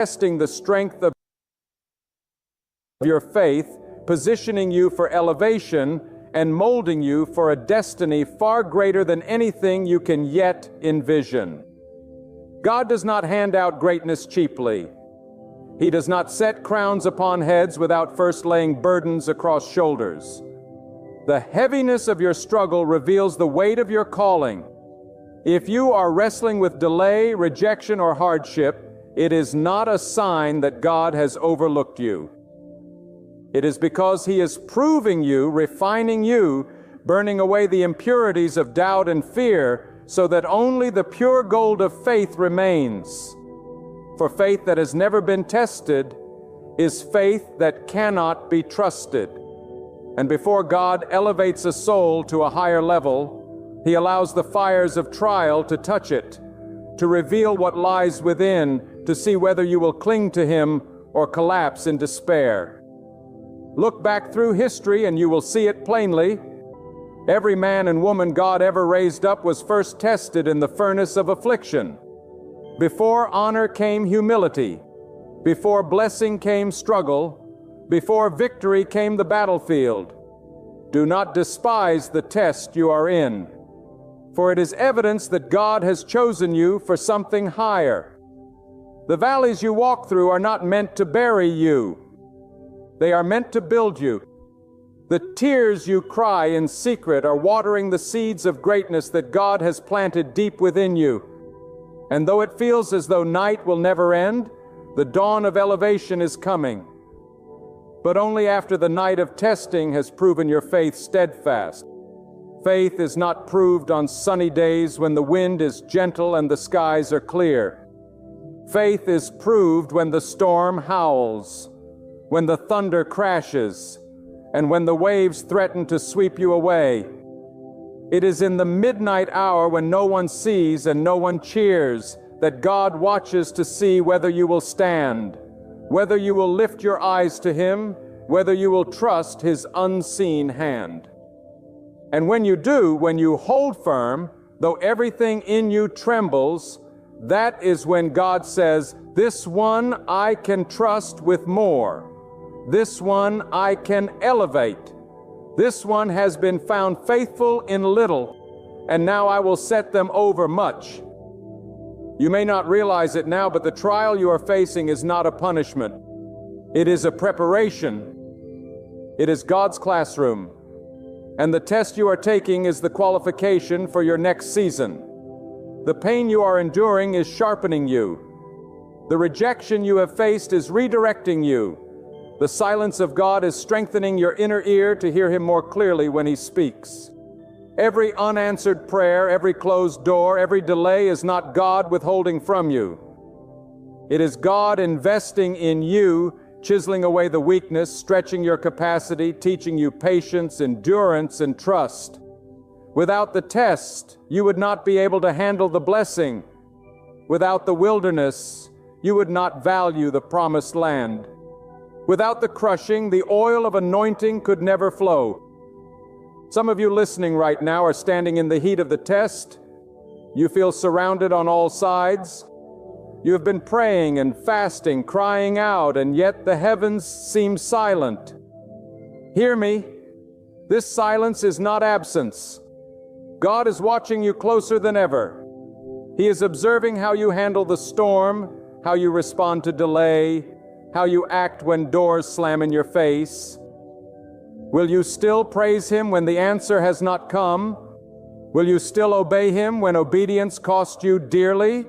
testing the strength of your faith, positioning you for elevation, and molding you for a destiny far greater than anything you can yet envision. God does not hand out greatness cheaply. He does not set crowns upon heads without first laying burdens across shoulders. The heaviness of your struggle reveals the weight of your calling. If you are wrestling with delay, rejection, or hardship, it is not a sign that God has overlooked you. It is because He is proving you, refining you, burning away the impurities of doubt and fear, so that only the pure gold of faith remains. For faith that has never been tested is faith that cannot be trusted. And before God elevates a soul to a higher level, He allows the fires of trial to touch it, to reveal what lies within, to see whether you will cling to Him or collapse in despair. Look back through history and you will see it plainly. Every man and woman God ever raised up was first tested in the furnace of affliction. Before honor came humility. Before blessing came struggle. Before victory came the battlefield. Do not despise the test you are in, for it is evidence that God has chosen you for something higher. The valleys you walk through are not meant to bury you. They are meant to build you. The tears you cry in secret are watering the seeds of greatness that God has planted deep within you. And though it feels as though night will never end, the dawn of elevation is coming. But only after the night of testing has proven your faith steadfast. Faith is not proved on sunny days when the wind is gentle and the skies are clear. Faith is proved when the storm howls, when the thunder crashes, and when the waves threaten to sweep you away. It is in the midnight hour when no one sees and no one cheers that God watches to see whether you will stand, whether you will lift your eyes to Him, whether you will trust His unseen hand. And when you do, when you hold firm, though everything in you trembles, that is when God says, "This one I can trust with more. This one I can elevate. This one has been found faithful in little, and now I will set them over much." You may not realize it now, but the trial you are facing is not a punishment. It is a preparation. It is God's classroom. And the test you are taking is the qualification for your next season. The pain you are enduring is sharpening you. The rejection you have faced is redirecting you. The silence of God is strengthening your inner ear to hear Him more clearly when He speaks. Every unanswered prayer, every closed door, every delay is not God withholding from you. It is God investing in you, chiseling away the weakness, stretching your capacity, teaching you patience, endurance, and trust. Without the test, you would not be able to handle the blessing. Without the wilderness, you would not value the promised land. Without the crushing, the oil of anointing could never flow. Some of you listening right now are standing in the heat of the test. You feel surrounded on all sides. You have been praying and fasting, crying out, and yet the heavens seem silent. Hear me. This silence is not absence. God is watching you closer than ever. He is observing how you handle the storm, how you respond to delay, how you act when doors slam in your face. Will you still praise Him when the answer has not come? Will you still obey Him when obedience cost you dearly?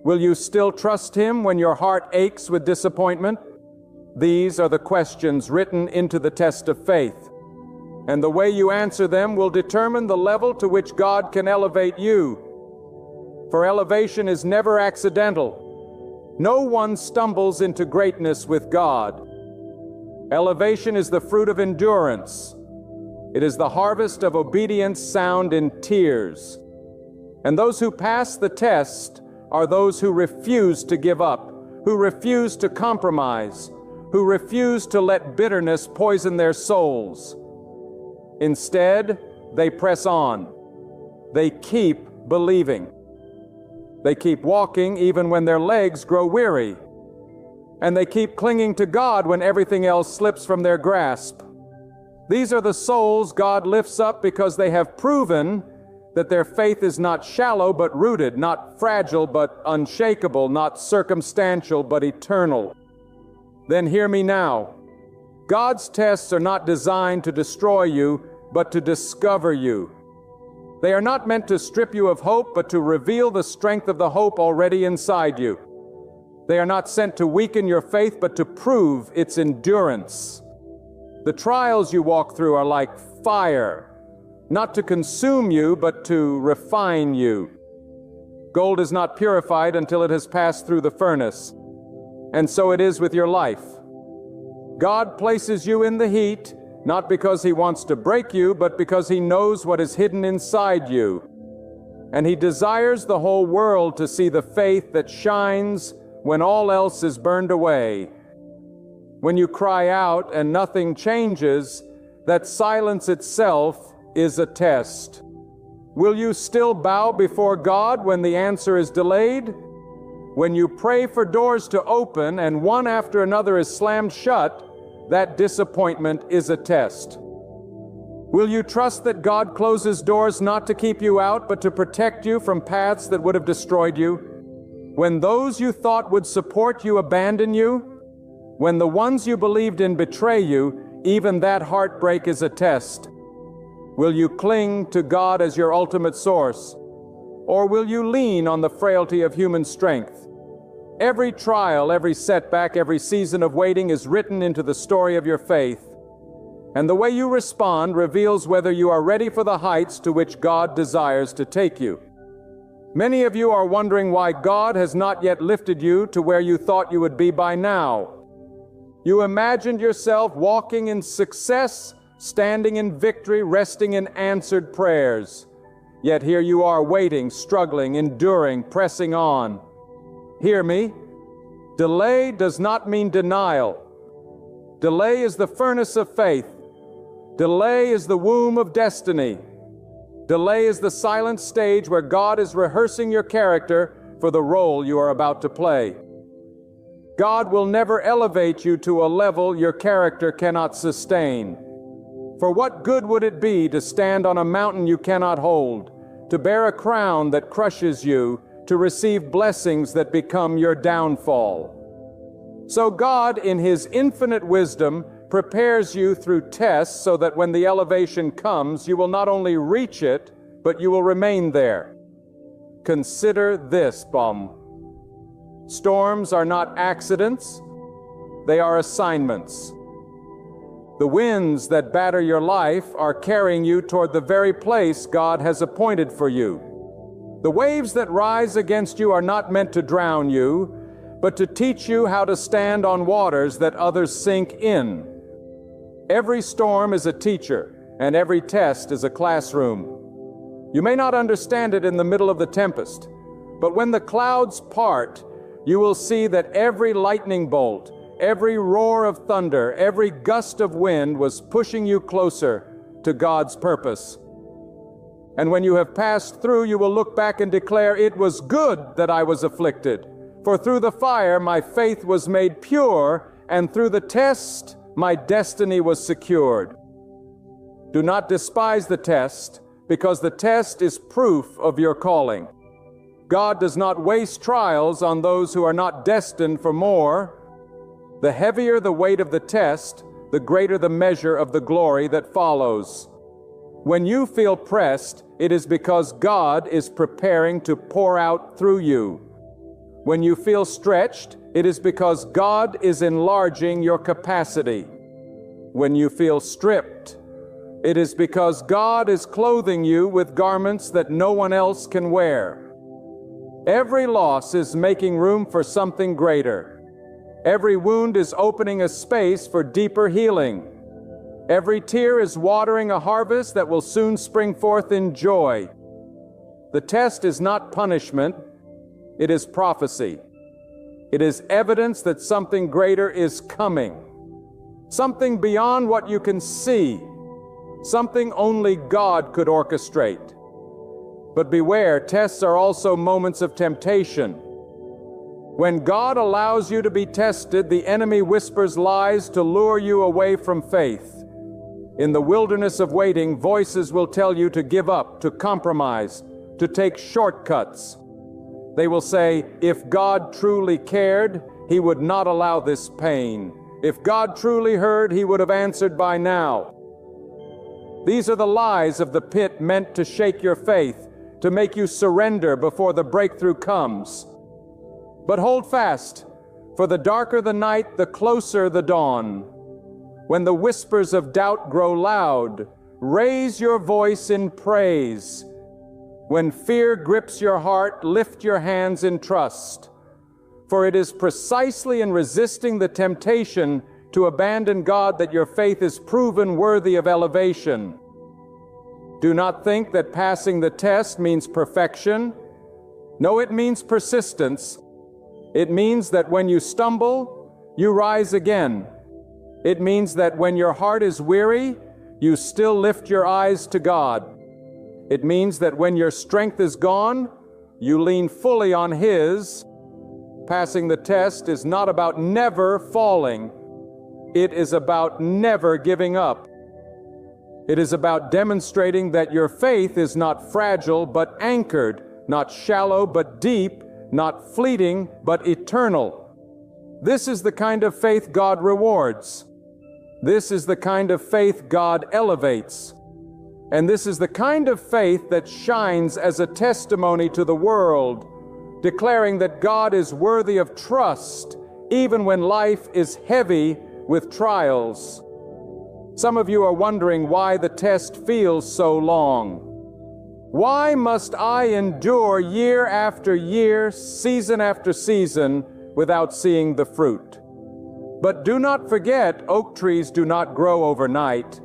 Will you still trust Him when your heart aches with disappointment? These are the questions written into the test of faith. And the way you answer them will determine the level to which God can elevate you. For elevation is never accidental. No one stumbles into greatness with God. Elevation is the fruit of endurance. It is the harvest of obedience sown in tears. And those who pass the test are those who refuse to give up, who refuse to compromise, who refuse to let bitterness poison their souls. Instead, they press on. They keep believing. They keep walking even when their legs grow weary. and they keep clinging to God when everything else slips from their grasp. These are the souls God lifts up because they have proven that their faith is not shallow but rooted, not fragile but unshakable, not circumstantial but eternal. Then hear me now. God's tests are not designed to destroy you, but to discover you. They are not meant to strip you of hope, but to reveal the strength of the hope already inside you. They are not sent to weaken your faith, but to prove its endurance. The trials you walk through are like fire, not to consume you, but to refine you. Gold is not purified until it has passed through the furnace, and so it is with your life. God places you in the heat, not because He wants to break you, but because He knows what is hidden inside you. And He desires the whole world to see the faith that shines when all else is burned away. When you cry out and nothing changes, that silence itself is a test. Will you still bow before God when the answer is delayed? When you pray for doors to open and one after another is slammed shut, that disappointment is a test. Will you trust that God closes doors not to keep you out, but to protect you from paths that would have destroyed you? When those you thought would support you abandon you? When the ones you believed in betray you, even that heartbreak is a test. Will you cling to God as your ultimate source? Or will you lean on the frailty of human strength? Every trial, every setback, every season of waiting is written into the story of your faith. And the way you respond reveals whether you are ready for the heights to which God desires to take you. Many of you are wondering why God has not yet lifted you to where you thought you would be by now. You imagined yourself walking in success, standing in victory, resting in answered prayers. Yet here you are waiting, struggling, enduring, pressing on. Hear me. Delay does not mean denial. Delay is the furnace of faith. Delay is the womb of destiny. Delay is the silent stage where God is rehearsing your character for the role you are about to play. God will never elevate you to a level your character cannot sustain. For what good would it be to stand on a mountain you cannot hold, to bear a crown that crushes you, to receive blessings that become your downfall? So God, in His infinite wisdom, prepares you through tests so that when the elevation comes, you will not only reach it, but you will remain there. Consider this, Baum. Storms are not accidents, they are assignments. The winds that batter your life are carrying you toward the very place God has appointed for you. The waves that rise against you are not meant to drown you, but to teach you how to stand on waters that others sink in. Every storm is a teacher, and every test is a classroom. You may not understand it in the middle of the tempest, but when the clouds part, you will see that every lightning bolt, every roar of thunder, every gust of wind was pushing you closer to God's purpose. And when you have passed through, you will look back and declare, "It was good that I was afflicted, for through the fire my faith was made pure, and through the test my destiny was secured." Do not despise the test, because the test is proof of your calling. God does not waste trials on those who are not destined for more. The heavier the weight of the test, the greater the measure of the glory that follows. When you feel pressed, it is because God is preparing to pour out through you. When you feel stretched, it is because God is enlarging your capacity. When you feel stripped, it is because God is clothing you with garments that no one else can wear. Every loss is making room for something greater. Every wound is opening a space for deeper healing. Every tear is watering a harvest that will soon spring forth in joy. The test is not punishment, it is prophecy. It is evidence that something greater is coming. Something beyond what you can see. Something only God could orchestrate. But beware, tests are also moments of temptation. When God allows you to be tested, the enemy whispers lies to lure you away from faith. In the wilderness of waiting, voices will tell you to give up, to compromise, to take shortcuts. They will say, if God truly cared, He would not allow this pain. If God truly heard, He would have answered by now. These are the lies of the pit meant to shake your faith, to make you surrender before the breakthrough comes. But hold fast, for the darker the night, the closer the dawn. When the whispers of doubt grow loud, raise your voice in praise. When fear grips your heart, lift your hands in trust. For it is precisely in resisting the temptation to abandon God that your faith is proven worthy of elevation. Do not think that passing the test means perfection. No, it means persistence. It means that when you stumble, you rise again. It means that when your heart is weary, you still lift your eyes to God. It means that when your strength is gone, you lean fully on His. Passing the test is not about never falling. It is about never giving up. It is about demonstrating that your faith is not fragile but anchored, not shallow but deep, not fleeting but eternal. This is the kind of faith God rewards. This is the kind of faith God elevates. And this is the kind of faith that shines as a testimony to the world, declaring that God is worthy of trust even when life is heavy with trials. Some of you are wondering why the test feels so long. Why must I endure year after year, season after season, without seeing the fruit? But do not forget, oak trees do not grow overnight.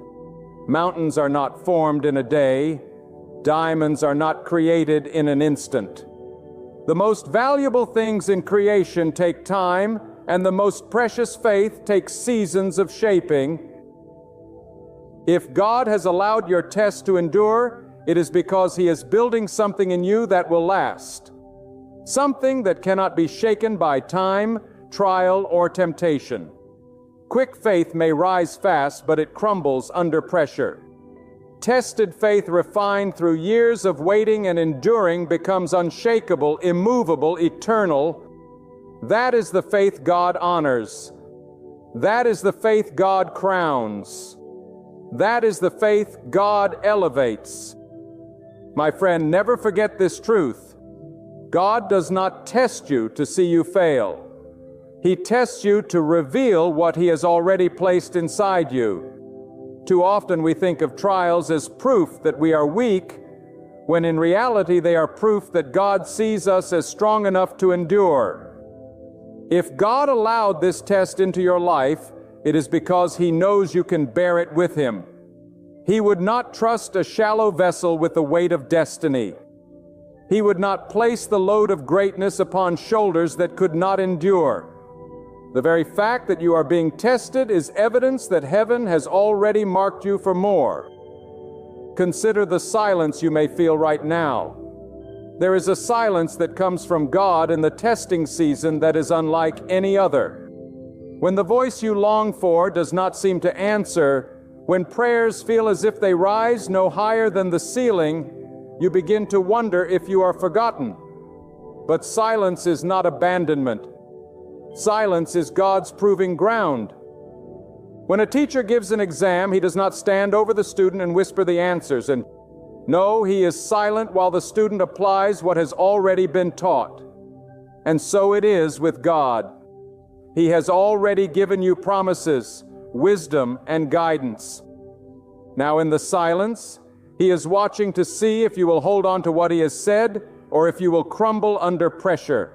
Mountains are not formed in a day. Diamonds are not created in an instant. The most valuable things in creation take time, and the most precious faith takes seasons of shaping. If God has allowed your test to endure, it is because He is building something in you that will last. Something that cannot be shaken by time, trial, or temptation. Quick faith may rise fast, but it crumbles under pressure. Tested faith refined through years of waiting and enduring becomes unshakable, immovable, eternal. That is the faith God honors. That is the faith God crowns. That is the faith God elevates. My friend, never forget this truth. God does not test you to see you fail. He tests you to reveal what He has already placed inside you. Too often we think of trials as proof that we are weak, when in reality they are proof that God sees us as strong enough to endure. If God allowed this test into your life, it is because He knows you can bear it with Him. He would not trust a shallow vessel with the weight of destiny. He would not place the load of greatness upon shoulders that could not endure. The very fact that you are being tested is evidence that heaven has already marked you for more. Consider the silence you may feel right now. There is a silence that comes from God in the testing season that is unlike any other. When the voice you long for does not seem to answer, when prayers feel as if they rise no higher than the ceiling, you begin to wonder if you are forgotten. But silence is not abandonment. Silence is God's proving ground. When a teacher gives an exam, he does not stand over the student and whisper the answers. No, he is silent while the student applies what has already been taught. And so it is with God. He has already given you promises, wisdom, and guidance. Now in the silence, He is watching to see if you will hold on to what He has said or if you will crumble under pressure.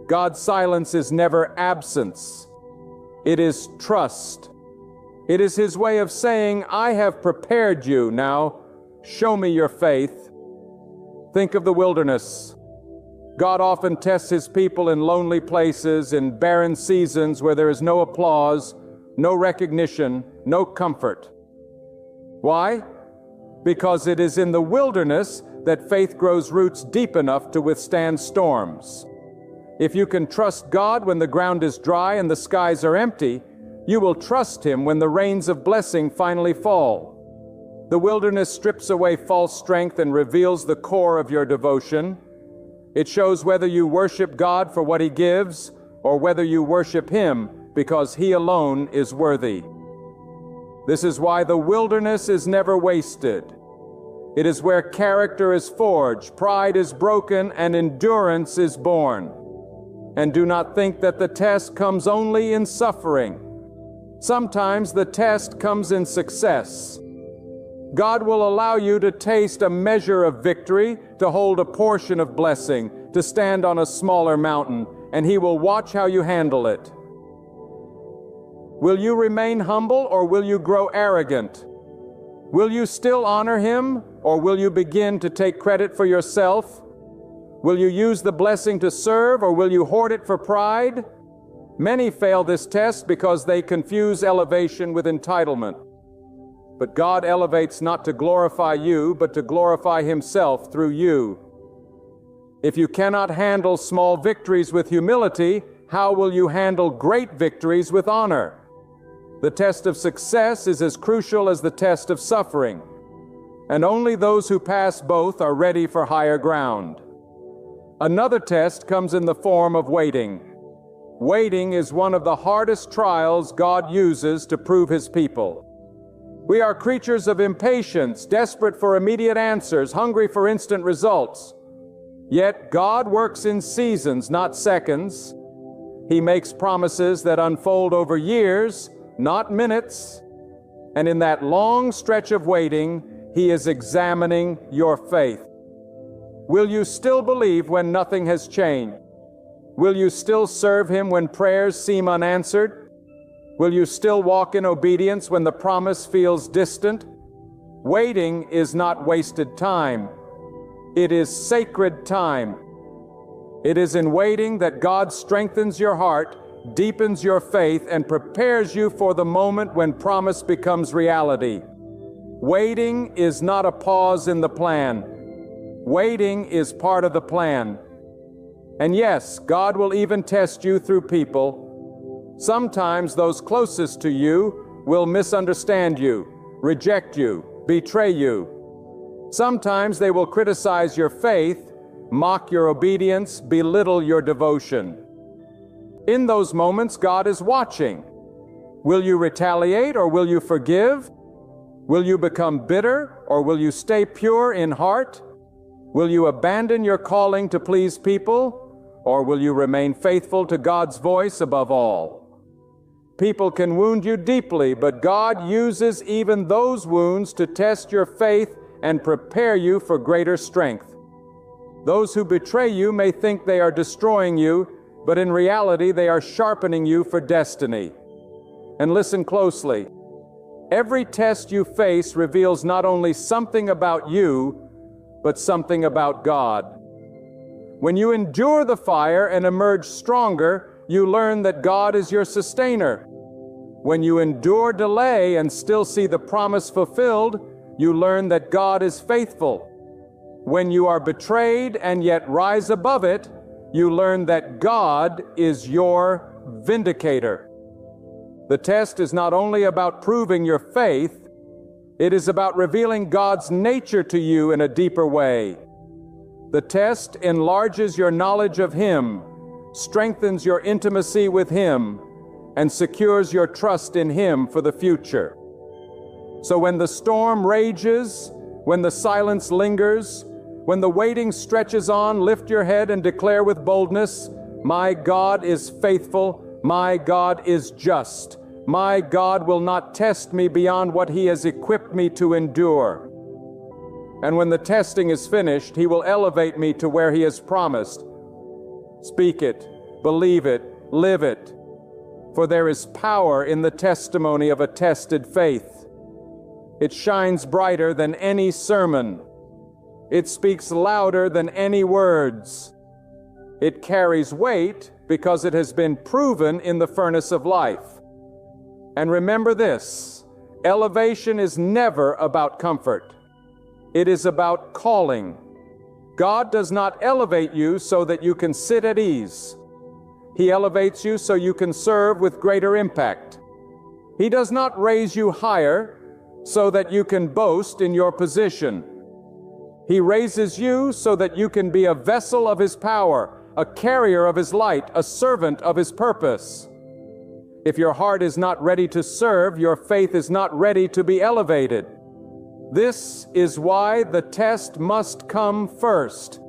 God's silence is never absence. It is trust. It is His way of saying, I have prepared you. Now, show me your faith. Think of the wilderness. God often tests His people in lonely places, in barren seasons where there is no applause, no recognition, no comfort. Why? Because it is in the wilderness that faith grows roots deep enough to withstand storms. If you can trust God when the ground is dry and the skies are empty, you will trust Him when the rains of blessing finally fall. The wilderness strips away false strength and reveals the core of your devotion. It shows whether you worship God for what He gives or whether you worship Him because He alone is worthy. This is why the wilderness is never wasted. It is where character is forged, pride is broken, and endurance is born. And do not think that the test comes only in suffering. Sometimes the test comes in success. God will allow you to taste a measure of victory, to hold a portion of blessing, to stand on a smaller mountain, and He will watch how you handle it. Will you remain humble, or will you grow arrogant? Will you still honor Him, or will you begin to take credit for yourself? Will you use the blessing to serve, or will you hoard it for pride? Many fail this test because they confuse elevation with entitlement. But God elevates not to glorify you, but to glorify Himself through you. If you cannot handle small victories with humility, how will you handle great victories with honor? The test of success is as crucial as the test of suffering, and only those who pass both are ready for higher ground. Another test comes in the form of waiting. Waiting is one of the hardest trials God uses to prove His people. We are creatures of impatience, desperate for immediate answers, hungry for instant results. Yet God works in seasons, not seconds. He makes promises that unfold over years, not minutes. And in that long stretch of waiting, He is examining your faith. Will you still believe when nothing has changed? Will you still serve Him when prayers seem unanswered? Will you still walk in obedience when the promise feels distant? Waiting is not wasted time. It is sacred time. It is in waiting that God strengthens your heart, deepens your faith, and prepares you for the moment when promise becomes reality. Waiting is not a pause in the plan. Waiting is part of the plan. And yes, God will even test you through people. Sometimes those closest to you will misunderstand you, reject you, betray you. Sometimes they will criticize your faith, mock your obedience, belittle your devotion. In those moments, God is watching. Will you retaliate or will you forgive? Will you become bitter or will you stay pure in heart? Will you abandon your calling to please people, or will you remain faithful to God's voice above all? People can wound you deeply, but God uses even those wounds to test your faith and prepare you for greater strength. Those who betray you may think they are destroying you, but in reality they are sharpening you for destiny. And listen closely. Every test you face reveals not only something about you, but something about God. When you endure the fire and emerge stronger, you learn that God is your sustainer. When you endure delay and still see the promise fulfilled, you learn that God is faithful. When you are betrayed and yet rise above it, you learn that God is your vindicator. The test is not only about proving your faith, it is about revealing God's nature to you in a deeper way. The test enlarges your knowledge of Him, strengthens your intimacy with Him, and secures your trust in Him for the future. So when the storm rages, when the silence lingers, when the waiting stretches on, lift your head and declare with boldness, "My God is faithful, my God is just. My God will not test me beyond what He has equipped me to endure. And when the testing is finished, He will elevate me to where He has promised." Speak it, believe it, live it. For there is power in the testimony of a tested faith. It shines brighter than any sermon. It speaks louder than any words. It carries weight because it has been proven in the furnace of life. And remember this, elevation is never about comfort. It is about calling. God does not elevate you so that you can sit at ease. He elevates you so you can serve with greater impact. He does not raise you higher so that you can boast in your position. He raises you so that you can be a vessel of His power, a carrier of His light, a servant of His purpose. If your heart is not ready to serve, your faith is not ready to be elevated. This is why the test must come first.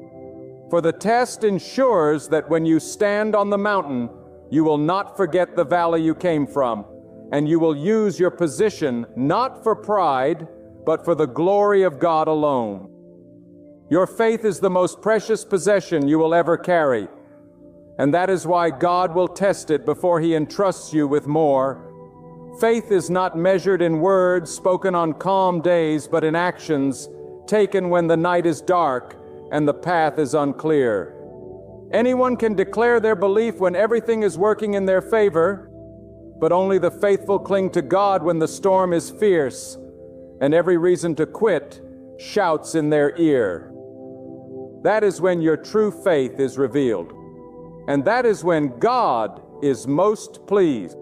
For the test ensures that when you stand on the mountain, you will not forget the valley you came from, and you will use your position not for pride, but for the glory of God alone. Your faith is the most precious possession you will ever carry, and that is why God will test it before He entrusts you with more. Faith is not measured in words spoken on calm days, but in actions taken when the night is dark and the path is unclear. Anyone can declare their belief when everything is working in their favor, but only the faithful cling to God when the storm is fierce and every reason to quit shouts in their ear. That is when your true faith is revealed, and that is when God is most pleased.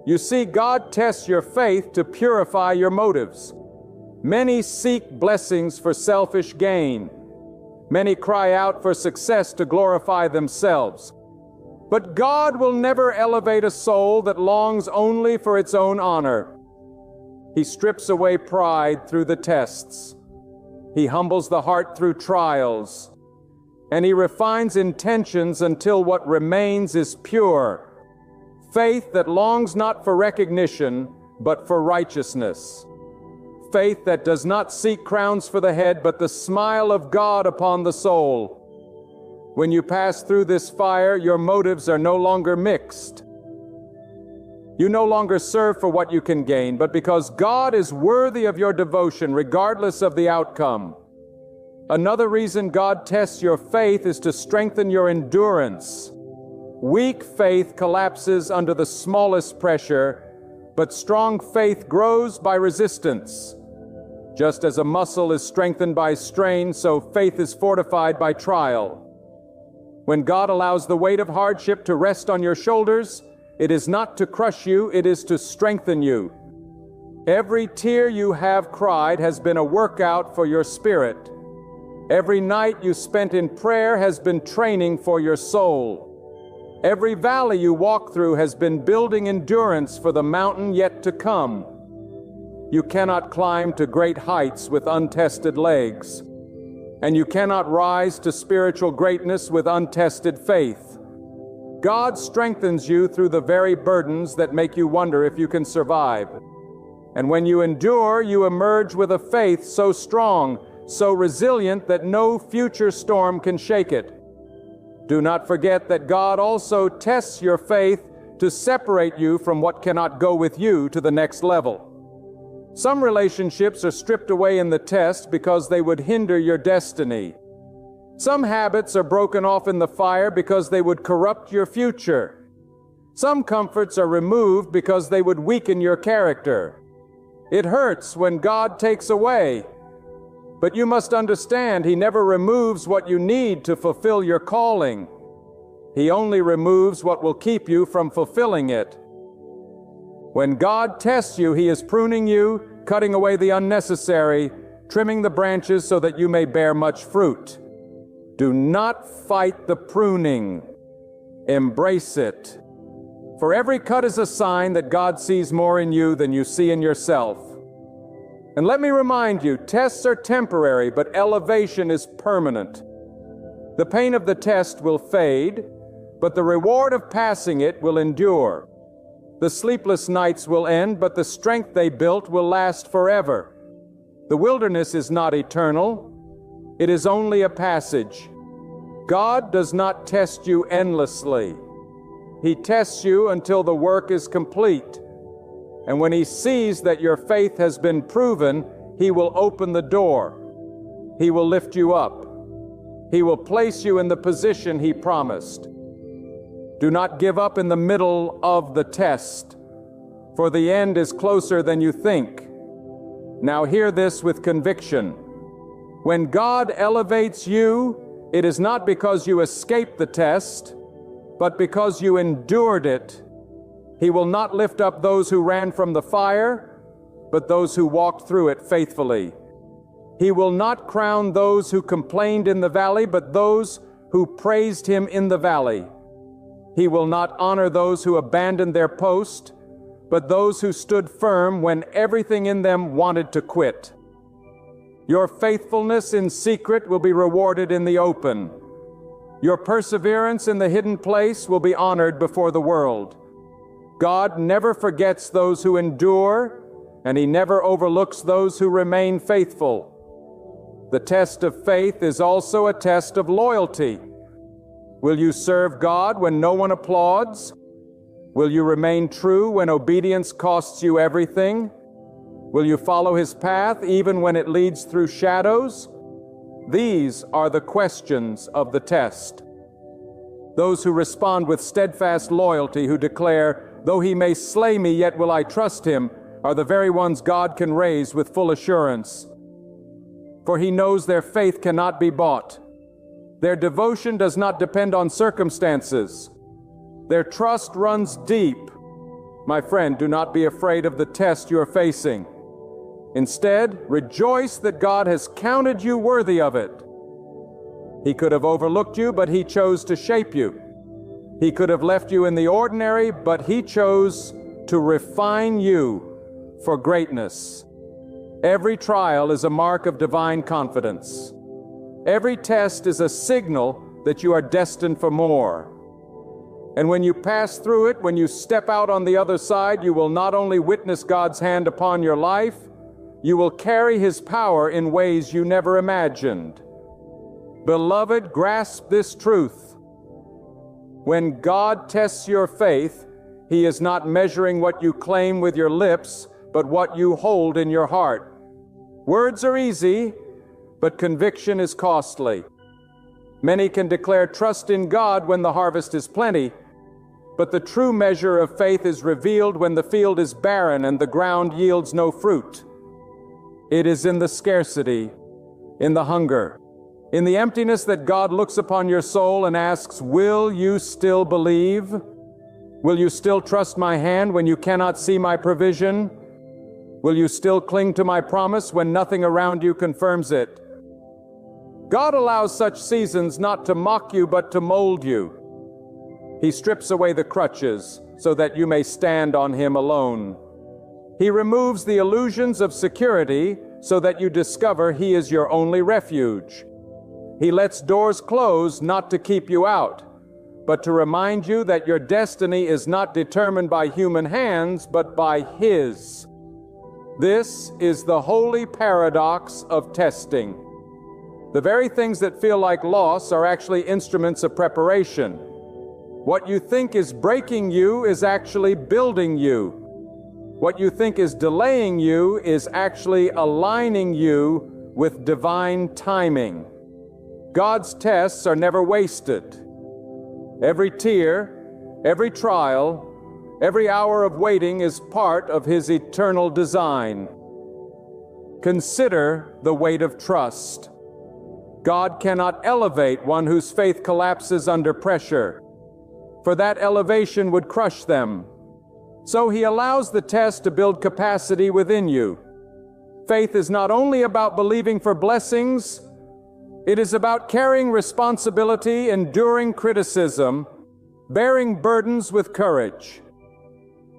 You see, God tests your faith to purify your motives. Many seek blessings for selfish gain. Many cry out for success to glorify themselves. But God will never elevate a soul that longs only for its own honor. He strips away pride through the tests. He humbles the heart through trials. And He refines intentions until what remains is pure. Faith that longs not for recognition, but for righteousness. Faith that does not seek crowns for the head, but the smile of God upon the soul. When you pass through this fire, your motives are no longer mixed. You no longer serve for what you can gain, but because God is worthy of your devotion, regardless of the outcome. Another reason God tests your faith is to strengthen your endurance. Weak faith collapses under the smallest pressure, but strong faith grows by resistance. Just as a muscle is strengthened by strain, so faith is fortified by trial. When God allows the weight of hardship to rest on your shoulders, it is not to crush you, it is to strengthen you. Every tear you have cried has been a workout for your spirit. Every night you spent in prayer has been training for your soul. Every valley you walk through has been building endurance for the mountain yet to come. You cannot climb to great heights with untested legs, and you cannot rise to spiritual greatness with untested faith. God strengthens you through the very burdens that make you wonder if you can survive. And when you endure, you emerge with a faith so strong, so resilient that no future storm can shake it. Do not forget that God also tests your faith to separate you from what cannot go with you to the next level. Some relationships are stripped away in the test because they would hinder your destiny. Some habits are broken off in the fire because they would corrupt your future. Some comforts are removed because they would weaken your character. It hurts when God takes away, but you must understand He never removes what you need to fulfill your calling. He only removes what will keep you from fulfilling it. When God tests you, He is pruning you, cutting away the unnecessary, trimming the branches so that you may bear much fruit. Do not fight the pruning. Embrace it. For every cut is a sign that God sees more in you than you see in yourself. And let me remind you, tests are temporary, but elevation is permanent. The pain of the test will fade, but the reward of passing it will endure. The sleepless nights will end, but the strength they built will last forever. The wilderness is not eternal. It is only a passage. God does not test you endlessly. He tests you until the work is complete. And when He sees that your faith has been proven, He will open the door. He will lift you up. He will place you in the position He promised. Do not give up in the middle of the test, for the end is closer than you think. Now hear this with conviction. When God elevates you, it is not because you escaped the test, but because you endured it, He will not lift up those who ran from the fire, but those who walked through it faithfully. He will not crown those who complained in the valley, but those who praised Him in the valley. He will not honor those who abandoned their post, but those who stood firm when everything in them wanted to quit. Your faithfulness in secret will be rewarded in the open. Your perseverance in the hidden place will be honored before the world. God never forgets those who endure, and He never overlooks those who remain faithful. The test of faith is also a test of loyalty. Will you serve God when no one applauds? Will you remain true when obedience costs you everything? Will you follow His path even when it leads through shadows? These are the questions of the test. Those who respond with steadfast loyalty, who declare, "Though He may slay me, yet will I trust Him," are the very ones God can raise with full assurance. For He knows their faith cannot be bought. Their devotion does not depend on circumstances. Their trust runs deep. My friend, do not be afraid of the test you are facing. Instead, rejoice that God has counted you worthy of it. He could have overlooked you, but He chose to shape you. He could have left you in the ordinary, but He chose to refine you for greatness. Every trial is a mark of divine confidence. Every test is a signal that you are destined for more. And when you pass through it, when you step out on the other side, you will not only witness God's hand upon your life, you will carry His power in ways you never imagined. Beloved, grasp this truth. When God tests your faith, He is not measuring what you claim with your lips, but what you hold in your heart. Words are easy, but conviction is costly. Many can declare trust in God when the harvest is plenty, but the true measure of faith is revealed when the field is barren and the ground yields no fruit. It is in the scarcity, in the hunger, in the emptiness that God looks upon your soul and asks, "Will you still believe? Will you still trust my hand when you cannot see my provision? Will you still cling to my promise when nothing around you confirms it?" God allows such seasons not to mock you, but to mold you. He strips away the crutches so that you may stand on Him alone. He removes the illusions of security so that you discover He is your only refuge. He lets doors close not to keep you out, but to remind you that your destiny is not determined by human hands, but by His. This is the holy paradox of testing. The very things that feel like loss are actually instruments of preparation. What you think is breaking you is actually building you. What you think is delaying you is actually aligning you with divine timing. God's tests are never wasted. Every tear, every trial, every hour of waiting is part of His eternal design. Consider the weight of trust. God cannot elevate one whose faith collapses under pressure, for that elevation would crush them. So He allows the test to build capacity within you. Faith is not only about believing for blessings, it is about carrying responsibility, enduring criticism, bearing burdens with courage.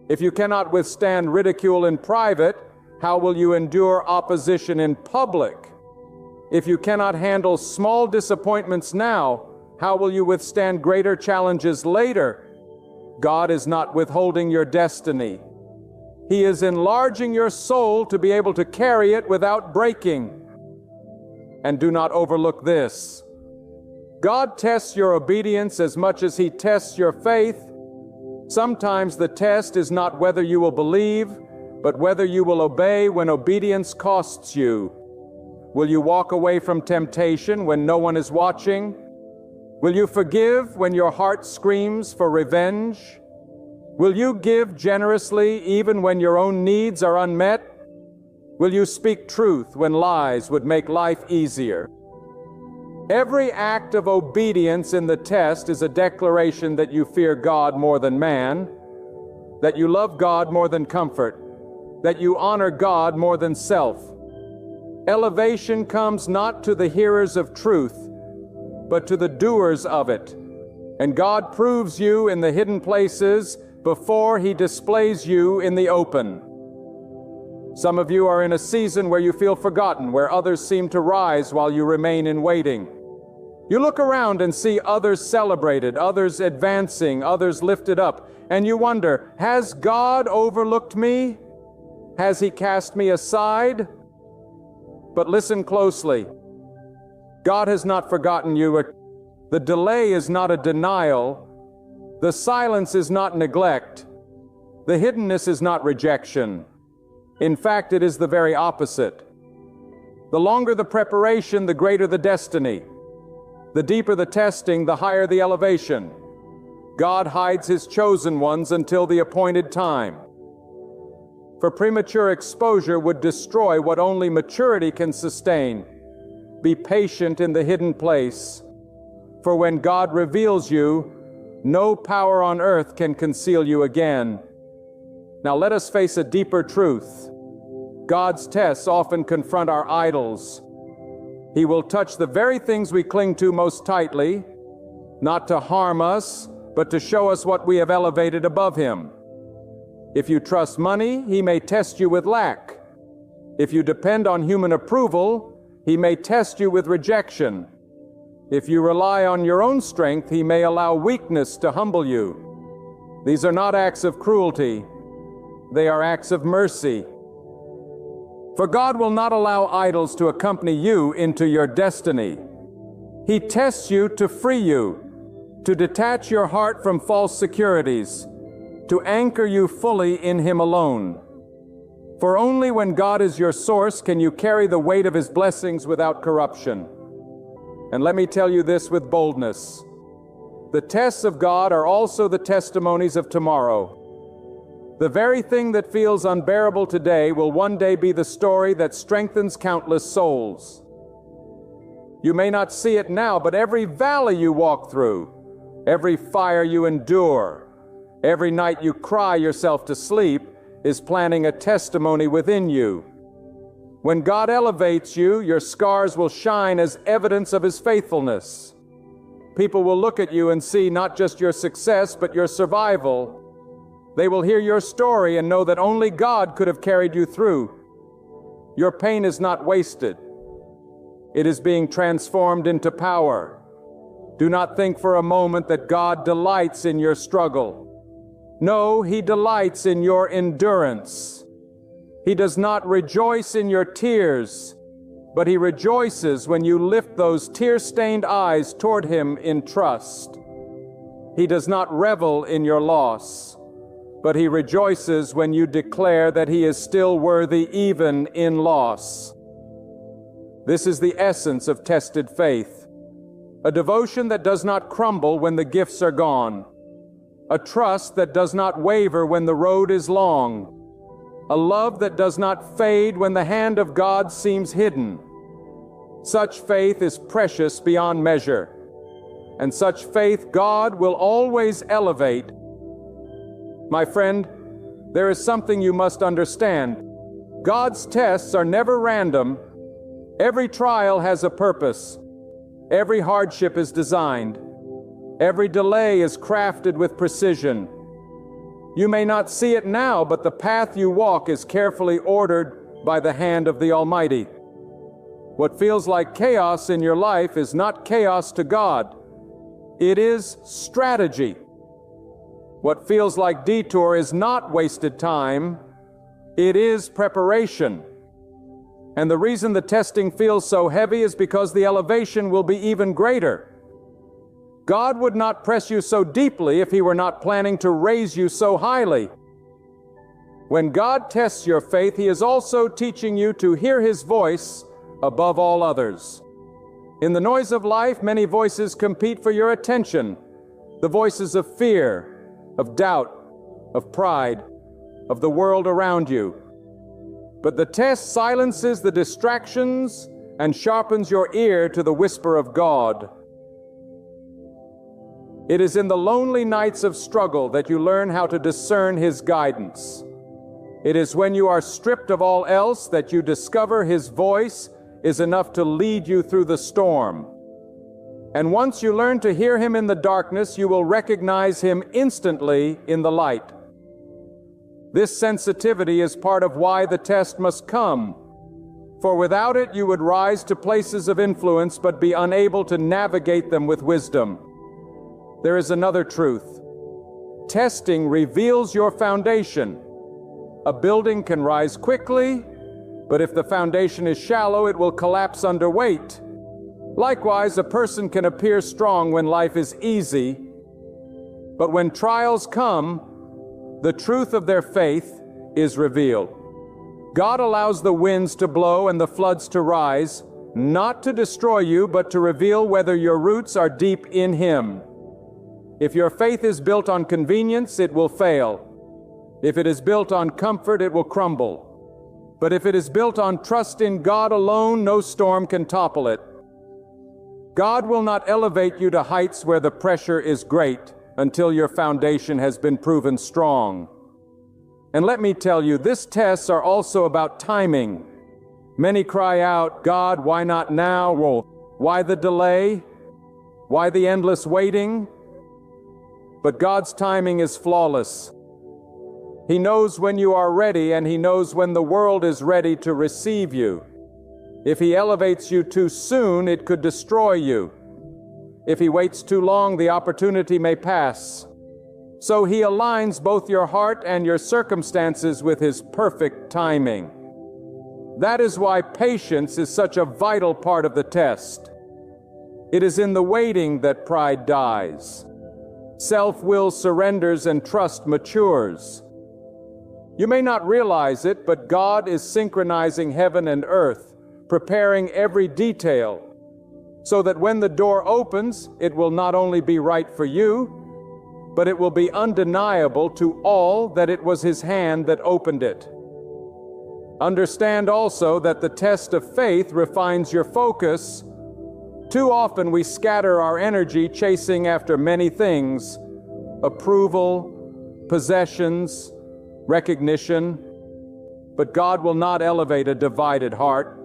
If you cannot withstand ridicule in private, how will you endure opposition in public? If you cannot handle small disappointments now, how will you withstand greater challenges later? God is not withholding your destiny. He is enlarging your soul to be able to carry it without breaking. And do not overlook this. God tests your obedience as much as He tests your faith. Sometimes the test is not whether you will believe, but whether you will obey when obedience costs you. Will you walk away from temptation when no one is watching? Will you forgive when your heart screams for revenge? Will you give generously even when your own needs are unmet? Will you speak truth when lies would make life easier? Every act of obedience in the test is a declaration that you fear God more than man, that you love God more than comfort, that you honor God more than self. Elevation comes not to the hearers of truth, but to the doers of it. And God proves you in the hidden places before He displays you in the open. Some of you are in a season where you feel forgotten, where others seem to rise while you remain in waiting. You look around and see others celebrated, others advancing, others lifted up, and you wonder, has God overlooked me? Has He cast me aside? But listen closely. God has not forgotten you. The delay is not a denial. The silence is not neglect. The hiddenness is not rejection. In fact, it is the very opposite. The longer the preparation, the greater the destiny. The deeper the testing, the higher the elevation. God hides His chosen ones until the appointed time. For premature exposure would destroy what only maturity can sustain. Be patient in the hidden place, for when God reveals you, no power on earth can conceal you again. Now let us face a deeper truth. God's tests often confront our idols. He will touch the very things we cling to most tightly, not to harm us, but to show us what we have elevated above Him. If you trust money, He may test you with lack. If you depend on human approval, He may test you with rejection. If you rely on your own strength, He may allow weakness to humble you. These are not acts of cruelty. They are acts of mercy. For God will not allow idols to accompany you into your destiny. He tests you to free you, to detach your heart from false securities, to anchor you fully in Him alone. For only when God is your source can you carry the weight of His blessings without corruption. And let me tell you this with boldness. The tests of God are also the testimonies of tomorrow. The very thing that feels unbearable today will one day be the story that strengthens countless souls. You may not see it now, but every valley you walk through, every fire you endure, every night you cry yourself to sleep is planting a testimony within you. When God elevates you, your scars will shine as evidence of His faithfulness. People will look at you and see not just your success, but your survival. They will hear your story and know that only God could have carried you through. Your pain is not wasted. It is being transformed into power. Do not think for a moment that God delights in your struggle. No, He delights in your endurance. He does not rejoice in your tears, but He rejoices when you lift those tear-stained eyes toward Him in trust. He does not revel in your loss, but He rejoices when you declare that He is still worthy even in loss. This is the essence of tested faith. A devotion that does not crumble when the gifts are gone. A trust that does not waver when the road is long. A love that does not fade when the hand of God seems hidden. Such faith is precious beyond measure. And such faith God will always elevate. My friend, there is something you must understand. God's tests are never random. Every trial has a purpose. Every hardship is designed. Every delay is crafted with precision. You may not see it now, but the path you walk is carefully ordered by the hand of the Almighty. What feels like chaos in your life is not chaos to God. It is strategy. What feels like detour is not wasted time. It is preparation. And the reason the testing feels so heavy is because the elevation will be even greater. God would not press you so deeply if He were not planning to raise you so highly. When God tests your faith, He is also teaching you to hear His voice above all others. In the noise of life, many voices compete for your attention. The voices of fear, of doubt, of pride, of the world around you. But the test silences the distractions and sharpens your ear to the whisper of God. It is in the lonely nights of struggle that you learn how to discern His guidance. It is when you are stripped of all else that you discover His voice is enough to lead you through the storm. And once you learn to hear Him in the darkness, you will recognize Him instantly in the light. This sensitivity is part of why the test must come, for without it you would rise to places of influence but be unable to navigate them with wisdom. There is another truth. Testing reveals your foundation. A building can rise quickly, but if the foundation is shallow, it will collapse under weight. Likewise, a person can appear strong when life is easy, but when trials come, the truth of their faith is revealed. God allows the winds to blow and the floods to rise, not to destroy you, but to reveal whether your roots are deep in Him. If your faith is built on convenience, it will fail. If it is built on comfort, it will crumble. But if it is built on trust in God alone, no storm can topple it. God will not elevate you to heights where the pressure is great until your foundation has been proven strong. And let me tell you, these tests are also about timing. Many cry out, God, why not now? Well, why the delay? Why the endless waiting? But God's timing is flawless. He knows when you are ready, and He knows when the world is ready to receive you. If He elevates you too soon, it could destroy you. If He waits too long, the opportunity may pass. So He aligns both your heart and your circumstances with His perfect timing. That is why patience is such a vital part of the test. It is in the waiting that pride dies. Self-will surrenders and trust matures. You may not realize it, but God is synchronizing heaven and earth, preparing every detail, so that when the door opens, it will not only be right for you, but it will be undeniable to all that it was His hand that opened it. Understand also that the test of faith refines your focus. Too often we scatter our energy chasing after many things: approval, possessions, recognition. But God will not elevate a divided heart.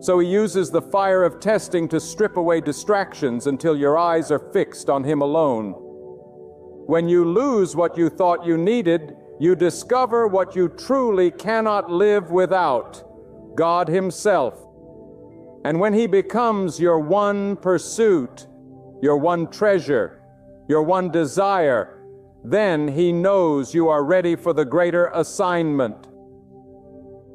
So He uses the fire of testing to strip away distractions until your eyes are fixed on Him alone. When you lose what you thought you needed, you discover what you truly cannot live without: God Himself. And when He becomes your one pursuit, your one treasure, your one desire, then He knows you are ready for the greater assignment.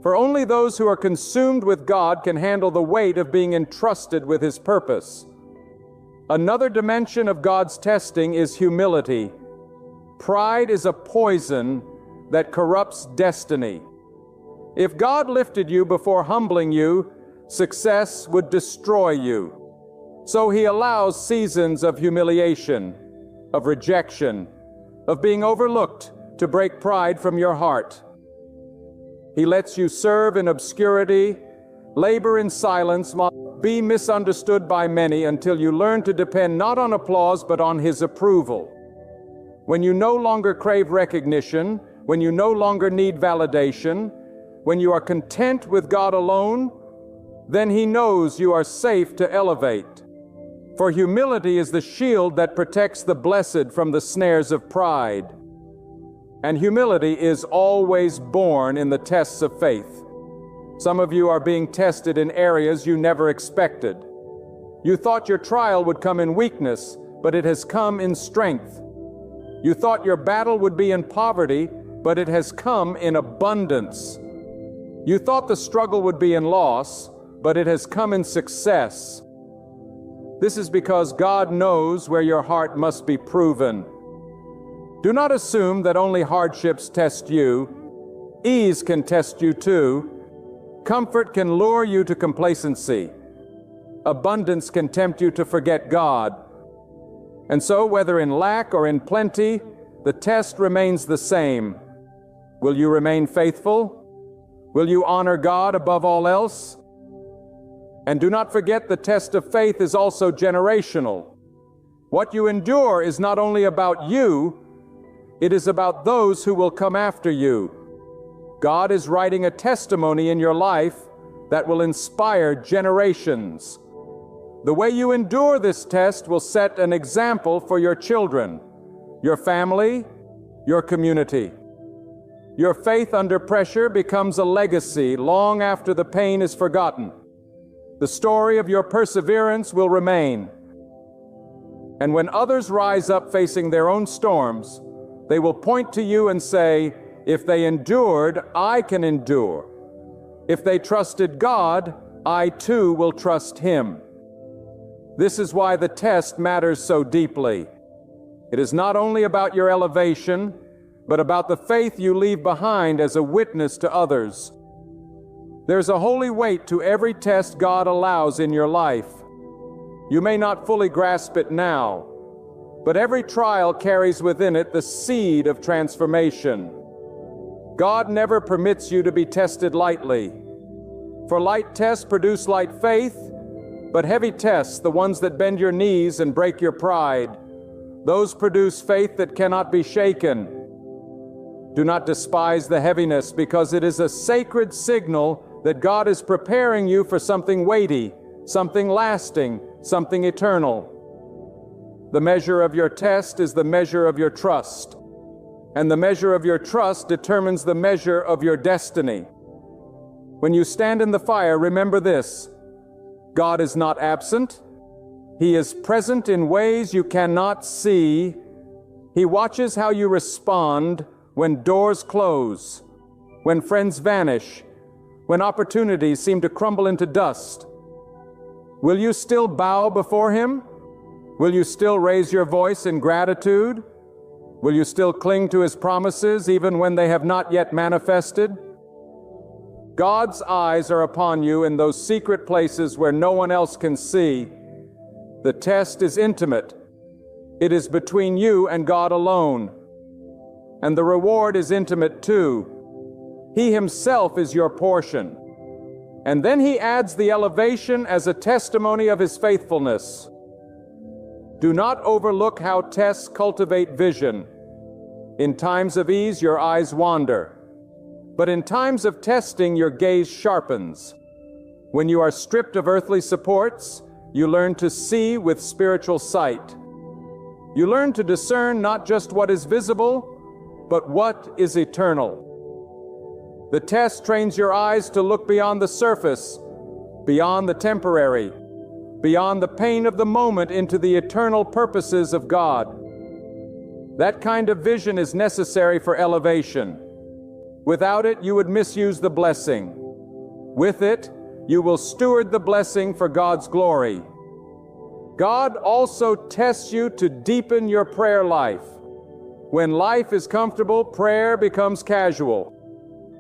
For only those who are consumed with God can handle the weight of being entrusted with His purpose. Another dimension of God's testing is humility. Pride is a poison that corrupts destiny. If God lifted you before humbling you, success would destroy you. So He allows seasons of humiliation, of rejection, of being overlooked to break pride from your heart. He lets you serve in obscurity, labor in silence, be misunderstood by many until you learn to depend not on applause but on His approval. When you no longer crave recognition, when you no longer need validation, when you are content with God alone, then He knows you are safe to elevate. For humility is the shield that protects the blessed from the snares of pride. And humility is always born in the tests of faith. Some of you are being tested in areas you never expected. You thought your trial would come in weakness, but it has come in strength. You thought your battle would be in poverty, but it has come in abundance. You thought the struggle would be in loss, but it has come in success. This is because God knows where your heart must be proven. Do not assume that only hardships test you. Ease can test you too. Comfort can lure you to complacency. Abundance can tempt you to forget God. And so, whether in lack or in plenty, the test remains the same. Will you remain faithful? Will you honor God above all else? And do not forget the test of faith is also generational. What you endure is not only about you, it is about those who will come after you. God is writing a testimony in your life that will inspire generations. The way you endure this test will set an example for your children, your family, your community. Your faith under pressure becomes a legacy long after the pain is forgotten. The story of your perseverance will remain. And when others rise up facing their own storms, they will point to you and say, "If they endured, I can endure. If they trusted God, I too will trust Him." This is why the test matters so deeply. It is not only about your elevation, but about the faith you leave behind as a witness to others. There's a holy weight to every test God allows in your life. You may not fully grasp it now, but every trial carries within it the seed of transformation. God never permits you to be tested lightly. For light tests produce light faith, but heavy tests, the ones that bend your knees and break your pride, those produce faith that cannot be shaken. Do not despise the heaviness, because it is a sacred signal that God is preparing you for something weighty, something lasting, something eternal. The measure of your test is the measure of your trust, and the measure of your trust determines the measure of your destiny. When you stand in the fire, remember this: God is not absent. He is present in ways you cannot see. He watches how you respond when doors close, when friends vanish, when opportunities seem to crumble into dust. Will you still bow before Him? Will you still raise your voice in gratitude? Will you still cling to His promises even when they have not yet manifested? God's eyes are upon you in those secret places where no one else can see. The test is intimate. It is between you and God alone. And the reward is intimate too. He Himself is your portion. And then He adds the elevation as a testimony of His faithfulness. Do not overlook how tests cultivate vision. In times of ease, your eyes wander. But in times of testing, your gaze sharpens. When you are stripped of earthly supports, you learn to see with spiritual sight. You learn to discern not just what is visible, but what is eternal. The test trains your eyes to look beyond the surface, beyond the temporary, beyond the pain of the moment into the eternal purposes of God. That kind of vision is necessary for elevation. Without it, you would misuse the blessing. With it, you will steward the blessing for God's glory. God also tests you to deepen your prayer life. When life is comfortable, prayer becomes casual.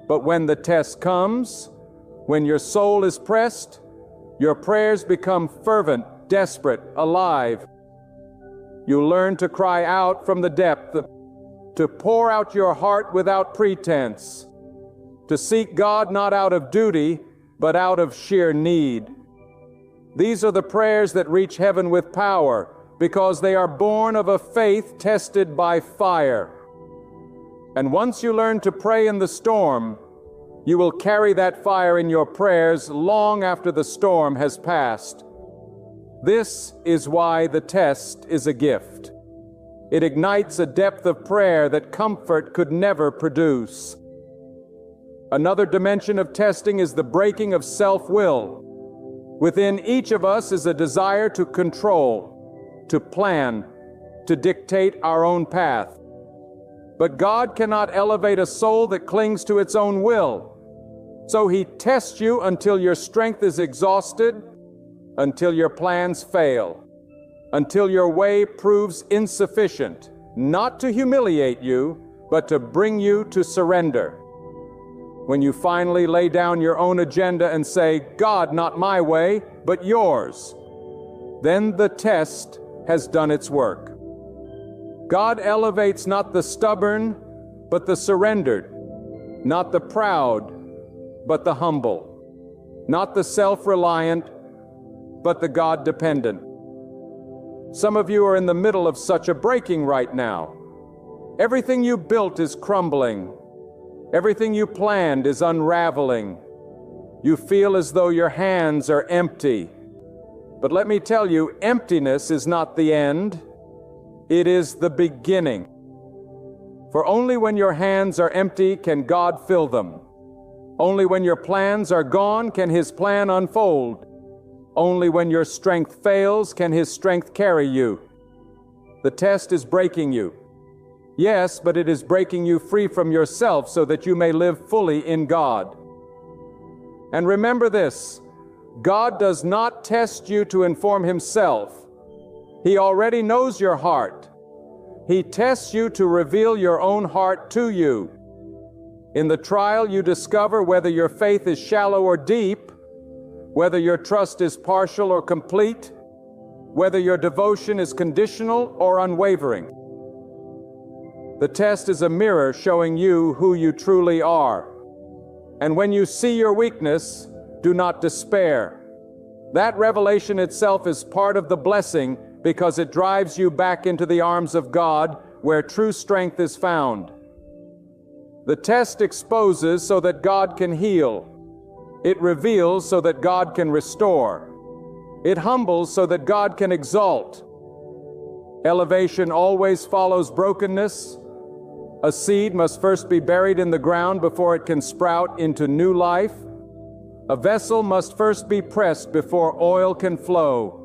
But when the test comes, when your soul is pressed, your prayers become fervent, desperate, alive. You learn to cry out from the depth, to pour out your heart without pretense, to seek God not out of duty, but out of sheer need. These are the prayers that reach heaven with power, because they are born of a faith tested by fire. And once you learn to pray in the storm, you will carry that fire in your prayers long after the storm has passed. This is why the test is a gift. It ignites a depth of prayer that comfort could never produce. Another dimension of testing is the breaking of self-will. Within each of us is a desire to control, to plan, to dictate our own path. But God cannot elevate a soul that clings to its own will. So He tests you until your strength is exhausted, until your plans fail, until your way proves insufficient, not to humiliate you, but to bring you to surrender. When you finally lay down your own agenda and say, "God, not my way, but yours," then the test has done its work. God elevates not the stubborn, but the surrendered, not the proud, but the humble, not the self-reliant, but the God-dependent. Some of you are in the middle of such a breaking right now. Everything you built is crumbling. Everything you planned is unraveling. You feel as though your hands are empty. But let me tell you, emptiness is not the end. It is the beginning. For only when your hands are empty can God fill them. Only when your plans are gone can His plan unfold. Only when your strength fails can His strength carry you. The test is breaking you. Yes, but it is breaking you free from yourself so that you may live fully in God. And remember this, God does not test you to inform Himself. He already knows your heart. He tests you to reveal your own heart to you. In the trial, you discover whether your faith is shallow or deep, whether your trust is partial or complete, whether your devotion is conditional or unwavering. The test is a mirror showing you who you truly are. And when you see your weakness, do not despair. That revelation itself is part of the blessing because it drives you back into the arms of God where true strength is found. The test exposes so that God can heal. It reveals so that God can restore. It humbles so that God can exalt. Elevation always follows brokenness. A seed must first be buried in the ground before it can sprout into new life. A vessel must first be pressed before oil can flow.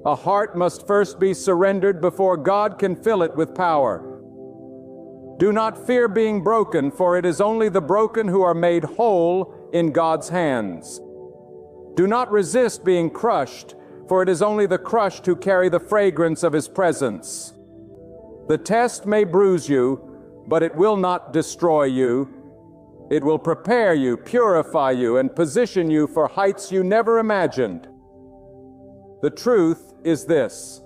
A heart must first be surrendered before God can fill it with power. Do not fear being broken, for it is only the broken who are made whole in God's hands. Do not resist being crushed, for it is only the crushed who carry the fragrance of His presence. The test may bruise you, but it will not destroy you. It will prepare you, purify you, and position you for heights you never imagined. The truth is this: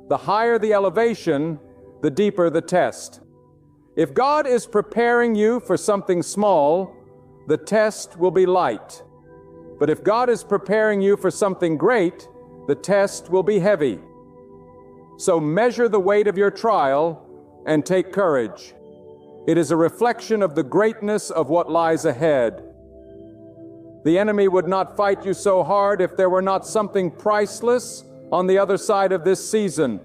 the higher the elevation, the deeper the test. If God is preparing you for something small, the test will be light. But if God is preparing you for something great, the test will be heavy. So measure the weight of your trial and take courage. It is a reflection of the greatness of what lies ahead. The enemy would not fight you so hard if there were not something priceless on the other side of this season.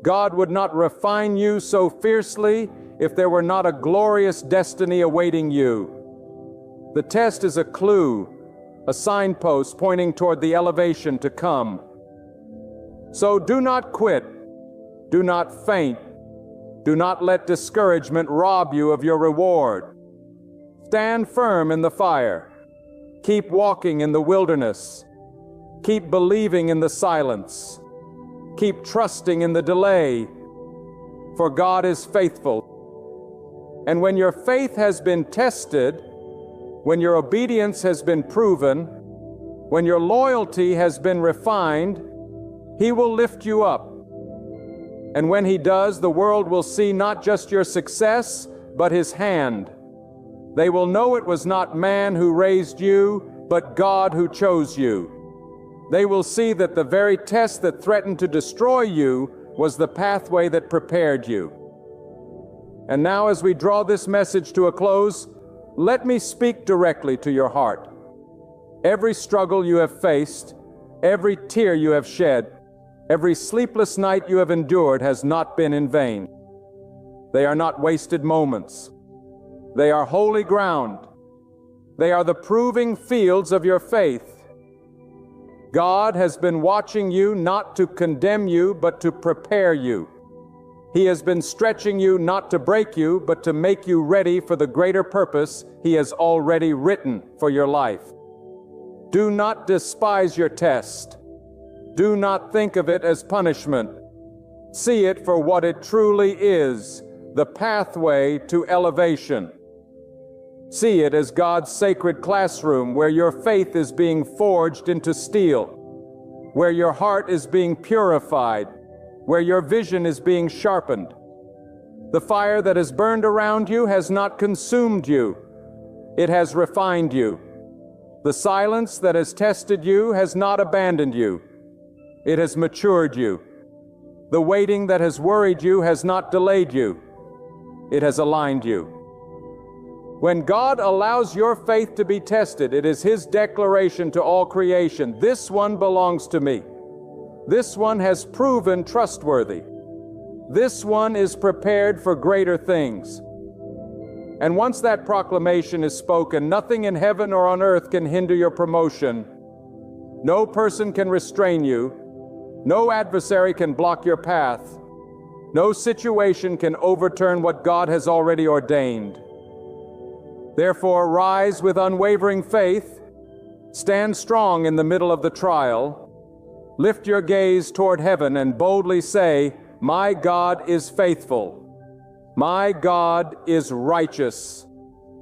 God would not refine you so fiercely if there were not a glorious destiny awaiting you. The test is a clue, a signpost pointing toward the elevation to come. So do not quit. Do not faint. Do not let discouragement rob you of your reward. Stand firm in the fire. Keep walking in the wilderness. Keep believing in the silence. Keep trusting in the delay, for God is faithful. And when your faith has been tested, when your obedience has been proven, when your loyalty has been refined, He will lift you up. And when He does, the world will see not just your success, but His hand. They will know it was not man who raised you, but God who chose you. They will see that the very test that threatened to destroy you was the pathway that prepared you. And now, as we draw this message to a close, let me speak directly to your heart. Every struggle you have faced, every tear you have shed, every sleepless night you have endured has not been in vain. They are not wasted moments. They are holy ground. They are the proving fields of your faith. God has been watching you not to condemn you, but to prepare you. He has been stretching you not to break you, but to make you ready for the greater purpose He has already written for your life. Do not despise your test. Do not think of it as punishment. See it for what it truly is, the pathway to elevation. See it as God's sacred classroom where your faith is being forged into steel, where your heart is being purified, where your vision is being sharpened. The fire that has burned around you has not consumed you. It has refined you. The silence that has tested you has not abandoned you. It has matured you. The waiting that has worried you has not delayed you. It has aligned you. When God allows your faith to be tested, it is His declaration to all creation, this one belongs to me. This one has proven trustworthy. This one is prepared for greater things. And once that proclamation is spoken, nothing in heaven or on earth can hinder your promotion. No person can restrain you. No adversary can block your path. No situation can overturn what God has already ordained. Therefore, rise with unwavering faith, stand strong in the middle of the trial, lift your gaze toward heaven and boldly say, "My God is faithful. My God is righteous,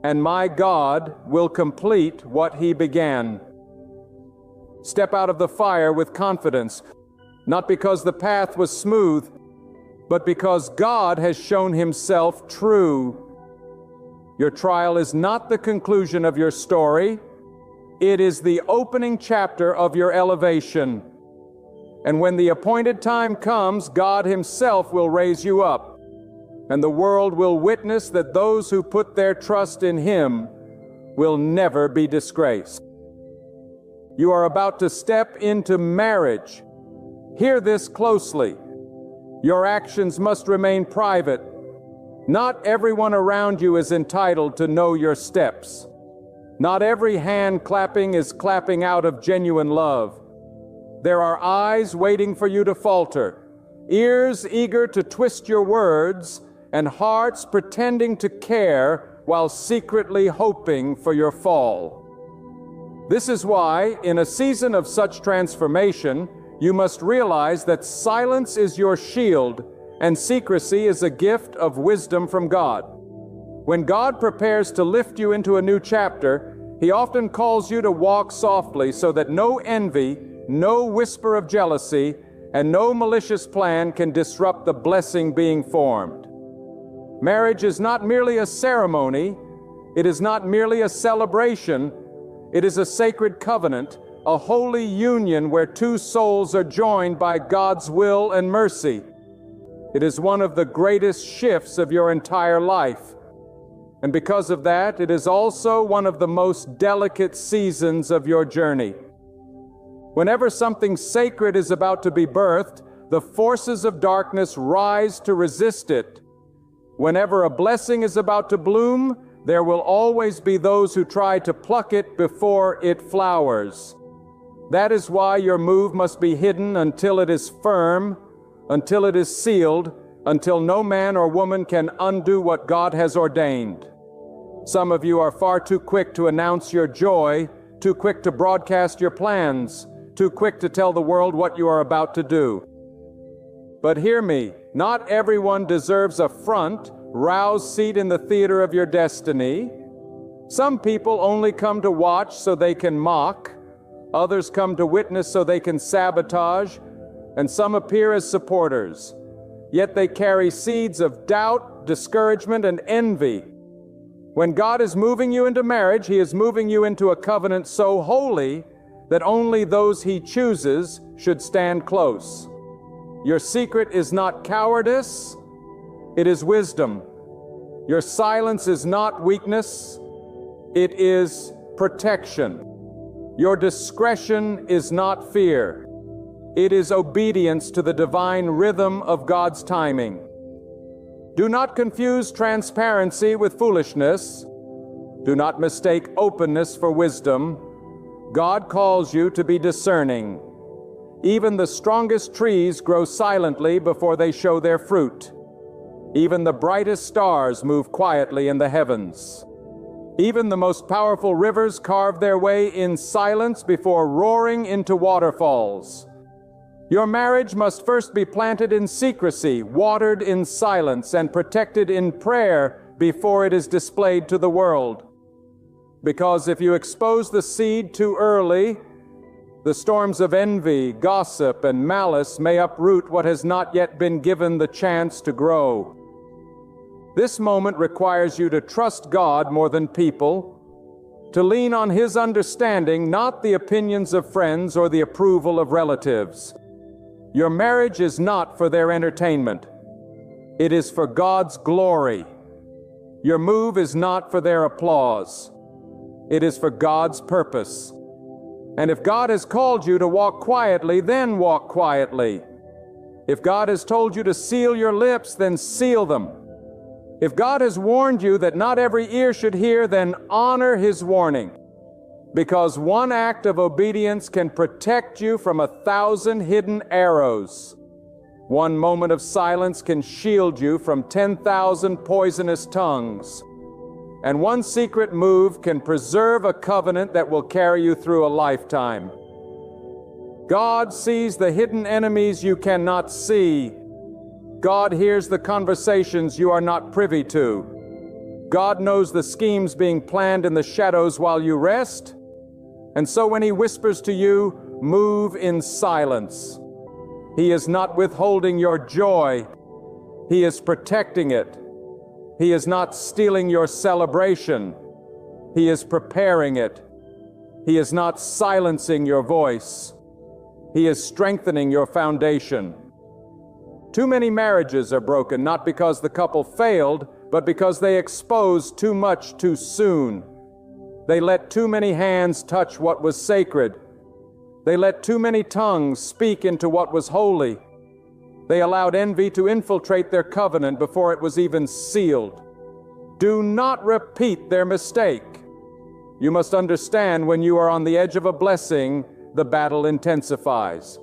and my God will complete what He began." Step out of the fire with confidence, not because the path was smooth, but because God has shown Himself true. Your trial is not the conclusion of your story. It is the opening chapter of your elevation. And when the appointed time comes, God Himself will raise you up, and the world will witness that those who put their trust in Him will never be disgraced. You are about to step into marriage. Hear this closely. Your actions must remain private. Not everyone around you is entitled to know your steps. Not every hand clapping is clapping out of genuine love. There are eyes waiting for you to falter, ears eager to twist your words, and hearts pretending to care while secretly hoping for your fall. This is why, in a season of such transformation, you must realize that silence is your shield and secrecy is a gift of wisdom from God. When God prepares to lift you into a new chapter, He often calls you to walk softly so that no envy, no whisper of jealousy, and no malicious plan can disrupt the blessing being formed. Marriage is not merely a ceremony. It is not merely a celebration. It is a sacred covenant, a holy union where two souls are joined by God's will and mercy. It is one of the greatest shifts of your entire life. And because of that, it is also one of the most delicate seasons of your journey. Whenever something sacred is about to be birthed, the forces of darkness rise to resist it. Whenever a blessing is about to bloom, there will always be those who try to pluck it before it flowers. That is why your move must be hidden until it is firm, until it is sealed, until no man or woman can undo what God has ordained. Some of you are far too quick to announce your joy, too quick to broadcast your plans, too quick to tell the world what you are about to do. But hear me, not everyone deserves a front, roused seat in the theater of your destiny. Some people only come to watch so they can mock, others come to witness so they can sabotage, and some appear as supporters. Yet they carry seeds of doubt, discouragement, and envy. When God is moving you into marriage, He is moving you into a covenant so holy that only those He chooses should stand close. Your secret is not cowardice, it is wisdom. Your silence is not weakness, it is protection. Your discretion is not fear. It is obedience to the divine rhythm of God's timing. Do not confuse transparency with foolishness. Do not mistake openness for wisdom. God calls you to be discerning. Even the strongest trees grow silently before they show their fruit. Even the brightest stars move quietly in the heavens. Even the most powerful rivers carve their way in silence before roaring into waterfalls. Your marriage must first be planted in secrecy, watered in silence, and protected in prayer before it is displayed to the world. Because if you expose the seed too early, the storms of envy, gossip, and malice may uproot what has not yet been given the chance to grow. This moment requires you to trust God more than people, to lean on His understanding, not the opinions of friends or the approval of relatives. Your marriage is not for their entertainment. It is for God's glory. Your move is not for their applause. It is for God's purpose. And if God has called you to walk quietly, then walk quietly. If God has told you to seal your lips, then seal them. If God has warned you that not every ear should hear, then honor His warning. Because one act of obedience can protect you from 1,000 hidden arrows. One moment of silence can shield you from 10,000 poisonous tongues. And one secret move can preserve a covenant that will carry you through a lifetime. God sees the hidden enemies you cannot see. God hears the conversations you are not privy to. God knows the schemes being planned in the shadows while you rest. And so when He whispers to you, move in silence. He is not withholding your joy. He is protecting it. He is not stealing your celebration. He is preparing it. He is not silencing your voice. He is strengthening your foundation. Too many marriages are broken not because the couple failed, but because they exposed too much too soon. They let too many hands touch what was sacred. They let too many tongues speak into what was holy. They allowed envy to infiltrate their covenant before it was even sealed. Do not repeat their mistake. You must understand when you are on the edge of a blessing, the battle intensifies.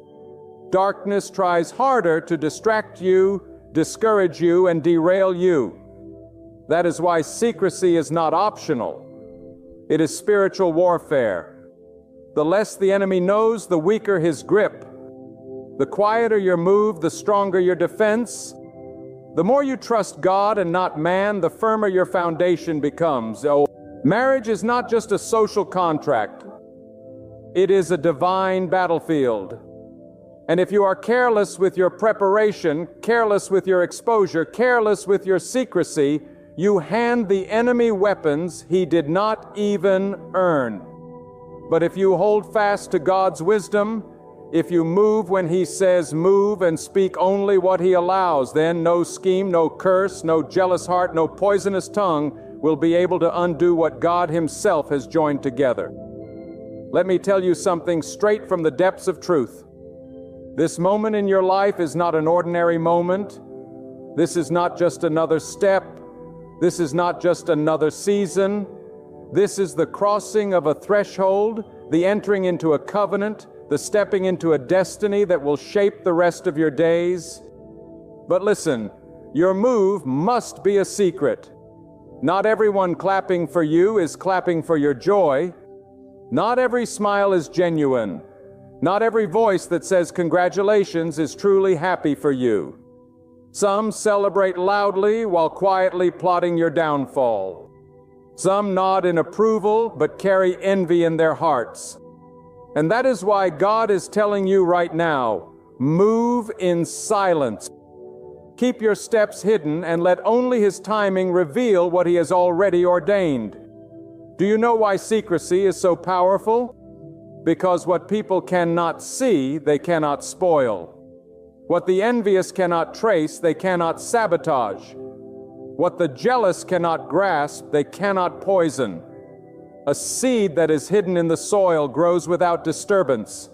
Darkness tries harder to distract you, discourage you, and derail you. That is why secrecy is not optional. It is spiritual warfare. The less the enemy knows, the weaker his grip. The quieter your move, the stronger your defense. The more you trust God and not man, the firmer your foundation becomes. Oh, marriage is not just a social contract. It is a divine battlefield. And if you are careless with your preparation, careless with your exposure, careless with your secrecy, you hand the enemy weapons he did not even earn. But if you hold fast to God's wisdom, if you move when He says move and speak only what He allows, then no scheme, no curse, no jealous heart, no poisonous tongue will be able to undo what God Himself has joined together. Let me tell you something straight from the depths of truth. This moment in your life is not an ordinary moment. This is not just another step. This is not just another season. This is the crossing of a threshold, the entering into a covenant, the stepping into a destiny that will shape the rest of your days. But listen, your move must be a secret. Not everyone clapping for you is clapping for your joy. Not every smile is genuine. Not every voice that says congratulations is truly happy for you. Some celebrate loudly while quietly plotting your downfall. Some nod in approval but carry envy in their hearts. And that is why God is telling you right now, move in silence. Keep your steps hidden and let only His timing reveal what He has already ordained. Do you know why secrecy is so powerful? Because what people cannot see, they cannot spoil. What the envious cannot trace, they cannot sabotage. What the jealous cannot grasp, they cannot poison. A seed that is hidden in the soil grows without disturbance.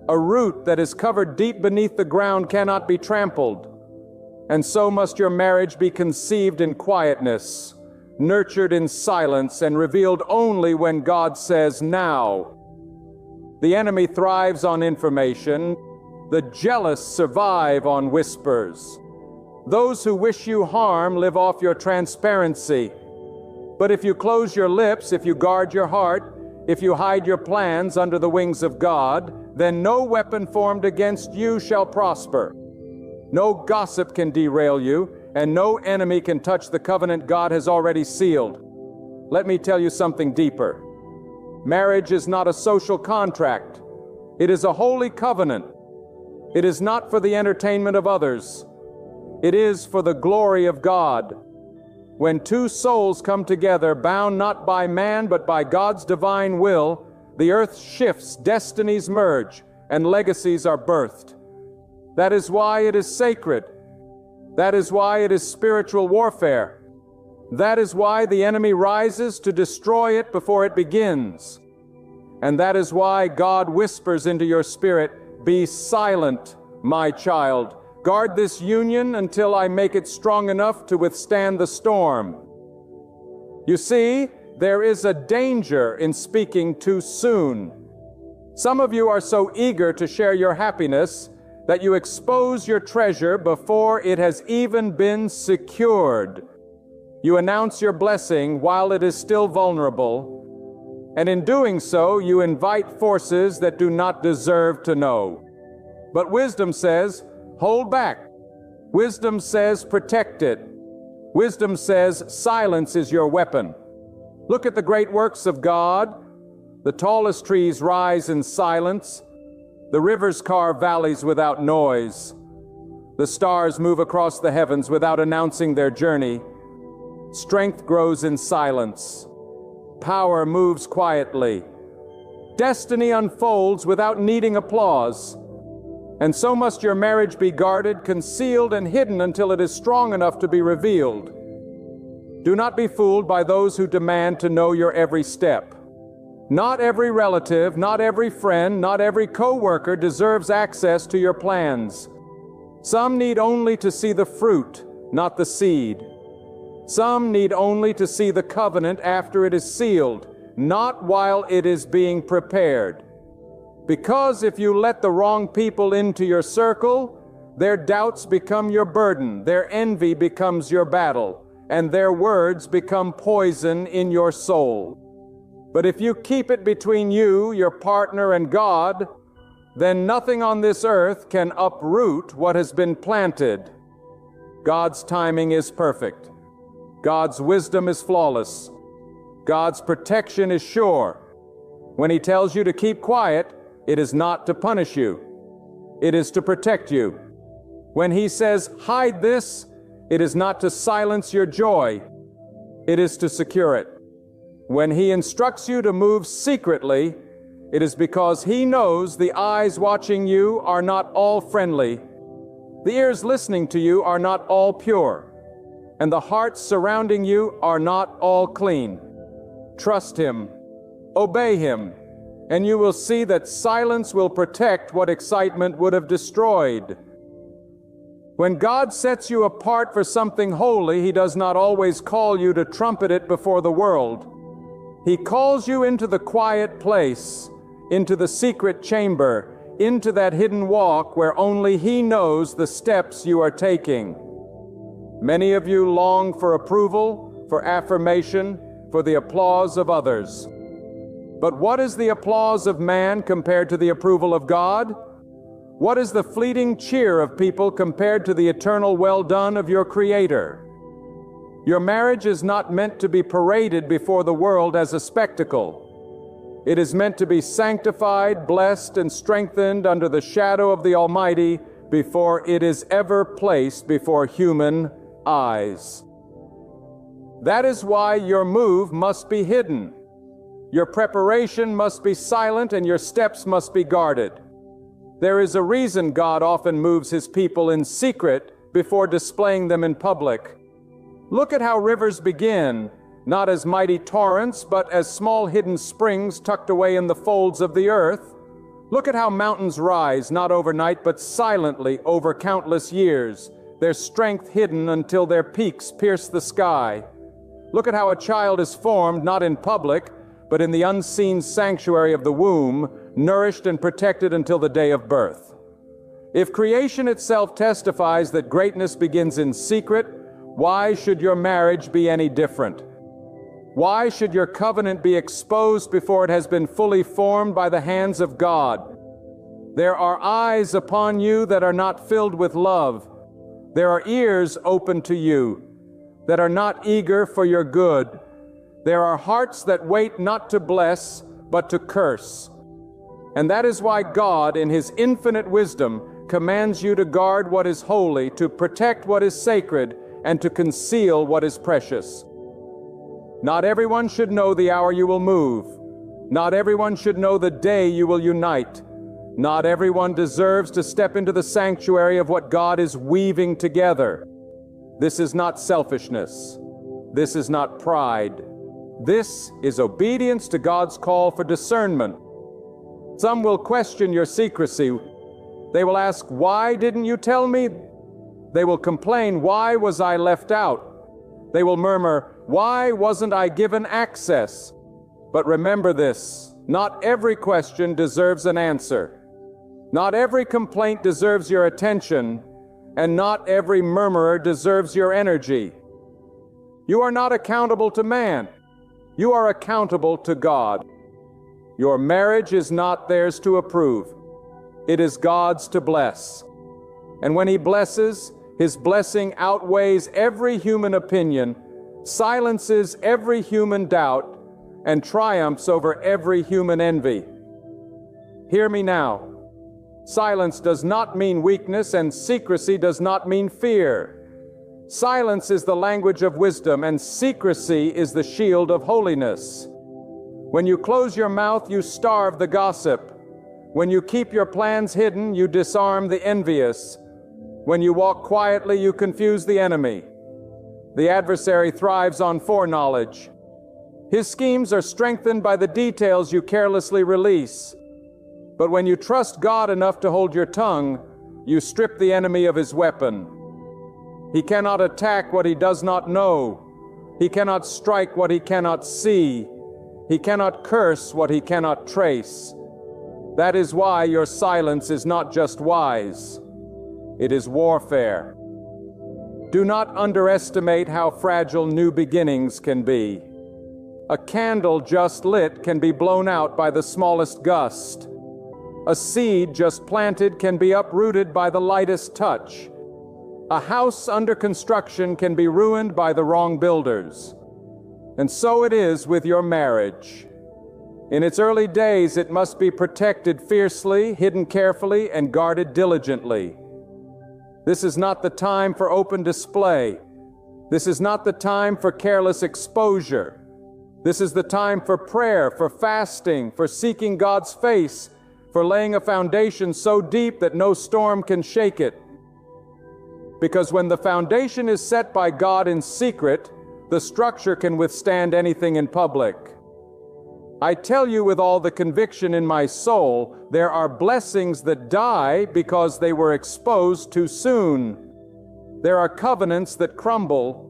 A root that is covered deep beneath the ground cannot be trampled. And so must your marriage be conceived in quietness, nurtured in silence, and revealed only when God says, now. The enemy thrives on information. The jealous survive on whispers. Those who wish you harm live off your transparency. But if you close your lips, if you guard your heart, if you hide your plans under the wings of God, then no weapon formed against you shall prosper. No gossip can derail you, and no enemy can touch the covenant God has already sealed. Let me tell you something deeper. Marriage is not a social contract. It is a holy covenant. It is not for the entertainment of others. It is for the glory of God. When two souls come together, bound not by man but by God's divine will, the earth shifts, destinies merge, and legacies are birthed. That is why it is sacred. That is why it is spiritual warfare. That is why the enemy rises to destroy it before it begins. And that is why God whispers into your spirit, "Be silent, my child. Guard this union until I make it strong enough to withstand the storm." You see, there is a danger in speaking too soon. Some of you are so eager to share your happiness that you expose your treasure before it has even been secured. You announce your blessing while it is still vulnerable, and in doing so, you invite forces that do not deserve to know. But wisdom says, hold back. Wisdom says, protect it. Wisdom says, silence is your weapon. Look at the great works of God. The tallest trees rise in silence. The rivers carve valleys without noise. The stars move across the heavens without announcing their journey. Strength grows in silence. Power moves quietly. Destiny unfolds without needing applause. And so must your marriage be guarded, concealed, and hidden until it is strong enough to be revealed. Do not be fooled by those who demand to know your every step. Not every relative, not every friend, not every co-worker deserves access to your plans. Some need only to see the fruit, not the seed. Some need only to see the covenant after it is sealed, not while it is being prepared. Because if you let the wrong people into your circle, their doubts become your burden, their envy becomes your battle, and their words become poison in your soul. But if you keep it between you, your partner, and God, then nothing on this earth can uproot what has been planted. God's timing is perfect. God's wisdom is flawless. God's protection is sure. When He tells you to keep quiet, it is not to punish you. It is to protect you. When He says, hide this, it is not to silence your joy. It is to secure it. When He instructs you to move secretly, it is because He knows the eyes watching you are not all friendly. The ears listening to you are not all pure. And the hearts surrounding you are not all clean. Trust Him. Obey Him. And you will see that silence will protect what excitement would have destroyed. When God sets you apart for something holy, He does not always call you to trumpet it before the world. He calls you into the quiet place, into the secret chamber, into that hidden walk where only He knows the steps you are taking. Many of you long for approval, for affirmation, for the applause of others. But what is the applause of man compared to the approval of God? What is the fleeting cheer of people compared to the eternal well done of your Creator? Your marriage is not meant to be paraded before the world as a spectacle. It is meant to be sanctified, blessed, and strengthened under the shadow of the Almighty before it is ever placed before human eyes. That is why your move must be hidden. Your preparation must be silent, and your steps must be guarded. There is a reason God often moves His people in secret before displaying them in public. Look at how rivers begin, not as mighty torrents, but as small hidden springs tucked away in the folds of the earth. Look at how mountains rise, not overnight, but silently over countless years, their strength hidden until their peaks pierce the sky. Look at how a child is formed, not in public, but in the unseen sanctuary of the womb, nourished and protected until the day of birth. If creation itself testifies that greatness begins in secret, why should your marriage be any different? Why should your covenant be exposed before it has been fully formed by the hands of God? There are eyes upon you that are not filled with love. There are ears open to you that are not eager for your good. There are hearts that wait not to bless, but to curse. And that is why God, in His infinite wisdom, commands you to guard what is holy, to protect what is sacred, and to conceal what is precious. Not everyone should know the hour you will move. Not everyone should know the day you will unite. Not everyone deserves to step into the sanctuary of what God is weaving together. This is not selfishness. This is not pride. This is obedience to God's call for discernment. Some will question your secrecy. They will ask, "Why didn't you tell me?" They will complain, "Why was I left out?" They will murmur, "Why wasn't I given access?" But remember this, not every question deserves an answer. Not every complaint deserves your attention, and not every murmurer deserves your energy. You are not accountable to man. You are accountable to God. Your marriage is not theirs to approve. It is God's to bless. And when He blesses, His blessing outweighs every human opinion, silences every human doubt, and triumphs over every human envy. Hear me now. Silence does not mean weakness, and secrecy does not mean fear. Silence is the language of wisdom, and secrecy is the shield of holiness. When you close your mouth, you starve the gossip. When you keep your plans hidden, you disarm the envious. When you walk quietly, you confuse the enemy. The adversary thrives on foreknowledge. His schemes are strengthened by the details you carelessly release. But when you trust God enough to hold your tongue, you strip the enemy of his weapon. He cannot attack what he does not know. He cannot strike what he cannot see. He cannot curse what he cannot trace. That is why your silence is not just wise. It is warfare. Do not underestimate how fragile new beginnings can be. A candle just lit can be blown out by the smallest gust. A seed just planted can be uprooted by the lightest touch. A house under construction can be ruined by the wrong builders. And so it is with your marriage. In its early days, it must be protected fiercely, hidden carefully, and guarded diligently. This is not the time for open display. This is not the time for careless exposure. This is the time for prayer, for fasting, for seeking God's face, for laying a foundation so deep that no storm can shake it. Because when the foundation is set by God in secret, the structure can withstand anything in public. I tell you with all the conviction in my soul, there are blessings that die because they were exposed too soon. There are covenants that crumble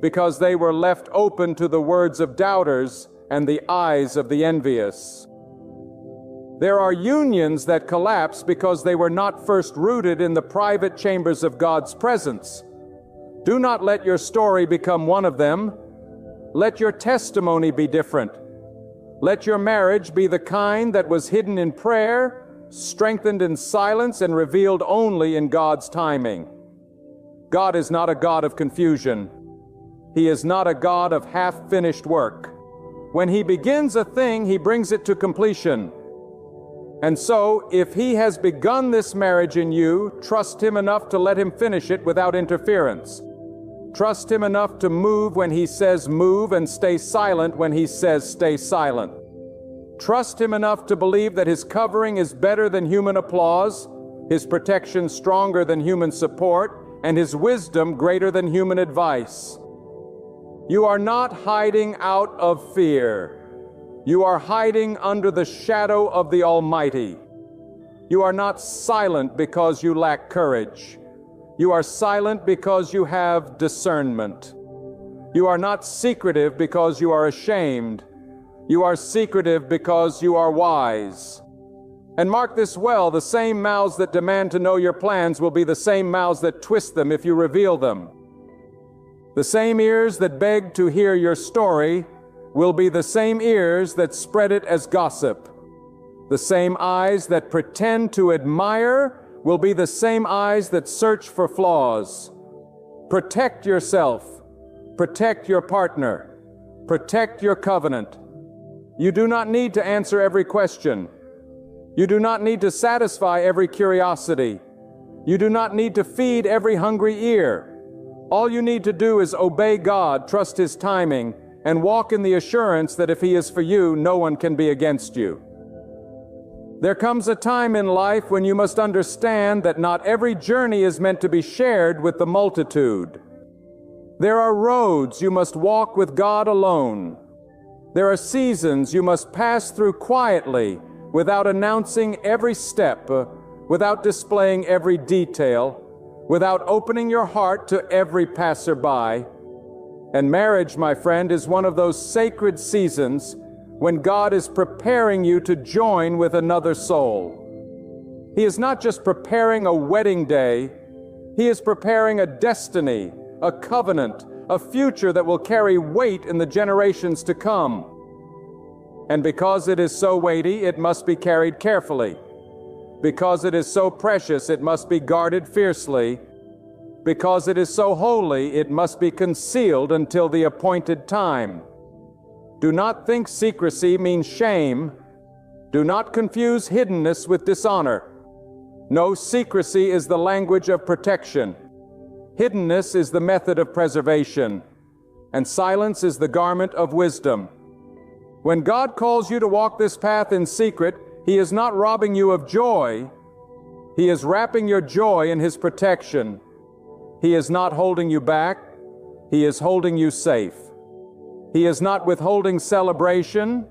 because they were left open to the words of doubters and the eyes of the envious. There are unions that collapse because they were not first rooted in the private chambers of God's presence. Do not let your story become one of them. Let your testimony be different. Let your marriage be the kind that was hidden in prayer, strengthened in silence, and revealed only in God's timing. God is not a God of confusion. He is not a God of half-finished work. When He begins a thing, He brings it to completion. And so, if He has begun this marriage in you, trust Him enough to let Him finish it without interference. Trust Him enough to move when He says move and stay silent when He says stay silent. Trust Him enough to believe that His covering is better than human applause, His protection stronger than human support, and His wisdom greater than human advice. You are not hiding out of fear. You are hiding under the shadow of the Almighty. You are not silent because you lack courage. You are silent because you have discernment. You are not secretive because you are ashamed. You are secretive because you are wise. And mark this well, the same mouths that demand to know your plans will be the same mouths that twist them if you reveal them. The same ears that beg to hear your story will be the same ears that spread it as gossip. The same eyes that pretend to admire will be the same eyes that search for flaws. Protect yourself. Protect your partner. Protect your covenant. You do not need to answer every question. You do not need to satisfy every curiosity. You do not need to feed every hungry ear. All you need to do is obey God, trust His timing, and walk in the assurance that if He is for you, no one can be against you. There comes a time in life when you must understand that not every journey is meant to be shared with the multitude. There are roads you must walk with God alone. There are seasons you must pass through quietly, without announcing every step, without displaying every detail, without opening your heart to every passerby. And marriage, my friend, is one of those sacred seasons when God is preparing you to join with another soul. He is not just preparing a wedding day, He is preparing a destiny, a covenant, a future that will carry weight in the generations to come. And because it is so weighty, it must be carried carefully. Because it is so precious, it must be guarded fiercely. Because it is so holy, it must be concealed until the appointed time. Do not think secrecy means shame. Do not confuse hiddenness with dishonor. No, secrecy is the language of protection. Hiddenness is the method of preservation, and silence is the garment of wisdom. When God calls you to walk this path in secret, He is not robbing you of joy. He is wrapping your joy in His protection. He is not holding you back. He is holding you safe. He is not withholding celebration.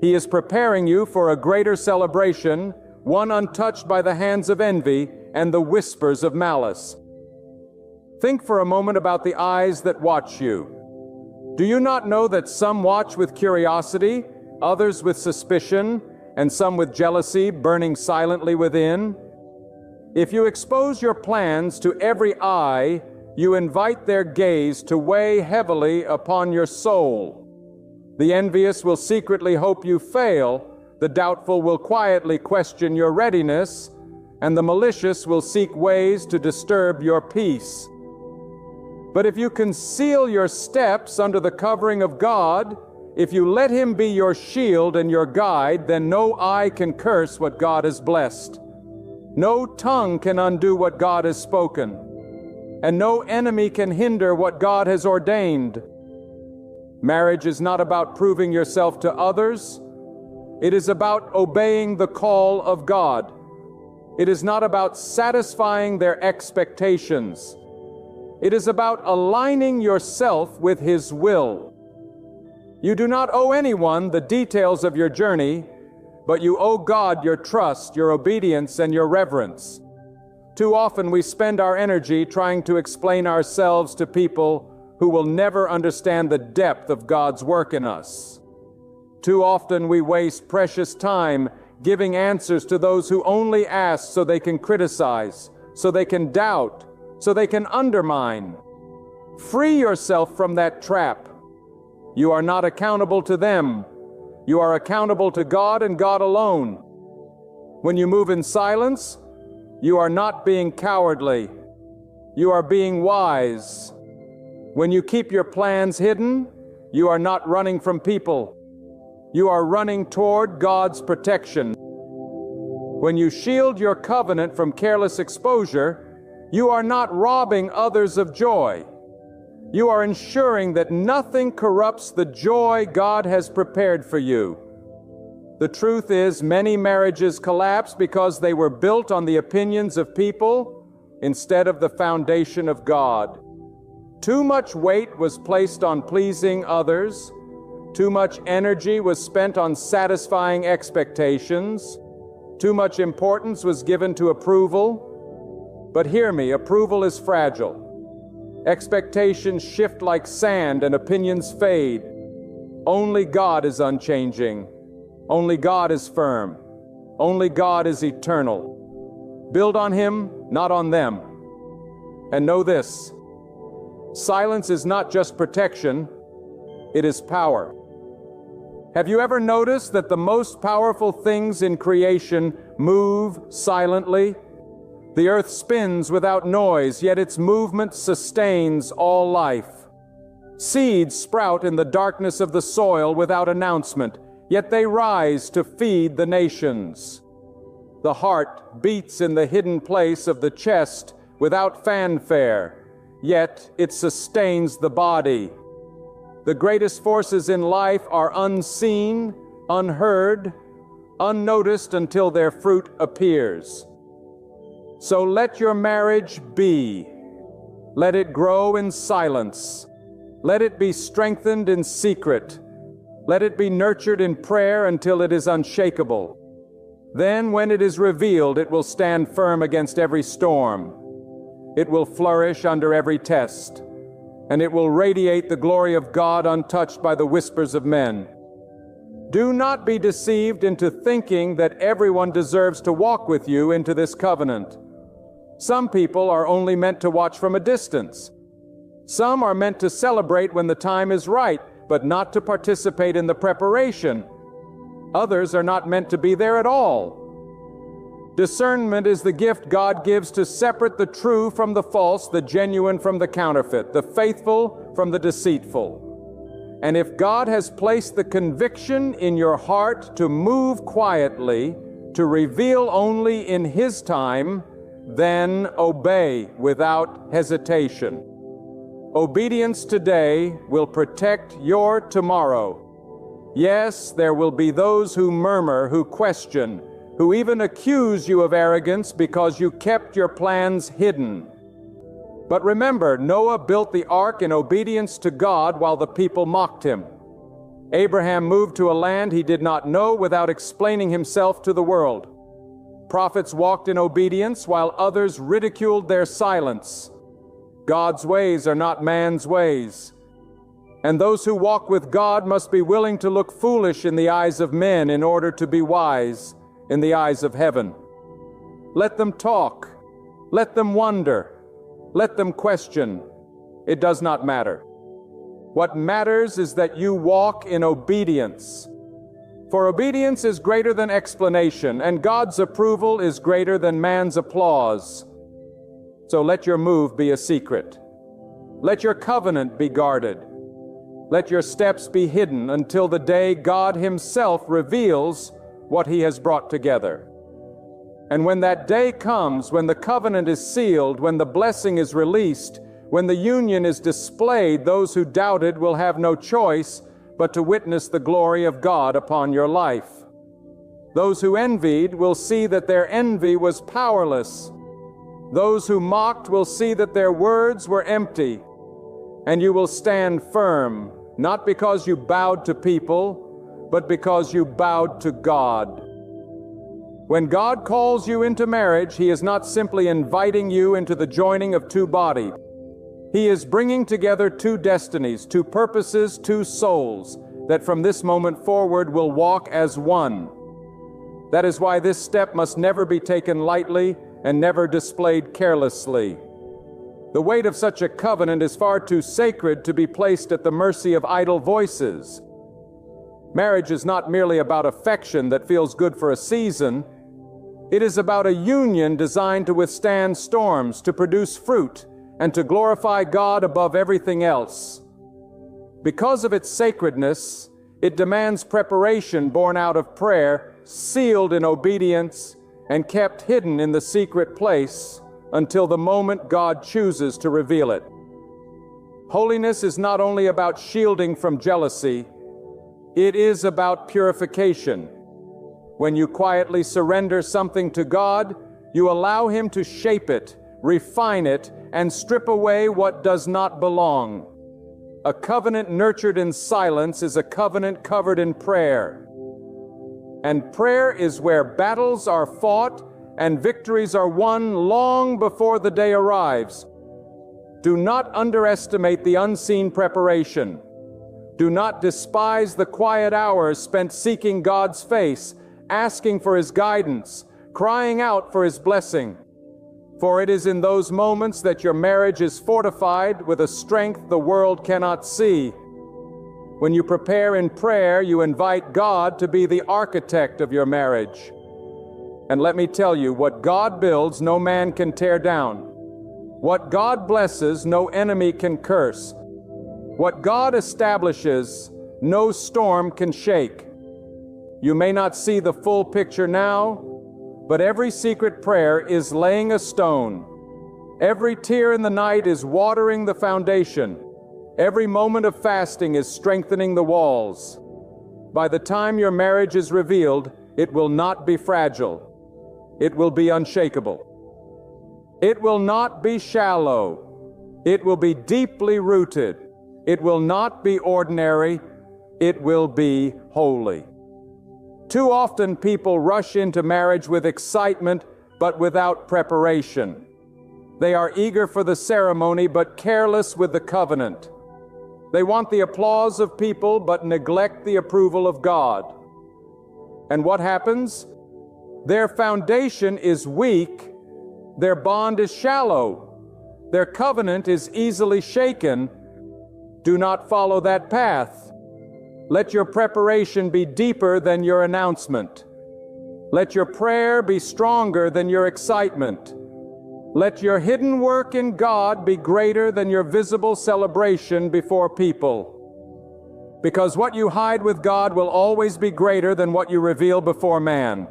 He is preparing you for a greater celebration, one untouched by the hands of envy and the whispers of malice. Think for a moment about the eyes that watch you. Do you not know that some watch with curiosity, others with suspicion, and some with jealousy burning silently within? If you expose your plans to every eye, you invite their gaze to weigh heavily upon your soul. The envious will secretly hope you fail, the doubtful will quietly question your readiness, and the malicious will seek ways to disturb your peace. But if you conceal your steps under the covering of God, if you let Him be your shield and your guide, then no eye can curse what God has blessed. No tongue can undo what God has spoken, and no enemy can hinder what God has ordained. Marriage is not about proving yourself to others. It is about obeying the call of God. It is not about satisfying their expectations. It is about aligning yourself with His will. You do not owe anyone the details of your journey, but you owe God your trust, your obedience, and your reverence. Too often we spend our energy trying to explain ourselves to people who will never understand the depth of God's work in us. Too often we waste precious time giving answers to those who only ask so they can criticize, so they can doubt, so they can undermine. Free yourself from that trap. You are not accountable to them. You are accountable to God and God alone. When you move in silence, you are not being cowardly. You are being wise. When you keep your plans hidden, you are not running from people. You are running toward God's protection. When you shield your covenant from careless exposure, you are not robbing others of joy. You are ensuring that nothing corrupts the joy God has prepared for you. The truth is, many marriages collapse because they were built on the opinions of people instead of the foundation of God. Too much weight was placed on pleasing others. Too much energy was spent on satisfying expectations. Too much importance was given to approval. But hear me, approval is fragile. Expectations shift like sand and opinions fade. Only God is unchanging. Only God is firm. Only God is eternal. Build on Him, not on them. And know this: silence is not just protection, it is power. Have you ever noticed that the most powerful things in creation move silently? The earth spins without noise, yet its movement sustains all life. Seeds sprout in the darkness of the soil without announcement, yet they rise to feed the nations. The heart beats in the hidden place of the chest without fanfare, yet it sustains the body. The greatest forces in life are unseen, unheard, unnoticed until their fruit appears. So let your marriage be. Let it grow in silence. Let it be strengthened in secret. Let it be nurtured in prayer until it is unshakable. Then, when it is revealed, it will stand firm against every storm. It will flourish under every test, and it will radiate the glory of God untouched by the whispers of men. Do not be deceived into thinking that everyone deserves to walk with you into this covenant. Some people are only meant to watch from a distance. Some are meant to celebrate when the time is right, but not to participate in the preparation. Others are not meant to be there at all. Discernment is the gift God gives to separate the true from the false, the genuine from the counterfeit, the faithful from the deceitful. And if God has placed the conviction in your heart to move quietly, to reveal only in His time, then obey without hesitation. Obedience today will protect your tomorrow. Yes, there will be those who murmur, who question, who even accuse you of arrogance because you kept your plans hidden. But remember, Noah built the ark in obedience to God while the people mocked him. Abraham moved to a land he did not know without explaining himself to the world. Prophets walked in obedience while others ridiculed their silence. God's ways are not man's ways. And those who walk with God must be willing to look foolish in the eyes of men in order to be wise in the eyes of heaven. Let them talk. Let them wonder. Let them question. It does not matter. What matters is that you walk in obedience. For obedience is greater than explanation, and God's approval is greater than man's applause. So let your move be a secret. Let your covenant be guarded. Let your steps be hidden until the day God Himself reveals what He has brought together. And when that day comes, when the covenant is sealed, when the blessing is released, when the union is displayed, those who doubted will have no choice but to witness the glory of God upon your life. Those who envied will see that their envy was powerless. Those who mocked will see that their words were empty. And you will stand firm, not because you bowed to people, but because you bowed to God. When God calls you into marriage, He is not simply inviting you into the joining of two bodies. He is bringing together two destinies, two purposes, two souls, that from this moment forward will walk as one. That is why this step must never be taken lightly and never displayed carelessly. The weight of such a covenant is far too sacred to be placed at the mercy of idle voices. Marriage is not merely about affection that feels good for a season. It is about a union designed to withstand storms, to produce fruit, and to glorify God above everything else. Because of its sacredness, it demands preparation born out of prayer, sealed in obedience, and kept hidden in the secret place until the moment God chooses to reveal it. Holiness is not only about shielding from jealousy, it is about purification. When you quietly surrender something to God, you allow Him to shape it, refine it, and strip away what does not belong. A covenant nurtured in silence is a covenant covered in prayer. And prayer is where battles are fought and victories are won long before the day arrives. Do not underestimate the unseen preparation. Do not despise the quiet hours spent seeking God's face, asking for His guidance, crying out for His blessing. For it is in those moments that your marriage is fortified with a strength the world cannot see. When you prepare in prayer, you invite God to be the architect of your marriage. And let me tell you, what God builds, no man can tear down. What God blesses, no enemy can curse. What God establishes, no storm can shake. You may not see the full picture now, but every secret prayer is laying a stone. Every tear in the night is watering the foundation. Every moment of fasting is strengthening the walls. By the time your marriage is revealed, It will not be fragile. It will be unshakable. It will not be shallow. It will be deeply rooted. It will not be ordinary. It will be holy. Too often people rush into marriage with excitement, but without preparation. They are eager for the ceremony, but careless with the covenant. They want the applause of people, but neglect the approval of God. And what happens? Their foundation is weak, their bond is shallow, their covenant is easily shaken. Do not follow that path. Let your preparation be deeper than your announcement. Let your prayer be stronger than your excitement. Let your hidden work in God be greater than your visible celebration before people. Because what you hide with God will always be greater than what you reveal before man.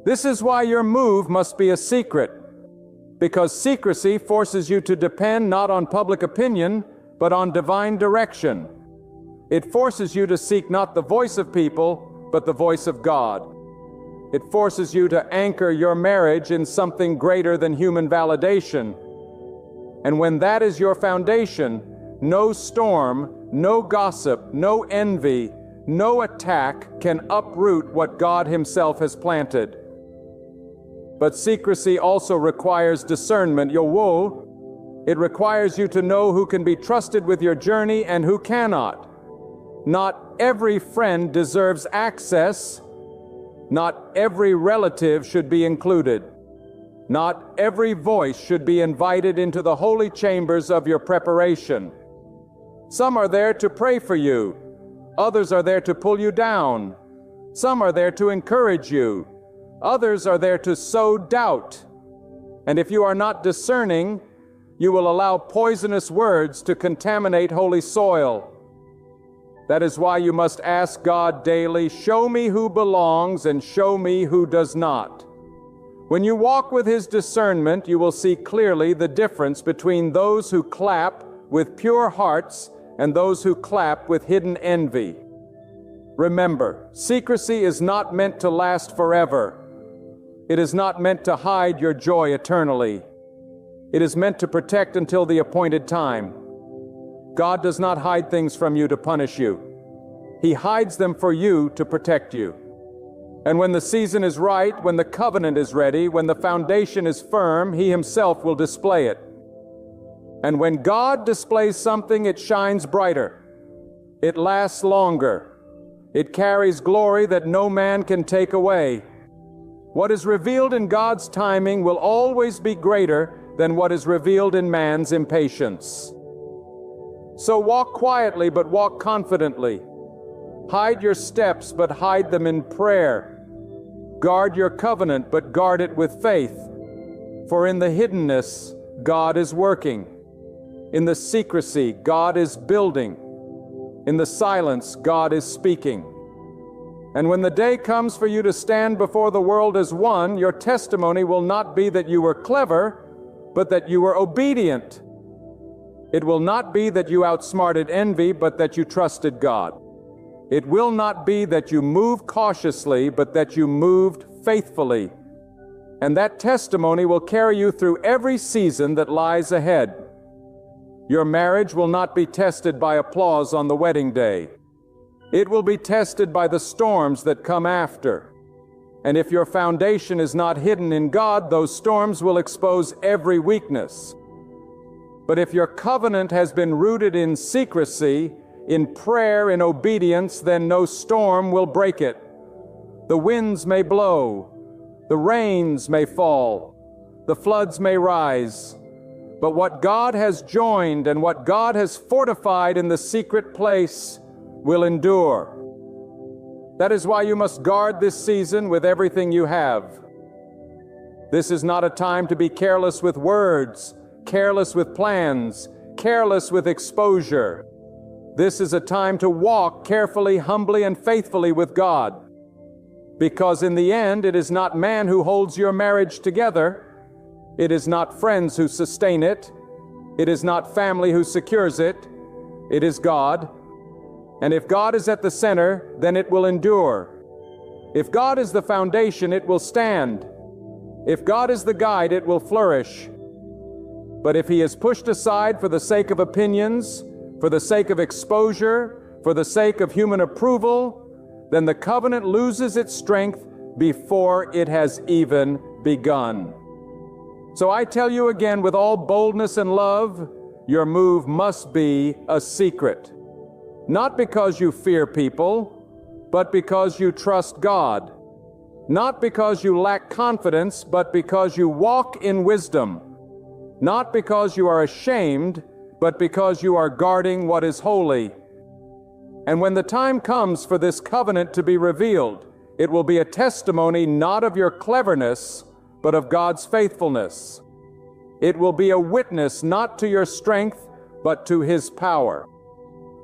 This is why your move must be a secret. Because secrecy forces you to depend not on public opinion, but on divine direction. It forces you to seek not the voice of people, but the voice of God. It forces you to anchor your marriage in something greater than human validation. And when that is your foundation, no storm, no gossip, no envy, no attack can uproot what God Himself has planted. But secrecy also requires discernment. It requires you to know who can be trusted with your journey and who cannot. Not every friend deserves access. Not every relative should be included. Not every voice should be invited into the holy chambers of your preparation. Some are there to pray for you. Others are there to pull you down. Some are there to encourage you. Others are there to sow doubt. And if you are not discerning, you will allow poisonous words to contaminate holy soil. That is why you must ask God daily, show me who belongs and show me who does not. When you walk with His discernment, you will see clearly the difference between those who clap with pure hearts and those who clap with hidden envy. Remember, secrecy is not meant to last forever. It is not meant to hide your joy eternally. It is meant to protect until the appointed time. God does not hide things from you to punish you. He hides them for you to protect you. And when the season is right, when the covenant is ready, when the foundation is firm, He Himself will display it. And when God displays something, it shines brighter. It lasts longer. It carries glory that no man can take away. What is revealed in God's timing will always be greater than what is revealed in man's impatience. So walk quietly, but walk confidently. Hide your steps, but hide them in prayer. Guard your covenant, but guard it with faith. For in the hiddenness, God is working. In the secrecy, God is building. In the silence, God is speaking. And when the day comes for you to stand before the world as one, your testimony will not be that you were clever, but that you were obedient. It will not be that you outsmarted envy, but that you trusted God. It will not be that you moved cautiously, but that you moved faithfully. And that testimony will carry you through every season that lies ahead. Your marriage will not be tested by applause on the wedding day. It will be tested by the storms that come after. And if your foundation is not hidden in God, those storms will expose every weakness. But if your covenant has been rooted in secrecy, in prayer, in obedience, then no storm will break it. The winds may blow, the rains may fall, the floods may rise, but what God has joined and what God has fortified in the secret place will endure. That is why you must guard this season with everything you have. This is not a time to be careless with words, careless with plans, careless with exposure. This is a time to walk carefully, humbly, and faithfully with God. Because in the end, it is not man who holds your marriage together. It is not friends who sustain it. It is not family who secures it. It is God. And if God is at the center, then it will endure. If God is the foundation, it will stand. If God is the guide, it will flourish. But if he is pushed aside for the sake of opinions, for the sake of exposure, for the sake of human approval, then the covenant loses its strength before it has even begun. So I tell you again with all boldness and love, your move must be a secret. Not because you fear people, but because you trust God. Not because you lack confidence, but because you walk in wisdom. Not because you are ashamed, but because you are guarding what is holy. And when the time comes for this covenant to be revealed, it will be a testimony not of your cleverness, but of God's faithfulness. It will be a witness not to your strength, but to His power.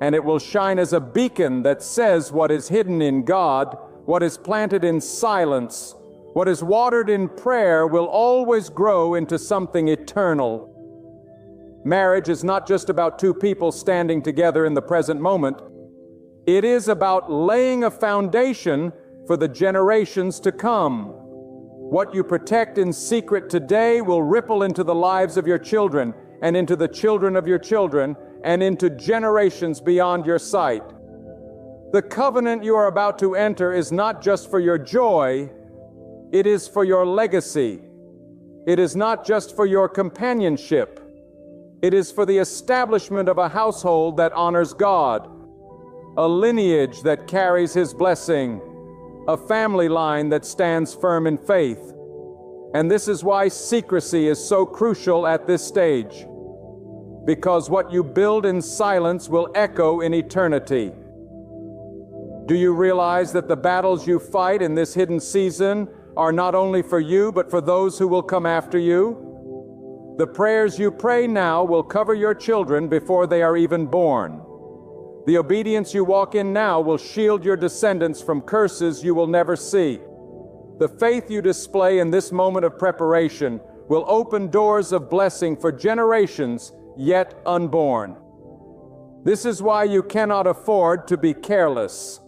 And it will shine as a beacon that says what is hidden in God, what is planted in silence, what is watered in prayer will always grow into something eternal. Marriage is not just about two people standing together in the present moment. It is about laying a foundation for the generations to come. What you protect in secret today will ripple into the lives of your children and into the children of your children and into generations beyond your sight. The covenant you are about to enter is not just for your joy, it is for your legacy. It is not just for your companionship. It is for the establishment of a household that honors God, a lineage that carries His blessing, a family line that stands firm in faith. And this is why secrecy is so crucial at this stage, because what you build in silence will echo in eternity. Do you realize that the battles you fight in this hidden season are not only for you, but for those who will come after you? The prayers you pray now will cover your children before they are even born. The obedience you walk in now will shield your descendants from curses you will never see. The faith you display in this moment of preparation will open doors of blessing for generations yet unborn. This is why you cannot afford to be careless.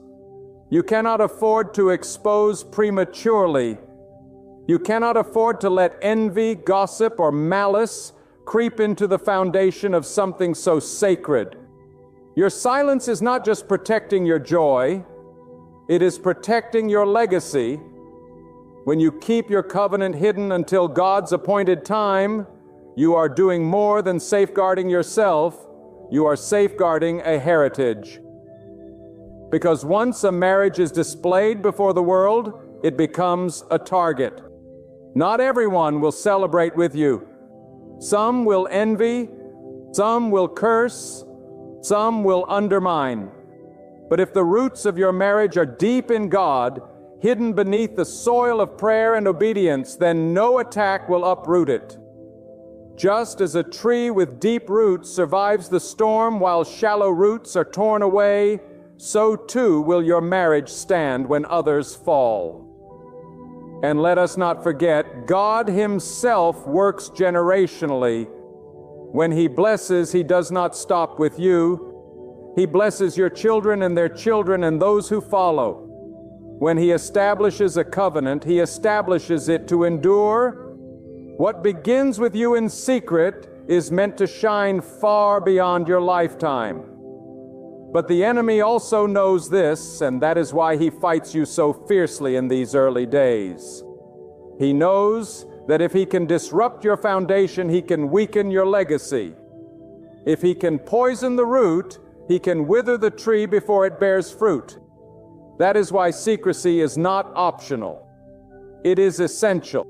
You cannot afford to expose prematurely. You cannot afford to let envy, gossip, or malice creep into the foundation of something so sacred. Your silence is not just protecting your joy, it is protecting your legacy. When you keep your covenant hidden until God's appointed time, you are doing more than safeguarding yourself, you are safeguarding a heritage. Because once a marriage is displayed before the world, it becomes a target. Not everyone will celebrate with you. Some will envy, some will curse, some will undermine. But if the roots of your marriage are deep in God, hidden beneath the soil of prayer and obedience, then no attack will uproot it. Just as a tree with deep roots survives the storm while shallow roots are torn away, so too will your marriage stand when others fall. And let us not forget, God Himself works generationally. When He blesses, He does not stop with you. He blesses your children and their children and those who follow. When He establishes a covenant, He establishes it to endure. What begins with you in secret is meant to shine far beyond your lifetime. But the enemy also knows this, and that is why he fights you so fiercely in these early days. He knows that if he can disrupt your foundation, he can weaken your legacy. If he can poison the root, he can wither the tree before it bears fruit. That is why secrecy is not optional. It is essential.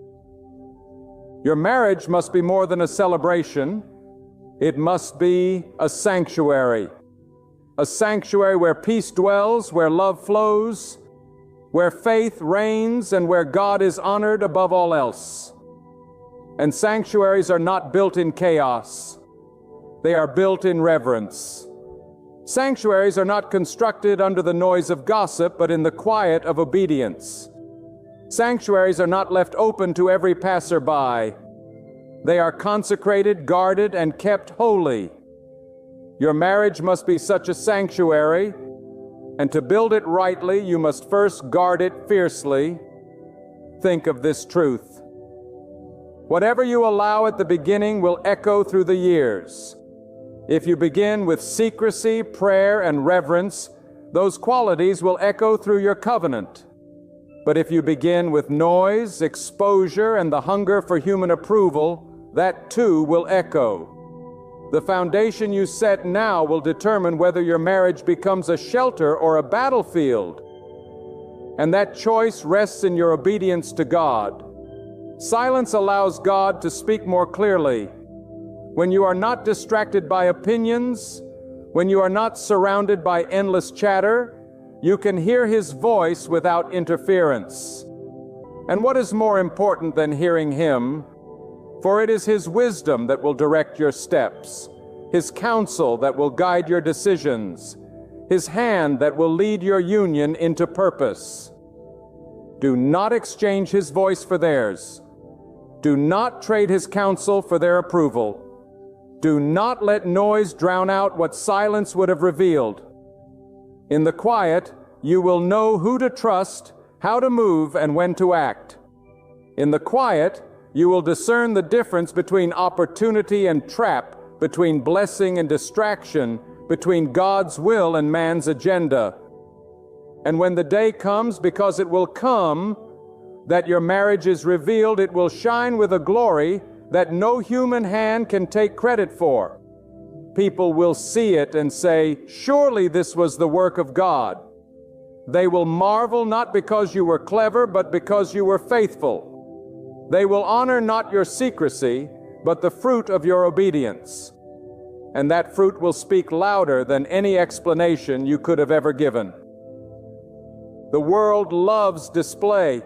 Your marriage must be more than a celebration. It must be a sanctuary. A sanctuary where peace dwells, where love flows, where faith reigns, and where God is honored above all else. And sanctuaries are not built in chaos. They are built in reverence. Sanctuaries are not constructed under the noise of gossip, but in the quiet of obedience. Sanctuaries are not left open to every passerby. They are consecrated, guarded, and kept holy. Your marriage must be such a sanctuary, And to build it rightly, you must first guard it fiercely. Think of this truth. Whatever you allow at the beginning will echo through the years. If you begin with secrecy, prayer, and reverence, those qualities will echo through your covenant. But if you begin with noise, exposure, and the hunger for human approval, that too will echo. The foundation you set now will determine whether your marriage becomes a shelter or a battlefield. And that choice rests in your obedience to God. Silence allows God to speak more clearly. When you are not distracted by opinions, when you are not surrounded by endless chatter, you can hear His voice without interference. And what is more important than hearing Him? For it is His wisdom that will direct your steps, His counsel that will guide your decisions, His hand that will lead your union into purpose. Do not exchange His voice for theirs. Do not trade His counsel for their approval. Do not let noise drown out what silence would have revealed. In the quiet, you will know who to trust, how to move, and when to act. In the quiet, you will discern the difference between opportunity and trap, between blessing and distraction, between God's will and man's agenda. And when the day comes, because it will come, that your marriage is revealed, it will shine with a glory that no human hand can take credit for. People will see it and say, "Surely this was the work of God." They will marvel not because you were clever, but because you were faithful. They will honor not your secrecy, but the fruit of your obedience. And that fruit will speak louder than any explanation you could have ever given. The world loves display.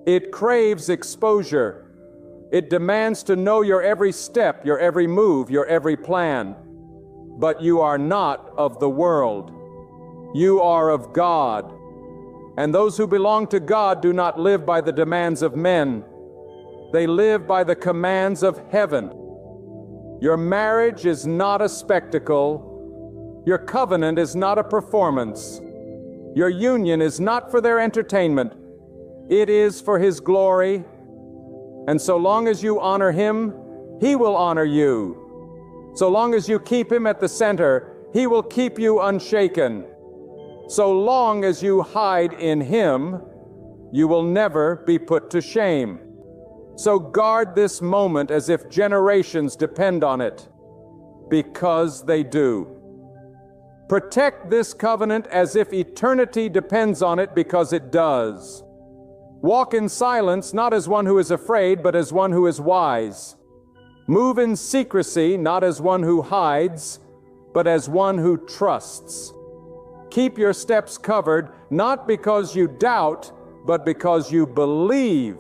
It craves exposure. It demands to know your every step, your every move, your every plan. But you are not of the world. You are of God. And those who belong to God do not live by the demands of men. They live by the commands of heaven. Your marriage is not a spectacle. Your covenant is not a performance. Your union is not for their entertainment. It is for His glory. And so long as you honor Him, He will honor you. So long as you keep Him at the center, He will keep you unshaken. So long as you hide in Him, you will never be put to shame. So guard this moment as if generations depend on it, because they do. Protect this covenant as if eternity depends on it, because it does. Walk in silence, not as one who is afraid, but as one who is wise. Move in secrecy, not as one who hides, but as one who trusts. Keep your steps covered, not because you doubt, but because you believe.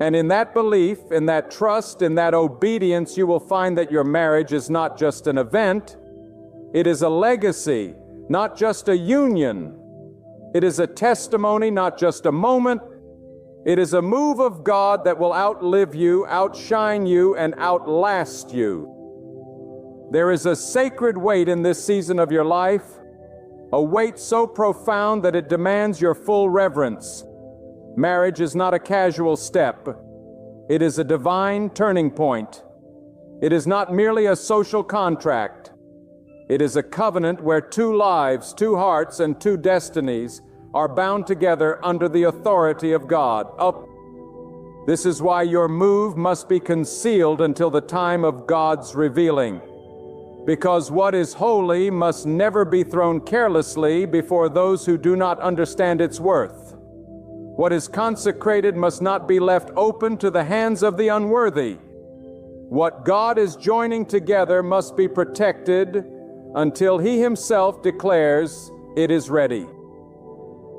And in that belief, in that trust, in that obedience, you will find that your marriage is not just an event. It is a legacy, not just a union. It is a testimony, not just a moment. It is a move of God that will outlive you, outshine you, and outlast you. There is a sacred weight in this season of your life, a weight so profound that it demands your full reverence. Marriage is not a casual step. It is a divine turning point. It is not merely a social contract. It is a covenant where two lives, two hearts, and two destinies are bound together under the authority of God. This is why your move must be concealed until the time of God's revealing. Because what is holy must never be thrown carelessly before those who do not understand its worth. What is consecrated must not be left open to the hands of the unworthy. What God is joining together must be protected until He Himself declares it is ready.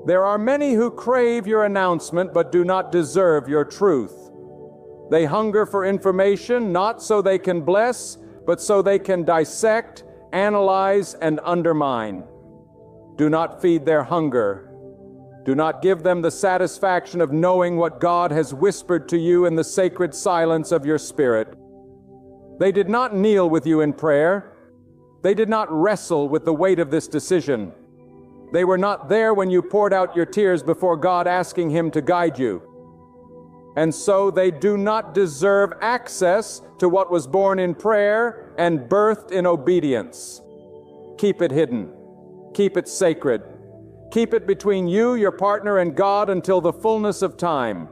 There are many who crave your announcement but do not deserve your truth. They hunger for information not so they can bless, but so they can dissect, analyze, and undermine. Do not feed their hunger. Do not give them the satisfaction of knowing what God has whispered to you in the sacred silence of your spirit. They did not kneel with you in prayer. They did not wrestle with the weight of this decision. They were not there when you poured out your tears before God asking Him to guide you. And so they do not deserve access to what was born in prayer and birthed in obedience. Keep it hidden. Keep it sacred. Keep it between you, your partner, and God until the fullness of time.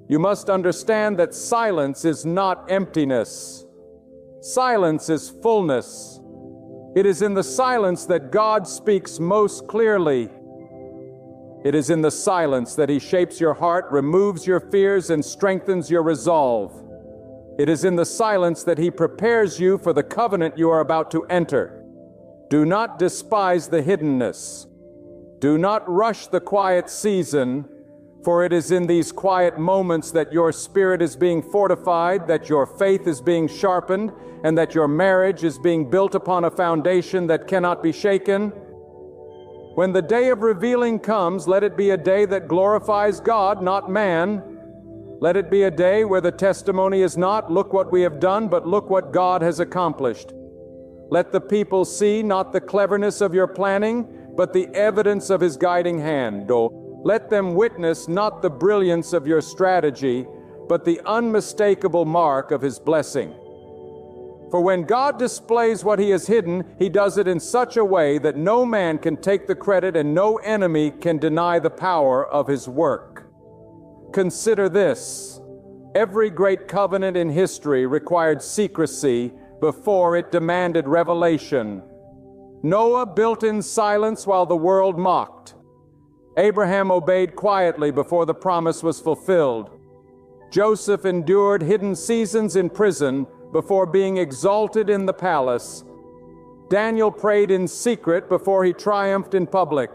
You must understand that silence is not emptiness. Silence is fullness. It is in the silence that God speaks most clearly. It is in the silence that He shapes your heart, removes your fears, and strengthens your resolve. It is in the silence that He prepares you for the covenant you are about to enter. Do not despise the hiddenness. Do not rush the quiet season, for it is in these quiet moments that your spirit is being fortified, that your faith is being sharpened, and that your marriage is being built upon a foundation that cannot be shaken. When the day of revealing comes, let it be a day that glorifies God, not man. Let it be a day where the testimony is not, "Look what we have done," but "Look what God has accomplished." Let the people see not the cleverness of your planning, but the evidence of His guiding hand. Let them witness not the brilliance of your strategy, but the unmistakable mark of His blessing. For when God displays what He has hidden, He does it in such a way that no man can take the credit and no enemy can deny the power of His work. Consider this: every great covenant in history required secrecy before it demanded revelation. Noah built in silence while the world mocked. Abraham obeyed quietly before the promise was fulfilled. Joseph endured hidden seasons in prison before being exalted in the palace. Daniel prayed in secret before he triumphed in public.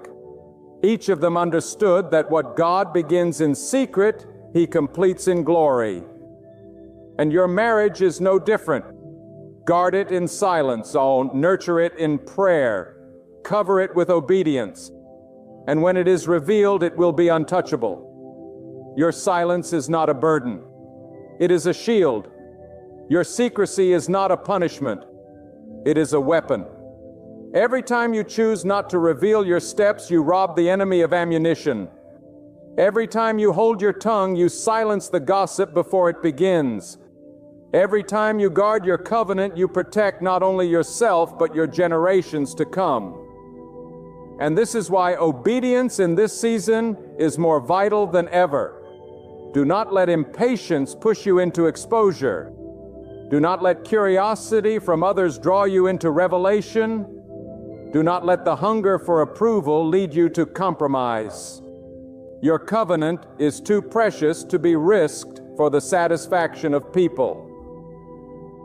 Each of them understood that what God begins in secret, He completes in glory. And your marriage is no different. Guard it in silence, nurture it in prayer, cover it with obedience, and when it is revealed, it will be untouchable. Your silence is not a burden. It is a shield. Your secrecy is not a punishment. It is a weapon. Every time you choose not to reveal your steps, you rob the enemy of ammunition. Every time you hold your tongue, you silence the gossip before it begins. Every time you guard your covenant, you protect not only yourself, but your generations to come. And this is why obedience in this season is more vital than ever. Do not let impatience push you into exposure. Do not let curiosity from others draw you into revelation. Do not let the hunger for approval lead you to compromise. Your covenant is too precious to be risked for the satisfaction of people.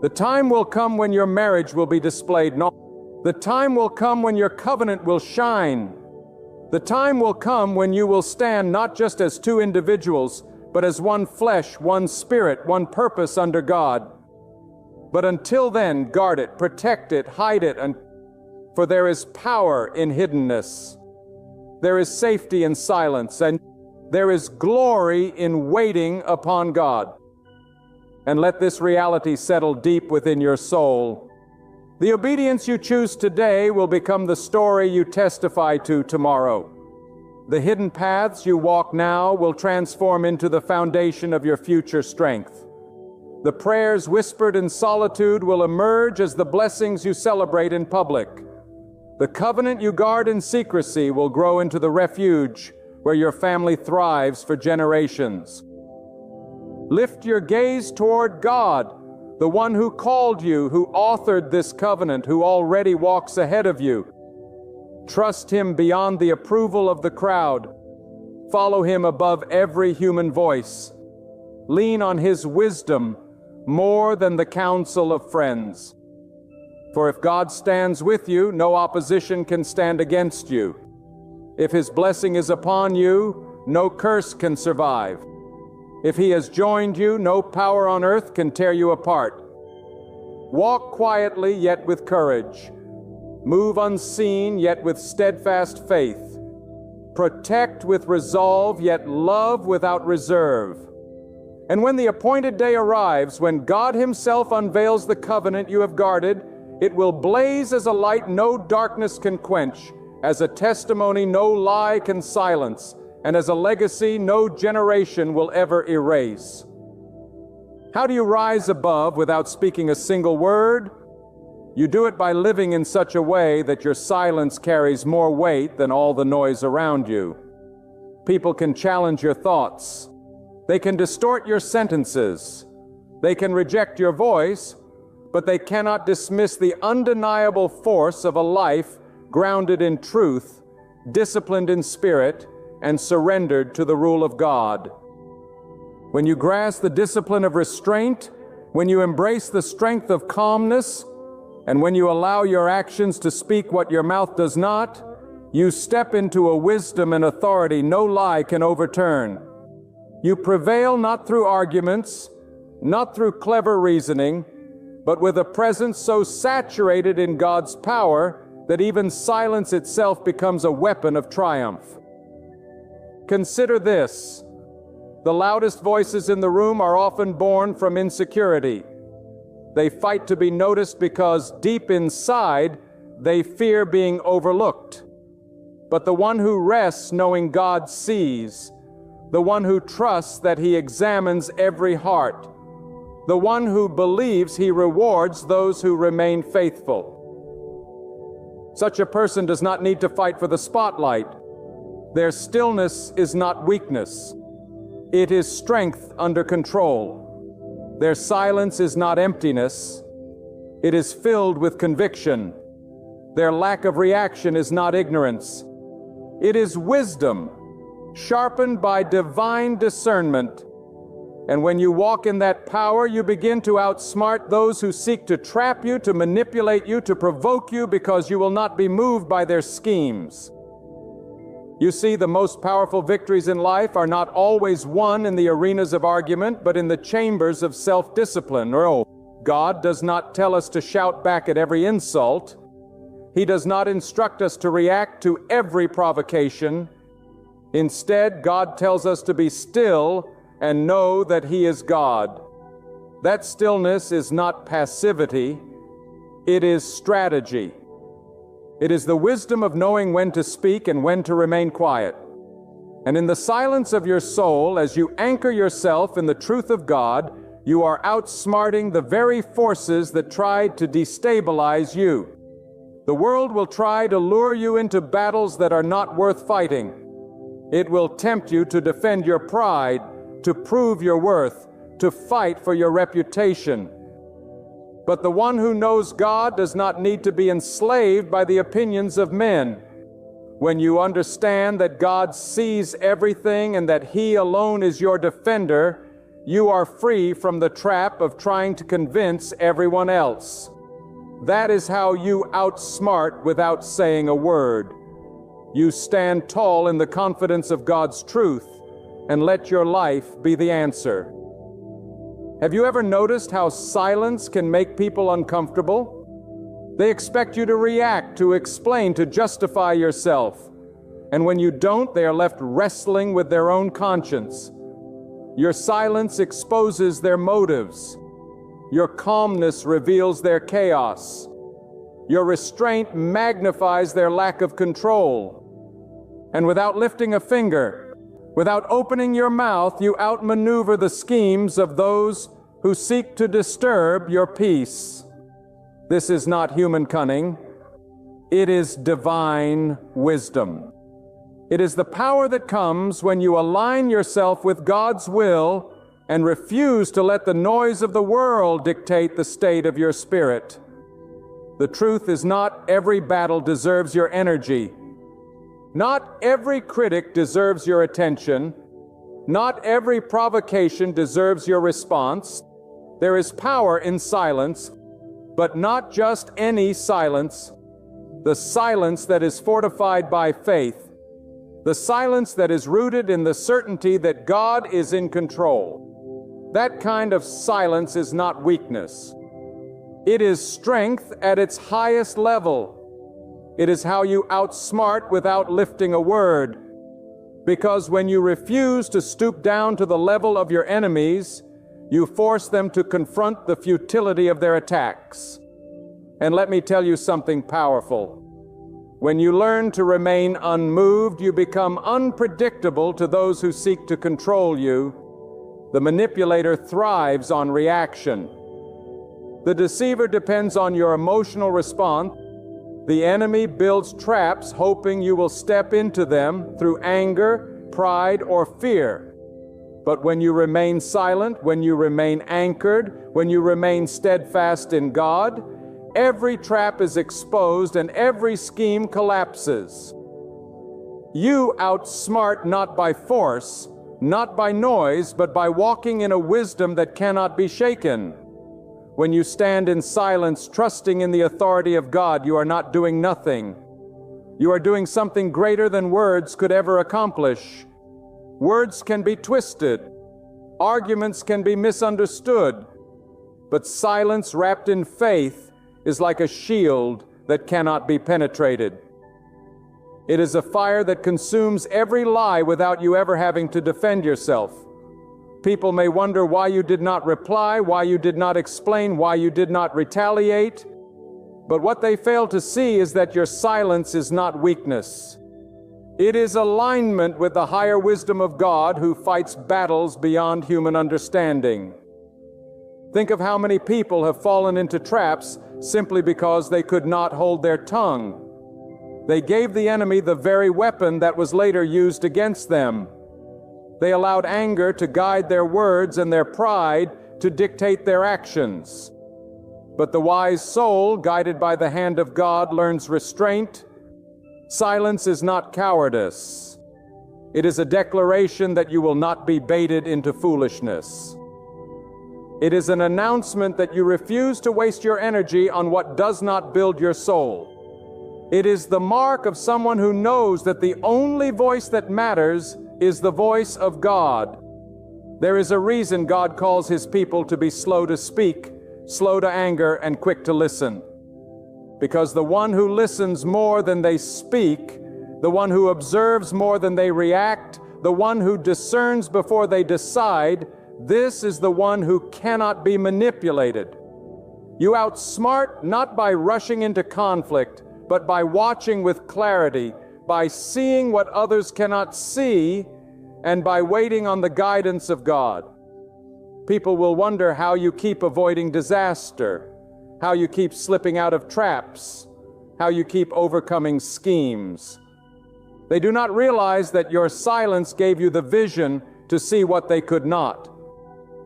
The time will come when your marriage will be displayed. The time will come when your covenant will shine. The time will come when you will stand not just as two individuals, but as one flesh, one spirit, one purpose under God. But until then, guard it, protect it, hide it, for there is power in hiddenness. There is safety in silence, and there is glory in waiting upon God. And let this reality settle deep within your soul. The obedience you choose today will become the story you testify to tomorrow. The hidden paths you walk now will transform into the foundation of your future strength. The prayers whispered in solitude will emerge as the blessings you celebrate in public. The covenant you guard in secrecy will grow into the refuge where your family thrives for generations. Lift your gaze toward God, the one who called you, who authored this covenant, who already walks ahead of you. Trust Him beyond the approval of the crowd. Follow Him above every human voice. Lean on His wisdom more than the counsel of friends. For if God stands with you, no opposition can stand against you. If His blessing is upon you, no curse can survive. If He has joined you, no power on earth can tear you apart. Walk quietly, yet with courage. Move unseen, yet with steadfast faith. Protect with resolve, yet love without reserve. And when the appointed day arrives, when God Himself unveils the covenant you have guarded, it will blaze as a light no darkness can quench, As a testimony no lie can silence, and as a legacy no generation will ever erase. How do you rise above without speaking a single word? You do it by living in such a way that your silence carries more weight than all the noise around you. People can challenge your thoughts. They can distort your sentences. They can reject your voice, but they cannot dismiss the undeniable force of a life grounded in truth, disciplined in spirit, and surrendered to the rule of God. When you grasp the discipline of restraint, when you embrace the strength of calmness, and when you allow your actions to speak what your mouth does not, you step into a wisdom and authority no lie can overturn. You prevail not through arguments, not through clever reasoning, but with a presence so saturated in God's power that even silence itself becomes a weapon of triumph. Consider this. The loudest voices in the room are often born from insecurity. They fight to be noticed because deep inside they fear being overlooked. But the one who rests knowing God sees, the one who trusts that He examines every heart, the one who believes He rewards those who remain faithful. Such a person does not need to fight for the spotlight. Their stillness is not weakness. It is strength under control. Their silence is not emptiness. It is filled with conviction. Their lack of reaction is not ignorance. It is wisdom, sharpened by divine discernment. And when you walk in that power, you begin to outsmart those who seek to trap you, to manipulate you, to provoke you, because you will not be moved by their schemes. You see, the most powerful victories in life are not always won in the arenas of argument, but in the chambers of self-discipline. God does not tell us to shout back at every insult. He does not instruct us to react to every provocation. Instead, God tells us to be still and know that He is God. That stillness is not passivity, it is strategy. It is the wisdom of knowing when to speak and when to remain quiet. And in the silence of your soul, as you anchor yourself in the truth of God, you are outsmarting the very forces that tried to destabilize you. The world will try to lure you into battles that are not worth fighting. It will tempt you to defend your pride, to prove your worth, to fight for your reputation. But the one who knows God does not need to be enslaved by the opinions of men. When you understand that God sees everything and that He alone is your defender, you are free from the trap of trying to convince everyone else. That is how you outsmart without saying a word. You stand tall in the confidence of God's truth and let your life be the answer. Have you ever noticed how silence can make people uncomfortable? They expect you to react, to explain, to justify yourself. And when you don't, they are left wrestling with their own conscience. Your silence exposes their motives. Your calmness reveals their chaos. Your restraint magnifies their lack of control. And without lifting a finger, without opening your mouth, you outmaneuver the schemes of those who seek to disturb your peace. This is not human cunning. It is divine wisdom. It is the power that comes when you align yourself with God's will and refuse to let the noise of the world dictate the state of your spirit. The truth is, not every battle deserves your energy. Not every critic deserves your attention. Not every provocation deserves your response. There is power in silence, but not just any silence. The silence that is fortified by faith. The silence that is rooted in the certainty that God is in control. That kind of silence is not weakness. It is strength at its highest level. It is how you outsmart without lifting a word. Because when you refuse to stoop down to the level of your enemies, you force them to confront the futility of their attacks. And let me tell you something powerful. When you learn to remain unmoved, you become unpredictable to those who seek to control you. The manipulator thrives on reaction. The deceiver depends on your emotional response. The enemy builds traps hoping you will step into them through anger, pride, or fear. But when you remain silent, when you remain anchored, when you remain steadfast in God, every trap is exposed and every scheme collapses. You outsmart not by force, not by noise, but by walking in a wisdom that cannot be shaken. When you stand in silence, trusting in the authority of God, you are not doing nothing. You are doing something greater than words could ever accomplish. Words can be twisted. Arguments can be misunderstood. But silence wrapped in faith is like a shield that cannot be penetrated. It is a fire that consumes every lie without you ever having to defend yourself. People may wonder why you did not reply, why you did not explain, why you did not retaliate. But what they fail to see is that your silence is not weakness. It is alignment with the higher wisdom of God who fights battles beyond human understanding. Think of how many people have fallen into traps simply because they could not hold their tongue. They gave the enemy the very weapon that was later used against them. They allowed anger to guide their words and their pride to dictate their actions. But the wise soul, guided by the hand of God, learns restraint. Silence is not cowardice. It is a declaration that you will not be baited into foolishness. It is an announcement that you refuse to waste your energy on what does not build your soul. It is the mark of someone who knows that the only voice that matters is the voice of God. There is a reason God calls His people to be slow to speak, slow to anger, and quick to listen. Because the one who listens more than they speak, the one who observes more than they react, the one who discerns before they decide, this is the one who cannot be manipulated. You outsmart not by rushing into conflict, but by watching with clarity, by seeing what others cannot see, and by waiting on the guidance of God. People will wonder how you keep avoiding disaster, how you keep slipping out of traps, how you keep overcoming schemes. They do not realize that your silence gave you the vision to see what they could not,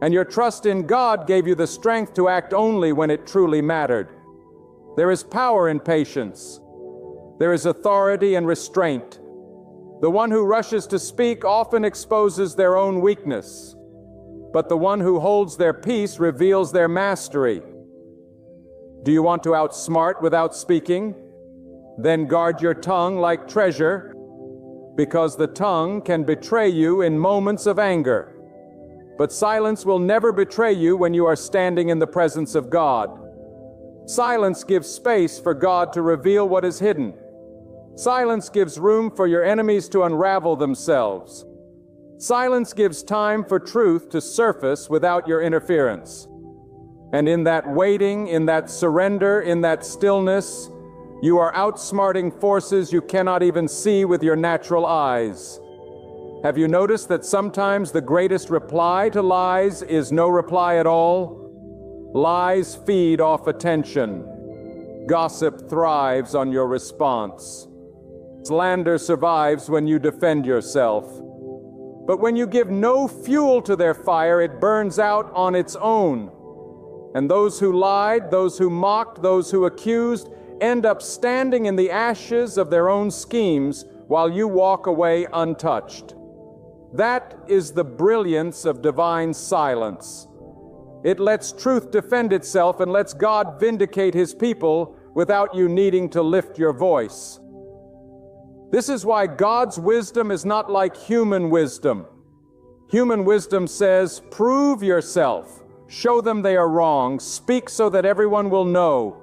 and your trust in God gave you the strength to act only when it truly mattered. There is power in patience. There is authority and restraint. The one who rushes to speak often exposes their own weakness, but the one who holds their peace reveals their mastery. Do you want to outsmart without speaking? Then guard your tongue like treasure, because the tongue can betray you in moments of anger. But silence will never betray you when you are standing in the presence of God. Silence gives space for God to reveal what is hidden. Silence gives room for your enemies to unravel themselves. Silence gives time for truth to surface without your interference. And in that waiting, in that surrender, in that stillness, you are outsmarting forces you cannot even see with your natural eyes. Have you noticed that sometimes the greatest reply to lies is no reply at all? Lies feed off attention. Gossip thrives on your response. Slander survives when you defend yourself. But when you give no fuel to their fire, it burns out on its own. And those who lied, those who mocked, those who accused, end up standing in the ashes of their own schemes while you walk away untouched. That is the brilliance of divine silence. It lets truth defend itself and lets God vindicate His people without you needing to lift your voice. This is why God's wisdom is not like human wisdom. Human wisdom says, prove yourself, show them they are wrong, speak so that everyone will know.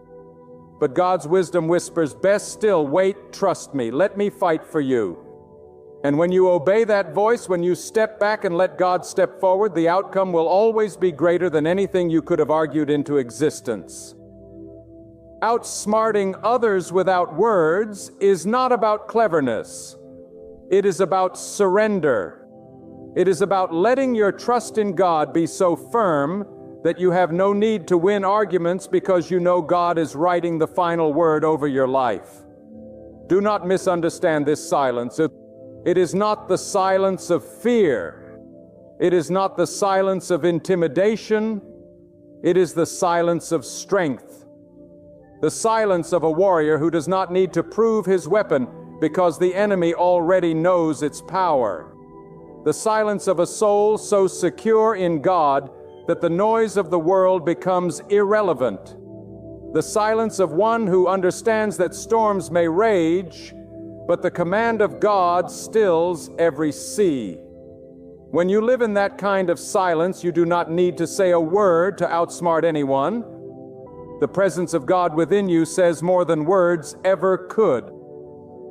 But God's wisdom whispers, best still, wait, trust me, let me fight for you. And when you obey that voice, when you step back and let God step forward, the outcome will always be greater than anything you could have argued into existence. Outsmarting others without words is not about cleverness. It is about surrender. It is about letting your trust in God be so firm that you have no need to win arguments because you know God is writing the final word over your life. Do not misunderstand this silence. It is not the silence of fear. It is not the silence of intimidation. It is the silence of strength. The silence of a warrior who does not need to prove his weapon because the enemy already knows its power. The silence of a soul so secure in God that the noise of the world becomes irrelevant. The silence of one who understands that storms may rage, but the command of God stills every sea. When you live in that kind of silence, you do not need to say a word to outsmart anyone. The presence of God within you says more than words ever could.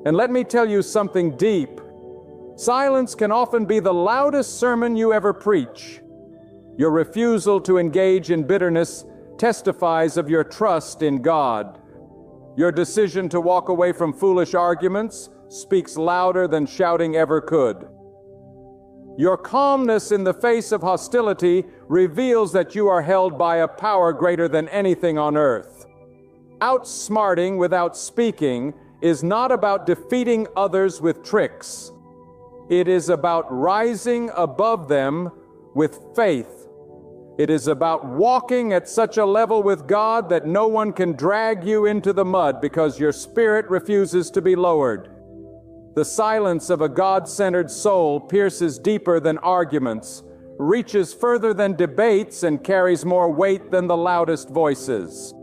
And let me tell you something deep. Silence can often be the loudest sermon you ever preach. Your refusal to engage in bitterness testifies of your trust in God. Your decision to walk away from foolish arguments speaks louder than shouting ever could. Your calmness in the face of hostility reveals that you are held by a power greater than anything on earth. Outsmarting without speaking is not about defeating others with tricks. It is about rising above them with faith. It is about walking at such a level with God that no one can drag you into the mud because your spirit refuses to be lowered. The silence of a God-centered soul pierces deeper than arguments, reaches further than debates, and carries more weight than the loudest voices.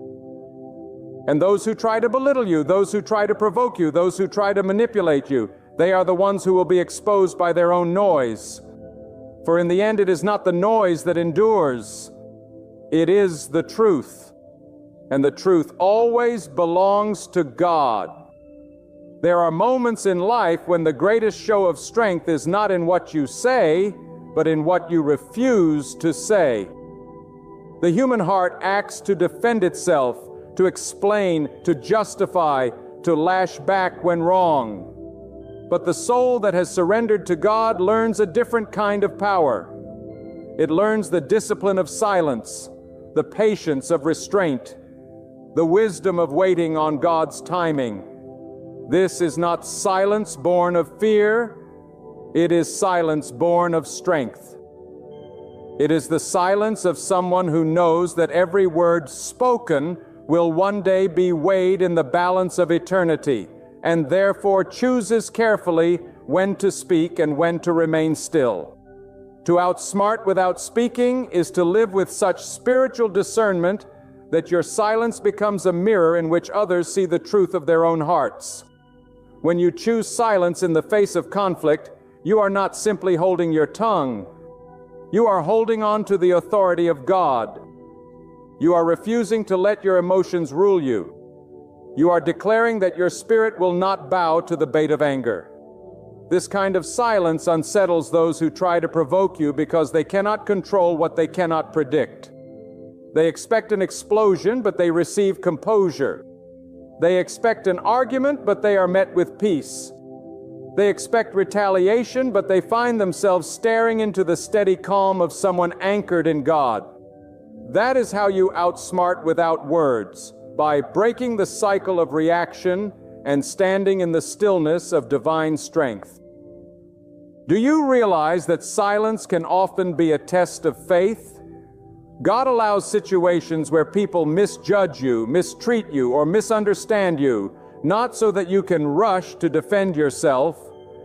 And those who try to belittle you, those who try to provoke you, those who try to manipulate you, they are the ones who will be exposed by their own noise. For in the end, it is not the noise that endures. It is the truth. And the truth always belongs to God. There are moments in life when the greatest show of strength is not in what you say, but in what you refuse to say. The human heart acts to defend itself, to explain, to justify, to lash back when wrong. But the soul that has surrendered to God learns a different kind of power. It learns the discipline of silence, the patience of restraint, the wisdom of waiting on God's timing. This is not silence born of fear. It is silence born of strength. It is the silence of someone who knows that every word spoken will one day be weighed in the balance of eternity, and therefore chooses carefully when to speak and when to remain still. To outsmart without speaking is to live with such spiritual discernment that your silence becomes a mirror in which others see the truth of their own hearts. When you choose silence in the face of conflict, you are not simply holding your tongue. You are holding on to the authority of God. You are refusing to let your emotions rule you. You are declaring that your spirit will not bow to the bait of anger. This kind of silence unsettles those who try to provoke you because they cannot control what they cannot predict. They expect an explosion, but they receive composure. They expect an argument, but they are met with peace. They expect retaliation, but they find themselves staring into the steady calm of someone anchored in God. That is how you outsmart without words, by breaking the cycle of reaction and standing in the stillness of divine strength. Do you realize that silence can often be a test of faith? God allows situations where people misjudge you, mistreat you, or misunderstand you, not so that you can rush to defend yourself,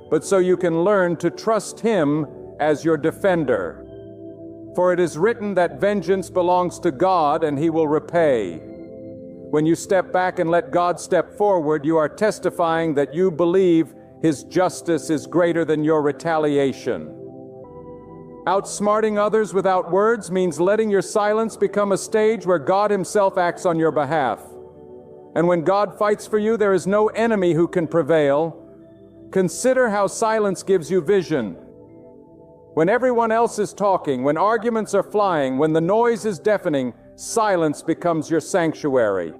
but so you can learn to trust Him as your defender. For it is written that vengeance belongs to God and He will repay. When you step back and let God step forward, you are testifying that you believe His justice is greater than your retaliation. Outsmarting others without words means letting your silence become a stage where God Himself acts on your behalf. And when God fights for you, there is no enemy who can prevail. Consider how silence gives you vision. When everyone else is talking, when arguments are flying, when the noise is deafening, silence becomes your sanctuary.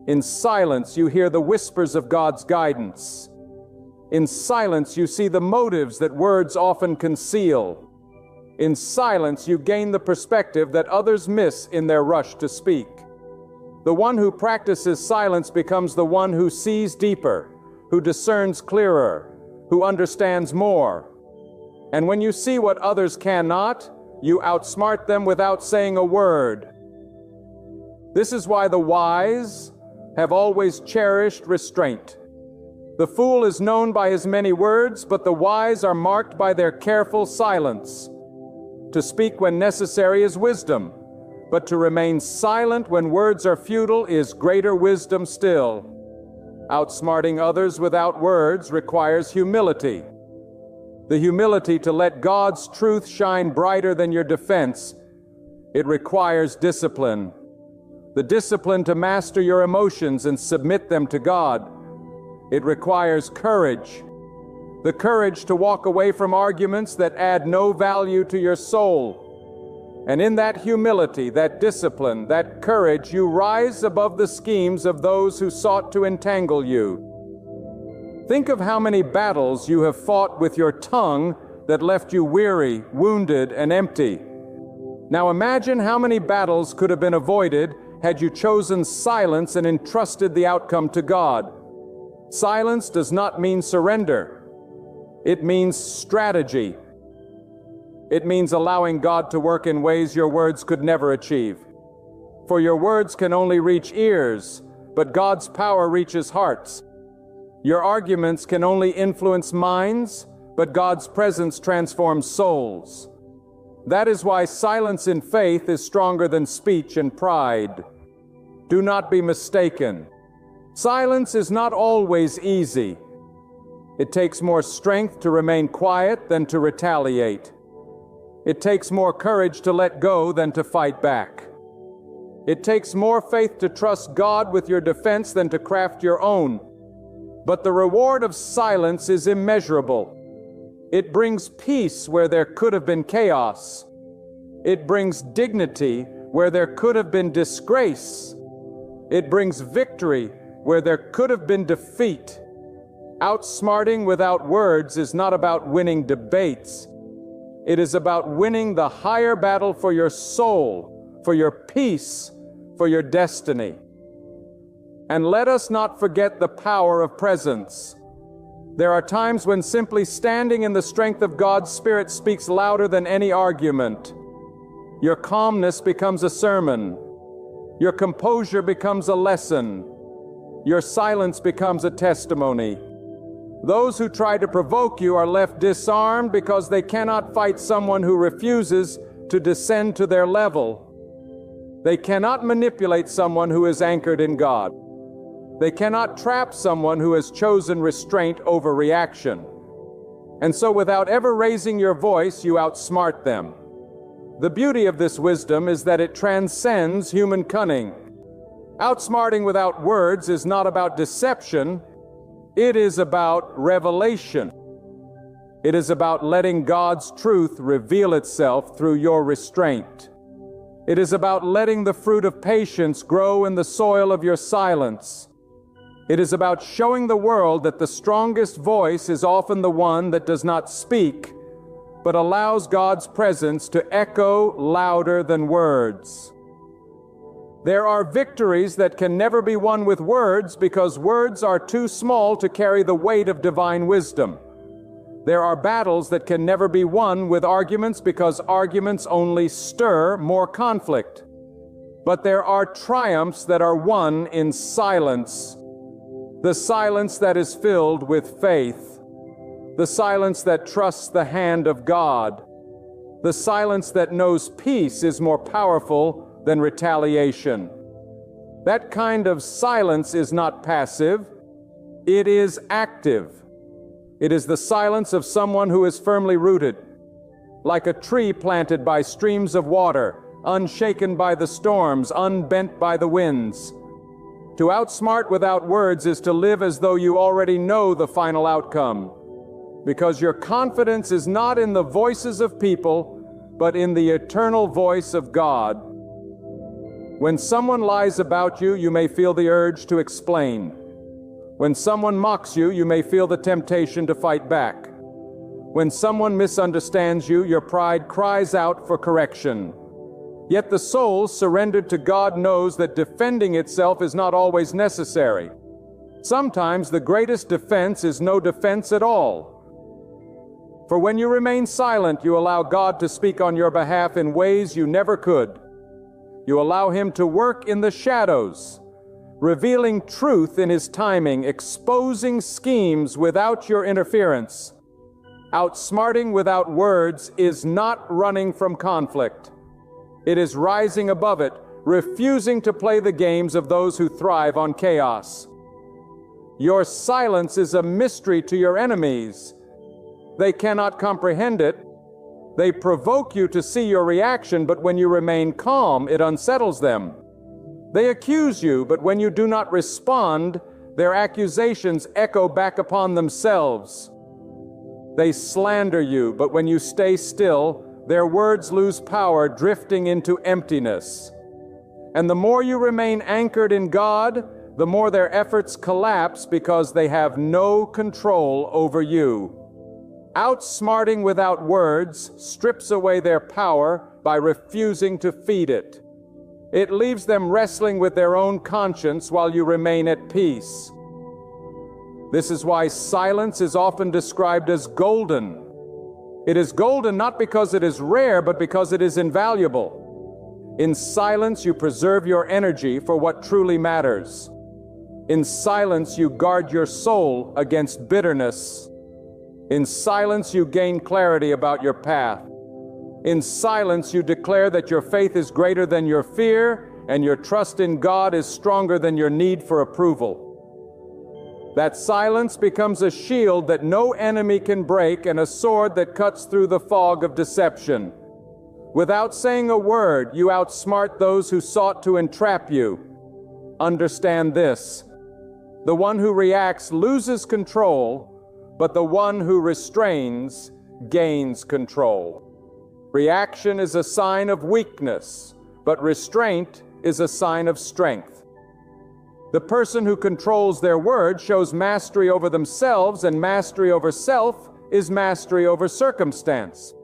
In silence, you hear the whispers of God's guidance. In silence, you see the motives that words often conceal. In silence, you gain the perspective that others miss in their rush to speak. The one who practices silence becomes the one who sees deeper, who discerns clearer, who understands more. And when you see what others cannot, you outsmart them without saying a word. This is why the wise have always cherished restraint. The fool is known by his many words, but the wise are marked by their careful silence. To speak when necessary is wisdom, but to remain silent when words are futile is greater wisdom still. Outsmarting others without words requires humility. The humility to let God's truth shine brighter than your defense. It requires discipline. The discipline to master your emotions and submit them to God. It requires courage. The courage to walk away from arguments that add no value to your soul. And in that humility, that discipline, that courage, you rise above the schemes of those who sought to entangle you. Think of how many battles you have fought with your tongue that left you weary, wounded, and empty. Now imagine how many battles could have been avoided had you chosen silence and entrusted the outcome to God. Silence does not mean surrender. It means strategy. It means allowing God to work in ways your words could never achieve. For your words can only reach ears, but God's power reaches hearts. Your arguments can only influence minds, but God's presence transforms souls. That is why silence in faith is stronger than speech in pride. Do not be mistaken. Silence is not always easy. It takes more strength to remain quiet than to retaliate. It takes more courage to let go than to fight back. It takes more faith to trust God with your defense than to craft your own. But the reward of silence is immeasurable. It brings peace where there could have been chaos. It brings dignity where there could have been disgrace. It brings victory where there could have been defeat. Outsmarting without words is not about winning debates. It is about winning the higher battle for your soul, for your peace, for your destiny. And let us not forget the power of presence. There are times when simply standing in the strength of God's Spirit speaks louder than any argument. Your calmness becomes a sermon. Your composure becomes a lesson. Your silence becomes a testimony. Those who try to provoke you are left disarmed because they cannot fight someone who refuses to descend to their level. They cannot manipulate someone who is anchored in God. They cannot trap someone who has chosen restraint over reaction. And so without ever raising your voice, you outsmart them. The beauty of this wisdom is that it transcends human cunning. Outsmarting without words is not about deception. It is about revelation. It is about letting God's truth reveal itself through your restraint. It is about letting the fruit of patience grow in the soil of your silence. It is about showing the world that the strongest voice is often the one that does not speak, but allows God's presence to echo louder than words. There are victories that can never be won with words because words are too small to carry the weight of divine wisdom. There are battles that can never be won with arguments because arguments only stir more conflict. But there are triumphs that are won in silence. The silence that is filled with faith. The silence that trusts the hand of God. The silence that knows peace is more powerful than retaliation. That kind of silence is not passive. It is active. It is the silence of someone who is firmly rooted, like a tree planted by streams of water, unshaken by the storms, unbent by the winds. To outsmart without words is to live as though you already know the final outcome, because your confidence is not in the voices of people, but in the eternal voice of God. When someone lies about you, you may feel the urge to explain. When someone mocks you, you may feel the temptation to fight back. When someone misunderstands you, your pride cries out for correction. Yet the soul surrendered to God knows that defending itself is not always necessary. Sometimes the greatest defense is no defense at all. For when you remain silent, you allow God to speak on your behalf in ways you never could. You allow Him to work in the shadows, revealing truth in His timing, exposing schemes without your interference. Outsmarting without words is not running from conflict. It is rising above it, refusing to play the games of those who thrive on chaos. Your silence is a mystery to your enemies. They cannot comprehend it. They provoke you to see your reaction, but when you remain calm, it unsettles them. They accuse you, but when you do not respond, their accusations echo back upon themselves. They slander you, but when you stay still, their words lose power, drifting into emptiness. And the more you remain anchored in God, the more their efforts collapse because they have no control over you. Outsmarting without words strips away their power by refusing to feed it. It leaves them wrestling with their own conscience while you remain at peace. This is why silence is often described as golden. It is golden not because it is rare, but because it is invaluable. In silence, you preserve your energy for what truly matters. In silence, you guard your soul against bitterness. In silence, you gain clarity about your path. In silence, you declare that your faith is greater than your fear, and your trust in God is stronger than your need for approval. That silence becomes a shield that no enemy can break and a sword that cuts through the fog of deception. Without saying a word, you outsmart those who sought to entrap you. Understand this: the one who reacts loses control, but the one who restrains gains control. Reaction is a sign of weakness, but restraint is a sign of strength. The person who controls their words shows mastery over themselves, and mastery over self is mastery over circumstance.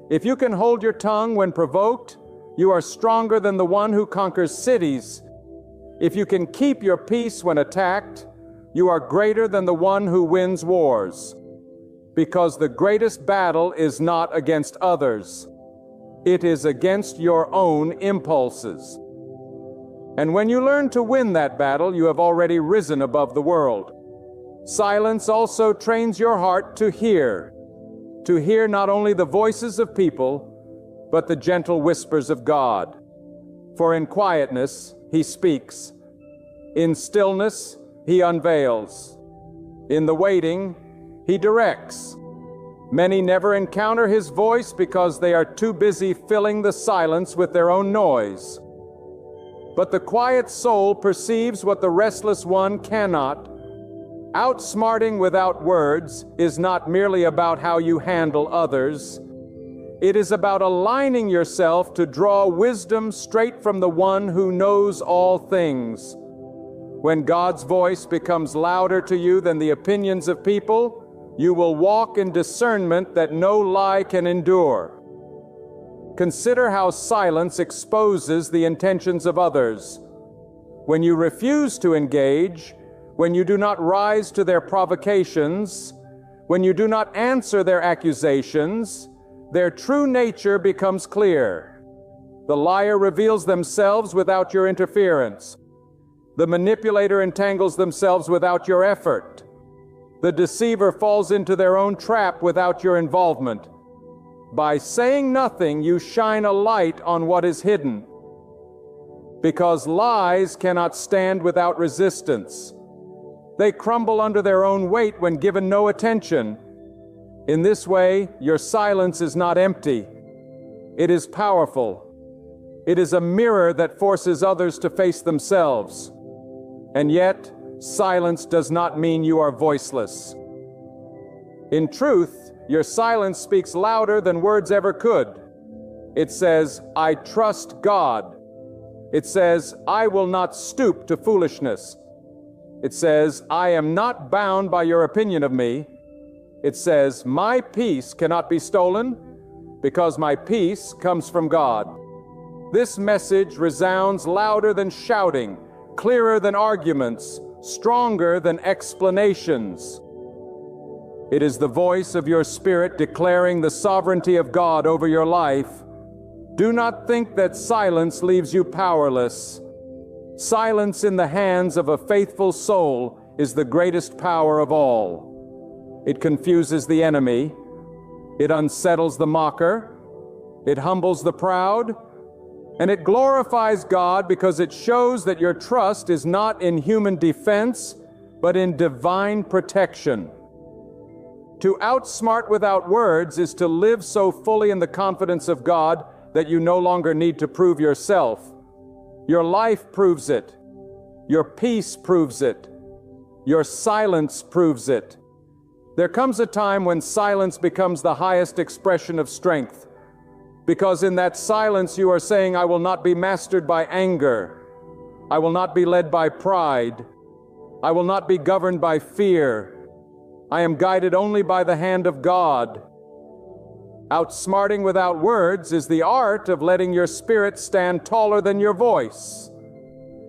If you can hold your tongue when provoked, you are stronger than the one who conquers cities. If you can keep your peace when attacked, you are greater than the one who wins wars. Because the greatest battle is not against others. It is against your own impulses. And when you learn to win that battle, you have already risen above the world. Silence also trains your heart to hear not only the voices of people, but the gentle whispers of God. For in quietness He speaks. In stillness He unveils. In the waiting, He directs. Many never encounter His voice because they are too busy filling the silence with their own noise. But the quiet soul perceives what the restless one cannot. Outsmarting without words is not merely about how you handle others. It is about aligning yourself to draw wisdom straight from the one who knows all things. When God's voice becomes louder to you than the opinions of people, you will walk in discernment that no lie can endure. Consider how silence exposes the intentions of others. When you refuse to engage, when you do not rise to their provocations, when you do not answer their accusations, their true nature becomes clear. The liar reveals themselves without your interference. The manipulator entangles themselves without your effort. The deceiver falls into their own trap without your involvement. By saying nothing, you shine a light on what is hidden. Because lies cannot stand without resistance. They crumble under their own weight when given no attention. In this way, your silence is not empty. It is powerful. It is a mirror that forces others to face themselves. And yet, silence does not mean you are voiceless. In truth, your silence speaks louder than words ever could. It says, "I trust God." It says, I will not stoop to foolishness. It says, I am not bound by your opinion of me. It says, my peace cannot be stolen because my peace comes from God. This message resounds louder than shouting, clearer than arguments, stronger than explanations. It is the voice of your spirit declaring the sovereignty of God over your life. Do not think that silence leaves you powerless. Silence in the hands of a faithful soul is the greatest power of all. It confuses the enemy. It unsettles the mocker. It humbles the proud. And it glorifies God because it shows that your trust is not in human defense, but in divine protection. To outsmart without words is to live so fully in the confidence of God that you no longer need to prove yourself. Your life proves it. Your peace proves it. Your silence proves it. There comes a time when silence becomes the highest expression of strength, because in that silence you are saying, I will not be mastered by anger. I will not be led by pride. I will not be governed by fear. I am guided only by the hand of God. Outsmarting without words is the art of letting your spirit stand taller than your voice.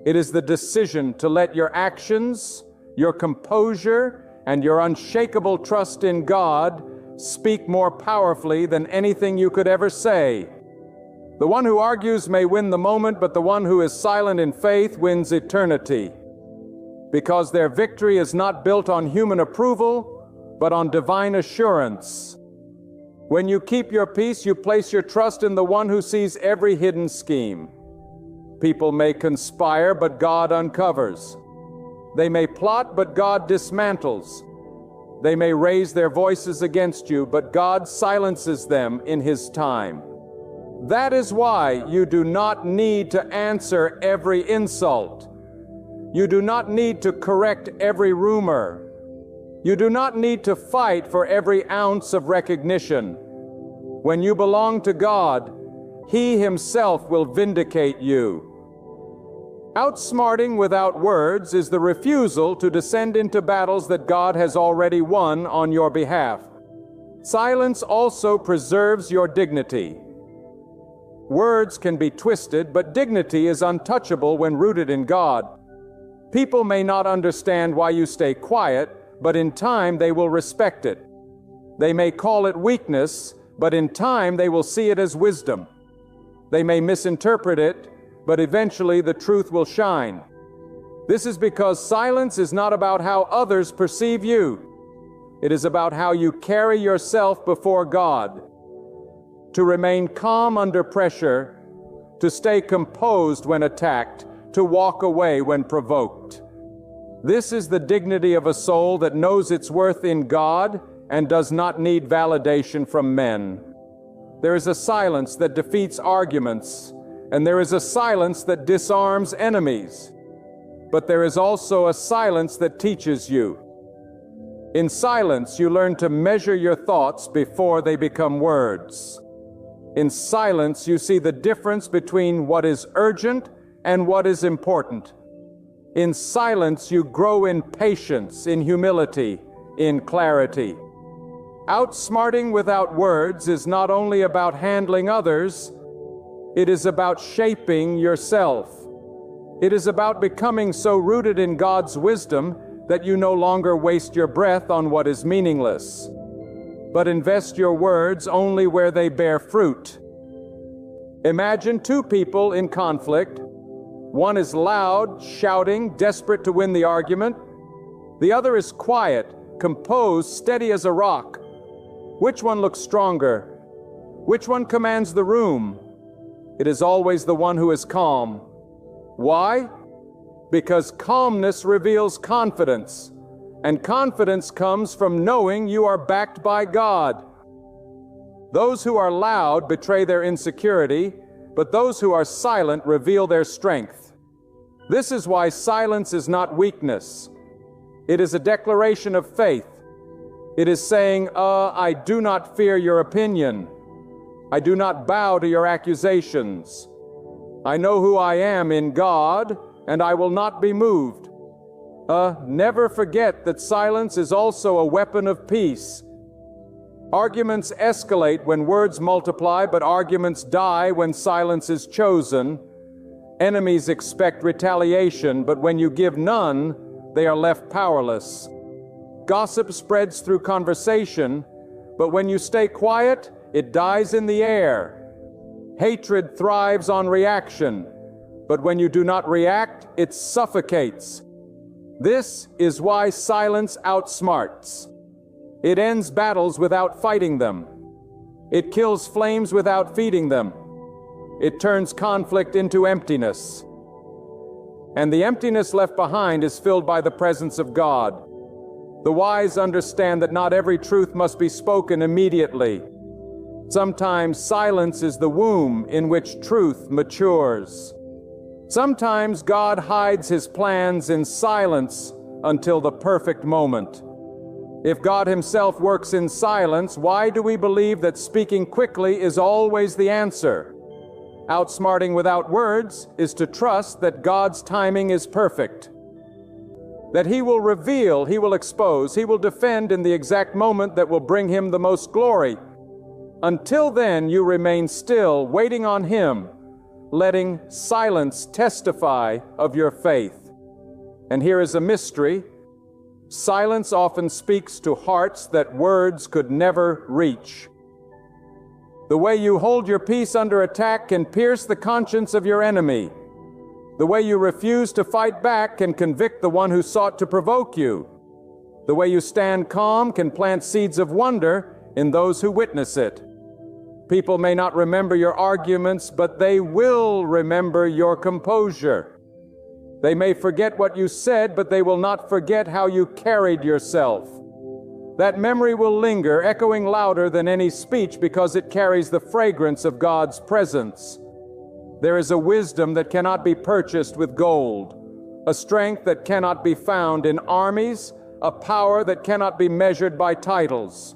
It is the decision to let your actions, your composure, and your unshakable trust in God speak more powerfully than anything you could ever say. The one who argues may win the moment, but the one who is silent in faith wins eternity, because their victory is not built on human approval, but on divine assurance. When you keep your peace, you place your trust in the one who sees every hidden scheme. People may conspire, but God uncovers. They may plot, but God dismantles. They may raise their voices against you, but God silences them in His time. That is why you do not need to answer every insult. You do not need to correct every rumor. You do not need to fight for every ounce of recognition. When you belong to God, He Himself will vindicate you. Outsmarting without words is the refusal to descend into battles that God has already won on your behalf. Silence also preserves your dignity. Words can be twisted, but dignity is untouchable when rooted in God. People may not understand why you stay quiet, but in time they will respect it. They may call it weakness, but in time they will see it as wisdom. They may misinterpret it, but eventually the truth will shine. This is because silence is not about how others perceive you. It is about how you carry yourself before God. To remain calm under pressure, to stay composed when attacked, to walk away when provoked. This is the dignity of a soul that knows its worth in God and does not need validation from men. There is a silence that defeats arguments, and there is a silence that disarms enemies. But there is also a silence that teaches you. In silence, you learn to measure your thoughts before they become words. In silence, you see the difference between what is urgent and what is important. In silence, you grow in patience, in humility, in clarity. Outsmarting without words is not only about handling others, it is about shaping yourself. It is about becoming so rooted in God's wisdom that you no longer waste your breath on what is meaningless, but invest your words only where they bear fruit. Imagine two people in conflict. One is loud, shouting, desperate to win the argument. The other is quiet, composed, steady as a rock. Which one looks stronger? Which one commands the room? It is always the one who is calm. Why? Because calmness reveals confidence, and confidence comes from knowing you are backed by God. Those who are loud betray their insecurity, but those who are silent reveal their strength. This is why silence is not weakness. It is a declaration of faith. It is saying, I do not fear your opinion. I do not bow to your accusations. I know who I am in God, and I will not be moved. Never forget that silence is also a weapon of peace. Arguments escalate when words multiply, but arguments die when silence is chosen. Enemies expect retaliation, but when you give none, they are left powerless. Gossip spreads through conversation, but when you stay quiet, it dies in the air. Hatred thrives on reaction, but when you do not react, it suffocates. This is why silence outsmarts. It ends battles without fighting them. It kills flames without feeding them. It turns conflict into emptiness. And the emptiness left behind is filled by the presence of God. The wise understand that not every truth must be spoken immediately. Sometimes silence is the womb in which truth matures. Sometimes God hides His plans in silence until the perfect moment. If God Himself works in silence, why do we believe that speaking quickly is always the answer? Outsmarting without words is to trust that God's timing is perfect. That He will reveal, He will expose, He will defend in the exact moment that will bring Him the most glory. Until then, you remain still, waiting on Him, letting silence testify of your faith. And here is a mystery. Silence often speaks to hearts that words could never reach. The way you hold your peace under attack can pierce the conscience of your enemy. The way you refuse to fight back can convict the one who sought to provoke you. The way you stand calm can plant seeds of wonder in those who witness it. People may not remember your arguments, but they will remember your composure. They may forget what you said, but they will not forget how you carried yourself. That memory will linger, echoing louder than any speech, because it carries the fragrance of God's presence. There is a wisdom that cannot be purchased with gold, a strength that cannot be found in armies, a power that cannot be measured by titles.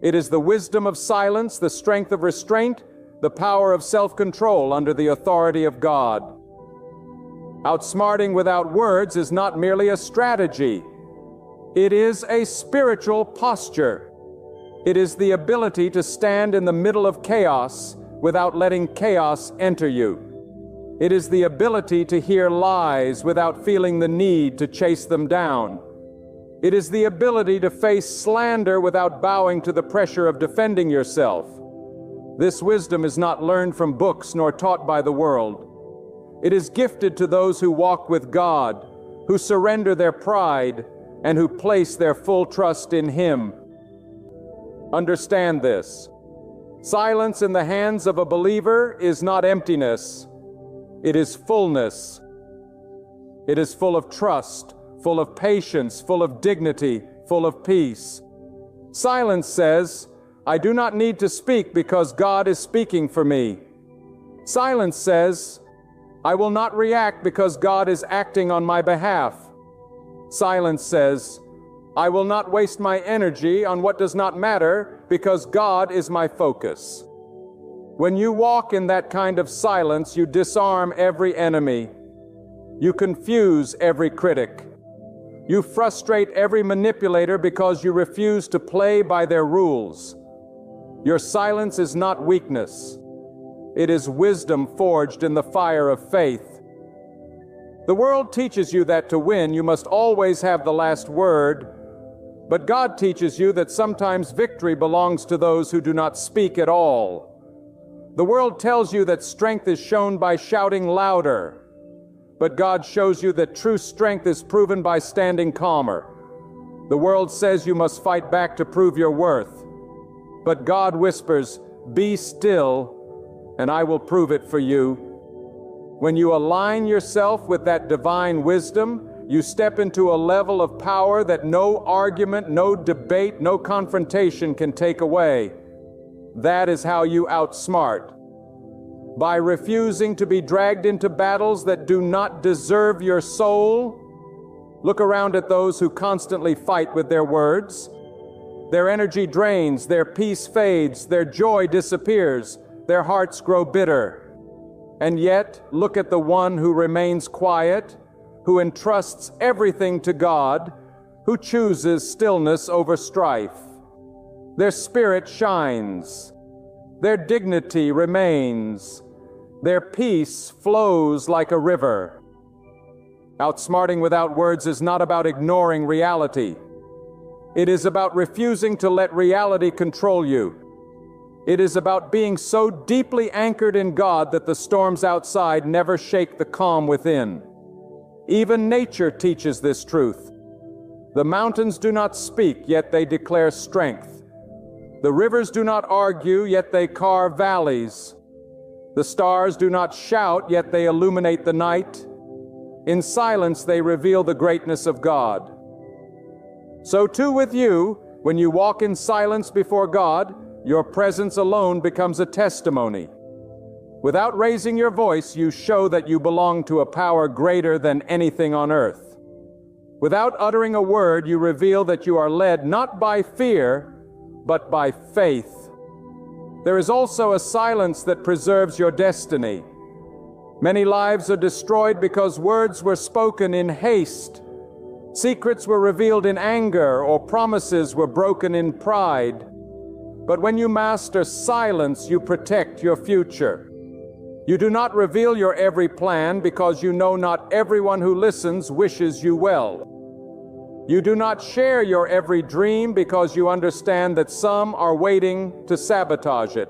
It is the wisdom of silence, the strength of restraint, the power of self-control under the authority of God. Outsmarting without words is not merely a strategy. It is a spiritual posture. It is the ability to stand in the middle of chaos without letting chaos enter you. It is the ability to hear lies without feeling the need to chase them down. It is the ability to face slander without bowing to the pressure of defending yourself. This wisdom is not learned from books nor taught by the world. It is gifted to those who walk with God, who surrender their pride, and who place their full trust in Him. Understand this. Silence in the hands of a believer is not emptiness. It is fullness. It is full of trust, full of patience, full of dignity, full of peace. Silence says, I do not need to speak because God is speaking for me. Silence says, I will not react because God is acting on my behalf. Silence says, I will not waste my energy on what does not matter because God is my focus. When you walk in that kind of silence, you disarm every enemy. You confuse every critic. You frustrate every manipulator because you refuse to play by their rules. Your silence is not weakness. It is wisdom forged in the fire of faith. The world teaches you that to win, you must always have the last word, but God teaches you that sometimes victory belongs to those who do not speak at all. The world tells you that strength is shown by shouting louder, but God shows you that true strength is proven by standing calmer. The world says you must fight back to prove your worth, but God whispers, be still, and I will prove it for you. When you align yourself with that divine wisdom, you step into a level of power that no argument, no debate, no confrontation can take away. That is how you outsmart. By refusing to be dragged into battles that do not deserve your soul. Look around at those who constantly fight with their words. Their energy drains, their peace fades, their joy disappears, their hearts grow bitter. And yet, look at the one who remains quiet, who entrusts everything to God, who chooses stillness over strife. Their spirit shines. Their dignity remains. Their peace flows like a river. Outsmarting without words is not about ignoring reality. It is about refusing to let reality control you. It is about being so deeply anchored in God that the storms outside never shake the calm within. Even nature teaches this truth. The mountains do not speak, yet they declare strength. The rivers do not argue, yet they carve valleys. The stars do not shout, yet they illuminate the night. In silence they reveal the greatness of God. So too with you, when you walk in silence before God, your presence alone becomes a testimony. Without raising your voice, you show that you belong to a power greater than anything on earth. Without uttering a word, you reveal that you are led not by fear, but by faith. There is also a silence that preserves your destiny. Many lives are destroyed because words were spoken in haste. Secrets were revealed in anger, or promises were broken in pride. But when you master silence, you protect your future. You do not reveal your every plan because you know not everyone who listens wishes you well. You do not share your every dream because you understand that some are waiting to sabotage it.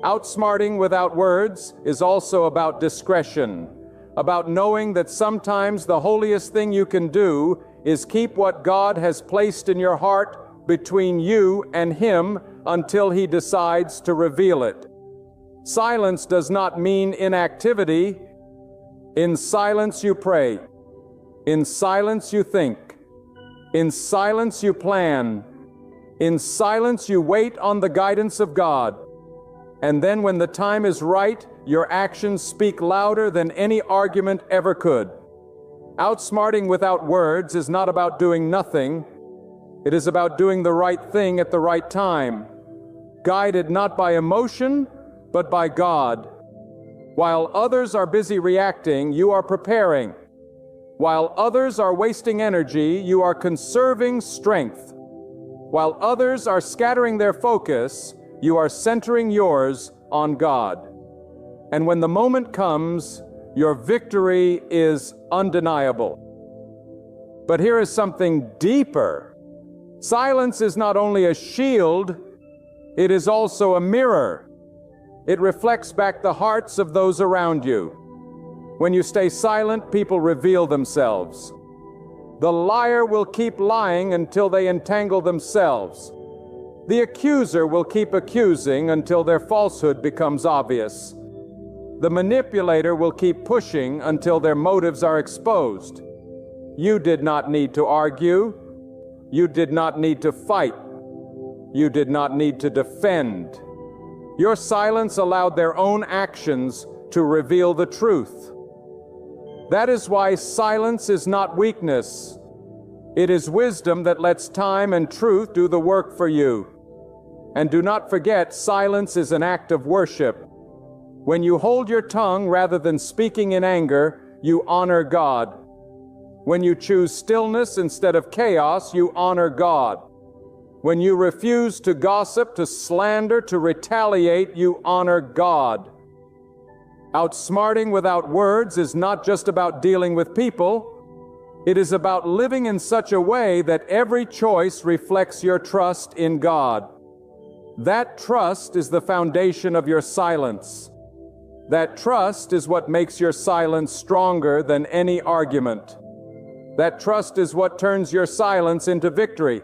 Outsmarting without words is also about discretion, about knowing that sometimes the holiest thing you can do is keep what God has placed in your heart between you and Him until He decides to reveal it. Silence does not mean inactivity. In silence you pray. In silence you think. In silence you plan. In silence you wait on the guidance of God. And then when the time is right, your actions speak louder than any argument ever could. Outsmarting without words is not about doing nothing. It is about doing the right thing at the right time, guided not by emotion, but by God. While others are busy reacting, you are preparing. While others are wasting energy, you are conserving strength. While others are scattering their focus, you are centering yours on God. And when the moment comes, your victory is undeniable. But here is something deeper. Silence is not only a shield, it is also a mirror. It reflects back the hearts of those around you. When you stay silent, people reveal themselves. The liar will keep lying until they entangle themselves. The accuser will keep accusing until their falsehood becomes obvious. The manipulator will keep pushing until their motives are exposed. You did not need to argue. You did not need to fight. You did not need to defend. Your silence allowed their own actions to reveal the truth. That is why silence is not weakness. It is wisdom that lets time and truth do the work for you. And do not forget, silence is an act of worship. When you hold your tongue rather than speaking in anger, you honor God. When you choose stillness instead of chaos, you honor God. When you refuse to gossip, to slander, to retaliate, you honor God. Outsmarting without words is not just about dealing with people. It is about living in such a way that every choice reflects your trust in God. That trust is the foundation of your silence. That trust is what makes your silence stronger than any argument. That trust is what turns your silence into victory.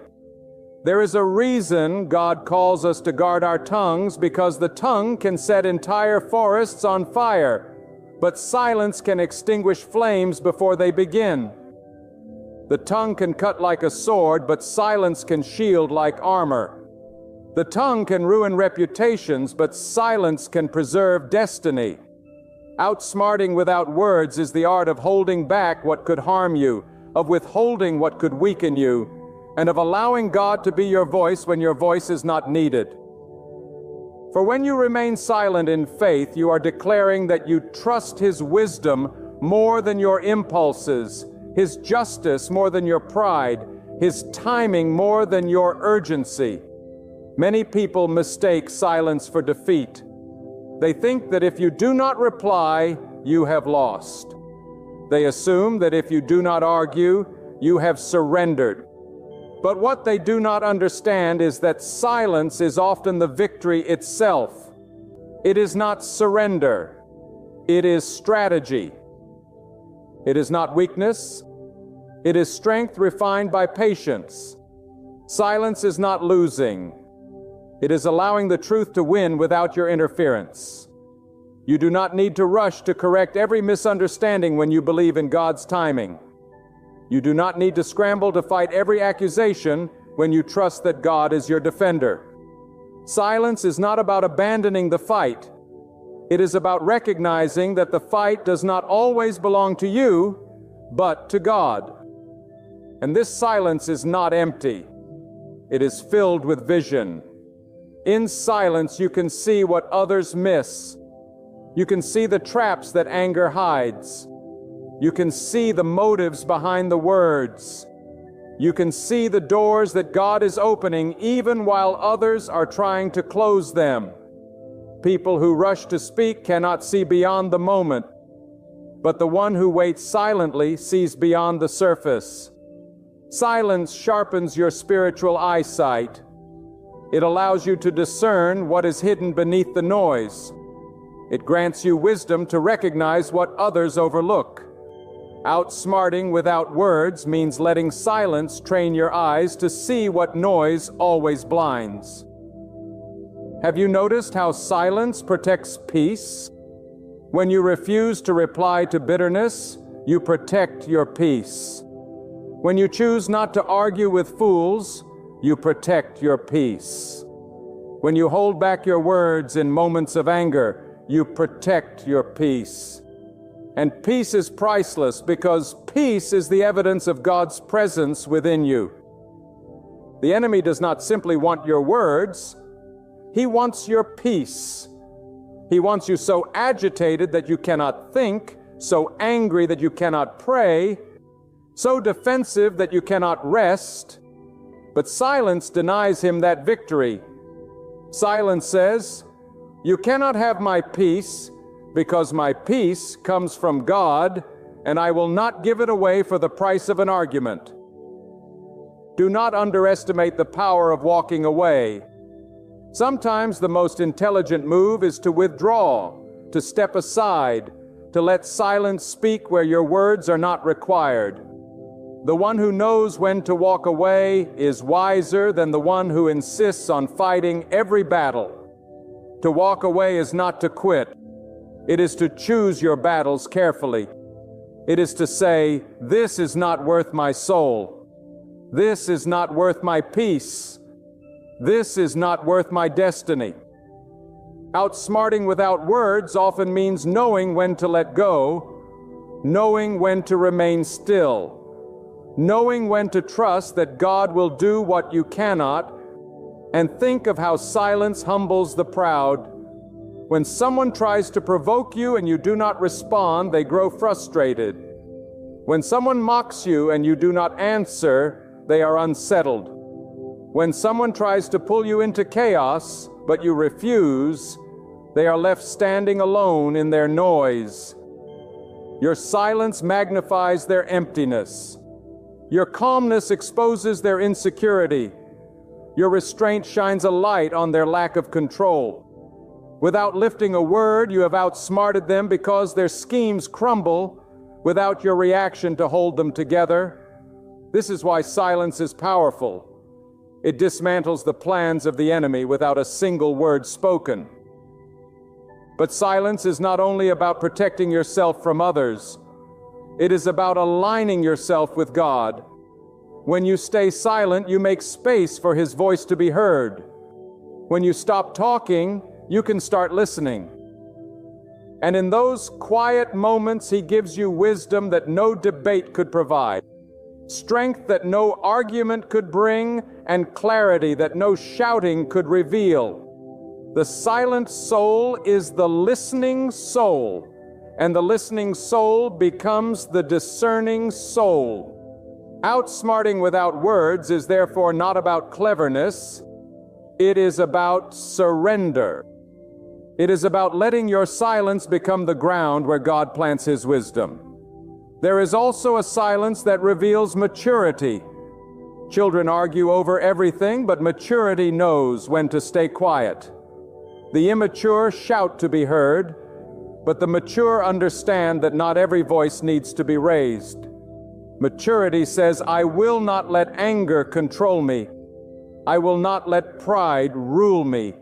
There is a reason God calls us to guard our tongues, because the tongue can set entire forests on fire, but silence can extinguish flames before they begin. The tongue can cut like a sword, but silence can shield like armor. The tongue can ruin reputations, but silence can preserve destiny. Outsmarting without words is the art of holding back what could harm you, of withholding what could weaken you, and of allowing God to be your voice when your voice is not needed. For when you remain silent in faith, you are declaring that you trust His wisdom more than your impulses, His justice more than your pride, His timing more than your urgency. Many people mistake silence for defeat. They think that if you do not reply, you have lost. They assume that if you do not argue, you have surrendered. But what they do not understand is that silence is often the victory itself. It is not surrender. It is strategy. It is not weakness. It is strength refined by patience. Silence is not losing. It is allowing the truth to win without your interference. You do not need to rush to correct every misunderstanding when you believe in God's timing. You do not need to scramble to fight every accusation when you trust that God is your defender. Silence is not about abandoning the fight. It is about recognizing that the fight does not always belong to you, but to God. And this silence is not empty. It is filled with vision. In silence, you can see what others miss. You can see the traps that anger hides. You can see the motives behind the words. You can see the doors that God is opening even while others are trying to close them. People who rush to speak cannot see beyond the moment, but the one who waits silently sees beyond the surface. Silence sharpens your spiritual eyesight. It allows you to discern what is hidden beneath the noise. It grants you wisdom to recognize what others overlook. Outsmarting without words means letting silence train your eyes to see what noise always blinds. Have you noticed how silence protects peace? When you refuse to reply to bitterness, you protect your peace. When you choose not to argue with fools, you protect your peace. When you hold back your words in moments of anger, you protect your peace. And peace is priceless because peace is the evidence of God's presence within you. The enemy does not simply want your words. He wants your peace. He wants you so agitated that you cannot think, so angry that you cannot pray, so defensive that you cannot rest. But silence denies him that victory. Silence says, "You cannot have my peace, because my peace comes from God, and I will not give it away for the price of an argument." Do not underestimate the power of walking away. Sometimes the most intelligent move is to withdraw, to step aside, to let silence speak where your words are not required. The one who knows when to walk away is wiser than the one who insists on fighting every battle. To walk away is not to quit. It is to choose your battles carefully. It is to say, "This is not worth my soul. This is not worth my peace. This is not worth my destiny." Outsmarting without words often means knowing when to let go, knowing when to remain still, knowing when to trust that God will do what you cannot, and think of how silence humbles the proud. When someone tries to provoke you and you do not respond, they grow frustrated. When someone mocks you and you do not answer, they are unsettled. When someone tries to pull you into chaos, but you refuse, they are left standing alone in their noise. Your silence magnifies their emptiness. Your calmness exposes their insecurity. Your restraint shines a light on their lack of control. Without lifting a word, you have outsmarted them because their schemes crumble without your reaction to hold them together. This is why silence is powerful. It dismantles the plans of the enemy without a single word spoken. But silence is not only about protecting yourself from others. It is about aligning yourself with God. When you stay silent, you make space for His voice to be heard. When you stop talking, you can start listening. And in those quiet moments, He gives you wisdom that no debate could provide, strength that no argument could bring, and clarity that no shouting could reveal. The silent soul is the listening soul, and the listening soul becomes the discerning soul. Outsmarting without words is therefore not about cleverness. It is about surrender. It is about letting your silence become the ground where God plants His wisdom. There is also a silence that reveals maturity. Children argue over everything, but maturity knows when to stay quiet. The immature shout to be heard, but the mature understand that not every voice needs to be raised. Maturity says, I will not let anger control me. I will not let pride rule me.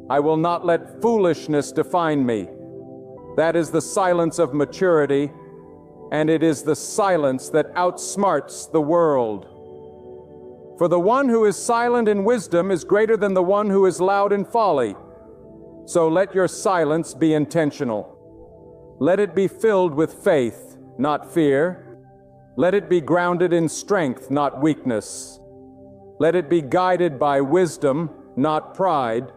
I will not let foolishness define me. That is the silence of maturity, and it is the silence that outsmarts the world. For the one who is silent in wisdom is greater than the one who is loud in folly. So let your silence be intentional. Let it be filled with faith, not fear. Let it be grounded in strength, not weakness. Let it be guided by wisdom, not pride.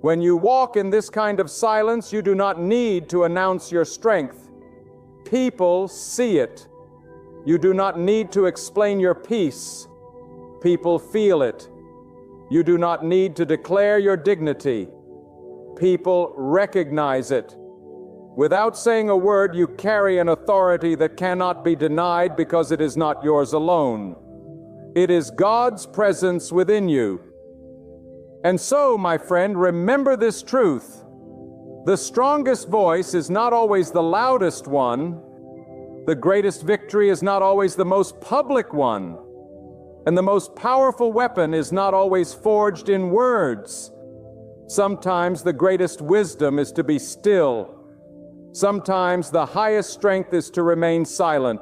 When you walk in this kind of silence, you do not need to announce your strength. People see it. You do not need to explain your peace. People feel it. You do not need to declare your dignity. People recognize it. Without saying a word, you carry an authority that cannot be denied because it is not yours alone. It is God's presence within you. And so, my friend, remember this truth. The strongest voice is not always the loudest one. The greatest victory is not always the most public one. And the most powerful weapon is not always forged in words. Sometimes the greatest wisdom is to be still. Sometimes the highest strength is to remain silent.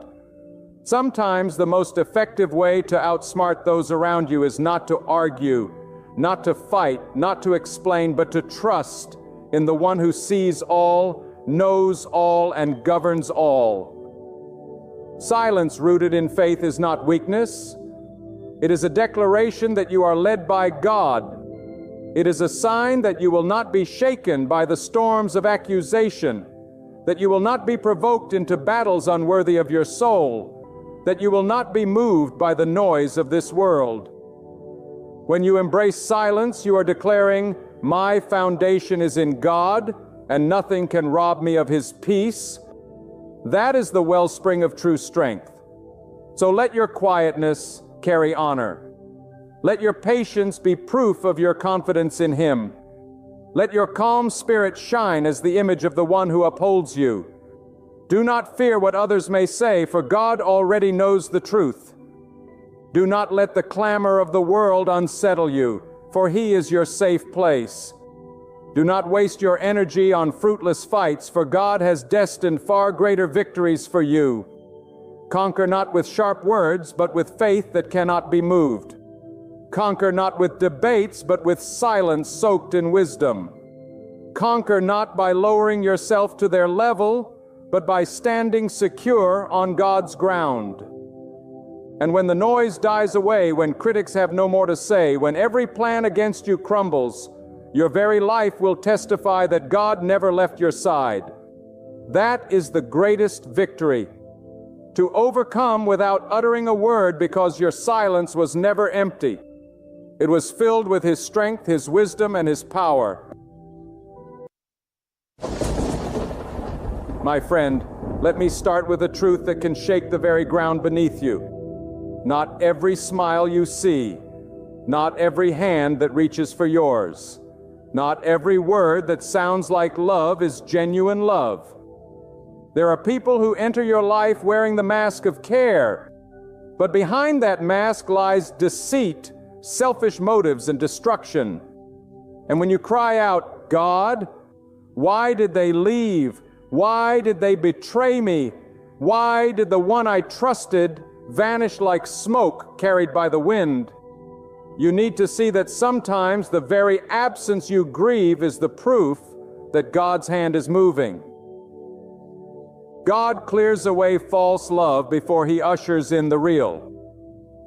Sometimes the most effective way to outsmart those around you is not to argue, not to fight, not to explain, but to trust in the one who sees all, knows all, and governs all. Silence rooted in faith is not weakness. It is a declaration that you are led by God. It is a sign that you will not be shaken by the storms of accusation, that you will not be provoked into battles unworthy of your soul, that you will not be moved by the noise of this world. When you embrace silence, you are declaring, my foundation is in God, and nothing can rob me of His peace. That is the wellspring of true strength. So let your quietness carry honor. Let your patience be proof of your confidence in Him. Let your calm spirit shine as the image of the one who upholds you. Do not fear what others may say, for God already knows the truth. Do not let the clamor of the world unsettle you, for He is your safe place. Do not waste your energy on fruitless fights, for God has destined far greater victories for you. Conquer not with sharp words, but with faith that cannot be moved. Conquer not with debates, but with silence soaked in wisdom. Conquer not by lowering yourself to their level, but by standing secure on God's ground. And when the noise dies away, when critics have no more to say, when every plan against you crumbles, your very life will testify that God never left your side. That is the greatest victory. To overcome without uttering a word, because your silence was never empty. It was filled with His strength, His wisdom, and His power. My friend, let me start with a truth that can shake the very ground beneath you. Not every smile you see, not every hand that reaches for yours, not every word that sounds like love is genuine love. There are people who enter your life wearing the mask of care, but behind that mask lies deceit, selfish motives, and destruction. And when you cry out, God, why did they leave? Why did they betray me? Why did the one I trusted vanish like smoke carried by the wind? You need to see that sometimes the very absence you grieve is the proof that God's hand is moving. God clears away false love before He ushers in the real.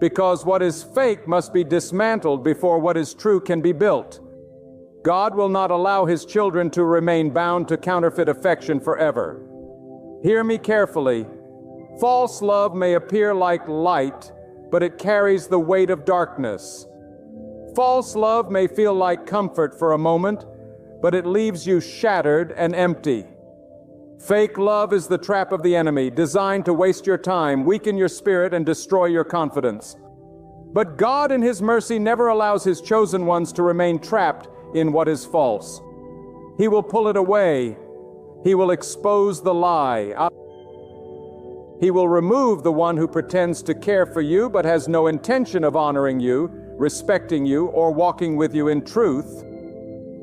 Because what is fake must be dismantled before what is true can be built. God will not allow His children to remain bound to counterfeit affection forever. Hear me carefully. False love may appear like light, but it carries the weight of darkness. False love may feel like comfort for a moment, but it leaves you shattered and empty. Fake love is the trap of the enemy, designed to waste your time, weaken your spirit, and destroy your confidence. But God in His mercy never allows His chosen ones to remain trapped in what is false. He will pull it away. He will expose the lie. He will remove the one who pretends to care for you but has no intention of honoring you, respecting you, or walking with you in truth.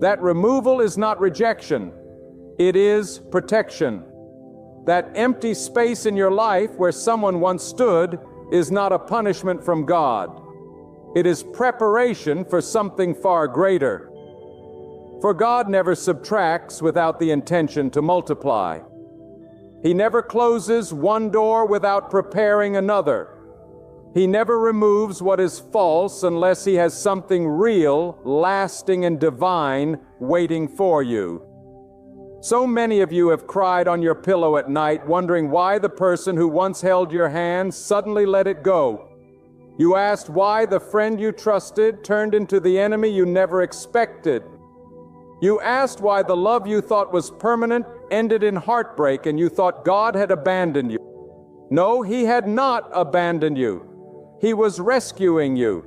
That removal is not rejection. It is protection. That empty space in your life where someone once stood is not a punishment from God. It is preparation for something far greater. For God never subtracts without the intention to multiply. He never closes one door without preparing another. He never removes what is false unless He has something real, lasting, and divine waiting for you. So many of you have cried on your pillow at night, wondering why the person who once held your hand suddenly let it go. You asked why the friend you trusted turned into the enemy you never expected. You asked why the love you thought was permanent ended in heartbreak, and you thought God had abandoned you. No, He had not abandoned you. He was rescuing you.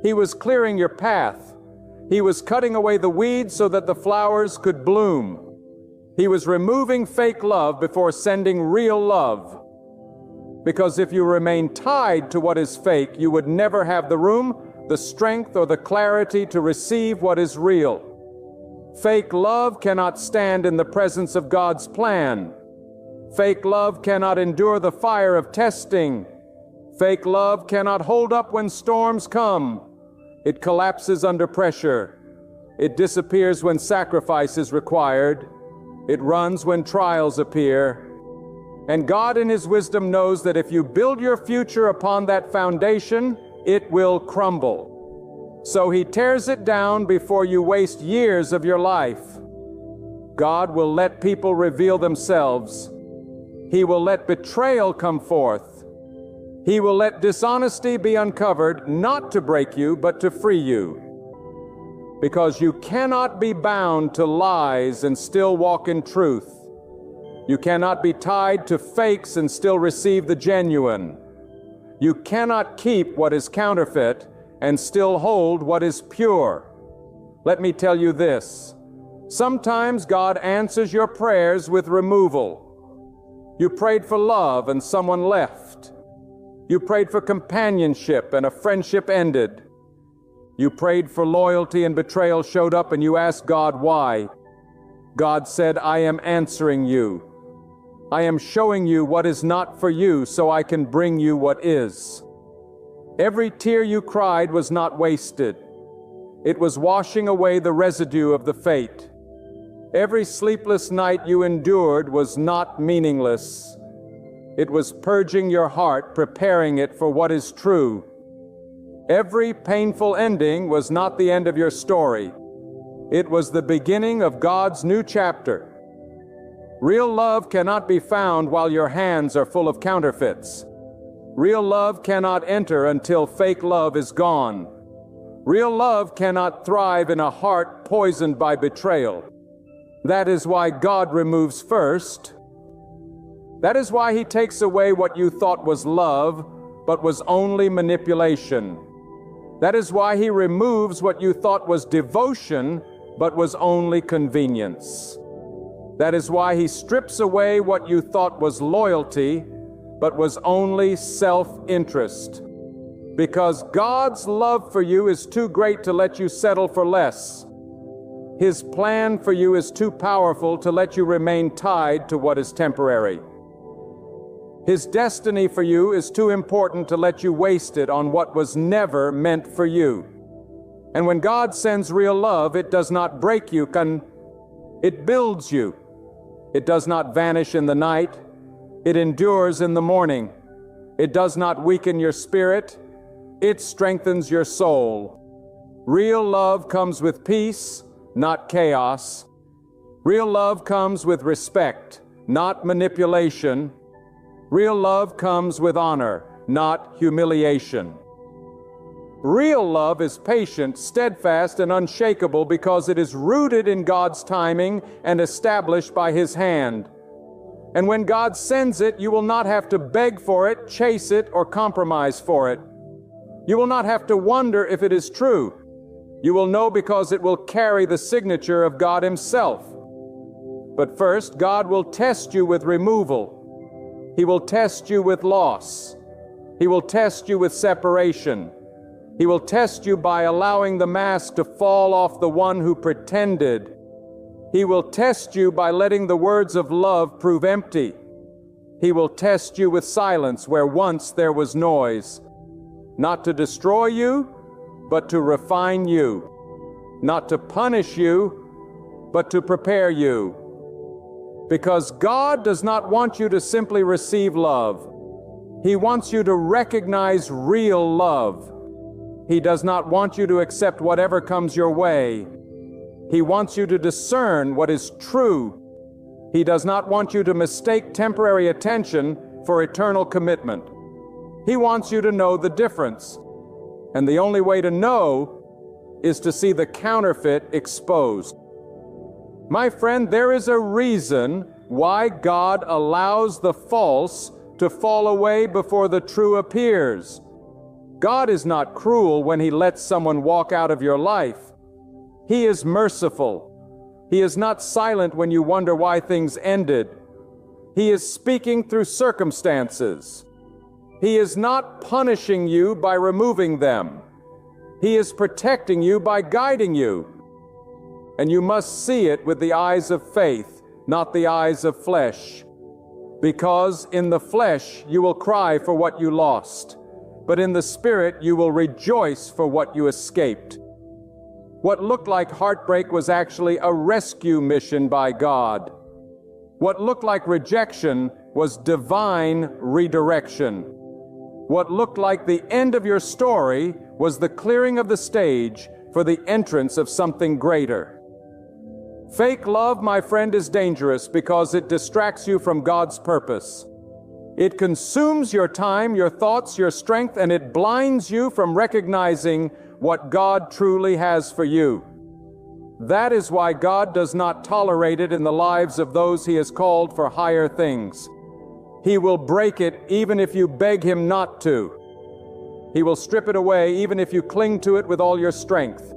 He was clearing your path. He was cutting away the weeds so that the flowers could bloom. He was removing fake love before sending real love. Because if you remain tied to what is fake, you would never have the room, the strength, or the clarity to receive what is real. Fake love cannot stand in the presence of God's plan. Fake love cannot endure the fire of testing. Fake love cannot hold up when storms come. It collapses under pressure. It disappears when sacrifice is required. It runs when trials appear. And God in His wisdom knows that if you build your future upon that foundation, it will crumble. So He tears it down before you waste years of your life. God will let people reveal themselves. He will let betrayal come forth. He will let dishonesty be uncovered, not to break you, but to free you. Because you cannot be bound to lies and still walk in truth. You cannot be tied to fakes and still receive the genuine. You cannot keep what is counterfeit and still hold what is pure. Let me tell you this. Sometimes God answers your prayers with removal. You prayed for love and someone left. You prayed for companionship and a friendship ended. You prayed for loyalty and betrayal showed up, and you asked God why. God said, I am answering you. I am showing you what is not for you so I can bring you what is. Every tear you cried was not wasted. It was washing away the residue of the fate. Every sleepless night you endured was not meaningless. It was purging your heart, preparing it for what is true. Every painful ending was not the end of your story. It was the beginning of God's new chapter. Real love cannot be found while your hands are full of counterfeits. Real love cannot enter until fake love is gone. Real love cannot thrive in a heart poisoned by betrayal. That is why God removes first. That is why He takes away what you thought was love, but was only manipulation. That is why He removes what you thought was devotion, but was only convenience. That is why He strips away what you thought was loyalty, but was only self-interest. Because God's love for you is too great to let you settle for less. His plan for you is too powerful to let you remain tied to what is temporary. His destiny for you is too important to let you waste it on what was never meant for you. And when God sends real love, it does not break you, it builds you. It does not vanish in the night. It endures in the morning. It does not weaken your spirit. It strengthens your soul. Real love comes with peace, not chaos. Real love comes with respect, not manipulation. Real love comes with honor, not humiliation. Real love is patient, steadfast, and unshakable because it is rooted in God's timing and established by His hand. And when God sends it, you will not have to beg for it, chase it, or compromise for it. You will not have to wonder if it is true. You will know because it will carry the signature of God Himself. But first, God will test you with removal. He will test you with loss. He will test you with separation. He will test you by allowing the mask to fall off the one who pretended. He will test you by letting the words of love prove empty. He will test you with silence where once there was noise. Not to destroy you, but to refine you. Not to punish you, but to prepare you. Because God does not want you to simply receive love. He wants you to recognize real love. He does not want you to accept whatever comes your way. He wants you to discern what is true. He does not want you to mistake temporary attention for eternal commitment. He wants you to know the difference. And the only way to know is to see the counterfeit exposed. My friend, there is a reason why God allows the false to fall away before the true appears. God is not cruel when He lets someone walk out of your life. He is merciful. He is not silent when you wonder why things ended. He is speaking through circumstances. He is not punishing you by removing them. He is protecting you by guiding you. And you must see it with the eyes of faith, not the eyes of flesh. Because in the flesh you will cry for what you lost, but in the Spirit you will rejoice for what you escaped. What looked like heartbreak was actually a rescue mission by God. What looked like rejection was divine redirection. What looked like the end of your story was the clearing of the stage for the entrance of something greater. Fake love, my friend, is dangerous because it distracts you from God's purpose. It consumes your time, your thoughts, your strength, and it blinds you from recognizing what God truly has for you. That is why God does not tolerate it in the lives of those He has called for higher things. He will break it even if you beg Him not to. He will strip it away even if you cling to it with all your strength.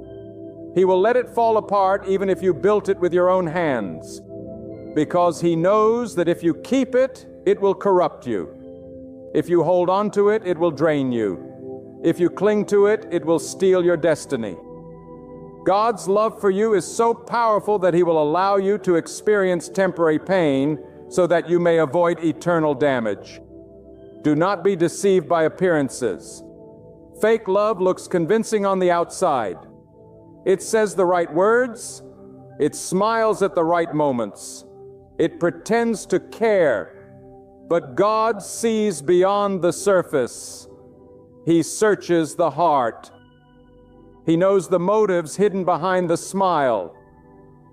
He will let it fall apart even if you built it with your own hands. Because He knows that if you keep it, it will corrupt you. If you hold on to it, it will drain you. If you cling to it, it will steal your destiny. God's love for you is so powerful that He will allow you to experience temporary pain so that you may avoid eternal damage. Do not be deceived by appearances. Fake love looks convincing on the outside. It says the right words. It smiles at the right moments. It pretends to care. But God sees beyond the surface. He searches the heart. He knows the motives hidden behind the smile.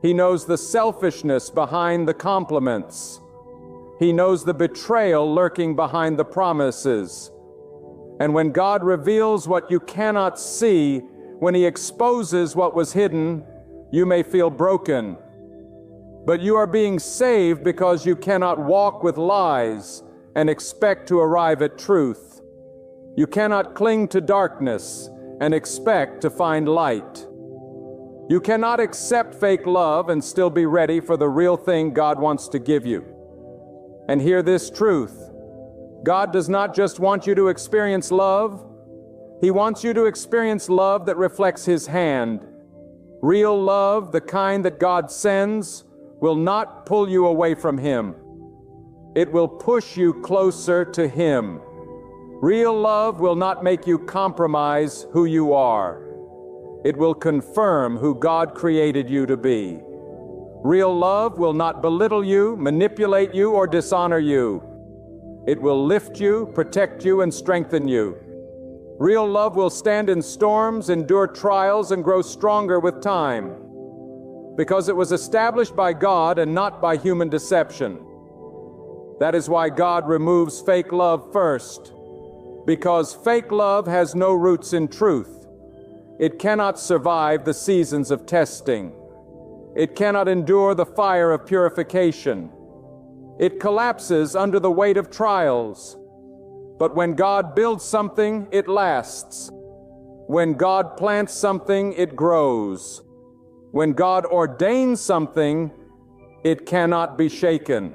He knows the selfishness behind the compliments. He knows the betrayal lurking behind the promises. And when God reveals what you cannot see, when He exposes what was hidden, you may feel broken. But you are being saved because you cannot walk with lies and expect to arrive at truth. You cannot cling to darkness and expect to find light. You cannot accept fake love and still be ready for the real thing God wants to give you. And hear this truth. God does not just want you to experience love. He wants you to experience love that reflects His hand. Real love, the kind that God sends, will not pull you away from Him. It will push you closer to Him. Real love will not make you compromise who you are. It will confirm who God created you to be. Real love will not belittle you, manipulate you, or dishonor you. It will lift you, protect you, and strengthen you. Real love will stand in storms, endure trials, and grow stronger with time. because it was established by God and not by human deception. That is why God removes fake love first, because fake love has no roots in truth. It cannot survive the seasons of testing. It cannot endure the fire of purification. It collapses under the weight of trials. But when God builds something, it lasts. When God plants something, it grows. When God ordains something, it cannot be shaken.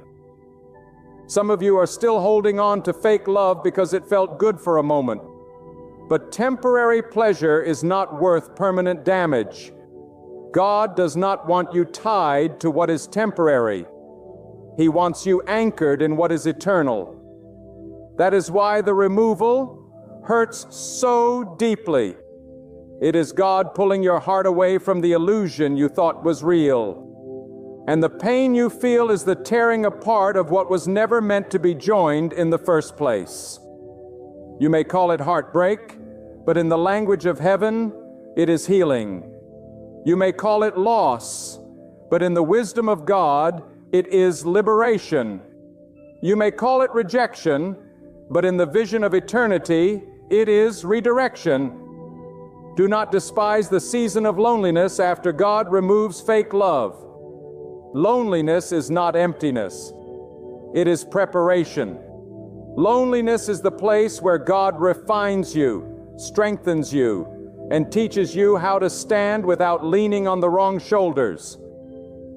Some of you are still holding on to fake love because it felt good for a moment. But temporary pleasure is not worth permanent damage. God does not want you tied to what is temporary. He wants you anchored in what is eternal. That is why the removal hurts so deeply. It is God pulling your heart away from the illusion you thought was real. And the pain you feel is the tearing apart of what was never meant to be joined in the first place. You may call it heartbreak, but in the language of heaven, it is healing. You may call it loss, but in the wisdom of God, it is liberation. You may call it rejection, but in the vision of eternity, it is redirection. Do not despise the season of loneliness after God removes fake love. Loneliness is not emptiness. It is preparation. Loneliness is the place where God refines you, strengthens you, and teaches you how to stand without leaning on the wrong shoulders.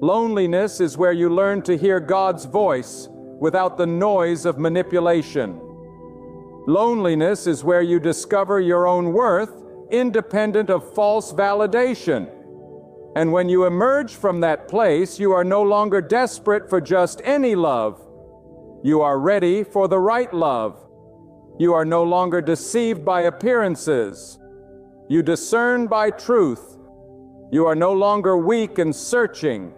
Loneliness is where you learn to hear God's voice without the noise of manipulation. Loneliness is where you discover your own worth independent of false validation. And when you emerge from that place, you are no longer desperate for just any love. You are ready for the right love. You are no longer deceived by appearances. You discern by truth. You are no longer weak and searching.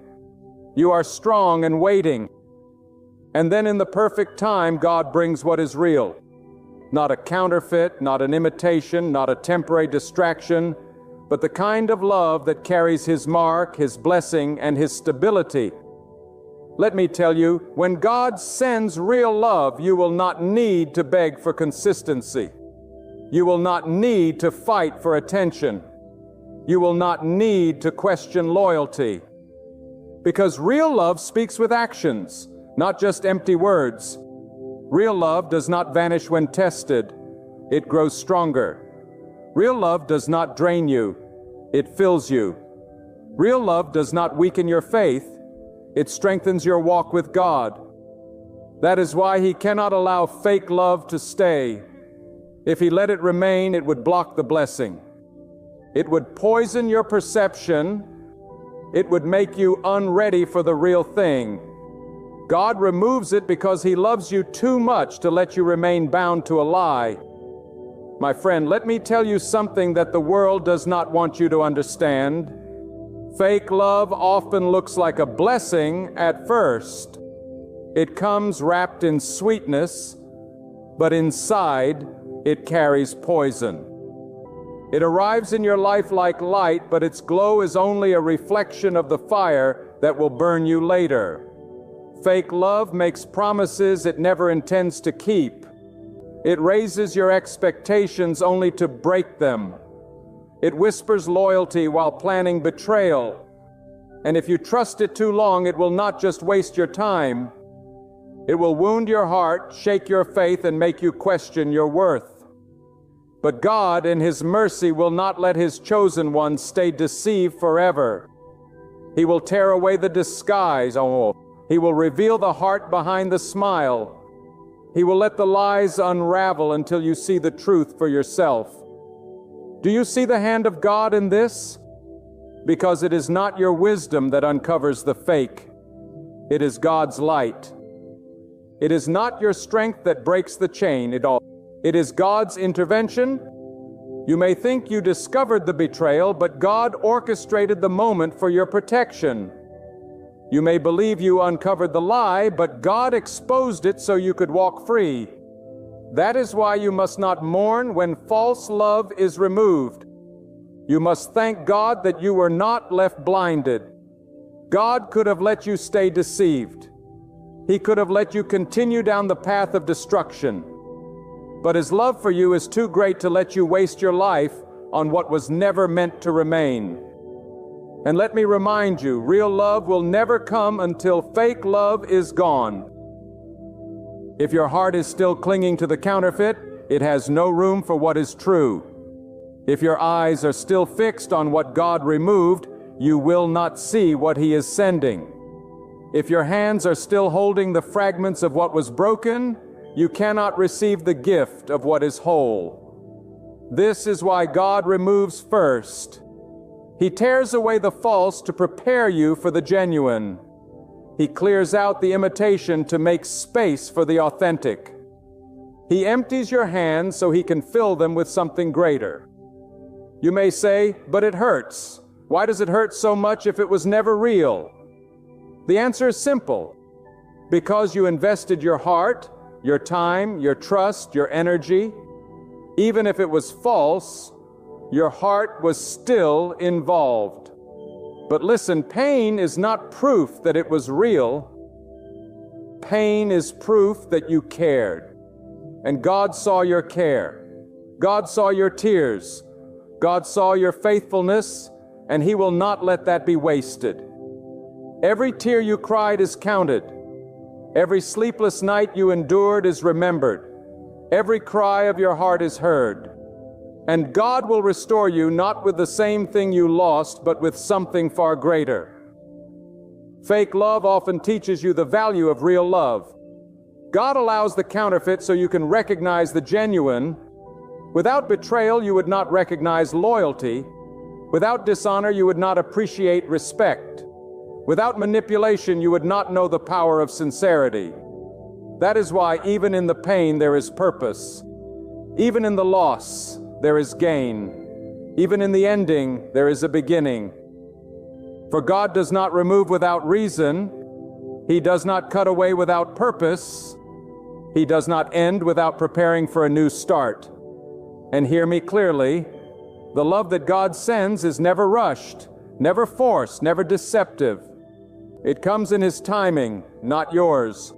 You are strong and waiting. And then in the perfect time, God brings what is real. Not a counterfeit, not an imitation, not a temporary distraction, but the kind of love that carries His mark, His blessing, and His stability. Let me tell you, when God sends real love, you will not need to beg for consistency. You will not need to fight for attention. You will not need to question loyalty. Because real love speaks with actions, not just empty words. Real love does not vanish when tested. It grows stronger. Real love does not drain you. It fills you. Real love does not weaken your faith. It strengthens your walk with God. That is why He cannot allow fake love to stay. If He let it remain, it would block the blessing. It would poison your perception. It would make you unready for the real thing. God removes it because He loves you too much to let you remain bound to a lie. My friend, let me tell you something that the world does not want you to understand. Fake love often looks like a blessing at first. It comes wrapped in sweetness, but inside it carries poison. It arrives in your life like light, but its glow is only a reflection of the fire that will burn you later. Fake love makes promises it never intends to keep. It raises your expectations only to break them. It whispers loyalty while planning betrayal. And if you trust it too long, it will not just waste your time. It will wound your heart, shake your faith, and make you question your worth. But God, in His mercy, will not let His chosen ones stay deceived forever. He will tear away the disguise. He will reveal the heart behind the smile. He will let the lies unravel until you see the truth for yourself. Do you see the hand of God in this? Because it is not your wisdom that uncovers the fake. It is God's light. It is not your strength that breaks the chain. It is God's intervention. You may think you discovered the betrayal, but God orchestrated the moment for your protection. You may believe you uncovered the lie, but God exposed it so you could walk free. That is why you must not mourn when false love is removed. You must thank God that you were not left blinded. God could have let you stay deceived. He could have let you continue down the path of destruction. But His love for you is too great to let you waste your life on what was never meant to remain. And let me remind you, real love will never come until fake love is gone. If your heart is still clinging to the counterfeit, it has no room for what is true. If your eyes are still fixed on what God removed, you will not see what He is sending. If your hands are still holding the fragments of what was broken, you cannot receive the gift of what is whole. This is why God removes first. He tears away the false to prepare you for the genuine. He clears out the imitation to make space for the authentic. He empties your hands so He can fill them with something greater. You may say, but it hurts. Why does it hurt so much if it was never real? The answer is simple. Because you invested your heart, your time, your trust, your energy. Even if it was false, your heart was still involved. But listen, pain is not proof that it was real. Pain is proof that you cared. And God saw your care. God saw your tears. God saw your faithfulness, and He will not let that be wasted. Every tear you cried is counted. Every sleepless night you endured is remembered. Every cry of your heart is heard. And God will restore you not with the same thing you lost, but with something far greater. Fake love often teaches you the value of real love. God allows the counterfeit so you can recognize the genuine. Without betrayal, you would not recognize loyalty. Without dishonor, you would not appreciate respect. Without manipulation, you would not know the power of sincerity. That is why even in the pain there is purpose. Even in the loss, there is gain. Even in the ending, there is a beginning. For God does not remove without reason. He does not cut away without purpose. He does not end without preparing for a new start. And hear me clearly, the love that God sends is never rushed, never forced, never deceptive. It comes in His timing, not yours.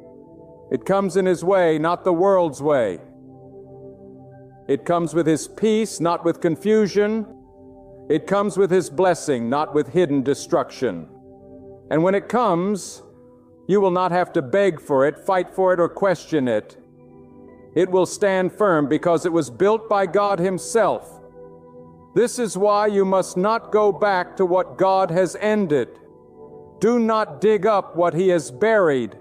It comes in His way, not the world's way. It comes with His peace, not with confusion. It comes with His blessing, not with hidden destruction. And when it comes, you will not have to beg for it, fight for it, or question it. It will stand firm because it was built by God Himself. This is why you must not go back to what God has ended. Do not dig up what He has buried.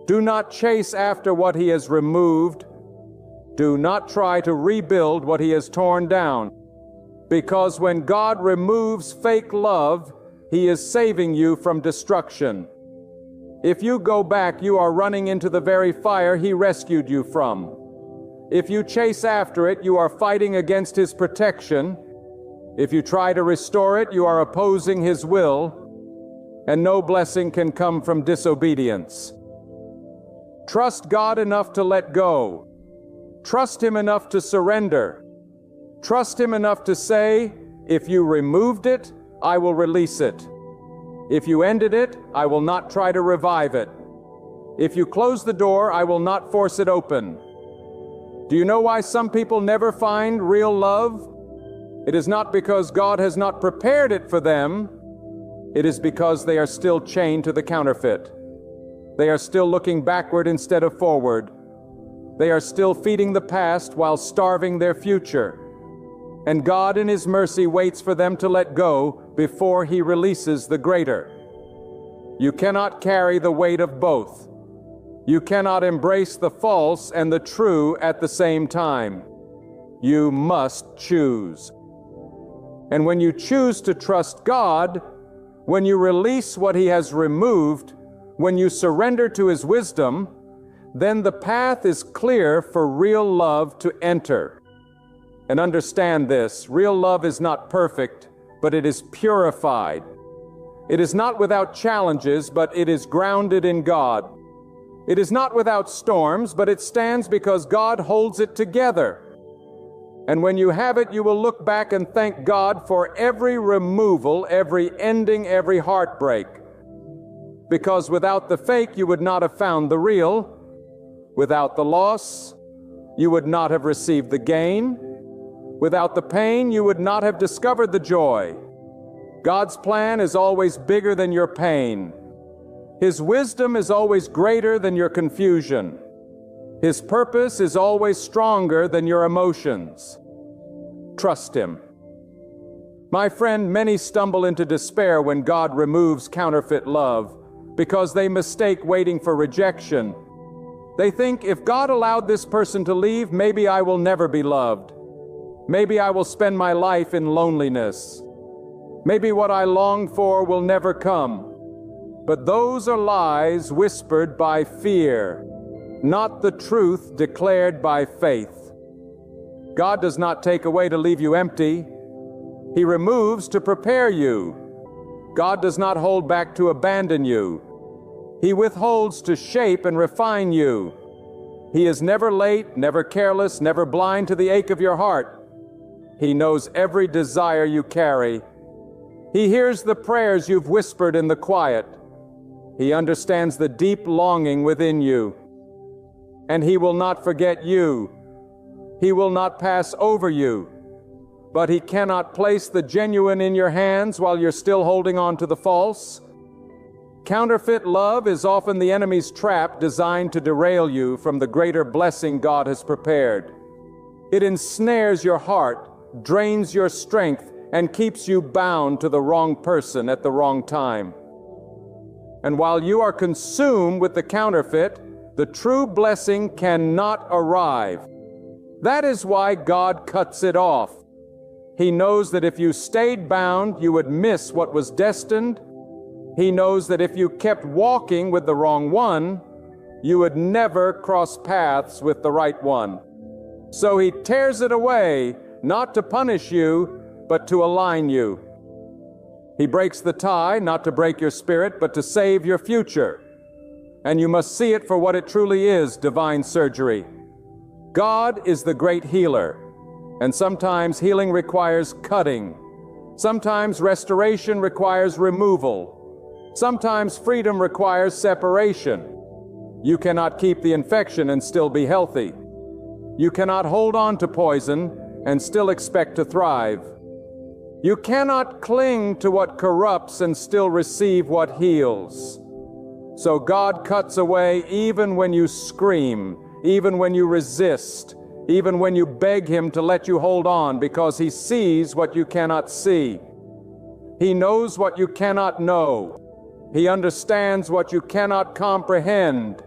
Do not chase after what He has removed. Do not try to rebuild what He has torn down. Because when God removes fake love, He is saving you from destruction. If you go back, you are running into the very fire He rescued you from. If you chase after it, you are fighting against His protection. If you try to restore it, you are opposing His will. And no blessing can come from disobedience. Trust God enough to let go. Trust Him enough to surrender. Trust Him enough to say, if you removed it, I will release it. If you ended it, I will not try to revive it. If you close the door, I will not force it open. Do you know why some people never find real love? It is not because God has not prepared it for them. It is because they are still chained to the counterfeit. They are still looking backward instead of forward. They are still feeding the past while starving their future. And God in His mercy waits for them to let go before He releases the greater. You cannot carry the weight of both. You cannot embrace the false and the true at the same time. You must choose. And when you choose to trust God, when you release what He has removed, when you surrender to His wisdom, then the path is clear for real love to enter. And understand this, real love is not perfect, but it is purified. It is not without challenges, but it is grounded in God. It is not without storms, but it stands because God holds it together. And when you have it, you will look back and thank God for every removal, every ending, every heartbreak. because without the fake you would not have found the real. Without the loss, you would not have received the gain. Without the pain, you would not have discovered the joy. God's plan is always bigger than your pain. His wisdom is always greater than your confusion. His purpose is always stronger than your emotions. Trust Him. My friend, many stumble into despair when God removes counterfeit love because they mistake waiting for rejection. They think, if God allowed this person to leave, maybe I will never be loved. Maybe I will spend my life in loneliness. Maybe what I long for will never come. But those are lies whispered by fear, not the truth declared by faith. God does not take away to leave you empty. He removes to prepare you. God does not hold back to abandon you. He withholds to shape and refine you. He is never late, never careless, never blind to the ache of your heart. He knows every desire you carry. He hears the prayers you've whispered in the quiet. He understands the deep longing within you. And He will not forget you. He will not pass over you. But He cannot place the genuine in your hands while you're still holding on to the false. Counterfeit love is often the enemy's trap designed to derail you from the greater blessing God has prepared. It ensnares your heart, drains your strength, and keeps you bound to the wrong person at the wrong time. And while you are consumed with the counterfeit, the true blessing cannot arrive. That is why God cuts it off. He knows that if you stayed bound, you would miss what was destined. He knows that if you kept walking with the wrong one, you would never cross paths with the right one. So He tears it away, not to punish you, but to align you. He breaks the tie, not to break your spirit, but to save your future. And you must see it for what it truly is, divine surgery. God is the great healer, and sometimes healing requires cutting. Sometimes restoration requires removal. Sometimes freedom requires separation. You cannot keep the infection and still be healthy. You cannot hold on to poison and still expect to thrive. You cannot cling to what corrupts and still receive what heals. So God cuts away even when you scream, even when you resist, even when you beg Him to let you hold on, because He sees what you cannot see. He knows what you cannot know. He understands what you cannot comprehend.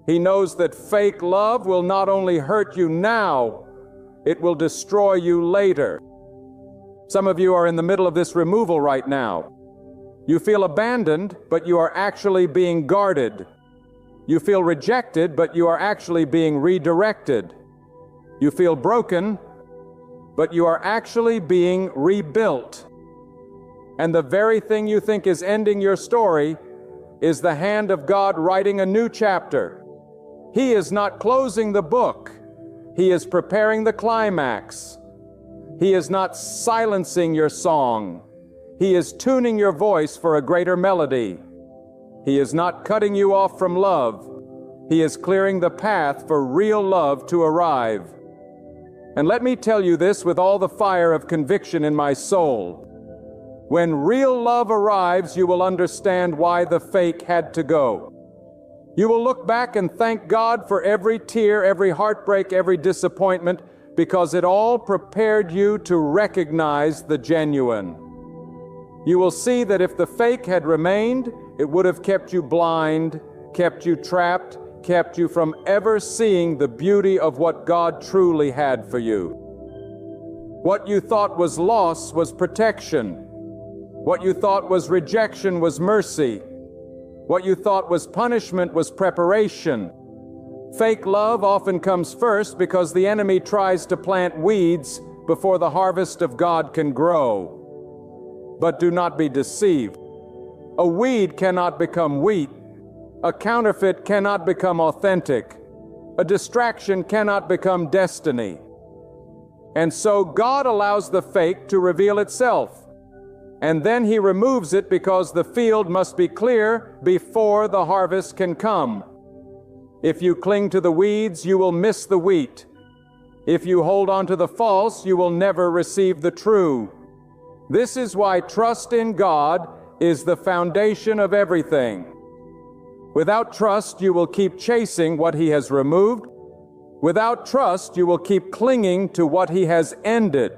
He knows that fake love will not only hurt you now, it will destroy you later. Some of you are in the middle of this removal right now. You feel abandoned, but you are actually being guarded. You feel rejected, but you are actually being redirected. You feel broken, but you are actually being rebuilt. And the very thing you think is ending your story is the hand of God writing a new chapter. He is not closing the book. He is preparing the climax. He is not silencing your song. He is tuning your voice for a greater melody. He is not cutting you off from love. He is clearing the path for real love to arrive. And let me tell you this with all the fire of conviction in my soul. When real love arrives, you will understand why the fake had to go. You will look back and thank God for every tear, every heartbreak, every disappointment, because it all prepared you to recognize the genuine. You will see that if the fake had remained, it would have kept you blind, kept you trapped, kept you from ever seeing the beauty of what God truly had for you. What you thought was loss was protection. What you thought was rejection was mercy. What you thought was punishment was preparation. Fake love often comes first because the enemy tries to plant weeds before the harvest of God can grow. But do not be deceived. A weed cannot become wheat. A counterfeit cannot become authentic. A distraction cannot become destiny. And so God allows the fake to reveal itself. and then he removes it because the field must be clear before the harvest can come. If you cling to the weeds, you will miss the wheat. If you hold on to the false, you will never receive the true. This is why trust in God is the foundation of everything. Without trust, you will keep chasing what He has removed. Without trust, you will keep clinging to what He has ended.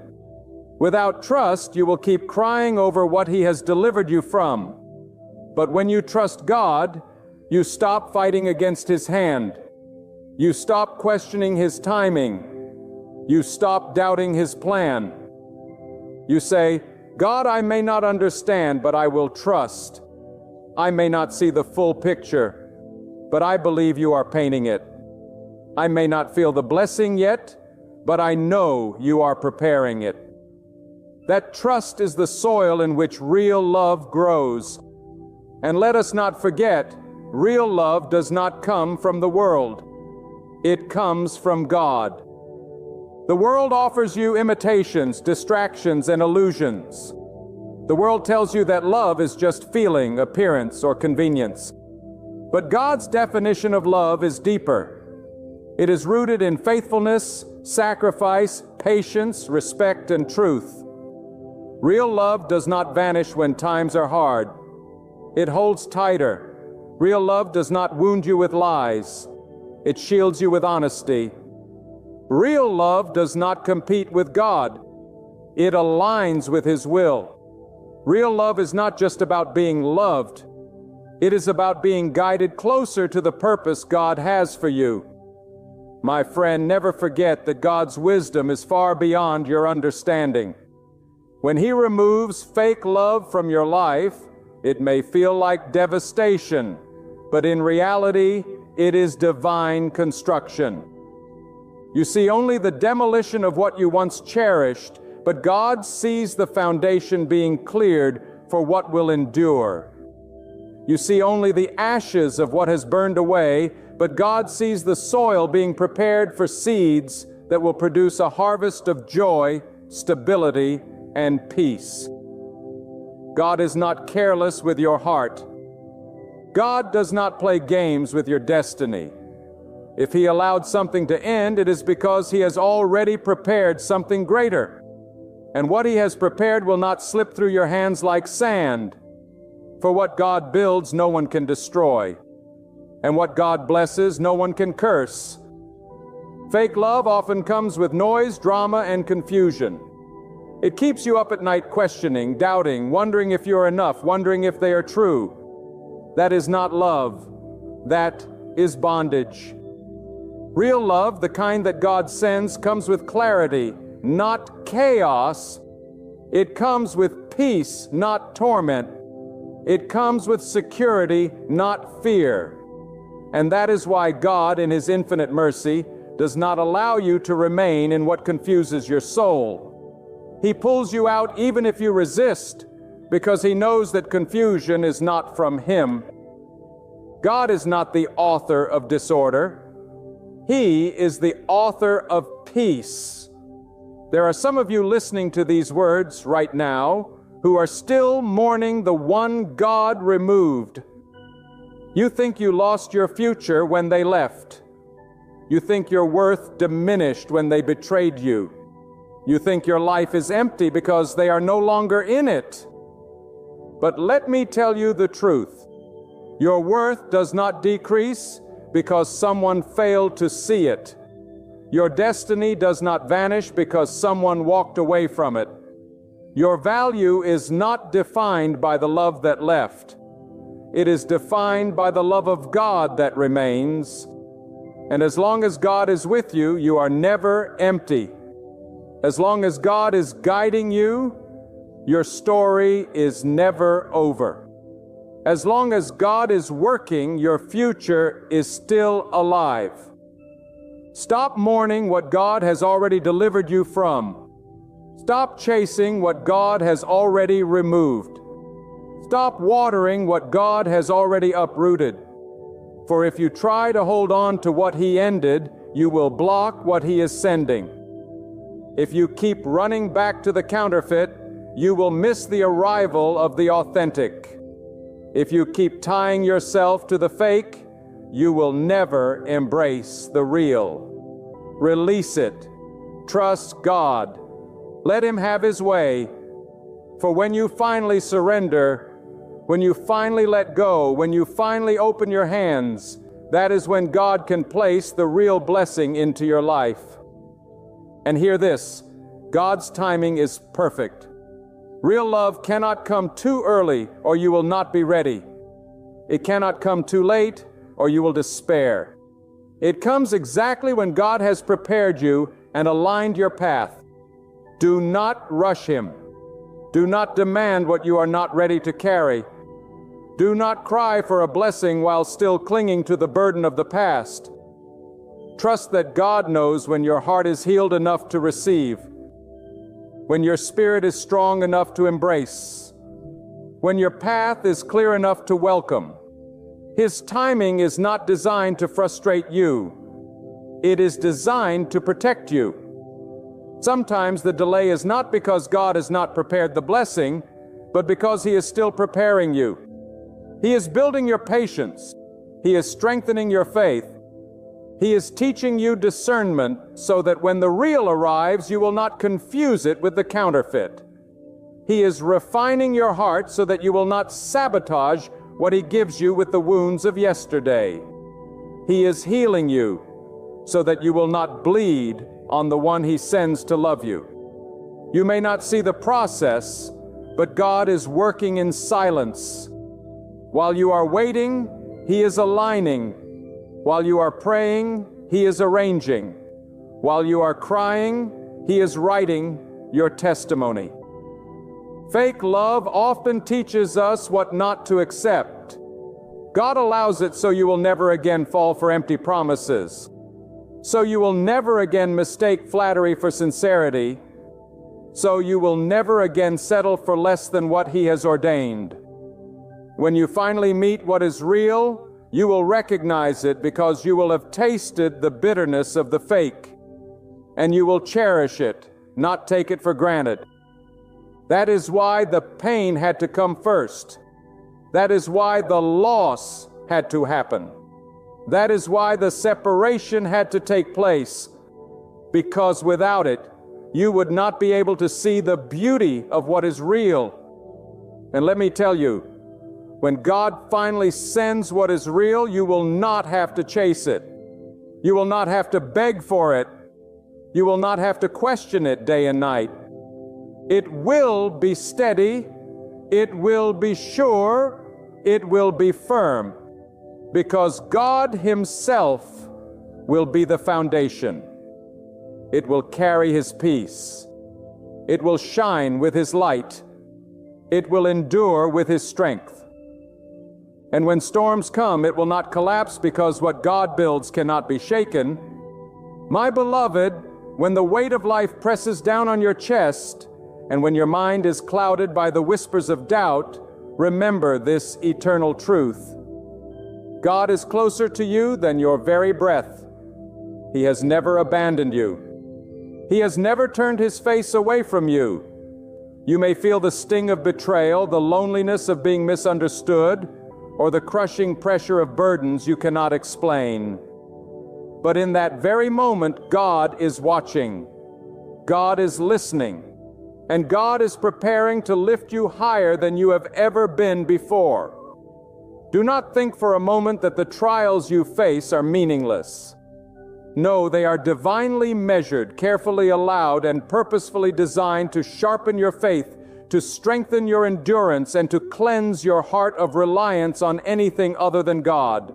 Without trust, you will keep crying over what He has delivered you from. But when you trust God, you stop fighting against His hand. You stop questioning His timing. You stop doubting His plan. You say, God, I may not understand, but I will trust. I may not see the full picture, but I believe you are painting it. I may not feel the blessing yet, but I know you are preparing it. That trust is the soil in which real love grows. And let us not forget, real love does not come from the world. It comes from God. The world offers you imitations, distractions, and illusions. The world tells you that love is just feeling, appearance, or convenience. But God's definition of love is deeper. It is rooted in faithfulness, sacrifice, patience, respect, and truth. Real love does not vanish when times are hard. It holds tighter. Real love does not wound you with lies. It shields you with honesty. Real love does not compete with God. It aligns with His will. Real love is not just about being loved. It is about being guided closer to the purpose God has for you. My friend, never forget that God's wisdom is far beyond your understanding. When He removes fake love from your life, it may feel like devastation, but in reality, it is divine construction. You see only the demolition of what you once cherished, but God sees the foundation being cleared for what will endure. You see only the ashes of what has burned away, but God sees the soil being prepared for seeds that will produce a harvest of joy, stability, and peace. God is not careless with your heart. God does not play games with your destiny. If He allowed something to end, it is because He has already prepared something greater. And what He has prepared will not slip through your hands like sand. For what God builds, no one can destroy. And what God blesses, no one can curse. Fake love often comes with noise, drama, and confusion. It keeps you up at night questioning, doubting, wondering if you're enough, wondering if they are true. That is not love. That is bondage. Real love, the kind that God sends, comes with clarity, not chaos. It comes with peace, not torment. It comes with security, not fear. And that is why God, in His infinite mercy, does not allow you to remain in what confuses your soul. He pulls you out even if you resist, because He knows that confusion is not from Him. God is not the author of disorder. He is the author of peace. There are some of you listening to these words right now who are still mourning the one God removed. You think you lost your future when they left. You think your worth diminished when they betrayed you. You think your life is empty because they are no longer in it. But let me tell you the truth. Your worth does not decrease because someone failed to see it. Your destiny does not vanish because someone walked away from it. Your value is not defined by the love that left. It is defined by the love of God that remains. And as long as God is with you, you are never empty. As long as God is guiding you, your story is never over. As long as God is working, your future is still alive. Stop mourning what God has already delivered you from. Stop chasing what God has already removed. Stop watering what God has already uprooted. For if you try to hold on to what He ended, you will block what He is sending. If you keep running back to the counterfeit, you will miss the arrival of the authentic. If you keep tying yourself to the fake, you will never embrace the real. Release it. Trust God. Let Him have His way. For when you finally surrender, when you finally let go, when you finally open your hands, that is when God can place the real blessing into your life. And hear this, God's timing is perfect. Real love cannot come too early or you will not be ready. It cannot come too late or you will despair. It comes exactly when God has prepared you and aligned your path. Do not rush Him. Do not demand what you are not ready to carry. Do not cry for a blessing while still clinging to the burden of the past. Trust that God knows when your heart is healed enough to receive, when your spirit is strong enough to embrace, when your path is clear enough to welcome. His timing is not designed to frustrate you. It is designed to protect you. Sometimes the delay is not because God has not prepared the blessing, but because He is still preparing you. He is building your patience. He is strengthening your faith. He is teaching you discernment so that when the real arrives, you will not confuse it with the counterfeit. He is refining your heart so that you will not sabotage what He gives you with the wounds of yesterday. He is healing you so that you will not bleed on the one He sends to love you. You may not see the process, but God is working in silence. While you are waiting, He is aligning. While you are praying, He is arranging. While you are crying, He is writing your testimony. Fake love often teaches us what not to accept. God allows it so you will never again fall for empty promises. So you will never again mistake flattery for sincerity. So you will never again settle for less than what He has ordained. When you finally meet what is real, you will recognize it because you will have tasted the bitterness of the fake, and you will cherish it, not take it for granted. That is why the pain had to come first. That is why the loss had to happen. That is why the separation had to take place, because without it, you would not be able to see the beauty of what is real. And let me tell you, when God finally sends what is real, you will not have to chase it. You will not have to beg for it. You will not have to question it day and night. It will be steady. It will be sure. It will be firm. Because God Himself will be the foundation. It will carry His peace. It will shine with His light. It will endure with His strength. And when storms come, it will not collapse because what God builds cannot be shaken. My beloved, when the weight of life presses down on your chest, and when your mind is clouded by the whispers of doubt, remember this eternal truth. God is closer to you than your very breath. He has never abandoned you. He has never turned His face away from you. You may feel the sting of betrayal, the loneliness of being misunderstood, or the crushing pressure of burdens you cannot explain. But in that very moment, God is watching. God is listening. And God is preparing to lift you higher than you have ever been before. Do not think for a moment that the trials you face are meaningless. No, they are divinely measured, carefully allowed, and purposefully designed to sharpen your faith, to strengthen your endurance, and to cleanse your heart of reliance on anything other than God.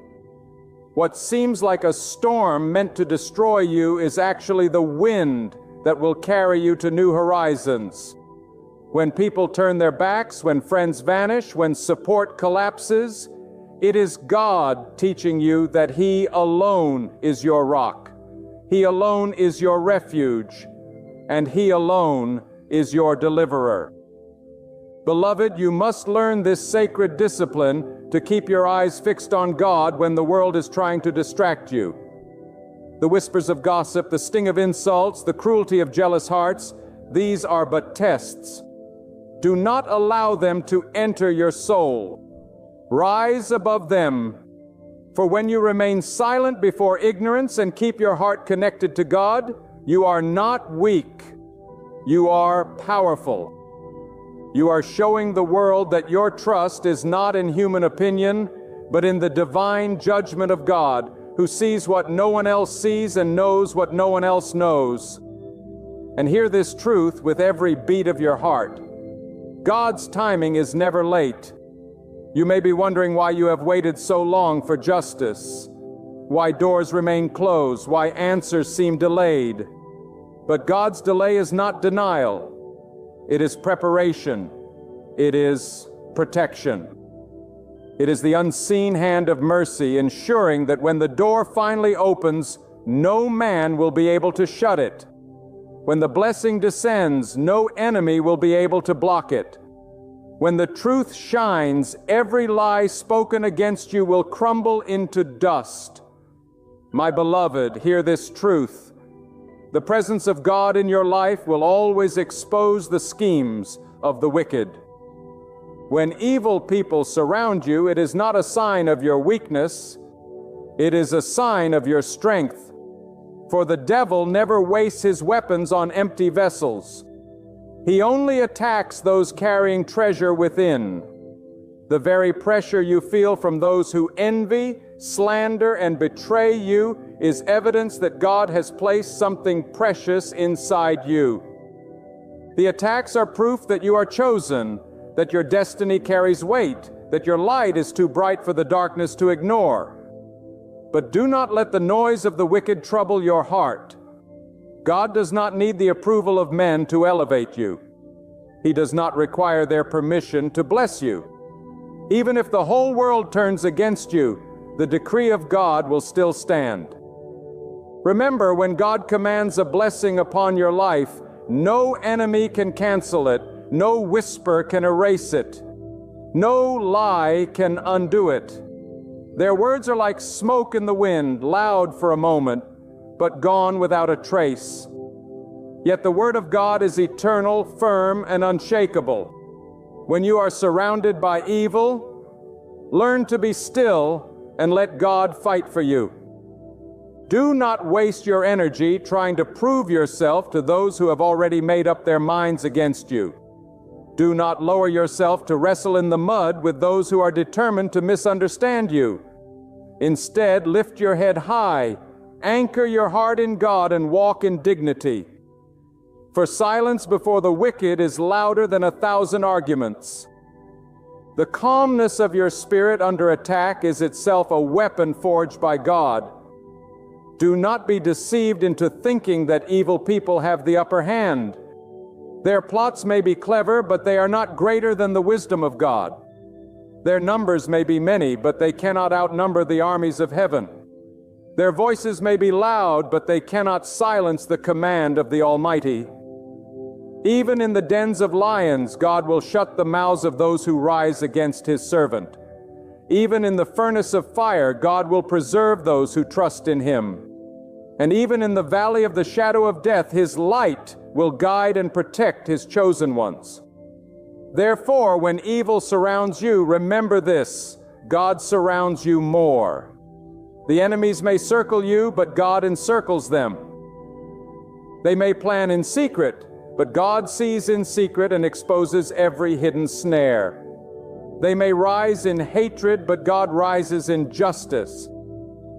What seems like a storm meant to destroy you is actually the wind that will carry you to new horizons. When people turn their backs, when friends vanish, when support collapses, it is God teaching you that He alone is your rock. He alone is your refuge, and He alone is your deliverer. Beloved, you must learn this sacred discipline to keep your eyes fixed on God when the world is trying to distract you. The whispers of gossip, the sting of insults, the cruelty of jealous hearts, these are but tests. Do not allow them to enter your soul. Rise above them. For when you remain silent before ignorance and keep your heart connected to God, you are not weak. You are powerful. You are showing the world that your trust is not in human opinion, but in the divine judgment of God, who sees what no one else sees and knows what no one else knows. And hear this truth with every beat of your heart. God's timing is never late. You may be wondering why you have waited so long for justice, why doors remain closed, why answers seem delayed. But God's delay is not denial. It is preparation. It is protection. It is the unseen hand of mercy, ensuring that when the door finally opens, no man will be able to shut it. When the blessing descends, no enemy will be able to block it. When the truth shines, every lie spoken against you will crumble into dust. My beloved, hear this truth. The presence of God in your life will always expose the schemes of the wicked. When evil people surround you, it is not a sign of your weakness. It is a sign of your strength. For the devil never wastes his weapons on empty vessels. He only attacks those carrying treasure within. The very pressure you feel from those who envy, slander, and betray you is evidence that God has placed something precious inside you. The attacks are proof that you are chosen, that your destiny carries weight, that your light is too bright for the darkness to ignore. But do not let the noise of the wicked trouble your heart. God does not need the approval of men to elevate you. He does not require their permission to bless you. Even if the whole world turns against you, the decree of God will still stand. Remember, when God commands a blessing upon your life, no enemy can cancel it, no whisper can erase it, no lie can undo it. Their words are like smoke in the wind, loud for a moment, but gone without a trace. Yet the word of God is eternal, firm, and unshakable. When you are surrounded by evil, learn to be still and let God fight for you. Do not waste your energy trying to prove yourself to those who have already made up their minds against you. Do not lower yourself to wrestle in the mud with those who are determined to misunderstand you. Instead, lift your head high, anchor your heart in God, and walk in dignity. For silence before the wicked is louder than 1,000 arguments. The calmness of your spirit under attack is itself a weapon forged by God. Do not be deceived into thinking that evil people have the upper hand. Their plots may be clever, but they are not greater than the wisdom of God. Their numbers may be many, but they cannot outnumber the armies of heaven. Their voices may be loud, but they cannot silence the command of the Almighty. Even in the dens of lions, God will shut the mouths of those who rise against His servant. Even in the furnace of fire, God will preserve those who trust in Him. And even in the valley of the shadow of death, His light will guide and protect His chosen ones. Therefore, when evil surrounds you, remember this: God surrounds you more. The enemies may circle you, but God encircles them. They may plan in secret, but God sees in secret and exposes every hidden snare. They may rise in hatred, but God rises in justice.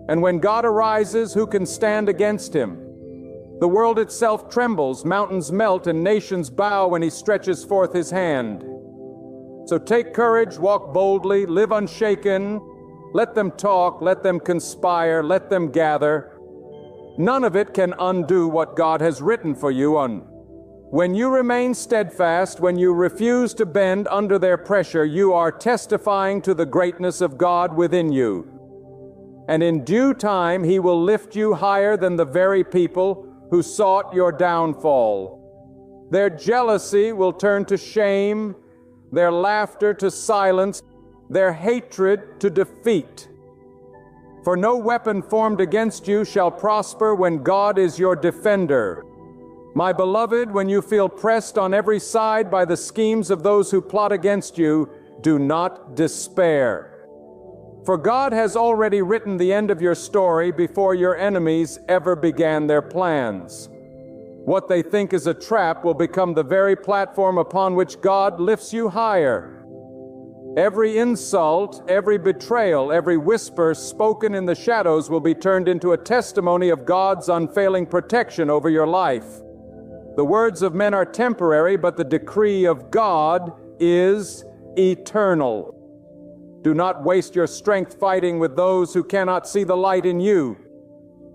And when God arises, who can stand against Him? The world itself trembles, mountains melt, and nations bow when He stretches forth His hand. So take courage, walk boldly, live unshaken. Let them talk, let them conspire, let them gather. None of it can undo what God has written for you. When you remain steadfast, when you refuse to bend under their pressure, you are testifying to the greatness of God within you. And in due time, He will lift you higher than the very people who sought your downfall. Their jealousy will turn to shame, their laughter to silence, their hatred to defeat. For no weapon formed against you shall prosper when God is your defender. My beloved, when you feel pressed on every side by the schemes of those who plot against you, do not despair. For God has already written the end of your story before your enemies ever began their plans. What they think is a trap will become the very platform upon which God lifts you higher. Every insult, every betrayal, every whisper spoken in the shadows will be turned into a testimony of God's unfailing protection over your life. The words of men are temporary, but the decree of God is eternal. Do not waste your strength fighting with those who cannot see the light in you,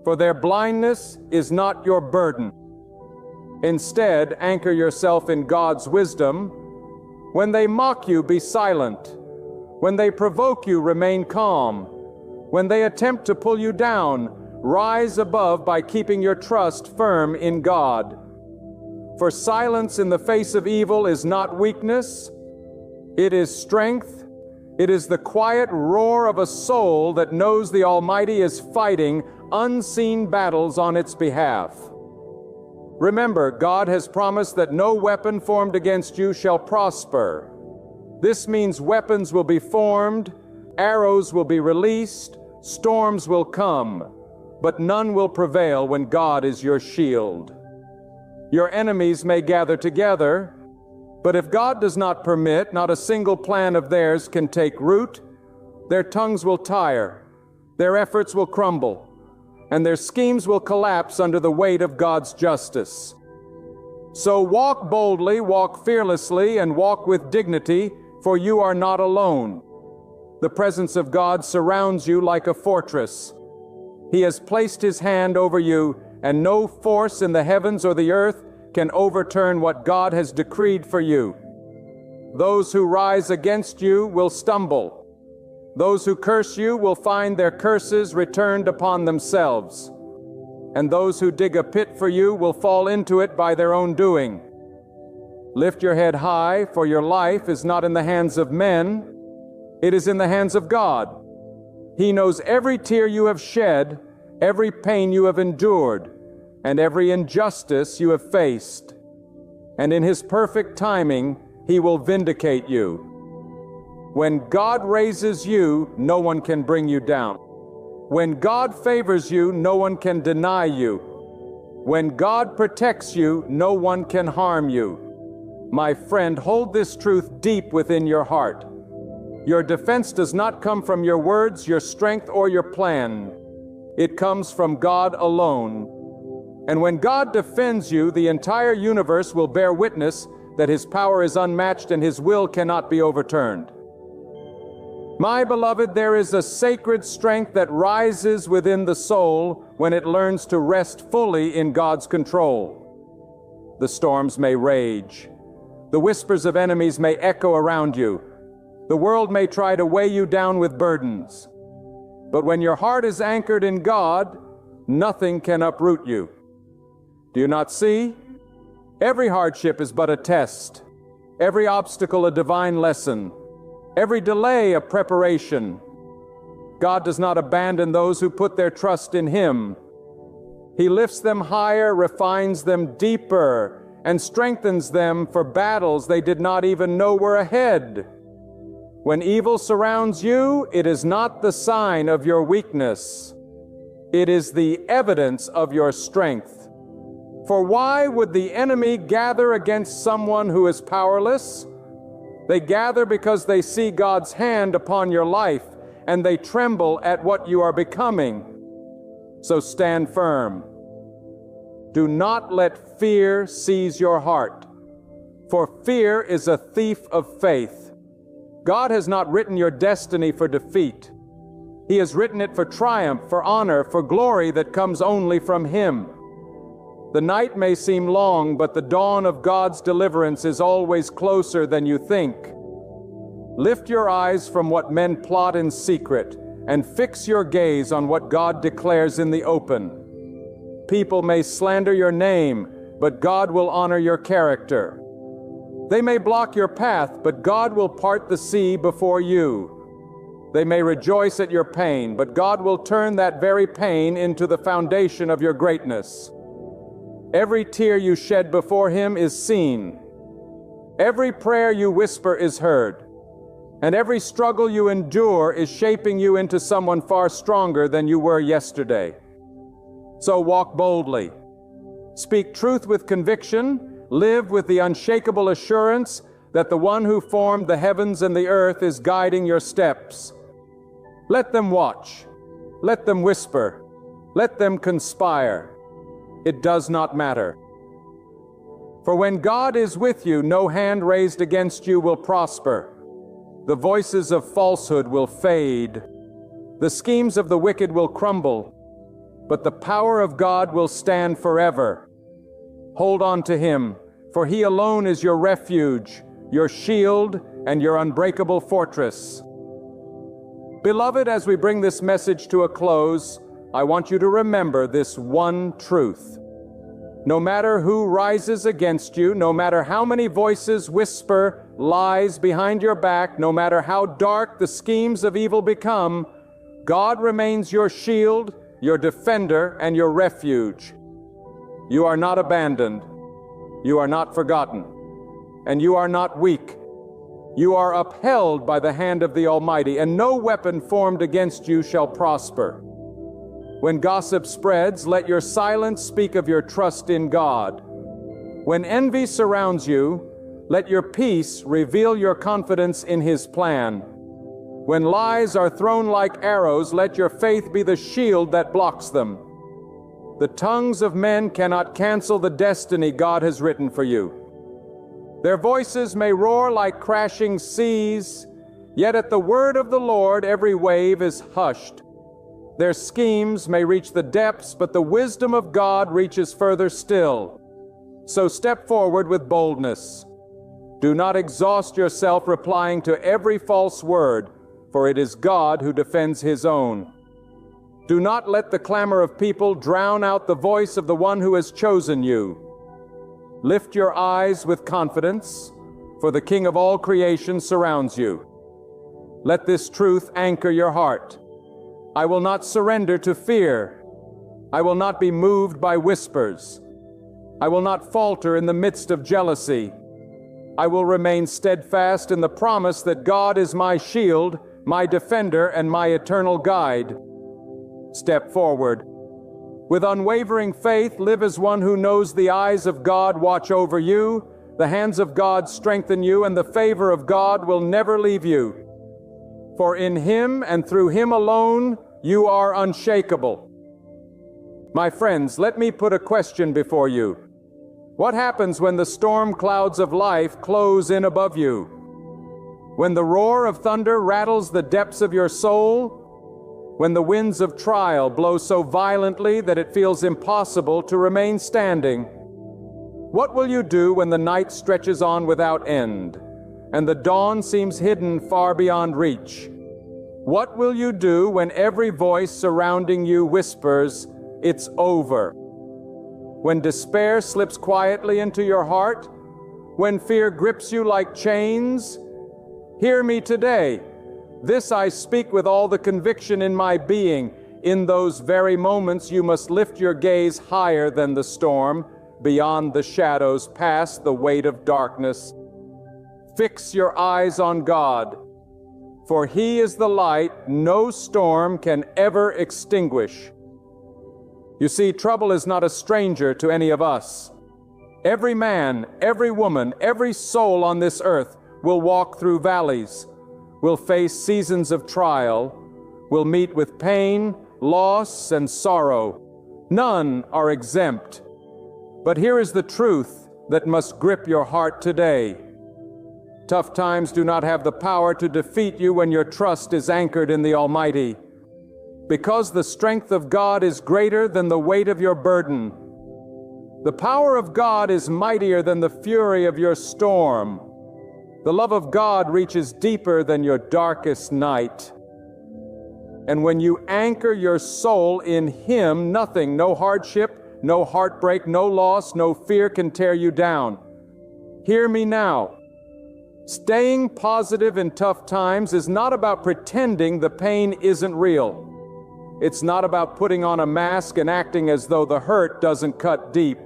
for their blindness is not your burden. Instead, anchor yourself in God's wisdom. When they mock you, be silent. When they provoke you, remain calm. When they attempt to pull you down, rise above by keeping your trust firm in God. For silence in the face of evil is not weakness, it is strength. It is the quiet roar of a soul that knows the Almighty is fighting unseen battles on its behalf. Remember, God has promised that no weapon formed against you shall prosper. This means weapons will be formed, arrows will be released, storms will come, but none will prevail when God is your shield. Your enemies may gather together, but if God does not permit, not a single plan of theirs can take root. Their tongues will tire, their efforts will crumble, and their schemes will collapse under the weight of God's justice. So walk boldly, walk fearlessly, and walk with dignity, for you are not alone. The presence of God surrounds you like a fortress. He has placed His hand over you, and no force in the heavens or the earth can overturn what God has decreed for you. Those who rise against you will stumble. Those who curse you will find their curses returned upon themselves. And those who dig a pit for you will fall into it by their own doing. Lift your head high, for your life is not in the hands of men, it is in the hands of God. He knows every tear you have shed, every pain you have endured, and every injustice you have faced. And in His perfect timing, He will vindicate you. When God raises you, no one can bring you down. When God favors you, no one can deny you. When God protects you, no one can harm you. My friend, hold this truth deep within your heart. Your defense does not come from your words, your strength, or your plan. It comes from God alone. And when God defends you, the entire universe will bear witness that His power is unmatched and His will cannot be overturned. My beloved, there is a sacred strength that rises within the soul when it learns to rest fully in God's control. The storms may rage. The whispers of enemies may echo around you. The world may try to weigh you down with burdens. But when your heart is anchored in God, nothing can uproot you. Do you not see? Every hardship is but a test, every obstacle a divine lesson, every delay a preparation. God does not abandon those who put their trust in Him. He lifts them higher, refines them deeper, and strengthens them for battles they did not even know were ahead. When evil surrounds you, it is not the sign of your weakness. It is the evidence of your strength. For why would the enemy gather against someone who is powerless? They gather because they see God's hand upon your life, and they tremble at what you are becoming. So stand firm. Do not let fear seize your heart, for fear is a thief of faith. God has not written your destiny for defeat. He has written it for triumph, for honor, for glory that comes only from Him. The night may seem long, but the dawn of God's deliverance is always closer than you think. Lift your eyes from what men plot in secret, and fix your gaze on what God declares in the open. People may slander your name, but God will honor your character. They may block your path, but God will part the sea before you. They may rejoice at your pain, but God will turn that very pain into the foundation of your greatness. Every tear you shed before Him is seen. Every prayer you whisper is heard. And every struggle you endure is shaping you into someone far stronger than you were yesterday. So walk boldly. Speak truth with conviction. Live with the unshakable assurance that the one who formed the heavens and the earth is guiding your steps. Let them watch. Let them whisper. Let them conspire. It does not matter. For when God is with you, no hand raised against you will prosper. The voices of falsehood will fade. The schemes of the wicked will crumble. But the power of God will stand forever. Hold on to Him, for He alone is your refuge, your shield, and your unbreakable fortress. Beloved, as we bring this message to a close, I want you to remember this one truth. No matter who rises against you, no matter how many voices whisper lies behind your back, no matter how dark the schemes of evil become, God remains your shield, your defender, and your refuge. You are not abandoned. You are not forgotten. And you are not weak. You are upheld by the hand of the Almighty, and no weapon formed against you shall prosper. When gossip spreads, let your silence speak of your trust in God. When envy surrounds you, let your peace reveal your confidence in His plan. When lies are thrown like arrows, let your faith be the shield that blocks them. The tongues of men cannot cancel the destiny God has written for you. Their voices may roar like crashing seas, yet at the word of the Lord every wave is hushed. Their schemes may reach the depths, but the wisdom of God reaches further still. So step forward with boldness. Do not exhaust yourself replying to every false word, for it is God who defends His own. Do not let the clamor of people drown out the voice of the one who has chosen you. Lift your eyes with confidence, for the King of all creation surrounds you. Let this truth anchor your heart. I will not surrender to fear. I will not be moved by whispers. I will not falter in the midst of jealousy. I will remain steadfast in the promise that God is my shield, my defender, and my eternal guide. Step forward. With unwavering faith, live as one who knows the eyes of God watch over you, the hands of God strengthen you, and the favor of God will never leave you. For in Him and through Him alone, you are unshakable. My friends, let me put a question before you. What happens when the storm clouds of life close in above you? When the roar of thunder rattles the depths of your soul? When the winds of trial blow so violently that it feels impossible to remain standing? What will you do when the night stretches on without end, and the dawn seems hidden far beyond reach? What will you do when every voice surrounding you whispers, "It's over"? When despair slips quietly into your heart? When fear grips you like chains? Hear me today. This I speak with all the conviction in my being. In those very moments you must lift your gaze higher than the storm, beyond the shadows, past the weight of darkness. Fix your eyes on God, for He is the light no storm can ever extinguish. You see, trouble is not a stranger to any of us. Every man, every woman, every soul on this earth will walk through valleys, will face seasons of trial, will meet with pain, loss, and sorrow. None are exempt. But here is the truth that must grip your heart today. Tough times do not have the power to defeat you when your trust is anchored in the Almighty. Because the strength of God is greater than the weight of your burden. The power of God is mightier than the fury of your storm. The love of God reaches deeper than your darkest night. And when you anchor your soul in Him, nothing, no hardship, no heartbreak, no loss, no fear can tear you down. Hear me now. Staying positive in tough times is not about pretending the pain isn't real. It's not about putting on a mask and acting as though the hurt doesn't cut deep.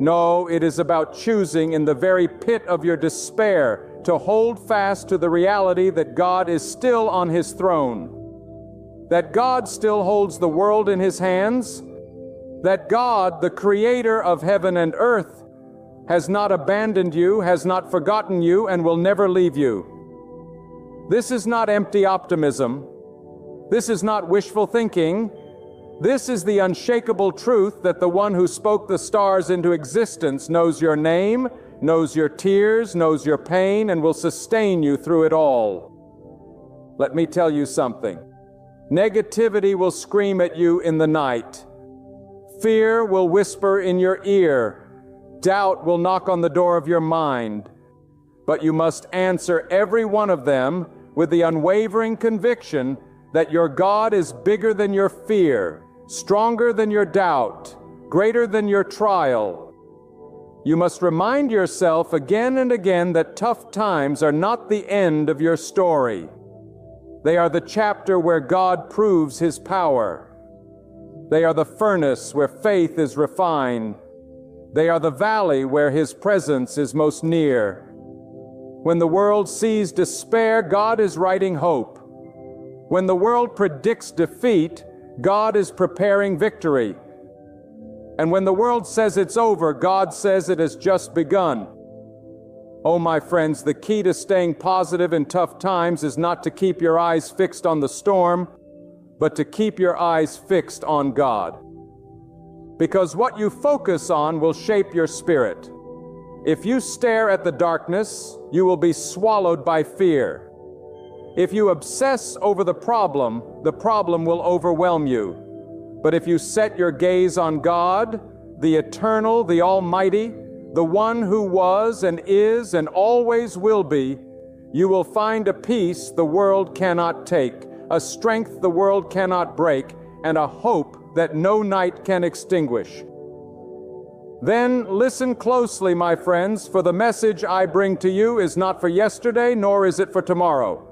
No, it is about choosing in the very pit of your despair to hold fast to the reality that God is still on His throne, that God still holds the world in His hands, that God, the Creator of heaven and earth, has not abandoned you, has not forgotten you, and will never leave you. This is not empty optimism. This is not wishful thinking. This is the unshakable truth that the one who spoke the stars into existence knows your name, knows your tears, knows your pain, and will sustain you through it all. Let me tell you something. Negativity will scream at you in the night. Fear will whisper in your ear. Doubt will knock on the door of your mind. But you must answer every one of them with the unwavering conviction that your God is bigger than your fear, stronger than your doubt, greater than your trial. You must remind yourself again and again that tough times are not the end of your story. They are the chapter where God proves His power. They are the furnace where faith is refined. They are the valley where His presence is most near. When the world sees despair, God is writing hope. When the world predicts defeat, God is preparing victory. And when the world says it's over, God says it has just begun. Oh, my friends, the key to staying positive in tough times is not to keep your eyes fixed on the storm, but to keep your eyes fixed on God. Because what you focus on will shape your spirit. If you stare at the darkness, you will be swallowed by fear. If you obsess over the problem will overwhelm you. But if you set your gaze on God, the eternal, the almighty, the one who was and is and always will be, you will find a peace the world cannot take, a strength the world cannot break, and a hope that no night can extinguish. Then listen closely, my friends, for the message I bring to you is not for yesterday, nor is it for tomorrow.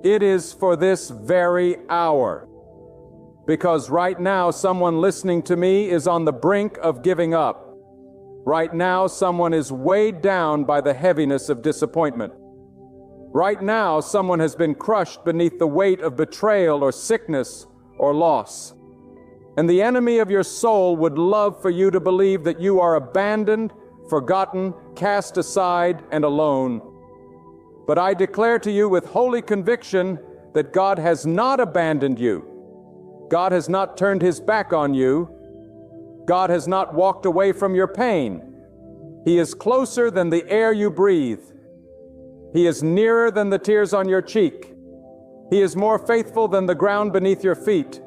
It is for this very hour. Because right now, someone listening to me is on the brink of giving up. Right now, someone is weighed down by the heaviness of disappointment. Right now, someone has been crushed beneath the weight of betrayal or sickness or loss. And the enemy of your soul would love for you to believe that you are abandoned, forgotten, cast aside, and alone. But I declare to you with holy conviction that God has not abandoned you. God has not turned His back on you. God has not walked away from your pain. He is closer than the air you breathe. He is nearer than the tears on your cheek. He is more faithful than the ground beneath your feet.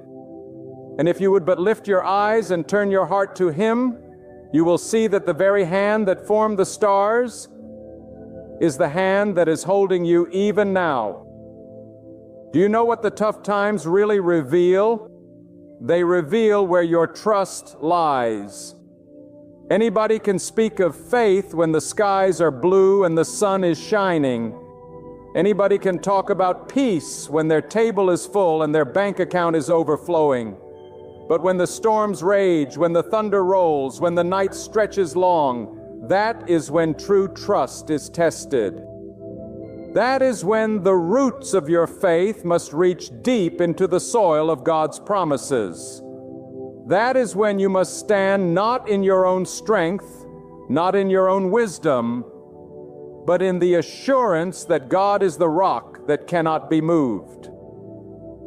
And if you would but lift your eyes and turn your heart to Him, you will see that the very hand that formed the stars is the hand that is holding you even now. Do you know what the tough times really reveal? They reveal where your trust lies. Anybody can speak of faith when the skies are blue and the sun is shining. Anybody can talk about peace when their table is full and their bank account is overflowing. But when the storms rage, when the thunder rolls, when the night stretches long, that is when true trust is tested. That is when the roots of your faith must reach deep into the soil of God's promises. That is when you must stand not in your own strength, not in your own wisdom, but in the assurance that God is the rock that cannot be moved.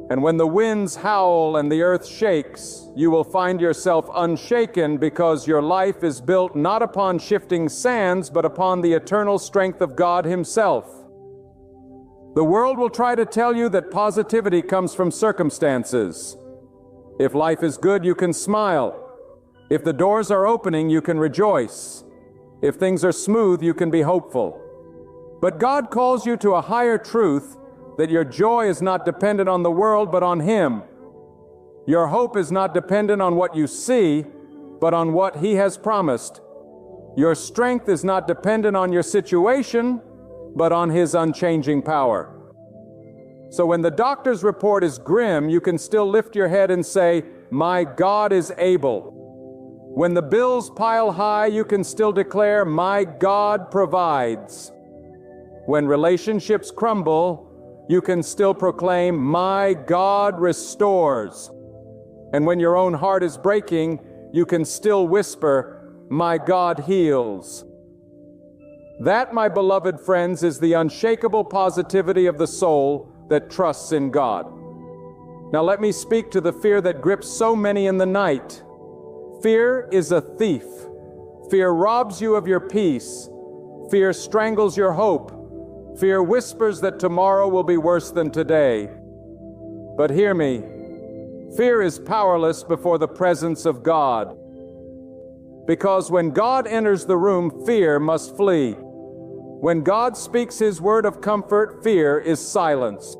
And when the winds howl and the earth shakes, you will find yourself unshaken because your life is built not upon shifting sands, but upon the eternal strength of God Himself. The world will try to tell you that positivity comes from circumstances. If life is good, you can smile. If the doors are opening, you can rejoice. If things are smooth, you can be hopeful. But God calls you to a higher truth, that your joy is not dependent on the world, but on Him. Your hope is not dependent on what you see, but on what He has promised. Your strength is not dependent on your situation, but on His unchanging power. So when the doctor's report is grim, you can still lift your head and say, "My God is able." When the bills pile high, you can still declare, "My God provides." When relationships crumble, you can still proclaim, "My God restores." And when your own heart is breaking, you can still whisper, "My God heals." That, my beloved friends, is the unshakable positivity of the soul that trusts in God. Now let me speak to the fear that grips so many in the night. Fear is a thief. Fear robs you of your peace. Fear strangles your hope. Fear whispers that tomorrow will be worse than today. But hear me, fear is powerless before the presence of God. Because when God enters the room, fear must flee. When God speaks His word of comfort, fear is silenced.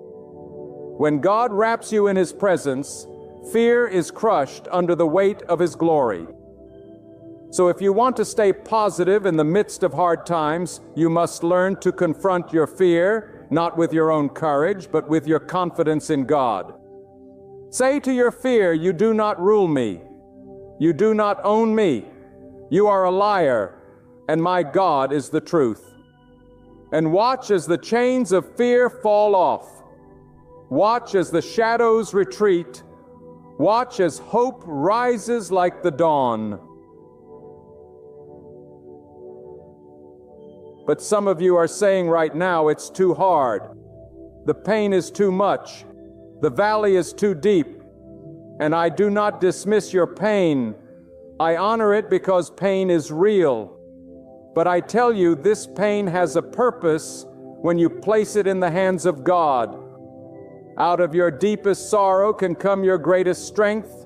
When God wraps you in His presence, fear is crushed under the weight of His glory. So if you want to stay positive in the midst of hard times, you must learn to confront your fear, not with your own courage, but with your confidence in God. Say to your fear, "You do not rule me. You do not own me. You are a liar, and my God is the truth." And watch as the chains of fear fall off. Watch as the shadows retreat. Watch as hope rises like the dawn. But some of you are saying right now, "It's too hard. The pain is too much. The valley is too deep." And I do not dismiss your pain. I honor it because pain is real. But I tell you, this pain has a purpose when you place it in the hands of God. Out of your deepest sorrow can come your greatest strength.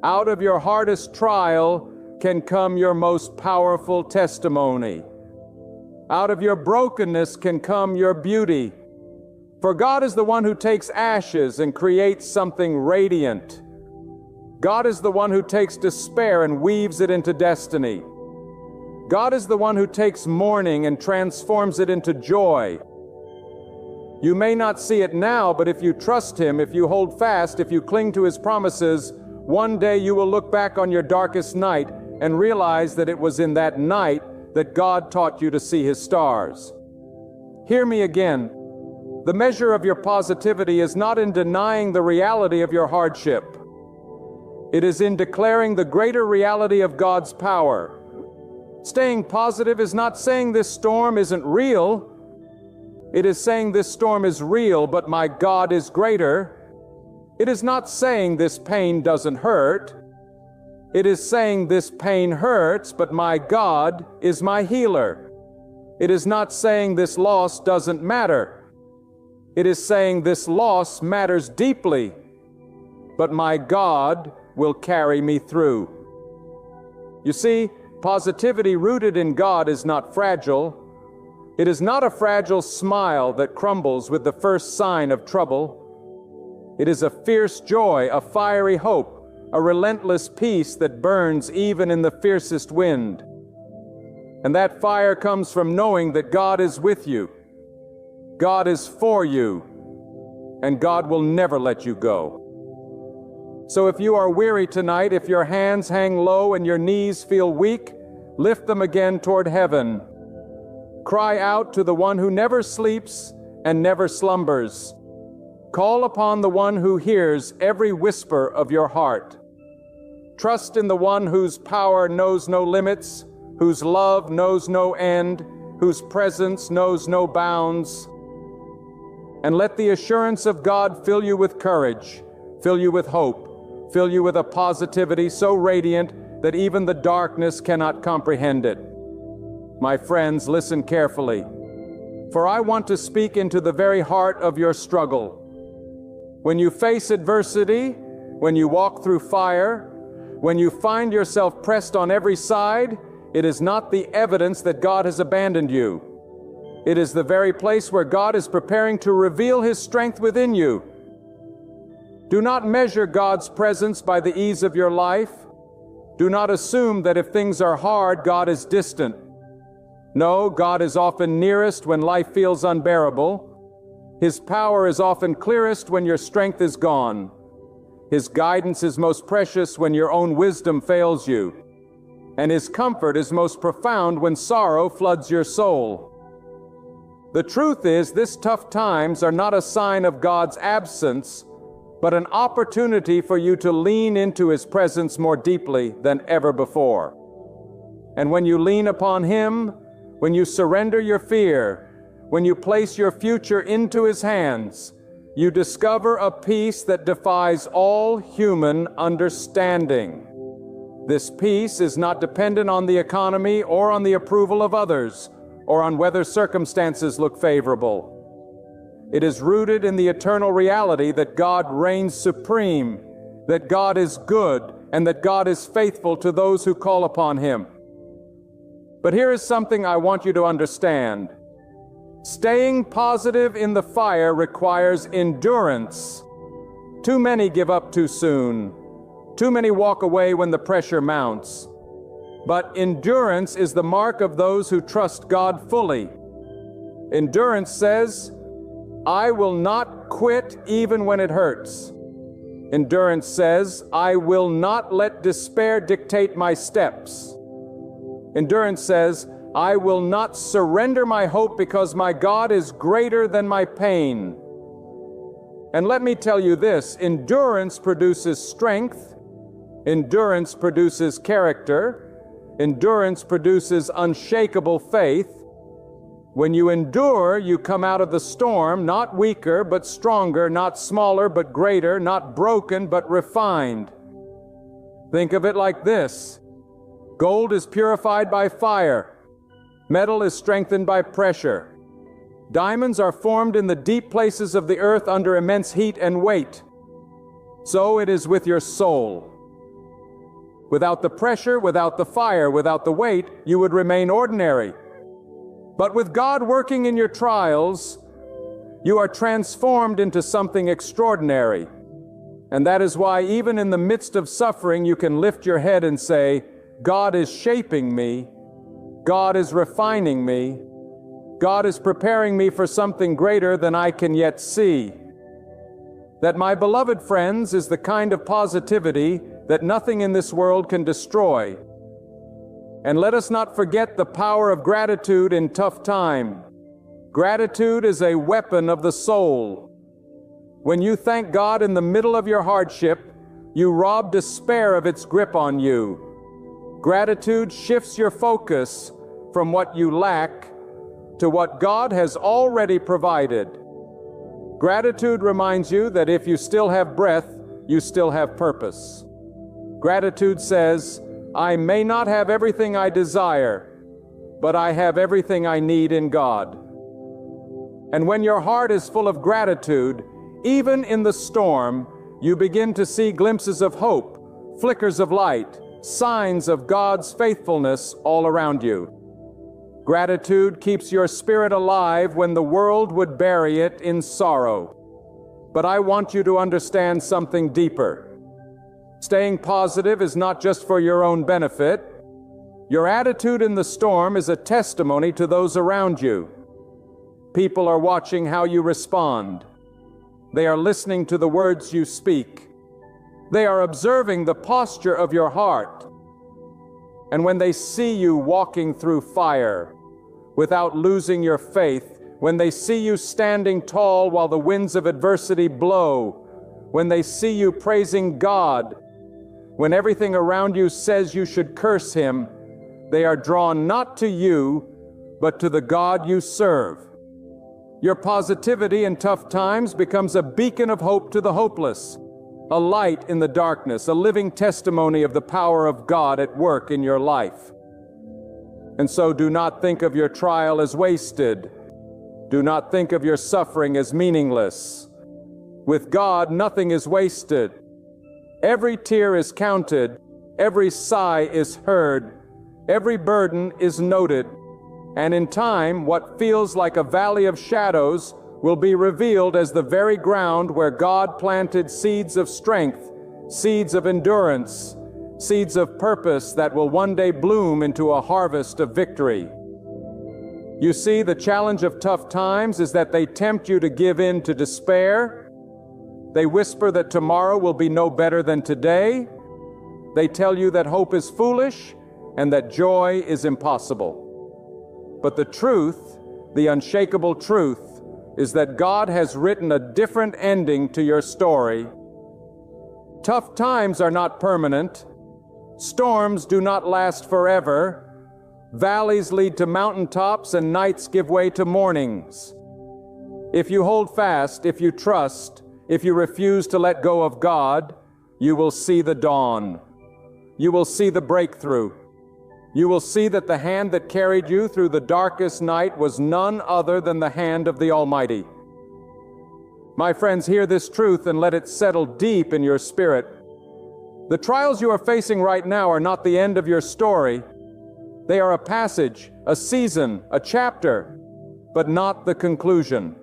Out of your hardest trial can come your most powerful testimony. Out of your brokenness can come your beauty. For God is the one who takes ashes and creates something radiant. God is the one who takes despair and weaves it into destiny. God is the one who takes mourning and transforms it into joy. You may not see it now, but if you trust Him, if you hold fast, if you cling to His promises, one day you will look back on your darkest night and realize that it was in that night that God taught you to see His stars. Hear me again. The measure of your positivity is not in denying the reality of your hardship. It is in declaring the greater reality of God's power. Staying positive is not saying this storm isn't real. It is saying this storm is real, but my God is greater. It is not saying this pain doesn't hurt. It is saying this pain hurts, but my God is my healer. It is not saying this loss doesn't matter. It is saying this loss matters deeply, but my God will carry me through. You see, positivity rooted in God is not fragile. It is not a fragile smile that crumbles with the first sign of trouble. It is a fierce joy, a fiery hope, a relentless peace that burns even in the fiercest wind. And that fire comes from knowing that God is with you. God is for you, and God will never let you go. So if you are weary tonight, if your hands hang low and your knees feel weak, lift them again toward heaven. Cry out to the one who never sleeps and never slumbers. Call upon the one who hears every whisper of your heart. Trust in the one whose power knows no limits, whose love knows no end, whose presence knows no bounds. And let the assurance of God fill you with courage, fill you with hope, fill you with a positivity so radiant that even the darkness cannot comprehend it. My friends, listen carefully, for I want to speak into the very heart of your struggle. When you face adversity, when you walk through fire, when you find yourself pressed on every side, it is not the evidence that God has abandoned you. It is the very place where God is preparing to reveal His strength within you. Do not measure God's presence by the ease of your life. Do not assume that if things are hard, God is distant. No, God is often nearest when life feels unbearable. His power is often clearest when your strength is gone. His guidance is most precious when your own wisdom fails you. and His comfort is most profound when sorrow floods your soul. The truth is, these tough times are not a sign of God's absence, but an opportunity for you to lean into His presence more deeply than ever before. And when you lean upon Him, when you surrender your fear, when you place your future into His hands, you discover a peace that defies all human understanding. This peace is not dependent on the economy or on the approval of others, or on whether circumstances look favorable. It is rooted in the eternal reality that God reigns supreme, that God is good, and that God is faithful to those who call upon Him. But here is something I want you to understand. Staying positive in the fire requires endurance. Too many give up too soon. Too many walk away when the pressure mounts. But endurance is the mark of those who trust God fully. Endurance says, I will not quit even when it hurts. Endurance says, I will not let despair dictate my steps. Endurance says, I will not surrender my hope because my God is greater than my pain. And let me tell you this, endurance produces strength, endurance produces character, endurance produces unshakable faith. When you endure, you come out of the storm not weaker but stronger, not smaller but greater, not broken but refined. Think of it like this. Gold is purified by fire. Metal is strengthened by pressure. Diamonds are formed in the deep places of the earth under immense heat and weight. So it is with your soul. Without the pressure, without the fire, without the weight, you would remain ordinary. But with God working in your trials, you are transformed into something extraordinary. And that is why even in the midst of suffering, you can lift your head and say, God is shaping me. God is refining me. God is preparing me for something greater than I can yet see. That, my beloved friends, is the kind of positivity that nothing in this world can destroy. And let us not forget the power of gratitude in tough time. Gratitude is a weapon of the soul. When you thank God in the middle of your hardship, you rob despair of its grip on you. Gratitude shifts your focus from what you lack to what God has already provided. Gratitude reminds you that if you still have breath, you still have purpose. Gratitude says, I may not have everything I desire, but I have everything I need in God. And when your heart is full of gratitude, even in the storm, you begin to see glimpses of hope, flickers of light, signs of God's faithfulness all around you. Gratitude keeps your spirit alive when the world would bury it in sorrow. But I want you to understand something deeper. Staying positive is not just for your own benefit. Your attitude in the storm is a testimony to those around you. People are watching how you respond. They are listening to the words you speak. They are observing the posture of your heart. And when they see you walking through fire without losing your faith, when they see you standing tall while the winds of adversity blow, when they see you praising God, when everything around you says you should curse Him, they are drawn not to you, but to the God you serve. Your positivity in tough times becomes a beacon of hope to the hopeless, a light in the darkness, a living testimony of the power of God at work in your life. And so do not think of your trial as wasted. Do not think of your suffering as meaningless. With God, nothing is wasted. Every tear is counted, every sigh is heard, every burden is noted, and in time, what feels like a valley of shadows will be revealed as the very ground where God planted seeds of strength, seeds of endurance, seeds of purpose that will one day bloom into a harvest of victory. You see, the challenge of tough times is that they tempt you to give in to despair. They whisper that tomorrow will be no better than today. They tell you that hope is foolish and that joy is impossible. But the truth, the unshakable truth, is that God has written a different ending to your story. Tough times are not permanent. Storms do not last forever. Valleys lead to mountaintops, and nights give way to mornings. If you hold fast, if you trust, if you refuse to let go of God, you will see the dawn. You will see the breakthrough. You will see that the hand that carried you through the darkest night was none other than the hand of the Almighty. My friends, hear this truth and let it settle deep in your spirit. The trials you are facing right now are not the end of your story. They are a passage, a season, a chapter, but not the conclusion.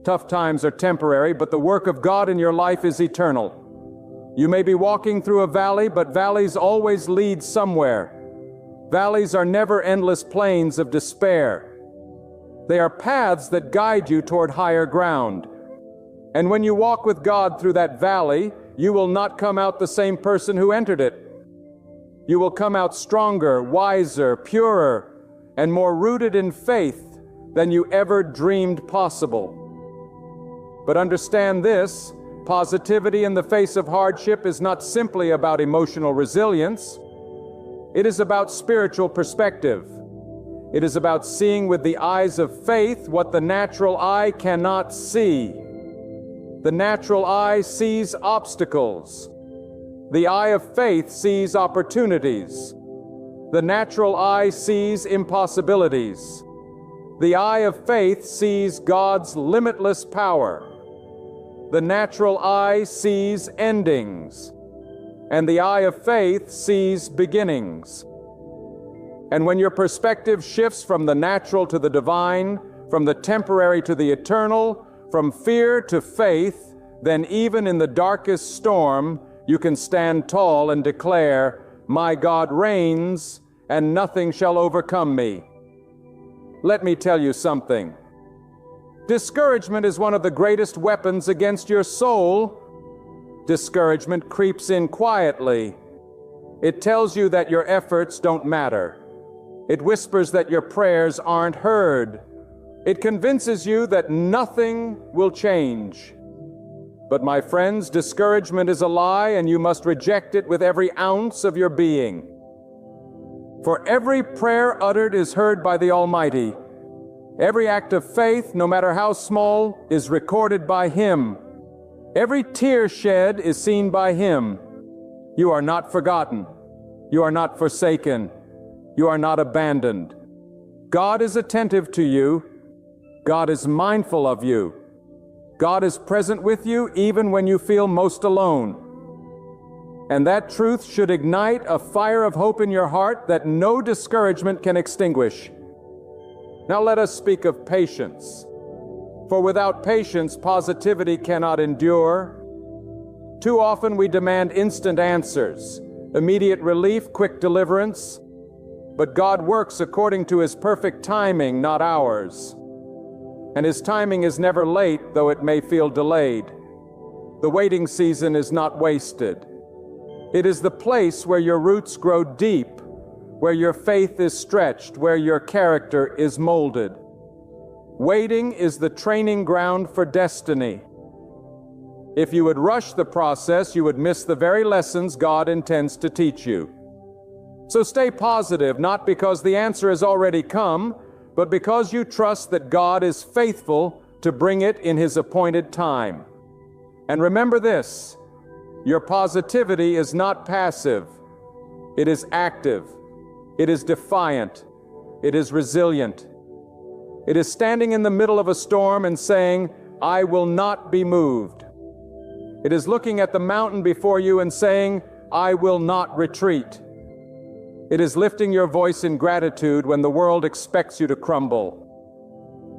Tough times are temporary, but the work of God in your life is eternal. You may be walking through a valley, but valleys always lead somewhere. Valleys are never endless plains of despair. They are paths that guide you toward higher ground. And when you walk with God through that valley, you will not come out the same person who entered it. You will come out stronger, wiser, purer, and more rooted in faith than you ever dreamed possible. But understand this, positivity in the face of hardship is not simply about emotional resilience. It is about spiritual perspective. It is about seeing with the eyes of faith what the natural eye cannot see. The natural eye sees obstacles. The eye of faith sees opportunities. The natural eye sees impossibilities. The eye of faith sees God's limitless power. The natural eye sees endings, and the eye of faith sees beginnings. And when your perspective shifts from the natural to the divine, from the temporary to the eternal, from fear to faith, then even in the darkest storm, you can stand tall and declare, "My God reigns, and nothing shall overcome me." Let me tell you something. Discouragement is one of the greatest weapons against your soul. Discouragement creeps in quietly. It tells you that your efforts don't matter. It whispers that your prayers aren't heard. It convinces you that nothing will change. But my friends, discouragement is a lie, and you must reject it with every ounce of your being. For every prayer uttered is heard by the Almighty. Every act of faith, no matter how small, is recorded by Him. Every tear shed is seen by Him. You are not forgotten. You are not forsaken. You are not abandoned. God is attentive to you. God is mindful of you. God is present with you even when you feel most alone. And that truth should ignite a fire of hope in your heart that no discouragement can extinguish. Now let us speak of patience. For without patience, positivity cannot endure. Too often we demand instant answers, immediate relief, quick deliverance. But God works according to His perfect timing, not ours. And His timing is never late, though it may feel delayed. The waiting season is not wasted. It is the place where your roots grow deep, where your faith is stretched, where your character is molded. Waiting is the training ground for destiny. If you would rush the process, you would miss the very lessons God intends to teach you. So stay positive, not because the answer has already come, but because you trust that God is faithful to bring it in His appointed time. And remember this, your positivity is not passive. It is active. It is defiant. It is resilient. It is standing in the middle of a storm and saying, "I will not be moved." It is looking at the mountain before you and saying, "I will not retreat." It is lifting your voice in gratitude when the world expects you to crumble.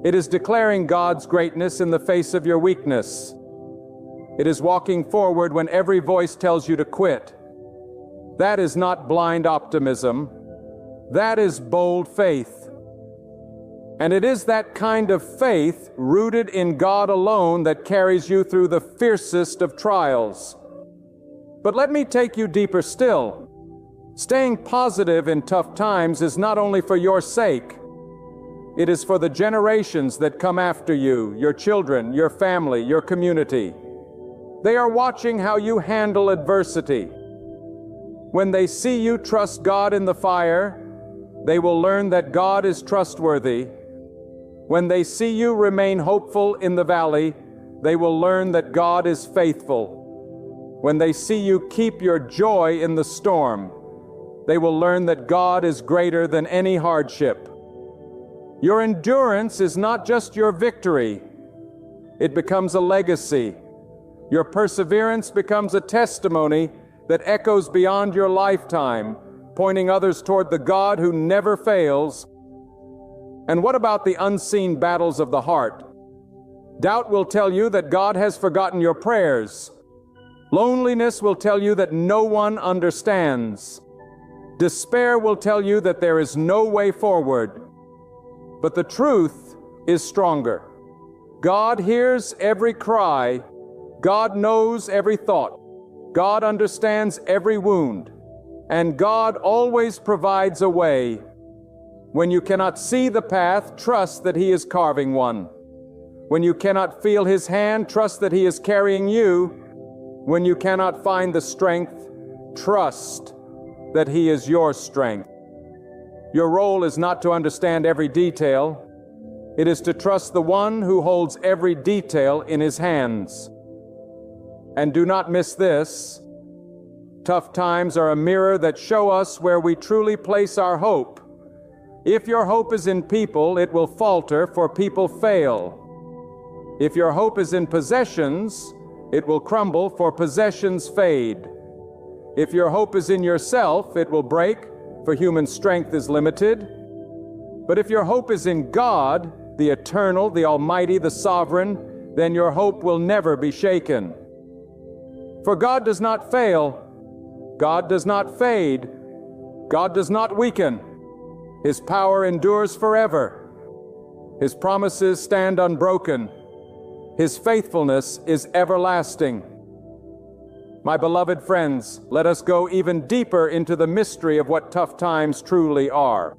It is declaring God's greatness in the face of your weakness. It is walking forward when every voice tells you to quit. That is not blind optimism. That is bold faith. And it is that kind of faith rooted in God alone that carries you through the fiercest of trials. But let me take you deeper still. Staying positive in tough times is not only for your sake, it is for the generations that come after you, your children, your family, your community. They are watching how you handle adversity. When they see you trust God in the fire, they will learn that God is trustworthy. When they see you remain hopeful in the valley, they will learn that God is faithful. When they see you keep your joy in the storm, they will learn that God is greater than any hardship. Your endurance is not just your victory, it becomes a legacy. Your perseverance becomes a testimony that echoes beyond your lifetime, pointing others toward the God who never fails. And what about the unseen battles of the heart? Doubt will tell you that God has forgotten your prayers. Loneliness will tell you that no one understands. Despair will tell you that there is no way forward. But the truth is stronger. God hears every cry. God knows every thought. God understands every wound. And God always provides a way. When you cannot see the path, trust that He is carving one. When you cannot feel His hand, trust that He is carrying you. When you cannot find the strength, trust that He is your strength. Your role is not to understand every detail. It is to trust the one who holds every detail in His hands. And do not miss this. Tough times are a mirror that show us where we truly place our hope. If your hope is in people, it will falter, for people fail. If your hope is in possessions, it will crumble, for possessions fade. If your hope is in yourself, it will break, for human strength is limited. But if your hope is in God, the eternal, the almighty, the sovereign, then your hope will never be shaken. For God does not fail. God does not fade. God does not weaken. His power endures forever. His promises stand unbroken. His faithfulness is everlasting. My beloved friends, let us go even deeper into the mystery of what tough times truly are.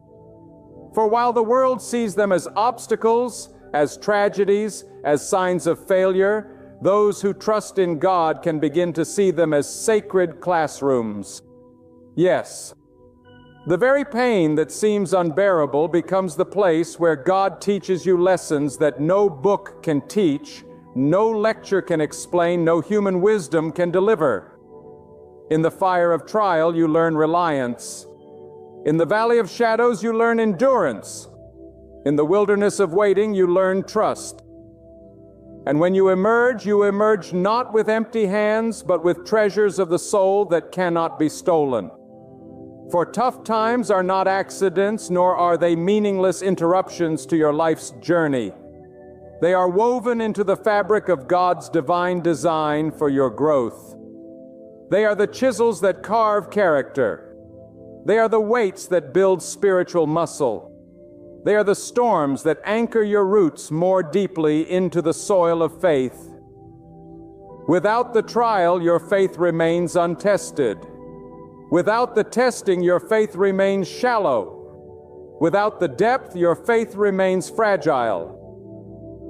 For while the world sees them as obstacles, as tragedies, as signs of failure, those who trust in God can begin to see them as sacred classrooms. Yes, the very pain that seems unbearable becomes the place where God teaches you lessons that no book can teach, no lecture can explain, no human wisdom can deliver. In the fire of trial, you learn reliance. In the valley of shadows, you learn endurance. In the wilderness of waiting, you learn trust. And when you emerge not with empty hands, but with treasures of the soul that cannot be stolen. For tough times are not accidents, nor are they meaningless interruptions to your life's journey. They are woven into the fabric of God's divine design for your growth. They are the chisels that carve character. They are the weights that build spiritual muscle. They are the storms that anchor your roots more deeply into the soil of faith. Without the trial, your faith remains untested. Without the testing, your faith remains shallow. Without the depth, your faith remains fragile.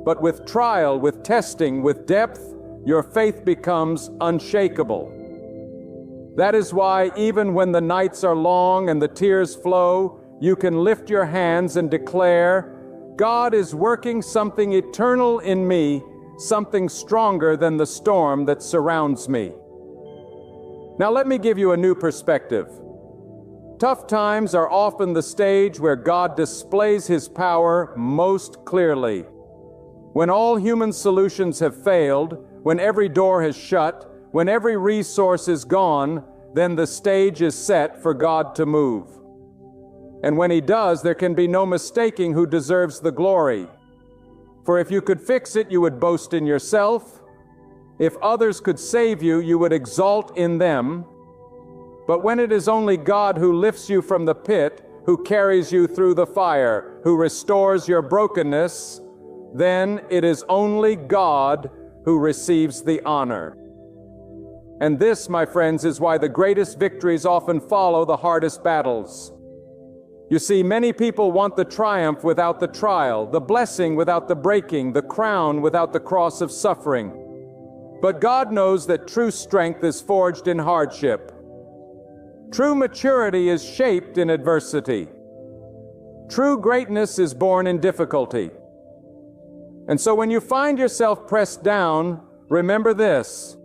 But with trial, with testing, with depth, your faith becomes unshakable. That is why even when the nights are long and the tears flow, you can lift your hands and declare, God is working something eternal in me, something stronger than the storm that surrounds me. Now let me give you a new perspective. Tough times are often the stage where God displays His power most clearly. When all human solutions have failed, when every door has shut, when every resource is gone, then the stage is set for God to move. And when He does, there can be no mistaking who deserves the glory. For if you could fix it, you would boast in yourself. If others could save you, you would exalt in them. But when it is only God who lifts you from the pit, who carries you through the fire, who restores your brokenness, then it is only God who receives the honor. And this, my friends, is why the greatest victories often follow the hardest battles. You see, many people want the triumph without the trial, the blessing without the breaking, the crown without the cross of suffering. But God knows that true strength is forged in hardship. True maturity is shaped in adversity. True greatness is born in difficulty. And so when you find yourself pressed down, remember this: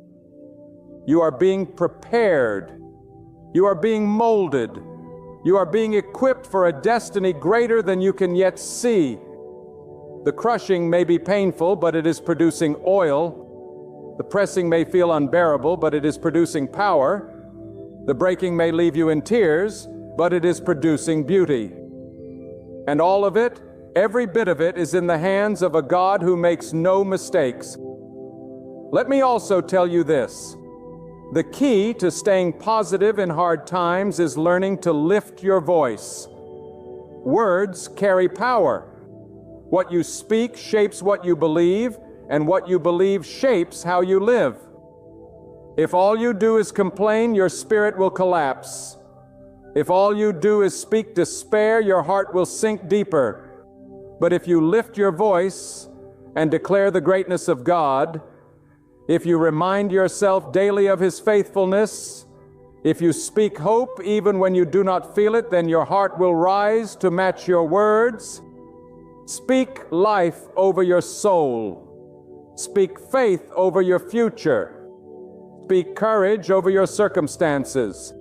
you are being prepared. You are being molded. You are being equipped for a destiny greater than you can yet see. The crushing may be painful, but it is producing oil. The pressing may feel unbearable, but it is producing power. The breaking may leave you in tears, but it is producing beauty. And all of it, every bit of it, is in the hands of a God who makes no mistakes. Let me also tell you this: the key to staying positive in hard times is learning to lift your voice. Words carry power. What you speak shapes what you believe, and what you believe shapes how you live. If all you do is complain, your spirit will collapse. If all you do is speak despair, your heart will sink deeper. But if you lift your voice and declare the greatness of God, if you remind yourself daily of His faithfulness, if you speak hope even when you do not feel it, then your heart will rise to match your words. Speak life over your soul. Speak faith over your future. Speak courage over your circumstances.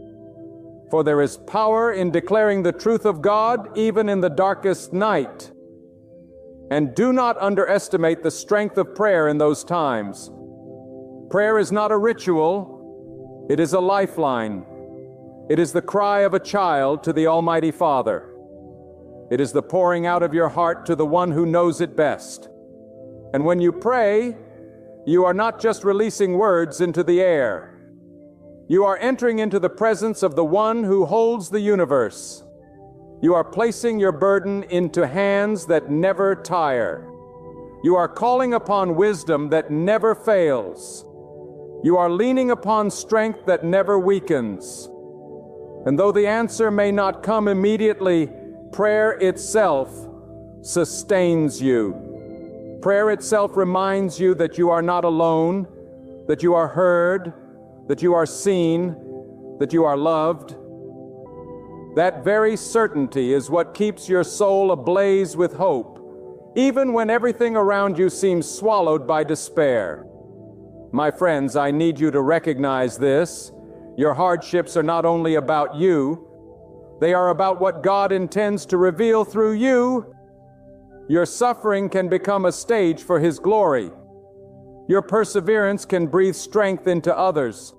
For there is power in declaring the truth of God even in the darkest night. And do not underestimate the strength of prayer in those times. Prayer is not a ritual, it is a lifeline. It is the cry of a child to the Almighty Father. It is the pouring out of your heart to the one who knows it best. And when you pray, you are not just releasing words into the air. You are entering into the presence of the one who holds the universe. You are placing your burden into hands that never tire. You are calling upon wisdom that never fails. You are leaning upon strength that never weakens. And though the answer may not come immediately, prayer itself sustains you. Prayer itself reminds you that you are not alone, that you are heard, that you are seen, that you are loved. That very certainty is what keeps your soul ablaze with hope, even when everything around you seems swallowed by despair. My friends, I need you to recognize this. Your hardships are not only about you, they are about what God intends to reveal through you. Your suffering can become a stage for His glory. Your perseverance can breathe strength into others.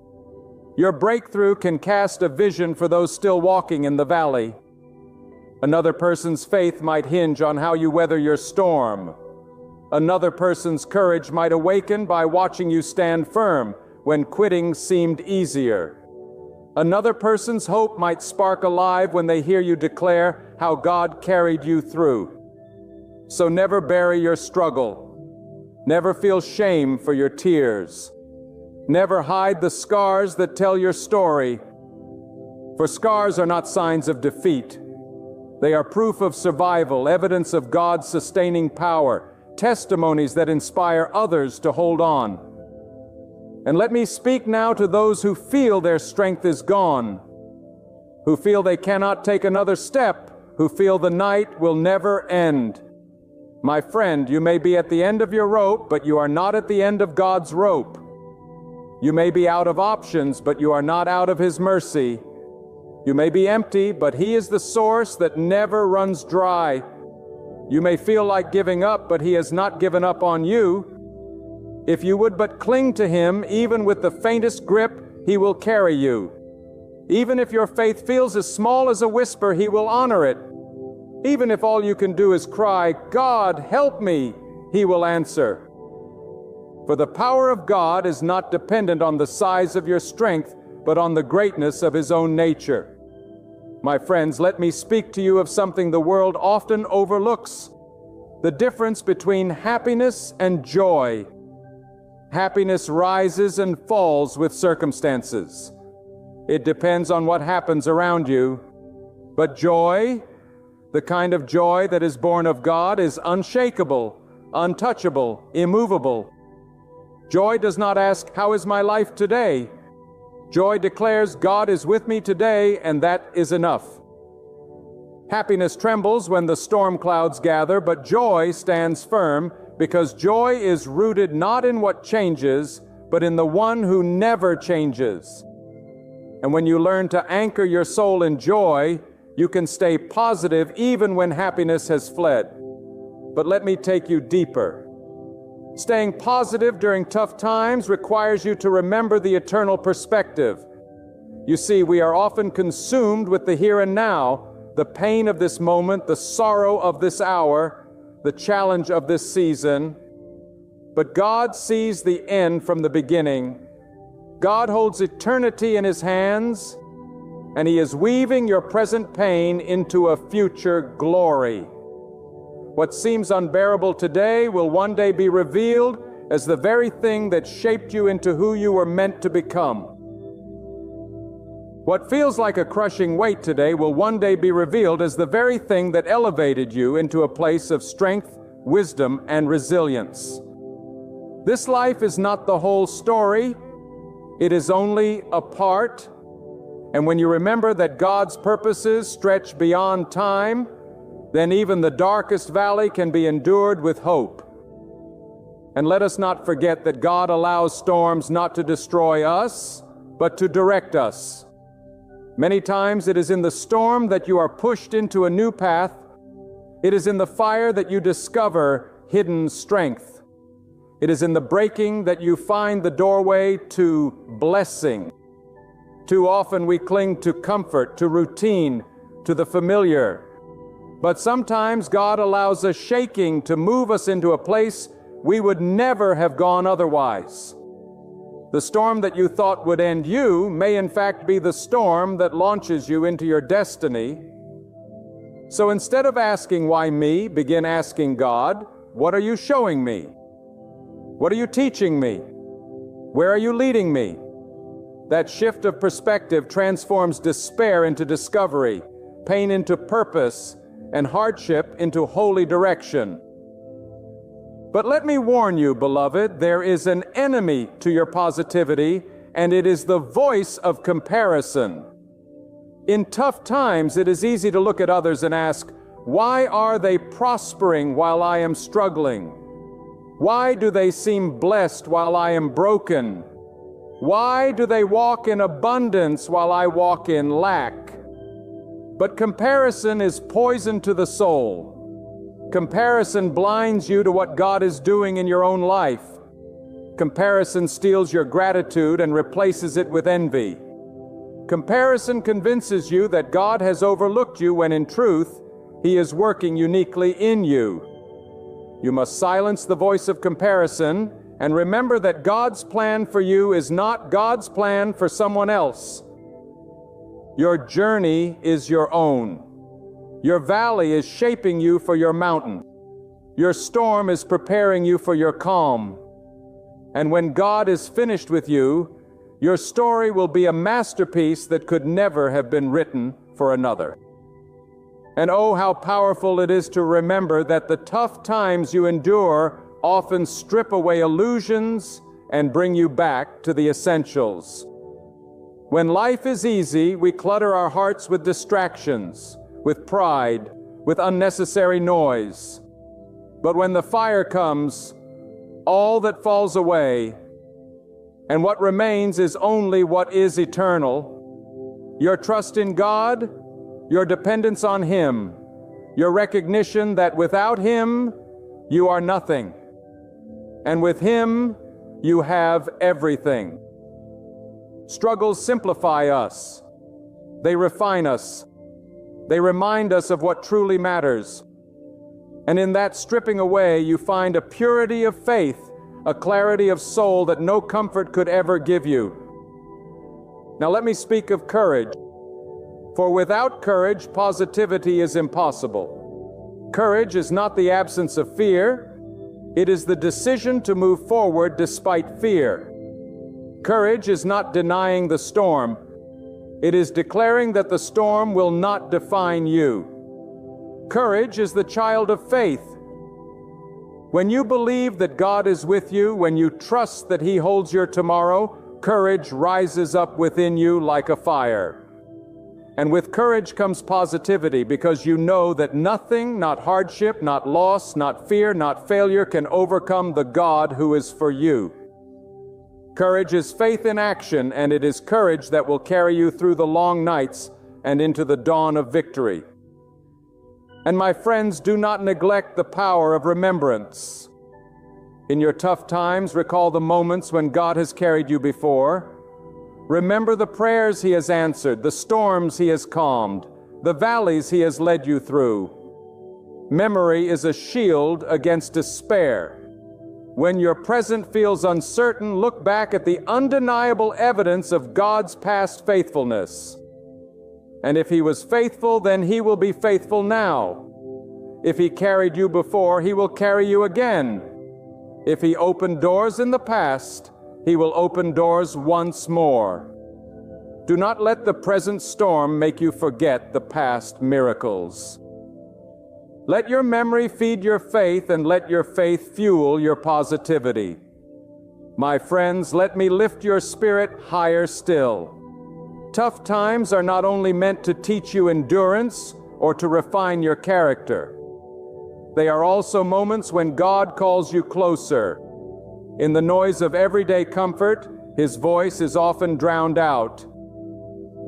Your breakthrough can cast a vision for those still walking in the valley. Another person's faith might hinge on how you weather your storm. Another person's courage might awaken by watching you stand firm when quitting seemed easier. Another person's hope might spark alive when they hear you declare how God carried you through. So never bury your struggle. Never feel shame for your tears. Never hide the scars that tell your story. For scars are not signs of defeat. They are proof of survival, evidence of God's sustaining power, testimonies that inspire others to hold on. And let me speak now to those who feel their strength is gone, who feel they cannot take another step, who feel the night will never end. My friend, you may be at the end of your rope, but you are not at the end of God's rope. You may be out of options, but you are not out of His mercy. You may be empty, but He is the source that never runs dry. You may feel like giving up, but He has not given up on you. If you would but cling to Him, even with the faintest grip, He will carry you. Even if your faith feels as small as a whisper, He will honor it. Even if all you can do is cry, "God, help me," He will answer. For the power of God is not dependent on the size of your strength, but on the greatness of His own nature. My friends, let me speak to you of something the world often overlooks: the difference between happiness and joy. Happiness rises and falls with circumstances. It depends on what happens around you. But joy, the kind of joy that is born of God, is unshakable, untouchable, immovable. Joy does not ask, "How is my life today?" Joy declares, "God is with me today, and that is enough." Happiness trembles when the storm clouds gather, but joy stands firm, because joy is rooted not in what changes, but in the one who never changes. And when you learn to anchor your soul in joy, you can stay positive even when happiness has fled. But let me take you deeper. Staying positive during tough times requires you to remember the eternal perspective. You see, we are often consumed with the here and now, the pain of this moment, the sorrow of this hour, the challenge of this season. But God sees the end from the beginning. God holds eternity in His hands, and He is weaving your present pain into a future glory. What seems unbearable today will one day be revealed as the very thing that shaped you into who you were meant to become. What feels like a crushing weight today will one day be revealed as the very thing that elevated you into a place of strength, wisdom, and resilience. This life is not the whole story. It is only a part. And when you remember that God's purposes stretch beyond time, then even the darkest valley can be endured with hope. And let us not forget that God allows storms not to destroy us, but to direct us. Many times it is in the storm that you are pushed into a new path. It is in the fire that you discover hidden strength. It is in the breaking that you find the doorway to blessing. Too often we cling to comfort, to routine, to the familiar. But sometimes God allows a shaking to move us into a place we would never have gone otherwise. The storm that you thought would end you may in fact be the storm that launches you into your destiny. So instead of asking, "Why me?" begin asking God, "What are you showing me? What are you teaching me? Where are you leading me?" That shift of perspective transforms despair into discovery, pain into purpose, and hardship into holy direction. But let me warn you, beloved, there is an enemy to your positivity, and it is the voice of comparison. In tough times, it is easy to look at others and ask, "Why are they prospering while I am struggling? Why do they seem blessed while I am broken? Why do they walk in abundance while I walk in lack?" But comparison is poison to the soul. Comparison blinds you to what God is doing in your own life. Comparison steals your gratitude and replaces it with envy. Comparison convinces you that God has overlooked you when in truth, He is working uniquely in you. You must silence the voice of comparison and remember that God's plan for you is not God's plan for someone else. Your journey is your own. Your valley is shaping you for your mountain. Your storm is preparing you for your calm. And when God is finished with you, your story will be a masterpiece that could never have been written for another. And oh, how powerful it is to remember that the tough times you endure often strip away illusions and bring you back to the essentials. When life is easy, we clutter our hearts with distractions, with pride, with unnecessary noise. But when the fire comes, all that falls away, and what remains is only what is eternal. Your trust in God, your dependence on Him, your recognition that without Him, you are nothing, and with Him, you have everything. Struggles simplify us. They refine us. They remind us of what truly matters. And in that stripping away, you find a purity of faith, a clarity of soul that no comfort could ever give you. Now let me speak of courage. For without courage, positivity is impossible. Courage is not the absence of fear. It is the decision to move forward despite fear. Courage is not denying the storm. It is declaring that the storm will not define you. Courage is the child of faith. When you believe that God is with you, when you trust that He holds your tomorrow, courage rises up within you like a fire. And with courage comes positivity, because you know that nothing, not hardship, not loss, not fear, not failure, can overcome the God who is for you. Courage is faith in action, and it is courage that will carry you through the long nights and into the dawn of victory. And my friends, do not neglect the power of remembrance. In your tough times, recall the moments when God has carried you before. Remember the prayers He has answered, the storms He has calmed, the valleys He has led you through. Memory is a shield against despair. When your present feels uncertain, look back at the undeniable evidence of God's past faithfulness. And if He was faithful, then He will be faithful now. If He carried you before, He will carry you again. If He opened doors in the past, He will open doors once more. Do not let the present storm make you forget the past miracles. Let your memory feed your faith, and let your faith fuel your positivity. My friends, let me lift your spirit higher still. Tough times are not only meant to teach you endurance or to refine your character. They are also moments when God calls you closer. In the noise of everyday comfort, His voice is often drowned out.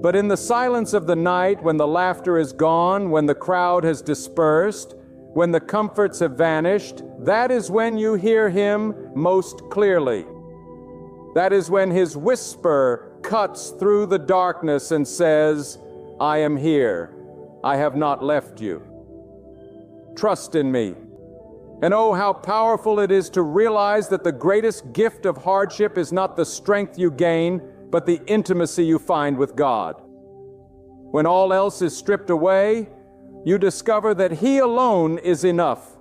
But in the silence of the night, when the laughter is gone, when the crowd has dispersed, when the comforts have vanished, that is when you hear Him most clearly. That is when His whisper cuts through the darkness and says, I am here. I have not left you. Trust in me. And oh, how powerful it is to realize that the greatest gift of hardship is not the strength you gain, but the intimacy you find with God. When all else is stripped away, you discover that He alone is enough.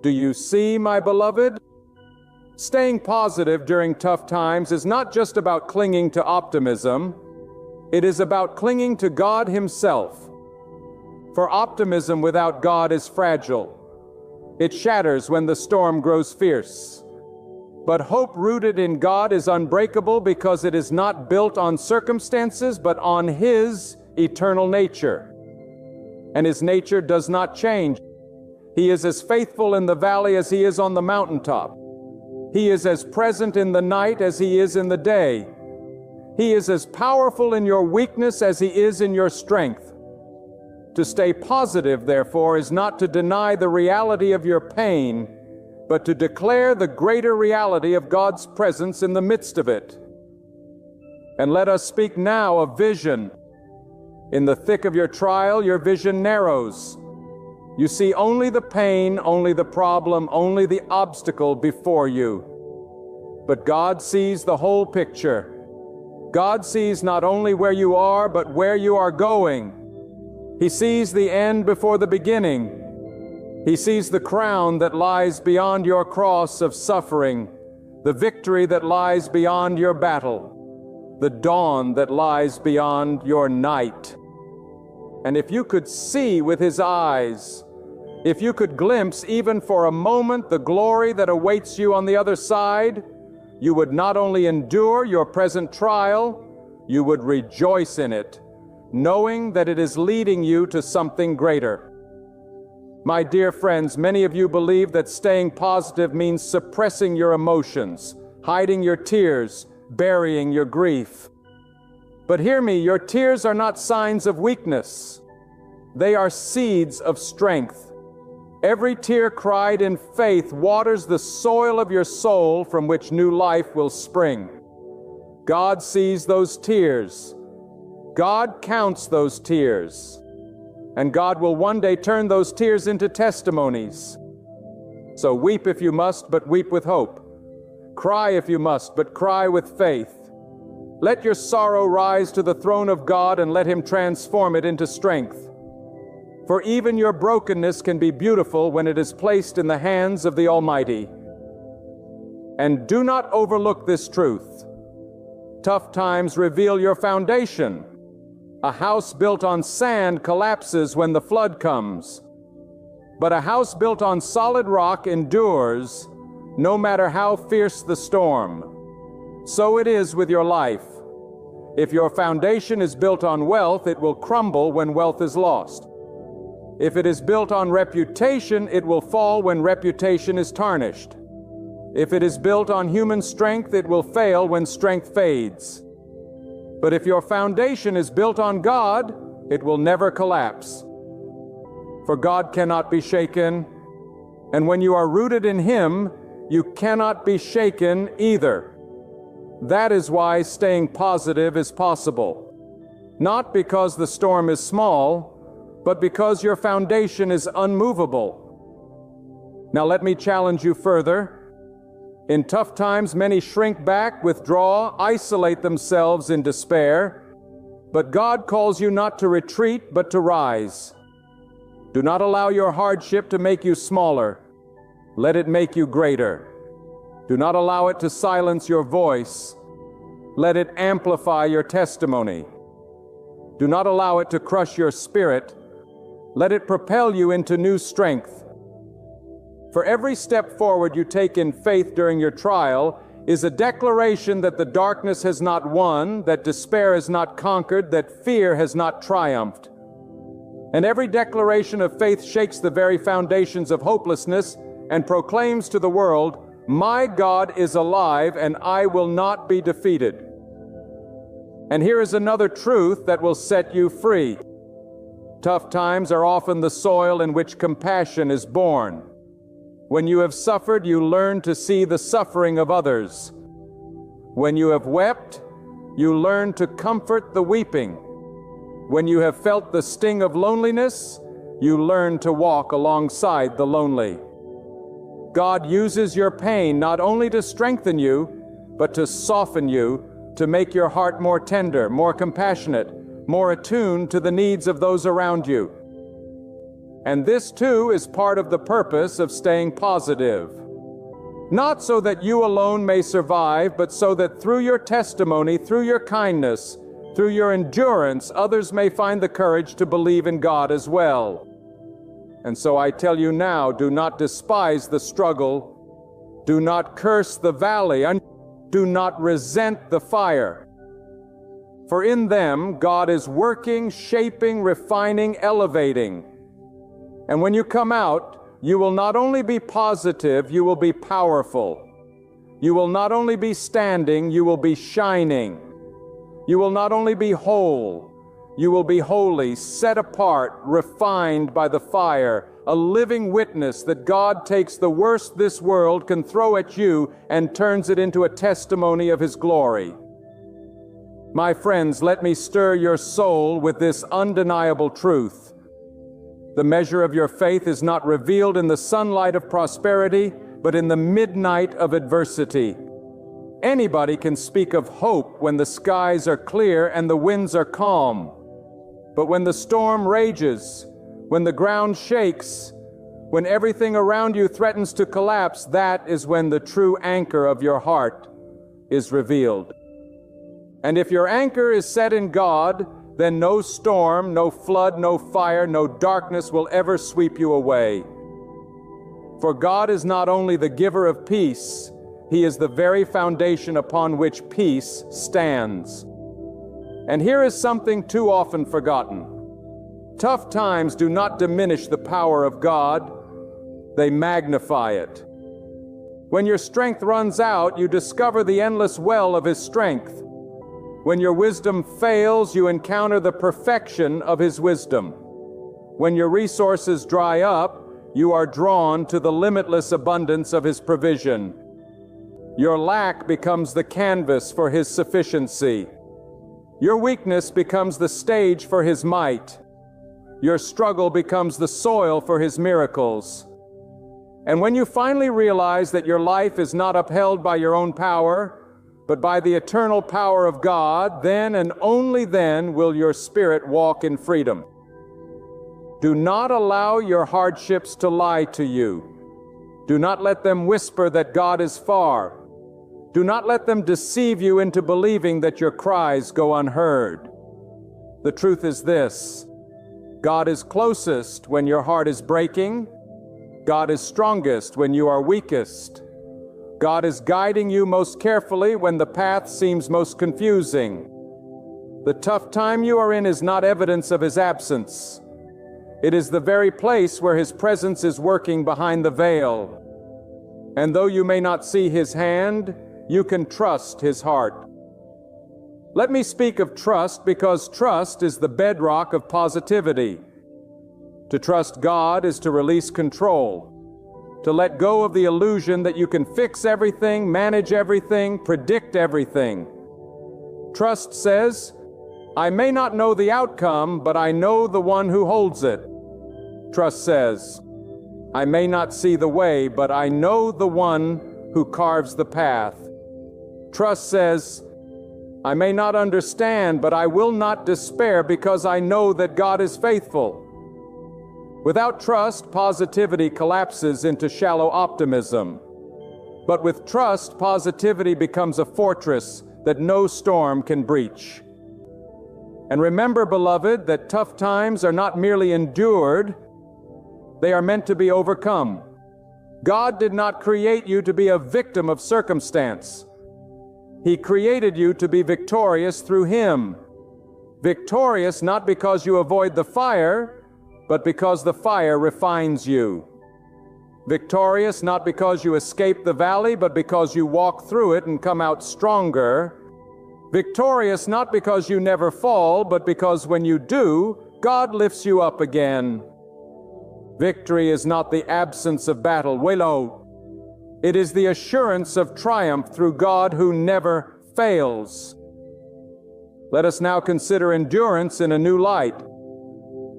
Do you see, my beloved? Staying positive during tough times is not just about clinging to optimism. It is about clinging to God Himself. For optimism without God is fragile. It shatters when the storm grows fierce. But hope rooted in God is unbreakable, because it is not built on circumstances, but on His eternal nature. And His nature does not change. He is as faithful in the valley as He is on the mountaintop. He is as present in the night as He is in the day. He is as powerful in your weakness as He is in your strength. To stay positive, therefore, is not to deny the reality of your pain, but to declare the greater reality of God's presence in the midst of it. And let us speak now of vision. In the thick of your trial, your vision narrows. You see only the pain, only the problem, only the obstacle before you. But God sees the whole picture. God sees not only where you are, but where you are going. He sees the end before the beginning. He sees the crown that lies beyond your cross of suffering, the victory that lies beyond your battle, the dawn that lies beyond your night. And if you could see with His eyes, if you could glimpse even for a moment the glory that awaits you on the other side, you would not only endure your present trial, you would rejoice in it, knowing that it is leading you to something greater. My dear friends, many of you believe that staying positive means suppressing your emotions, hiding your tears, burying your grief. But hear me, your tears are not signs of weakness. They are seeds of strength. Every tear cried in faith waters the soil of your soul, from which new life will spring. God sees those tears. God counts those tears. And God will one day turn those tears into testimonies. So weep if you must, but weep with hope. Cry if you must, but cry with faith. Let your sorrow rise to the throne of God, and let Him transform it into strength. For even your brokenness can be beautiful when it is placed in the hands of the Almighty. And do not overlook this truth. Tough times reveal your foundation. A house built on sand collapses when the flood comes. But a house built on solid rock endures, no matter how fierce the storm. So it is with your life. If your foundation is built on wealth, it will crumble when wealth is lost. If it is built on reputation, it will fall when reputation is tarnished. If it is built on human strength, it will fail when strength fades. But if your foundation is built on God, it will never collapse. For God cannot be shaken, and when you are rooted in Him, you cannot be shaken either. That is why staying positive is possible. Not because the storm is small, but because your foundation is unmovable. Now let me challenge you further. In tough times, many shrink back, withdraw, isolate themselves in despair. But God calls you not to retreat, but to rise. Do not allow your hardship to make you smaller. Let it make you greater. Do not allow it to silence your voice. Let it amplify your testimony. Do not allow it to crush your spirit. Let it propel you into new strength. For every step forward you take in faith during your trial is a declaration that the darkness has not won, that despair has not conquered, that fear has not triumphed. And every declaration of faith shakes the very foundations of hopelessness and proclaims to the world, "My God is alive, and I will not be defeated." And here is another truth that will set you free. Tough times are often the soil in which compassion is born. When you have suffered, you learn to see the suffering of others. When you have wept, you learn to comfort the weeping. When you have felt the sting of loneliness, you learn to walk alongside the lonely. God uses your pain not only to strengthen you, but to soften you, to make your heart more tender, more compassionate, more attuned to the needs of those around you. And this too is part of the purpose of staying positive. Not so that you alone may survive, but so that through your testimony, through your kindness, through your endurance, others may find the courage to believe in God as well. And so I tell you now, do not despise the struggle. Do not curse the valley, and do not resent the fire. For in them, God is working, shaping, refining, elevating. And when you come out, you will not only be positive, you will be powerful. You will not only be standing, you will be shining. You will not only be whole, you will be holy, set apart, refined by the fire, a living witness that God takes the worst this world can throw at you and turns it into a testimony of His glory. My friends, let me stir your soul with this undeniable truth. The measure of your faith is not revealed in the sunlight of prosperity, but in the midnight of adversity. Anybody can speak of hope when the skies are clear and the winds are calm. But when the storm rages, when the ground shakes, when everything around you threatens to collapse, that is when the true anchor of your heart is revealed. And if your anchor is set in God, then no storm, no flood, no fire, no darkness will ever sweep you away. For God is not only the giver of peace, He is the very foundation upon which peace stands. And here is something too often forgotten. Tough times do not diminish the power of God, they magnify it. When your strength runs out, you discover the endless well of His strength. When your wisdom fails, you encounter the perfection of His wisdom. When your resources dry up, you are drawn to the limitless abundance of His provision. Your lack becomes the canvas for His sufficiency. Your weakness becomes the stage for His might. Your struggle becomes the soil for His miracles. And when you finally realize that your life is not upheld by your own power, but by the eternal power of God, then and only then will your spirit walk in freedom. Do not allow your hardships to lie to you. Do not let them whisper that God is far. Do not let them deceive you into believing that your cries go unheard. The truth is this: God is closest when your heart is breaking. God is strongest when you are weakest. God is guiding you most carefully when the path seems most confusing. The tough time you are in is not evidence of His absence. It is the very place where His presence is working behind the veil. And though you may not see His hand, you can trust His heart. Let me speak of trust because trust is the bedrock of positivity. To trust God is to release control, to let go of the illusion that you can fix everything, manage everything, predict everything. Trust says, I may not know the outcome, but I know the one who holds it. Trust says, I may not see the way, but I know the one who carves the path. Trust says, I may not understand, but I will not despair because I know that God is faithful. Without trust, positivity collapses into shallow optimism. But with trust, positivity becomes a fortress that no storm can breach. And remember, beloved, that tough times are not merely endured, they are meant to be overcome. God did not create you to be a victim of circumstance. He created you to be victorious through Him. Victorious not because you avoid the fire, but because the fire refines you. Victorious not because you escape the valley, but because you walk through it and come out stronger. Victorious not because you never fall, but because when you do, God lifts you up again. Victory is not the absence of battle, Welo. It is the assurance of triumph through God who never fails. Let us now consider endurance in a new light.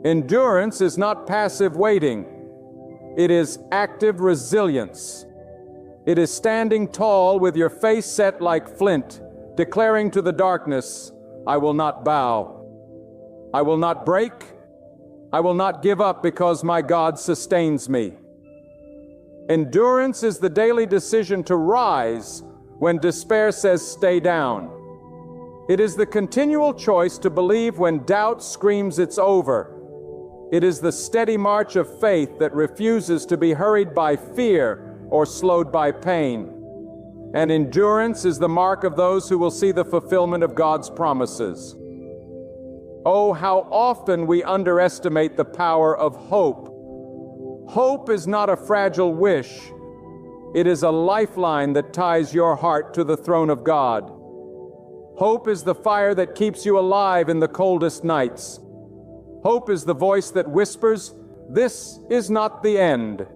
Endurance is not passive waiting. It is active resilience. It is standing tall with your face set like flint, declaring to the darkness, I will not bow. I will not break. I will not give up because my God sustains me. Endurance is the daily decision to rise when despair says stay down. It is the continual choice to believe when doubt screams it's over. It is the steady march of faith that refuses to be hurried by fear or slowed by pain. And endurance is the mark of those who will see the fulfillment of God's promises. Oh, how often we underestimate the power of hope. Hope is not a fragile wish. It is a lifeline that ties your heart to the throne of God. Hope is the fire that keeps you alive in the coldest nights. Hope is the voice that whispers, this is not the end.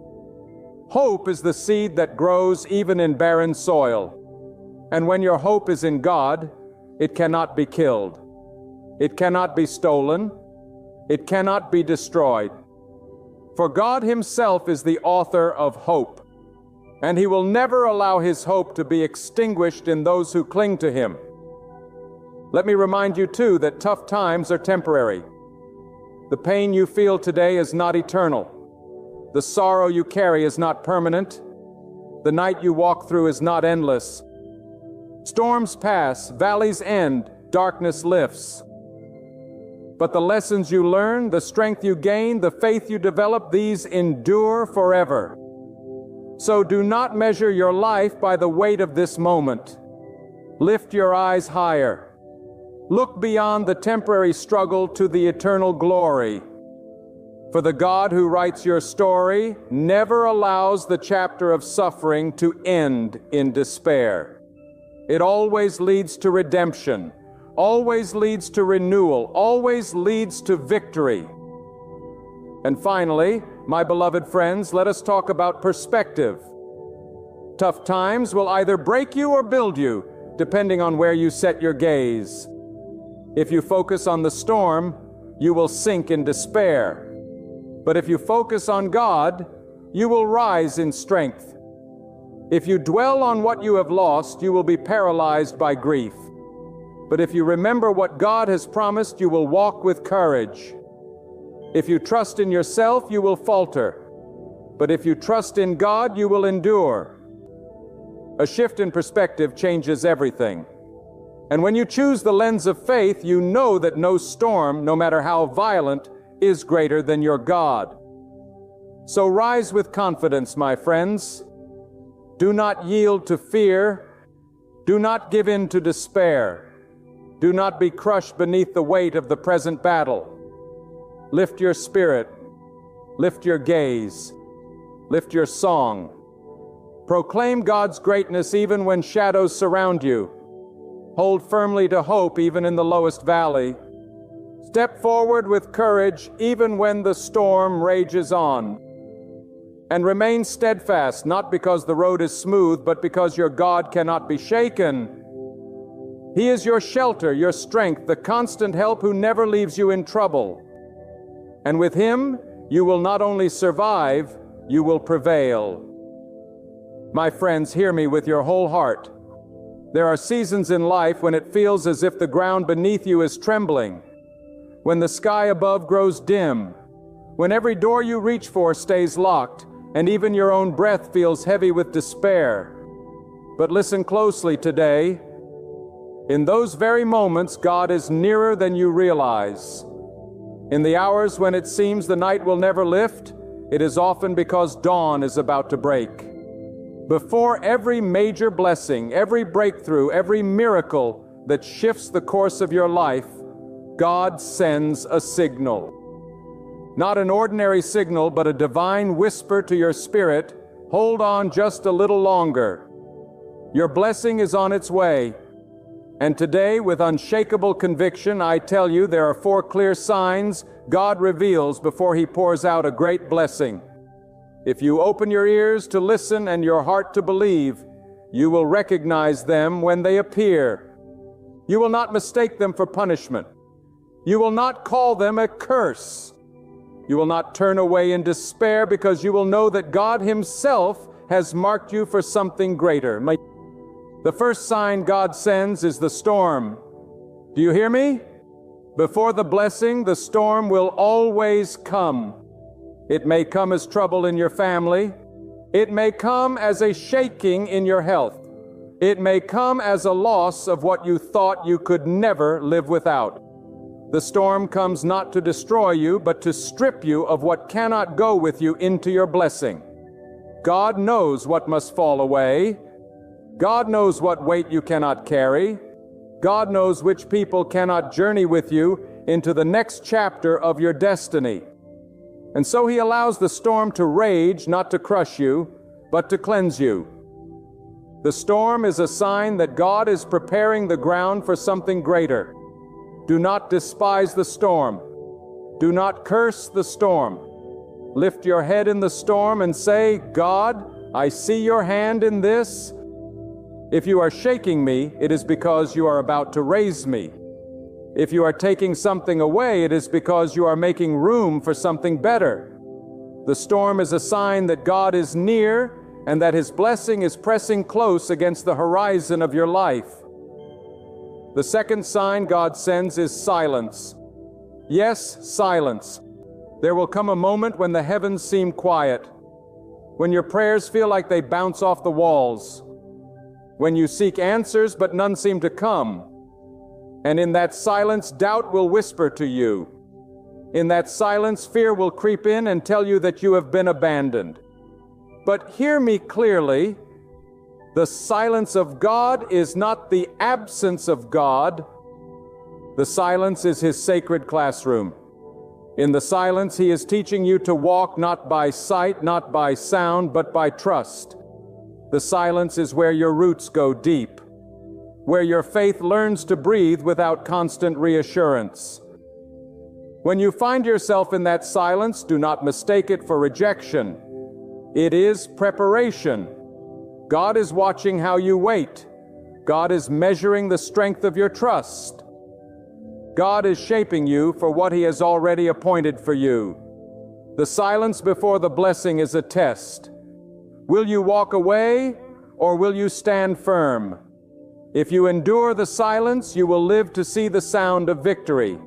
Hope is the seed that grows even in barren soil. And when your hope is in God, it cannot be killed. It cannot be stolen. It cannot be destroyed. For God Himself is the author of hope, and He will never allow His hope to be extinguished in those who cling to Him. Let me remind you, too, that tough times are temporary. The pain you feel today is not eternal. The sorrow you carry is not permanent. The night you walk through is not endless. Storms pass, valleys end, darkness lifts. But the lessons you learn, the strength you gain, the faith you develop, these endure forever. So do not measure your life by the weight of this moment. Lift your eyes higher. Look beyond the temporary struggle to the eternal glory. For the God who writes your story never allows the chapter of suffering to end in despair. It always leads to redemption, always leads to renewal, always leads to victory. And finally, my beloved friends, let us talk about perspective. Tough times will either break you or build you, depending on where you set your gaze. If you focus on the storm, you will sink in despair. But if you focus on God, you will rise in strength. If you dwell on what you have lost, you will be paralyzed by grief. But if you remember what God has promised, you will walk with courage. If you trust in yourself, you will falter. But if you trust in God, you will endure. A shift in perspective changes everything. And when you choose the lens of faith, you know that no storm, no matter how violent, is greater than your God. So rise with confidence, my friends. Do not yield to fear. Do not give in to despair. Do not be crushed beneath the weight of the present battle. Lift your spirit. Lift your gaze. Lift your song. Proclaim God's greatness even when shadows surround you. Hold firmly to hope even in the lowest valley. Step forward with courage even when the storm rages on. And remain steadfast, not because the road is smooth, but because your God cannot be shaken. He is your shelter, your strength, the constant help who never leaves you in trouble. And with Him, you will not only survive, you will prevail. My friends, hear me with your whole heart. There are seasons in life when it feels as if the ground beneath you is trembling, when the sky above grows dim, when every door you reach for stays locked, and even your own breath feels heavy with despair. But listen closely today. In those very moments, God is nearer than you realize. In the hours when it seems the night will never lift, it is often because dawn is about to break. Before every major blessing, every breakthrough, every miracle that shifts the course of your life, God sends a signal. Not an ordinary signal, but a divine whisper to your spirit, hold on just a little longer. Your blessing is on its way. And today, with unshakable conviction, I tell you there are 4 clear signs God reveals before He pours out a great blessing. If you open your ears to listen and your heart to believe, you will recognize them when they appear. You will not mistake them for punishment. You will not call them a curse. You will not turn away in despair because you will know that God Himself has marked you for something greater. The first sign God sends is the storm. Do you hear me? Before the blessing, the storm will always come. It may come as trouble in your family. It may come as a shaking in your health. It may come as a loss of what you thought you could never live without. The storm comes not to destroy you, but to strip you of what cannot go with you into your blessing. God knows what must fall away. God knows what weight you cannot carry. God knows which people cannot journey with you into the next chapter of your destiny. And so He allows the storm to rage, not to crush you, but to cleanse you. The storm is a sign that God is preparing the ground for something greater. Do not despise the storm. Do not curse the storm. Lift your head in the storm and say, God, I see your hand in this. If you are shaking me, it is because you are about to raise me. If you are taking something away, it is because you are making room for something better. The storm is a sign that God is near and that His blessing is pressing close against the horizon of your life. The second sign God sends is silence. Yes, silence. There will come a moment when the heavens seem quiet, when your prayers feel like they bounce off the walls, when you seek answers but none seem to come. And in that silence, doubt will whisper to you. In that silence, fear will creep in and tell you that you have been abandoned. But hear me clearly. The silence of God is not the absence of God. The silence is His sacred classroom. In the silence, He is teaching you to walk not by sight, not by sound, but by trust. The silence is where your roots go deep, where your faith learns to breathe without constant reassurance. When you find yourself in that silence, do not mistake it for rejection. It is preparation. God is watching how you wait. God is measuring the strength of your trust. God is shaping you for what He has already appointed for you. The silence before the blessing is a test. Will you walk away, or will you stand firm? If you endure the silence, you will live to see the sound of victory.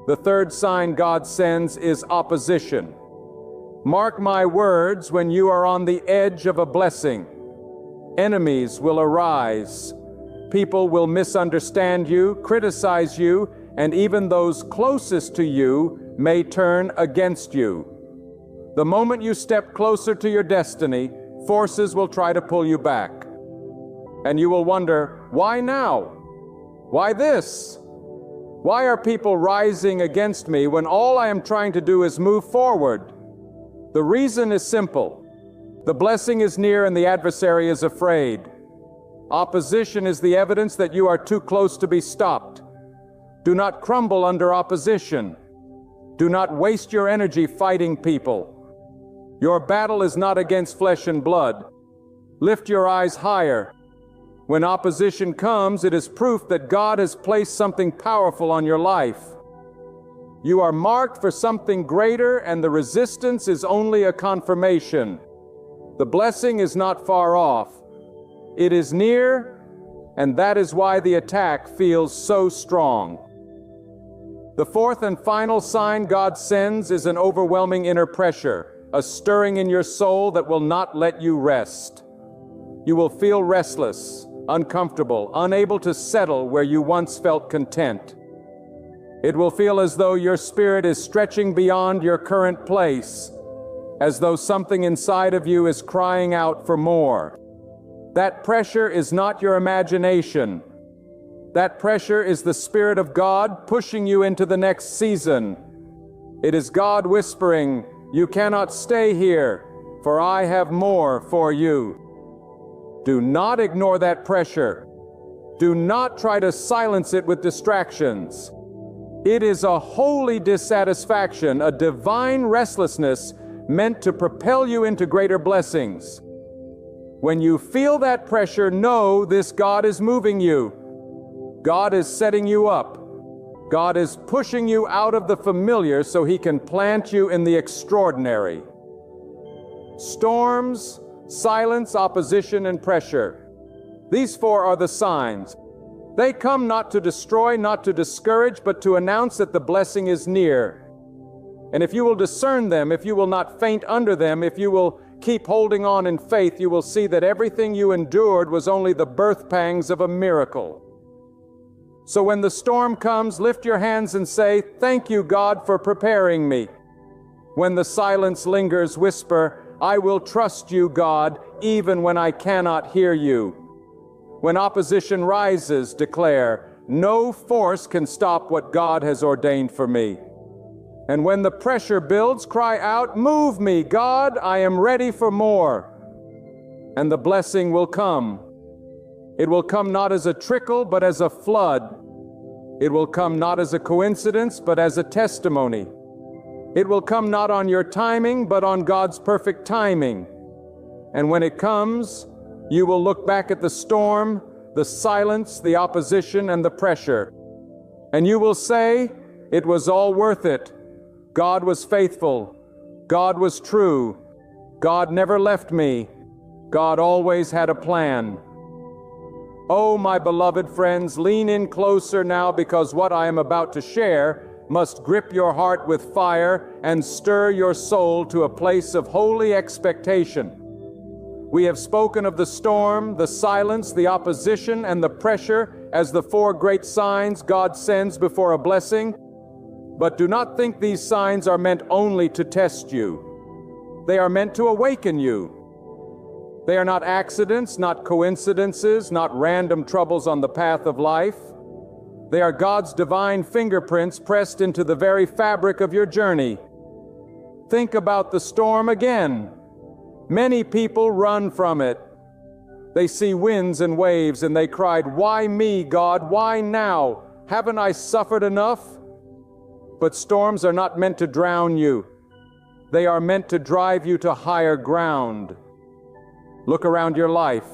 The third sign God sends is opposition. Mark my words when you are on the edge of a blessing. Enemies will arise. People will misunderstand you, criticize you, and even those closest to you may turn against you. The moment you step closer to your destiny, forces will try to pull you back. And you will wonder, why now? Why this? Why are people rising against me when all I am trying to do is move forward? The reason is simple. The blessing is near and the adversary is afraid. Opposition is the evidence that you are too close to be stopped. Do not crumble under opposition. Do not waste your energy fighting people. Your battle is not against flesh and blood. Lift your eyes higher. When opposition comes, it is proof that God has placed something powerful on your life. You are marked for something greater, and the resistance is only a confirmation. The blessing is not far off. It is near, and that is why the attack feels so strong. The fourth and final sign God sends is an overwhelming inner pressure, a stirring in your soul that will not let you rest. You will feel restless, uncomfortable, unable to settle where you once felt content. It will feel as though your spirit is stretching beyond your current place, as though something inside of you is crying out for more. That pressure is not your imagination. That pressure is the Spirit of God pushing you into the next season. It is God whispering, "You cannot stay here, for I have more for you." Do not ignore that pressure. Do not try to silence it with distractions. It is a holy dissatisfaction, a divine restlessness meant to propel you into greater blessings. When you feel that pressure, know this God is moving you. God is setting you up. God is pushing you out of the familiar so He can plant you in the extraordinary. Storms, silence, opposition, and pressure. These four are the signs. They come not to destroy, not to discourage, but to announce that the blessing is near. And if you will discern them, if you will not faint under them, if you will keep holding on in faith, you will see that everything you endured was only the birth pangs of a miracle. So when the storm comes, lift your hands and say, "Thank you, God, for preparing me." When the silence lingers, whisper, "I will trust you, God, even when I cannot hear you." When opposition rises, declare, "No force can stop what God has ordained for me." And when the pressure builds, cry out, "Move me, God, I am ready for more." And the blessing will come. It will come not as a trickle, but as a flood. It will come not as a coincidence, but as a testimony. It will come not on your timing, but on God's perfect timing. And when it comes, you will look back at the storm, the silence, the opposition, and the pressure. And you will say, "It was all worth it. God was faithful. God was true. God never left me. God always had a plan." Oh, my beloved friends, lean in closer now, because what I am about to share must grip your heart with fire and stir your soul to a place of holy expectation. We have spoken of the storm, the silence, the opposition, and the pressure as the four great signs God sends before a blessing. But do not think these signs are meant only to test you. They are meant to awaken you. They are not accidents, not coincidences, not random troubles on the path of life. They are God's divine fingerprints pressed into the very fabric of your journey. Think about the storm again. Many people run from it. They see winds and waves and they cried, "Why me, God? Why now? Haven't I suffered enough?" But storms are not meant to drown you. They are meant to drive you to higher ground. Look around your life.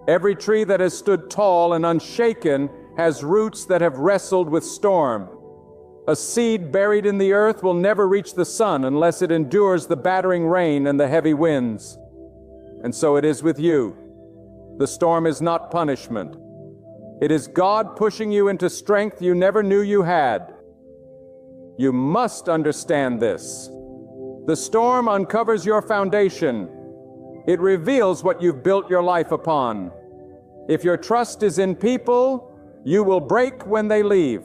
Every tree that has stood tall and unshaken has roots that have wrestled with storm. A seed buried in the earth will never reach the sun unless it endures the battering rain and the heavy winds. And so it is with you. The storm is not punishment. It is God pushing you into strength you never knew you had. You must understand this. The storm uncovers your foundation. It reveals what you've built your life upon. If your trust is in people, you will break when they leave.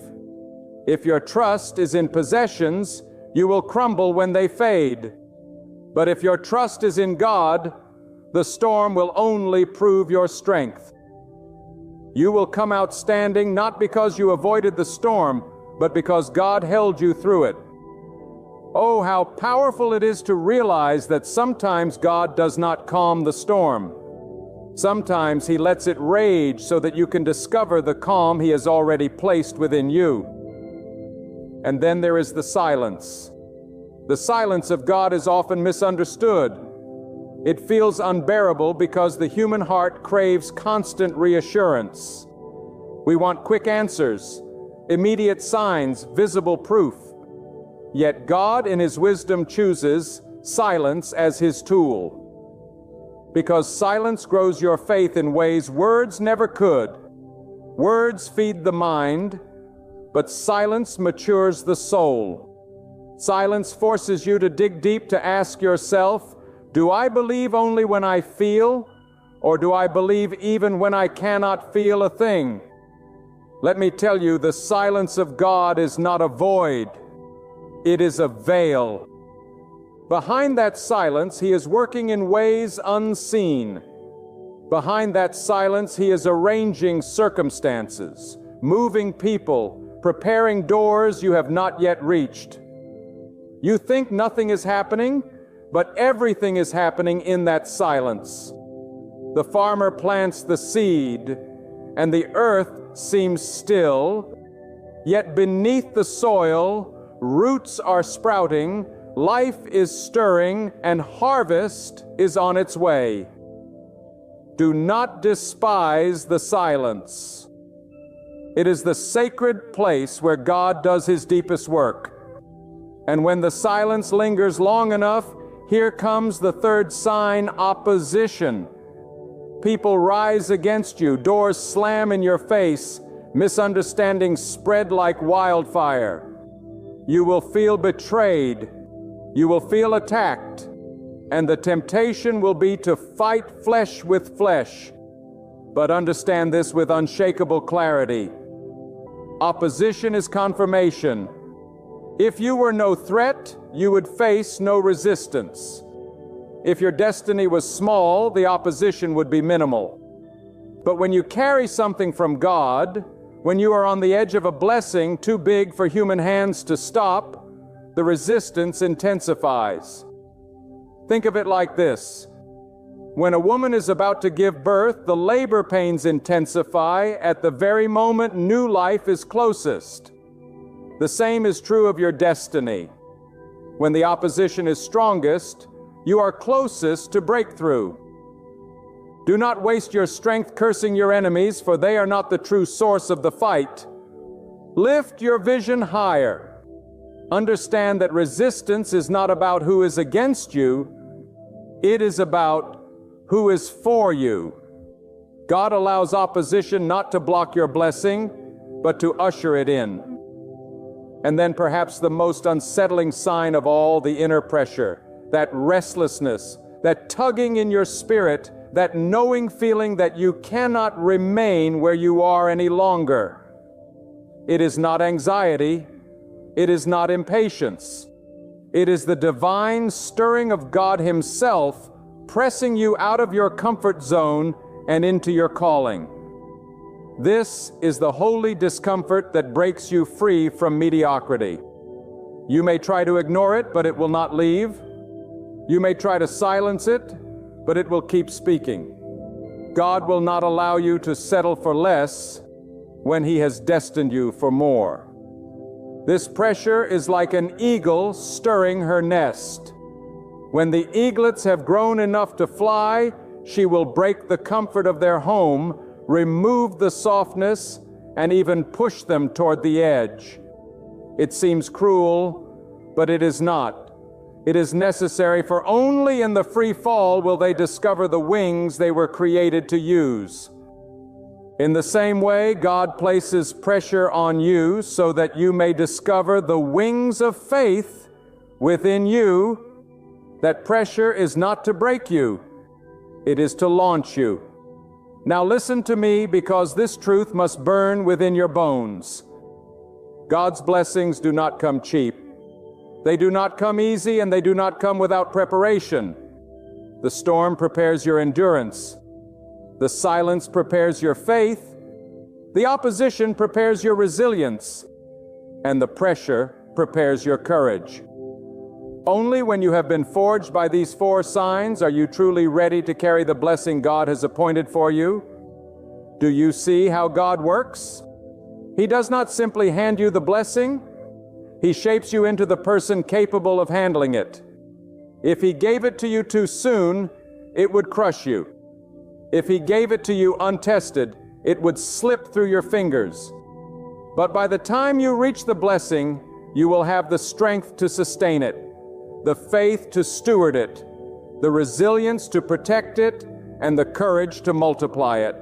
If your trust is in possessions, you will crumble when they fade. But if your trust is in God, the storm will only prove your strength. You will come out standing not because you avoided the storm, but because God held you through it. Oh, how powerful it is to realize that sometimes God does not calm the storm. Sometimes He lets it rage so that you can discover the calm He has already placed within you. And then there is the silence. The silence of God is often misunderstood. It feels unbearable because the human heart craves constant reassurance. We want quick answers, immediate signs, visible proof. Yet God in His wisdom chooses silence as His tool. Because silence grows your faith in ways words never could. Words feed the mind, but silence matures the soul. Silence forces you to dig deep to ask yourself, do I believe only when I feel, or do I believe even when I cannot feel a thing? Let me tell you, the silence of God is not a void. It is a veil. Behind that silence, He is working in ways unseen. Behind that silence, He is arranging circumstances, moving people, preparing doors you have not yet reached. You think nothing is happening, but everything is happening in that silence. The farmer plants the seed, and the earth seems still, yet beneath the soil, roots are sprouting, life is stirring, and harvest is on its way. Do not despise the silence. It is the sacred place where God does His deepest work. And when the silence lingers long enough, here comes the third sign, opposition. People rise against you, doors slam in your face, misunderstandings spread like wildfire. You will feel betrayed, you will feel attacked, and the temptation will be to fight flesh with flesh. But understand this with unshakable clarity. Opposition is confirmation. If you were no threat, you would face no resistance. If your destiny was small, the opposition would be minimal. But when you carry something from God, when you are on the edge of a blessing too big for human hands to stop, the resistance intensifies. Think of it like this. When a woman is about to give birth, the labor pains intensify at the very moment new life is closest. The same is true of your destiny. When the opposition is strongest, you are closest to breakthrough. Do not waste your strength cursing your enemies, for they are not the true source of the fight. Lift your vision higher. Understand that resistance is not about who is against you. It is about who is for you. God allows opposition not to block your blessing, but to usher it in. And then perhaps the most unsettling sign of all, the inner pressure, that restlessness, that tugging in your spirit, that knowing feeling that you cannot remain where you are any longer. It is not anxiety. It is not impatience. It is the divine stirring of God Himself pressing you out of your comfort zone and into your calling. This is the holy discomfort that breaks you free from mediocrity. You may try to ignore it, but it will not leave. You may try to silence it, but it will keep speaking. God will not allow you to settle for less when He has destined you for more. This pressure is like an eagle stirring her nest. When the eaglets have grown enough to fly, she will break the comfort of their home, remove the softness, and even push them toward the edge. It seems cruel, but it is not. It is necessary, for only in the free fall will they discover the wings they were created to use. In the same way, God places pressure on you so that you may discover the wings of faith within you. That pressure is not to break you. It is to launch you. Now listen to me, because this truth must burn within your bones. God's blessings do not come cheap. They do not come easy, and they do not come without preparation. The storm prepares your endurance. The silence prepares your faith. The opposition prepares your resilience. And the pressure prepares your courage. Only when you have been forged by these 4 signs are you truly ready to carry the blessing God has appointed for you. Do you see how God works? He does not simply hand you the blessing. He shapes you into the person capable of handling it. If He gave it to you too soon, it would crush you. If He gave it to you untested, it would slip through your fingers. But by the time you reach the blessing, you will have the strength to sustain it, the faith to steward it, the resilience to protect it, and the courage to multiply it.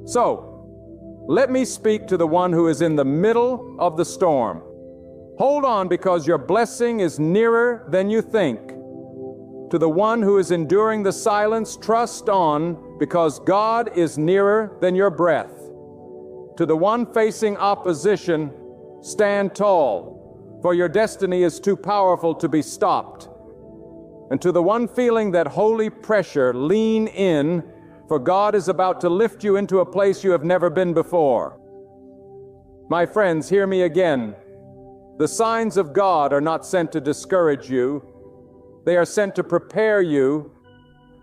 So, let me speak to the one who is in the middle of the storm. Hold on, because your blessing is nearer than you think. To the one who is enduring the silence, trust on, because God is nearer than your breath. To the one facing opposition, stand tall, for your destiny is too powerful to be stopped. And to the one feeling that holy pressure, lean in, for God is about to lift you into a place you have never been before. My friends, hear me again. The signs of God are not sent to discourage you. They are sent to prepare you.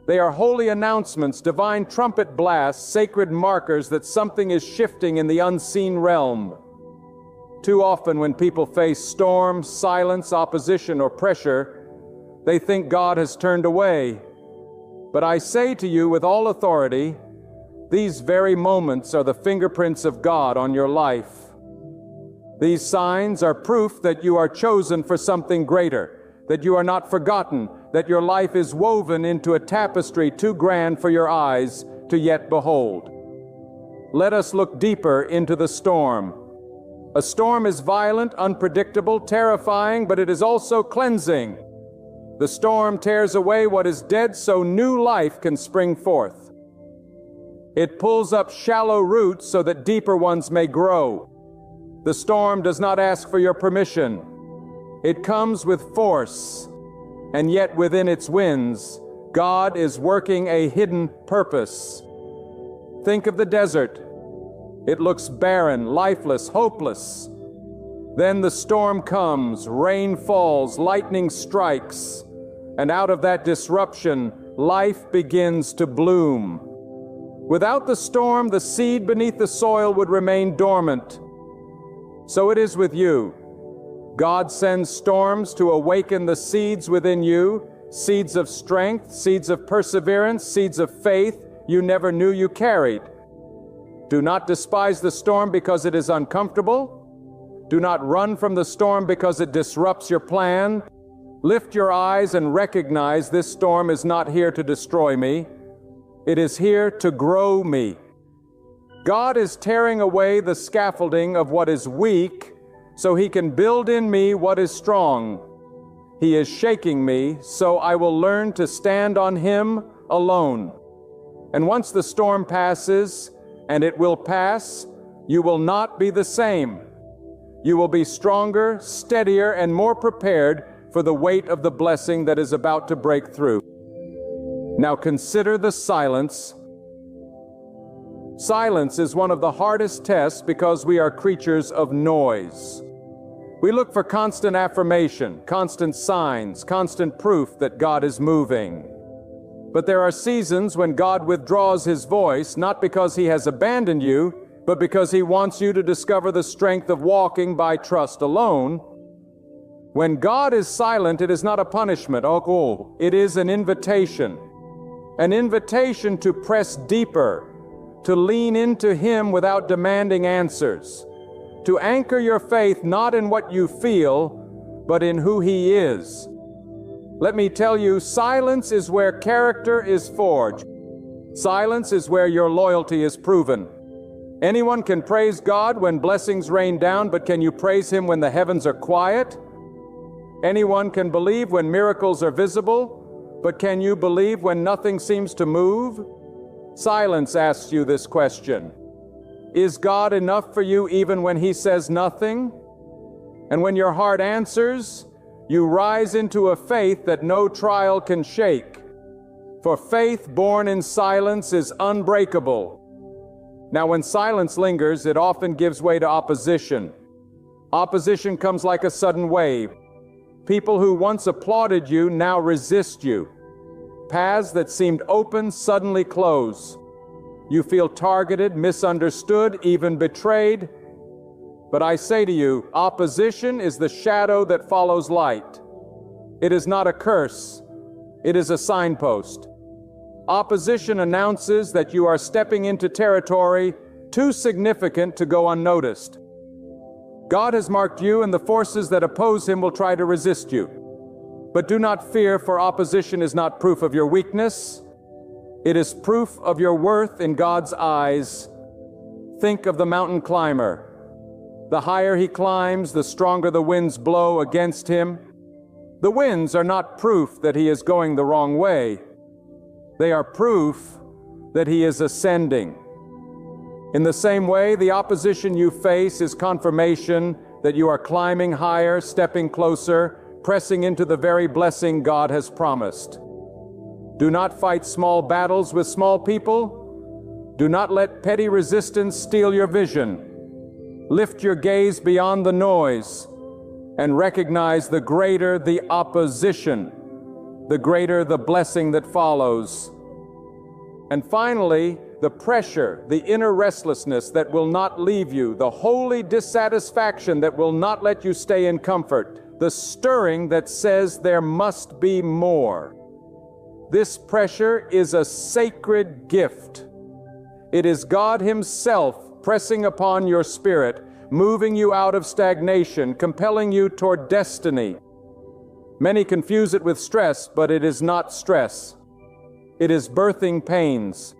They are holy announcements, divine trumpet blasts, sacred markers that something is shifting in the unseen realm. Too often when people face storm, silence, opposition, or pressure, they think God has turned away. But I say to you with all authority, these very moments are the fingerprints of God on your life. These signs are proof that you are chosen for something greater, that you are not forgotten, that your life is woven into a tapestry too grand for your eyes to yet behold. Let us look deeper into the storm. A storm is violent, unpredictable, terrifying, but it is also cleansing. The storm tears away what is dead so new life can spring forth. It pulls up shallow roots so that deeper ones may grow. The storm does not ask for your permission. It comes with force, and yet within its winds, God is working a hidden purpose. Think of the desert. It looks barren, lifeless, hopeless. Then the storm comes, rain falls, lightning strikes, and out of that disruption, life begins to bloom. Without the storm, the seed beneath the soil would remain dormant. So it is with you. God sends storms to awaken the seeds within you, seeds of strength, seeds of perseverance, seeds of faith you never knew you carried. Do not despise the storm because it is uncomfortable. Do not run from the storm because it disrupts your plan. Lift your eyes and recognize this storm is not here to destroy me. It is here to grow me. God is tearing away the scaffolding of what is weak so He can build in me what is strong. He is shaking me so I will learn to stand on Him alone. And once the storm passes, and it will pass, you will not be the same. You will be stronger, steadier, and more prepared for the weight of the blessing that is about to break through. Now consider the silence. Silence is one of the hardest tests because we are creatures of noise. We look for constant affirmation, constant signs, constant proof that God is moving. But there are seasons when God withdraws His voice, not because He has abandoned you, but because He wants you to discover the strength of walking by trust alone. When God is silent, it is not a punishment. Oh, it is an invitation to press deeper, to lean into Him without demanding answers, to anchor your faith not in what you feel, but in who He is. Let me tell you, silence is where character is forged. Silence is where your loyalty is proven. Anyone can praise God when blessings rain down, but can you praise Him when the heavens are quiet? Anyone can believe when miracles are visible, But can you believe when nothing seems to move? Silence asks you this question. Is God enough for you even when He says nothing? And when your heart answers, you rise into a faith that no trial can shake. For faith born in silence is unbreakable. Now, when silence lingers, it often gives way to opposition. Opposition comes like a sudden wave. People who once applauded you now resist you. Paths that seemed open suddenly close. You feel targeted, misunderstood, even betrayed. But I say to you, opposition is the shadow that follows light. It is not a curse. It is a signpost. Opposition announces that you are stepping into territory too significant to go unnoticed. God has marked you, and the forces that oppose Him will try to resist you. But do not fear, for opposition is not proof of your weakness. It is proof of your worth in God's eyes. Think of the mountain climber. The higher he climbs, the stronger the winds blow against him. The winds are not proof that he is going the wrong way. They are proof that he is ascending. In the same way, the opposition you face is confirmation that you are climbing higher, stepping closer, pressing into the very blessing God has promised. Do not fight small battles with small people. Do not let petty resistance steal your vision. Lift your gaze beyond the noise and recognize the greater the opposition, the greater the blessing that follows. And finally, the pressure, the inner restlessness that will not leave you, the holy dissatisfaction that will not let you stay in comfort, the stirring that says there must be more. This pressure is a sacred gift. It is God Himself pressing upon your spirit, moving you out of stagnation, compelling you toward destiny. Many confuse it with stress, but it is not stress. It is birthing pains.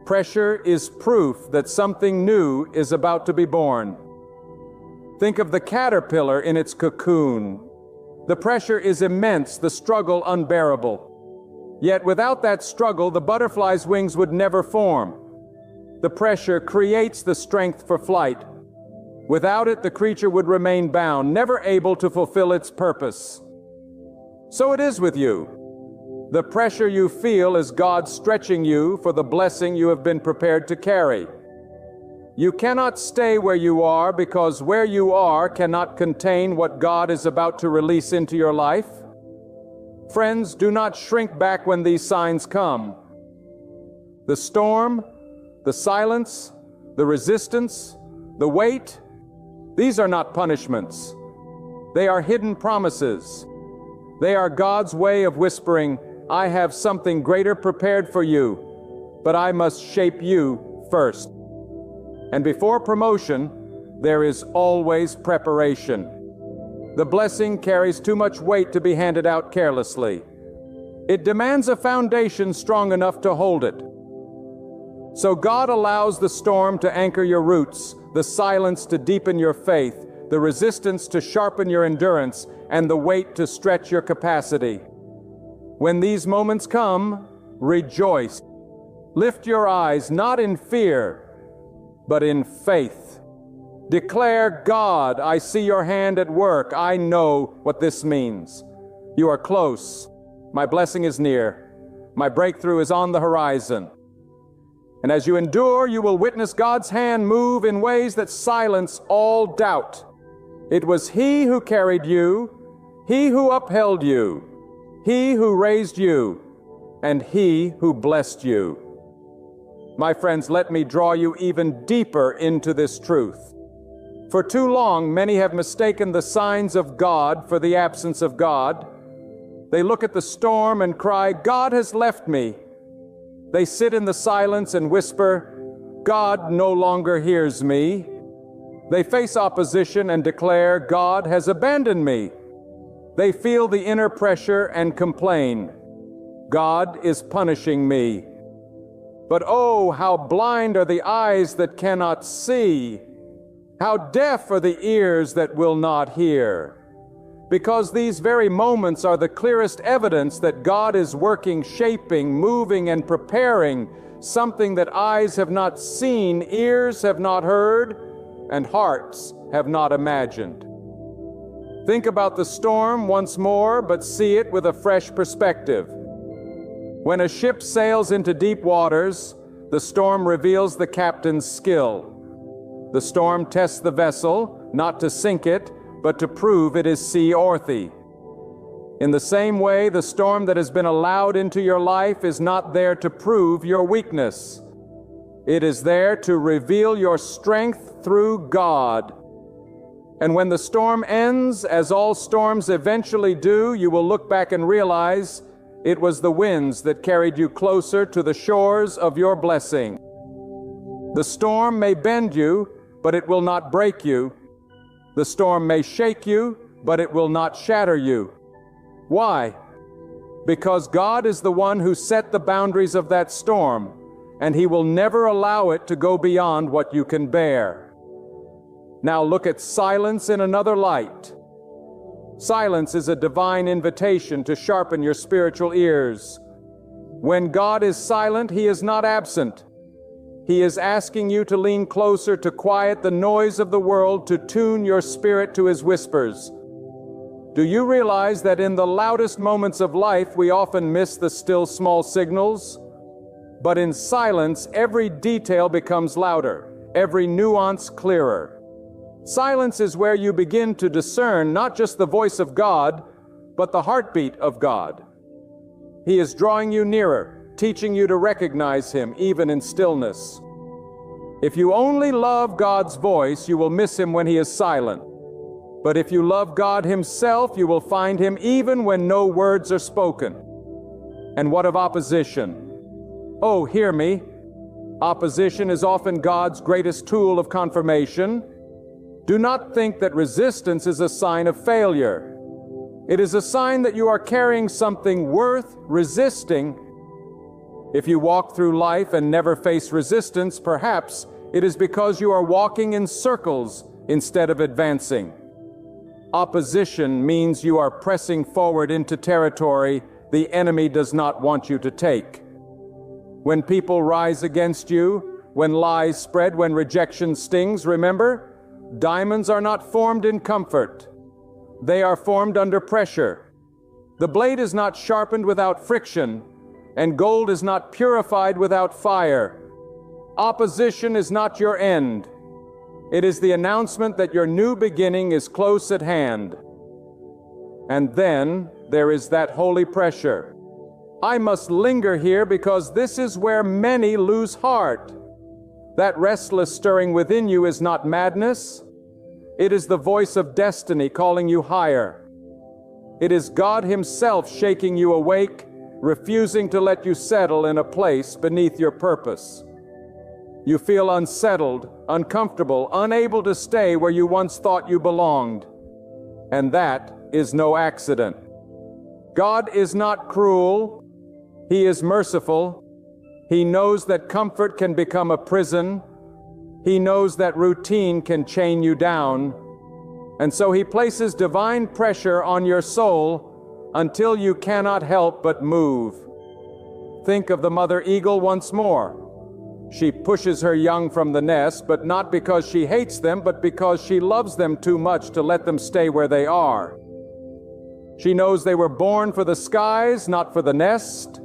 Pressure is proof that something new is about to be born. Think of the caterpillar in its cocoon. The pressure is immense, the struggle unbearable. Yet without that struggle, the butterfly's wings would never form. The pressure creates the strength for flight. Without it, the creature would remain bound, never able to fulfill its purpose. So it is with you. The pressure you feel is God stretching you for the blessing you have been prepared to carry. You cannot stay where you are because where you are cannot contain what God is about to release into your life. Friends, do not shrink back when these signs come. The storm, the silence, the resistance, the weight, these are not punishments. They are hidden promises. They are God's way of whispering, I have something greater prepared for you, but I must shape you first. And before promotion, there is always preparation. The blessing carries too much weight to be handed out carelessly. It demands a foundation strong enough to hold it. So God allows the storm to anchor your roots, the silence to deepen your faith, the resistance to sharpen your endurance, and the weight to stretch your capacity. When these moments come, rejoice. Lift your eyes, not in fear, but in faith. Declare, God, I see your hand at work. I know what this means. You are close. My blessing is near. My breakthrough is on the horizon. And as you endure, you will witness God's hand move in ways that silence all doubt. It was He who carried you, He who upheld you, He who raised you, and He who blessed you. My friends, let me draw you even deeper into this truth. For too long, many have mistaken the signs of God for the absence of God. They look at the storm and cry, God has left me. They sit in the silence and whisper, God no longer hears me. They face opposition and declare, God has abandoned me. They feel the inner pressure and complain, God is punishing me. But oh, how blind are the eyes that cannot see. How deaf are the ears that will not hear. because these very moments are the clearest evidence that God is working, shaping, moving, and preparing something that eyes have not seen, ears have not heard, and hearts have not imagined. Think about the storm once more, but see it with a fresh perspective. When a ship sails into deep waters, the storm reveals the captain's skill. The storm tests the vessel, not to sink it, but to prove it is seaworthy. In the same way, the storm that has been allowed into your life is not there to prove your weakness. It is there to reveal your strength through God. And when the storm ends, as all storms eventually do, you will look back and realize it was the winds that carried you closer to the shores of your blessing. The storm may bend you, but it will not break you. The storm may shake you, but it will not shatter you. Why? Because God is the one who set the boundaries of that storm, and He will never allow it to go beyond what you can bear. Now look at silence in another light. Silence is a divine invitation to sharpen your spiritual ears. When God is silent, He is not absent. He is asking you to lean closer to quiet the noise of the world, to tune your spirit to His whispers. Do you realize that in the loudest moments of life we often miss the still small signals? But in silence, every detail becomes louder, every nuance clearer. Silence is where you begin to discern not just the voice of God, but the heartbeat of God. He is drawing you nearer, teaching you to recognize Him even in stillness. If you only love God's voice, you will miss Him when He is silent. But if you love God Himself, you will find Him even when no words are spoken. And what of opposition? Oh, hear me. Opposition is often God's greatest tool of confirmation. Do not think that resistance is a sign of failure. It is a sign that you are carrying something worth resisting. If you walk through life and never face resistance, perhaps it is because you are walking in circles instead of advancing. Opposition means you are pressing forward into territory the enemy does not want you to take. When people rise against you, when lies spread, when rejection stings, remember, diamonds are not formed in comfort. They are formed under pressure. The blade is not sharpened without friction, and gold is not purified without fire. Opposition is not your end. It is the announcement that your new beginning is close at hand. And then there is that holy pressure. I must linger here because this is where many lose heart. That restless stirring within you is not madness. It is the voice of destiny calling you higher. It is God Himself shaking you awake, refusing to let you settle in a place beneath your purpose. You feel unsettled, uncomfortable, unable to stay where you once thought you belonged. And that is no accident. God is not cruel. He is merciful. He knows that comfort can become a prison. He knows that routine can chain you down. And so He places divine pressure on your soul until you cannot help but move. Think of the mother eagle once more. She pushes her young from the nest, but not because she hates them, but because she loves them too much to let them stay where they are. She knows they were born for the skies, not for the nest.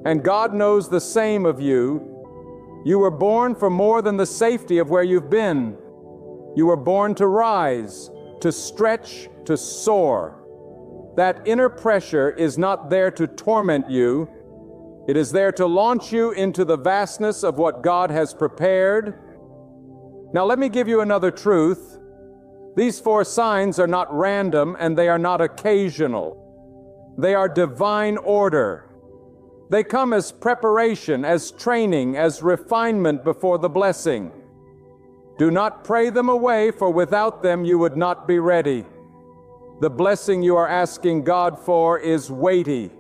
And God knows the same of you. You were born for more than the safety of where you've been. You were born to rise, to stretch, to soar. That inner pressure is not there to torment you. It is there to launch you into the vastness of what God has prepared. Now let me give you another truth. These 4 signs are not random and they are not occasional. They are divine order. They come as preparation, as training, as refinement before the blessing. Do not pray them away, for without them you would not be ready. The blessing you are asking God for is weighty.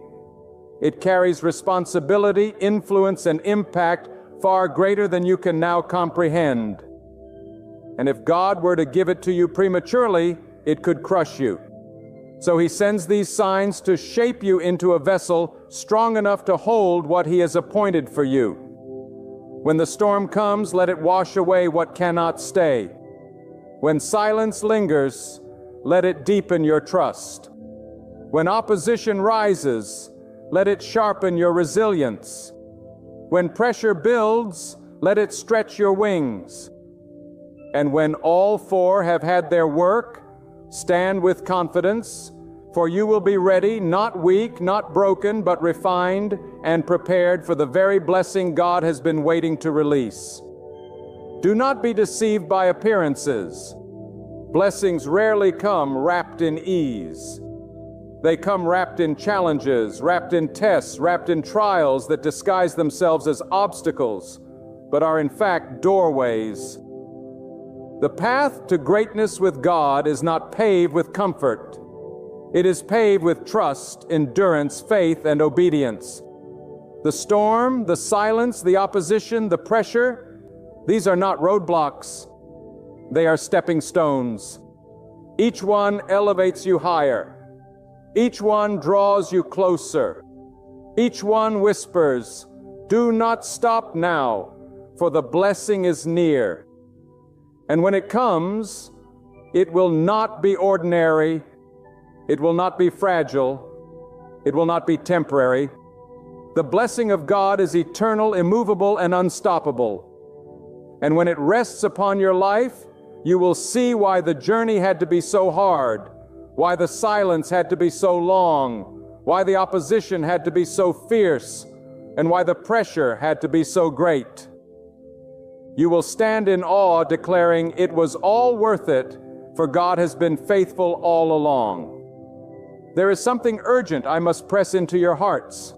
It carries responsibility, influence, and impact far greater than you can now comprehend. And if God were to give it to you prematurely, it could crush you. So he sends these signs to shape you into a vessel strong enough to hold what he has appointed for you. When the storm comes, let it wash away what cannot stay. When silence lingers, let it deepen your trust. When opposition rises, let it sharpen your resilience. When pressure builds, let it stretch your wings. And when all four have had their work, stand with confidence, for you will be ready, not weak, not broken, but refined and prepared for the very blessing God has been waiting to release. Do not be deceived by appearances. Blessings rarely come wrapped in ease. They come wrapped in challenges, wrapped in tests, wrapped in trials that disguise themselves as obstacles, but are in fact doorways. The path to greatness with God is not paved with comfort. It is paved with trust, endurance, faith, and obedience. The storm, the silence, the opposition, the pressure, these are not roadblocks. They are stepping stones. Each one elevates you higher. Each one draws you closer. Each one whispers, "Do not stop now, for the blessing is near." And when it comes, it will not be ordinary. It will not be fragile. It will not be temporary. The blessing of God is eternal, immovable, and unstoppable. And when it rests upon your life, you will see why the journey had to be so hard, why the silence had to be so long, why the opposition had to be so fierce, and why the pressure had to be so great. You will stand in awe, declaring, "It was all worth it, for God has been faithful all along." There is something urgent I must press into your hearts.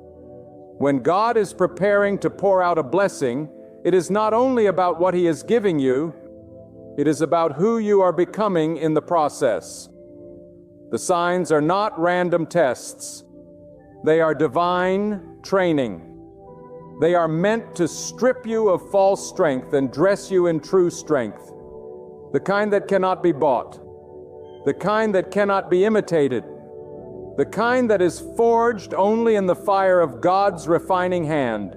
When God is preparing to pour out a blessing, it is not only about what He is giving you, it is about who you are becoming in the process. The signs are not random tests. They are divine training. They are meant to strip you of false strength and dress you in true strength. The kind that cannot be bought. The kind that cannot be imitated. The kind that is forged only in the fire of God's refining hand.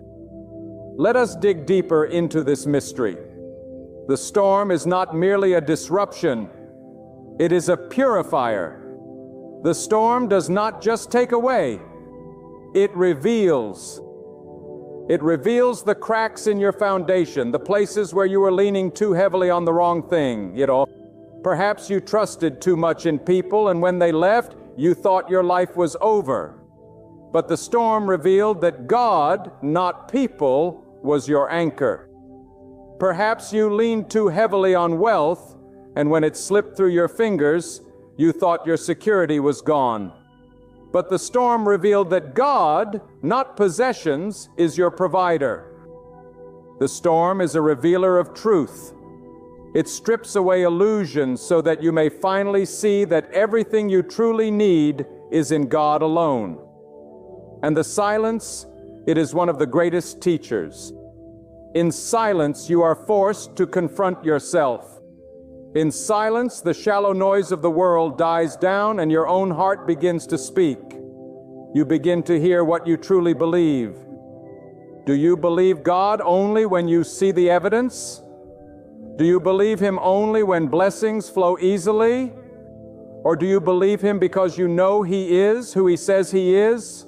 Let us dig deeper into this mystery. The storm is not merely a disruption. It is a purifier. The storm does not just take away. It reveals. It reveals the cracks in your foundation, the places where you were leaning too heavily on the wrong thing. Perhaps you trusted too much in people, and when they left, you thought your life was over. But the storm revealed that God, not people, was your anchor. Perhaps you leaned too heavily on wealth, and when it slipped through your fingers, you thought your security was gone. But the storm revealed that God, not possessions, is your provider. The storm is a revealer of truth. It strips away illusions so that you may finally see that everything you truly need is in God alone. And the silence, it is one of the greatest teachers. In silence, you are forced to confront yourself. In silence, the shallow noise of the world dies down and your own heart begins to speak. You begin to hear what you truly believe. Do you believe God only when you see the evidence? Do you believe Him only when blessings flow easily? Or do you believe Him because you know He is who He says He is?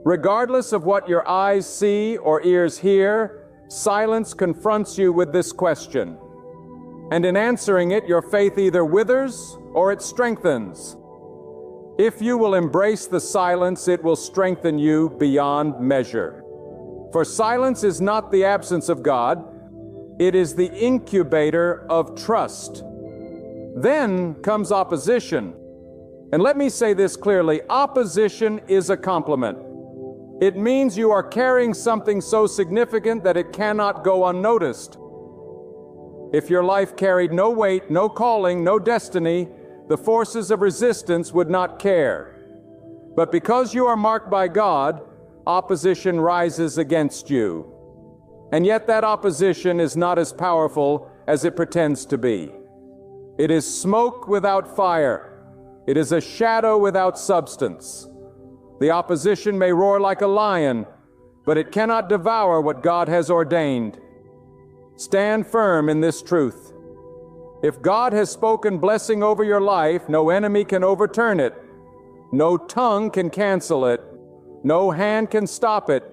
Regardless of what your eyes see or ears hear, silence confronts you with this question. And in answering it, your faith either withers or it strengthens. If you will embrace the silence, it will strengthen you beyond measure. For silence is not the absence of God, it is the incubator of trust. Then comes opposition. And let me say this clearly, opposition is a compliment. It means you are carrying something so significant that it cannot go unnoticed. If your life carried no weight, no calling, no destiny, the forces of resistance would not care. But because you are marked by God, opposition rises against you. And yet that opposition is not as powerful as it pretends to be. It is smoke without fire. It is a shadow without substance. The opposition may roar like a lion, but it cannot devour what God has ordained. Stand firm in this truth. If God has spoken blessing over your life, no enemy can overturn it. No tongue can cancel it. No hand can stop it.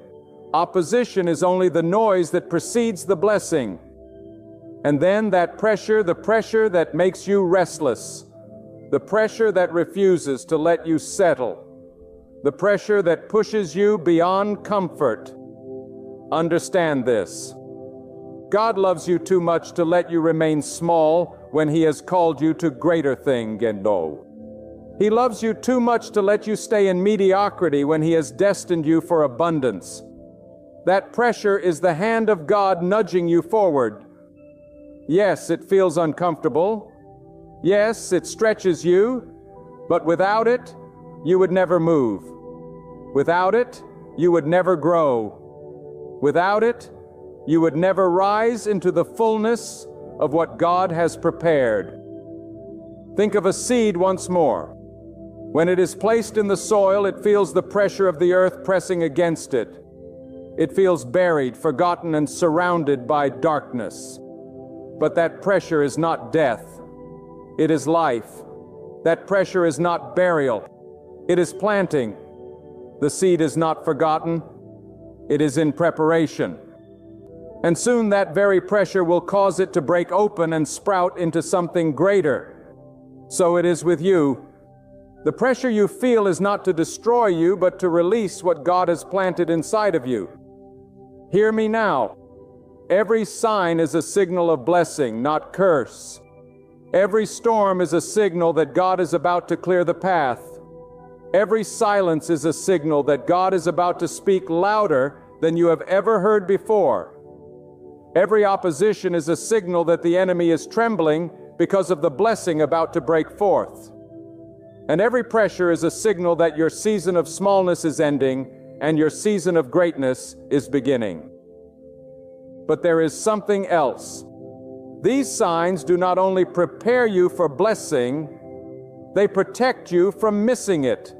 Opposition is only the noise that precedes the blessing. And then that pressure, the pressure that makes you restless, the pressure that refuses to let you settle, the pressure that pushes you beyond comfort. Understand this. God loves you too much to let you remain small when He has called you to greater things. He loves you too much to let you stay in mediocrity when He has destined you for abundance. That pressure is the hand of God nudging you forward. Yes, it feels uncomfortable. Yes, it stretches you, but without it, you would never move. Without it, you would never grow. Without it, you would never rise into the fullness of what God has prepared. Think of a seed once more. When it is placed in the soil, it feels the pressure of the earth pressing against it. It feels buried, forgotten, and surrounded by darkness. But that pressure is not death. It is life. That pressure is not burial. It is planting. The seed is not forgotten. It is in preparation. And soon that very pressure will cause it to break open and sprout into something greater. So it is with you. The pressure you feel is not to destroy you, but to release what God has planted inside of you. Hear me now. Every sign is a signal of blessing, not curse. Every storm is a signal that God is about to clear the path. Every silence is a signal that God is about to speak louder than you have ever heard before. Every opposition is a signal that the enemy is trembling because of the blessing about to break forth. And every pressure is a signal that your season of smallness is ending and your season of greatness is beginning. But there is something else. These signs do not only prepare you for blessing, they protect you from missing it.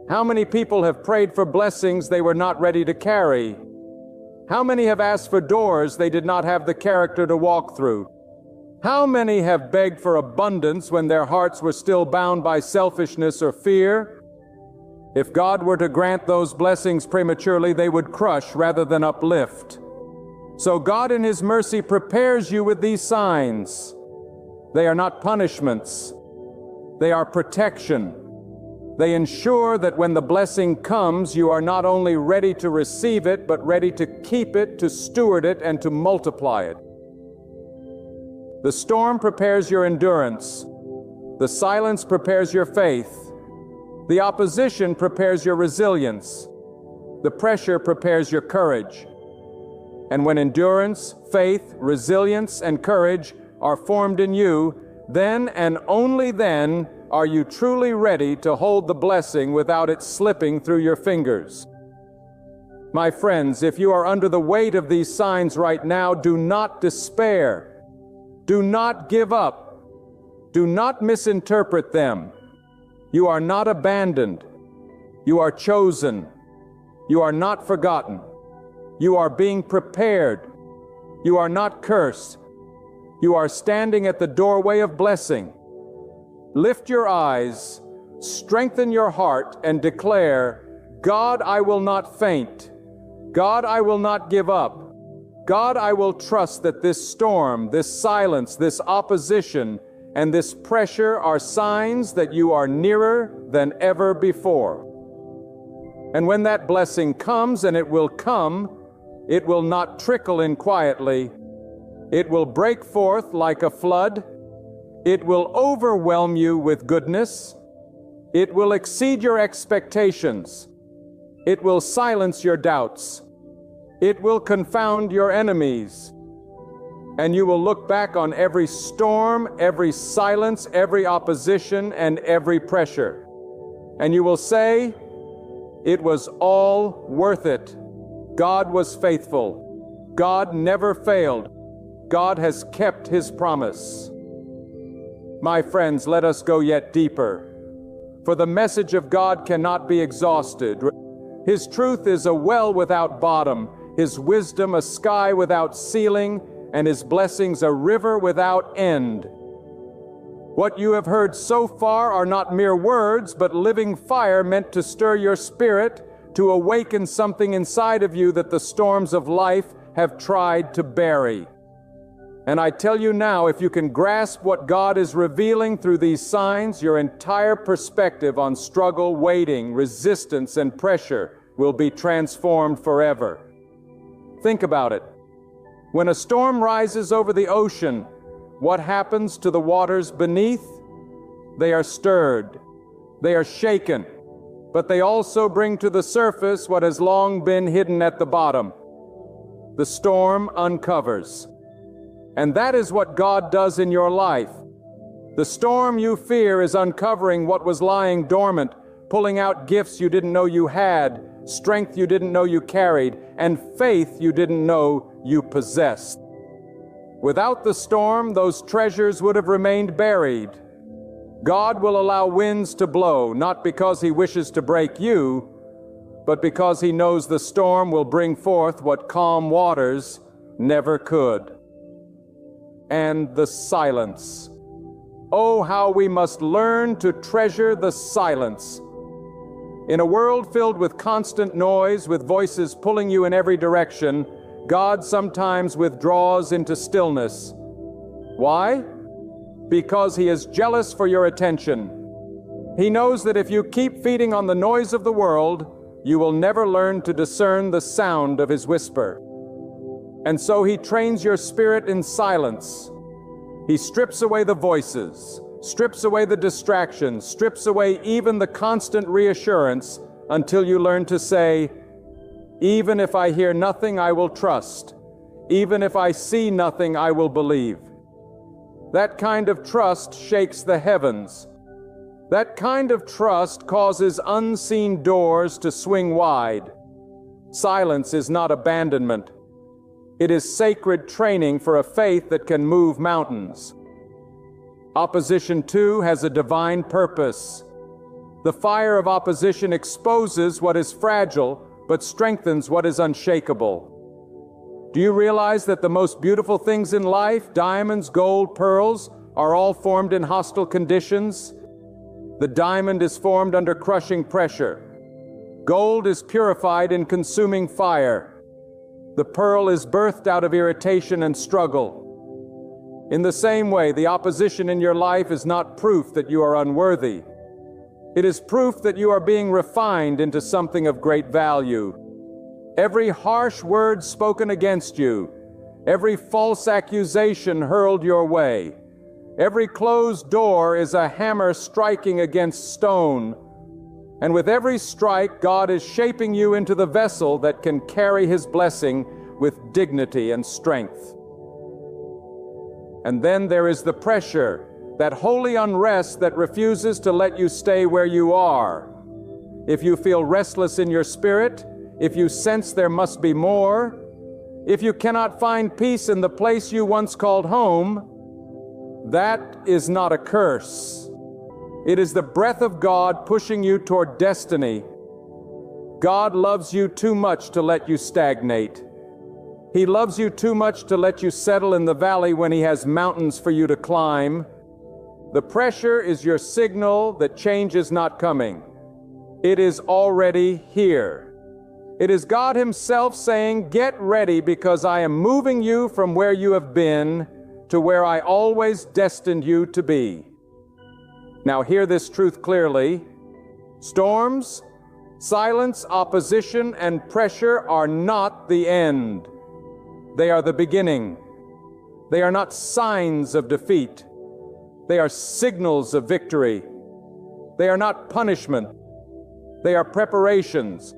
How many people have prayed for blessings they were not ready to carry? How many have asked for doors they did not have the character to walk through? How many have begged for abundance when their hearts were still bound by selfishness or fear? If God were to grant those blessings prematurely, they would crush rather than uplift. So God in His mercy prepares you with these signs. They are not punishments. They are protection. They ensure that when the blessing comes, you are not only ready to receive it, but ready to keep it, to steward it, and to multiply it. The storm prepares your endurance. The silence prepares your faith. The opposition prepares your resilience. The pressure prepares your courage. And when endurance, faith, resilience, and courage are formed in you, then and only then are you truly ready to hold the blessing without it slipping through your fingers. My friends, if you are under the weight of these signs right now, do not despair. Do not give up. Do not misinterpret them. You are not abandoned. You are chosen. You are not forgotten. You are being prepared. You are not cursed. You are standing at the doorway of blessing. Lift your eyes, strengthen your heart, and declare, God, I will not faint. God, I will not give up. God, I will trust that this storm, this silence, this opposition, and this pressure are signs that you are nearer than ever before. And when that blessing comes, and it will come, it will not trickle in quietly. It will break forth like a flood. It will overwhelm you with goodness. It will exceed your expectations. It will silence your doubts. It will confound your enemies. And you will look back on every storm, every silence, every opposition, and every pressure. And you will say, it was all worth it. God was faithful. God never failed. God has kept His promise. My friends, let us go yet deeper. for the message of God cannot be exhausted. His truth is a well without bottom, His wisdom a sky without ceiling, and His blessings a river without end. What you have heard so far are not mere words, but living fire meant to stir your spirit, to awaken something inside of you that the storms of life have tried to bury. And I tell you now, if you can grasp what God is revealing through these signs, your entire perspective on struggle, waiting, resistance, and pressure will be transformed forever. Think about it. When a storm rises over the ocean, what happens to the waters beneath? They are stirred, they are shaken, but they also bring to the surface what has long been hidden at the bottom. The storm uncovers. And that is what God does in your life. The storm you fear is uncovering what was lying dormant, pulling out gifts you didn't know you had, strength you didn't know you carried, and faith you didn't know you possessed. Without the storm, those treasures would have remained buried. God will allow winds to blow, not because He wishes to break you, but because He knows the storm will bring forth what calm waters never could. And the silence. Oh, how we must learn to treasure the silence. In a world filled with constant noise, with voices pulling you in every direction, God sometimes withdraws into stillness. Why? Because He is jealous for your attention. He knows that if you keep feeding on the noise of the world, you will never learn to discern the sound of His whisper. And so He trains your spirit in silence. He strips away the voices, strips away the distractions, strips away even the constant reassurance until you learn to say, even if I hear nothing, I will trust. Even if I see nothing, I will believe. That kind of trust shakes the heavens. That kind of trust causes unseen doors to swing wide. Silence is not abandonment. It is sacred training for a faith that can move mountains. Opposition, too, has a divine purpose. The fire of opposition exposes what is fragile, but strengthens what is unshakable. Do you realize that the most beautiful things in life, diamonds, gold, pearls, are all formed in hostile conditions? The diamond is formed under crushing pressure. Gold is purified in consuming fire. The pearl is birthed out of irritation and struggle. In the same way, the opposition in your life is not proof that you are unworthy. It is proof that you are being refined into something of great value. Every harsh word spoken against you, every false accusation hurled your way, every closed door is a hammer striking against stone. And with every strike, God is shaping you into the vessel that can carry His blessing with dignity and strength. And then there is the pressure, that holy unrest that refuses to let you stay where you are. If you feel restless in your spirit, if you sense there must be more, if you cannot find peace in the place you once called home, that is not a curse. It is the breath of God pushing you toward destiny. God loves you too much to let you stagnate. He loves you too much to let you settle in the valley when He has mountains for you to climb. The pressure is your signal that change is not coming. It is already here. It is God Himself saying, get ready because I am moving you from where you have been to where I always destined you to be. Now hear this truth clearly. Storms, silence, opposition, and pressure are not the end. They are the beginning. They are not signs of defeat. They are signals of victory. They are not punishment. They are preparations.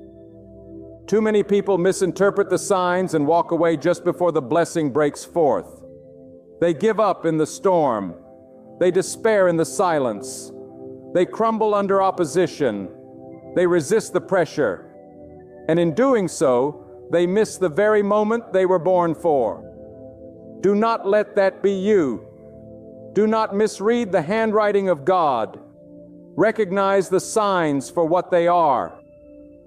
Too many people misinterpret the signs and walk away just before the blessing breaks forth. They give up in the storm. They despair in the silence. They crumble under opposition. They resist the pressure. And in doing so, they miss the very moment they were born for. Do not let that be you. Do not misread the handwriting of God. Recognize the signs for what they are.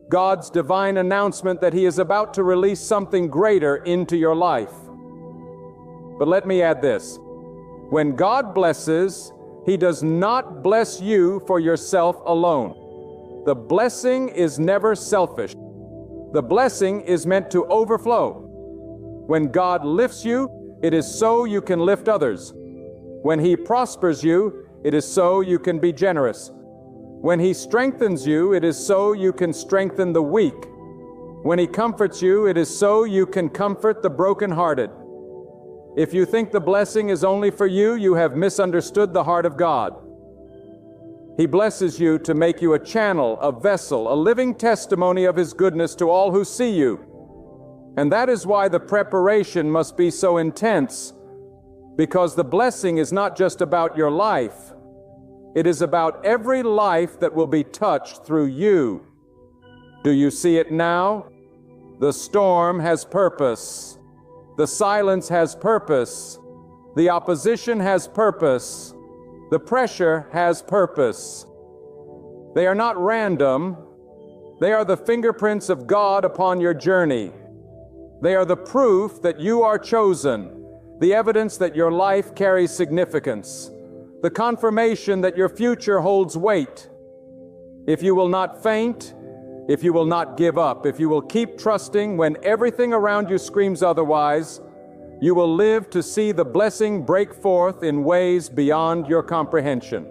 God's divine announcement that He is about to release something greater into your life. But let me add this. When God blesses, He does not bless you for yourself alone. The blessing is never selfish. The blessing is meant to overflow. When God lifts you, it is so you can lift others. When He prospers you, it is so you can be generous. When He strengthens you, it is so you can strengthen the weak. When He comforts you, it is so you can comfort the brokenhearted. If you think the blessing is only for you, you have misunderstood the heart of God. He blesses you to make you a channel, a vessel, a living testimony of His goodness to all who see you. And that is why the preparation must be so intense, because the blessing is not just about your life. It is about every life that will be touched through you. Do you see it now? The storm has purpose. The silence has purpose. The opposition has purpose. The pressure has purpose. They are not random. They are the fingerprints of God upon your journey. They are the proof that you are chosen, the evidence that your life carries significance, the confirmation that your future holds weight. If you will not faint, if you will not give up, if you will keep trusting when everything around you screams otherwise, you will live to see the blessing break forth in ways beyond your comprehension.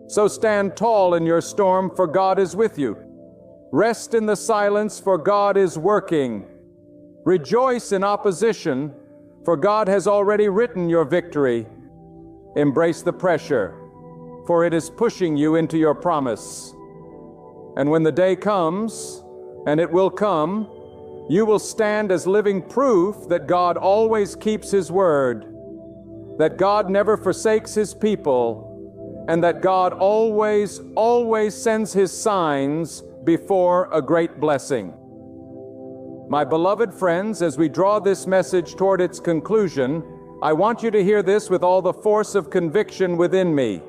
So stand tall in your storm, for God is with you. Rest in the silence, for God is working. Rejoice in opposition, for God has already written your victory. Embrace the pressure, for it is pushing you into your promise. And when the day comes, and it will come, you will stand as living proof that God always keeps His word, that God never forsakes His people, and that God always sends His signs before a great blessing. My beloved friends, as we draw this message toward its conclusion, I want you to hear this with all the force of conviction within me.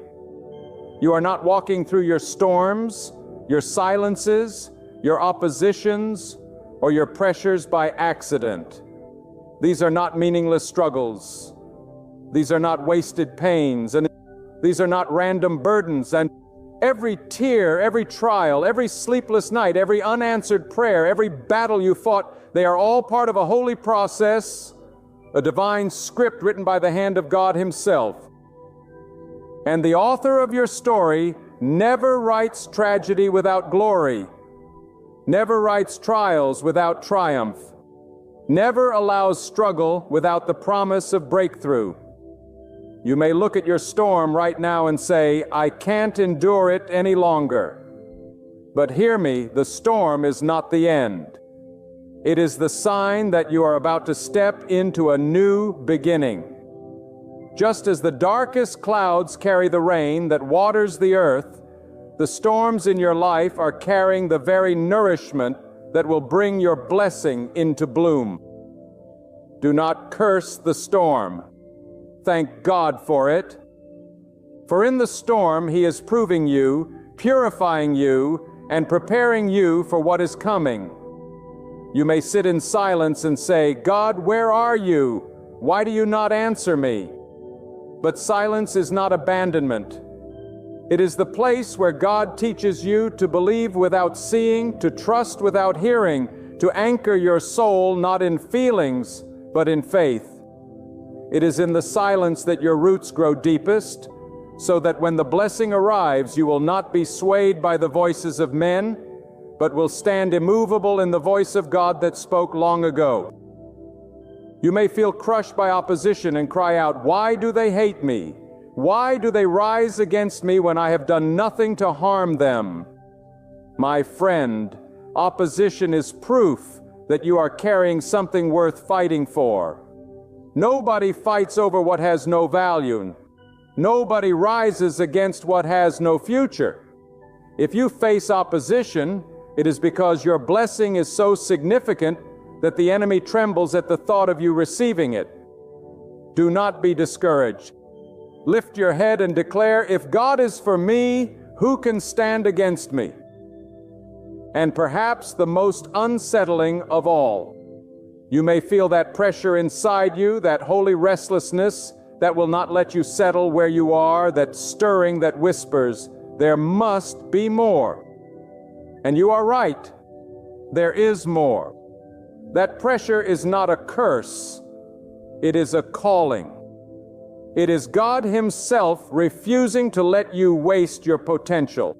You are not walking through your storms, your silences, your oppositions, or your pressures by accident. These are not meaningless struggles. These are not wasted pains, and these are not random burdens. And every tear, every trial, every sleepless night, every unanswered prayer, every battle you fought, they are all part of a holy process, a divine script written by the hand of God Himself. And the author of your story never writes tragedy without glory, never writes trials without triumph, never allows struggle without the promise of breakthrough. You may look at your storm right now and say, I can't endure it any longer. But hear me, the storm is not the end. It is the sign that you are about to step into a new beginning. Just as the darkest clouds carry the rain that waters the earth, the storms in your life are carrying the very nourishment that will bring your blessing into bloom. Do not curse the storm. Thank God for it. For in the storm He is proving you, purifying you, and preparing you for what is coming. You may sit in silence and say, God, where are you? Why do you not answer me? But silence is not abandonment. It is the place where God teaches you to believe without seeing, to trust without hearing, to anchor your soul not in feelings, but in faith. It is in the silence that your roots grow deepest, so that when the blessing arrives, you will not be swayed by the voices of men, but will stand immovable in the voice of God that spoke long ago. You may feel crushed by opposition and cry out, why do they hate me? Why do they rise against me when I have done nothing to harm them? My friend, opposition is proof that you are carrying something worth fighting for. Nobody fights over what has no value. Nobody rises against what has no future. If you face opposition, it is because your blessing is so significant that the enemy trembles at the thought of you receiving it. Do not be discouraged. Lift your head and declare, if God is for me, who can stand against me? And perhaps the most unsettling of all, you may feel that pressure inside you, that holy restlessness that will not let you settle where you are, that stirring that whispers, there must be more. And you are right, there is more. That pressure is not a curse, it is a calling. It is God Himself refusing to let you waste your potential.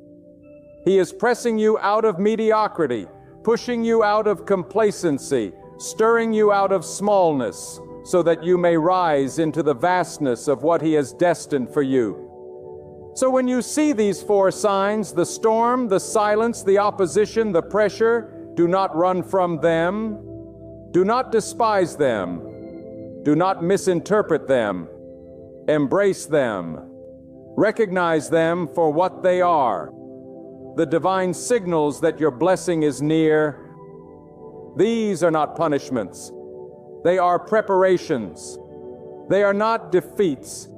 He is pressing you out of mediocrity, pushing you out of complacency, stirring you out of smallness, so that you may rise into the vastness of what He has destined for you. So when you see these four signs, the storm, the silence, the opposition, the pressure, do not run from them. Do not despise them. Do not misinterpret them. Embrace them. Recognize them for what they are. The divine signals that your blessing is near. These are not punishments. They are preparations. They are not defeats.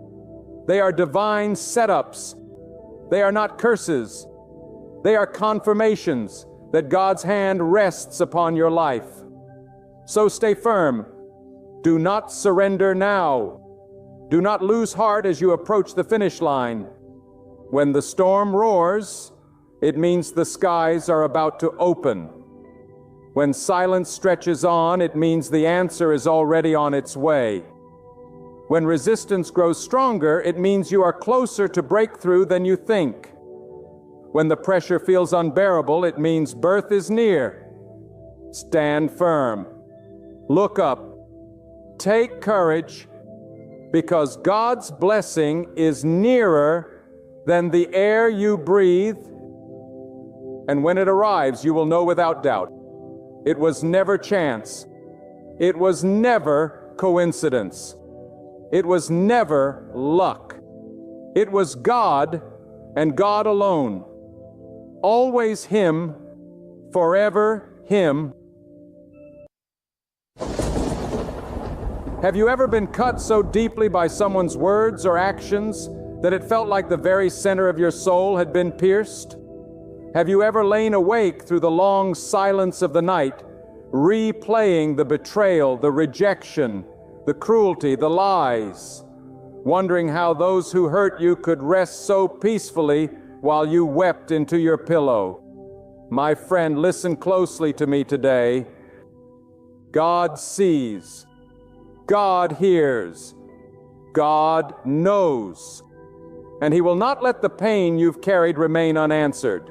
They are divine setups. They are not curses. They are confirmations that God's hand rests upon your life. So stay firm. Do not surrender now. Do not lose heart as you approach the finish line. When the storm roars, it means the skies are about to open. When silence stretches on, it means the answer is already on its way. When resistance grows stronger, it means you are closer to breakthrough than you think. When the pressure feels unbearable, it means birth is near. Stand firm. Look up. Take courage, because God's blessing is nearer than the air you breathe. And when it arrives, you will know without doubt, it was never chance. It was never coincidence. It was never luck. It was God and God alone. Always Him, forever Him. Have you ever been cut so deeply by someone's words or actions that it felt like the very center of your soul had been pierced? Have you ever lain awake through the long silence of the night, replaying the betrayal, the rejection, the cruelty, the lies, wondering how those who hurt you could rest so peacefully while you wept into your pillow? My friend, listen closely to me today. God sees. God hears. God knows. And He will not let the pain you've carried remain unanswered.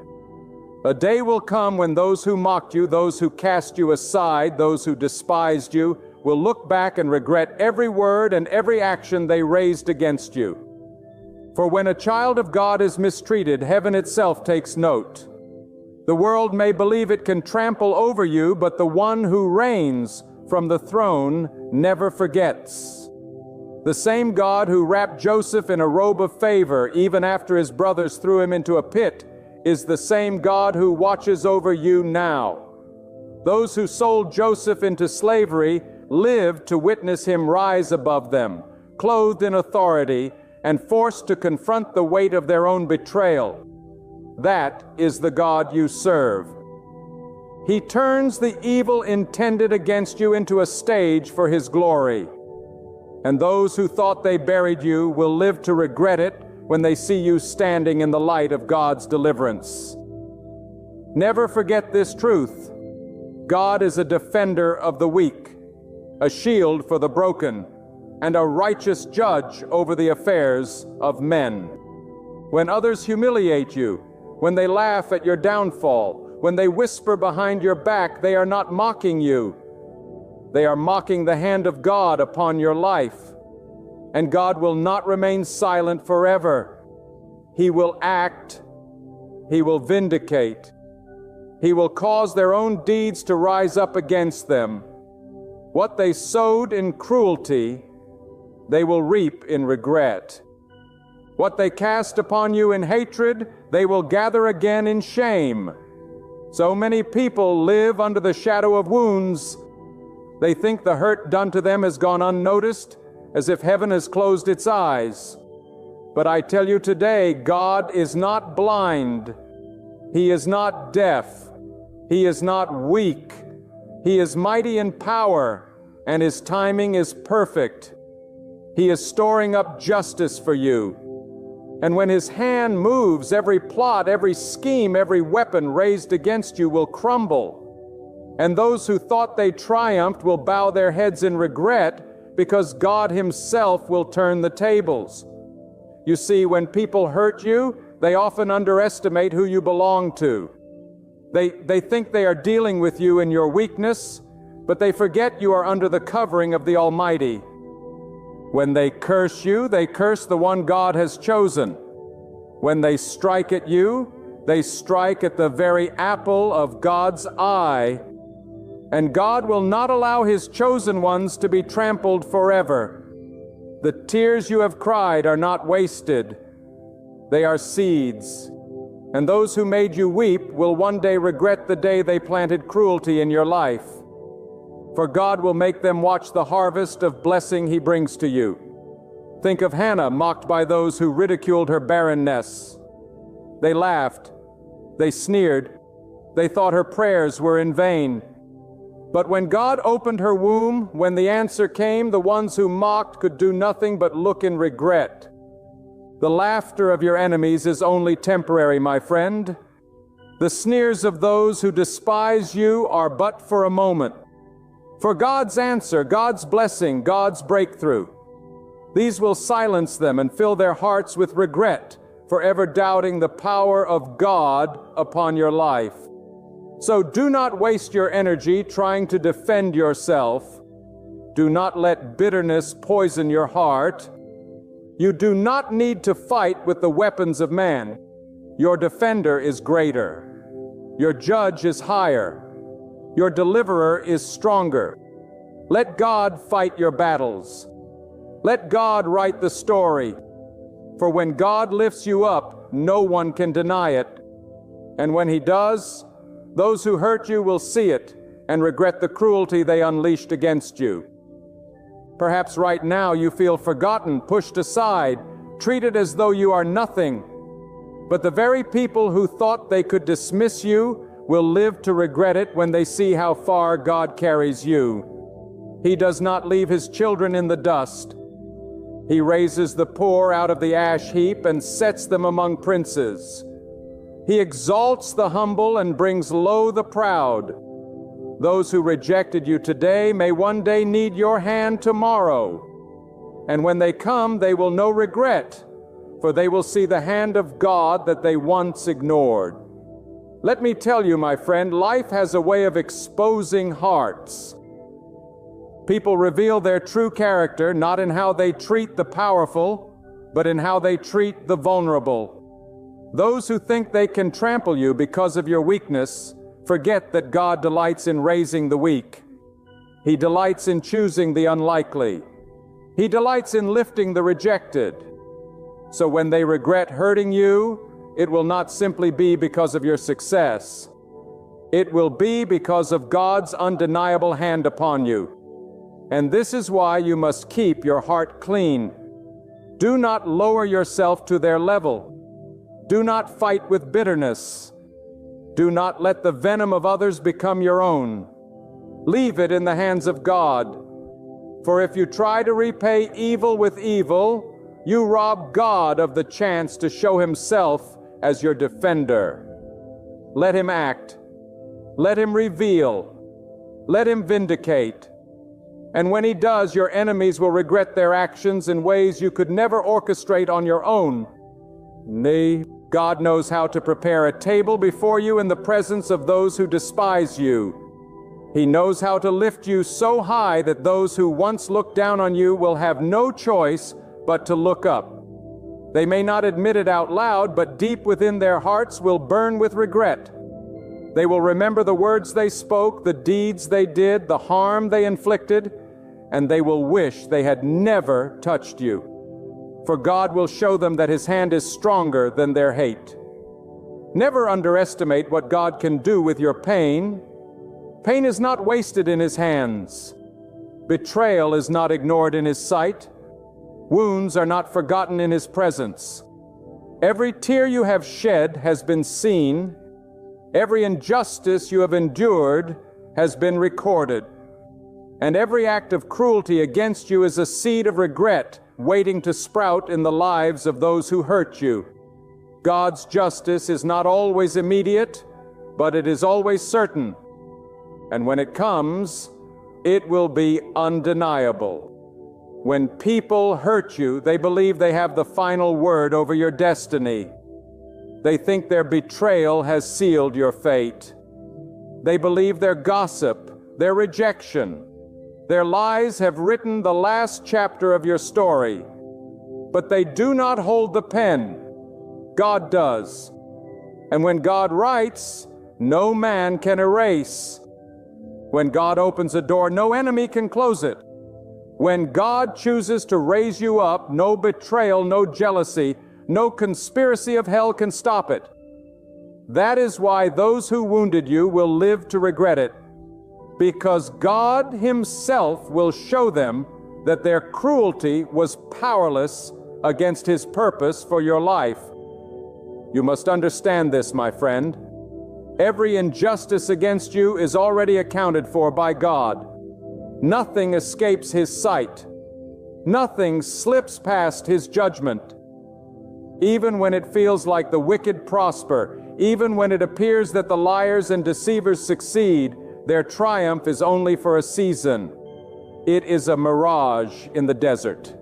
A day will come when those who mocked you, those who cast you aside, those who despised you, will look back and regret every word and every action they raised against you. For when a child of God is mistreated, heaven itself takes note. The world may believe it can trample over you, but the one who reigns from the throne never forgets. The same God who wrapped Joseph in a robe of favor even after his brothers threw him into a pit is the same God who watches over you now. Those who sold Joseph into slavery lived to witness him rise above them, clothed in authority and forced to confront the weight of their own betrayal. That is the God you serve. He turns the evil intended against you into a stage for His glory. And those who thought they buried you will live to regret it when they see you standing in the light of God's deliverance. Never forget this truth. God is a defender of the weak, a shield for the broken, and a righteous judge over the affairs of men. When others humiliate you, when they laugh at your downfall, when they whisper behind your back, they are not mocking you. They are mocking the hand of God upon your life. And God will not remain silent forever. He will act. He will vindicate. He will cause their own deeds to rise up against them. What they sowed in cruelty, they will reap in regret. What they cast upon you in hatred, they will gather again in shame. So many people live under the shadow of wounds. They think the hurt done to them has gone unnoticed, as if heaven has closed its eyes. But I tell you today, God is not blind. He is not deaf. He is not weak. He is mighty in power, and His timing is perfect. He is storing up justice for you. And when His hand moves, every plot, every scheme, every weapon raised against you will crumble. And those who thought they triumphed will bow their heads in regret, because God Himself will turn the tables. You see, when people hurt you, they often underestimate who you belong to. They think they are dealing with you in your weakness, but they forget you are under the covering of the Almighty. When they curse you, they curse the one God has chosen. When they strike at you, they strike at the very apple of God's eye. And God will not allow His chosen ones to be trampled forever. The tears you have cried are not wasted. They are seeds. And those who made you weep will one day regret the day they planted cruelty in your life. For God will make them watch the harvest of blessing He brings to you. Think of Hannah, mocked by those who ridiculed her barrenness. They laughed. They sneered. They thought her prayers were in vain. But when God opened her womb, when the answer came, the ones who mocked could do nothing but look in regret. The laughter of your enemies is only temporary, my friend. The sneers of those who despise you are but for a moment. For God's answer, God's blessing, God's breakthrough, these will silence them and fill their hearts with regret for ever doubting the power of God upon your life. So do not waste your energy trying to defend yourself. Do not let bitterness poison your heart. You do not need to fight with the weapons of man. Your defender is greater. Your judge is higher. Your deliverer is stronger. Let God fight your battles. Let God write the story. For when God lifts you up, no one can deny it. And when He does, those who hurt you will see it and regret the cruelty they unleashed against you. Perhaps right now you feel forgotten, pushed aside, treated as though you are nothing. But the very people who thought they could dismiss you will live to regret it when they see how far God carries you. He does not leave His children in the dust. He raises the poor out of the ash heap and sets them among princes. He exalts the humble and brings low the proud. Those who rejected you today may one day need your hand tomorrow. And when they come, they will know regret, for they will see the hand of God that they once ignored. Let me tell you, my friend, life has a way of exposing hearts. People reveal their true character not in how they treat the powerful, but in how they treat the vulnerable. Those who think they can trample you because of your weakness forget that God delights in raising the weak. He delights in choosing the unlikely. He delights in lifting the rejected. So when they regret hurting you, it will not simply be because of your success. It will be because of God's undeniable hand upon you. And this is why you must keep your heart clean. Do not lower yourself to their level. Do not fight with bitterness. Do not let the venom of others become your own. Leave it in the hands of God. For if you try to repay evil with evil, you rob God of the chance to show Himself as your defender. Let Him act. Let Him reveal. Let Him vindicate. And when He does, your enemies will regret their actions in ways you could never orchestrate on your own. Nay, God knows how to prepare a table before you in the presence of those who despise you. He knows how to lift you so high that those who once looked down on you will have no choice but to look up. They may not admit it out loud, but deep within their hearts will burn with regret. They will remember the words they spoke, the deeds they did, the harm they inflicted, and they will wish they had never touched you. For God will show them that His hand is stronger than their hate. Never underestimate what God can do with your pain. Pain is not wasted in His hands. Betrayal is not ignored in His sight. Wounds are not forgotten in His presence. Every tear you have shed has been seen. Every injustice you have endured has been recorded. And every act of cruelty against you is a seed of regret waiting to sprout in the lives of those who hurt you. God's justice is not always immediate, but it is always certain. And when it comes, it will be undeniable. When people hurt you, they believe they have the final word over your destiny. They think their betrayal has sealed your fate. They believe their gossip, their rejection, their lies have written the last chapter of your story. But they do not hold the pen. God does. And when God writes, no man can erase. When God opens a door, no enemy can close it. When God chooses to raise you up, no betrayal, no jealousy, no conspiracy of hell can stop it. That is why those who wounded you will live to regret it, because God Himself will show them that their cruelty was powerless against His purpose for your life. You must understand this, my friend. Every injustice against you is already accounted for by God. Nothing escapes His sight. Nothing slips past His judgment. Even when it feels like the wicked prosper, even when it appears that the liars and deceivers succeed, their triumph is only for a season. It is a mirage in the desert.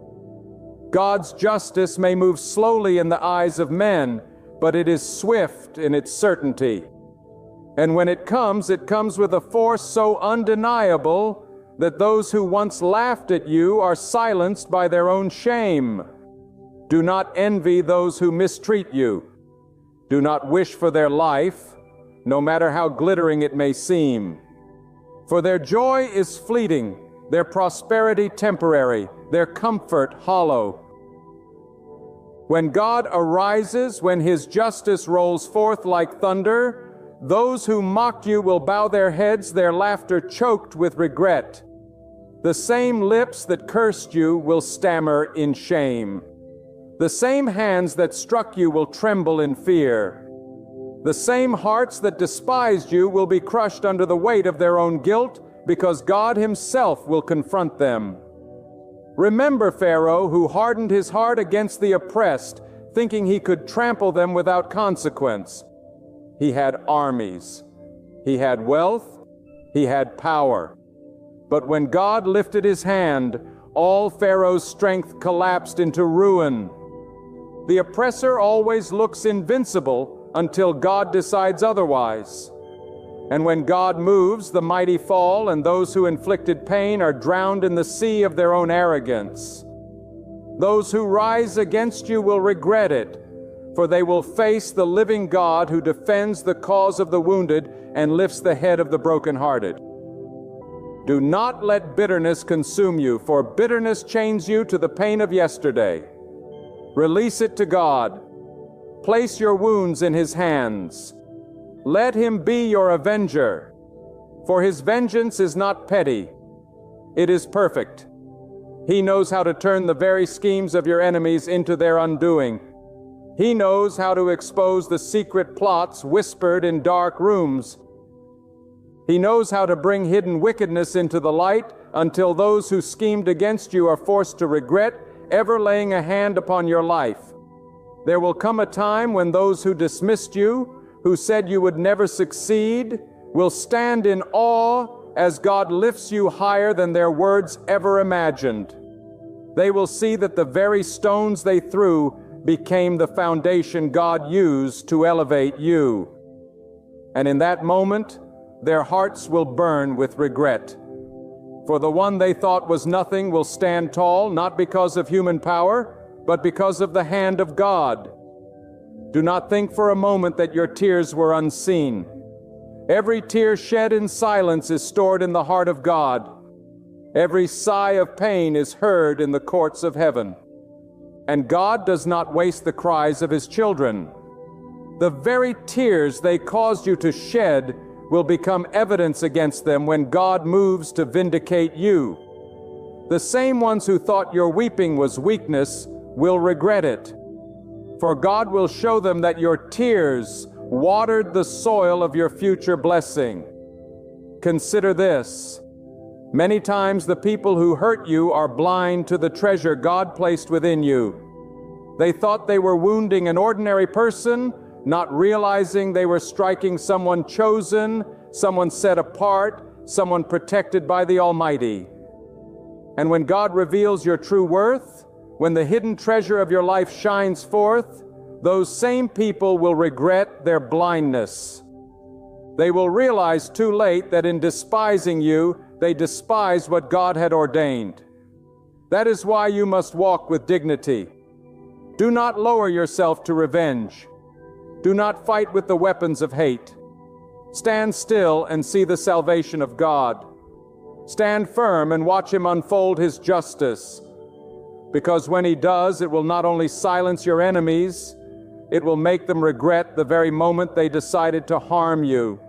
God's justice may move slowly in the eyes of men, but it is swift in its certainty. And when it comes with a force so undeniable that those who once laughed at you are silenced by their own shame. Do not envy those who mistreat you. Do not wish for their life, no matter how glittering it may seem. For their joy is fleeting, their prosperity temporary, their comfort hollow. When God arises, when His justice rolls forth like thunder, those who mocked you will bow their heads, their laughter choked with regret. The same lips that cursed you will stammer in shame. The same hands that struck you will tremble in fear. The same hearts that despised you will be crushed under the weight of their own guilt, because God Himself will confront them. Remember Pharaoh, who hardened his heart against the oppressed, thinking he could trample them without consequence. He had armies. He had wealth. He had power. But when God lifted His hand, all Pharaoh's strength collapsed into ruin. The oppressor always looks invincible until God decides otherwise. And when God moves, the mighty fall, and those who inflicted pain are drowned in the sea of their own arrogance. Those who rise against you will regret it, for they will face the living God who defends the cause of the wounded and lifts the head of the brokenhearted. Do not let bitterness consume you, for bitterness chains you to the pain of yesterday. Release it to God. Place your wounds in His hands. Let Him be your avenger, for His vengeance is not petty. It is perfect. He knows how to turn the very schemes of your enemies into their undoing. He knows how to expose the secret plots whispered in dark rooms. He knows how to bring hidden wickedness into the light until those who schemed against you are forced to regret ever laying a hand upon your life. There will come a time when those who dismissed you, who said you would never succeed, will stand in awe as God lifts you higher than their words ever imagined. They will see that the very stones they threw became the foundation God used to elevate you. And in that moment, their hearts will burn with regret. For the one they thought was nothing will stand tall, not because of human power, but because of the hand of God. Do not think for a moment that your tears were unseen. Every tear shed in silence is stored in the heart of God. Every sigh of pain is heard in the courts of heaven. And God does not waste the cries of His children. The very tears they caused you to shed will become evidence against them when God moves to vindicate you. The same ones who thought your weeping was weakness will regret it. For God will show them that your tears watered the soil of your future blessing. Consider this. Many times the people who hurt you are blind to the treasure God placed within you. They thought they were wounding an ordinary person, not realizing they were striking someone chosen, someone set apart, someone protected by the Almighty. And when God reveals your true worth, when the hidden treasure of your life shines forth, those same people will regret their blindness. They will realize too late that in despising you, they despised what God had ordained. That is why you must walk with dignity. Do not lower yourself to revenge. Do not fight with the weapons of hate. Stand still and see the salvation of God. Stand firm and watch Him unfold His justice. Because when He does, it will not only silence your enemies, it will make them regret the very moment they decided to harm you.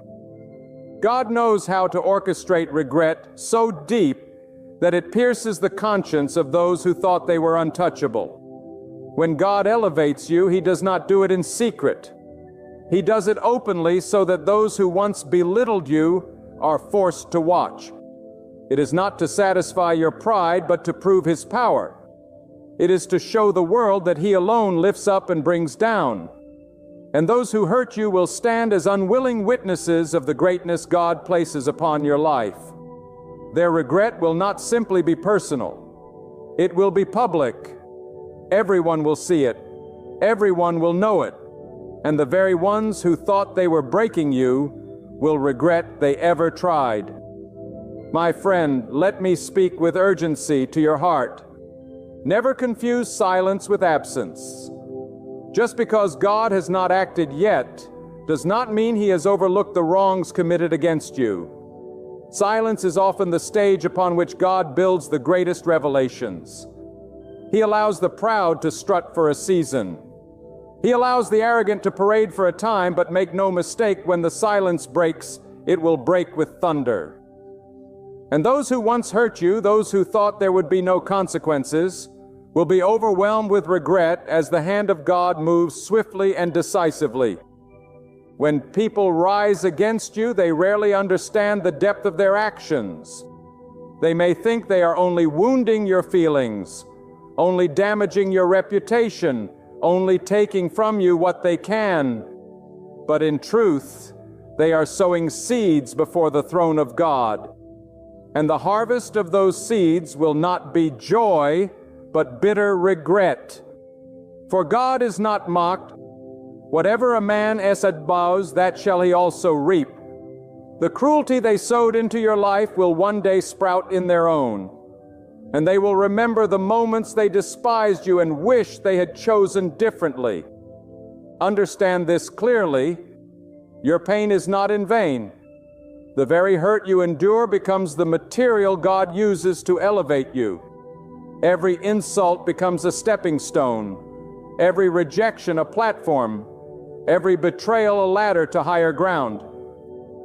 God knows how to orchestrate regret so deep that it pierces the conscience of those who thought they were untouchable. When God elevates you, He does not do it in secret. He does it openly so that those who once belittled you are forced to watch. It is not to satisfy your pride, but to prove His power. It is to show the world that He alone lifts up and brings down. And those who hurt you will stand as unwilling witnesses of the greatness God places upon your life. Their regret will not simply be personal. It will be public. Everyone will see it. Everyone will know it. And the very ones who thought they were breaking you will regret they ever tried. My friend, let me speak with urgency to your heart. Never confuse silence with absence. Just because God has not acted yet does not mean He has overlooked the wrongs committed against you. Silence is often the stage upon which God builds the greatest revelations. He allows the proud to strut for a season. He allows the arrogant to parade for a time, but make no mistake, when the silence breaks, it will break with thunder. And those who once hurt you, those who thought there would be no consequences, will be overwhelmed with regret as the hand of God moves swiftly and decisively. When people rise against you, they rarely understand the depth of their actions. They may think they are only wounding your feelings, only damaging your reputation, only taking from you what they can. But in truth, they are sowing seeds before the throne of God. And the harvest of those seeds will not be joy, but bitter regret. For God is not mocked. Whatever a man bows, that shall he also reap. The cruelty they sowed into your life will one day sprout in their own. And they will remember the moments they despised you and wish they had chosen differently. Understand this clearly. Your pain is not in vain. The very hurt you endure becomes the material God uses to elevate you. Every insult becomes a stepping stone. Every rejection a platform. Every betrayal a ladder to higher ground.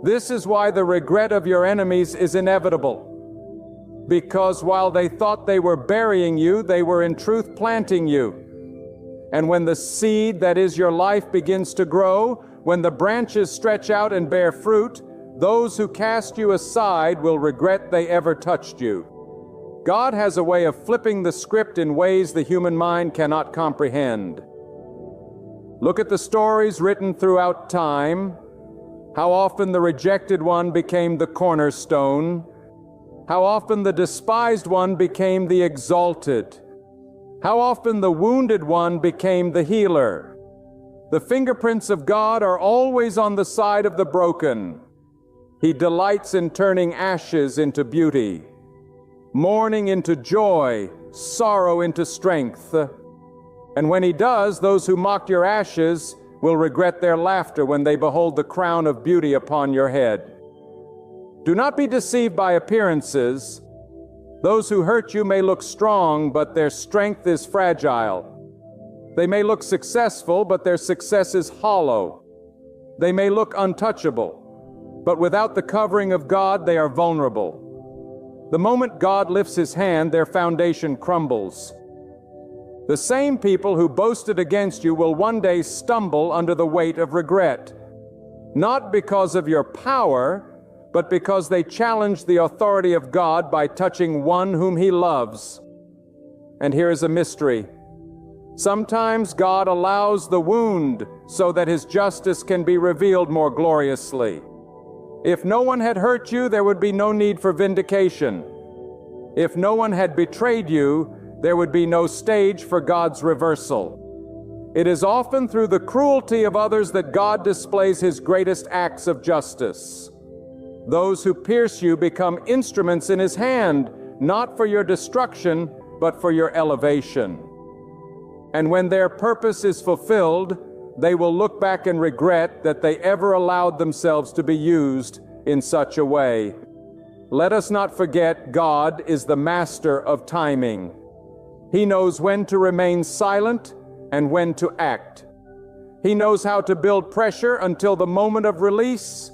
This is why the regret of your enemies is inevitable. Because while they thought they were burying you, they were in truth planting you. And when the seed that is your life begins to grow, when the branches stretch out and bear fruit, those who cast you aside will regret they ever touched you. God has a way of flipping the script in ways the human mind cannot comprehend. Look at the stories written throughout time, how often the rejected one became the cornerstone, how often the despised one became the exalted, how often the wounded one became the healer. The fingerprints of God are always on the side of the broken. He delights in turning ashes into beauty, mourning into joy, sorrow into strength. And when He does, those who mocked your ashes will regret their laughter when they behold the crown of beauty upon your head. Do not be deceived by appearances. Those who hurt you may look strong, but their strength is fragile. They may look successful, but their success is hollow. They may look untouchable, but without the covering of God, they are vulnerable. The moment God lifts his hand, their foundation crumbles. The same people who boasted against you will one day stumble under the weight of regret, not because of your power, but because they challenged the authority of God by touching one whom he loves. And here is a mystery. Sometimes God allows the wound so that his justice can be revealed more gloriously. If no one had hurt you, there would be no need for vindication. If no one had betrayed you, there would be no stage for God's reversal. It is often through the cruelty of others that God displays his greatest acts of justice. Those who pierce you become instruments in his hand, not for your destruction, but for your elevation. And when their purpose is fulfilled, they will look back and regret that they ever allowed themselves to be used in such a way. Let us not forget God is the master of timing. He knows when to remain silent and when to act. He knows how to build pressure until the moment of release.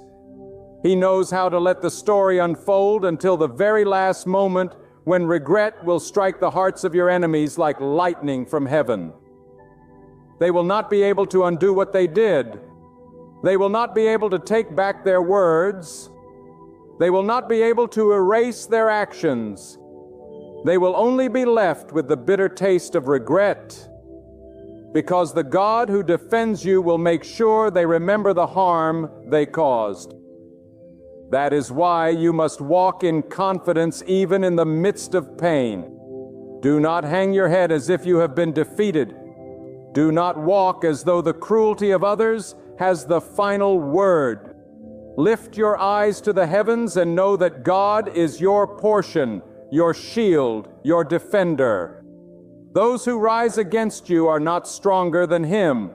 He knows how to let the story unfold until the very last moment when regret will strike the hearts of your enemies like lightning from heaven. They will not be able to undo what they did. They will not be able to take back their words. They will not be able to erase their actions. They will only be left with the bitter taste of regret, because the God who defends you will make sure they remember the harm they caused. That is why you must walk in confidence even in the midst of pain. Do not hang your head as if you have been defeated. Do not walk as though the cruelty of others has the final word. Lift your eyes to the heavens and know that God is your portion, your shield, your defender. Those who rise against you are not stronger than him.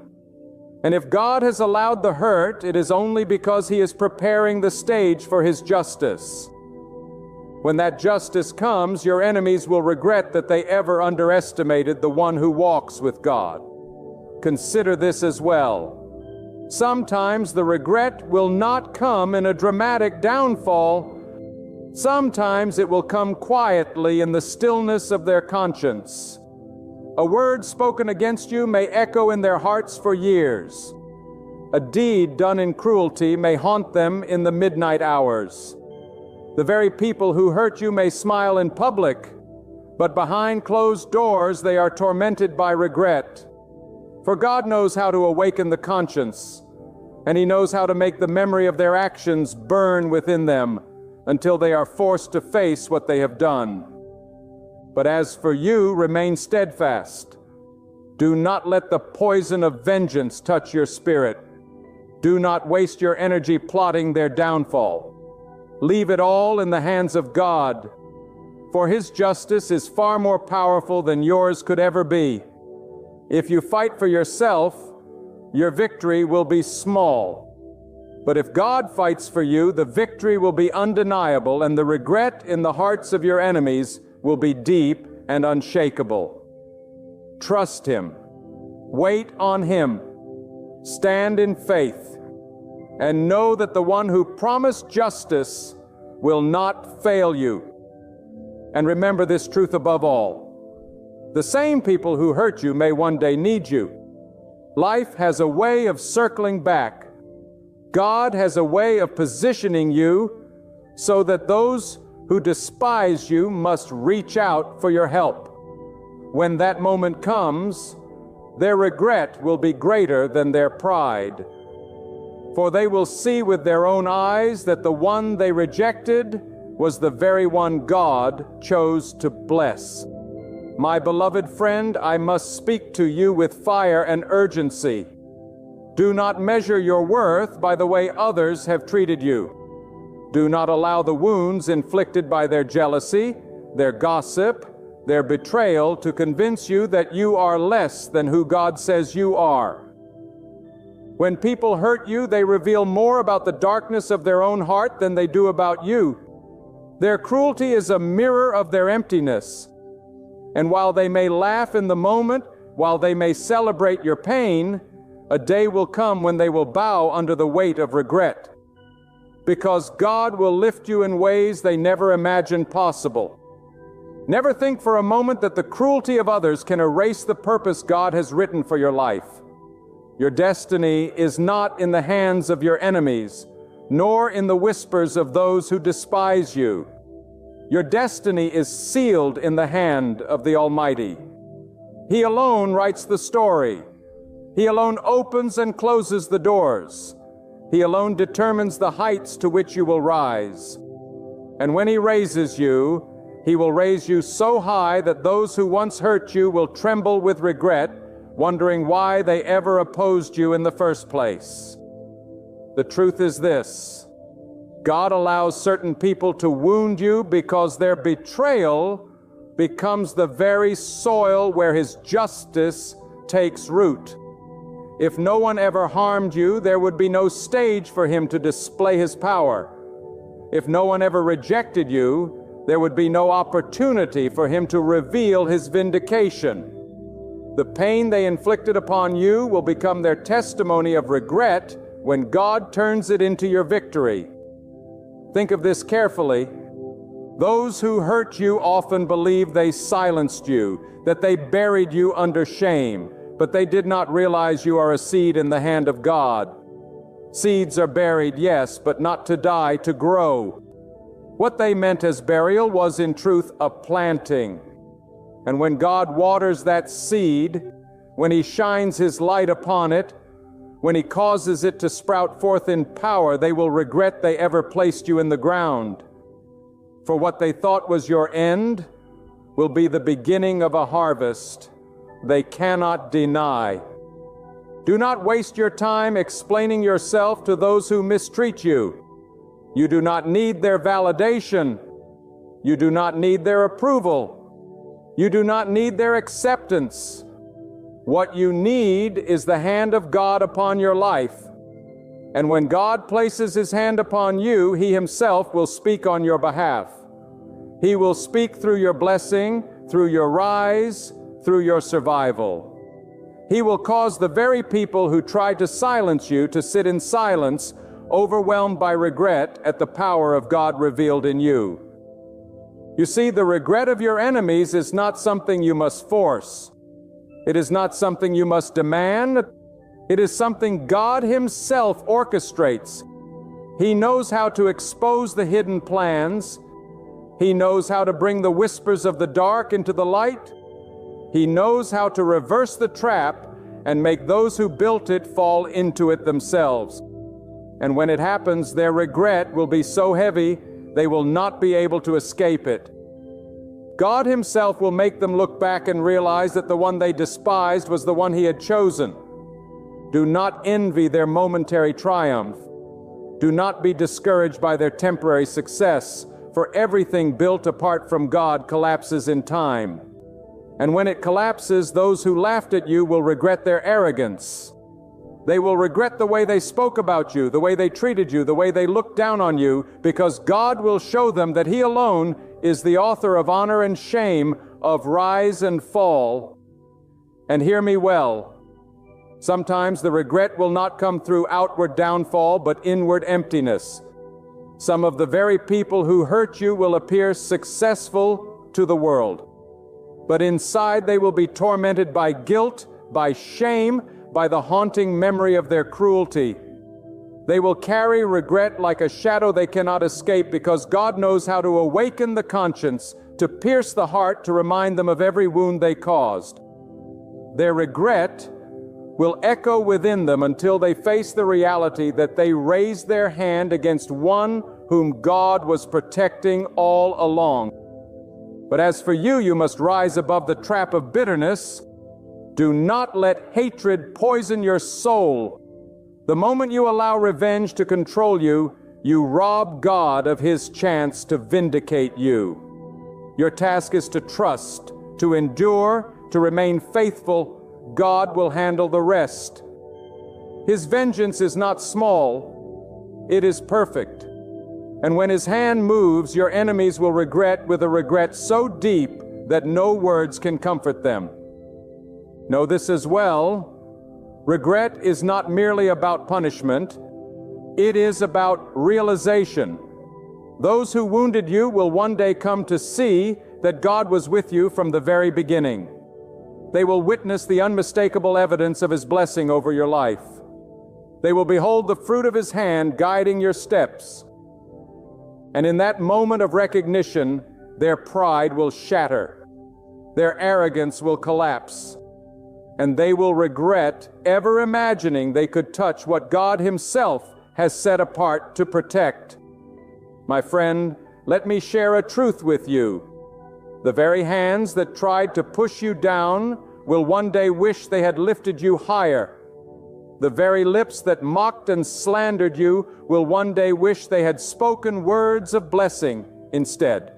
And if God has allowed the hurt, it is only because he is preparing the stage for his justice. When that justice comes, your enemies will regret that they ever underestimated the one who walks with God. Consider this as well. Sometimes the regret will not come in a dramatic downfall. Sometimes it will come quietly in the stillness of their conscience. A word spoken against you may echo in their hearts for years. A deed done in cruelty may haunt them in the midnight hours. The very people who hurt you may smile in public, but behind closed doors they are tormented by regret. For God knows how to awaken the conscience, and he knows how to make the memory of their actions burn within them until they are forced to face what they have done. But as for you, remain steadfast. Do not let the poison of vengeance touch your spirit. Do not waste your energy plotting their downfall. Leave it all in the hands of God, for his justice is far more powerful than yours could ever be. If you fight for yourself, your victory will be small. But if God fights for you, the victory will be undeniable, and the regret in the hearts of your enemies will be deep and unshakable. Trust him. Wait on him. Stand in faith, and know that the one who promised justice will not fail you. And remember this truth above all. The same people who hurt you may one day need you. Life has a way of circling back. God has a way of positioning you so that those who despise you must reach out for your help. When that moment comes, their regret will be greater than their pride. For they will see with their own eyes that the one they rejected was the very one God chose to bless. My beloved friend, I must speak to you with fire and urgency. Do not measure your worth by the way others have treated you. Do not allow the wounds inflicted by their jealousy, their gossip, their betrayal to convince you that you are less than who God says you are. When people hurt you, they reveal more about the darkness of their own heart than they do about you. Their cruelty is a mirror of their emptiness. And while they may laugh in the moment, while they may celebrate your pain, a day will come when they will bow under the weight of regret. because God will lift you in ways they never imagined possible. Never think for a moment that the cruelty of others can erase the purpose God has written for your life. Your destiny is not in the hands of your enemies, nor in the whispers of those who despise you. Your destiny is sealed in the hand of the Almighty. He alone writes the story. He alone opens and closes the doors. He alone determines the heights to which you will rise. And when He raises you, He will raise you so high that those who once hurt you will tremble with regret, wondering why they ever opposed you in the first place. The truth is this: God allows certain people to wound you because their betrayal becomes the very soil where His justice takes root. If no one ever harmed you, there would be no stage for Him to display His power. If no one ever rejected you, there would be no opportunity for Him to reveal His vindication. The pain they inflicted upon you will become their testimony of regret when God turns it into your victory. Think of this carefully. Those who hurt you often believe they silenced you, that they buried you under shame, but they did not realize you are a seed in the hand of God. Seeds are buried, yes, but not to die, to grow. What they meant as burial was in truth a planting. And when God waters that seed, when He shines His light upon it, when He causes it to sprout forth in power, they will regret they ever placed you in the ground. For what they thought was your end will be the beginning of a harvest they cannot deny. Do not waste your time explaining yourself to those who mistreat you. You do not need their validation. You do not need their approval. You do not need their acceptance. What you need is the hand of God upon your life. And when God places His hand upon you, He Himself will speak on your behalf. He will speak through your blessing, through your rise, through your survival. He will cause the very people who tried to silence you to sit in silence, overwhelmed by regret at the power of God revealed in you. You see, the regret of your enemies is not something you must force. It is not something you must demand. It is something God Himself orchestrates. He knows how to expose the hidden plans. He knows how to bring the whispers of the dark into the light. He knows how to reverse the trap and make those who built it fall into it themselves. And when it happens, their regret will be so heavy they will not be able to escape it. God Himself will make them look back and realize that the one they despised was the one He had chosen. Do not envy their momentary triumph. Do not be discouraged by their temporary success, for everything built apart from God collapses in time. And when it collapses, those who laughed at you will regret their arrogance. They will regret the way they spoke about you, the way they treated you, the way they looked down on you, because God will show them that He alone is the author of honor and shame, of rise and fall. And hear me well. Sometimes the regret will not come through outward downfall, but inward emptiness. Some of the very people who hurt you will appear successful to the world, but inside they will be tormented by guilt, by shame, by the haunting memory of their cruelty. They will carry regret like a shadow they cannot escape, because God knows how to awaken the conscience, to pierce the heart, to remind them of every wound they caused. Their regret will echo within them until they face the reality that they raised their hand against one whom God was protecting all along. But as for you, you must rise above the trap of bitterness. Do not let hatred poison your soul. The moment you allow revenge to control you, you rob God of His chance to vindicate you. Your task is to trust, to endure, to remain faithful. God will handle the rest. His vengeance is not small, it is perfect. And when His hand moves, your enemies will regret with a regret so deep that no words can comfort them. Know this as well. Regret is not merely about punishment. It is about realization. Those who wounded you will one day come to see that God was with you from the very beginning. They will witness the unmistakable evidence of His blessing over your life. They will behold the fruit of His hand guiding your steps. And in that moment of recognition, their pride will shatter. Their arrogance will collapse. And they will regret ever imagining they could touch what God Himself has set apart to protect. My friend, let me share a truth with you. The very hands that tried to push you down will one day wish they had lifted you higher. The very lips that mocked and slandered you will one day wish they had spoken words of blessing instead.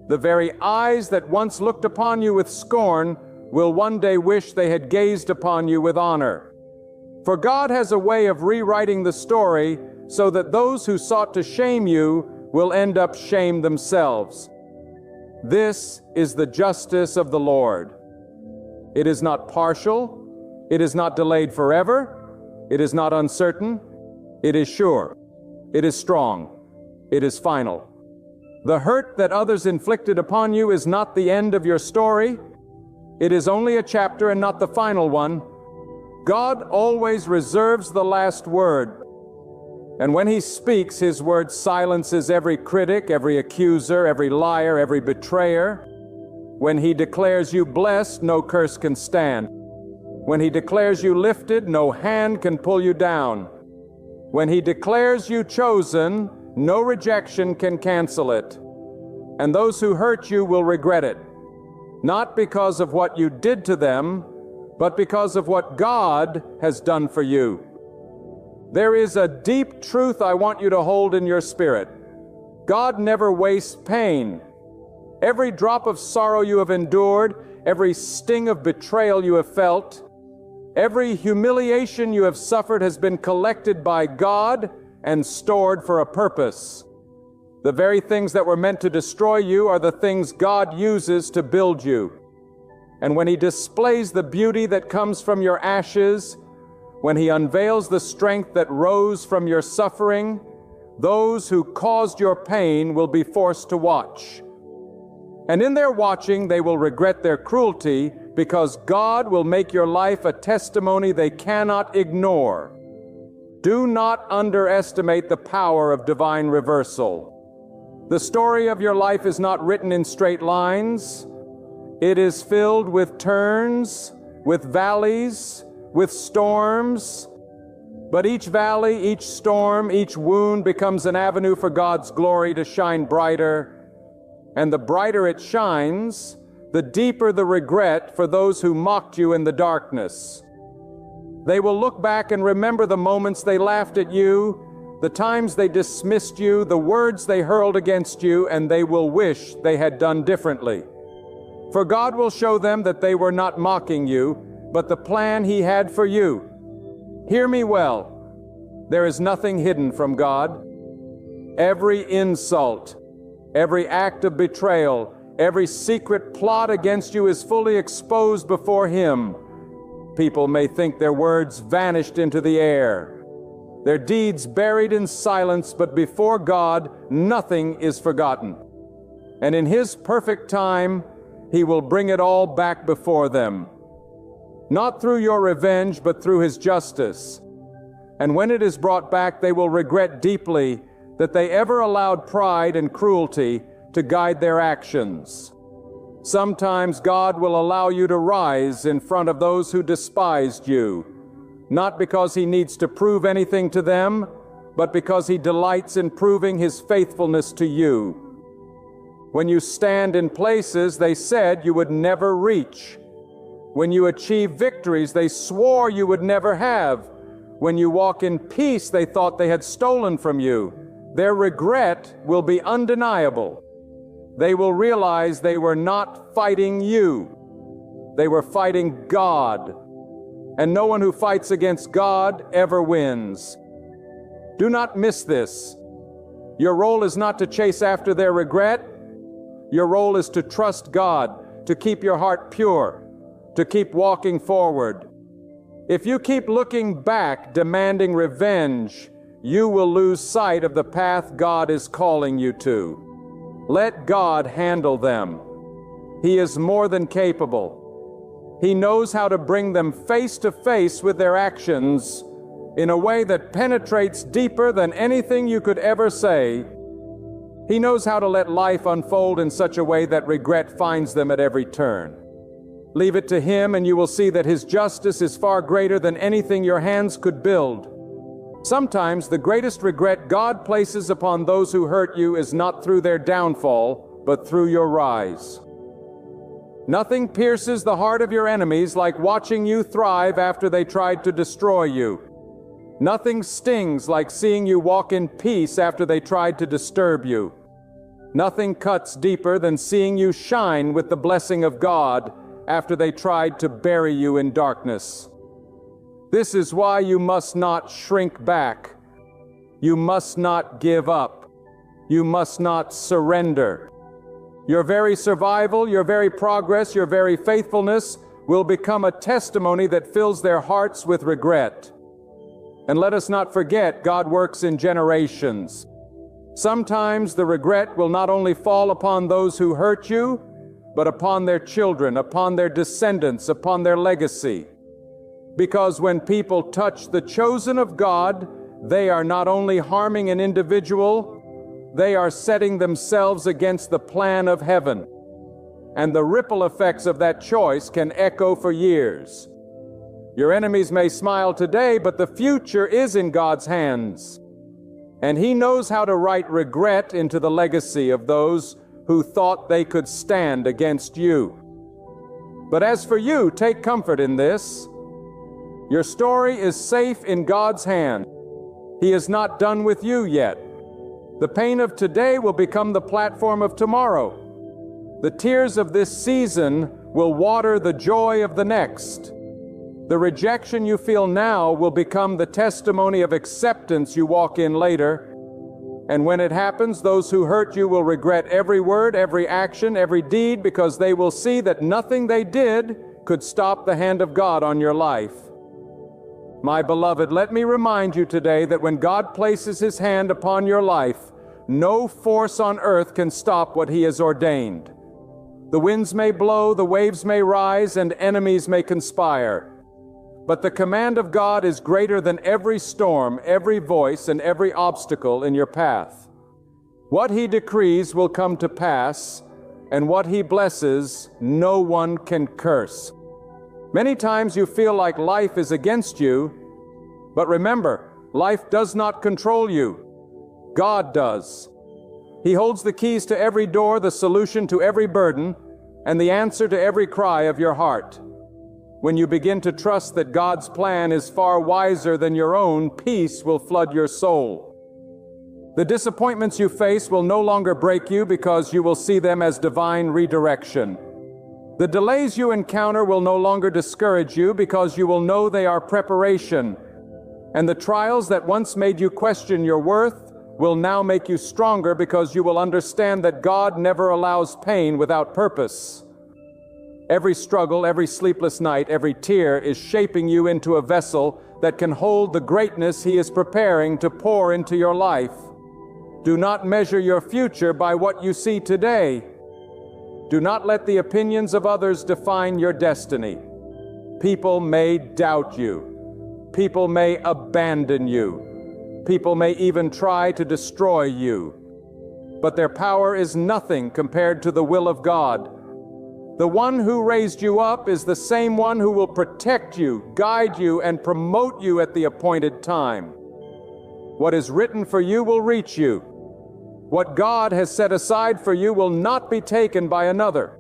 The very eyes that once looked upon you with scorn will one day wish they had gazed upon you with honor. For God has a way of rewriting the story so that those who sought to shame you will end up shamed themselves. This is the justice of the Lord. It is not partial. It is not delayed forever. It is not uncertain. It is sure. It is strong. It is final. The hurt that others inflicted upon you is not the end of your story. It is only a chapter and not the final one. God always reserves the last word. And when He speaks, His word silences every critic, every accuser, every liar, every betrayer. When He declares you blessed, no curse can stand. When He declares you lifted, no hand can pull you down. When He declares you chosen, no rejection can cancel it. And those who hurt you will regret it, not because of what you did to them, but because of what God has done for you. There is a deep truth I want you to hold in your spirit. God never wastes pain. Every drop of sorrow you have endured, every sting of betrayal you have felt, every humiliation you have suffered has been collected by God and stored for a purpose. The very things that were meant to destroy you are the things God uses to build you. And when He displays the beauty that comes from your ashes, when He unveils the strength that rose from your suffering, those who caused your pain will be forced to watch. And in their watching, they will regret their cruelty, because God will make your life a testimony they cannot ignore. Do not underestimate the power of divine reversal. The story of your life is not written in straight lines. It is filled with turns, with valleys, with storms. But each valley, each storm, each wound becomes an avenue for God's glory to shine brighter. And the brighter it shines, the deeper the regret for those who mocked you in the darkness. They will look back and remember the moments they laughed at you, the times they dismissed you, the words they hurled against you, and they will wish they had done differently. For God will show them that they were not mocking you, but the plan He had for you. Hear me well. There is nothing hidden from God. Every insult, every act of betrayal, every secret plot against you is fully exposed before Him. People may think their words vanished into the air, their deeds buried in silence, but before God, nothing is forgotten. And in His perfect time, He will bring it all back before them. Not through your revenge, but through His justice. And when it is brought back, they will regret deeply that they ever allowed pride and cruelty to guide their actions. Sometimes God will allow you to rise in front of those who despised you, not because He needs to prove anything to them, but because He delights in proving His faithfulness to you. When you stand in places they said you would never reach, when you achieve victories they swore you would never have, when you walk in peace they thought they had stolen from you, their regret will be undeniable. They will realize they were not fighting you. They were fighting God. And no one who fights against God ever wins. Do not miss this. Your role is not to chase after their regret. Your role is to trust God, to keep your heart pure, to keep walking forward. If you keep looking back, demanding revenge, you will lose sight of the path God is calling you to. Let God handle them. He is more than capable. He knows how to bring them face to face with their actions in a way that penetrates deeper than anything you could ever say. He knows how to let life unfold in such a way that regret finds them at every turn. Leave it to Him, and you will see that His justice is far greater than anything your hands could build. Sometimes the greatest regret God places upon those who hurt you is not through their downfall, but through your rise. Nothing pierces the heart of your enemies like watching you thrive after they tried to destroy you. Nothing stings like seeing you walk in peace after they tried to disturb you. Nothing cuts deeper than seeing you shine with the blessing of God after they tried to bury you in darkness. This is why you must not shrink back. You must not give up. You must not surrender. Your very survival, your very progress, your very faithfulness will become a testimony that fills their hearts with regret. And let us not forget, God works in generations. Sometimes the regret will not only fall upon those who hurt you, but upon their children, upon their descendants, upon their legacy. Because when people touch the chosen of God, they are not only harming an individual, they are setting themselves against the plan of heaven. And the ripple effects of that choice can echo for years. Your enemies may smile today, but the future is in God's hands. And He knows how to write regret into the legacy of those who thought they could stand against you. But as for you, take comfort in this. Your story is safe in God's hand. He is not done with you yet. The pain of today will become the platform of tomorrow. The tears of this season will water the joy of the next. The rejection you feel now will become the testimony of acceptance you walk in later. And when it happens, those who hurt you will regret every word, every action, every deed, because they will see that nothing they did could stop the hand of God on your life. My beloved, let me remind you today that when God places His hand upon your life, no force on earth can stop what He has ordained. The winds may blow, the waves may rise, and enemies may conspire. But the command of God is greater than every storm, every voice, and every obstacle in your path. What He decrees will come to pass, and what He blesses, no one can curse. Many times you feel like life is against you, but remember, life does not control you. God does. He holds the keys to every door, the solution to every burden, and the answer to every cry of your heart. When you begin to trust that God's plan is far wiser than your own, peace will flood your soul. The disappointments you face will no longer break you because you will see them as divine redirection. The delays you encounter will no longer discourage you because you will know they are preparation. And the trials that once made you question your worth will now make you stronger because you will understand that God never allows pain without purpose. Every struggle, every sleepless night, every tear is shaping you into a vessel that can hold the greatness He is preparing to pour into your life. Do not measure your future by what you see today. Do not let the opinions of others define your destiny. People may doubt you. People may abandon you. People may even try to destroy you. But their power is nothing compared to the will of God. The one who raised you up is the same one who will protect you, guide you, and promote you at the appointed time. What is written for you will reach you. What God has set aside for you will not be taken by another.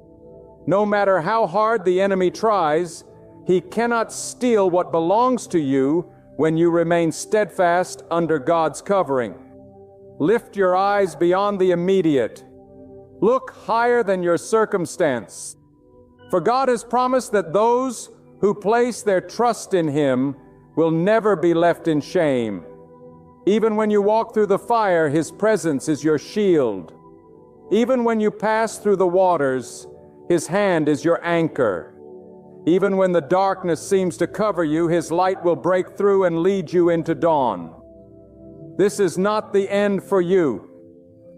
No matter how hard the enemy tries, he cannot steal what belongs to you when you remain steadfast under God's covering. Lift your eyes beyond the immediate. Look higher than your circumstance. For God has promised that those who place their trust in Him will never be left in shame. Even when you walk through the fire, His presence is your shield. Even when you pass through the waters, His hand is your anchor. Even when the darkness seems to cover you, His light will break through and lead you into dawn. This is not the end for you.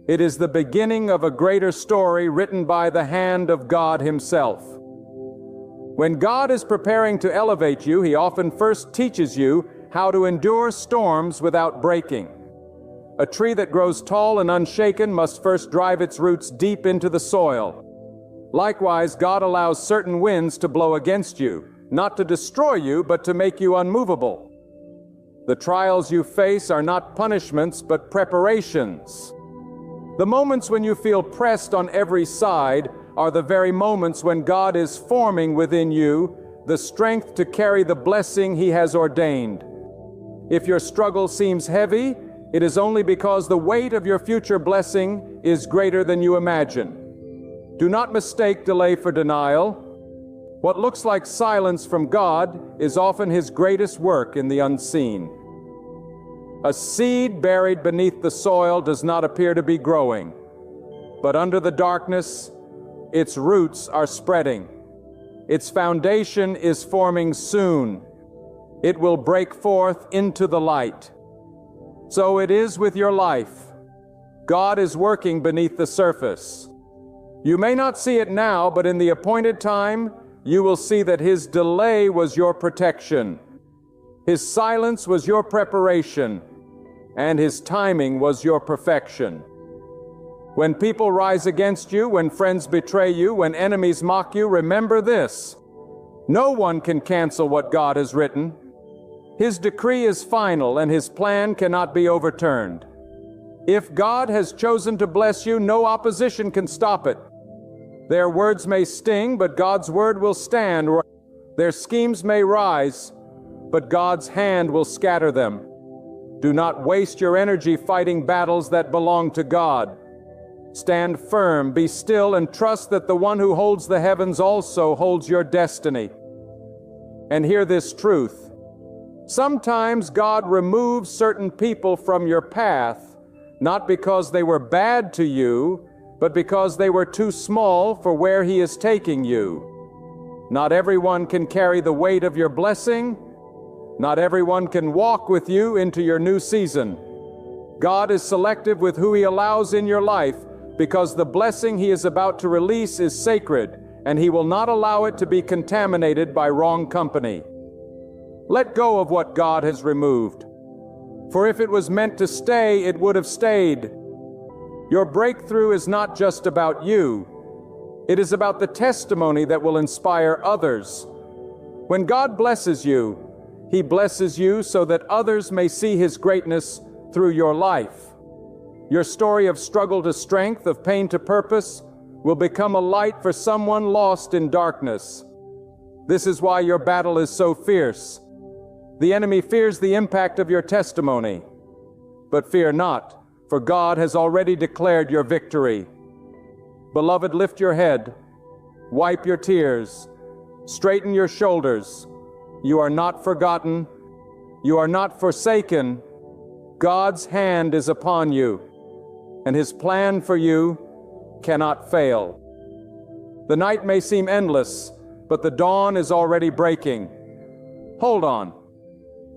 It is the beginning of a greater story written by the hand of God Himself. When God is preparing to elevate you, He often first teaches you how to endure storms without breaking. A tree that grows tall and unshaken must first drive its roots deep into the soil. Likewise, God allows certain winds to blow against you, not to destroy you, but to make you unmovable. The trials you face are not punishments, but preparations. The moments when you feel pressed on every side are the very moments when God is forming within you the strength to carry the blessing He has ordained. If your struggle seems heavy, it is only because the weight of your future blessing is greater than you imagine. Do not mistake delay for denial. What looks like silence from God is often His greatest work in the unseen. A seed buried beneath the soil does not appear to be growing, but under the darkness, its roots are spreading. Its foundation is forming soon. It will break forth into the light. So it is with your life. God is working beneath the surface. You may not see it now, but in the appointed time, you will see that His delay was your protection. His silence was your preparation, and His timing was your perfection. When people rise against you, when friends betray you, when enemies mock you, remember this: no one can cancel what God has written. His decree is final, and His plan cannot be overturned. If God has chosen to bless you, no opposition can stop it. Their words may sting, but God's word will stand. Their schemes may rise, but God's hand will scatter them. Do not waste your energy fighting battles that belong to God. Stand firm, be still, and trust that the one who holds the heavens also holds your destiny. And hear this truth: sometimes God removes certain people from your path, not because they were bad to you, but because they were too small for where He is taking you. Not everyone can carry the weight of your blessing. Not everyone can walk with you into your new season. God is selective with who He allows in your life, because the blessing He is about to release is sacred, and He will not allow it to be contaminated by wrong company. Let go of what God has removed. For if it was meant to stay, it would have stayed. Your breakthrough is not just about you. It is about the testimony that will inspire others. When God blesses you, He blesses you so that others may see His greatness through your life. Your story of struggle to strength, of pain to purpose, will become a light for someone lost in darkness. This is why your battle is so fierce. The enemy fears the impact of your testimony. But fear not, for God has already declared your victory. Beloved, lift your head, wipe your tears, straighten your shoulders. You are not forgotten. You are not forsaken. God's hand is upon you, and His plan for you cannot fail. The night may seem endless, but the dawn is already breaking. Hold on,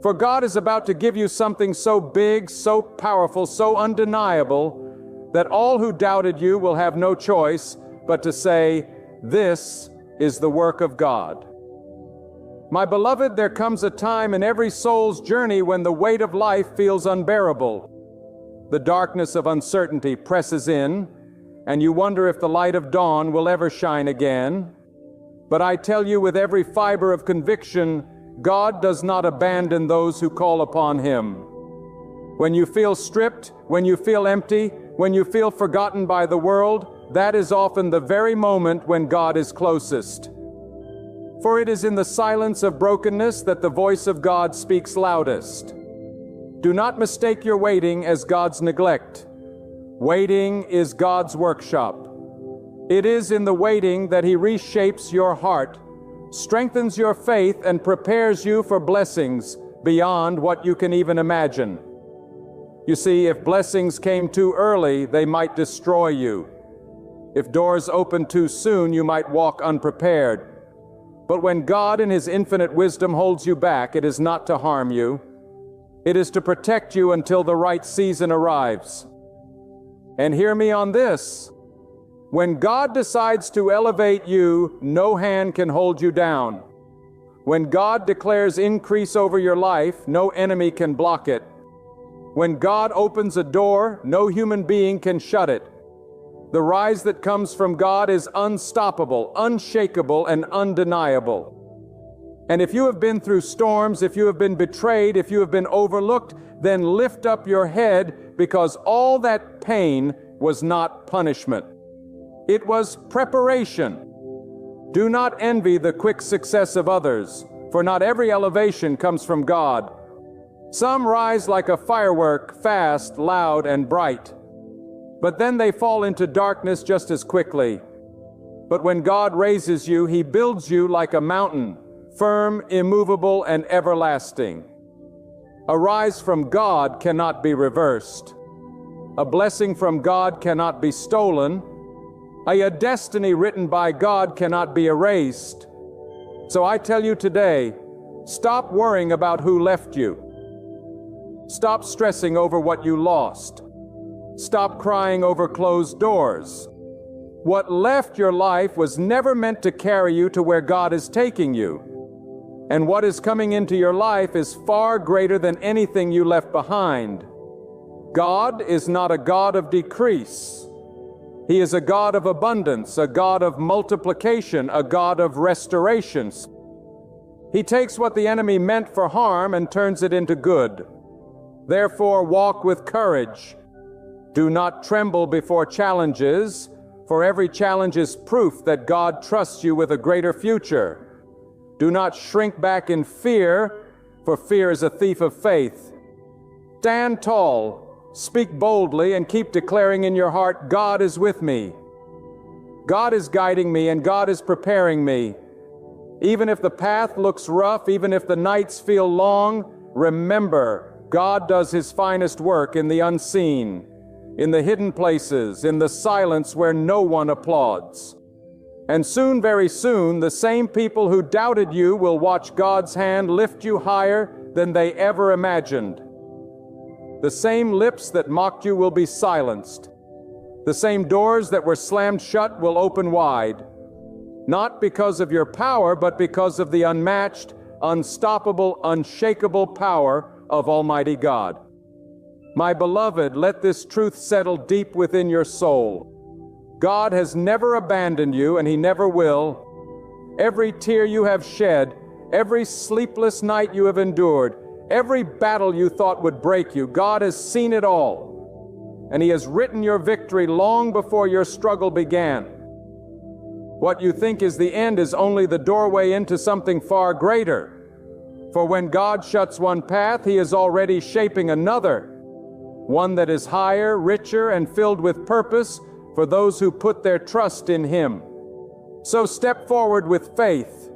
for God is about to give you something so big, so powerful, so undeniable, that all who doubted you will have no choice but to say, "This is the work of God." My beloved, there comes a time in every soul's journey when the weight of life feels unbearable. The darkness of uncertainty presses in, and you wonder if the light of dawn will ever shine again. But I tell you with every fiber of conviction, God does not abandon those who call upon Him. When you feel stripped, when you feel empty, when you feel forgotten by the world, that is often the very moment when God is closest. For it is in the silence of brokenness that the voice of God speaks loudest. Do not mistake your waiting as God's neglect. Waiting is God's workshop. It is in the waiting that He reshapes your heart, strengthens your faith, and prepares you for blessings beyond what you can even imagine. You see, if blessings came too early, they might destroy you. If doors opened too soon, you might walk unprepared. But when God in His infinite wisdom holds you back, it is not to harm you. It is to protect you until the right season arrives. And hear me on this. When God decides to elevate you, no hand can hold you down. When God declares increase over your life, no enemy can block it. When God opens a door, no human being can shut it. The rise that comes from God is unstoppable, unshakable, and undeniable. And if you have been through storms, if you have been betrayed, if you have been overlooked, then lift up your head, because all that pain was not punishment. It was preparation. Do not envy the quick success of others, for not every elevation comes from God. Some rise like a firework, fast, loud, and bright. But then they fall into darkness just as quickly. But when God raises you, He builds you like a mountain, firm, immovable, and everlasting. A rise from God cannot be reversed. A blessing from God cannot be stolen. A destiny written by God cannot be erased. So I tell you today, stop worrying about who left you. Stop stressing over what you lost. Stop crying over closed doors. What left your life was never meant to carry you to where God is taking you. And what is coming into your life is far greater than anything you left behind. God is not a God of decrease. He is a God of abundance, a God of multiplication, a God of restorations. He takes what the enemy meant for harm and turns it into good. Therefore, walk with courage. Do not tremble before challenges, for every challenge is proof that God trusts you with a greater future. Do not shrink back in fear, for fear is a thief of faith. Stand tall. Speak boldly and keep declaring in your heart, God is with me. God is guiding me and God is preparing me. Even if the path looks rough, even if the nights feel long, remember, God does His finest work in the unseen, in the hidden places, in the silence where no one applauds. And soon, very soon, the same people who doubted you will watch God's hand lift you higher than they ever imagined. The same lips that mocked you will be silenced. The same doors that were slammed shut will open wide. Not because of your power, but because of the unmatched, unstoppable, unshakable power of Almighty God. My beloved, let this truth settle deep within your soul. God has never abandoned you, and He never will. Every tear you have shed, every sleepless night you have endured, every battle you thought would break you, God has seen it all, and He has written your victory long before your struggle began. What you think is the end is only the doorway into something far greater. For when God shuts one path, He is already shaping another, one that is higher, richer, and filled with purpose for those who put their trust in Him. So step forward with faith.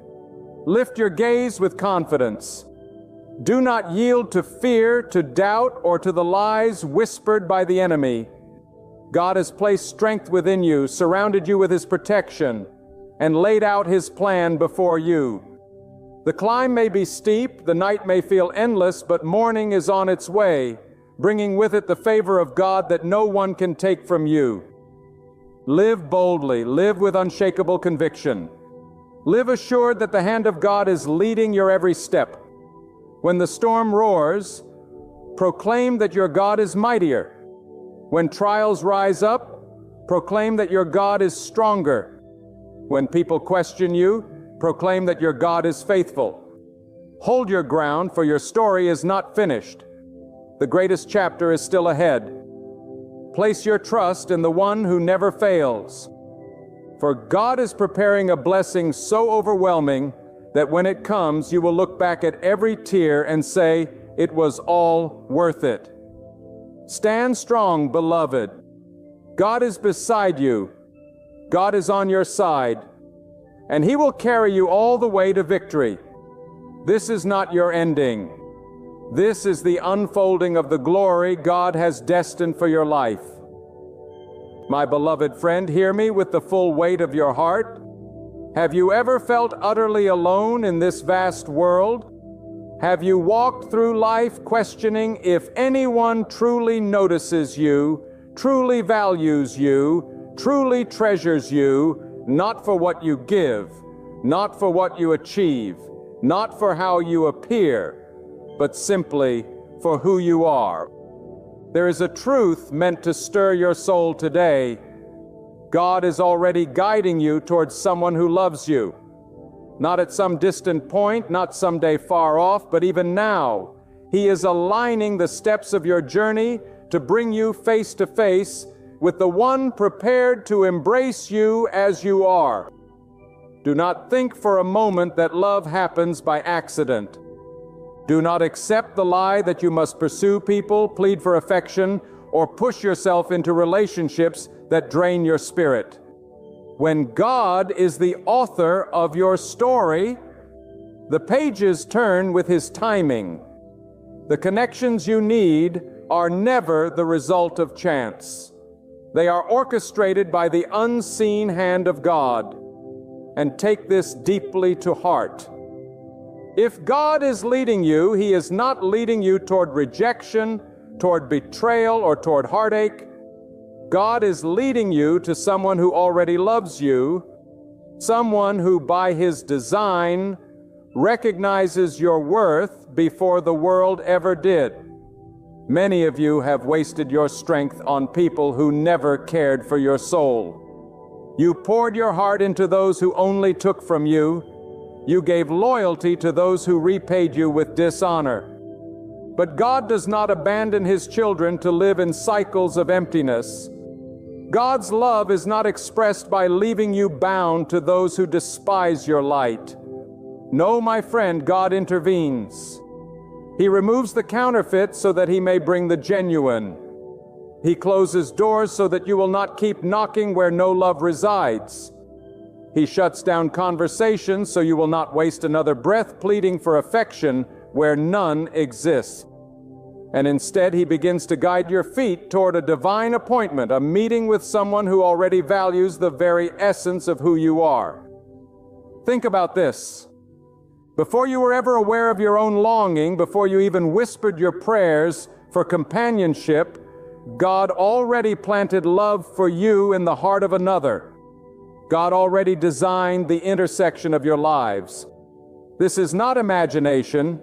Lift your gaze with confidence. Do not yield to fear, to doubt, or to the lies whispered by the enemy. God has placed strength within you, surrounded you with His protection, and laid out His plan before you. The climb may be steep, the night may feel endless, but morning is on its way, bringing with it the favor of God that no one can take from you. Live boldly, live with unshakable conviction. Live assured that the hand of God is leading your every step. When the storm roars, proclaim that your God is mightier. When trials rise up, proclaim that your God is stronger. When people question you, proclaim that your God is faithful. Hold your ground, for your story is not finished. The greatest chapter is still ahead. Place your trust in the one who never fails. For God is preparing a blessing so overwhelming that when it comes, you will look back at every tear and say, it was all worth it. Stand strong, beloved. God is beside you. God is on your side, and He will carry you all the way to victory. This is not your ending. This is the unfolding of the glory God has destined for your life. My beloved friend, hear me with the full weight of your heart. Have you ever felt utterly alone in this vast world? Have you walked through life questioning if anyone truly notices you, truly values you, truly treasures you, not for what you give, not for what you achieve, not for how you appear, but simply for who you are? There is a truth meant to stir your soul today. God is already guiding you towards someone who loves you. Not at some distant point, not someday far off, but even now. He is aligning the steps of your journey to bring you face to face with the one prepared to embrace you as you are. Do not think for a moment that love happens by accident. Do not accept the lie that you must pursue people, plead for affection, or push yourself into relationships that drain your spirit. When God is the author of your story, the pages turn with His timing. The connections you need are never the result of chance. They are orchestrated by the unseen hand of God. And take this deeply to heart. If God is leading you, He is not leading you toward rejection, toward betrayal, or toward heartache. God is leading you to someone who already loves you, someone who by His design recognizes your worth before the world ever did. Many of you have wasted your strength on people who never cared for your soul. You poured your heart into those who only took from you. You gave loyalty to those who repaid you with dishonor. But God does not abandon His children to live in cycles of emptiness. God's love is not expressed by leaving you bound to those who despise your light. No, my friend, God intervenes. He removes the counterfeit so that He may bring the genuine. He closes doors so that you will not keep knocking where no love resides. He shuts down conversations so you will not waste another breath pleading for affection where none exists. And instead, He begins to guide your feet toward a divine appointment, a meeting with someone who already values the very essence of who you are. Think about this. Before you were ever aware of your own longing, before you even whispered your prayers for companionship, God already planted love for you in the heart of another. God already designed the intersection of your lives. This is not imagination.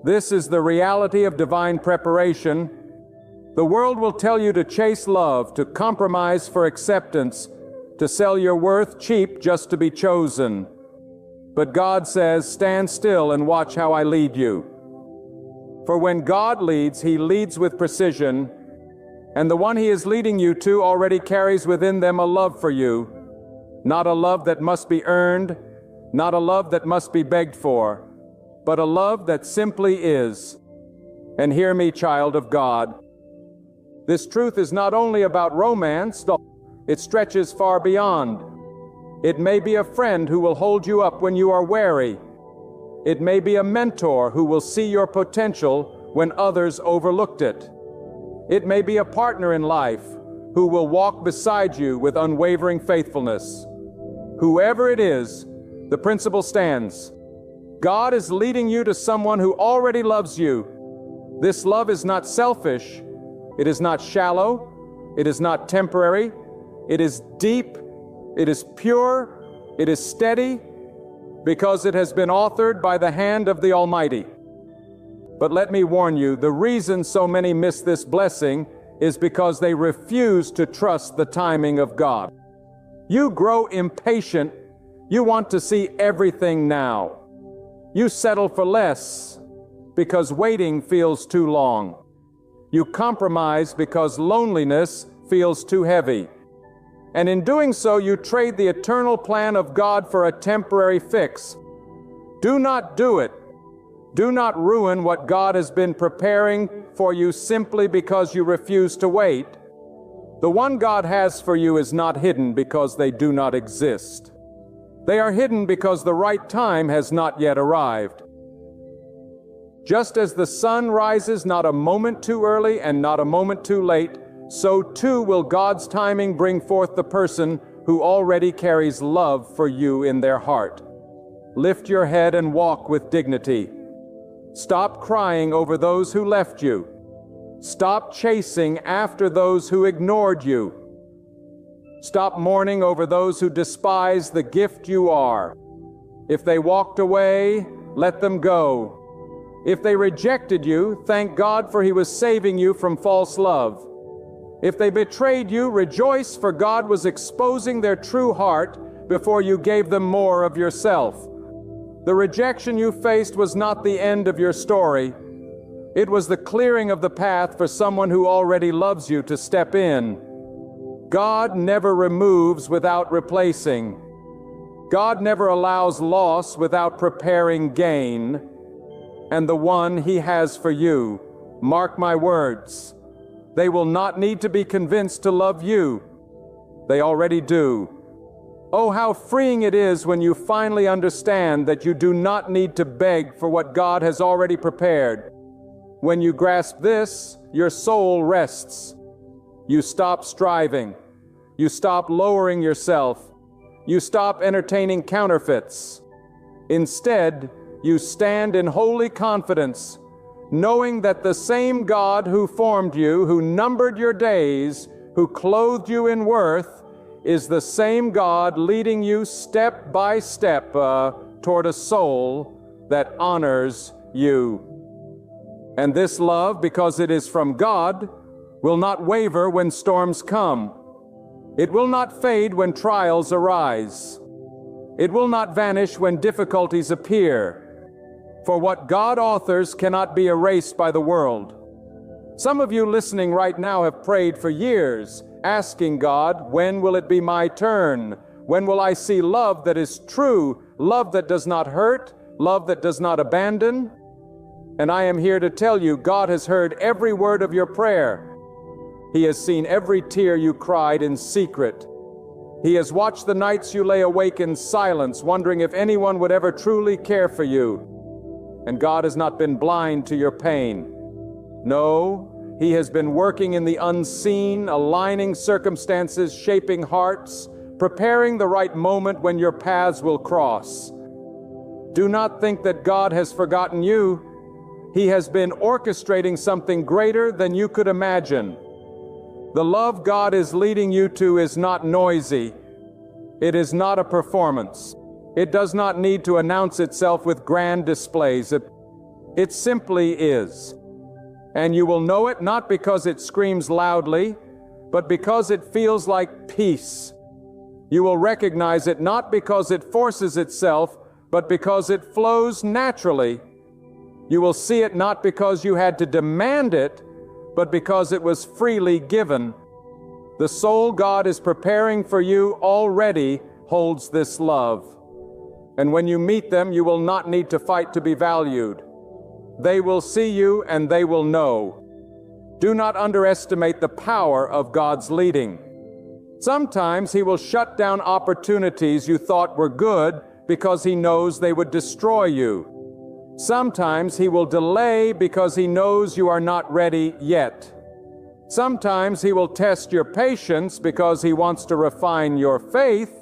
This is the reality of divine preparation. The world will tell you to chase love, to compromise for acceptance, to sell your worth cheap just to be chosen. But God says, stand still and watch how I lead you. For when God leads, He leads with precision, and the one He is leading you to already carries within them a love for you. Not a love that must be earned, not a love that must be begged for, but a love that simply is. And hear me, child of God. This truth is not only about romance, it stretches far beyond. It may be a friend who will hold you up when you are weary. It may be a mentor who will see your potential when others overlooked it. It may be a partner in life who will walk beside you with unwavering faithfulness. Whoever it is, the principle stands. God is leading you to someone who already loves you. This love is not selfish. It is not shallow. It is not temporary. It is deep. It is pure. It is steady because it has been authored by the hand of the Almighty. But let me warn you, the reason so many miss this blessing is because they refuse to trust the timing of God. You grow impatient. You want to see everything now. You settle for less because waiting feels too long. You compromise because loneliness feels too heavy. And in doing so, you trade the eternal plan of God for a temporary fix. Do not do it. Do not ruin what God has been preparing for you simply because you refuse to wait. The one God has for you is not hidden because they do not exist. They are hidden because the right time has not yet arrived. Just as the sun rises not a moment too early and not a moment too late, so too will God's timing bring forth the person who already carries love for you in their heart. Lift your head and walk with dignity. Stop crying over those who left you. Stop chasing after those who ignored you. Stop mourning over those who despise the gift you are. If they walked away, let them go. If they rejected you, thank God, for He was saving you from false love. If they betrayed you, rejoice, for God was exposing their true heart before you gave them more of yourself. The rejection you faced was not the end of your story. It was the clearing of the path for someone who already loves you to step in. God never removes without replacing. God never allows loss without preparing gain. And the one He has for you, mark my words, they will not need to be convinced to love you. They already do. Oh, how freeing it is when you finally understand that you do not need to beg for what God has already prepared. When you grasp this, your soul rests. You stop striving. You stop lowering yourself. You stop entertaining counterfeits. Instead, you stand in holy confidence, knowing that the same God who formed you, who numbered your days, who clothed you in worth, is the same God leading you step by step toward a soul that honors you. And this love, because it is from God, will not waver when storms come. It will not fade when trials arise. It will not vanish when difficulties appear. For what God authors cannot be erased by the world. Some of you listening right now have prayed for years, asking God, when will it be my turn? When will I see love that is true, love that does not hurt, love that does not abandon? And I am here to tell you, God has heard every word of your prayer. He has seen every tear you cried in secret. He has watched the nights you lay awake in silence, wondering if anyone would ever truly care for you. And God has not been blind to your pain. No, He has been working in the unseen, aligning circumstances, shaping hearts, preparing the right moment when your paths will cross. Do not think that God has forgotten you. He has been orchestrating something greater than you could imagine. The love God is leading you to is not noisy. It is not a performance. It does not need to announce itself with grand displays. It simply is. And you will know it not because it screams loudly, but because it feels like peace. You will recognize it not because it forces itself, but because it flows naturally. You will see it not because you had to demand it, but because it was freely given. The soul God is preparing for you already holds this love. And when you meet them, you will not need to fight to be valued. They will see you and they will know. Do not underestimate the power of God's leading. Sometimes He will shut down opportunities you thought were good because He knows they would destroy you. Sometimes He will delay because He knows you are not ready yet. Sometimes He will test your patience because He wants to refine your faith.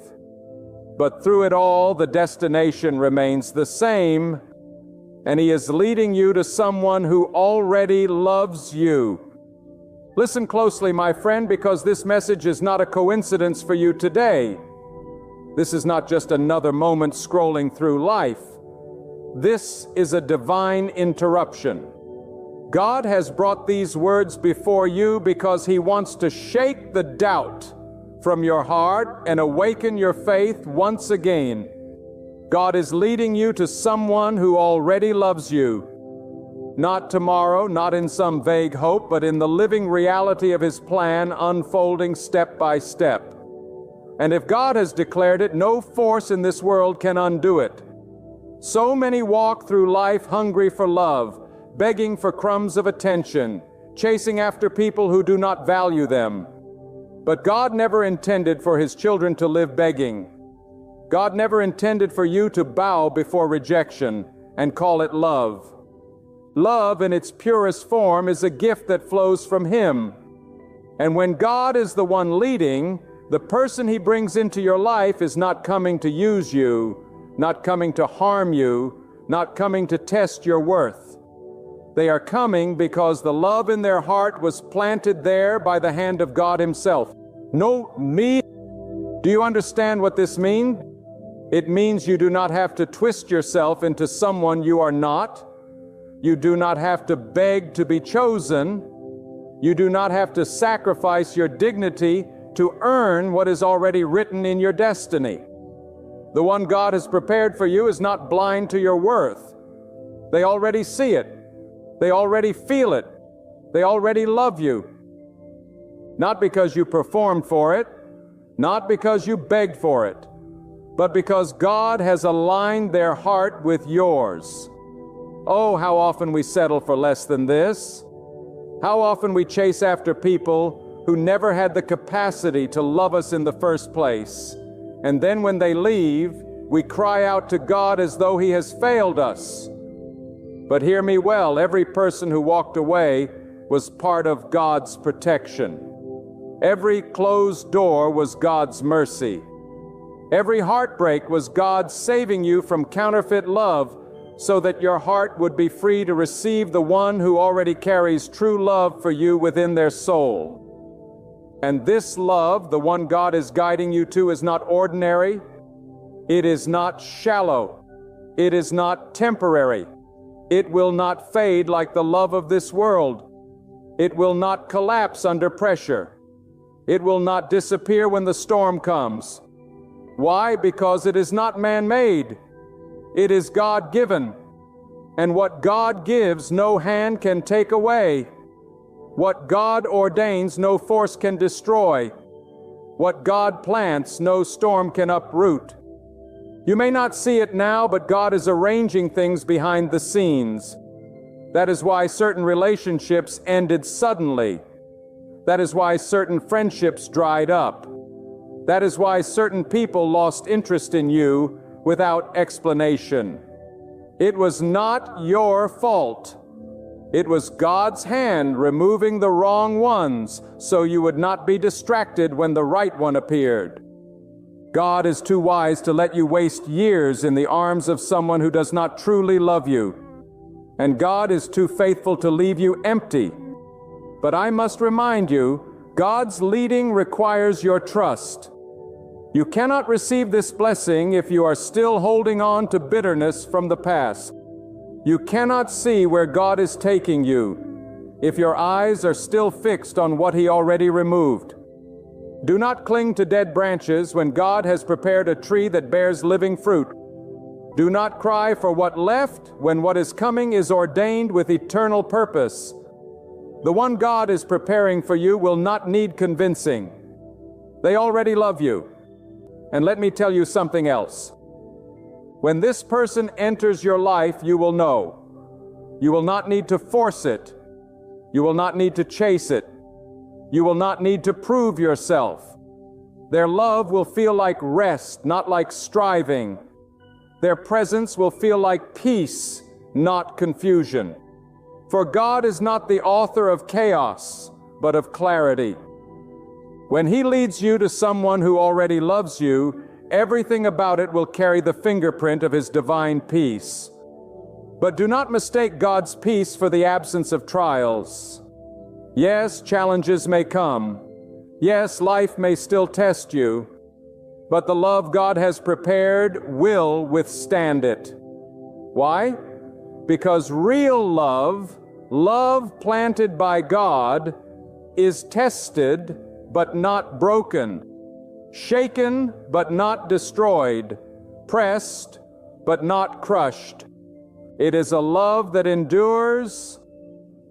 But through it all, the destination remains the same, and He is leading you to someone who already loves you. Listen closely, my friend, because this message is not a coincidence for you today. This is not just another moment scrolling through life. This is a divine interruption. God has brought these words before you because He wants to shake the doubt from your heart and awaken your faith once again. God is leading you to someone who already loves you. Not tomorrow, not in some vague hope, but in the living reality of His plan unfolding step by step. And if God has declared it, no force in this world can undo it. So many walk through life hungry for love, begging for crumbs of attention, chasing after people who do not value them. But God never intended for His children to live begging. God never intended for you to bow before rejection and call it love. Love in its purest form is a gift that flows from Him. And when God is the one leading, the person He brings into your life is not coming to use you, not coming to harm you, not coming to test your worth. They are coming because the love in their heart was planted there by the hand of God Himself. No me. Do you understand what this means? It means you do not have to twist yourself into someone you are not. You do not have to beg to be chosen. You do not have to sacrifice your dignity to earn what is already written in your destiny. The one God has prepared for you is not blind to your worth. They already see it. They already feel it. They already love you. Not because you performed for it, not because you begged for it, but because God has aligned their heart with yours. Oh, how often we settle for less than this. How often we chase after people who never had the capacity to love us in the first place. And then when they leave, we cry out to God as though He has failed us. But hear me well, every person who walked away was part of God's protection. Every closed door was God's mercy. Every heartbreak was God saving you from counterfeit love so that your heart would be free to receive the one who already carries true love for you within their soul. And this love, the one God is guiding you to, is not ordinary. It is not shallow. It is not temporary. It will not fade like the love of this world. It will not collapse under pressure. It will not disappear when the storm comes. Why? Because it is not man-made. It is God-given. And what God gives, no hand can take away. What God ordains, no force can destroy. What God plants, no storm can uproot. You may not see it now, but God is arranging things behind the scenes. That is why certain relationships ended suddenly. That is why certain friendships dried up. That is why certain people lost interest in you without explanation. It was not your fault. It was God's hand removing the wrong ones so you would not be distracted when the right one appeared. God is too wise to let you waste years in the arms of someone who does not truly love you. And God is too faithful to leave you empty. But I must remind you, God's leading requires your trust. You cannot receive this blessing if you are still holding on to bitterness from the past. You cannot see where God is taking you if your eyes are still fixed on what He already removed. Do not cling to dead branches when God has prepared a tree that bears living fruit. Do not cry for what left when what is coming is ordained with eternal purpose. The one God is preparing for you will not need convincing. They already love you. And let me tell you something else. When this person enters your life, you will know. You will not need to force it. You will not need to chase it. You will not need to prove yourself. Their love will feel like rest, not like striving. Their presence will feel like peace, not confusion. For God is not the author of chaos, but of clarity. When He leads you to someone who already loves you, everything about it will carry the fingerprint of His divine peace. But do not mistake God's peace for the absence of trials. Yes, challenges may come. Yes, life may still test you. But the love God has prepared will withstand it. Why? Because real love, love planted by God, is tested but not broken, shaken but not destroyed, pressed but not crushed. It is a love that endures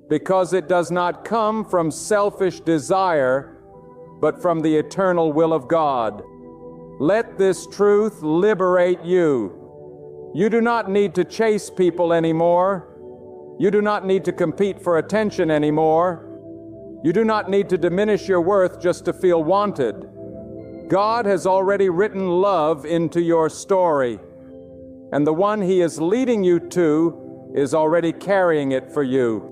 because it does not come from selfish desire, but from the eternal will of God. Let this truth liberate you. You do not need to chase people anymore. You do not need to compete for attention anymore. You do not need to diminish your worth just to feel wanted. God has already written love into your story, and the one He is leading you to is already carrying it for you.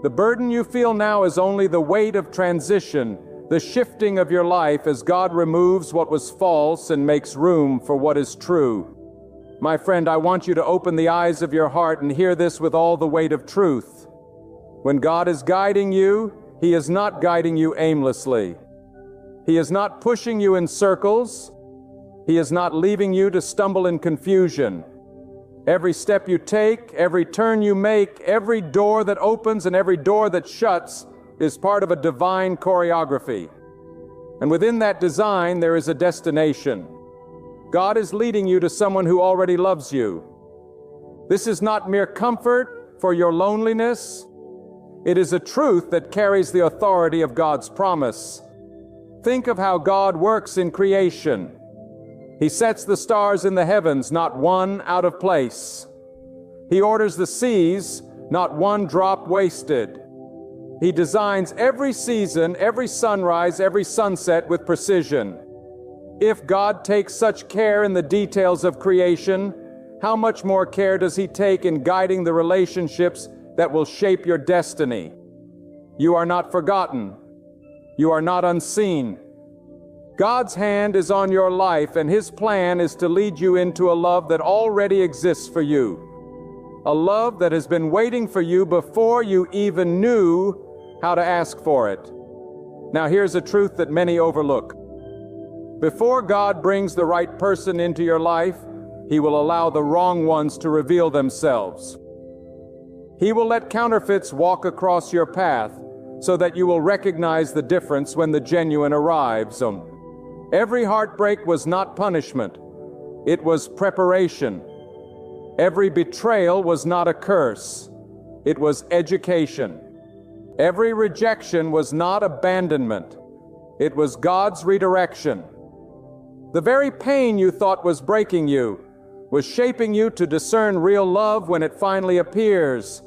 The burden you feel now is only the weight of transition, the shifting of your life as God removes what was false and makes room for what is true. My friend, I want you to open the eyes of your heart and hear this with all the weight of truth. When God is guiding you, He is not guiding you aimlessly. He is not pushing you in circles. He is not leaving you to stumble in confusion. Every step you take, every turn you make, every door that opens and every door that shuts is part of a divine choreography. And within that design, there is a destination. God is leading you to someone who already loves you. This is not mere comfort for your loneliness. It is a truth that carries the authority of God's promise. Think of how God works in creation. He sets the stars in the heavens, not one out of place. He orders the seas, not one drop wasted. He designs every season, every sunrise, every sunset with precision. If God takes such care in the details of creation, how much more care does He take in guiding the relationships that will shape your destiny? You are not forgotten. You are not unseen. God's hand is on your life, and His plan is to lead you into a love that already exists for you. A love that has been waiting for you before you even knew how to ask for it. Now here's a truth that many overlook. Before God brings the right person into your life, He will allow the wrong ones to reveal themselves. He will let counterfeits walk across your path so that you will recognize the difference when the genuine arrives. Every heartbreak was not punishment. It was preparation. Every betrayal was not a curse. It was education. Every rejection was not abandonment. It was God's redirection. The very pain you thought was breaking you was shaping you to discern real love when it finally appears.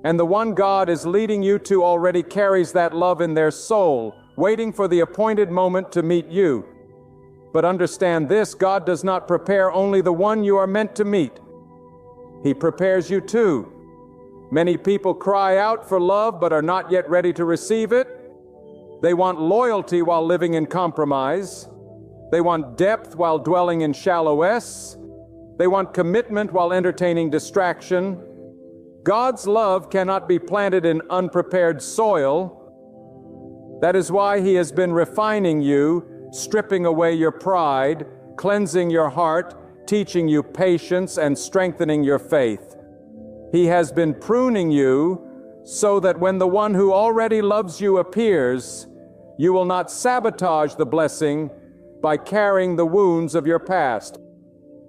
And the one God is leading you to already carries that love in their soul, waiting for the appointed moment to meet you. But understand this, God does not prepare only the one you are meant to meet. He prepares you too. Many people cry out for love but are not yet ready to receive it. They want loyalty while living in compromise. They want depth while dwelling in shallowness. They want commitment while entertaining distraction. God's love cannot be planted in unprepared soil. That is why He has been refining you, stripping away your pride, cleansing your heart, teaching you patience, and strengthening your faith. He has been pruning you so that when the one who already loves you appears, you will not sabotage the blessing by carrying the wounds of your past.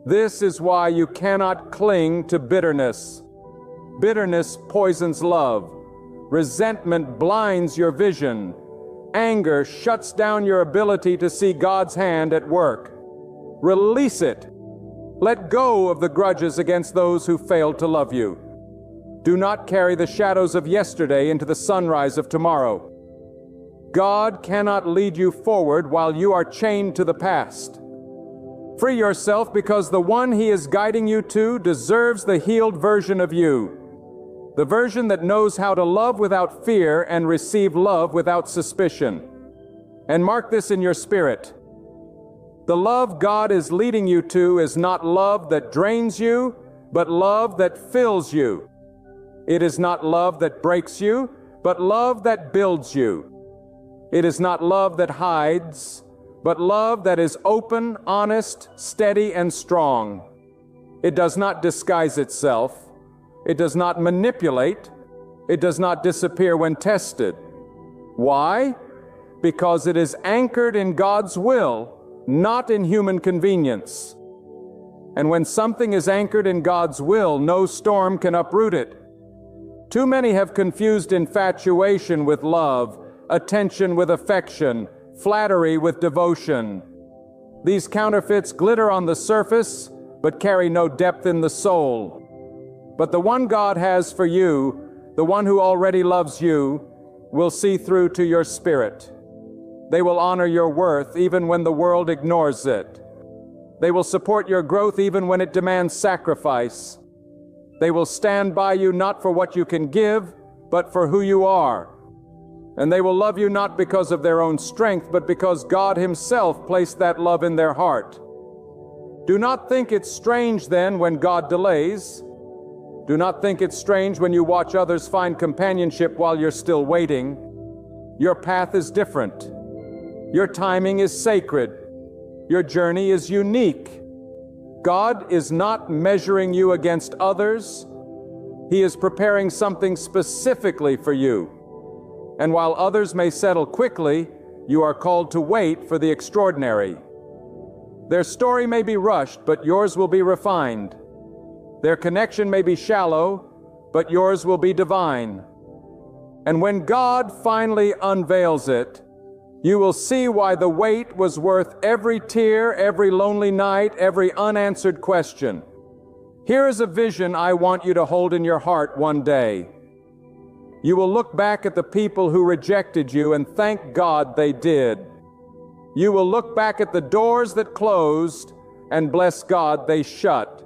This is why you cannot cling to bitterness. Bitterness poisons love. Resentment blinds your vision. Anger shuts down your ability to see God's hand at work. Release it. Let go of the grudges against those who failed to love you. Do not carry the shadows of yesterday into the sunrise of tomorrow. God cannot lead you forward while you are chained to the past. Free yourself because the one He is guiding you to deserves the healed version of you. The version that knows how to love without fear and receive love without suspicion. And mark this in your spirit. The love God is leading you to is not love that drains you, but love that fills you. It is not love that breaks you, but love that builds you. It is not love that hides, but love that is open, honest, steady, and strong. It does not disguise itself. It does not manipulate. It does not disappear when tested. Why? Because it is anchored in God's will, not in human convenience. And when something is anchored in God's will, no storm can uproot it. Too many have confused infatuation with love, attention with affection, flattery with devotion. These counterfeits glitter on the surface, but carry no depth in the soul. But the one God has for you, the one who already loves you, will see through to your spirit. They will honor your worth even when the world ignores it. They will support your growth even when it demands sacrifice. They will stand by you not for what you can give, but for who you are. And they will love you not because of their own strength, but because God Himself placed that love in their heart. Do not think it's strange then when God delays. Do not think it's strange when you watch others find companionship while you're still waiting. Your path is different. Your timing is sacred. Your journey is unique. God is not measuring you against others. He is preparing something specifically for you. And while others may settle quickly, you are called to wait for the extraordinary. Their story may be rushed, but yours will be refined. Their connection may be shallow, but yours will be divine. And when God finally unveils it, you will see why the wait was worth every tear, every lonely night, every unanswered question. Here is a vision I want you to hold in your heart one day. You will look back at the people who rejected you and thank God they did. You will look back at the doors that closed and bless God they shut.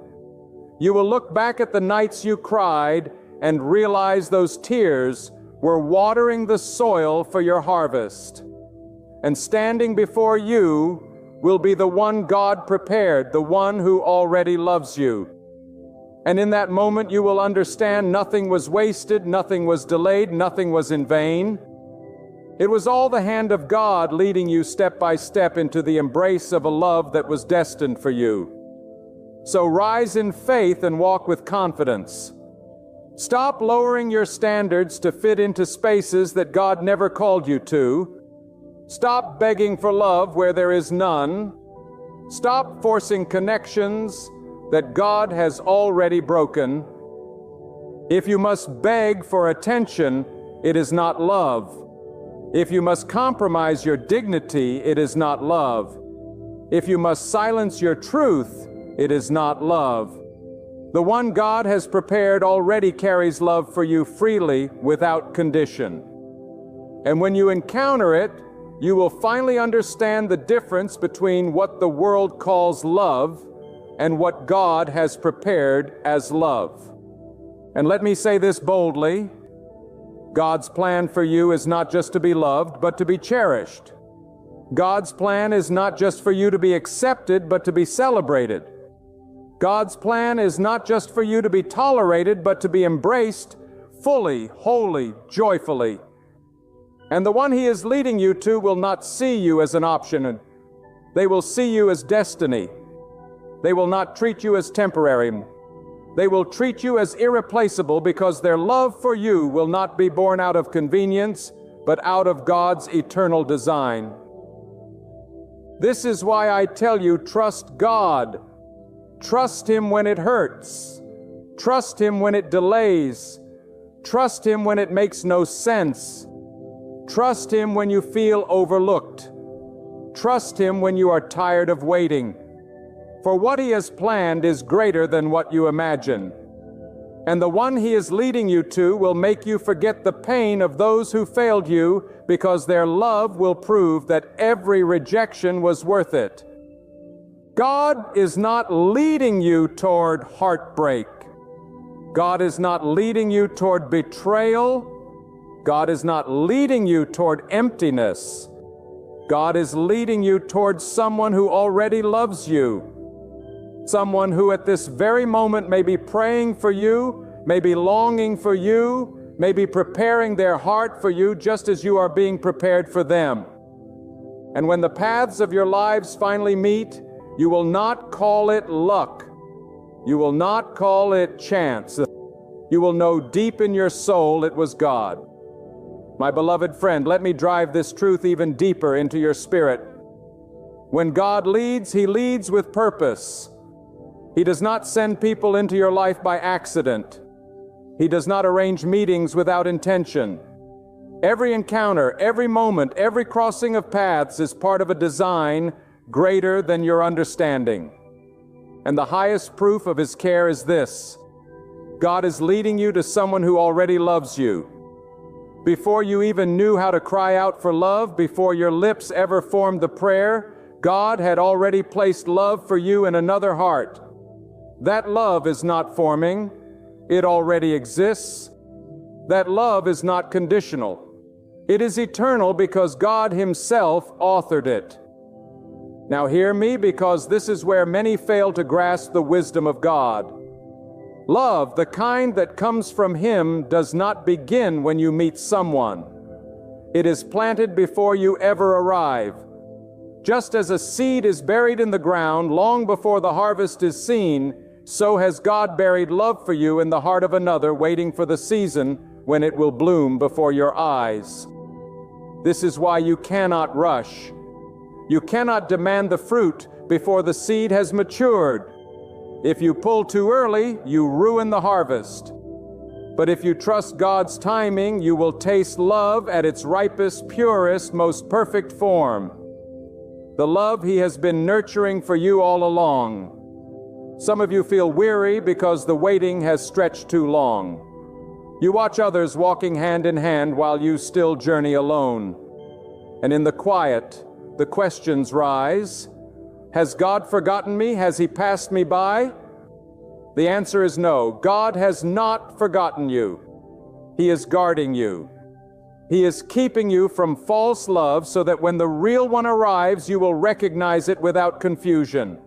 You will look back at the nights you cried and realize those tears were watering the soil for your harvest. And standing before you will be the one God prepared, the one who already loves you. And in that moment you will understand nothing was wasted, nothing was delayed, nothing was in vain. It was all the hand of God leading you step by step into the embrace of a love that was destined for you. So rise in faith and walk with confidence. Stop lowering your standards to fit into spaces that God never called you to. Stop begging for love where there is none. Stop forcing connections that God has already broken. If you must beg for attention, it is not love. If you must compromise your dignity, it is not love. If you must silence your truth, it is not love. The one God has prepared already carries love for you freely, without condition. And when you encounter it, you will finally understand the difference between what the world calls love and what God has prepared as love. And let me say this boldly: God's plan for you is not just to be loved, but to be cherished. God's plan is not just for you to be accepted, but to be celebrated. God's plan is not just for you to be tolerated, but to be embraced fully, wholly, joyfully. And the one He is leading you to will not see you as an option. They will see you as destiny. They will not treat you as temporary. They will treat you as irreplaceable, because their love for you will not be born out of convenience, but out of God's eternal design. This is why I tell you, trust God. Trust Him when it hurts. Trust Him when it delays. Trust Him when it makes no sense. Trust Him when you feel overlooked. Trust Him when you are tired of waiting. For what He has planned is greater than what you imagine. And the one He is leading you to will make you forget the pain of those who failed you, because their love will prove that every rejection was worth it. God is not leading you toward heartbreak. God is not leading you toward betrayal. God is not leading you toward emptiness. God is leading you toward someone who already loves you. Someone who at this very moment may be praying for you, may be longing for you, may be preparing their heart for you just as you are being prepared for them. And when the paths of your lives finally meet, you will not call it luck. You will not call it chance. You will know deep in your soul it was God. My beloved friend, let me drive this truth even deeper into your spirit. When God leads, He leads with purpose. He does not send people into your life by accident. He does not arrange meetings without intention. Every encounter, every moment, every crossing of paths is part of a design greater than your understanding. And the highest proof of His care is this: God is leading you to someone who already loves you. Before you even knew how to cry out for love, before your lips ever formed the prayer, God had already placed love for you in another heart. That love is not forming. It already exists. That love is not conditional. It is eternal because God Himself authored it. Now hear me, because this is where many fail to grasp the wisdom of God. Love, the kind that comes from Him, does not begin when you meet someone. It is planted before you ever arrive. Just as a seed is buried in the ground long before the harvest is seen, so has God buried love for you in the heart of another, waiting for the season when it will bloom before your eyes. This is why you cannot rush. You cannot demand the fruit before the seed has matured. If you pull too early, you ruin the harvest. But if you trust God's timing, you will taste love at its ripest, purest, most perfect form. The love He has been nurturing for you all along. Some of you feel weary because the waiting has stretched too long. You watch others walking hand in hand while you still journey alone. And in the quiet, the questions rise. Has God forgotten me? Has He passed me by? The answer is no. God has not forgotten you. He is guarding you. He is keeping you from false love so that when the real one arrives, you will recognize it without confusion.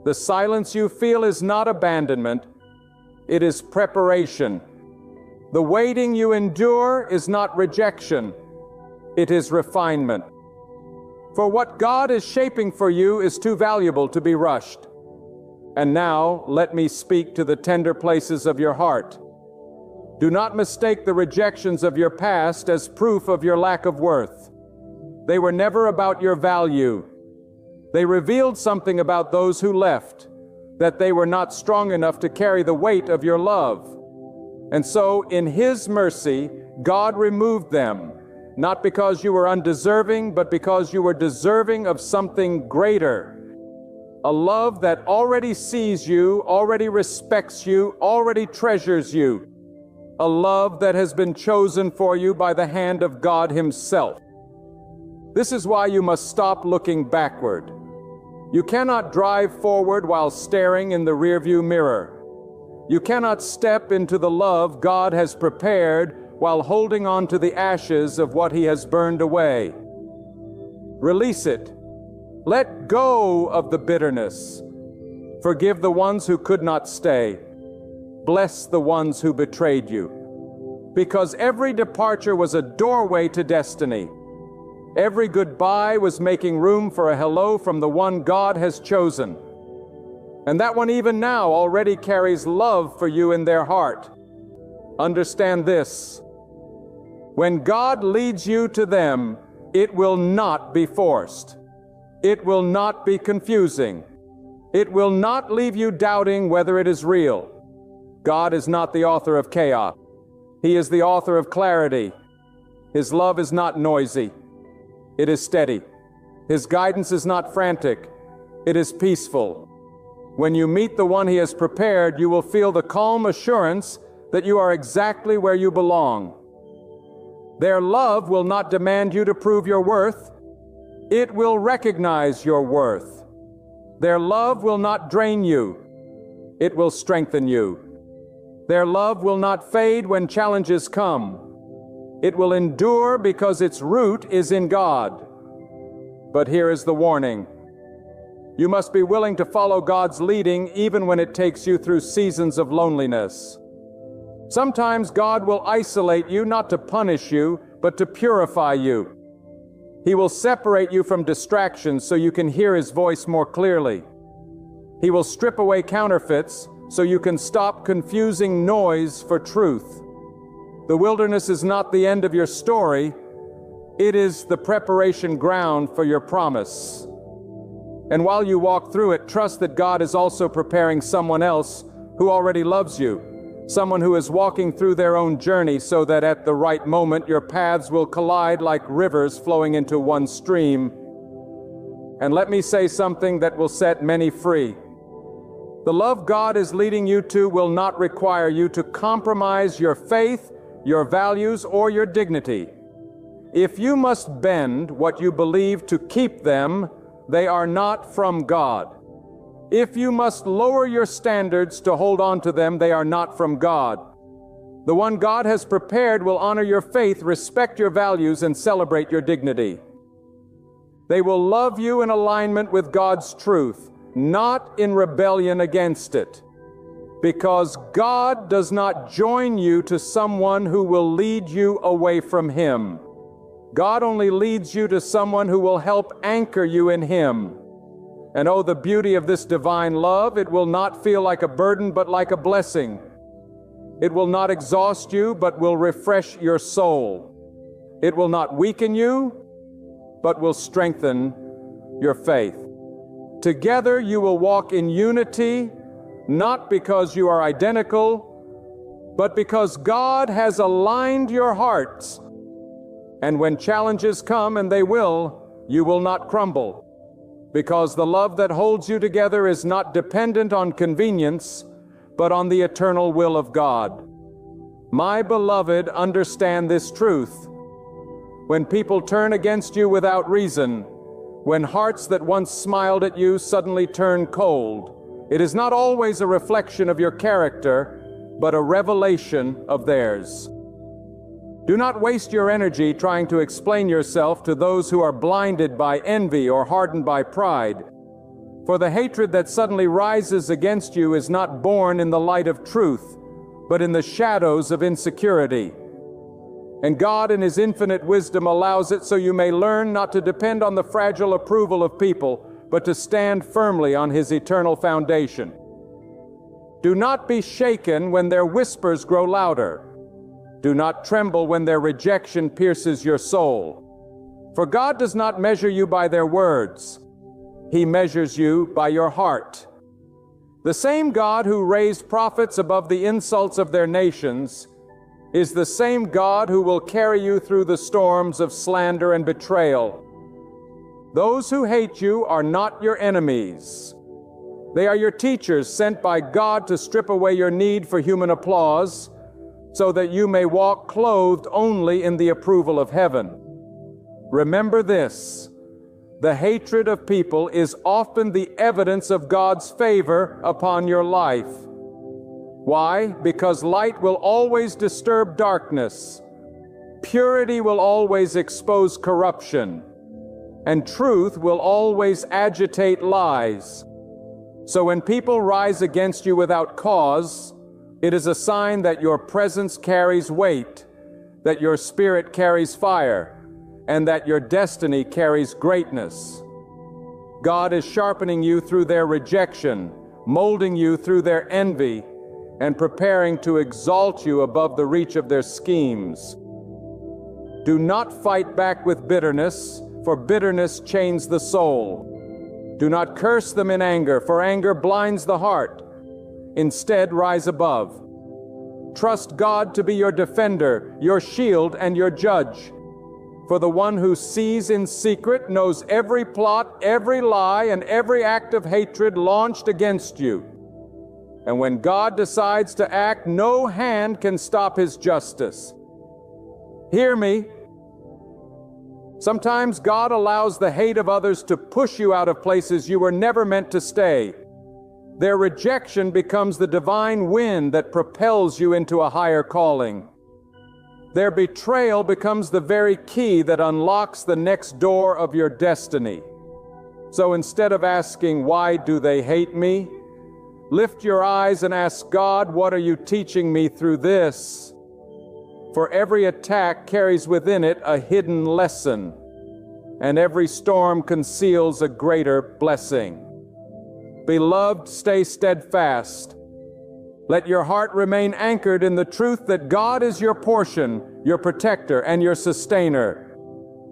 The silence you feel is not abandonment. It is preparation. The waiting you endure is not rejection. It is refinement. For what God is shaping for you is too valuable to be rushed. And now, let me speak to the tender places of your heart. Do not mistake the rejections of your past as proof of your lack of worth. They were never about your value. They revealed something about those who left, that they were not strong enough to carry the weight of your love. And so, in His mercy, God removed them, not because you were undeserving, but because you were deserving of something greater. A love that already sees you, already respects you, already treasures you. A love that has been chosen for you by the hand of God Himself. This is why you must stop looking backward. You cannot drive forward while staring in the rearview mirror. You cannot step into the love God has prepared while holding on to the ashes of what He has burned away. Release it. Let go of the bitterness. Forgive the ones who could not stay. Bless the ones who betrayed you. Because every departure was a doorway to destiny. Every goodbye was making room for a hello from the one God has chosen. And that one even now already carries love for you in their heart. Understand this. When God leads you to them, it will not be forced. It will not be confusing. It will not leave you doubting whether it is real. God is not the author of chaos. He is the author of clarity. His love is not noisy. It is steady. His guidance is not frantic. It is peaceful. When you meet the one He has prepared, you will feel the calm assurance that you are exactly where you belong. Their love will not demand you to prove your worth. It will recognize your worth. Their love will not drain you. It will strengthen you. Their love will not fade when challenges come. It will endure because its root is in God. But here is the warning. You must be willing to follow God's leading even when it takes you through seasons of loneliness. Sometimes God will isolate you not to punish you, but to purify you. He will separate you from distractions so you can hear His voice more clearly. He will strip away counterfeits so you can stop confusing noise for truth. The wilderness is not the end of your story. It is the preparation ground for your promise. And while you walk through it, trust that God is also preparing someone else who already loves you. Someone who is walking through their own journey so that at the right moment your paths will collide like rivers flowing into one stream. And let me say something that will set many free. The love God is leading you to will not require you to compromise your faith, your values, or your dignity. If you must bend what you believe to keep them, they are not from God. If you must lower your standards to hold on to them, they are not from God. The one God has prepared will honor your faith, respect your values, and celebrate your dignity. They will love you in alignment with God's truth, not in rebellion against it. Because God does not join you to someone who will lead you away from Him. God only leads you to someone who will help anchor you in Him. And oh, the beauty of this divine love, it will not feel like a burden, but like a blessing. It will not exhaust you, but will refresh your soul. It will not weaken you, but will strengthen your faith. Together you will walk in unity, not because you are identical, but because God has aligned your hearts. And when challenges come, and they will, you will not crumble. Because the love that holds you together is not dependent on convenience, but on the eternal will of God. My beloved, understand this truth. When people turn against you without reason, when hearts that once smiled at you suddenly turn cold, it is not always a reflection of your character, but a revelation of theirs. Do not waste your energy trying to explain yourself to those who are blinded by envy or hardened by pride. For the hatred that suddenly rises against you is not born in the light of truth, but in the shadows of insecurity. And God in His infinite wisdom allows it so you may learn not to depend on the fragile approval of people, but to stand firmly on His eternal foundation. Do not be shaken when their whispers grow louder. Do not tremble when their rejection pierces your soul. For God does not measure you by their words. He measures you by your heart. The same God who raised prophets above the insults of their nations is the same God who will carry you through the storms of slander and betrayal. Those who hate you are not your enemies. They are your teachers sent by God to strip away your need for human applause, so that you may walk clothed only in the approval of heaven. Remember this: the hatred of people is often the evidence of God's favor upon your life. Why? Because light will always disturb darkness, purity will always expose corruption, and truth will always agitate lies. So when people rise against you without cause, it is a sign that your presence carries weight, that your spirit carries fire, and that your destiny carries greatness. God is sharpening you through their rejection, molding you through their envy, and preparing to exalt you above the reach of their schemes. Do not fight back with bitterness, for bitterness chains the soul. Do not curse them in anger, for anger blinds the heart. Instead, rise above. Trust God to be your defender, your shield, and your judge. For the one who sees in secret knows every plot, every lie, and every act of hatred launched against you. And when God decides to act, no hand can stop His justice. Hear me. Sometimes God allows the hate of others to push you out of places you were never meant to stay. Their rejection becomes the divine wind that propels you into a higher calling. Their betrayal becomes the very key that unlocks the next door of your destiny. So instead of asking, "Why do they hate me?" lift your eyes and ask God, "What are you teaching me through this?" For every attack carries within it a hidden lesson, and every storm conceals a greater blessing. Beloved, stay steadfast. Let your heart remain anchored in the truth that God is your portion, your protector, and your sustainer.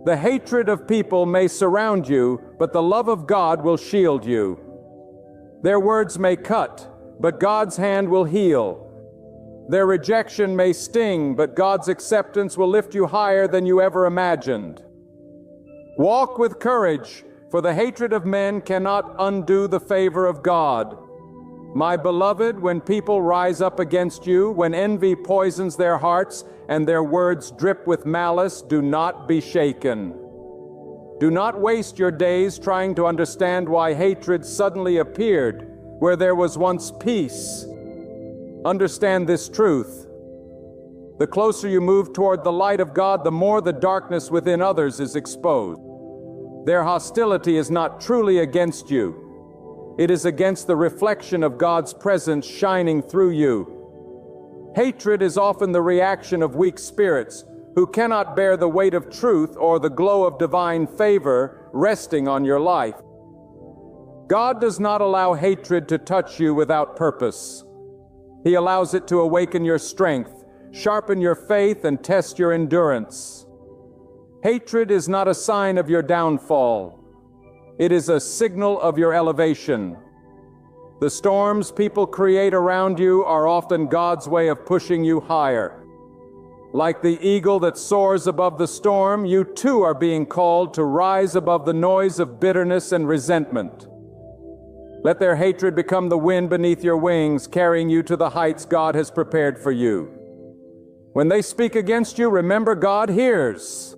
The hatred of people may surround you, but the love of God will shield you. Their words may cut, but God's hand will heal. Their rejection may sting, but God's acceptance will lift you higher than you ever imagined. Walk with courage, for the hatred of men cannot undo the favor of God. My beloved, when people rise up against you, when envy poisons their hearts and their words drip with malice, do not be shaken. Do not waste your days trying to understand why hatred suddenly appeared where there was once peace. Understand this truth. The closer you move toward the light of God, the more the darkness within others is exposed. Their hostility is not truly against you. It is against the reflection of God's presence shining through you. Hatred is often the reaction of weak spirits who cannot bear the weight of truth or the glow of divine favor resting on your life. God does not allow hatred to touch you without purpose. He allows it to awaken your strength, sharpen your faith, and test your endurance. Hatred is not a sign of your downfall. It is a signal of your elevation. The storms people create around you are often God's way of pushing you higher. Like the eagle that soars above the storm, you too are being called to rise above the noise of bitterness and resentment. Let their hatred become the wind beneath your wings, carrying you to the heights God has prepared for you. When they speak against you, remember God hears.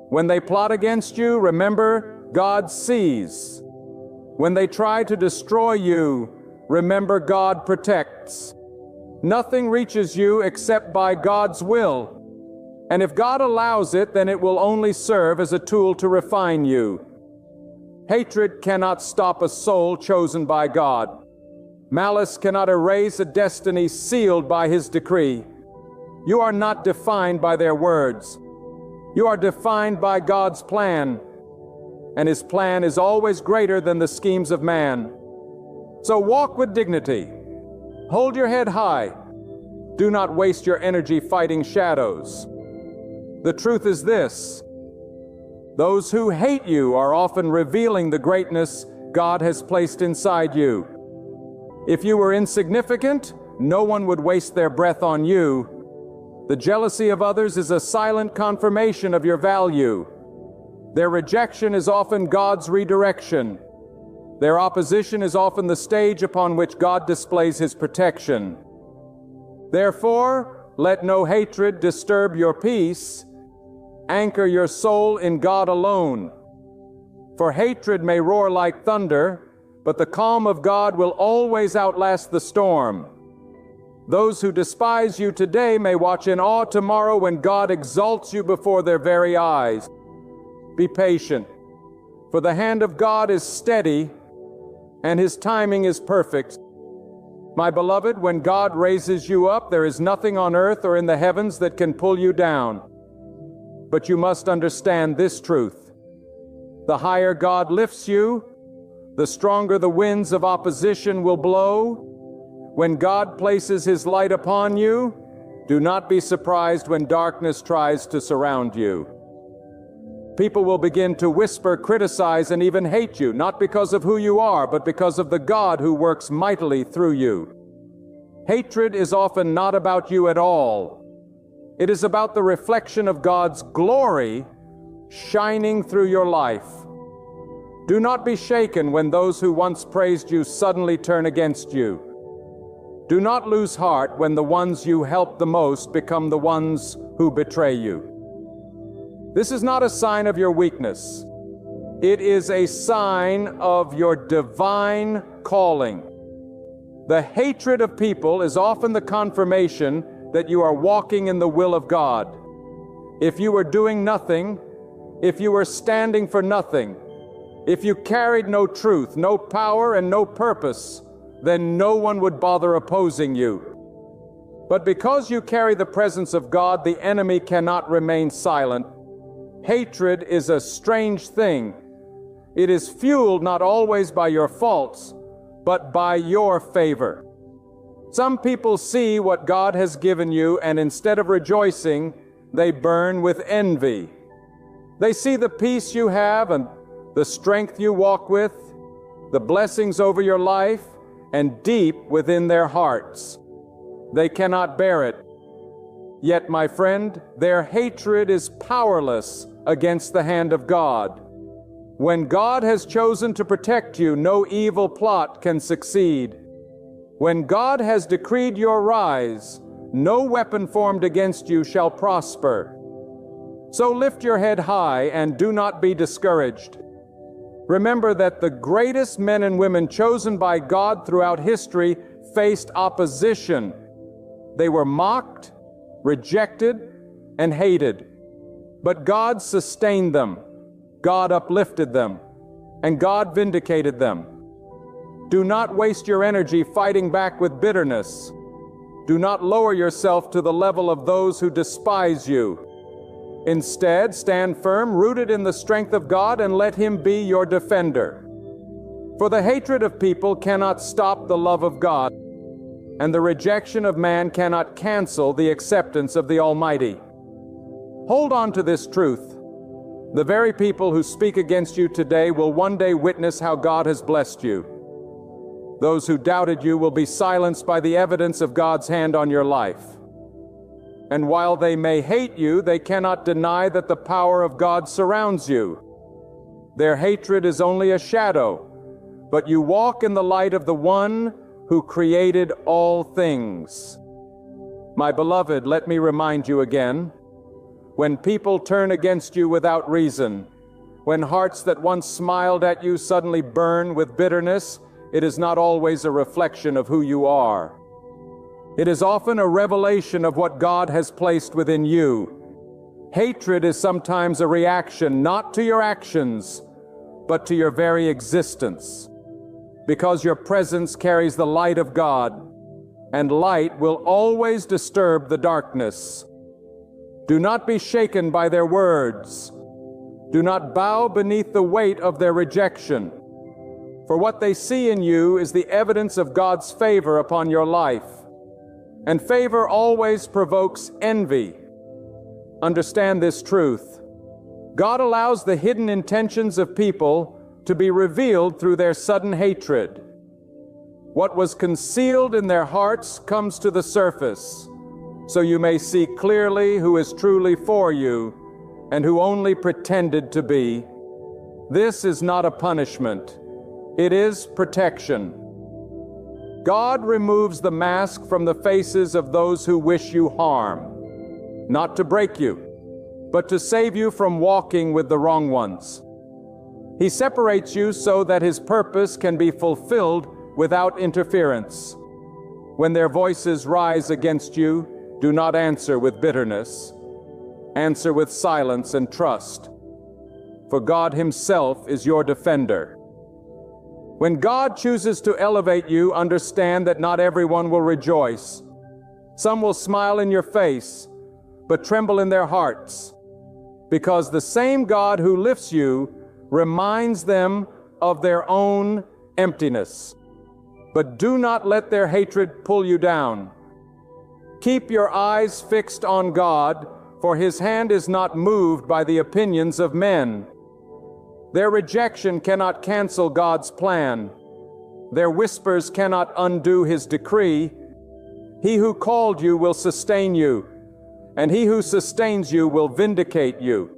When they plot against you, remember God sees. When they try to destroy you, remember God protects. Nothing reaches you except by God's will. And if God allows it, then it will only serve as a tool to refine you. Hatred cannot stop a soul chosen by God. Malice cannot erase a destiny sealed by His decree. You are not defined by their words. You are defined by God's plan, and His plan is always greater than the schemes of man. So walk with dignity. Hold your head high. Do not waste your energy fighting shadows. The truth is this: those who hate you are often revealing the greatness God has placed inside you. If you were insignificant, no one would waste their breath on you. The jealousy of others is a silent confirmation of your value. Their rejection is often God's redirection. Their opposition is often the stage upon which God displays His protection. Therefore, let no hatred disturb your peace. Anchor your soul in God alone. For hatred may roar like thunder, but the calm of God will always outlast the storm. Those who despise you today may watch in awe tomorrow when God exalts you before their very eyes. Be patient, for the hand of God is steady, and His timing is perfect. My beloved, when God raises you up, there is nothing on earth or in the heavens that can pull you down. But you must understand this truth: the higher God lifts you, the stronger the winds of opposition will blow. When God places His light upon you, do not be surprised when darkness tries to surround you. People will begin to whisper, criticize, and even hate you, not because of who you are, but because of the God who works mightily through you. Hatred is often not about you at all. It is about the reflection of God's glory shining through your life. Do not be shaken when those who once praised you suddenly turn against you. Do not lose heart when the ones you help the most become the ones who betray you. This is not a sign of your weakness. It is a sign of your divine calling. The hatred of people is often the confirmation that you are walking in the will of God. If you were doing nothing, if you were standing for nothing, if you carried no truth, no power, and no purpose, then no one would bother opposing you. But because you carry the presence of God, the enemy cannot remain silent. Hatred is a strange thing. It is fueled not always by your faults, but by your favor. Some people see what God has given you, and instead of rejoicing, they burn with envy. They see the peace you have and the strength you walk with, the blessings over your life, and deep within their hearts. They cannot bear it. Yet, my friend, their hatred is powerless against the hand of God. When God has chosen to protect you, no evil plot can succeed. When God has decreed your rise, no weapon formed against you shall prosper. So lift your head high and do not be discouraged. Remember that the greatest men and women chosen by God throughout history faced opposition. They were mocked, rejected, and hated. But God sustained them. God uplifted them, and God vindicated them. Do not waste your energy fighting back with bitterness. Do not lower yourself to the level of those who despise you. Instead, stand firm, rooted in the strength of God, and let Him be your defender. For the hatred of people cannot stop the love of God, and the rejection of man cannot cancel the acceptance of the Almighty. Hold on to this truth. The very people who speak against you today will one day witness how God has blessed you. Those who doubted you will be silenced by the evidence of God's hand on your life. And while they may hate you, they cannot deny that the power of God surrounds you. Their hatred is only a shadow, but you walk in the light of the One who created all things. My beloved, let me remind you again, when people turn against you without reason, when hearts that once smiled at you suddenly burn with bitterness, it is not always a reflection of who you are. It is often a revelation of what God has placed within you. Hatred is sometimes a reaction not to your actions, but to your very existence. Because your presence carries the light of God, and light will always disturb the darkness. Do not be shaken by their words. Do not bow beneath the weight of their rejection. For what they see in you is the evidence of God's favor upon your life. And favor always provokes envy. Understand this truth. God allows the hidden intentions of people to be revealed through their sudden hatred. What was concealed in their hearts comes to the surface, so you may see clearly who is truly for you and who only pretended to be. This is not a punishment. It is protection. God removes the mask from the faces of those who wish you harm, not to break you, but to save you from walking with the wrong ones. He separates you so that His purpose can be fulfilled without interference. When their voices rise against you, do not answer with bitterness. Answer with silence and trust, for God Himself is your defender. When God chooses to elevate you, understand that not everyone will rejoice. Some will smile in your face, but tremble in their hearts, because the same God who lifts you reminds them of their own emptiness. But do not let their hatred pull you down. Keep your eyes fixed on God, for His hand is not moved by the opinions of men. Their rejection cannot cancel God's plan. Their whispers cannot undo His decree. He who called you will sustain you, and He who sustains you will vindicate you.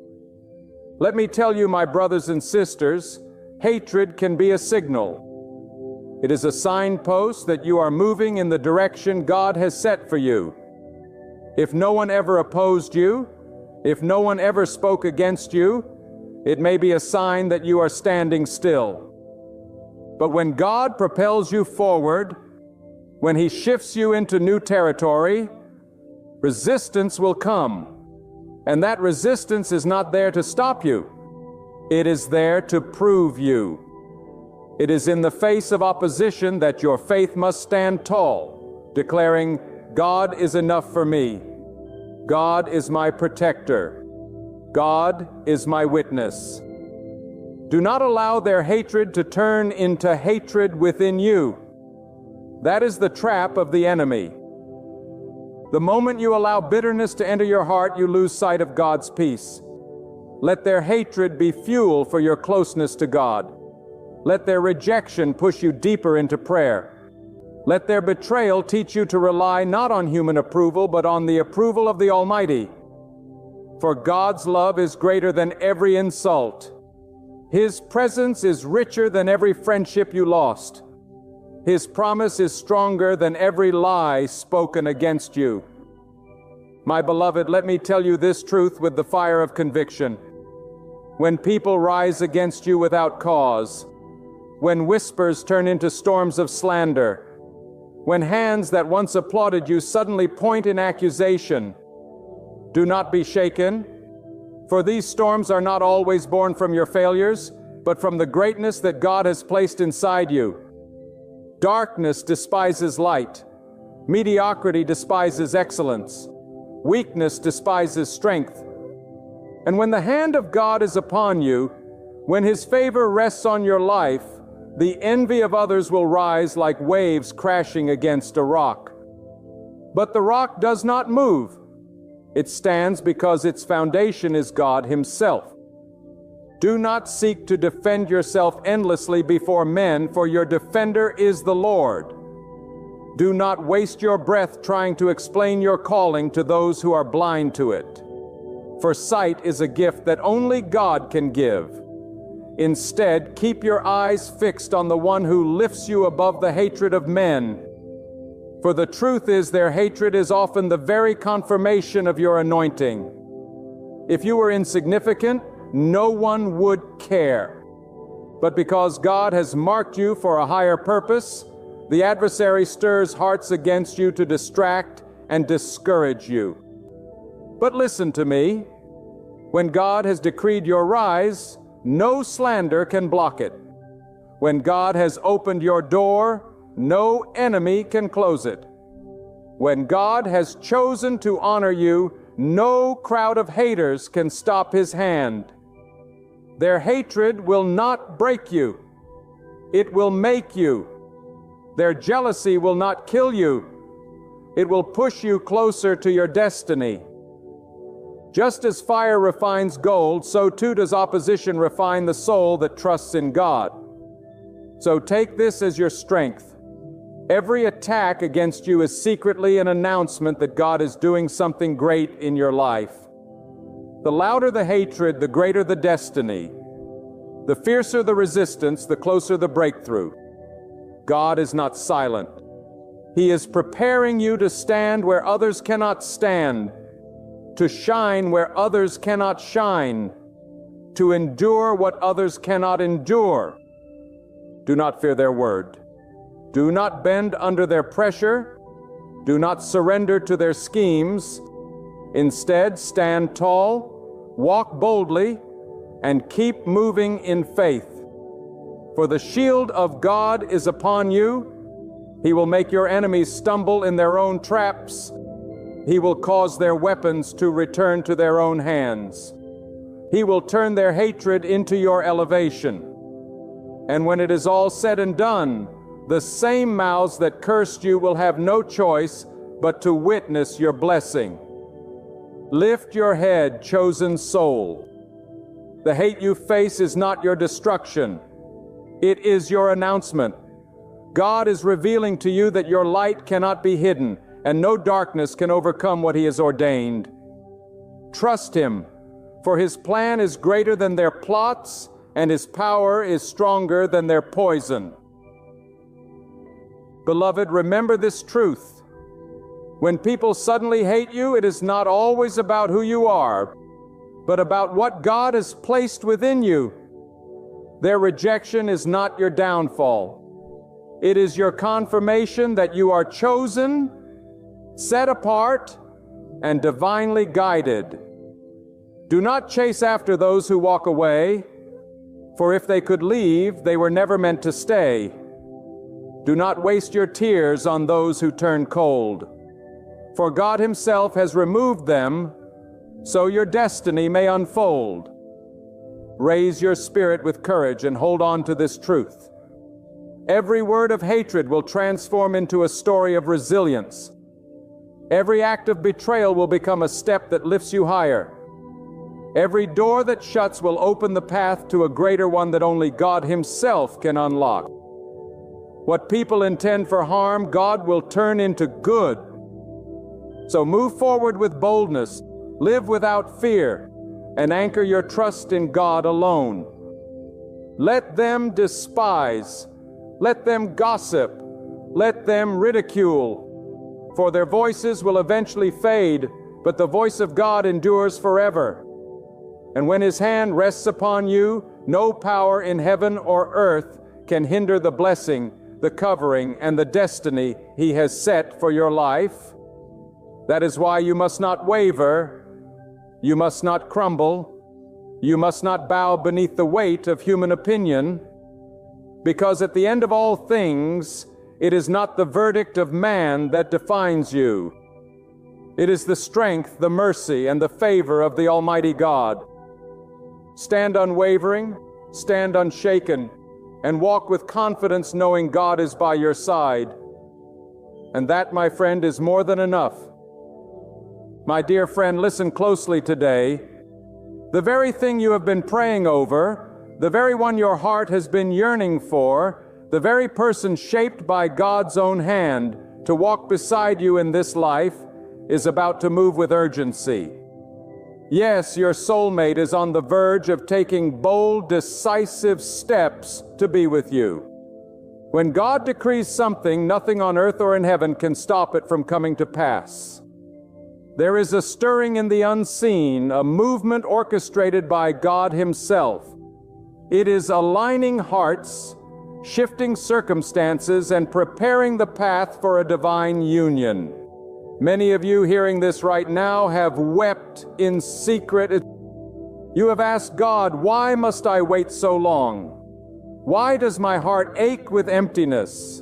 Let me tell you, my brothers and sisters, hatred can be a signal. It is a signpost that you are moving in the direction God has set for you. If no one ever opposed you, if no one ever spoke against you, it may be a sign that you are standing still. But when God propels you forward, when He shifts you into new territory, resistance will come. And that resistance is not there to stop you. It is there to prove you. It is in the face of opposition that your faith must stand tall, declaring, God is enough for me. God is my protector. God is my witness. Do not allow their hatred to turn into hatred within you. That is the trap of the enemy. The moment you allow bitterness to enter your heart, you lose sight of God's peace. Let their hatred be fuel for your closeness to God. Let their rejection push you deeper into prayer. Let their betrayal teach you to rely not on human approval, but on the approval of the Almighty. For God's love is greater than every insult. His presence is richer than every friendship you lost. His promise is stronger than every lie spoken against you. My beloved, let me tell you this truth with the fire of conviction. When people rise against you without cause, when whispers turn into storms of slander, when hands that once applauded you suddenly point in accusation, do not be shaken. For these storms are not always born from your failures, but from the greatness that God has placed inside you. Darkness despises light. Mediocrity despises excellence. Weakness despises strength. And when the hand of God is upon you, when His favor rests on your life, the envy of others will rise like waves crashing against a rock. But the rock does not move. It stands because its foundation is God Himself. Do not seek to defend yourself endlessly before men, for your defender is the Lord. Do not waste your breath trying to explain your calling to those who are blind to it. For sight is a gift that only God can give. Instead, keep your eyes fixed on the one who lifts you above the hatred of men. For the truth is, their hatred is often the very confirmation of your anointing. If you were insignificant, no one would care. But because God has marked you for a higher purpose, the adversary stirs hearts against you to distract and discourage you. But listen to me. When God has decreed your rise, no slander can block it. When God has opened your door, no enemy can close it. When God has chosen to honor you, no crowd of haters can stop His hand. Their hatred will not break you. It will make you. Their jealousy will not kill you. It will push you closer to your destiny. Just as fire refines gold, so too does opposition refine the soul that trusts in God. So take this as your strength. Every attack against you is secretly an announcement that God is doing something great in your life. The louder the hatred, the greater the destiny. The fiercer the resistance, the closer the breakthrough. God is not silent. He is preparing you to stand where others cannot stand, to shine where others cannot shine, to endure what others cannot endure. Do not fear their word. Do not bend under their pressure. Do not surrender to their schemes. Instead, stand tall, walk boldly, and keep moving in faith. For the shield of God is upon you. He will make your enemies stumble in their own traps. He will cause their weapons to return to their own hands. He will turn their hatred into your elevation. And when it is all said and done, the same mouths that cursed you will have no choice but to witness your blessing. Lift your head, chosen soul. The hate you face is not your destruction. It is your announcement. God is revealing to you that your light cannot be hidden, and no darkness can overcome what He has ordained. Trust Him, for His plan is greater than their plots, and His power is stronger than their poison. Beloved, remember this truth. When people suddenly hate you, it is not always about who you are, but about what God has placed within you. Their rejection is not your downfall. It is your confirmation that you are chosen, set apart, and divinely guided. Do not chase after those who walk away, for if they could leave, they were never meant to stay. Do not waste your tears on those who turn cold, for God Himself has removed them, so your destiny may unfold. Raise your spirit with courage and hold on to this truth. Every word of hatred will transform into a story of resilience. Every act of betrayal will become a step that lifts you higher. Every door that shuts will open the path to a greater one that only God Himself can unlock. What people intend for harm, God will turn into good. So move forward with boldness, live without fear, and anchor your trust in God alone. Let them despise, let them gossip, let them ridicule, for their voices will eventually fade, but the voice of God endures forever. And when His hand rests upon you, no power in heaven or earth can hinder the blessing, the covering, and the destiny He has set for your life. That is why you must not waver, you must not crumble, You must not bow beneath the weight of human opinion, because at the end of all things, it is not the verdict of man that defines you. It is the strength, the mercy, and the favor of the Almighty God. Stand unwavering, stand unshaken, and walk with confidence knowing God is by your side. And that, my friend, is more than enough. My dear friend, listen closely today. The very thing you have been praying over, the very one your heart has been yearning for, the very person shaped by God's own hand to walk beside you in this life, is about to move with urgency. Yes, your soulmate is on the verge of taking bold, decisive steps to be with you. When God decrees something, nothing on earth or in heaven can stop it from coming to pass. There is a stirring in the unseen, a movement orchestrated by God Himself. It is aligning hearts, shifting circumstances, and preparing the path for a divine union. Many of you hearing this right now have wept in secret. You have asked God, why must I wait so long? Why does my heart ache with emptiness?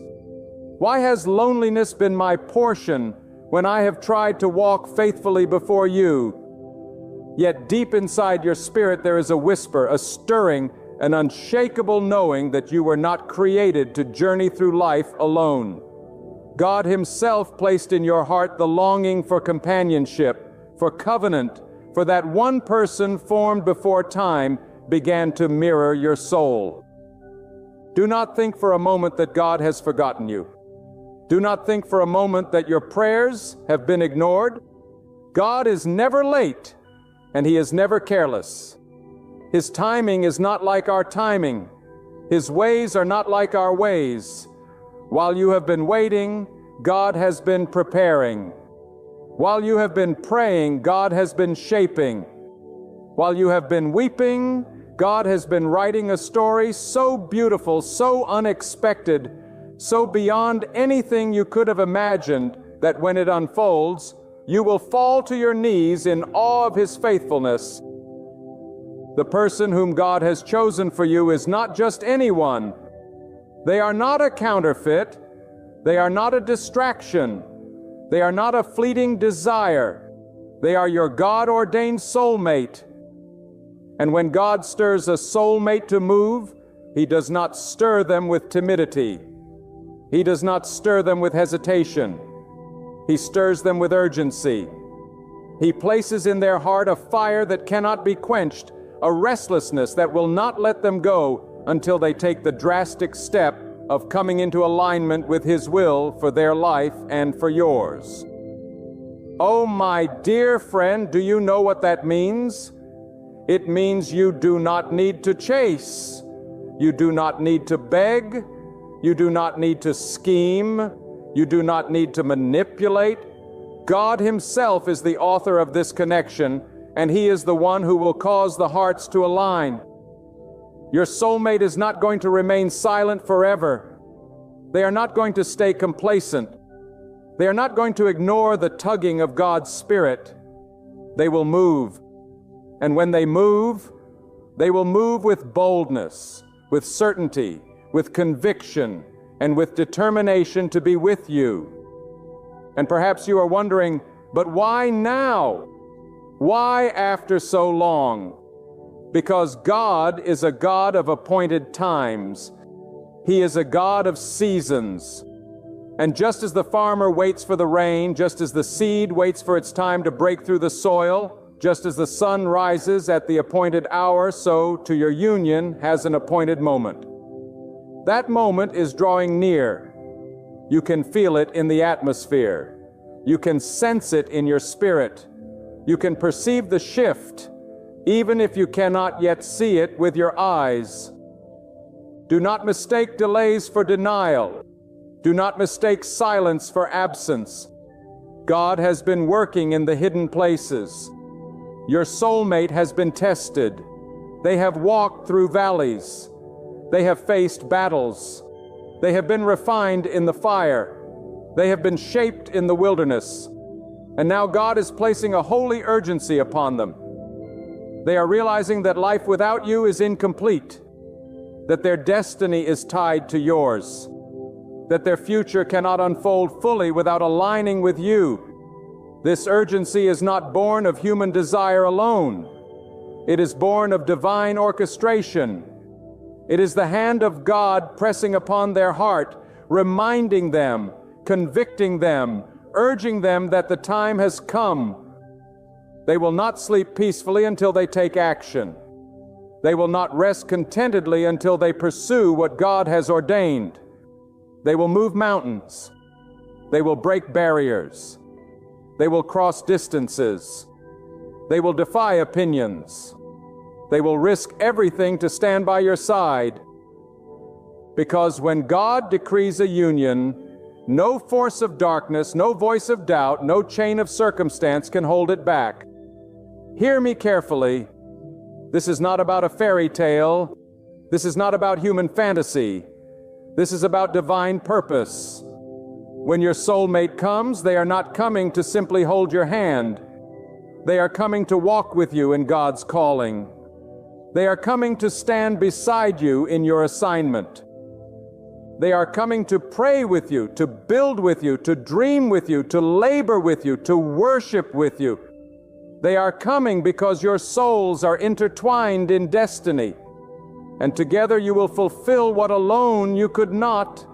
Why has loneliness been my portion when I have tried to walk faithfully before you? Yet deep inside your spirit there is a whisper, a stirring, an unshakable knowing that you were not created to journey through life alone. God Himself placed in your heart the longing for companionship, for covenant, for that one person formed before time began to mirror your soul. Do not think for a moment that God has forgotten you. Do not think for a moment that your prayers have been ignored. God is never late, and He is never careless. His timing is not like our timing. His ways are not like our ways. While you have been waiting, God has been preparing. While you have been praying, God has been shaping. While you have been weeping, God has been writing a story so beautiful, so unexpected, so beyond anything you could have imagined, that when it unfolds, you will fall to your knees in awe of His faithfulness. The person whom God has chosen for you is not just anyone. They are not a counterfeit. They are not a distraction. They are not a fleeting desire. They are your God-ordained soulmate. And when God stirs a soulmate to move, He does not stir them with timidity. He does not stir them with hesitation. He stirs them with urgency. He places in their heart a fire that cannot be quenched, a restlessness that will not let them go until they take the drastic step of coming into alignment with His will for their life and for yours. Oh, my dear friend, do you know what that means? It means you do not need to chase. You do not need to beg. You do not need to scheme. You do not need to manipulate. God Himself is the author of this connection, and He is the one who will cause the hearts to align. Your soulmate is not going to remain silent forever. They are not going to stay complacent. They are not going to ignore the tugging of God's Spirit. They will move. And when they will move with boldness, with certainty, with conviction, and with determination to be with you. And perhaps you are wondering, but why now? Why after so long? Because God is a God of appointed times. He is a God of seasons. And just as the farmer waits for the rain, just as the seed waits for its time to break through the soil, just as the sun rises at the appointed hour, so to your union has an appointed moment. That moment is drawing near. You can feel it in the atmosphere. You can sense it in your spirit. You can perceive the shift, even if you cannot yet see it with your eyes. Do not mistake delays for denial. Do not mistake silence for absence. God has been working in the hidden places. Your soulmate has been tested. They have walked through valleys. They have faced battles. They have been refined in the fire. They have been shaped in the wilderness. And now God is placing a holy urgency upon them. They are realizing that life without you is incomplete, that their destiny is tied to yours, that their future cannot unfold fully without aligning with you. This urgency is not born of human desire alone. It is born of divine orchestration. It is the hand of God pressing upon their heart, reminding them, convicting them, urging them that the time has come. They will not sleep peacefully until they take action. They will not rest contentedly until they pursue what God has ordained. They will move mountains. They will break barriers. They will cross distances. They will defy opinions. They will risk everything to stand by your side. Because when God decrees a union, no force of darkness, no voice of doubt, no chain of circumstance can hold it back. Hear me carefully. This is not about a fairy tale. This is not about human fantasy. This is about divine purpose. When your soulmate comes, they are not coming to simply hold your hand. They are coming to walk with you in God's calling. They are coming to stand beside you in your assignment. They are coming to pray with you, to build with you, to dream with you, to labor with you, to worship with you. They are coming because your souls are intertwined in destiny, and together you will fulfill what alone you could not.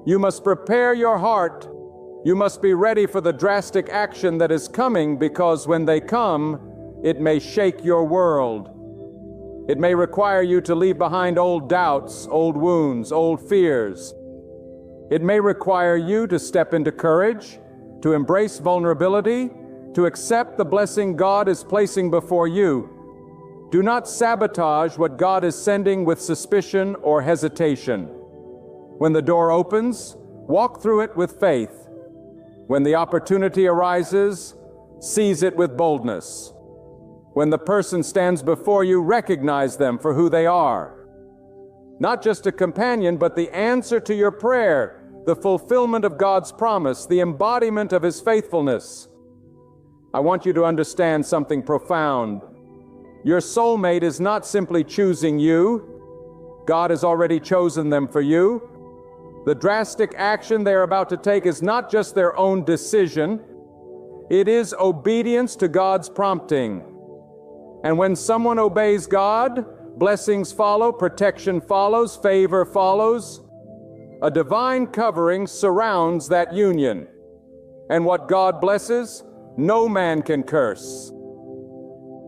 You must prepare your heart. You must be ready for the drastic action that is coming, because when they come, it may shake your world. It may require you to leave behind old doubts, old wounds, old fears. It may require you to step into courage, to embrace vulnerability, to accept the blessing God is placing before you. Do not sabotage what God is sending with suspicion or hesitation. When the door opens, walk through it with faith. When the opportunity arises, seize it with boldness. When the person stands before you, recognize them for who they are. Not just a companion, but the answer to your prayer, the fulfillment of God's promise, the embodiment of His faithfulness. I want you to understand something profound. Your soulmate is not simply choosing you. God has already chosen them for you. The drastic action they are about to take is not just their own decision. It is obedience to God's prompting. And when someone obeys God, blessings follow, protection follows, favor follows. A divine covering surrounds that union. And what God blesses, no man can curse.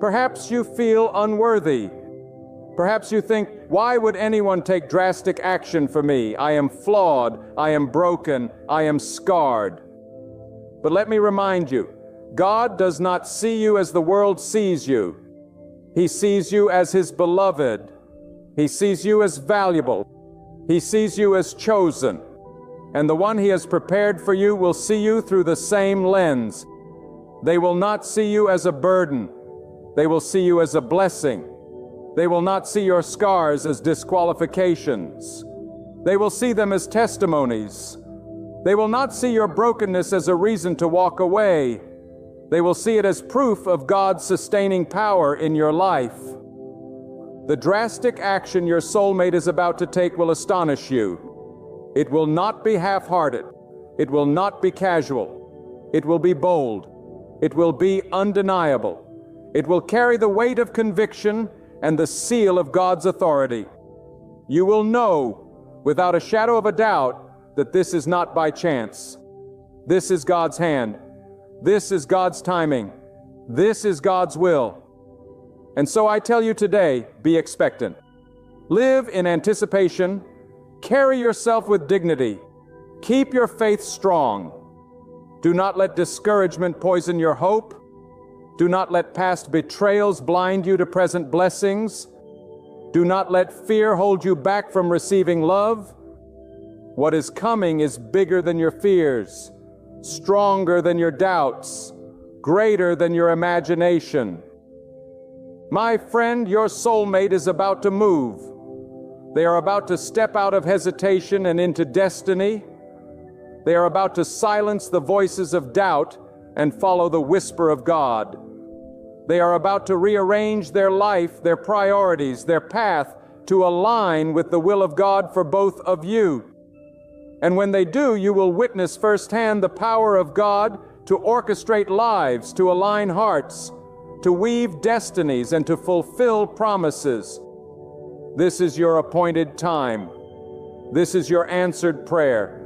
Perhaps you feel unworthy. Perhaps you think, why would anyone take drastic action for me? I am flawed, I am broken, I am scarred. But let me remind you, God does not see you as the world sees you. He sees you as His beloved. He sees you as valuable. He sees you as chosen. And the one He has prepared for you will see you through the same lens. They will not see you as a burden. They will see you as a blessing. They will not see your scars as disqualifications. They will see them as testimonies. They will not see your brokenness as a reason to walk away. They will see it as proof of God's sustaining power in your life. The drastic action your soulmate is about to take will astonish you. It will not be half-hearted. It will not be casual. It will be bold. It will be undeniable. It will carry the weight of conviction and the seal of God's authority. You will know, without a shadow of a doubt, that this is not by chance. This is God's hand. This is God's timing. This is God's will. And so I tell you today, be expectant. Live in anticipation. Carry yourself with dignity. Keep your faith strong. Do not let discouragement poison your hope. Do not let past betrayals blind you to present blessings. Do not let fear hold you back from receiving love. What is coming is bigger than your fears, stronger than your doubts, greater than your imagination. My friend, your soulmate is about to move. They are about to step out of hesitation and into destiny. They are about to silence the voices of doubt and follow the whisper of God. They are about to rearrange their life, their priorities, their path to align with the will of God for both of you. And when they do, you will witness firsthand the power of God to orchestrate lives, to align hearts, to weave destinies, and to fulfill promises. This is your appointed time. This is your answered prayer.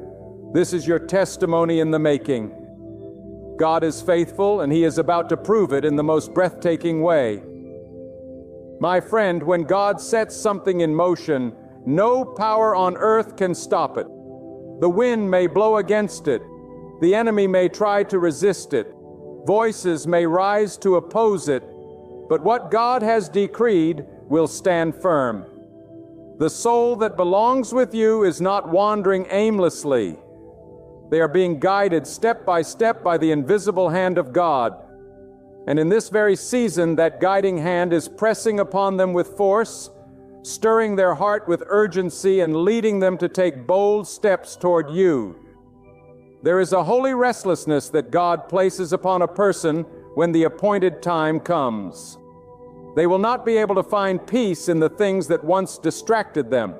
This is your testimony in the making. God is faithful, and He is about to prove it in the most breathtaking way. My friend, when God sets something in motion, no power on earth can stop it. The wind may blow against it. The enemy may try to resist it. Voices may rise to oppose it. But what God has decreed will stand firm. The soul that belongs with you is not wandering aimlessly. They are being guided step by step by the invisible hand of God. And in this very season, that guiding hand is pressing upon them with force, stirring their heart with urgency, and leading them to take bold steps toward you. There is a holy restlessness that God places upon a person when the appointed time comes. They will not be able to find peace in the things that once distracted them.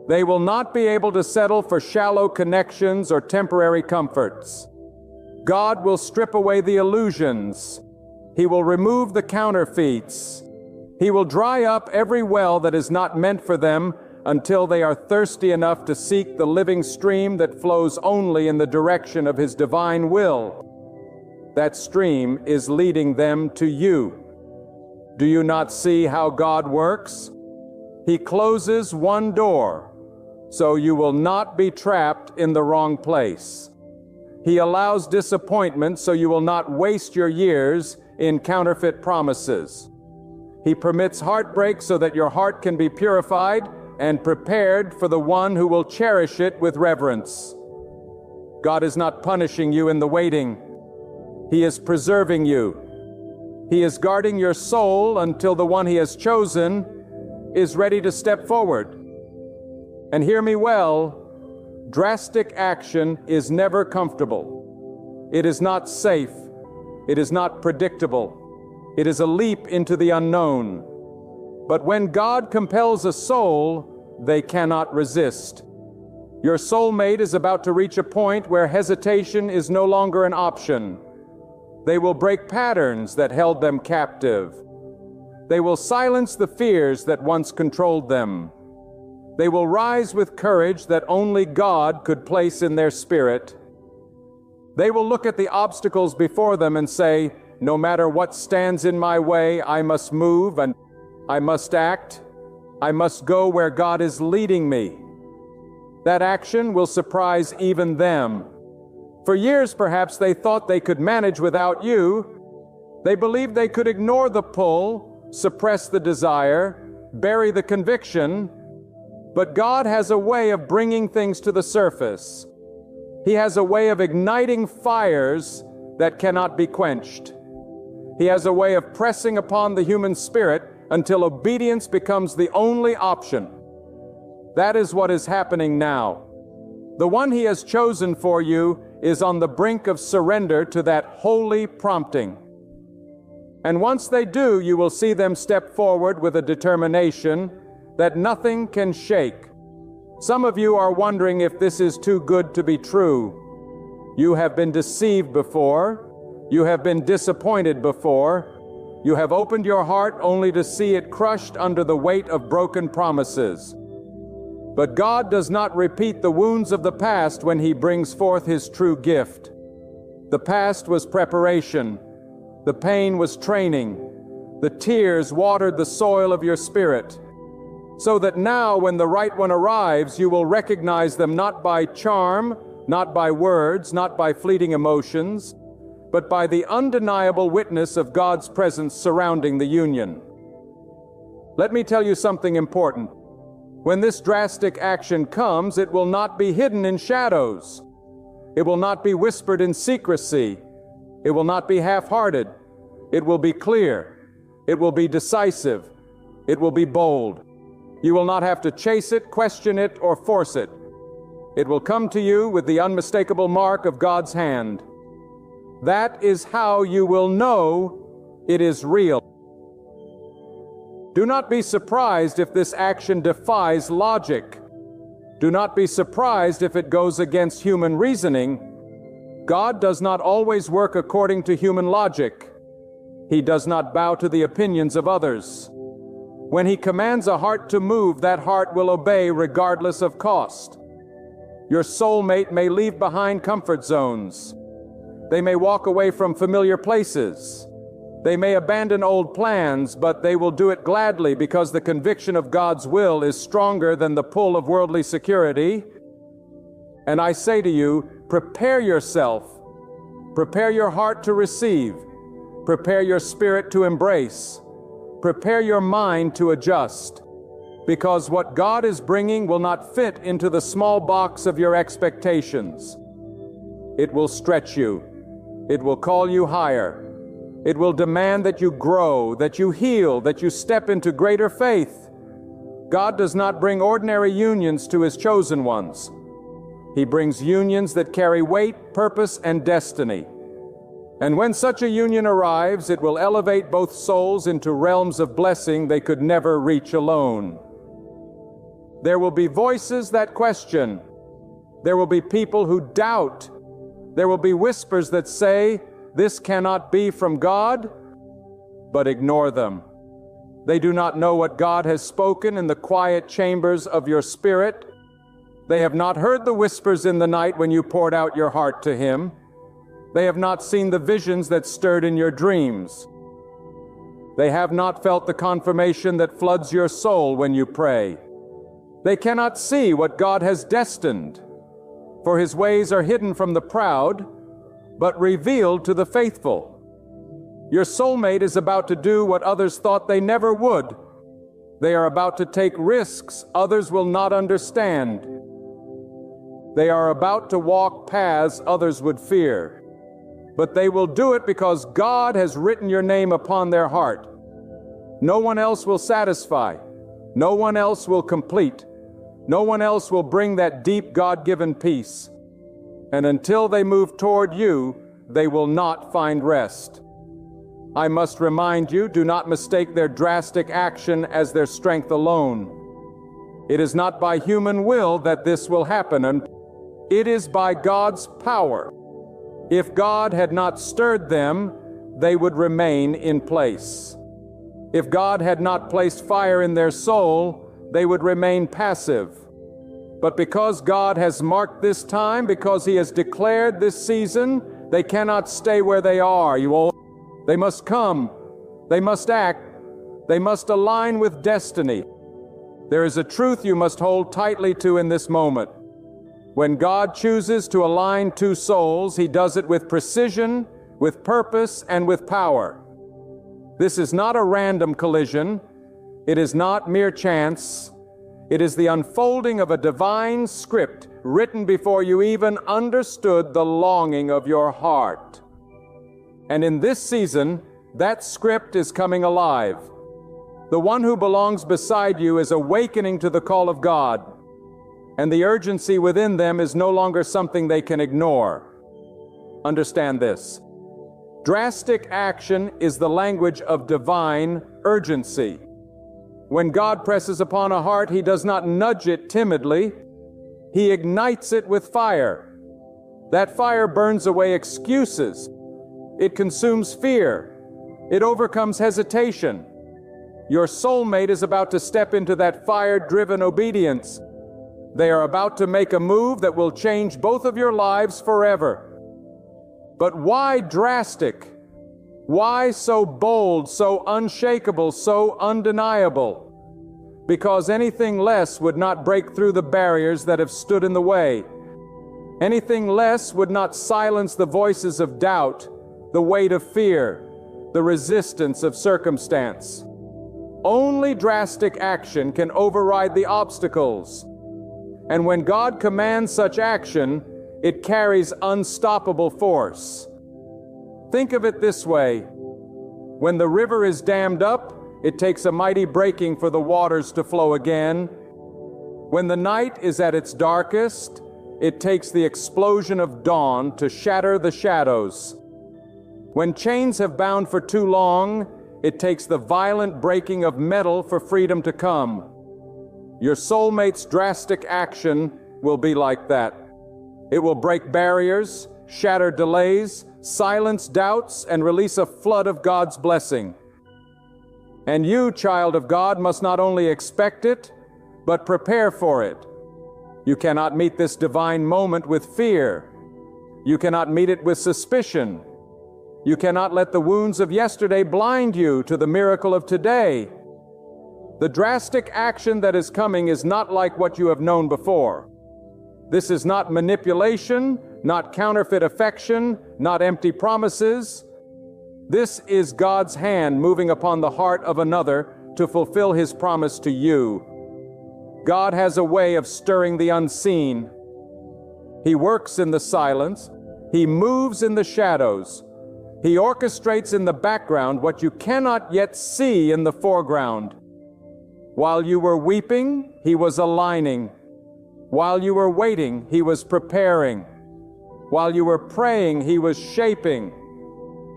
They will not be able to settle for shallow connections or temporary comforts. God will strip away the illusions. He will remove the counterfeits. He will dry up every well that is not meant for them until they are thirsty enough to seek the living stream that flows only in the direction of His divine will. That stream is leading them to you. Do you not see how God works? He closes one door, so you will not be trapped in the wrong place. He allows disappointment so you will not waste your years in counterfeit promises. He permits heartbreak so that your heart can be purified and prepared for the one who will cherish it with reverence. God is not punishing you in the waiting. He is preserving you. He is guarding your soul until the one He has chosen is ready to step forward. And hear me well, drastic action is never comfortable. It is not safe. It is not predictable. It is a leap into the unknown. But when God compels a soul, they cannot resist. Your soulmate is about to reach a point where hesitation is no longer an option. They will break patterns that held them captive. They will silence the fears that once controlled them. They will rise with courage that only God could place in their spirit. They will look at the obstacles before them and say, no matter what stands in my way, I must move and I must act. I must go where God is leading me. That action will surprise even them. For years, perhaps, they thought they could manage without you. They believed they could ignore the pull, suppress the desire, bury the conviction. But God has a way of bringing things to the surface. He has a way of igniting fires that cannot be quenched. He has a way of pressing upon the human spirit until obedience becomes the only option. That is what is happening now. The one He has chosen for you is on the brink of surrender to that holy prompting. And once they do, you will see them step forward with a determination that nothing can shake. Some of you are wondering if this is too good to be true. You have been deceived before. You have been disappointed before. You have opened your heart only to see it crushed under the weight of broken promises. But God does not repeat the wounds of the past when He brings forth His true gift. The past was preparation. The pain was training. The tears watered the soil of your spirit. So that now, when the right one arrives, you will recognize them not by charm, not by words, not by fleeting emotions, but by the undeniable witness of God's presence surrounding the union. Let me tell you something important. When this drastic action comes, it will not be hidden in shadows. It will not be whispered in secrecy. It will not be half-hearted. It will be clear. It will be decisive. It will be bold. You will not have to chase it, question it, or force it. It will come to you with the unmistakable mark of God's hand. That is how you will know It is real. Do not be surprised if this action defies logic. Do not be surprised if it goes against human reasoning. God does not always work according to human logic. He does not bow to the opinions of others. When He commands a heart to move, that heart will obey regardless of cost. Your soulmate may leave behind comfort zones. They may walk away from familiar places. They may abandon old plans, but they will do it gladly because the conviction of God's will is stronger than the pull of worldly security. And I say to you, prepare yourself. Prepare your heart to receive. Prepare your spirit to embrace. Prepare your mind to adjust. Because what God is bringing will not fit into the small box of your expectations. It will stretch you. It will call you higher. It will demand that you grow, that you heal, that you step into greater faith. God does not bring ordinary unions to His chosen ones. He brings unions that carry weight, purpose, and destiny. And when such a union arrives, it will elevate both souls into realms of blessing they could never reach alone. There will be voices that question. There will be people who doubt. There will be whispers that say, "This cannot be from God," but ignore them. They do not know what God has spoken in the quiet chambers of your spirit. They have not heard the whispers in the night when you poured out your heart to Him. They have not seen the visions that stirred in your dreams. They have not felt the confirmation that floods your soul when you pray. They cannot see what God has destined, for His ways are hidden from the proud, but revealed to the faithful. Your soulmate is about to do what others thought they never would. They are about to take risks others will not understand. They are about to walk paths others would fear. But they will do it because God has written your name upon their heart. No one else will satisfy. No one else will complete. No one else will bring that deep God-given peace. And until they move toward you, they will not find rest. I must remind you, do not mistake their drastic action as their strength alone. It is not by human will that this will happen, and it is by God's power. If God had not stirred them, they would remain in place. If God had not placed fire in their soul, they would remain passive. But because God has marked this time, because He has declared this season, they cannot stay where they are. They must come. They must act. They must align with destiny. There is a truth you must hold tightly to in this moment. When God chooses to align two souls, He does it with precision, with purpose, and with power. This is not a random collision. It is not mere chance. It is the unfolding of a divine script written before you even understood the longing of your heart. And in this season, that script is coming alive. The one who belongs beside you is awakening to the call of God, and the urgency within them is no longer something they can ignore. Understand this. Drastic action is the language of divine urgency. When God presses upon a heart, He does not nudge it timidly. He ignites it with fire. That fire burns away excuses. It consumes fear. It overcomes hesitation. Your soulmate is about to step into that fire-driven obedience. They are about to make a move that will change both of your lives forever. But why drastic? Why so bold, so unshakable, so undeniable? Because anything less would not break through the barriers that have stood in the way. Anything less would not silence the voices of doubt, the weight of fear, the resistance of circumstance. Only drastic action can override the obstacles. And when God commands such action, it carries unstoppable force. Think of it this way. When the river is dammed up, it takes a mighty breaking for the waters to flow again. When the night is at its darkest, it takes the explosion of dawn to shatter the shadows. When chains have bound for too long, it takes the violent breaking of metal for freedom to come. Your soulmate's drastic action will be like that. It will break barriers, shatter delays, silence doubts, and release a flood of God's blessing. And you, child of God, must not only expect it, but prepare for it. You cannot meet this divine moment with fear. You cannot meet it with suspicion. You cannot let the wounds of yesterday blind you to the miracle of today. The drastic action that is coming is not like what you have known before. This is not manipulation, not counterfeit affection, not empty promises. This is God's hand moving upon the heart of another to fulfill His promise to you. God has a way of stirring the unseen. He works in the silence. He moves in the shadows. He orchestrates in the background what you cannot yet see in the foreground. While you were weeping, He was aligning. While you were waiting, He was preparing. While you were praying, He was shaping.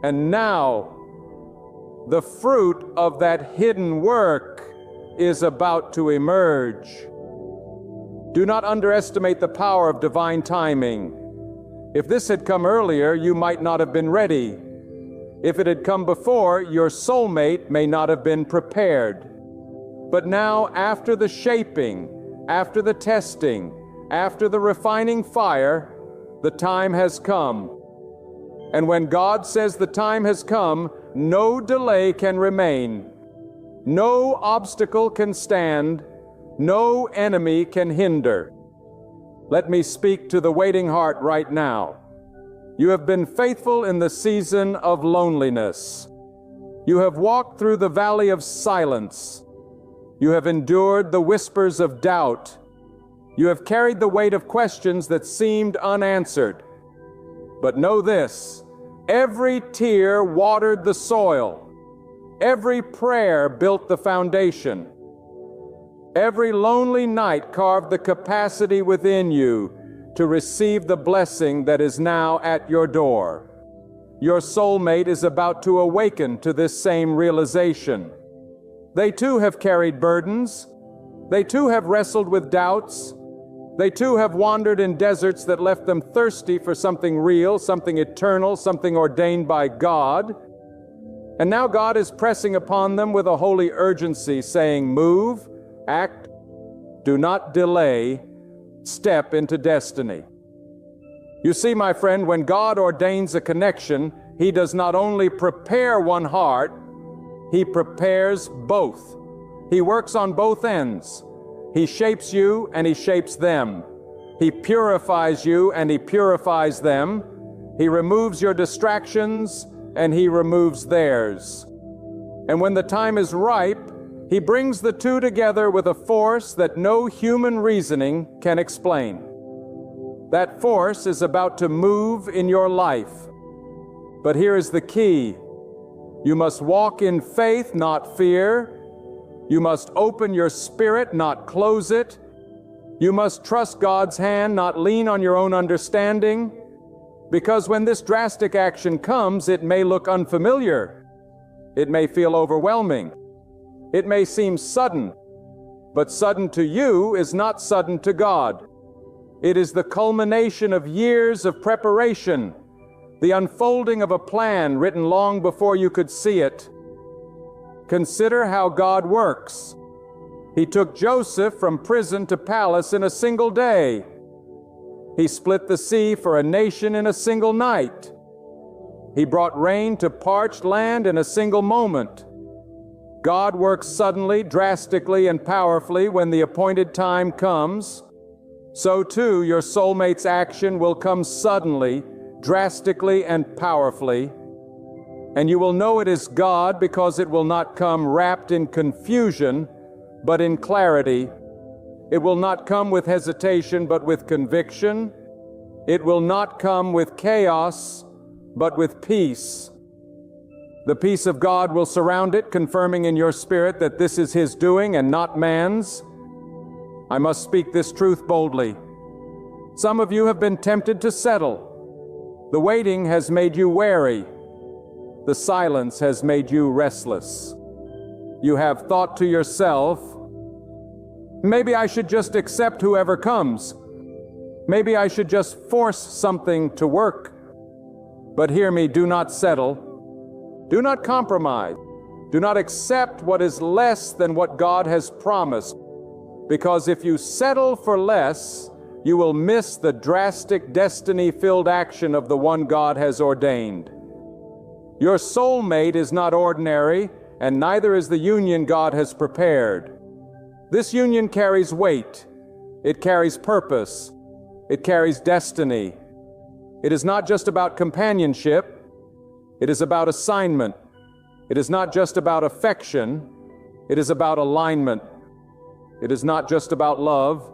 And now, the fruit of that hidden work is about to emerge. Do not underestimate the power of divine timing. If this had come earlier, you might not have been ready. If it had come before, your soulmate may not have been prepared. But now, after the shaping, after the testing, after the refining fire, the time has come. And when God says the time has come, no delay can remain. No obstacle can stand. No enemy can hinder. Let me speak to the waiting heart right now. You have been faithful in the season of loneliness. You have walked through the valley of silence. You have endured the whispers of doubt. You have carried the weight of questions that seemed unanswered. But know this, every tear watered the soil. Every prayer built the foundation. Every lonely night carved the capacity within you to receive the blessing that is now at your door. Your soulmate is about to awaken to this same realization. They too have carried burdens. They too have wrestled with doubts. They too have wandered in deserts that left them thirsty for something real, something eternal, something ordained by God. And now God is pressing upon them with a holy urgency, saying, move, act, do not delay, step into destiny. You see, my friend, when God ordains a connection, He does not only prepare one heart, He prepares both. He works on both ends. He shapes you and He shapes them. He purifies you and He purifies them. He removes your distractions and He removes theirs. And when the time is ripe, He brings the two together with a force that no human reasoning can explain. That force is about to move in your life. But here is the key. You must walk in faith, not fear. You must open your spirit, not close it. You must trust God's hand, not lean on your own understanding. Because when this drastic action comes, it may look unfamiliar. It may feel overwhelming. It may seem sudden. But sudden to you is not sudden to God. It is the culmination of years of preparation, the unfolding of a plan written long before you could see it. Consider how God works. He took Joseph from prison to palace in a single day. He split the sea for a nation in a single night. He brought rain to parched land in a single moment. God works suddenly, drastically, and powerfully when the appointed time comes. So too, your soulmate's action will come suddenly, drastically, and powerfully. And you will know it is God because it will not come wrapped in confusion, but in clarity. It will not come with hesitation, but with conviction. It will not come with chaos, but with peace. The peace of God will surround it, confirming in your spirit that this is His doing and not man's. I must speak this truth boldly. Some of you have been tempted to settle. The waiting has made you wary. The silence has made you restless. You have thought to yourself, maybe I should just accept whoever comes. Maybe I should just force something to work. But hear me, do not settle. Do not compromise. Do not accept what is less than what God has promised. Because if you settle for less, you will miss the drastic destiny-filled action of the one God has ordained. Your soulmate is not ordinary, and neither is the union God has prepared. This union carries weight. It carries purpose. It carries destiny. It is not just about companionship. It is about assignment. It is not just about affection. It is about alignment. It is not just about love.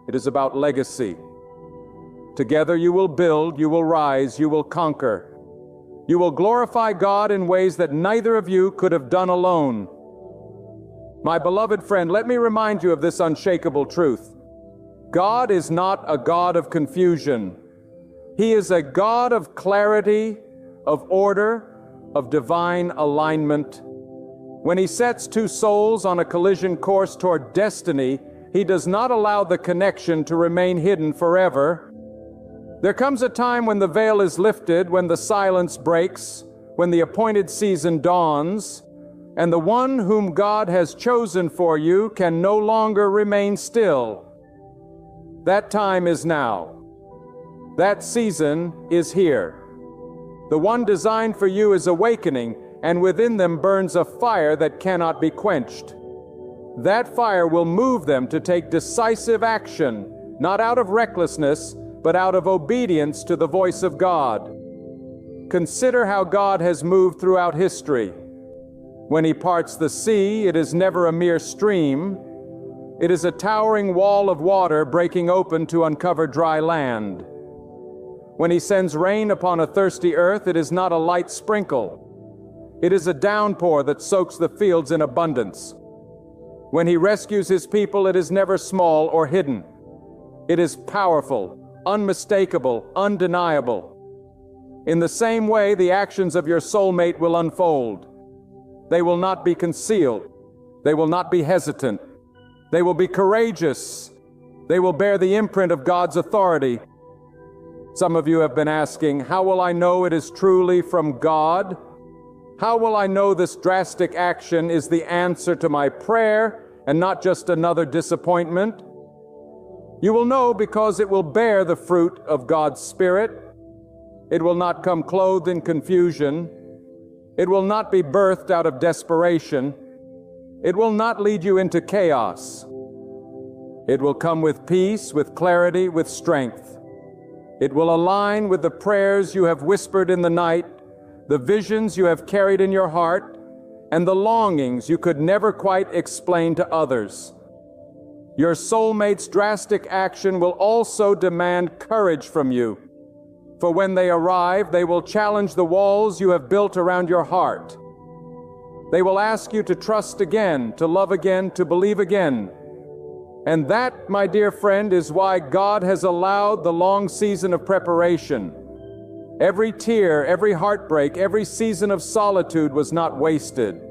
It is about legacy. Together you will build, you will rise, you will conquer. You will glorify God in ways that neither of you could have done alone. My beloved friend, let me remind you of this unshakable truth. God is not a God of confusion. He is a God of clarity, of order, of divine alignment. When He sets two souls on a collision course toward destiny, He does not allow the connection to remain hidden forever. There comes a time when the veil is lifted, when the silence breaks, when the appointed season dawns, and the one whom God has chosen for you can no longer remain still. That time is now. That season is here. The one designed for you is awakening, and within them burns a fire that cannot be quenched. That fire will move them to take decisive action, not out of recklessness, but out of obedience to the voice of God. Consider how God has moved throughout history. When He parts the sea, it is never a mere stream. It is a towering wall of water breaking open to uncover dry land. When He sends rain upon a thirsty earth, it is not a light sprinkle. It is a downpour that soaks the fields in abundance. When He rescues His people, it is never small or hidden. It is powerful, unmistakable, undeniable. In the same way, the actions of your soulmate will unfold. They will not be concealed. They will not be hesitant. They will be courageous. They will bear the imprint of God's authority. Some of you have been asking, how will I know it is truly from God? How will I know this drastic action is the answer to my prayer and not just another disappointment? You will know because it will bear the fruit of God's Spirit. It will not come clothed in confusion. It will not be birthed out of desperation. It will not lead you into chaos. It will come with peace, with clarity, with strength. It will align with the prayers you have whispered in the night, the visions you have carried in your heart, and the longings you could never quite explain to others. Your soulmate's drastic action will also demand courage from you. For when they arrive, they will challenge the walls you have built around your heart. They will ask you to trust again, to love again, to believe again. And that, my dear friend, is why God has allowed the long season of preparation. Every tear, every heartbreak, every season of solitude was not wasted.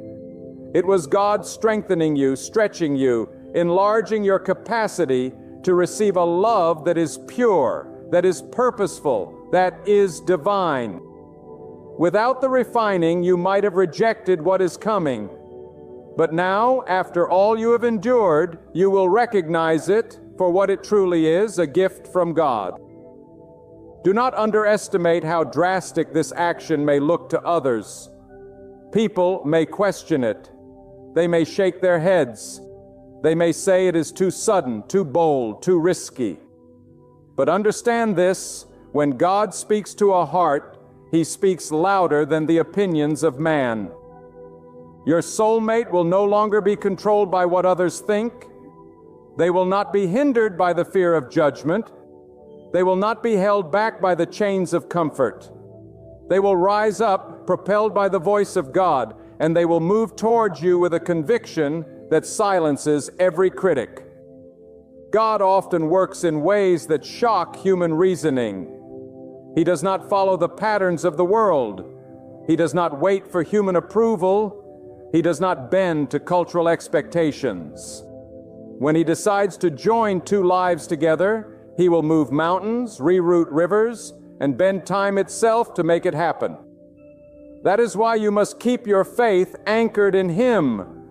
It was God strengthening you, stretching you, enlarging your capacity to receive a love that is pure, that is purposeful, that is divine. Without the refining, you might have rejected what is coming. But now, after all you have endured, you will recognize it for what it truly is, a gift from God. Do not underestimate how drastic this action may look to others. People may question it. They may shake their heads. They may say it is too sudden, too bold, too risky. But understand this, when God speaks to a heart, He speaks louder than the opinions of man. Your soulmate will no longer be controlled by what others think. They will not be hindered by the fear of judgment. They will not be held back by the chains of comfort. They will rise up, propelled by the voice of God, and they will move towards you with a conviction that silences every critic. God often works in ways that shock human reasoning. He does not follow the patterns of the world. He does not wait for human approval. He does not bend to cultural expectations. When he decides to join two lives together, he will move mountains, reroute rivers, and bend time itself to make it happen. That is why you must keep your faith anchored in Him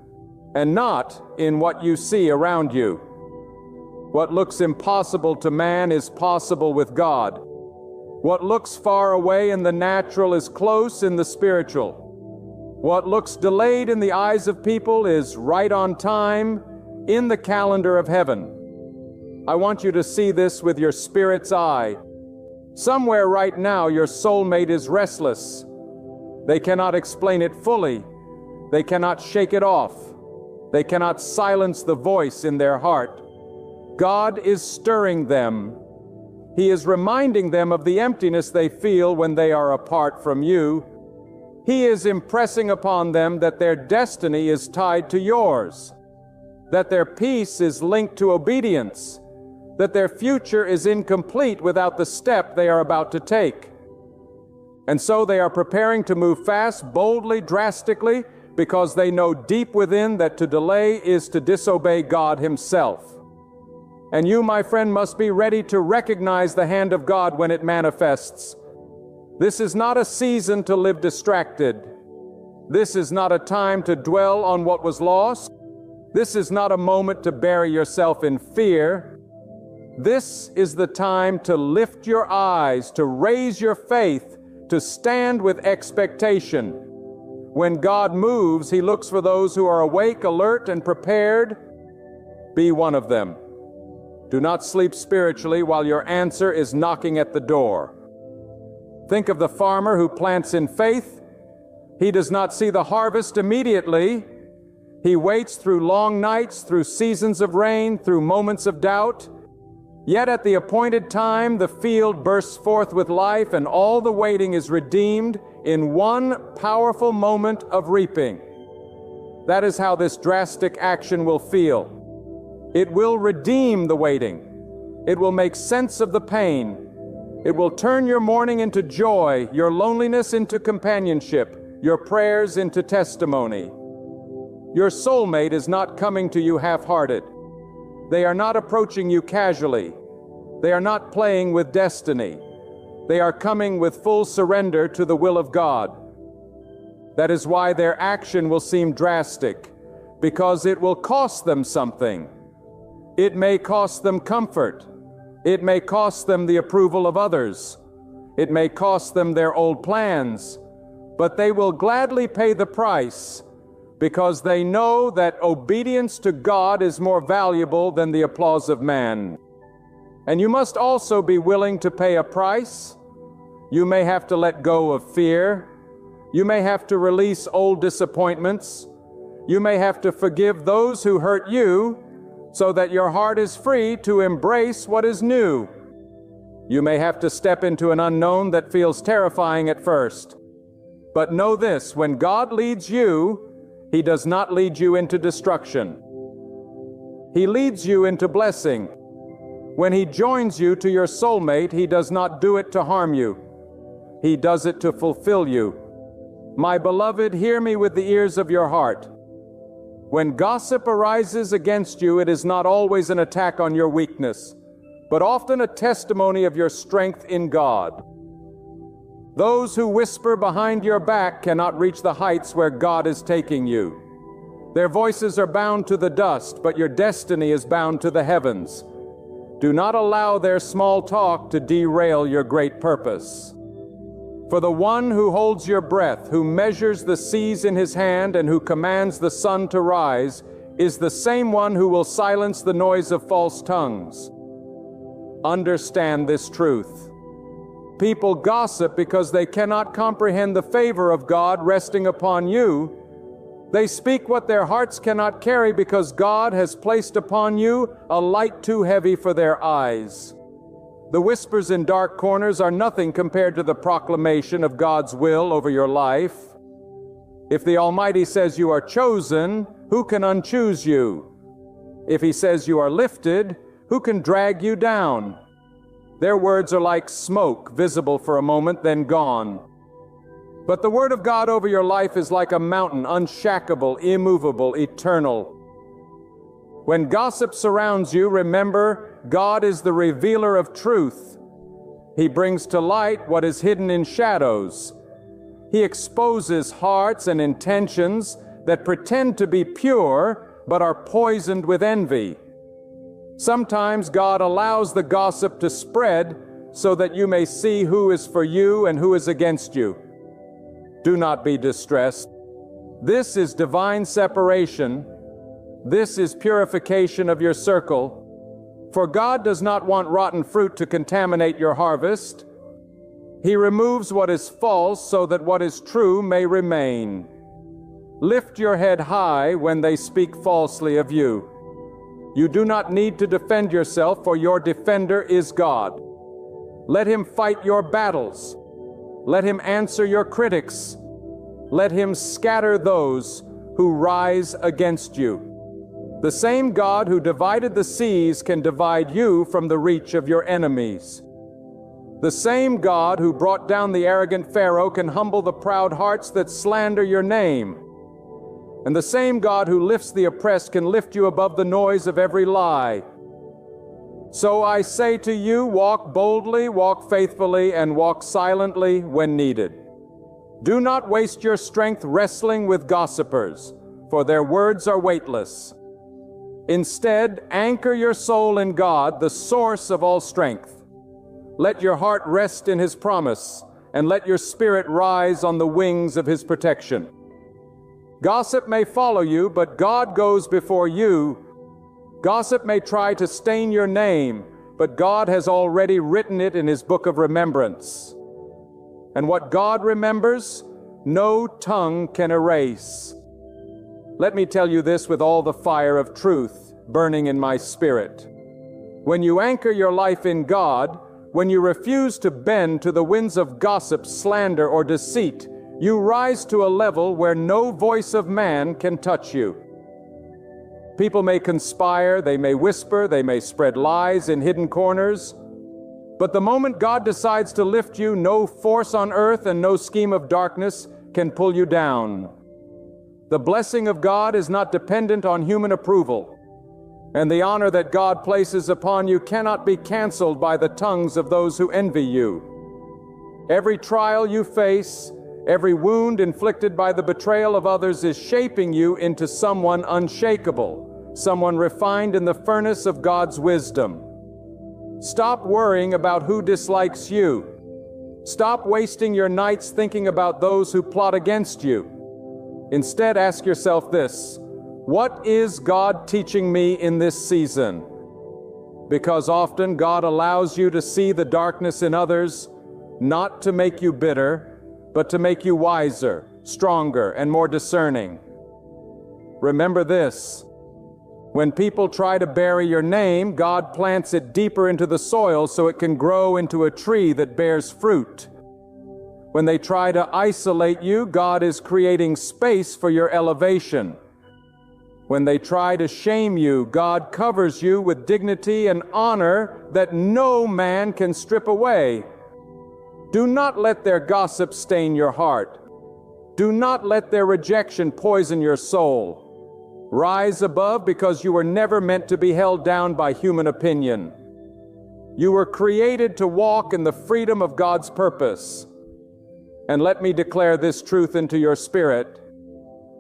and not in what you see around you. What looks impossible to man is possible with God. What looks far away in the natural is close in the spiritual. What looks delayed in the eyes of people is right on time in the calendar of heaven. I want you to see this with your spirit's eye. Somewhere right now your soulmate is restless. They cannot explain it fully. They cannot shake it off. They cannot silence the voice in their heart. God is stirring them. He is reminding them of the emptiness they feel when they are apart from you. He is impressing upon them that their destiny is tied to yours, that their peace is linked to obedience, that their future is incomplete without the step they are about to take. And so they are preparing to move fast, boldly, drastically, because they know deep within that to delay is to disobey God Himself. And you, my friend, must be ready to recognize the hand of God when it manifests. This is not a season to live distracted. This is not a time to dwell on what was lost. This is not a moment to bury yourself in fear. This is the time to lift your eyes, to raise your faith, to stand with expectation. When God moves, He looks for those who are awake, alert, and prepared. Be one of them. Do not sleep spiritually while your answer is knocking at the door. Think of the farmer who plants in faith. He does not see the harvest immediately. He waits through long nights, through seasons of rain, through moments of doubt. Yet at the appointed time, the field bursts forth with life, and all the waiting is redeemed in one powerful moment of reaping. That is how this drastic action will feel. It will redeem the waiting. It will make sense of the pain. It will turn your mourning into joy, your loneliness into companionship, your prayers into testimony. Your soulmate is not coming to you half-hearted. They are not approaching you casually. They are not playing with destiny. They are coming with full surrender to the will of God. That is why their action will seem drastic, because it will cost them something. It may cost them comfort. It may cost them the approval of others. It may cost them their old plans, but they will gladly pay the price because they know that obedience to God is more valuable than the applause of man. And you must also be willing to pay a price. You may have to let go of fear. You may have to release old disappointments. You may have to forgive those who hurt you so that your heart is free to embrace what is new. You may have to step into an unknown that feels terrifying at first. But know this, when God leads you, He does not lead you into destruction. He leads you into blessing. When He joins you to your soulmate, He does not do it to harm you. He does it to fulfill you. My beloved, hear me with the ears of your heart. When gossip arises against you, it is not always an attack on your weakness, but often a testimony of your strength in God. Those who whisper behind your back cannot reach the heights where God is taking you. Their voices are bound to the dust, but your destiny is bound to the heavens. Do not allow their small talk to derail your great purpose. For the one who holds your breath, who measures the seas in His hand, and who commands the sun to rise, is the same one who will silence the noise of false tongues. Understand this truth. People gossip because they cannot comprehend the favor of God resting upon you. They speak what their hearts cannot carry because God has placed upon you a light too heavy for their eyes. The whispers in dark corners are nothing compared to the proclamation of God's will over your life. If the Almighty says you are chosen, who can unchoose you? If He says you are lifted, who can drag you down? Their words are like smoke, visible for a moment, then gone. But the word of God over your life is like a mountain, unshackable, immovable, eternal. When gossip surrounds you, remember, God is the revealer of truth. He brings to light what is hidden in shadows. He exposes hearts and intentions that pretend to be pure, but are poisoned with envy. Sometimes God allows the gossip to spread so that you may see who is for you and who is against you. Do not be distressed. This is divine separation. This is purification of your circle. For God does not want rotten fruit to contaminate your harvest. He removes what is false so that what is true may remain. Lift your head high when they speak falsely of you. You do not need to defend yourself, for your defender is God. Let him fight your battles. Let him answer your critics. Let him scatter those who rise against you. The same God who divided the seas can divide you from the reach of your enemies. The same God who brought down the arrogant Pharaoh can humble the proud hearts that slander your name. And the same God who lifts the oppressed can lift you above the noise of every lie. So I say to you, walk boldly, walk faithfully, and walk silently when needed. Do not waste your strength wrestling with gossipers, for their words are weightless. Instead, anchor your soul in God, the source of all strength. Let your heart rest in His promise, and let your spirit rise on the wings of His protection. Gossip may follow you, but God goes before you. Gossip may try to stain your name, but God has already written it in His book of remembrance. And what God remembers, no tongue can erase. Let me tell you this with all the fire of truth burning in my spirit. When you anchor your life in God, when you refuse to bend to the winds of gossip, slander, or deceit, you rise to a level where no voice of man can touch you. People may conspire, they may whisper, they may spread lies in hidden corners, but the moment God decides to lift you, no force on earth and no scheme of darkness can pull you down. The blessing of God is not dependent on human approval, and the honor that God places upon you cannot be canceled by the tongues of those who envy you. Every trial you face, every wound inflicted by the betrayal of others is shaping you into someone unshakable, someone refined in the furnace of God's wisdom. Stop worrying about who dislikes you. Stop wasting your nights thinking about those who plot against you. Instead, ask yourself this: what is God teaching me in this season? Because often God allows you to see the darkness in others, not to make you bitter, but to make you wiser, stronger, and more discerning. Remember this: when people try to bury your name, God plants it deeper into the soil so it can grow into a tree that bears fruit. When they try to isolate you, God is creating space for your elevation. When they try to shame you, God covers you with dignity and honor that no man can strip away. Do not let their gossip stain your heart. Do not let their rejection poison your soul. Rise above, because you were never meant to be held down by human opinion. You were created to walk in the freedom of God's purpose. And let me declare this truth into your spirit: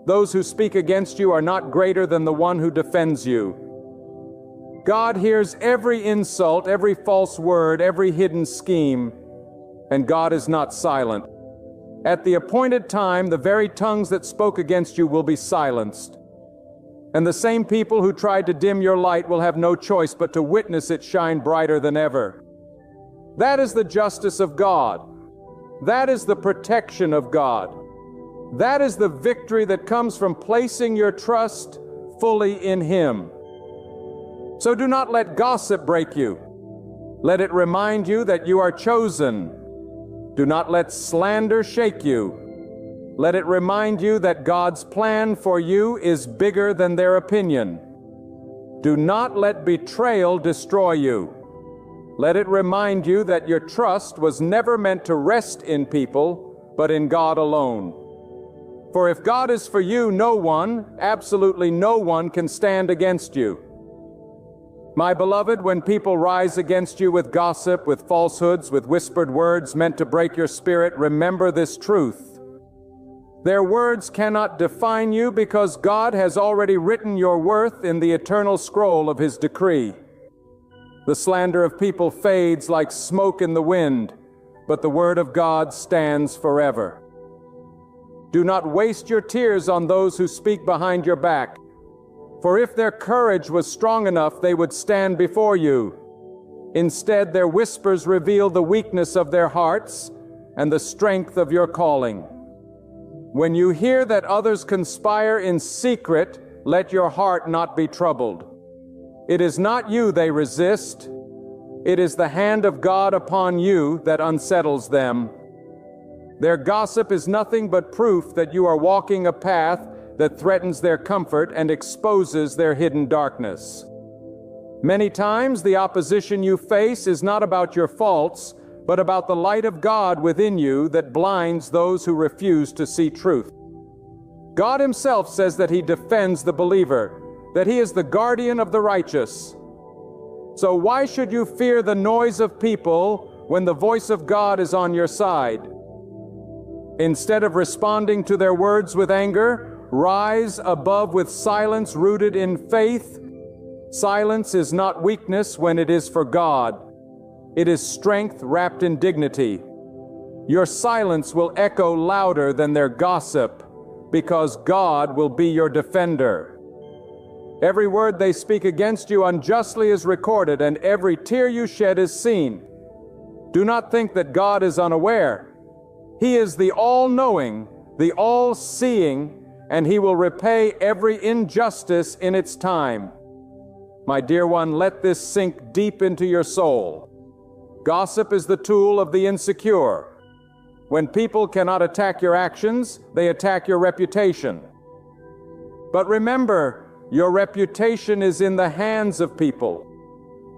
those who speak against you are not greater than the one who defends you. God hears every insult, every false word, every hidden scheme, and God is not silent. At the appointed time, the very tongues that spoke against you will be silenced. And the same people who tried to dim your light will have no choice but to witness it shine brighter than ever. That is the justice of God. That is the protection of God. That is the victory that comes from placing your trust fully in Him. So do not let gossip break you. Let it remind you that you are chosen. Do not let slander shake you. Let it remind you that God's plan for you is bigger than their opinion. Do not let betrayal destroy you. Let it remind you that your trust was never meant to rest in people, but in God alone. For if God is for you, no one, absolutely no one, can stand against you. My beloved, when people rise against you with gossip, with falsehoods, with whispered words meant to break your spirit, remember this truth. Their words cannot define you because God has already written your worth in the eternal scroll of His decree. The slander of people fades like smoke in the wind, but the word of God stands forever. Do not waste your tears on those who speak behind your back, for if their courage was strong enough, they would stand before you. Instead, their whispers reveal the weakness of their hearts and the strength of your calling. When you hear that others conspire in secret, let your heart not be troubled. It is not you they resist. It is the hand of God upon you that unsettles them. Their gossip is nothing but proof that you are walking a path that threatens their comfort and exposes their hidden darkness. Many times the opposition you face is not about your faults, but about the light of God within you that blinds those who refuse to see truth. God Himself says that He defends the believer, that He is the guardian of the righteous. So why should you fear the noise of people when the voice of God is on your side? Instead of responding to their words with anger, rise above with silence rooted in faith. Silence is not weakness when it is for God. It is strength wrapped in dignity. Your silence will echo louder than their gossip, because God will be your defender. Every word they speak against you unjustly is recorded, and every tear you shed is seen. Do not think that God is unaware. He is the all-knowing, the all-seeing, and He will repay every injustice in its time. My dear one, let this sink deep into your soul. Gossip is the tool of the insecure. When people cannot attack your actions, they attack your reputation. But remember, your reputation is in the hands of people.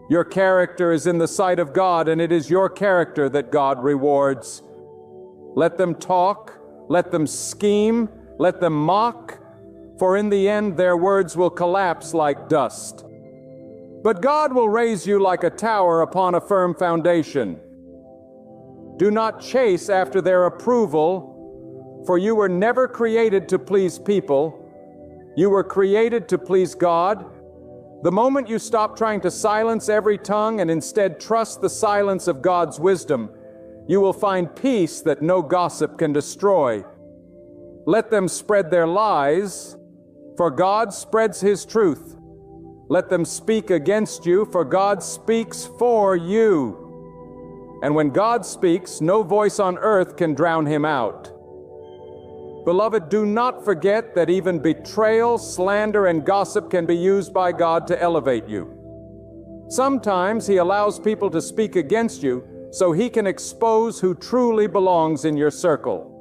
Your character is in the sight of God, and it is your character that God rewards. Let them talk, let them scheme, let them mock, for in the end their words will collapse like dust. But God will raise you like a tower upon a firm foundation. Do not chase after their approval, for you were never created to please people. You were created to please God. The moment you stop trying to silence every tongue and instead trust the silence of God's wisdom, you will find peace that no gossip can destroy. Let them spread their lies, for God spreads His truth. Let them speak against you, for God speaks for you. And when God speaks, no voice on earth can drown Him out. Beloved, do not forget that even betrayal, slander, and gossip can be used by God to elevate you. Sometimes He allows people to speak against you so He can expose who truly belongs in your circle.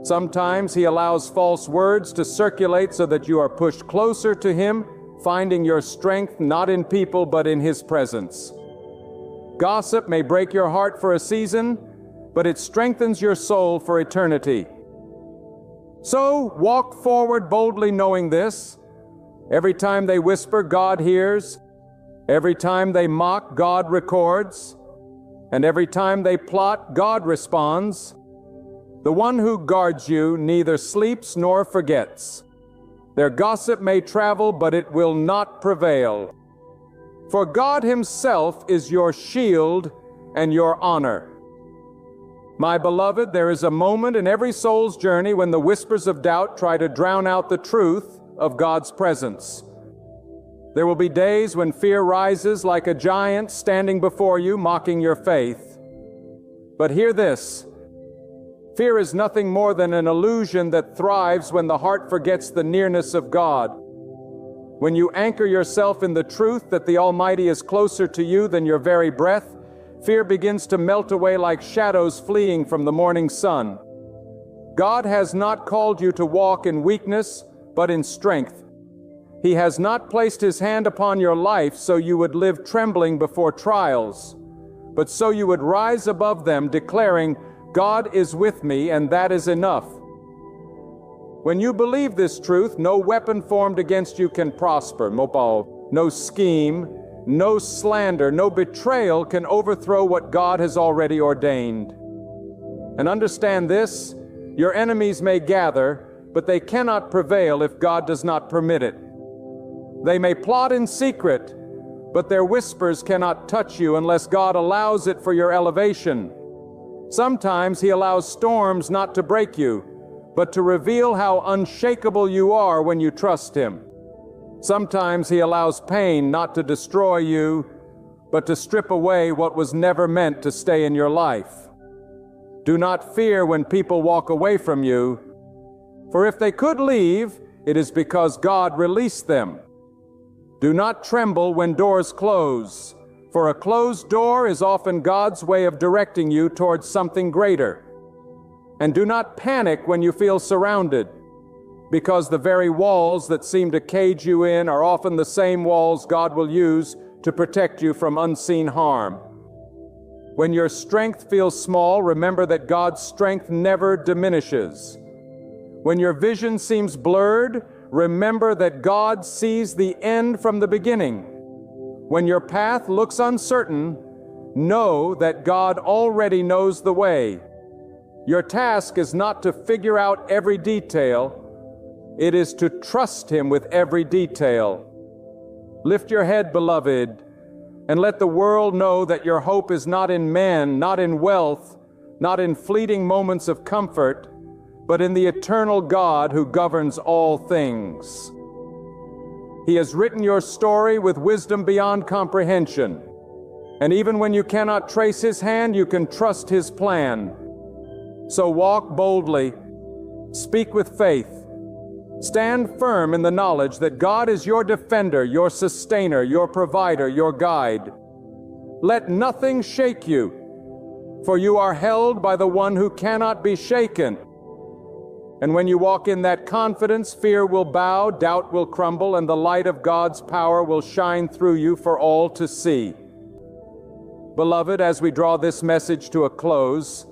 Sometimes He allows false words to circulate so that you are pushed closer to Him, finding your strength not in people but in His presence. Gossip may break your heart for a season, but it strengthens your soul for eternity. So walk forward boldly knowing this. Every time they whisper, God hears. Every time they mock, God records. And every time they plot, God responds. The one who guards you neither sleeps nor forgets. Their gossip may travel, but it will not prevail. For God Himself is your shield and your honor. My beloved, there is a moment in every soul's journey when the whispers of doubt try to drown out the truth of God's presence. There will be days when fear rises like a giant standing before you, mocking your faith. But hear this. Fear is nothing more than an illusion that thrives when the heart forgets the nearness of God. When you anchor yourself in the truth that the Almighty is closer to you than your very breath, fear begins to melt away like shadows fleeing from the morning sun. God has not called you to walk in weakness, but in strength. He has not placed His hand upon your life so you would live trembling before trials, but so you would rise above them, declaring, God is with me, and that is enough. When you believe this truth, no weapon formed against you can prosper. No scheme, no slander, no betrayal can overthrow what God has already ordained. And understand this, your enemies may gather, but they cannot prevail if God does not permit it. They may plot in secret, but their whispers cannot touch you unless God allows it for your elevation. Sometimes He allows storms not to break you, but to reveal how unshakable you are when you trust Him. Sometimes He allows pain not to destroy you, but to strip away what was never meant to stay in your life. Do not fear when people walk away from you, for if they could leave, it is because God released them. Do not tremble when doors close, for a closed door is often God's way of directing you towards something greater. And do not panic when you feel surrounded, because the very walls that seem to cage you in are often the same walls God will use to protect you from unseen harm. When your strength feels small, remember that God's strength never diminishes. When your vision seems blurred, remember that God sees the end from the beginning. When your path looks uncertain, know that God already knows the way. Your task is not to figure out every detail, it is to trust Him with every detail. Lift your head, beloved, and let the world know that your hope is not in men, not in wealth, not in fleeting moments of comfort, but in the eternal God who governs all things. He has written your story with wisdom beyond comprehension, and even when you cannot trace His hand, you can trust His plan. So walk boldly, speak with faith, stand firm in the knowledge that God is your defender, your sustainer, your provider, your guide. Let nothing shake you, for you are held by the one who cannot be shaken. And when you walk in that confidence, fear will bow, doubt will crumble, and the light of God's power will shine through you for all to see. Beloved, as we draw this message to a close,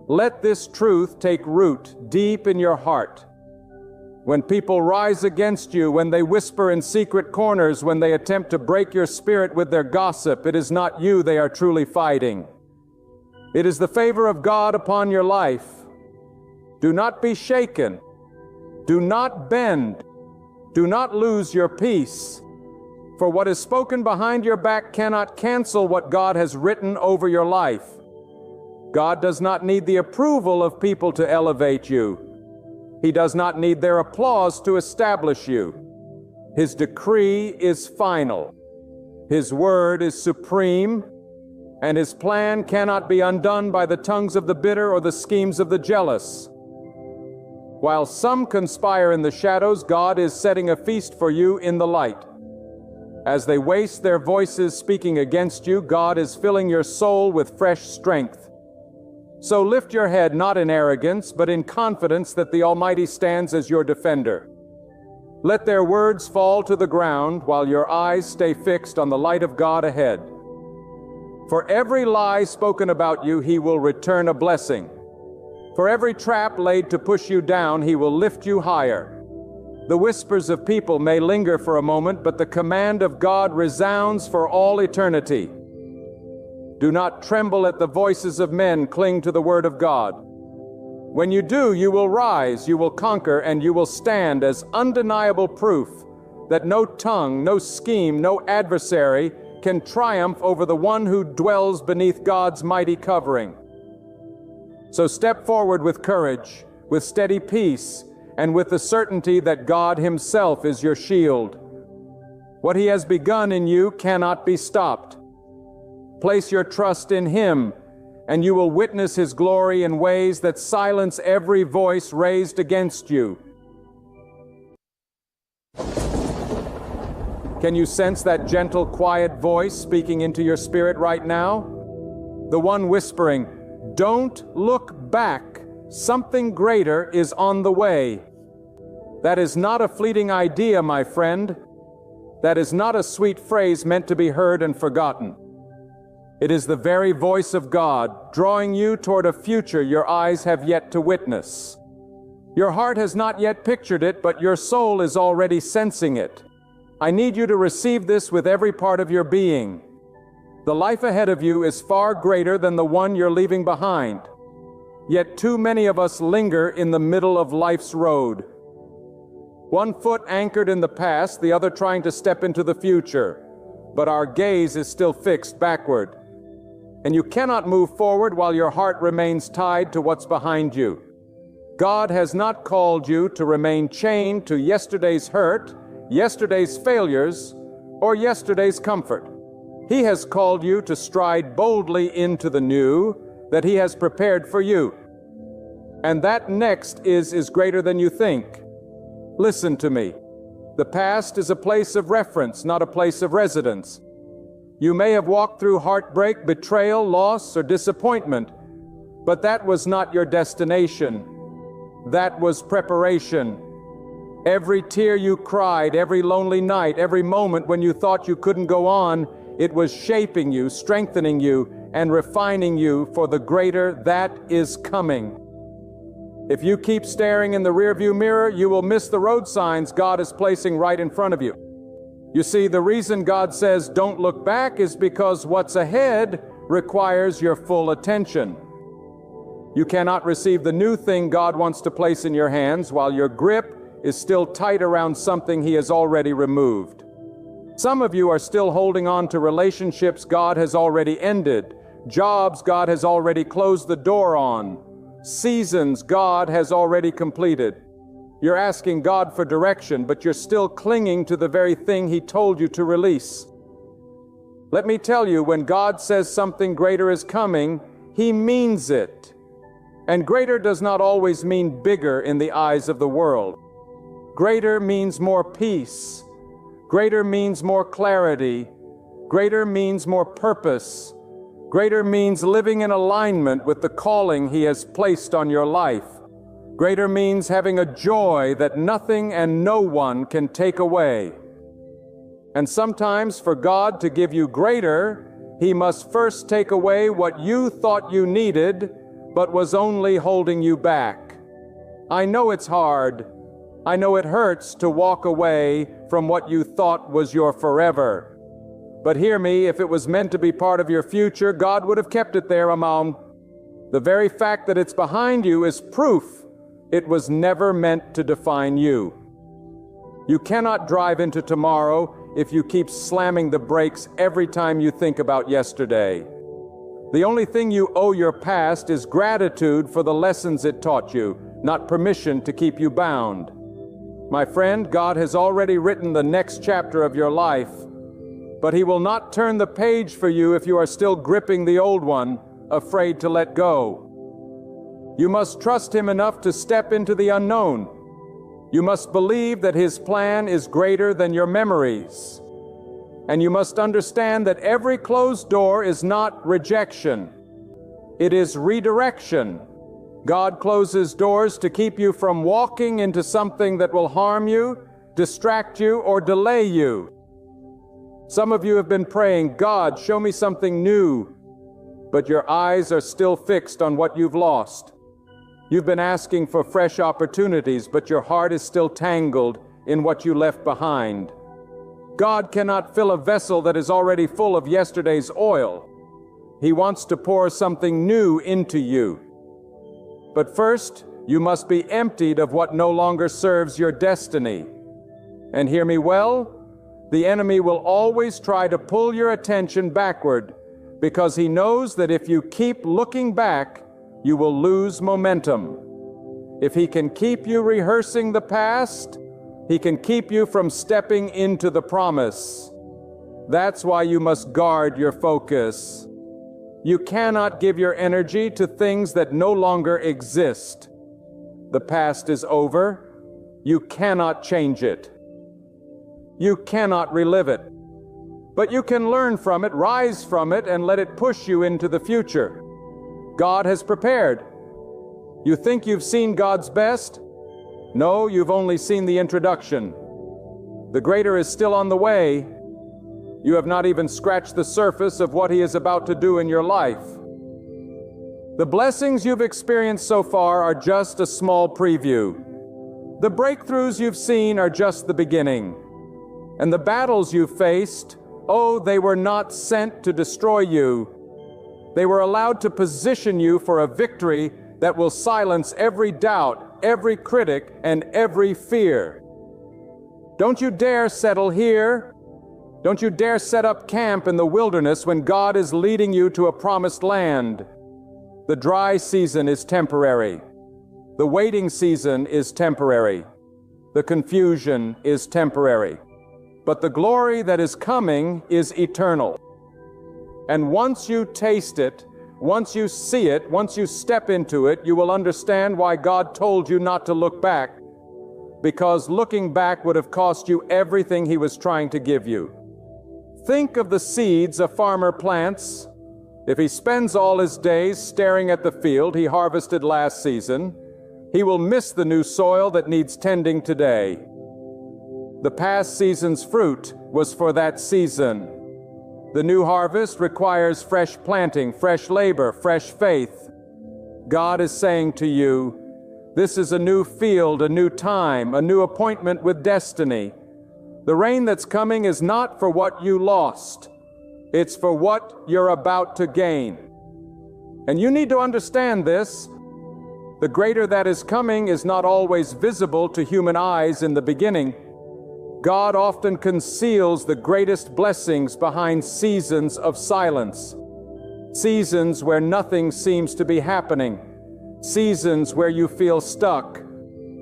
let this truth take root deep in your heart. When people rise against you, when they whisper in secret corners, when they attempt to break your spirit with their gossip, it is not you they are truly fighting. It is the favor of God upon your life. Do not be shaken. Do not bend. Do not lose your peace. For what is spoken behind your back cannot cancel what God has written over your life. God does not need the approval of people to elevate you. He does not need their applause to establish you. His decree is final. His word is supreme, and His plan cannot be undone by the tongues of the bitter or the schemes of the jealous. While some conspire in the shadows, God is setting a feast for you in the light. As they waste their voices speaking against you, God is filling your soul with fresh strength. So lift your head not in arrogance, but in confidence that the Almighty stands as your defender. Let their words fall to the ground while your eyes stay fixed on the light of God ahead. For every lie spoken about you, He will return a blessing. For every trap laid to push you down, He will lift you higher. The whispers of people may linger for a moment, but the command of God resounds for all eternity. Do not tremble at the voices of men, cling to the word of God. When you do, you will rise, you will conquer, and you will stand as undeniable proof that no tongue, no scheme, no adversary can triumph over the one who dwells beneath God's mighty covering. So step forward with courage, with steady peace, and with the certainty that God Himself is your shield. What He has begun in you cannot be stopped. Place your trust in Him, and you will witness His glory in ways that silence every voice raised against you. Can you sense that gentle, quiet voice speaking into your spirit right now? The one whispering, "Don't look back. Something greater is on the way." That is not a fleeting idea, my friend. That is not a sweet phrase meant to be heard and forgotten. It is the very voice of God, drawing you toward a future your eyes have yet to witness. Your heart has not yet pictured it, but your soul is already sensing it. I need you to receive this with every part of your being. The life ahead of you is far greater than the one you're leaving behind. Yet too many of us linger in the middle of life's road. One foot anchored in the past, the other trying to step into the future. But our gaze is still fixed backward. And you cannot move forward while your heart remains tied to what's behind you. God has not called you to remain chained to yesterday's hurt, yesterday's failures, or yesterday's comfort. He has called you to stride boldly into the new that He has prepared for you. And that next is greater than you think. Listen to me. The past is a place of reference, not a place of residence. You may have walked through heartbreak, betrayal, loss, or disappointment, but that was not your destination. That was preparation. Every tear you cried, every lonely night, every moment when you thought you couldn't go on, it was shaping you, strengthening you, and refining you for the greater that is coming. If you keep staring in the rearview mirror, you will miss the road signs God is placing right in front of you. You see, the reason God says don't look back is because what's ahead requires your full attention. You cannot receive the new thing God wants to place in your hands while your grip is still tight around something He has already removed. Some of you are still holding on to relationships God has already ended, jobs God has already closed the door on, seasons God has already completed. You're asking God for direction, but you're still clinging to the very thing He told you to release. Let me tell you, when God says something greater is coming, He means it. And greater does not always mean bigger in the eyes of the world. Greater means more peace. Greater means more clarity. Greater means more purpose. Greater means living in alignment with the calling He has placed on your life. Greater means having a joy that nothing and no one can take away. And sometimes for God to give you greater, He must first take away what you thought you needed, but was only holding you back. I know it's hard. I know it hurts to walk away from what you thought was your forever. But hear me, if it was meant to be part of your future, God would have kept it there, Amon. The very fact that it's behind you is proof it was never meant to define you. You cannot drive into tomorrow if you keep slamming the brakes every time you think about yesterday. The only thing you owe your past is gratitude for the lessons it taught you, not permission to keep you bound. My friend, God has already written the next chapter of your life, but He will not turn the page for you if you are still gripping the old one, afraid to let go. You must trust Him enough to step into the unknown. You must believe that His plan is greater than your memories. And you must understand that every closed door is not rejection. It is redirection. God closes doors to keep you from walking into something that will harm you, distract you, or delay you. Some of you have been praying, God, show me something new, but your eyes are still fixed on what you've lost. You've been asking for fresh opportunities, but your heart is still tangled in what you left behind. God cannot fill a vessel that is already full of yesterday's oil. He wants to pour something new into you. But first, you must be emptied of what no longer serves your destiny. And hear me well, the enemy will always try to pull your attention backward because he knows that if you keep looking back, you will lose momentum. If he can keep you rehearsing the past, he can keep you from stepping into the promise. That's why you must guard your focus. You cannot give your energy to things that no longer exist. The past is over. You cannot change it. You cannot relive it. But you can learn from it, rise from it, and let it push you into the future. God has prepared. You think you've seen God's best? No, you've only seen the introduction. The greater is still on the way. You have not even scratched the surface of what He is about to do in your life. The blessings you've experienced so far are just a small preview. The breakthroughs you've seen are just the beginning. And the battles you've faced, oh, they were not sent to destroy you. They were allowed to position you for a victory that will silence every doubt, every critic, and every fear. Don't you dare settle here. Don't you dare set up camp in the wilderness when God is leading you to a promised land. The dry season is temporary. The waiting season is temporary. The confusion is temporary. But the glory that is coming is eternal. And once you taste it, once you see it, once you step into it, you will understand why God told you not to look back, because looking back would have cost you everything He was trying to give you. Think of the seeds a farmer plants. If he spends all his days staring at the field he harvested last season, he will miss the new soil that needs tending today. The past season's fruit was for that season. The new harvest requires fresh planting, fresh labor, fresh faith. God is saying to you, this is a new field, a new time, a new appointment with destiny. The rain that's coming is not for what you lost. It's for what you're about to gain. And you need to understand this. The greater that is coming is not always visible to human eyes in the beginning. God often conceals the greatest blessings behind seasons of silence. Seasons where nothing seems to be happening. Seasons where you feel stuck.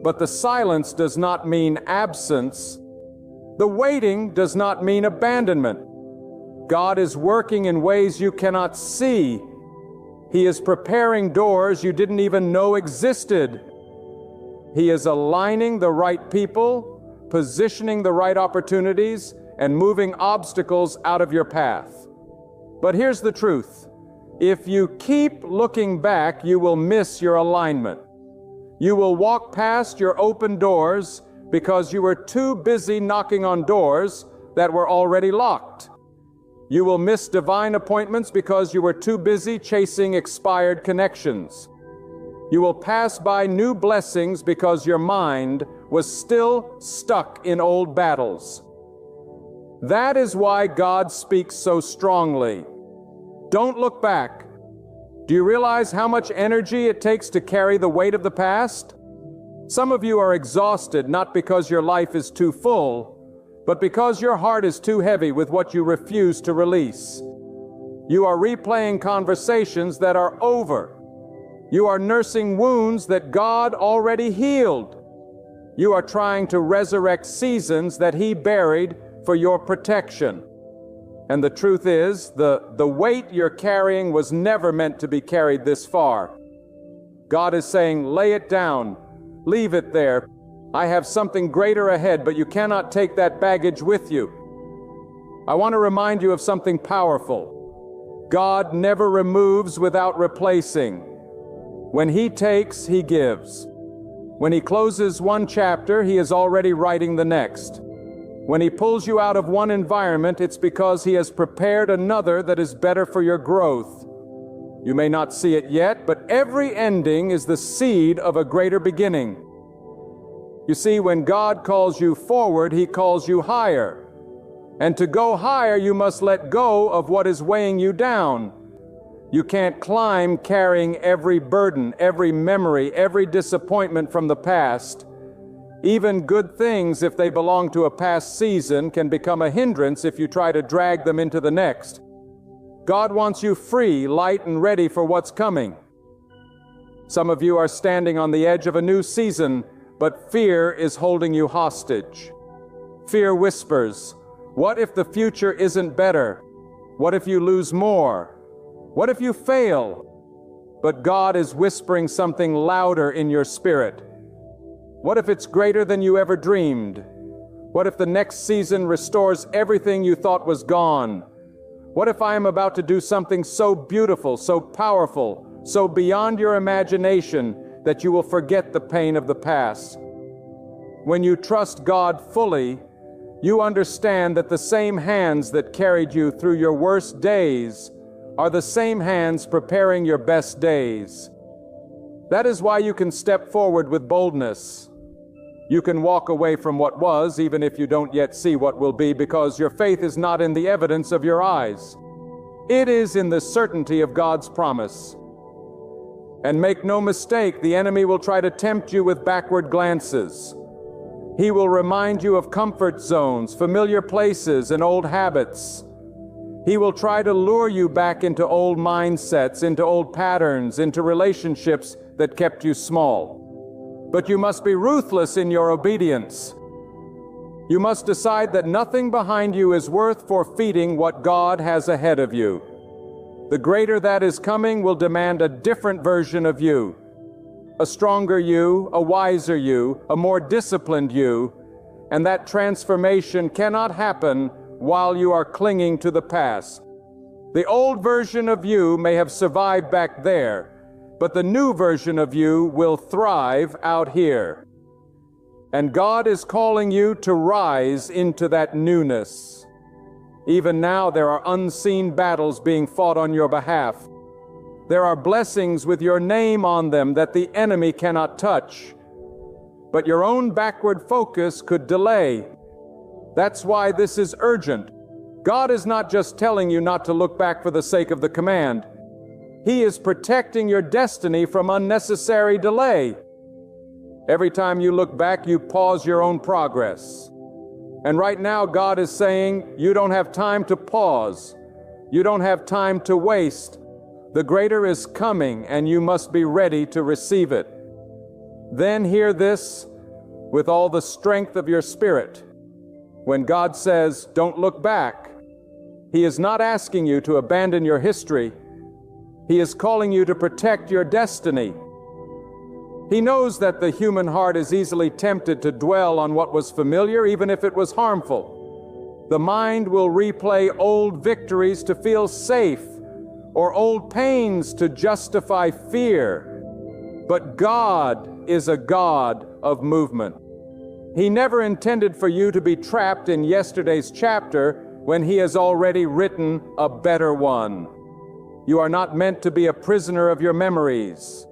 But the silence does not mean absence. The waiting does not mean abandonment. God is working in ways you cannot see. He is preparing doors you didn't even know existed. He is aligning the right people, positioning the right opportunities, and moving obstacles out of your path. But here's the truth. If you keep looking back, you will miss your alignment. You will walk past your open doors because you were too busy knocking on doors that were already locked. You will miss divine appointments because you were too busy chasing expired connections. You will pass by new blessings because your mind was still stuck in old battles. That is why God speaks so strongly. Don't look back. Do you realize how much energy it takes to carry the weight of the past? Some of you are exhausted not because your life is too full, but because your heart is too heavy with what you refuse to release. You are replaying conversations that are over. You are nursing wounds that God already healed. You are trying to resurrect seasons that He buried for your protection. And the truth is, the weight you're carrying was never meant to be carried this far. God is saying, lay it down, leave it there. I have something greater ahead, but you cannot take that baggage with you. I want to remind you of something powerful. God never removes without replacing. When He takes, He gives. When He closes one chapter, He is already writing the next. When He pulls you out of one environment, it's because He has prepared another that is better for your growth. You may not see it yet, but every ending is the seed of a greater beginning. You see, when God calls you forward, He calls you higher. And to go higher, you must let go of what is weighing you down. You can't climb carrying every burden, every memory, every disappointment from the past. Even good things, if they belong to a past season, can become a hindrance if you try to drag them into the next. God wants you free, light, and ready for what's coming. Some of you are standing on the edge of a new season, but fear is holding you hostage. Fear whispers, what if the future isn't better? What if you lose more? What if you fail? But God is whispering something louder in your spirit. What if it's greater than you ever dreamed? What if the next season restores everything you thought was gone? What if I am about to do something so beautiful, so powerful, so beyond your imagination that you will forget the pain of the past? When you trust God fully, You understand that the same hands that carried you through your worst days are the same hands preparing your best days. That is why you can step forward with boldness. You can walk away from what was, even if you don't yet see what will be, because your faith is not in the evidence of your eyes. It is in the certainty of God's promise. And make no mistake, the enemy will try to tempt you with backward glances. He will remind you of comfort zones, familiar places, and old habits. He will try to lure you back into old mindsets, into old patterns, into relationships that kept you small. But you must be ruthless in your obedience. You must decide that nothing behind you is worth forfeiting what God has ahead of you. The greater that is coming will demand a different version of you. A stronger you, a wiser you, a more disciplined you, and that transformation cannot happen while you are clinging to the past. The old version of you may have survived back there, but the new version of you will thrive out here. And God is calling you to rise into that newness. Even now there are unseen battles being fought on your behalf. There are blessings with your name on them that the enemy cannot touch. But your own backward focus could delay. That's why this is urgent. God is not just telling you not to look back for the sake of the command. He is protecting your destiny from unnecessary delay. Every time you look back, you pause your own progress. And right now, God is saying, you don't have time to pause. You don't have time to waste. The greater is coming, and you must be ready to receive it. Then hear this with all the strength of your spirit. When God says, don't look back, He is not asking you to abandon your history. He is calling you to protect your destiny. He knows that the human heart is easily tempted to dwell on what was familiar, even if it was harmful. The mind will replay old victories to feel safe, or old pains to justify fear. But God is a God of movement. He never intended for you to be trapped in yesterday's chapter when He has already written a better one. You are not meant to be a prisoner of your memories.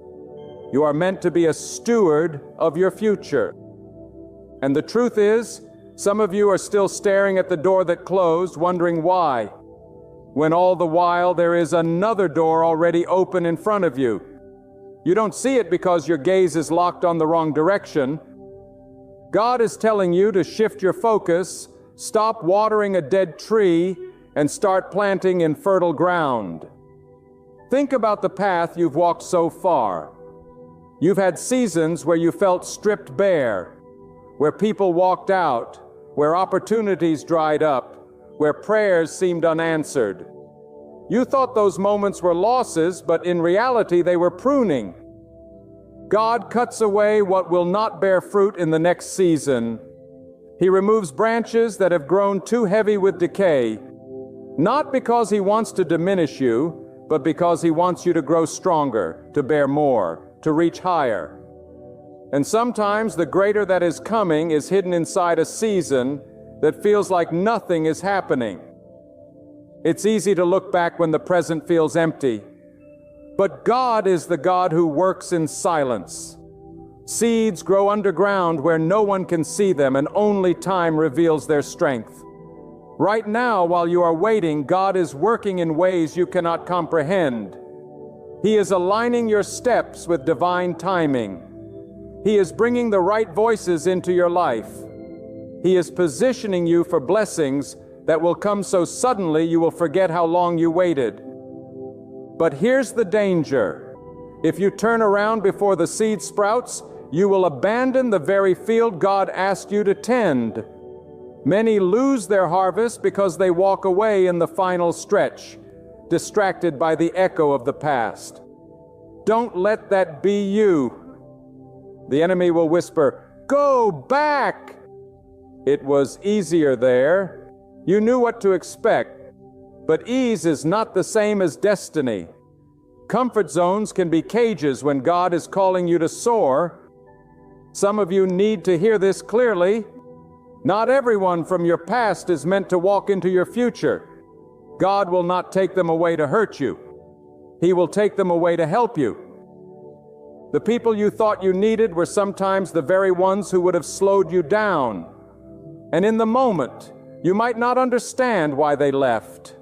You are meant to be a steward of your future. And the truth is, some of you are still staring at the door that closed, wondering why, when all the while there is another door already open in front of you. You don't see it because your gaze is locked on the wrong direction. God is telling you to shift your focus, stop watering a dead tree, and start planting in fertile ground. Think about the path you've walked so far. You've had seasons where you felt stripped bare, where people walked out, where opportunities dried up, where prayers seemed unanswered. You thought those moments were losses, but in reality they were pruning. God cuts away what will not bear fruit in the next season. He removes branches that have grown too heavy with decay, not because He wants to diminish you, but because He wants you to grow stronger, to bear more, to reach higher. And sometimes the greater that is coming is hidden inside a season that feels like nothing is happening. It's easy to look back when the present feels empty. But God is the God who works in silence. Seeds grow underground where no one can see them, and only time reveals their strength. Right now, while you are waiting, God is working in ways you cannot comprehend. He is aligning your steps with divine timing. He is bringing the right voices into your life. He is positioning you for blessings that will come so suddenly you will forget how long you waited. But here's the danger. If you turn around before the seed sprouts, you will abandon the very field God asked you to tend. Many lose their harvest because they walk away in the final stretch, distracted by the echo of the past. Don't let that be you. The enemy will whisper, "Go back!" It was easier there. You knew what to expect. But ease is not the same as destiny. Comfort zones can be cages when God is calling you to soar. Some of you need to hear this clearly. Not everyone from your past is meant to walk into your future. God will not take them away to hurt you. He will take them away to help you. The people you thought you needed were sometimes the very ones who would have slowed you down. And in the moment, you might not understand why they left.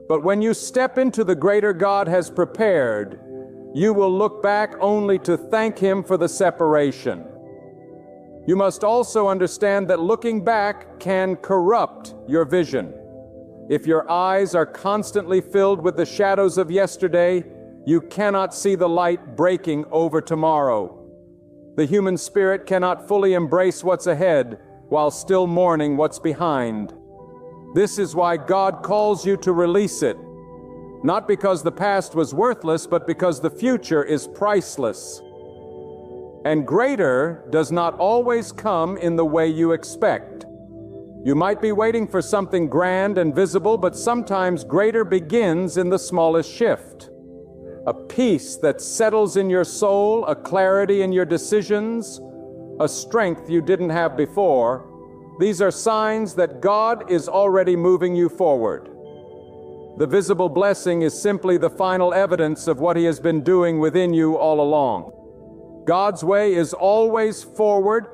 But when you step into the greater God has prepared, you will look back only to thank Him for the separation. You must also understand that looking back can corrupt your vision. If your eyes are constantly filled with the shadows of yesterday, you cannot see the light breaking over tomorrow. The human spirit cannot fully embrace what's ahead while still mourning what's behind. This is why God calls you to release it. Not because the past was worthless, but because the future is priceless. And greater does not always come in the way you expect. You might be waiting for something grand and visible, but sometimes greater begins in the smallest shift. A peace that settles in your soul, a clarity in your decisions, a strength you didn't have before. These are signs that God is already moving you forward. The visible blessing is simply the final evidence of what He has been doing within you all along. God's way is always forward.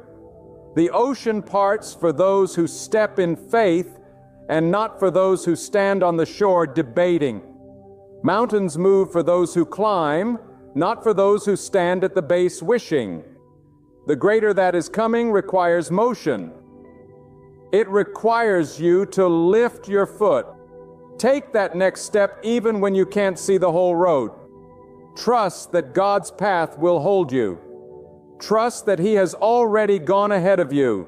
The ocean parts for those who step in faith and not for those who stand on the shore debating. Mountains move for those who climb, not for those who stand at the base wishing. The greater that is coming requires motion. It requires you to lift your foot. Take that next step even when you can't see the whole road. Trust that God's path will hold you. Trust that He has already gone ahead of you.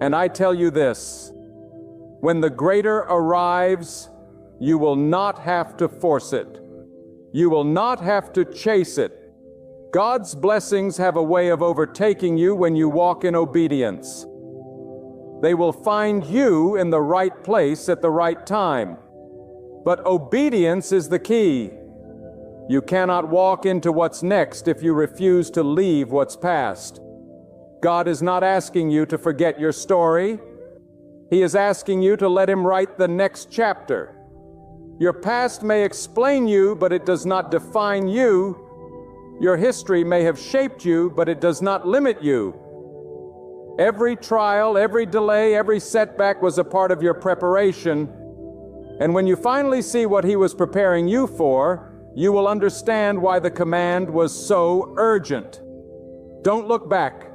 And I tell you this, when the greater arrives, you will not have to force it. You will not have to chase it. God's blessings have a way of overtaking you when you walk in obedience. They will find you in the right place at the right time. But obedience is the key. You cannot walk into what's next if you refuse to leave what's past. God is not asking you to forget your story. He is asking you to let Him write the next chapter. Your past may explain you, but it does not define you. Your history may have shaped you, but it does not limit you. Every trial, every delay, every setback was a part of your preparation. And when you finally see what He was preparing you for, you will understand why the command was so urgent. Don't look back.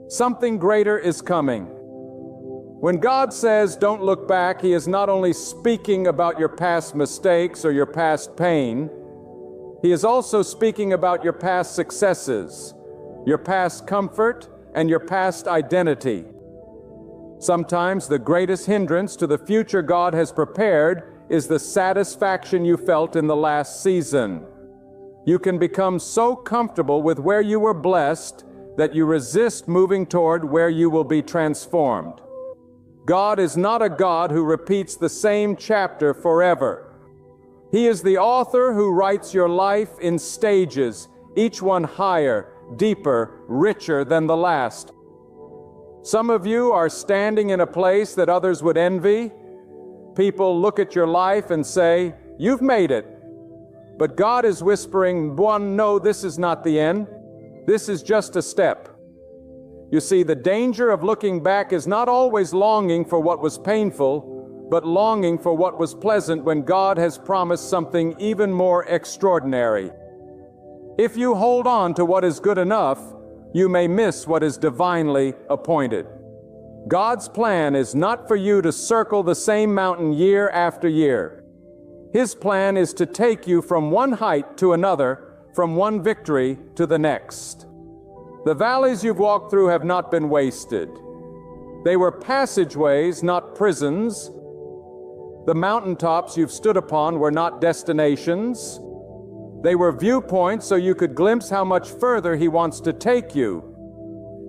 Something greater is coming. When God says don't look back, He is not only speaking about your past mistakes or your past pain, He is also speaking about your past successes, your past comfort, and your past identity. Sometimes the greatest hindrance to the future God has prepared is the satisfaction you felt in the last season. You can become so comfortable with where you were blessed that you resist moving toward where you will be transformed. God is not a God who repeats the same chapter forever. He is the author who writes your life in stages, each one higher, deeper, richer than the last. Some of you are standing in a place that others would envy. People look at your life and say, "You've made it." But God is whispering, "No, this is not the end. This is just a step." You see, the danger of looking back is not always longing for what was painful, but longing for what was pleasant when God has promised something even more extraordinary. If you hold on to what is good enough, you may miss what is divinely appointed. God's plan is not for you to circle the same mountain year after year. His plan is to take you from one height to another, from one victory to the next. The valleys you've walked through have not been wasted. They were passageways, not prisons. The mountaintops you've stood upon were not destinations. They were viewpoints so you could glimpse how much further He wants to take you.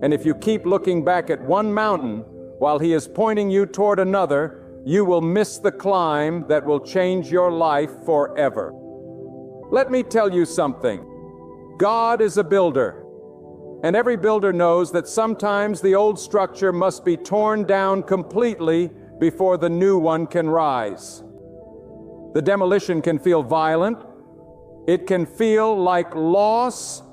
And if you keep looking back at one mountain while He is pointing you toward another, you will miss the climb that will change your life forever. Let me tell you something. God is a builder. And every builder knows that sometimes the old structure must be torn down completely before the new one can rise. The demolition can feel violent. It can feel like loss.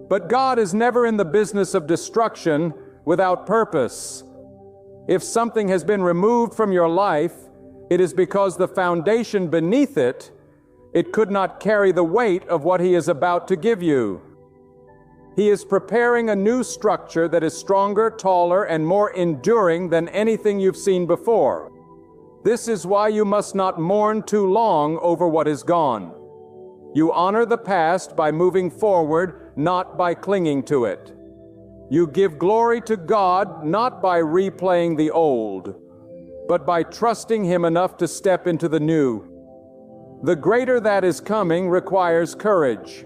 But God is never in the business of destruction without purpose. If something has been removed from your life, it is because the foundation beneath it could not carry the weight of what He is about to give you. He is preparing a new structure that is stronger, taller, and more enduring than anything you've seen before. This is why you must not mourn too long over what is gone. You honor the past by moving forward, not by clinging to it. You give glory to God not by replaying the old, but by trusting Him enough to step into the new. The greater that is coming requires courage.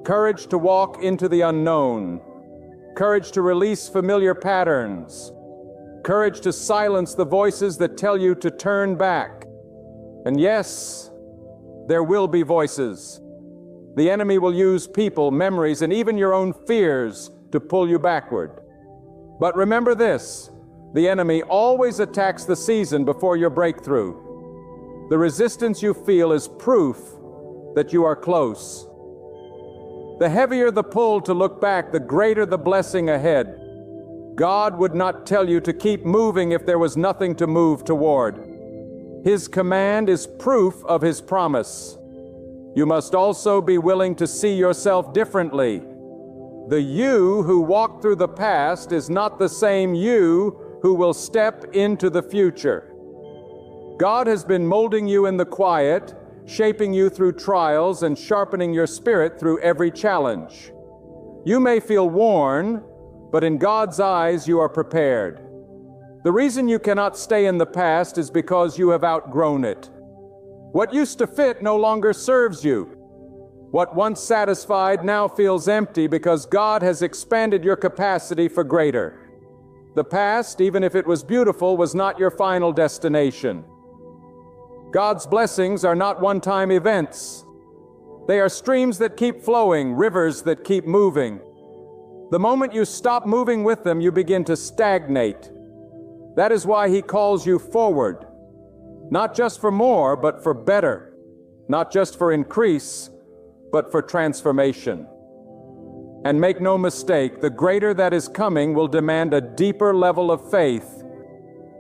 Courage to walk into the unknown. Courage to release familiar patterns. Courage to silence the voices that tell you to turn back. And yes, there will be voices. The enemy will use people, memories, and even your own fears to pull you backward. But remember this, the enemy always attacks the season before your breakthrough. The resistance you feel is proof that you are close. The heavier the pull to look back, the greater the blessing ahead. God would not tell you to keep moving if there was nothing to move toward. His command is proof of His promise. You must also be willing to see yourself differently. The you who walked through the past is not the same you who will step into the future. God has been molding you in the quiet, shaping you through trials, and sharpening your spirit through every challenge. You may feel worn, but in God's eyes you are prepared. The reason you cannot stay in the past is because you have outgrown it. What used to fit no longer serves you. What once satisfied now feels empty because God has expanded your capacity for greater. The past, even if it was beautiful, was not your final destination. God's blessings are not one-time events. They are streams that keep flowing, rivers that keep moving. The moment you stop moving with them, you begin to stagnate. That is why He calls you forward. Not just for more, but for better. Not just for increase, but for transformation. And make no mistake, the greater that is coming will demand a deeper level of faith.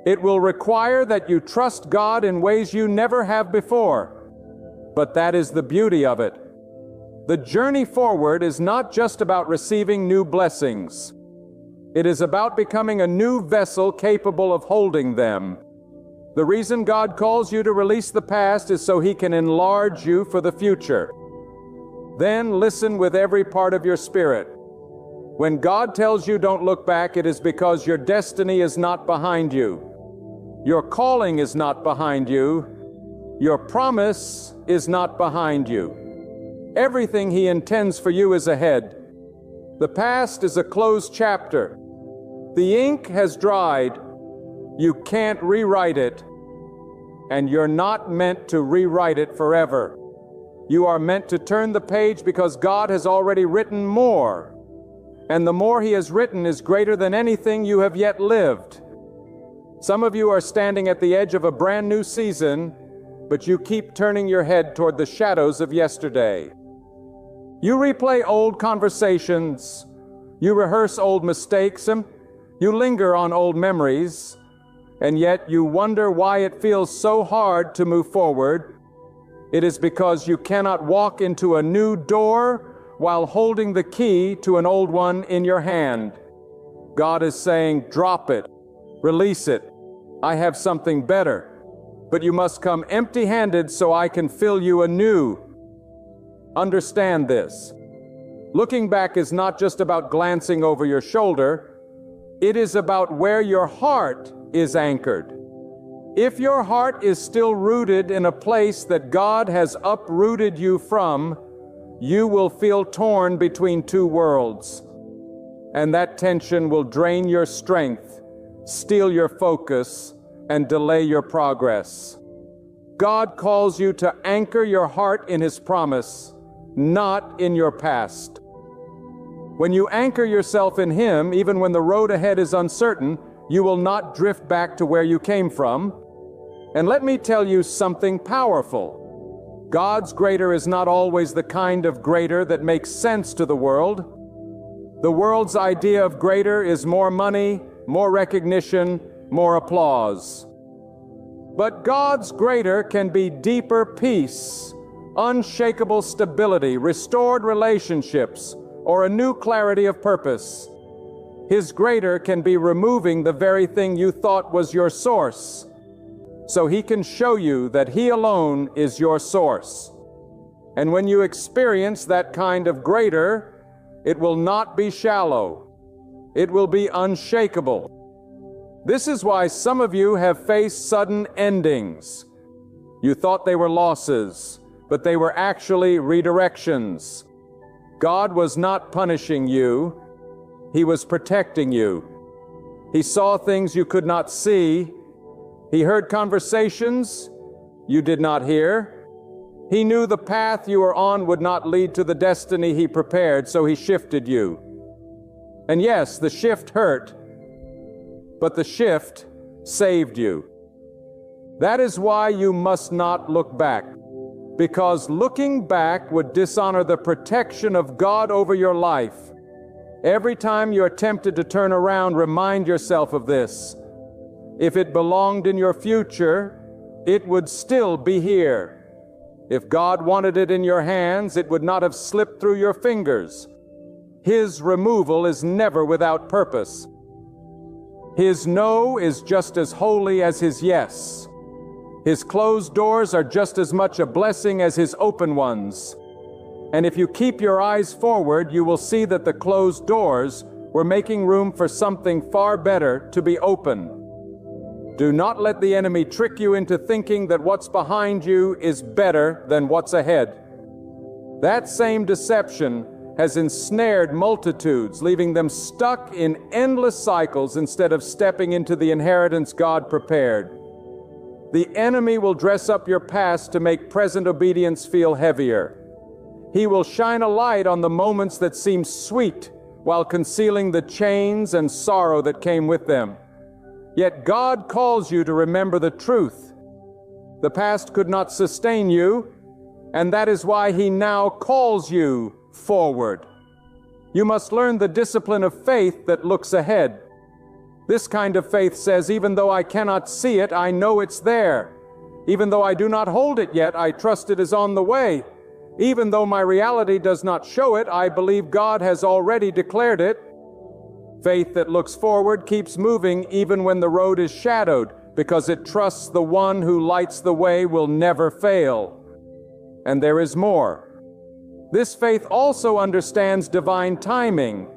It will require that you trust God in ways you never have before. But that is the beauty of it. The journey forward is not just about receiving new blessings. It is about becoming a new vessel capable of holding them. The reason God calls you to release the past is so He can enlarge you for the future. Then listen with every part of your spirit. When God tells you don't look back, it is because your destiny is not behind you. Your calling is not behind you. Your promise is not behind you. Everything He intends for you is ahead. The past is a closed chapter. The ink has dried. You can't rewrite it. And you're not meant to rewrite it forever. You are meant to turn the page because God has already written more. And the more He has written is greater than anything you have yet lived. Some of you are standing at the edge of a brand new season, but you keep turning your head toward the shadows of yesterday. You replay old conversations, you rehearse old mistakes, and you linger on old memories, and yet you wonder why it feels so hard to move forward. It is because you cannot walk into a new door while holding the key to an old one in your hand. God is saying, drop it, release it. I have something better, but you must come empty-handed so I can fill you anew. Understand this. Looking back is not just about glancing over your shoulder. It is about where your heart is anchored. If your heart is still rooted in a place that God has uprooted you from, you will feel torn between two worlds. And that tension will drain your strength, steal your focus, and delay your progress. God calls you to anchor your heart in His promise, not in your past. When you anchor yourself in Him, even when the road ahead is uncertain, you will not drift back to where you came from. And let me tell you something powerful. God's greater is not always the kind of greater that makes sense to the world. The world's idea of greater is more money, more recognition, more applause. But God's greater can be deeper peace, unshakable stability, restored relationships, or a new clarity of purpose. His greater can be removing the very thing you thought was your source, so He can show you that He alone is your source. And when you experience that kind of greater, it will not be shallow. It will be unshakable. This is why some of you have faced sudden endings. You thought they were losses, but they were actually redirections. God was not punishing you. He was protecting you. He saw things you could not see. He heard conversations you did not hear. He knew the path you were on would not lead to the destiny He prepared, so He shifted you. And yes, the shift hurt, but the shift saved you. That is why you must not look back, because looking back would dishonor the protection of God over your life. Every time you are tempted to turn around, remind yourself of this. If it belonged in your future, it would still be here. If God wanted it in your hands, it would not have slipped through your fingers. His removal is never without purpose. His no is just as holy as His yes. His closed doors are just as much a blessing as His open ones. And if you keep your eyes forward, you will see that the closed doors were making room for something far better to be open. Do not let the enemy trick you into thinking that what's behind you is better than what's ahead. That same deception has ensnared multitudes, leaving them stuck in endless cycles instead of stepping into the inheritance God prepared. The enemy will dress up your past to make present obedience feel heavier. He will shine a light on the moments that seem sweet while concealing the chains and sorrow that came with them. Yet God calls you to remember the truth. The past could not sustain you, and that is why He now calls you forward. You must learn the discipline of faith that looks ahead. This kind of faith says, even though I cannot see it, I know it's there. Even though I do not hold it yet, I trust it is on the way. Even though my reality does not show it, I believe God has already declared it. Faith that looks forward keeps moving even when the road is shadowed, because it trusts the one who lights the way will never fail. And there is more. This faith also understands divine timing.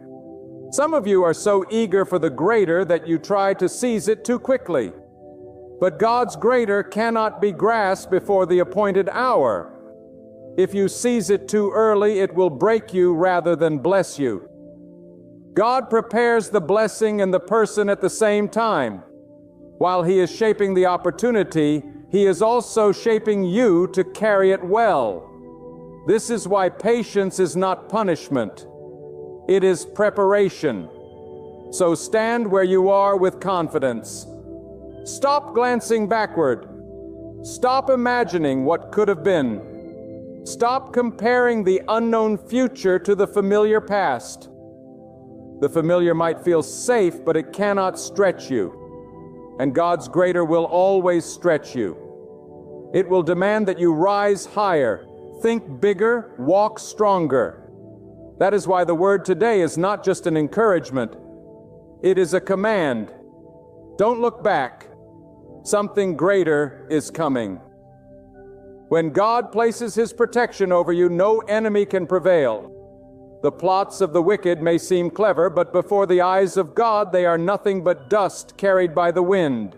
Some of you are so eager for the greater that you try to seize it too quickly. But God's greater cannot be grasped before the appointed hour. If you seize it too early, it will break you rather than bless you. God prepares the blessing and the person at the same time. While He is shaping the opportunity, He is also shaping you to carry it well. This is why patience is not punishment. It is preparation. So stand where you are with confidence. Stop glancing backward. Stop imagining what could have been. Stop comparing the unknown future to the familiar past. The familiar might feel safe, but it cannot stretch you. And God's greater will always stretch you. It will demand that you rise higher, think bigger, walk stronger. That is why the word today is not just an encouragement. It is a command. Don't look back. Something greater is coming. When God places His protection over you, no enemy can prevail. The plots of the wicked may seem clever, but before the eyes of God they are nothing but dust carried by the wind.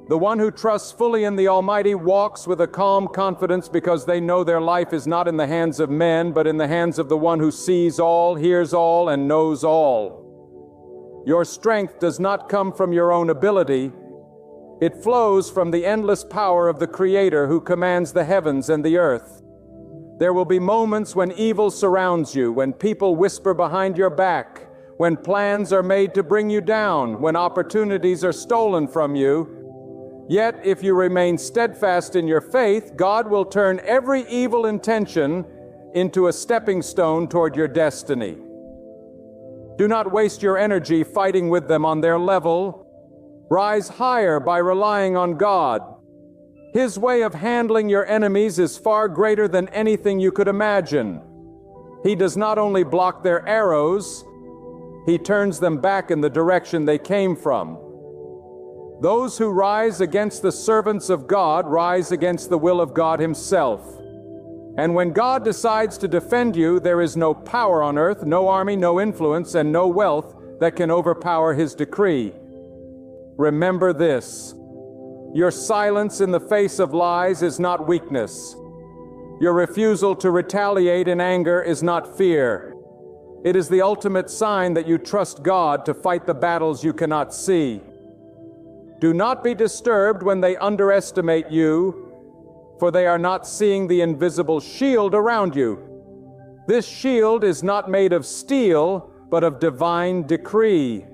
The one who trusts fully in the Almighty walks with a calm confidence because they know their life is not in the hands of men, but in the hands of the one who sees all, hears all, and knows all. Your strength does not come from your own ability. It flows from the endless power of the Creator who commands the heavens and the earth. There will be moments when evil surrounds you, when people whisper behind your back, when plans are made to bring you down, when opportunities are stolen from you. Yet, if you remain steadfast in your faith, God will turn every evil intention into a stepping stone toward your destiny. Do not waste your energy fighting with them on their level. Rise higher by relying on God. His way of handling your enemies is far greater than anything you could imagine. He does not only block their arrows, He turns them back in the direction they came from. Those who rise against the servants of God rise against the will of God Himself. And when God decides to defend you, there is no power on earth, no army, no influence, and no wealth that can overpower His decree. Remember this: your silence in the face of lies is not weakness. Your refusal to retaliate in anger is not fear. It is the ultimate sign that you trust God to fight the battles you cannot see. Do not be disturbed when they underestimate you, for they are not seeing the invisible shield around you. This shield is not made of steel, but of divine decree.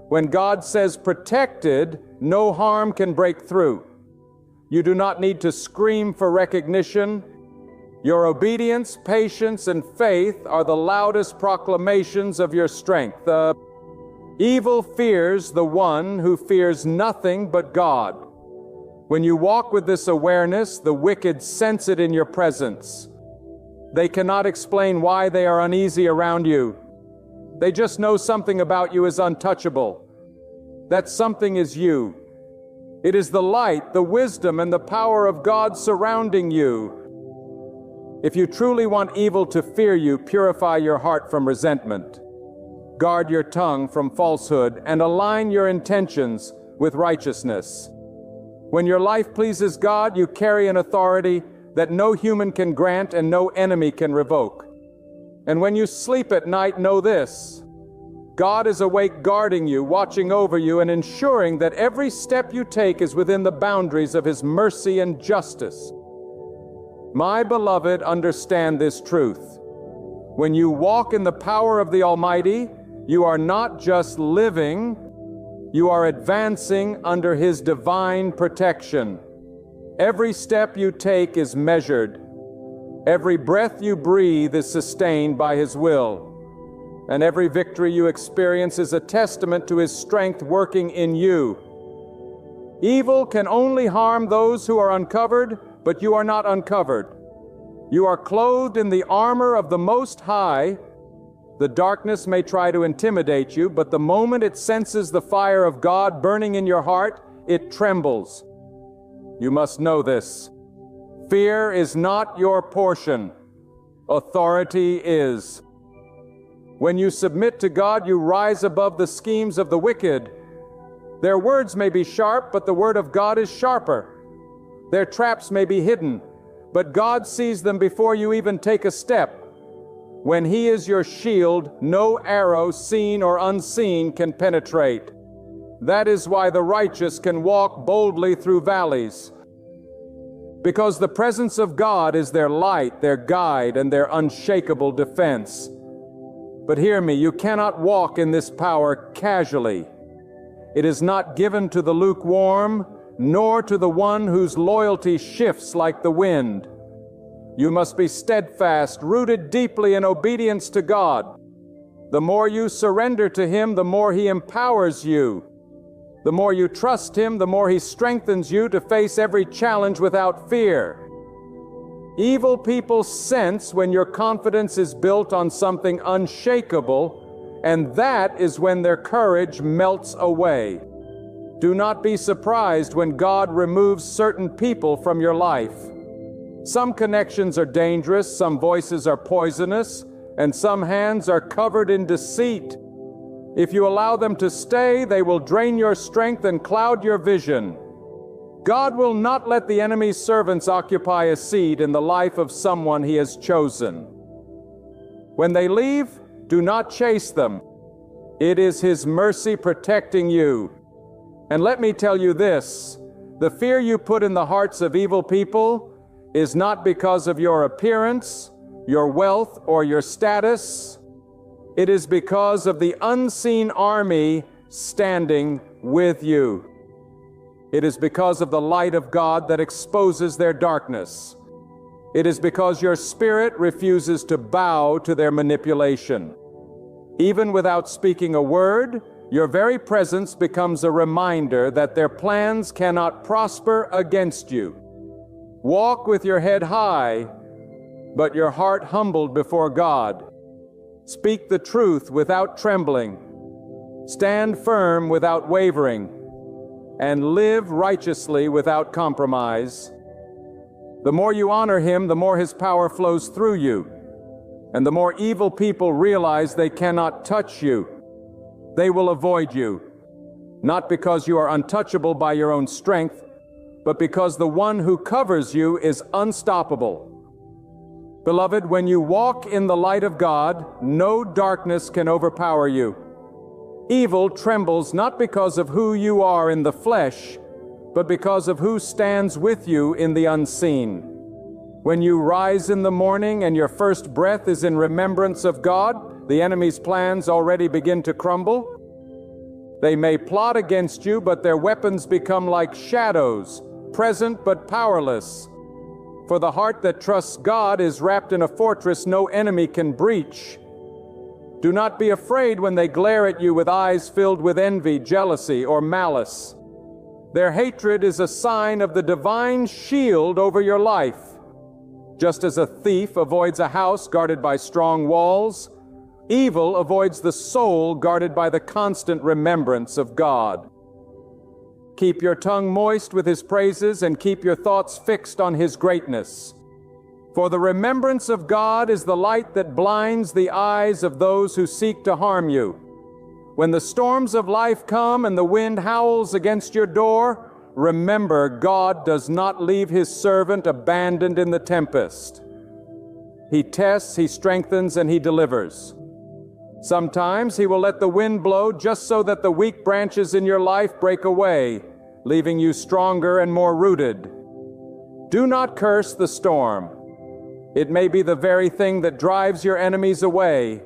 When God says protected, no harm can break through. You do not need to scream for recognition. Your obedience, patience, and faith are the loudest proclamations of your strength. Evil fears the one who fears nothing but God. When you walk with this awareness, the wicked sense it in your presence. They cannot explain why they are uneasy around you. They just know something about you is untouchable. That something is you. It is the light, the wisdom, and the power of God surrounding you. If you truly want evil to fear you, purify your heart from resentment. Guard your tongue from falsehood and align your intentions with righteousness. When your life pleases God, you carry an authority that no human can grant and no enemy can revoke. And when you sleep at night, know this: God is awake guarding you, watching over you, and ensuring that every step you take is within the boundaries of His mercy and justice. My beloved, understand this truth. When you walk in the power of the Almighty, you are not just living, you are advancing under His divine protection. Every step you take is measured. Every breath you breathe is sustained by His will. And every victory you experience is a testament to His strength working in you. Evil can only harm those who are uncovered, but you are not uncovered. You are clothed in the armor of the Most High. The darkness may try to intimidate you, but the moment it senses the fire of God burning in your heart, it trembles. You must know this. Fear is not your portion. Authority is. When you submit to God, you rise above the schemes of the wicked. Their words may be sharp, but the word of God is sharper. Their traps may be hidden, but God sees them before you even take a step. When He is your shield, no arrow, seen or unseen, can penetrate. That is why the righteous can walk boldly through valleys. Because the presence of God is their light, their guide, and their unshakable defense. But hear me, you cannot walk in this power casually. It is not given to the lukewarm, nor to the one whose loyalty shifts like the wind. You must be steadfast, rooted deeply in obedience to God. The more you surrender to Him, the more He empowers you. The more you trust Him, the more He strengthens you to face every challenge without fear. Evil people sense when your confidence is built on something unshakable, and that is when their courage melts away. Do not be surprised when God removes certain people from your life. Some connections are dangerous, some voices are poisonous, and some hands are covered in deceit. If you allow them to stay, they will drain your strength and cloud your vision. God will not let the enemy's servants occupy a seat in the life of someone He has chosen. When they leave, do not chase them. It is His mercy protecting you. And let me tell you this, the fear you put in the hearts of evil people is not because of your appearance, your wealth, or your status. It is because of the unseen army standing with you. It is because of the light of God that exposes their darkness. It is because your spirit refuses to bow to their manipulation. Even without speaking a word, your very presence becomes a reminder that their plans cannot prosper against you. Walk with your head high, but your heart humbled before God. Speak the truth without trembling. Stand firm without wavering, and live righteously without compromise. The more you honor Him, the more His power flows through you, and the more evil people realize they cannot touch you. They will avoid you, not because you are untouchable by your own strength, but because the one who covers you is unstoppable. Beloved, when you walk in the light of God, no darkness can overpower you. Evil trembles not because of who you are in the flesh, but because of who stands with you in the unseen. When you rise in the morning and your first breath is in remembrance of God, the enemy's plans already begin to crumble. They may plot against you, but their weapons become like shadows, present but powerless. For the heart that trusts God is wrapped in a fortress no enemy can breach. Do not be afraid when they glare at you with eyes filled with envy, jealousy, or malice. Their hatred is a sign of the divine shield over your life. Just as a thief avoids a house guarded by strong walls, evil avoids the soul guarded by the constant remembrance of God. Keep your tongue moist with His praises and keep your thoughts fixed on His greatness. For the remembrance of God is the light that blinds the eyes of those who seek to harm you. When the storms of life come and the wind howls against your door, remember God does not leave His servant abandoned in the tempest. He tests, He strengthens, and He delivers. Sometimes He will let the wind blow just so that the weak branches in your life break away, leaving you stronger and more rooted. Do not curse the storm. It may be the very thing that drives your enemies away.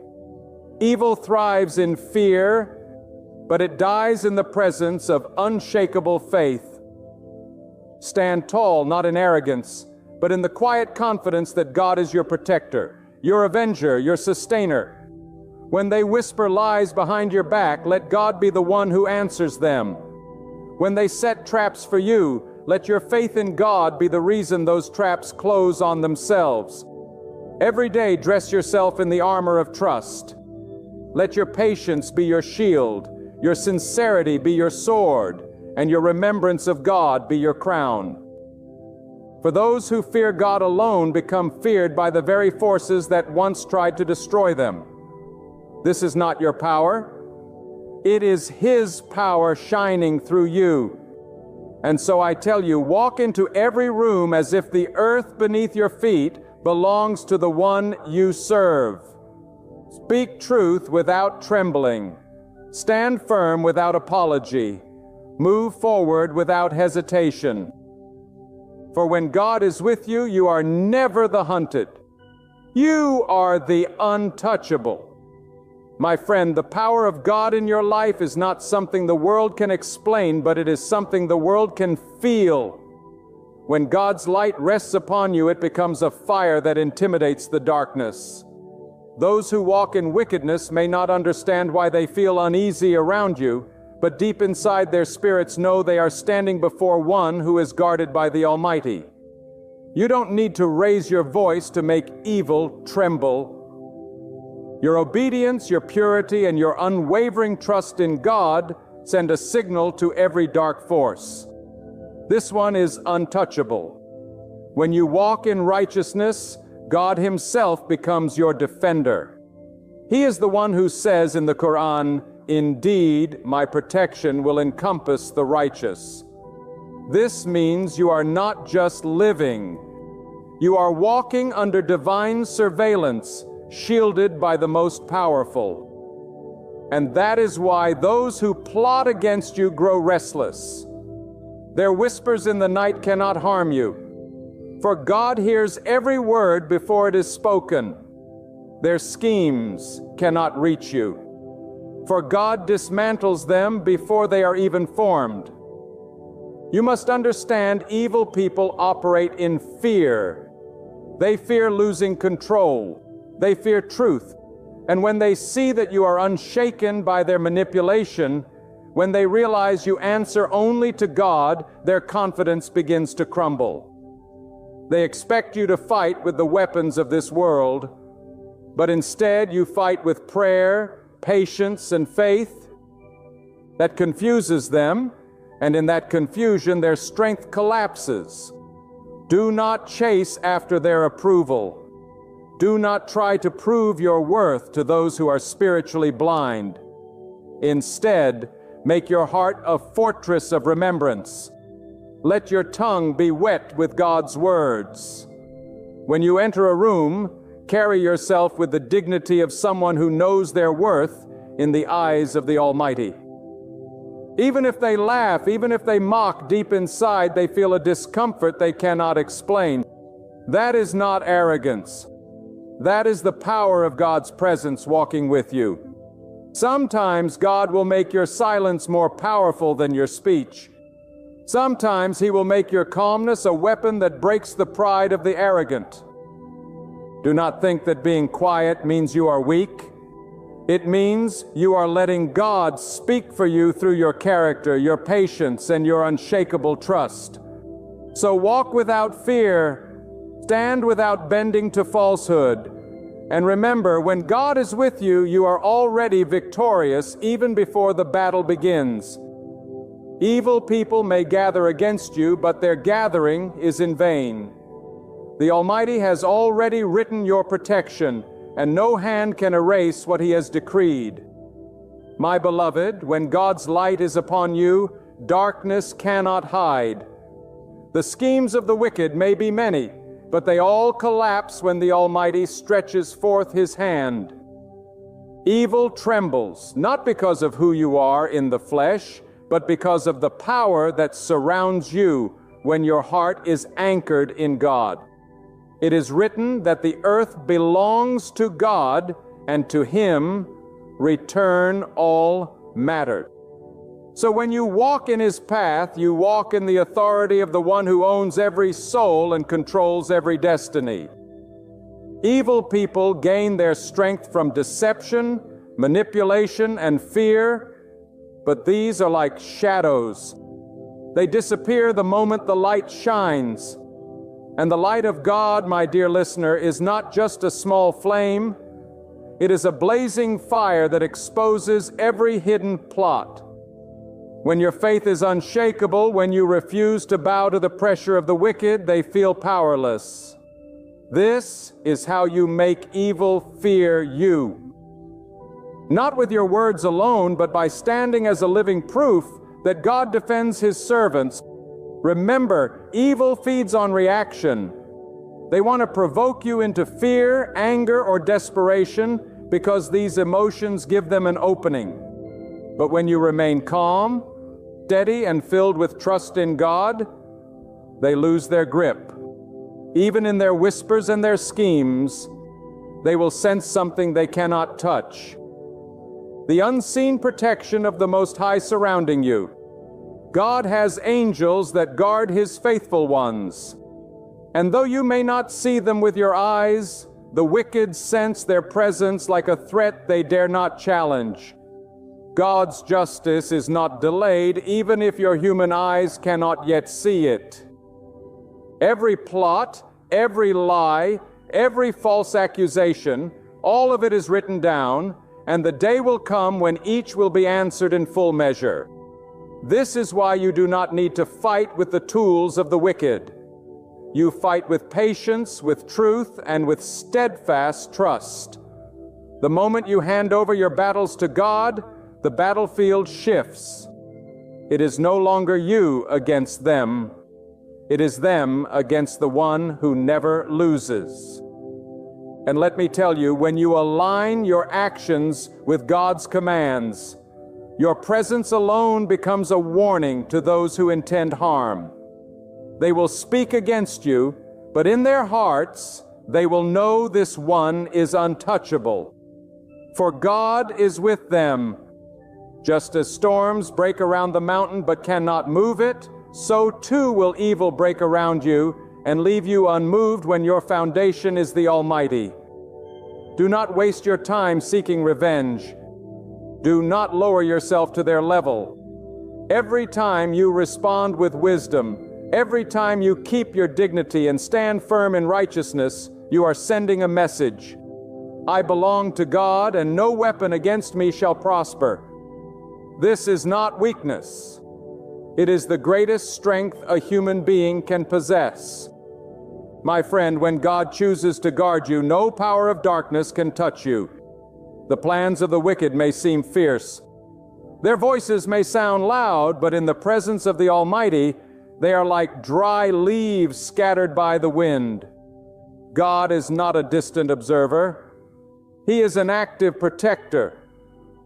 Evil thrives in fear, but it dies in the presence of unshakable faith. Stand tall, not in arrogance, but in the quiet confidence that God is your protector, your avenger, your sustainer. When they whisper lies behind your back, let God be the one who answers them. When they set traps for you, let your faith in God be the reason those traps close on themselves. Every day dress yourself in the armor of trust. Let your patience be your shield, your sincerity be your sword, and your remembrance of God be your crown. For those who fear God alone become feared by the very forces that once tried to destroy them. This is not your power. It is His power shining through you. And so I tell you, walk into every room as if the earth beneath your feet belongs to the one you serve. Speak truth without trembling. Stand firm without apology. Move forward without hesitation. For when God is with you, you are never the hunted. You are the untouchable. My friend, the power of God in your life is not something the world can explain, but it is something the world can feel. When God's light rests upon you, it becomes a fire that intimidates the darkness. Those who walk in wickedness may not understand why they feel uneasy around you, but deep inside their spirits know they are standing before one who is guarded by the Almighty. You don't need to raise your voice to make evil tremble. Your obedience, your purity, and your unwavering trust in God send a signal to every dark force. This one is untouchable. When you walk in righteousness, God Himself becomes your defender. He is the one who says in the Quran, "Indeed, my protection will encompass the righteous." This means you are not just living. You are walking under divine surveillance, shielded by the most powerful. And that is why those who plot against you grow restless. Their whispers in the night cannot harm you. For God hears every word before it is spoken. Their schemes cannot reach you, for God dismantles them before they are even formed. You must understand, evil people operate in fear. They fear losing control. They fear truth. And when they see that you are unshaken by their manipulation, when they realize you answer only to God, their confidence begins to crumble. They expect you to fight with the weapons of this world, but instead you fight with prayer, patience, and faith. That confuses them, and in that confusion their strength collapses. Do not chase after their approval. Do not try to prove your worth to those who are spiritually blind. Instead, make your heart a fortress of remembrance. Let your tongue be wet with God's words. When you enter a room, carry yourself with the dignity of someone who knows their worth in the eyes of the Almighty. Even if they laugh, even if they mock, deep inside they feel a discomfort they cannot explain. That is not arrogance. That is the power of God's presence walking with you. Sometimes God will make your silence more powerful than your speech. Sometimes He will make your calmness a weapon that breaks the pride of the arrogant. Do not think that being quiet means you are weak. It means you are letting God speak for you through your character, your patience, and your unshakable trust. So walk without fear, stand without bending to falsehood, and remember, when God is with you, you are already victorious even before the battle begins. Evil people may gather against you, but their gathering is in vain. The Almighty has already written your protection, and no hand can erase what He has decreed. My beloved, when God's light is upon you, darkness cannot hide. The schemes of the wicked may be many, but they all collapse when the Almighty stretches forth His hand. Evil trembles, not because of who you are in the flesh, but because of the power that surrounds you when your heart is anchored in God. It is written that the earth belongs to God, and to Him return all matter. So when you walk in His path, you walk in the authority of the one who owns every soul and controls every destiny. Evil people gain their strength from deception, manipulation, and fear, but these are like shadows. They disappear the moment the light shines. And the light of God, my dear listener, is not just a small flame. It is a blazing fire that exposes every hidden plot. When your faith is unshakable, when you refuse to bow to the pressure of the wicked, they feel powerless. This is how you make evil fear you. Not with your words alone, but by standing as a living proof that God defends His servants. Remember, evil feeds on reaction. They want to provoke you into fear, anger, or desperation because these emotions give them an opening. But when you remain calm, steady, and filled with trust in God, they lose their grip. Even in their whispers and their schemes, they will sense something they cannot touch. The unseen protection of the Most High surrounding you. God has angels that guard His faithful ones. And though you may not see them with your eyes, the wicked sense their presence like a threat they dare not challenge. God's justice is not delayed, even if your human eyes cannot yet see it. Every plot, every lie, every false accusation, all of it is written down, and the day will come when each will be answered in full measure. This is why you do not need to fight with the tools of the wicked. You fight with patience, with truth, and with steadfast trust. The moment you hand over your battles to God, the battlefield shifts. It is no longer you against them. It is them against the one who never loses. And let me tell you, when you align your actions with God's commands, your presence alone becomes a warning to those who intend harm. They will speak against you, but in their hearts they will know this one is untouchable. For God is with them. Just as storms break around the mountain but cannot move it, so too will evil break around you and leave you unmoved when your foundation is the Almighty. Do not waste your time seeking revenge. Do not lower yourself to their level. Every time you respond with wisdom, every time you keep your dignity and stand firm in righteousness, you are sending a message. I belong to God, and no weapon against me shall prosper. This is not weakness. It is the greatest strength a human being can possess. My friend, when God chooses to guard you, no power of darkness can touch you. The plans of the wicked may seem fierce. Their voices may sound loud, but in the presence of the Almighty, they are like dry leaves scattered by the wind. God is not a distant observer. He is an active protector,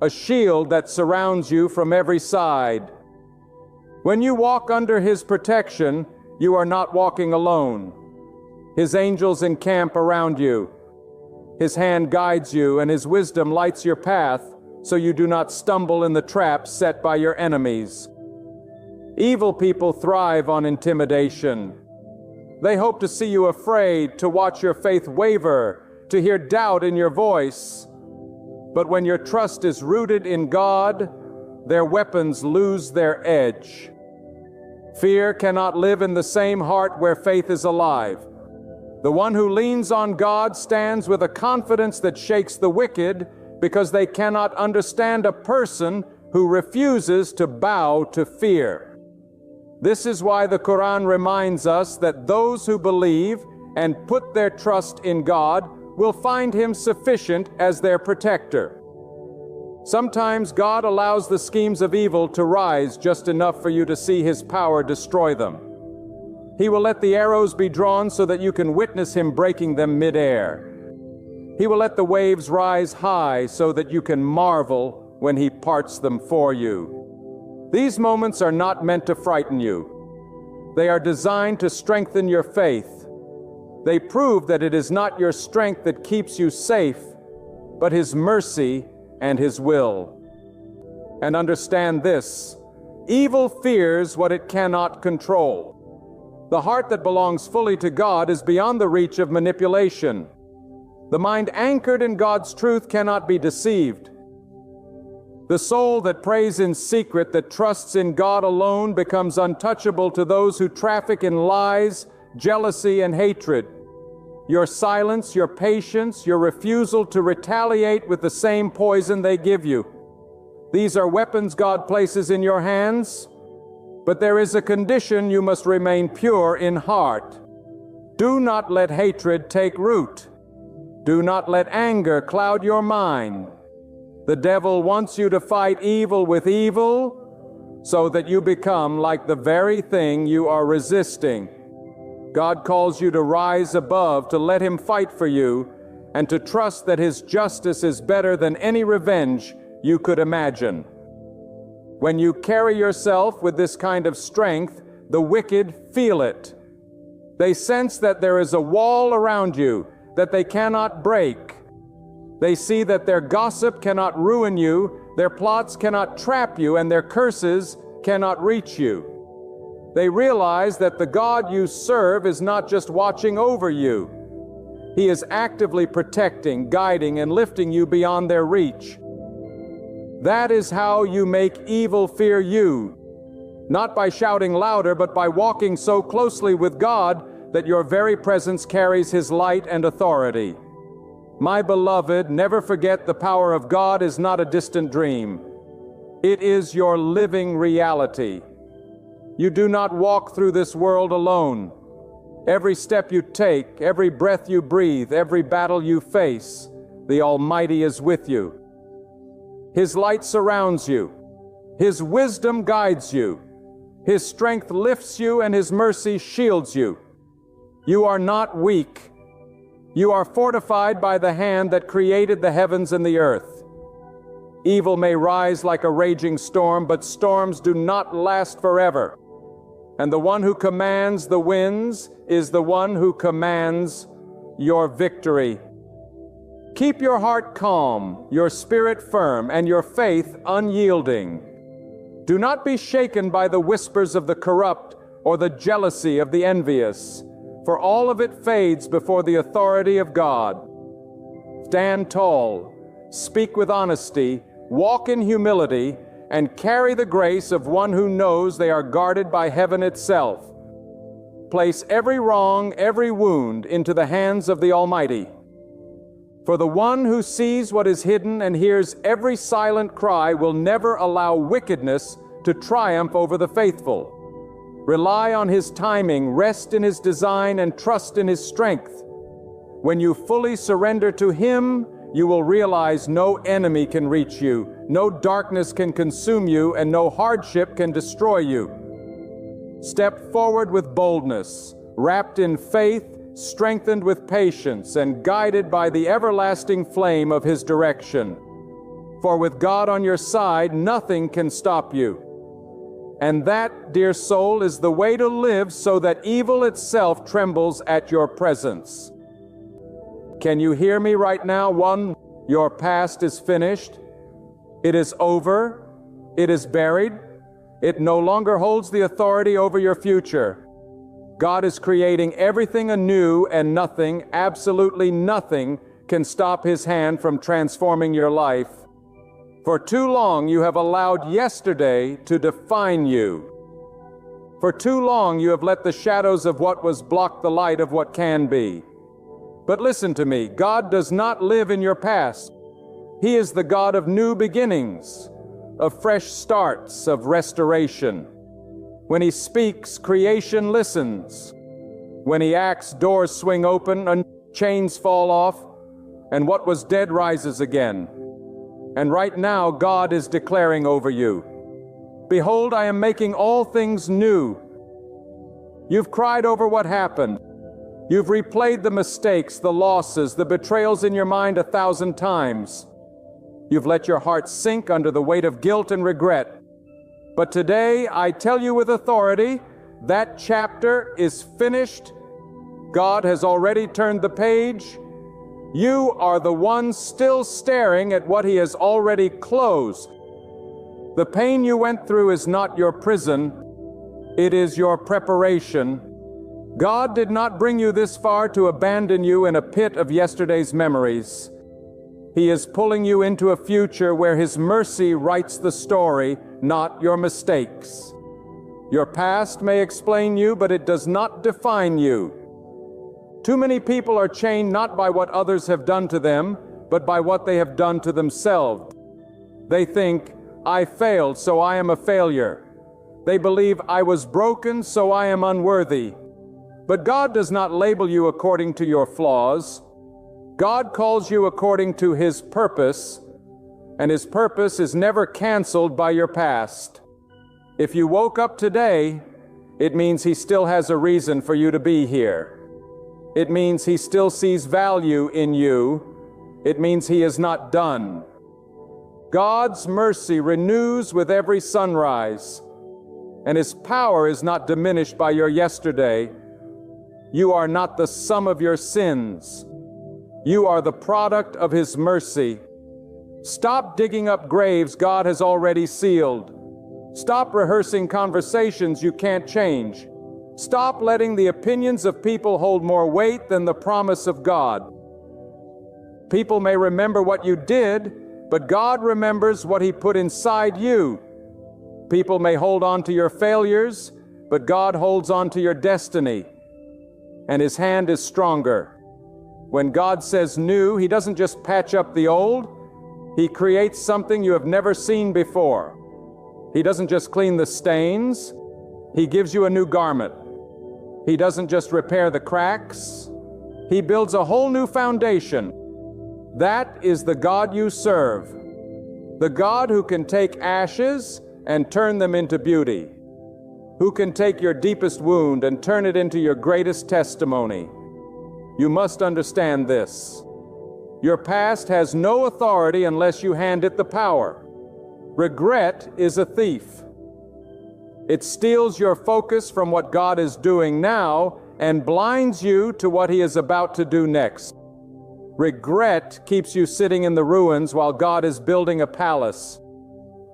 a shield that surrounds you from every side. When you walk under His protection, you are not walking alone. His angels encamp around you. His hand guides you, and His wisdom lights your path, so you do not stumble in the traps set by your enemies. Evil people thrive on intimidation. They hope to see you afraid, to watch your faith waver, to hear doubt in your voice. But when your trust is rooted in God, their weapons lose their edge. Fear cannot live in the same heart where faith is alive. The one who leans on God stands with a confidence that shakes the wicked, because they cannot understand a person who refuses to bow to fear. This is why the Quran reminds us that those who believe and put their trust in God will find Him sufficient as their protector. Sometimes God allows the schemes of evil to rise just enough for you to see His power destroy them. He will let the arrows be drawn so that you can witness Him breaking them midair. He will let the waves rise high so that you can marvel when He parts them for you. These moments are not meant to frighten you. They are designed to strengthen your faith. They prove that it is not your strength that keeps you safe, but His mercy and His will. And understand this: evil fears what it cannot control. The heart that belongs fully to God is beyond the reach of manipulation. The mind anchored in God's truth cannot be deceived. The soul that prays in secret, that trusts in God alone, becomes untouchable to those who traffic in lies, jealousy, and hatred. Your silence, your patience, your refusal to retaliate with the same poison they give you. These are weapons God places in your hands, but there is a condition: you must remain pure in heart. Do not let hatred take root. Do not let anger cloud your mind. The devil wants you to fight evil with evil, so that you become like the very thing you are resisting. God calls you to rise above, to let Him fight for you, and to trust that His justice is better than any revenge you could imagine. When you carry yourself with this kind of strength, the wicked feel it. They sense that there is a wall around you that they cannot break. They see that their gossip cannot ruin you, their plots cannot trap you, and their curses cannot reach you. They realize that the God you serve is not just watching over you. He is actively protecting, guiding, and lifting you beyond their reach. That is how you make evil fear you, not by shouting louder, but by walking so closely with God that your very presence carries His light and authority. My beloved, never forget the power of God is not a distant dream. It is your living reality. You do not walk through this world alone. Every step you take, every breath you breathe, every battle you face, the Almighty is with you. His light surrounds you. His wisdom guides you. His strength lifts you, and His mercy shields you. You are not weak. You are fortified by the hand that created the heavens and the earth. Evil may rise like a raging storm, but storms do not last forever. and the one who commands the winds is the one who commands your victory. Keep your heart calm, your spirit firm, and your faith unyielding. Do not be shaken by the whispers of the corrupt or the jealousy of the envious, for all of it fades before the authority of God. Stand tall, speak with honesty, walk in humility, and carry the grace of one who knows they are guarded by heaven itself. Place every wrong, every wound into the hands of the Almighty. For the one who sees what is hidden and hears every silent cry will never allow wickedness to triumph over the faithful. Rely on His timing, rest in His design, and trust in His strength. When you fully surrender to Him, you will realize no enemy can reach you, no darkness can consume you, and no hardship can destroy you. Step forward with boldness, wrapped in faith, strengthened with patience, and guided by the everlasting flame of His direction. For with God on your side, nothing can stop you. And that, dear soul, is the way to live so that evil itself trembles at your presence. Can you hear me right now? One, your past is finished. It is over. It is buried. It no longer holds the authority over your future. God is creating everything anew, and nothing, absolutely nothing, can stop His hand from transforming your life. For too long you have allowed yesterday to define you. For too long you have let the shadows of what was block the light of what can be. But listen to me, God does not live in your past. He is the God of new beginnings, of fresh starts, of restoration. When He speaks, creation listens. When He acts, doors swing open and chains fall off, and what was dead rises again. And right now, God is declaring over you, "Behold, I am making all things new." You've cried over what happened. You've replayed the mistakes, the losses, the betrayals in your mind 1,000 times. You've let your heart sink under the weight of guilt and regret. But today, I tell you with authority, that chapter is finished. God has already turned the page. You are the one still staring at what He has already closed. The pain you went through is not your prison. It is your preparation. God did not bring you this far to abandon you in a pit of yesterday's memories. He is pulling you into a future where His mercy writes the story, not your mistakes. Your past may explain you, but it does not define you. Too many people are chained not by what others have done to them, but by what they have done to themselves. They think, "I failed, so I am a failure." They believe, "I was broken, so I am unworthy." But God does not label you according to your flaws. God calls you according to His purpose, and His purpose is never canceled by your past. If you woke up today, it means He still has a reason for you to be here. It means He still sees value in you. It means He is not done. God's mercy renews with every sunrise, and His power is not diminished by your yesterday. You are not the sum of your sins. You are the product of His mercy. Stop digging up graves God has already sealed. Stop rehearsing conversations you can't change. Stop letting the opinions of people hold more weight than the promise of God. People may remember what you did, but God remembers what He put inside you. People may hold on to your failures, but God holds on to your destiny, and His hand is stronger. When God says new, He doesn't just patch up the old. He creates something you have never seen before. He doesn't just clean the stains. He gives you a new garment. He doesn't just repair the cracks. He builds a whole new foundation. That is the God you serve. The God who can take ashes and turn them into beauty. Who can take your deepest wound and turn it into your greatest testimony. You must understand this. Your past has no authority unless you hand it the power. Regret is a thief. It steals your focus from what God is doing now and blinds you to what He is about to do next. Regret keeps you sitting in the ruins while God is building a palace.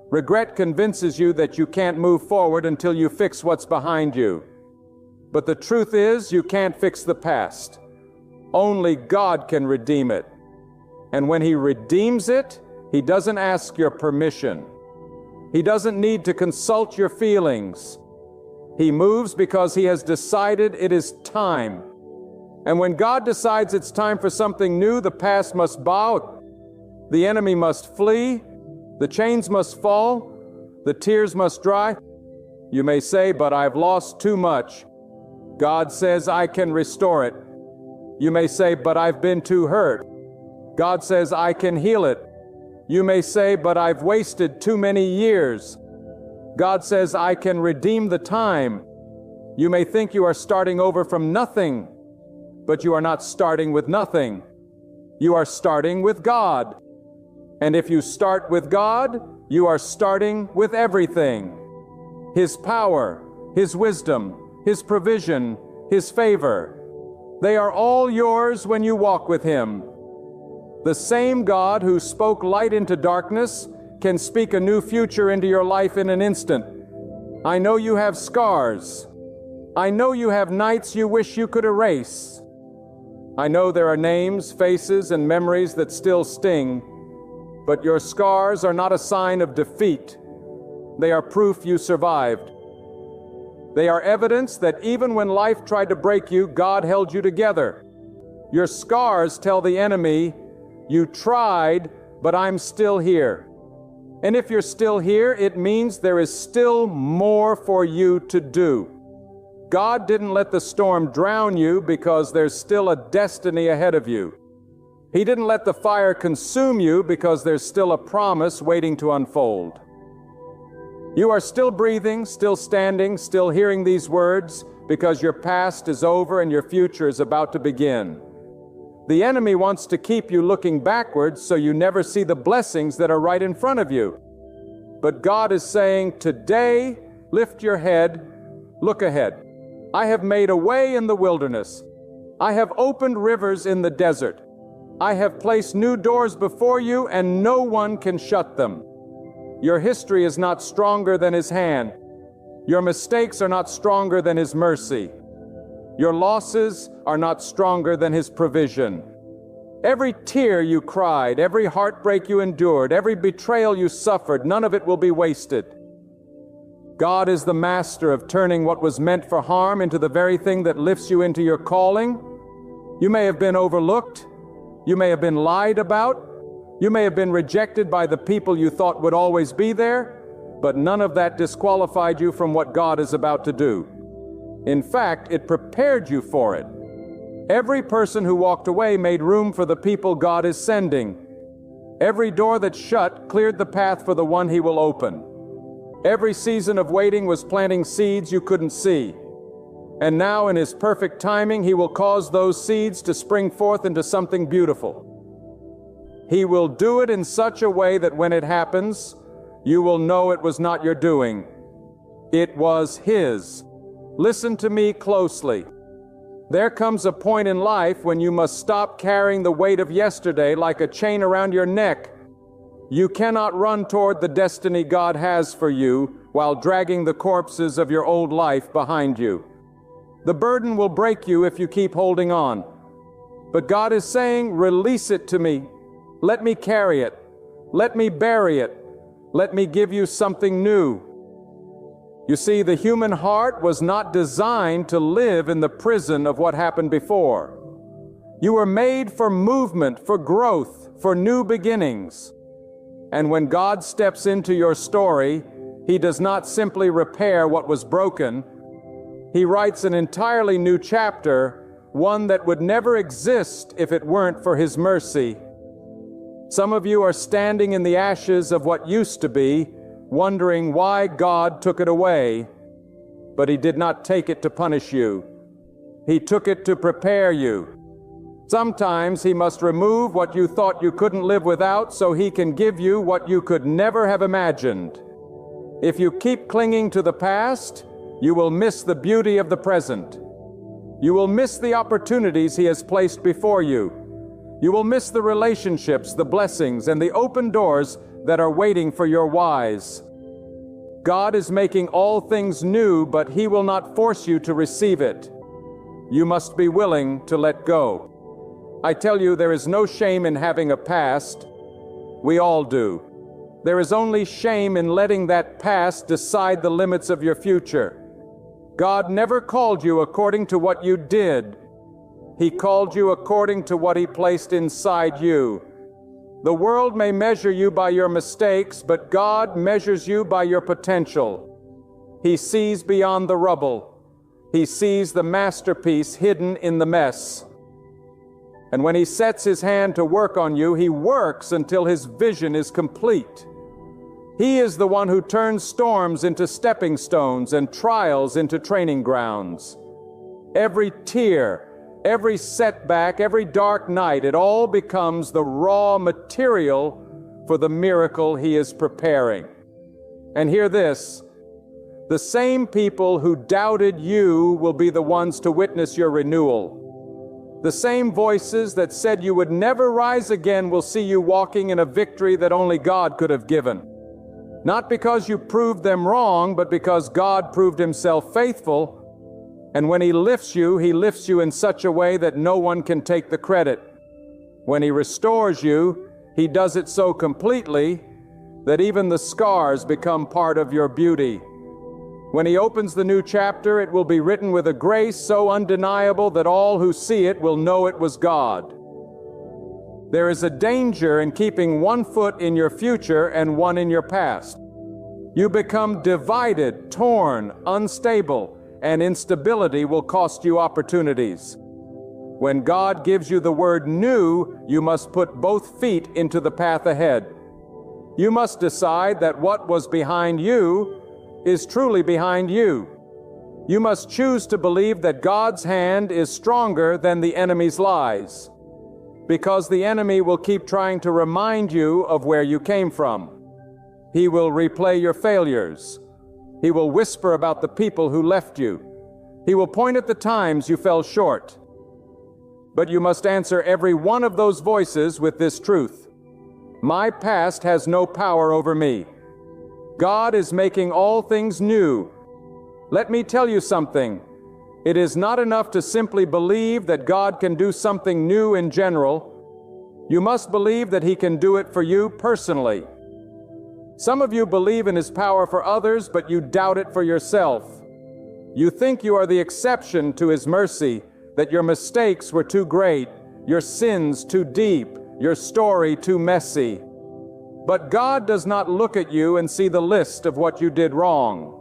Regret convinces you that you can't move forward until you fix what's behind you. But the truth is, you can't fix the past. Only God can redeem it. And when He redeems it, He doesn't ask your permission. He doesn't need to consult your feelings. He moves because He has decided it is time. And when God decides it's time for something new, the past must bow, the enemy must flee, the chains must fall, the tears must dry. You may say, but I've lost too much. God says, I can restore it. You may say, but I've been too hurt. God says, I can heal it. You may say, but I've wasted too many years. God says, I can redeem the time. You may think you are starting over from nothing, but you are not starting with nothing. You are starting with God. And if you start with God, you are starting with everything. His power, His wisdom, His provision, His favor. They are all yours when you walk with Him. The same God who spoke light into darkness can speak a new future into your life in an instant. I know you have scars. I know you have nights you wish you could erase. I know there are names, faces, and memories that still sting, but your scars are not a sign of defeat. They are proof you survived. They are evidence that even when life tried to break you, God held you together. Your scars tell the enemy, you tried, but I'm still here. And if you're still here, it means there is still more for you to do. God didn't let the storm drown you because there's still a destiny ahead of you. He didn't let the fire consume you because there's still a promise waiting to unfold. You are still breathing, still standing, still hearing these words because your past is over and your future is about to begin. The enemy wants to keep you looking backwards so you never see the blessings that are right in front of you. But God is saying, today, lift your head, look ahead. I have made a way in the wilderness. I have opened rivers in the desert. I have placed new doors before you, and no one can shut them. Your history is not stronger than His hand. Your mistakes are not stronger than His mercy. Your losses are not stronger than His provision. Every tear you cried, every heartbreak you endured, every betrayal you suffered, none of it will be wasted. God is the master of turning what was meant for harm into the very thing that lifts you into your calling. You may have been overlooked. You may have been lied about. You may have been rejected by the people you thought would always be there, but none of that disqualified you from what God is about to do. In fact, it prepared you for it. Every person who walked away made room for the people God is sending. Every door that's shut cleared the path for the one He will open. Every season of waiting was planting seeds you couldn't see. And now, in His perfect timing, He will cause those seeds to spring forth into something beautiful. He will do it in such a way that when it happens, you will know it was not your doing. It was His. Listen to me closely. There comes a point in life when you must stop carrying the weight of yesterday like a chain around your neck. You cannot run toward the destiny God has for you while dragging the corpses of your old life behind you. The burden will break you if you keep holding on. But God is saying, release it to me. Let me carry it. Let me bury it. Let me give you something new. You see, the human heart was not designed to live in the prison of what happened before. You were made for movement, for growth, for new beginnings. And when God steps into your story, He does not simply repair what was broken. He writes an entirely new chapter, one that would never exist if it weren't for His mercy. Some of you are standing in the ashes of what used to be, wondering why God took it away. But He did not take it to punish you. He took it to prepare you. Sometimes He must remove what you thought you couldn't live without so He can give you what you could never have imagined. If you keep clinging to the past, you will miss the beauty of the present. You will miss the opportunities He has placed before you. You will miss the relationships, the blessings, and the open doors that are waiting for your whys. God is making all things new, but He will not force you to receive it. You must be willing to let go. I tell you, there is no shame in having a past. We all do. There is only shame in letting that past decide the limits of your future. God never called you according to what you did. He called you according to what He placed inside you. The world may measure you by your mistakes, but God measures you by your potential. He sees beyond the rubble. He sees the masterpiece hidden in the mess. And when He sets His hand to work on you, He works until His vision is complete. He is the one who turns storms into stepping stones and trials into training grounds. Every tear, every setback, every dark night, it all becomes the raw material for the miracle He is preparing. And hear this, the same people who doubted you will be the ones to witness your renewal. The same voices that said you would never rise again will see you walking in a victory that only God could have given. Not because you proved them wrong, but because God proved Himself faithful. And when He lifts you in such a way that no one can take the credit. When He restores you, He does it so completely that even the scars become part of your beauty. When He opens the new chapter, it will be written with a grace so undeniable that all who see it will know it was God. There is a danger in keeping one foot in your future and one in your past. You become divided, torn, unstable, and instability will cost you opportunities. When God gives you the word new, you must put both feet into the path ahead. You must decide that what was behind you is truly behind you. You must choose to believe that God's hand is stronger than the enemy's lies, because the enemy will keep trying to remind you of where you came from. He will replay your failures. He will whisper about the people who left you. He will point at the times you fell short. But you must answer every one of those voices with this truth: my past has no power over me. God is making all things new. Let me tell you something. It is not enough to simply believe that God can do something new in general. You must believe that He can do it for you personally. Some of you believe in His power for others, but you doubt it for yourself. You think you are the exception to His mercy, that your mistakes were too great, your sins too deep, your story too messy. But God does not look at you and see the list of what you did wrong.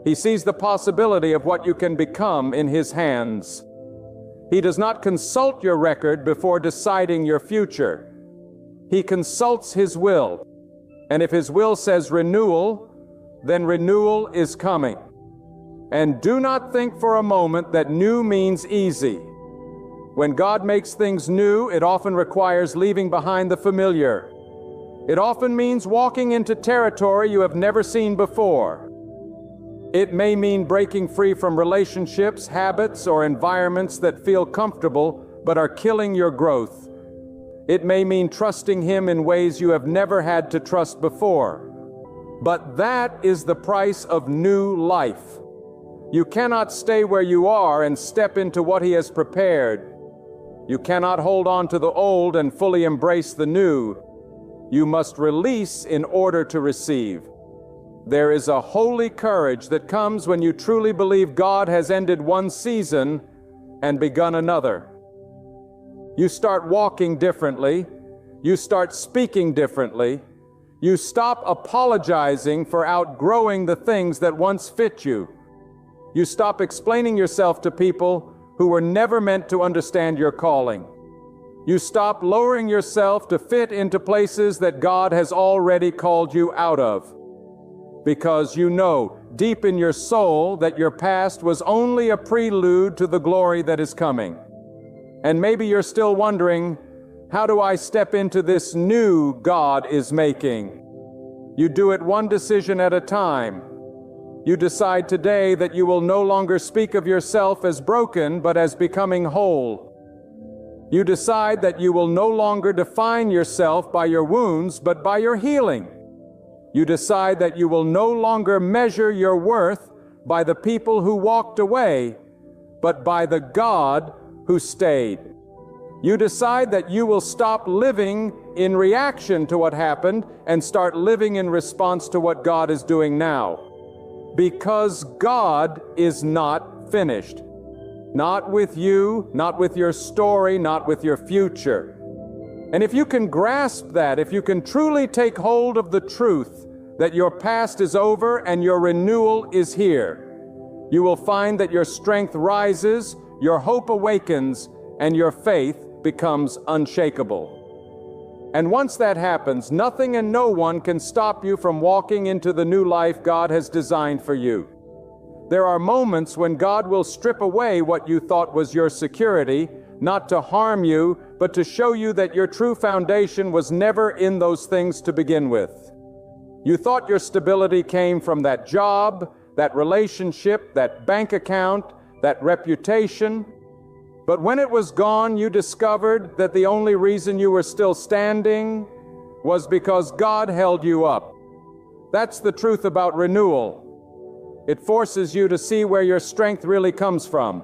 He sees the possibility of what you can become in His hands. He does not consult your record before deciding your future. He consults His will. And if His will says renewal, then renewal is coming. And do not think for a moment that new means easy. When God makes things new, it often requires leaving behind the familiar. It often means walking into territory you have never seen before. It may mean breaking free from relationships, habits, or environments that feel comfortable but are killing your growth. It may mean trusting Him in ways you have never had to trust before. But that is the price of new life. You cannot stay where you are and step into what He has prepared. You cannot hold on to the old and fully embrace the new. You must release in order to receive. There is a holy courage that comes when you truly believe God has ended one season and begun another. You start walking differently. You start speaking differently. You stop apologizing for outgrowing the things that once fit you. You stop explaining yourself to people who were never meant to understand your calling. You stop lowering yourself to fit into places that God has already called you out of. Because you know deep in your soul that your past was only a prelude to the glory that is coming. And maybe you're still wondering, how do I step into this new God is making? You do it one decision at a time. You decide today that you will no longer speak of yourself as broken, but as becoming whole. You decide that you will no longer define yourself by your wounds, but by your healing. You decide that you will no longer measure your worth by the people who walked away, but by the God who stayed. You decide that you will stop living in reaction to what happened and start living in response to what God is doing now. Because God is not finished. Not with you, not with your story, not with your future. And if you can grasp that, if you can truly take hold of the truth that your past is over and your renewal is here, you will find that your strength rises, your hope awakens, and your faith becomes unshakable. And once that happens, nothing and no one can stop you from walking into the new life God has designed for you. There are moments when God will strip away what you thought was your security, not to harm you, but to show you that your true foundation was never in those things to begin with. You thought your stability came from that job, that relationship, that bank account, that reputation. But when it was gone, you discovered that the only reason you were still standing was because God held you up. That's the truth about renewal. It forces you to see where your strength really comes from.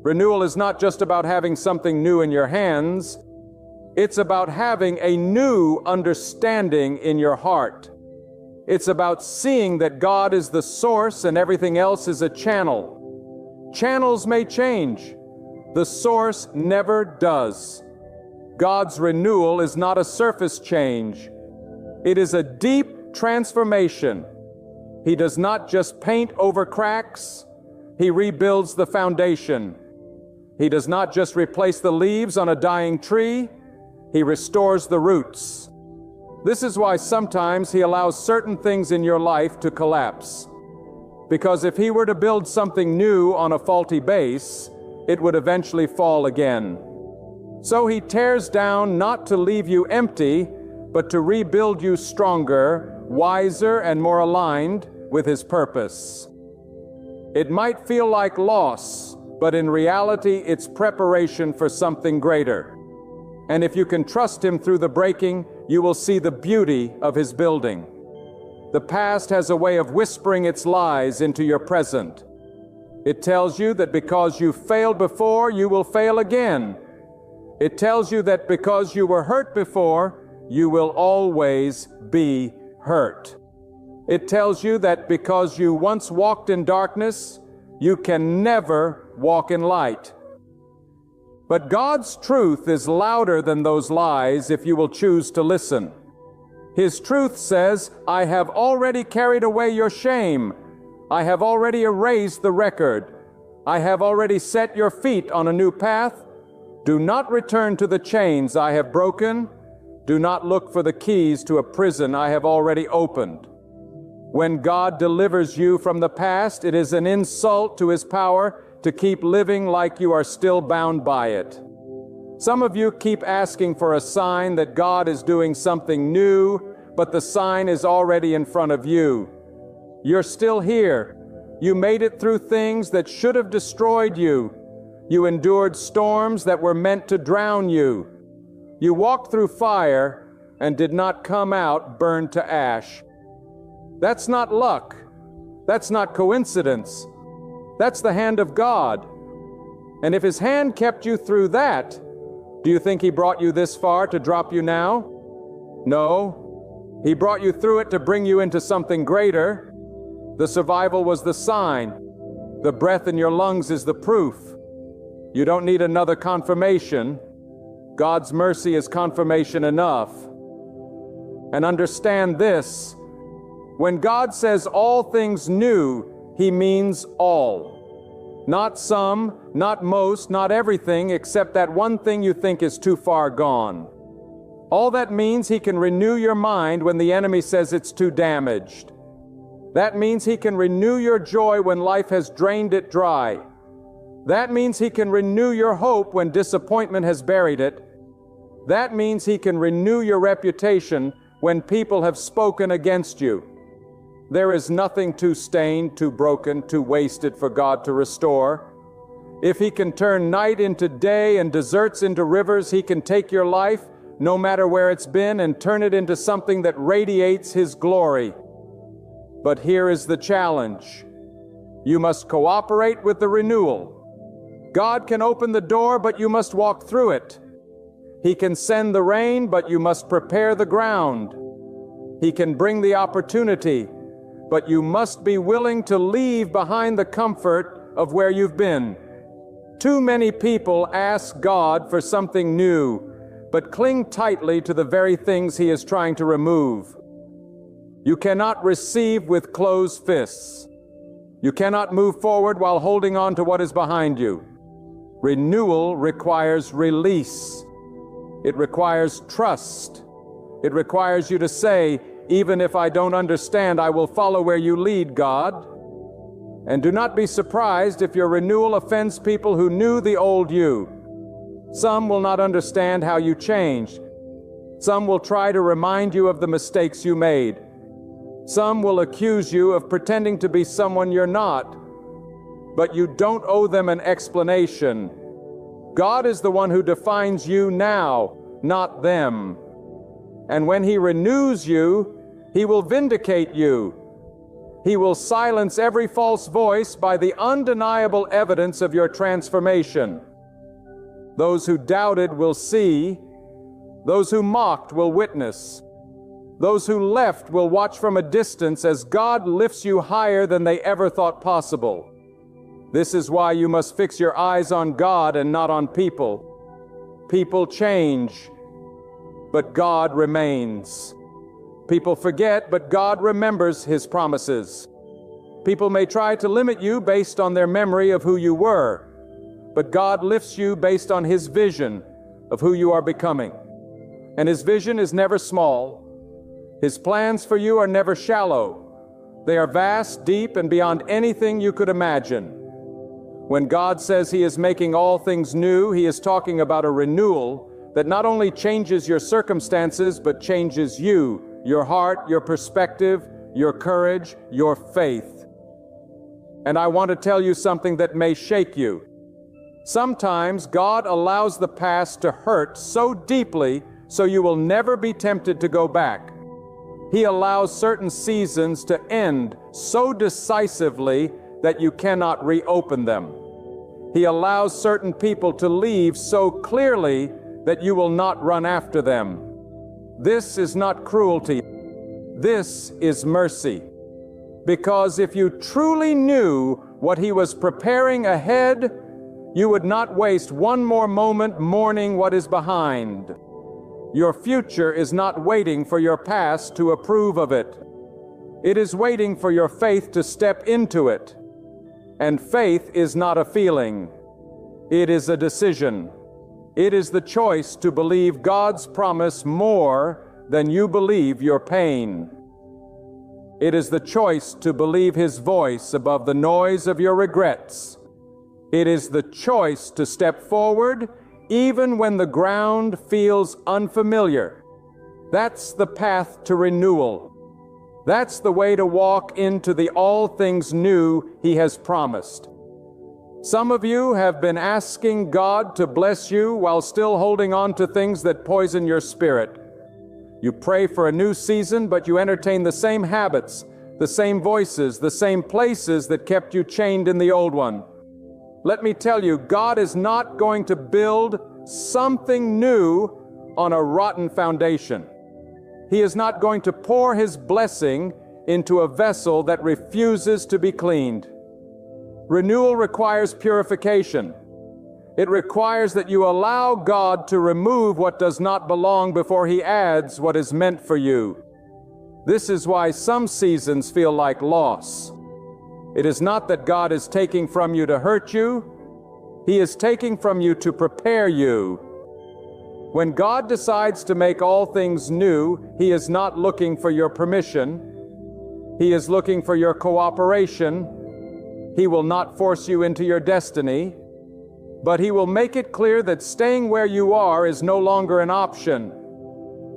Renewal is not just about having something new in your hands. It's about having a new understanding in your heart. It's about seeing that God is the source and everything else is a channel. Channels may change. The source never does. God's renewal is not a surface change. It is a deep transformation. He does not just paint over cracks. He rebuilds the foundation. He does not just replace the leaves on a dying tree. He restores the roots. This is why sometimes He allows certain things in your life to collapse. Because if He were to build something new on a faulty base, it would eventually fall again. So He tears down not to leave you empty, but to rebuild you stronger, wiser, and more aligned with His purpose. It might feel like loss, but in reality it's preparation for something greater. And if you can trust Him through the breaking, you will see the beauty of His building. The past has a way of whispering its lies into your present. It tells you that because you failed before, you will fail again. It tells you that because you were hurt before, you will always be hurt. It tells you that because you once walked in darkness, you can never walk in light. But God's truth is louder than those lies if you will choose to listen. His truth says, I have already carried away your shame. I have already erased the record. I have already set your feet on a new path. Do not return to the chains I have broken. Do not look for the keys to a prison I have already opened. When God delivers you from the past, it is an insult to His power to keep living like you are still bound by it. Some of you keep asking for a sign that God is doing something new, but the sign is already in front of you. You're still here. You made it through things that should have destroyed you. You endured storms that were meant to drown you. You walked through fire and did not come out burned to ash. That's not luck. That's not coincidence. That's the hand of God. And if His hand kept you through that, do you think He brought you this far to drop you now? No. He brought you through it to bring you into something greater. The survival was the sign. The breath in your lungs is the proof. You don't need another confirmation. God's mercy is confirmation enough. And understand this. When God says all things new, He means all. Not some, not most, not everything, except that one thing you think is too far gone. All that means He can renew your mind when the enemy says it's too damaged. That means He can renew your joy when life has drained it dry. That means He can renew your hope when disappointment has buried it. That means He can renew your reputation when people have spoken against you. There is nothing too stained, too broken, too wasted for God to restore. If He can turn night into day and deserts into rivers, He can take your life, no matter where it's been, and turn it into something that radiates His glory. But here is the challenge. You must cooperate with the renewal. God can open the door, but you must walk through it. He can send the rain, but you must prepare the ground. He can bring the opportunity, but you must be willing to leave behind the comfort of where you've been. Too many people ask God for something new, but cling tightly to the very things He is trying to remove. You cannot receive with closed fists. You cannot move forward while holding on to what is behind you. Renewal requires release. It requires trust. It requires you to say, even if I don't understand, I will follow where you lead, God. And do not be surprised if your renewal offends people who knew the old you. Some will not understand how you changed. Some will try to remind you of the mistakes you made. Some will accuse you of pretending to be someone you're not. But you don't owe them an explanation. God is the one who defines you now, not them. And when He renews you, He will vindicate you. He will silence every false voice by the undeniable evidence of your transformation. Those who doubted will see. Those who mocked will witness. Those who left will watch from a distance as God lifts you higher than they ever thought possible. This is why you must fix your eyes on God and not on people. People change, but God remains. People forget, but God remembers His promises. People may try to limit you based on their memory of who you were, but God lifts you based on His vision of who you are becoming. And His vision is never small. His plans for you are never shallow. They are vast, deep, and beyond anything you could imagine. When God says He is making all things new, He is talking about a renewal that not only changes your circumstances, but changes you, your heart, your perspective, your courage, your faith. And I want to tell you something that may shake you. Sometimes God allows the past to hurt so deeply so you will never be tempted to go back. He allows certain seasons to end so decisively that you cannot reopen them. He allows certain people to leave so clearly that you will not run after them. This is not cruelty. This is mercy. Because if you truly knew what He was preparing ahead, you would not waste one more moment mourning what is behind. Your future is not waiting for your past to approve of it. It is waiting for your faith to step into it. And faith is not a feeling. It is a decision. It is the choice to believe God's promise more than you believe your pain. It is the choice to believe His voice above the noise of your regrets. It is the choice to step forward even when the ground feels unfamiliar. That's the path to renewal. That's the way to walk into the all things new He has promised. Some of you have been asking God to bless you while still holding on to things that poison your spirit. You pray for a new season, but you entertain the same habits, the same voices, the same places that kept you chained in the old one. Let me tell you, God is not going to build something new on a rotten foundation. He is not going to pour His blessing into a vessel that refuses to be cleaned. Renewal requires purification. It requires that you allow God to remove what does not belong before He adds what is meant for you. This is why some seasons feel like loss. It is not that God is taking from you to hurt you. He is taking from you to prepare you. When God decides to make all things new, He is not looking for your permission. He is looking for your cooperation. He will not force you into your destiny, but He will make it clear that staying where you are is no longer an option.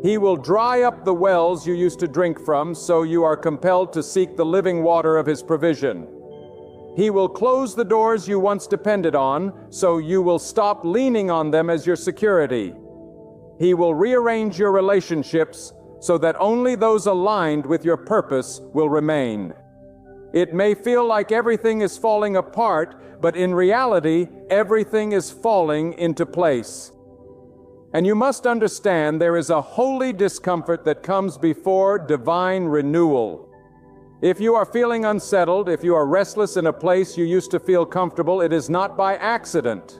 He will dry up the wells you used to drink from, so you are compelled to seek the living water of His provision. He will close the doors you once depended on, so you will stop leaning on them as your security. He will rearrange your relationships so that only those aligned with your purpose will remain. It may feel like everything is falling apart, but in reality, everything is falling into place. And you must understand there is a holy discomfort that comes before divine renewal. If you are feeling unsettled, if you are restless in a place you used to feel comfortable, it is not by accident.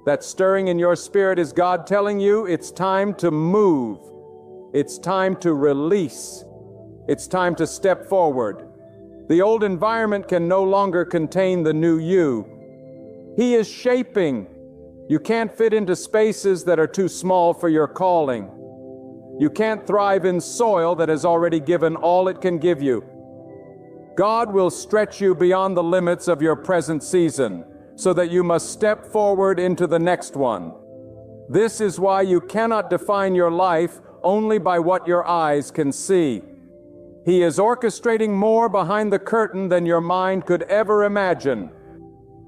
That stirring in your spirit is God telling you it's time to move. It's time to release. It's time to step forward. The old environment can no longer contain the new you. He is shaping. You can't fit into spaces that are too small for your calling. You can't thrive in soil that has already given all it can give you. God will stretch you beyond the limits of your present season, so that you must step forward into the next one. This is why you cannot define your life only by what your eyes can see. He is orchestrating more behind the curtain than your mind could ever imagine.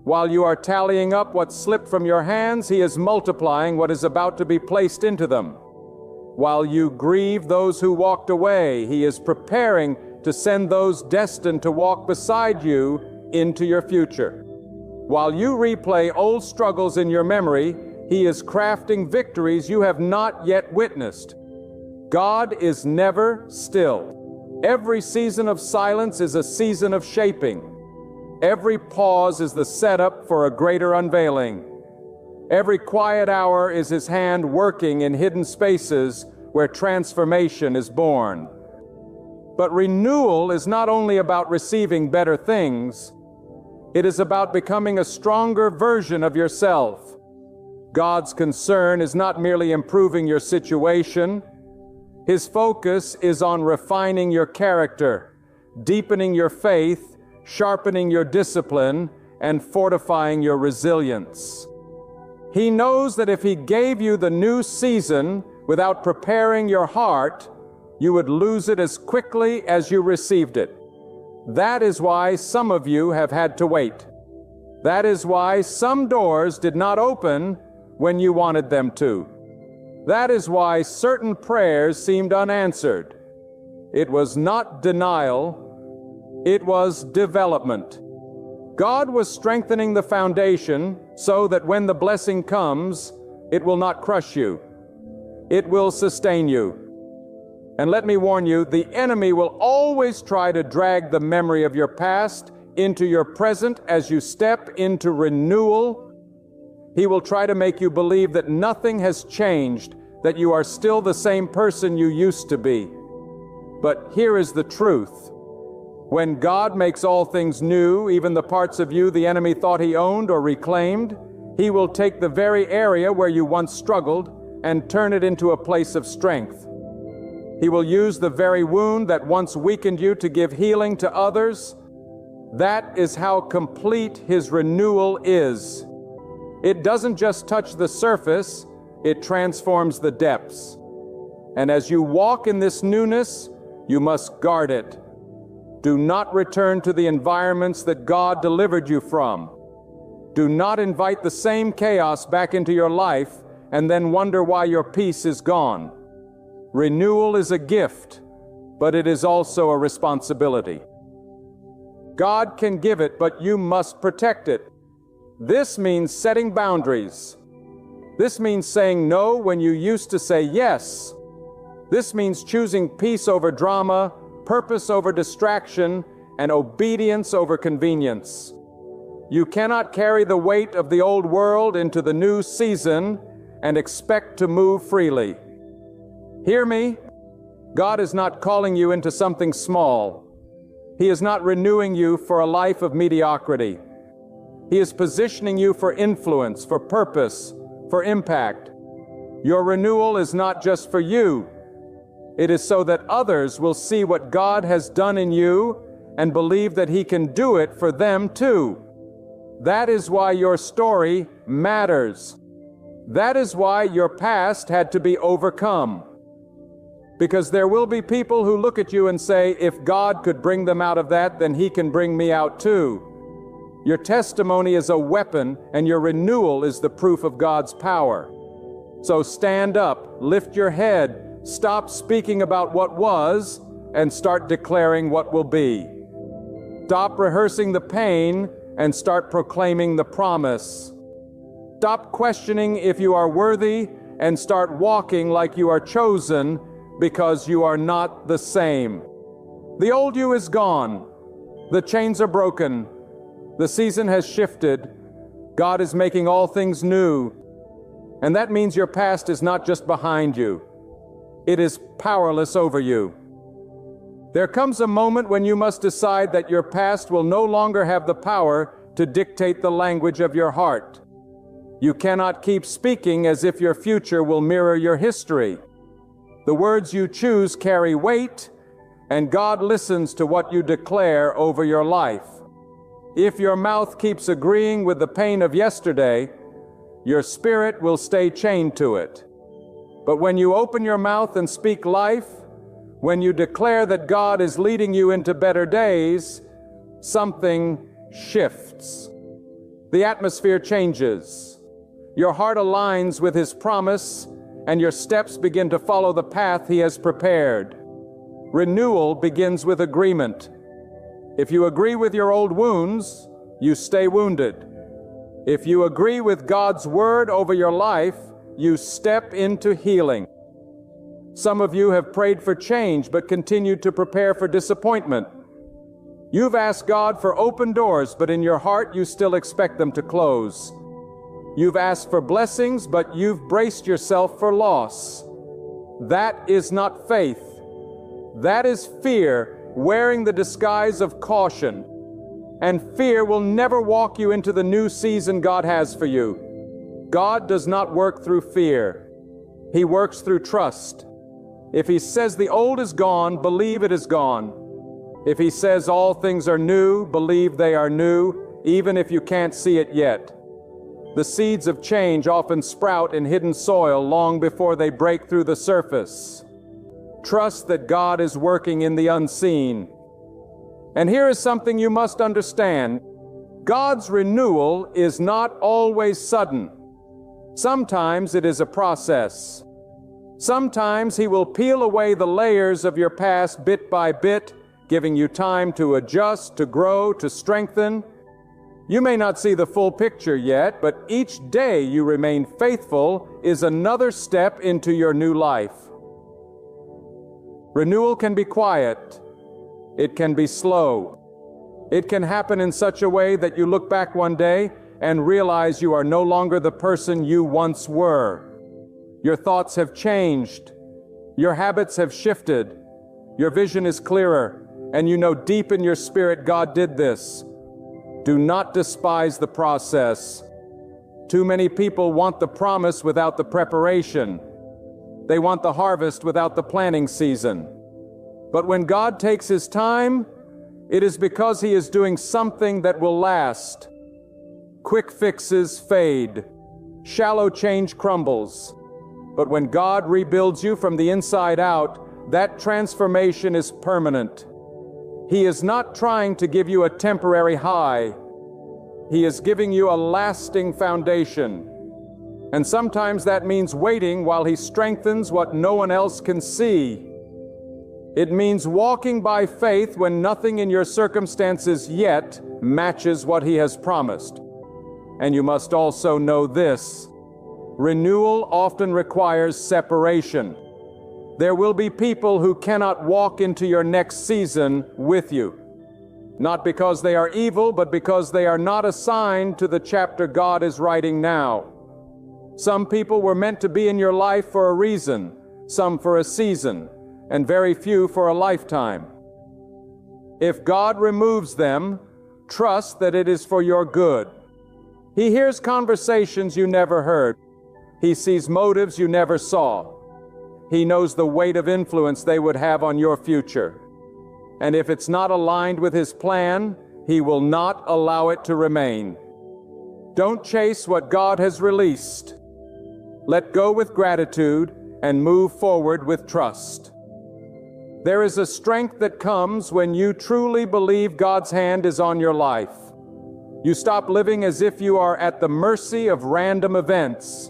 While you are tallying up what slipped from your hands, He is multiplying what is about to be placed into them. While you grieve those who walked away, He is preparing to send those destined to walk beside you into your future. While you replay old struggles in your memory, He is crafting victories you have not yet witnessed. God is never still. Every season of silence is a season of shaping. Every pause is the setup for a greater unveiling. Every quiet hour is His hand working in hidden spaces where transformation is born. But renewal is not only about receiving better things, it is about becoming a stronger version of yourself. God's concern is not merely improving your situation. His focus is on refining your character, deepening your faith, sharpening your discipline, and fortifying your resilience. He knows that if He gave you the new season without preparing your heart, you would lose it as quickly as you received it. That is why some of you have had to wait. That is why some doors did not open when you wanted them to. That is why certain prayers seemed unanswered. It was not denial, it was development. God was strengthening the foundation so that when the blessing comes, it will not crush you. It will sustain you. And let me warn you, the enemy will always try to drag the memory of your past into your present as you step into renewal. He will try to make you believe that nothing has changed, that you are still the same person you used to be. But here is the truth. When God makes all things new, even the parts of you the enemy thought He owned or reclaimed, He will take the very area where you once struggled and turn it into a place of strength. He will use the very wound that once weakened you to give healing to others. That is how complete His renewal is. It doesn't just touch the surface, it transforms the depths. And as you walk in this newness, you must guard it. Do not return to the environments that God delivered you from. Do not invite the same chaos back into your life and then wonder why your peace is gone. Renewal is a gift, but it is also a responsibility. God can give it, but you must protect it. This means setting boundaries. This means saying no when you used to say yes. This means choosing peace over drama, purpose over distraction, and obedience over convenience. You cannot carry the weight of the old world into the new season and expect to move freely. Hear me? God is not calling you into something small. He is not renewing you for a life of mediocrity. He is positioning you for influence, for purpose, for impact. Your renewal is not just for you. It is so that others will see what God has done in you and believe that He can do it for them too. That is why your story matters. That is why your past had to be overcome. Because there will be people who look at you and say, if God could bring them out of that, then He can bring me out too. Your testimony is a weapon, and your renewal is the proof of God's power. So stand up, lift your head, stop speaking about what was, and start declaring what will be. Stop rehearsing the pain and start proclaiming the promise. Stop questioning if you are worthy and start walking like you are chosen, because you are not the same. The old you is gone. The chains are broken. The season has shifted. God is making all things new. And that means your past is not just behind you. It is powerless over you. There comes a moment when you must decide that your past will no longer have the power to dictate the language of your heart. You cannot keep speaking as if your future will mirror your history. The words you choose carry weight, and God listens to what you declare over your life. If your mouth keeps agreeing with the pain of yesterday, your spirit will stay chained to it. But when you open your mouth and speak life, when you declare that God is leading you into better days, something shifts. The atmosphere changes. Your heart aligns with His promise, and your steps begin to follow the path He has prepared. Renewal begins with agreement. If you agree with your old wounds, you stay wounded. If you agree with God's word over your life, you step into healing. Some of you have prayed for change but continued to prepare for disappointment. You've asked God for open doors, but in your heart you still expect them to close. You've asked for blessings, but you've braced yourself for loss. That is not faith. That is fear wearing the disguise of caution. And fear will never walk you into the new season God has for you. God does not work through fear. He works through trust. If He says the old is gone, believe it is gone. If He says all things are new, believe they are new, even if you can't see it yet. The seeds of change often sprout in hidden soil long before they break through the surface. Trust that God is working in the unseen. And here is something you must understand. God's renewal is not always sudden. Sometimes it is a process. Sometimes He will peel away the layers of your past bit by bit, giving you time to adjust, to grow, to strengthen. You may not see the full picture yet, but each day you remain faithful is another step into your new life. Renewal can be quiet. It can be slow. It can happen in such a way that you look back one day and realize you are no longer the person you once were. Your thoughts have changed. Your habits have shifted. Your vision is clearer, and you know deep in your spirit God did this. Do not despise the process. Too many people want the promise without the preparation. They want the harvest without the planting season. But when God takes His time, it is because He is doing something that will last. Quick fixes fade. Shallow change crumbles. But when God rebuilds you from the inside out, that transformation is permanent. He is not trying to give you a temporary high. He is giving you a lasting foundation. And sometimes that means waiting while He strengthens what no one else can see. It means walking by faith when nothing in your circumstances yet matches what He has promised. And you must also know this: renewal often requires separation. There will be people who cannot walk into your next season with you. Not because they are evil, but because they are not assigned to the chapter God is writing now. Some people were meant to be in your life for a reason, some for a season, and very few for a lifetime. If God removes them, trust that it is for your good. He hears conversations you never heard. He sees motives you never saw. He knows the weight of influence they would have on your future. And if it's not aligned with His plan, He will not allow it to remain. Don't chase what God has released. Let go with gratitude and move forward with trust. There is a strength that comes when you truly believe God's hand is on your life. You stop living as if you are at the mercy of random events.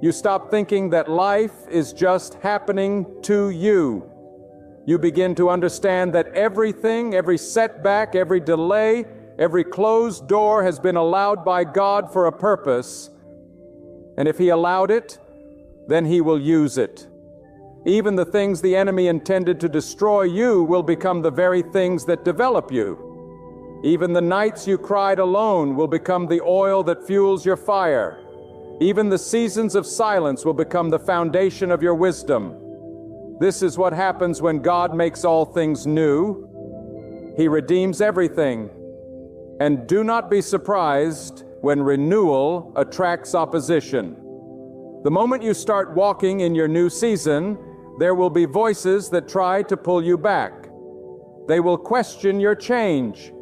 You stop thinking that life is just happening to you. You begin to understand that everything, every setback, every delay, every closed door has been allowed by God for a purpose. And if He allowed it, then He will use it. Even the things the enemy intended to destroy you will become the very things that develop you. Even the nights you cried alone will become the oil that fuels your fire. Even the seasons of silence will become the foundation of your wisdom. This is what happens when God makes all things new. He redeems everything. And do not be surprised when renewal attracts opposition. The moment you start walking in your new season, there will be voices that try to pull you back. They will question your change.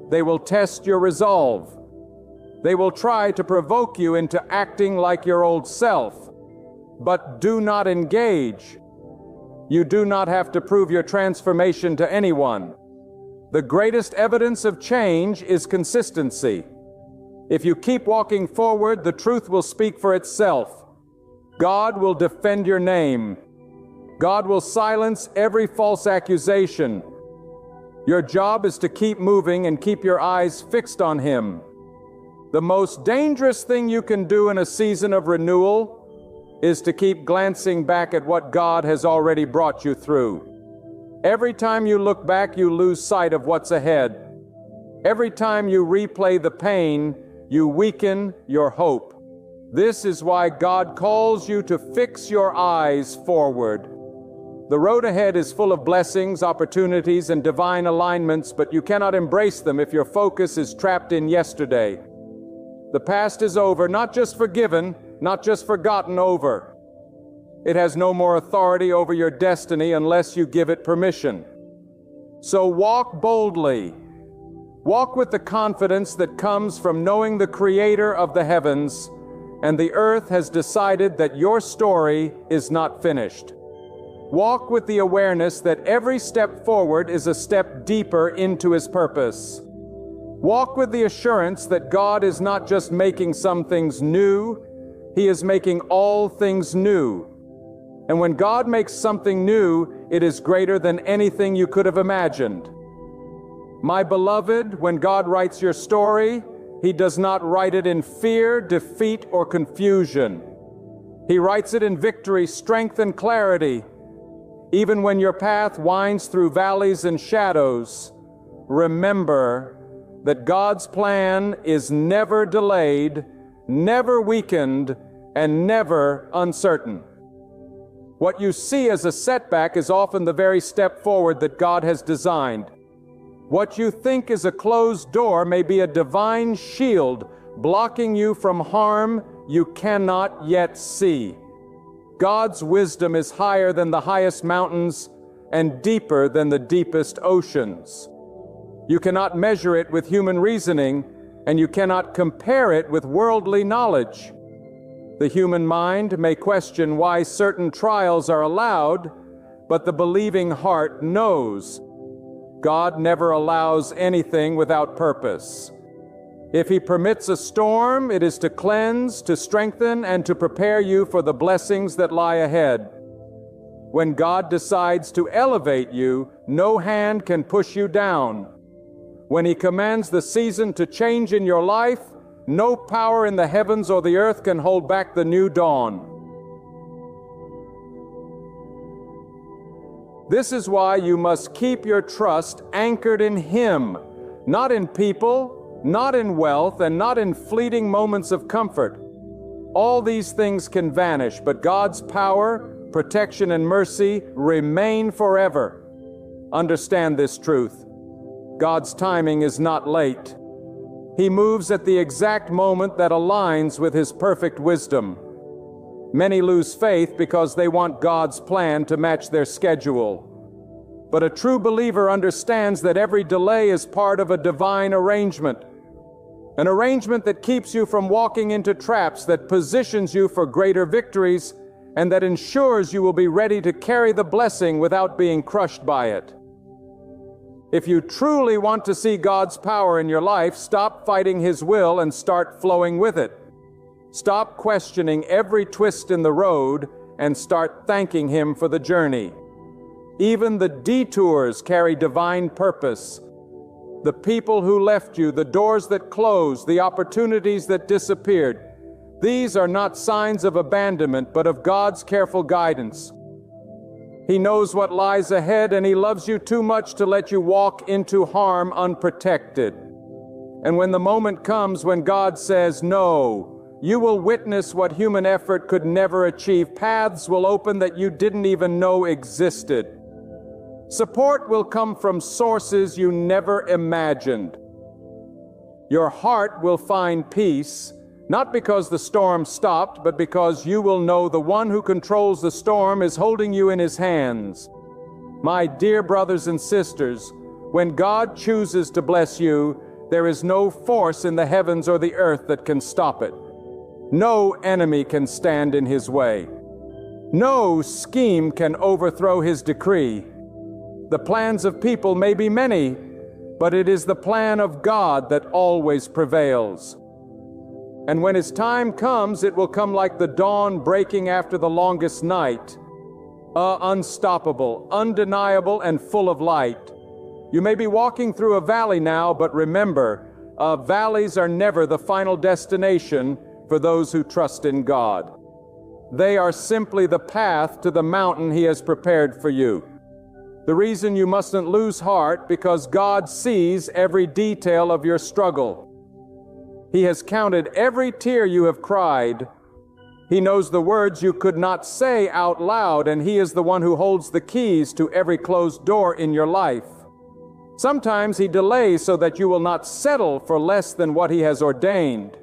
They will test your resolve. They will try to provoke you into acting like your old self. But do not engage. You do not have to prove your transformation to anyone. The greatest evidence of change is consistency. If you keep walking forward, the truth will speak for itself. God will defend your name. God will silence every false accusation. Your job is to keep moving and keep your eyes fixed on Him. The most dangerous thing you can do in a season of renewal is to keep glancing back at what God has already brought you through. Every time you look back, you lose sight of what's ahead. Every time you replay the pain, you weaken your hope. This is why God calls you to fix your eyes forward. The road ahead is full of blessings, opportunities, and divine alignments, but you cannot embrace them if your focus is trapped in yesterday. The past is over, not just forgiven, not just forgotten over. It has no more authority over your destiny unless you give it permission. So walk boldly. Walk with the confidence that comes from knowing the Creator of the heavens, and the earth has decided that your story is not finished. Walk with the awareness that every step forward is a step deeper into His purpose. Walk with the assurance that God is not just making some things new, He is making all things new. And when God makes something new, it is greater than anything you could have imagined. My beloved, when God writes your story, He does not write it in fear, defeat, or confusion. He writes it in victory, strength, and clarity. Even when your path winds through valleys and shadows, remember that God's plan is never delayed, never weakened, and never uncertain. What you see as a setback is often the very step forward that God has designed. What you think is a closed door may be a divine shield blocking you from harm you cannot yet see. God's wisdom is higher than the highest mountains and deeper than the deepest oceans. You cannot measure it with human reasoning, and you cannot compare it with worldly knowledge. The human mind may question why certain trials are allowed, but the believing heart knows God never allows anything without purpose. If He permits a storm, it is to cleanse, to strengthen, and to prepare you for the blessings that lie ahead. When God decides to elevate you, no hand can push you down. When He commands the season to change in your life, no power in the heavens or the earth can hold back the new dawn. This is why you must keep your trust anchored in Him, not in people, not in wealth, and not in fleeting moments of comfort. All these things can vanish, but God's power, protection, and mercy remain forever. Understand this truth. God's timing is not late. He moves at the exact moment that aligns with His perfect wisdom. Many lose faith because they want God's plan to match their schedule. But a true believer understands that every delay is part of a divine arrangement. An arrangement that keeps you from walking into traps, that positions you for greater victories, and that ensures you will be ready to carry the blessing without being crushed by it. If you truly want to see God's power in your life, stop fighting His will and start flowing with it. Stop questioning every twist in the road and start thanking Him for the journey. Even the detours carry divine purpose. The people who left you, the doors that closed, the opportunities that disappeared, these are not signs of abandonment, but of God's careful guidance. He knows what lies ahead, and He loves you too much to let you walk into harm unprotected. And when the moment comes when God says no, you will witness what human effort could never achieve. Paths will open that you didn't even know existed. Support will come from sources you never imagined. Your heart will find peace, not because the storm stopped, but because you will know the one who controls the storm is holding you in His hands. My dear brothers and sisters, when God chooses to bless you, there is no force in the heavens or the earth that can stop it. No enemy can stand in His way. No scheme can overthrow His decree. The plans of people may be many, but it is the plan of God that always prevails. And when His time comes, it will come like the dawn breaking after the longest night, unstoppable, undeniable, and full of light. You may be walking through a valley now, but remember, valleys are never the final destination for those who trust in God. They are simply the path to the mountain He has prepared for you. The reason you mustn't lose heart, because God sees every detail of your struggle. He has counted every tear you have cried. He knows the words you could not say out loud, and He is the one who holds the keys to every closed door in your life. Sometimes He delays so that you will not settle for less than what He has ordained.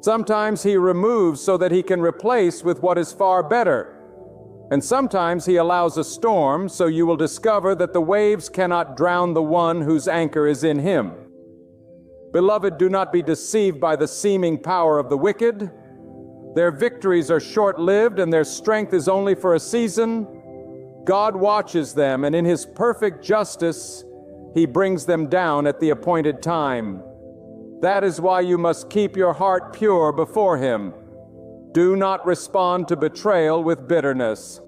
Sometimes He removes so that He can replace with what is far better. And sometimes He allows a storm so you will discover that the waves cannot drown the one whose anchor is in Him. Beloved, do not be deceived by the seeming power of the wicked. Their victories are short-lived, and their strength is only for a season. God watches them, and in His perfect justice, He brings them down at the appointed time. That is why you must keep your heart pure before Him. Do not respond to betrayal with bitterness.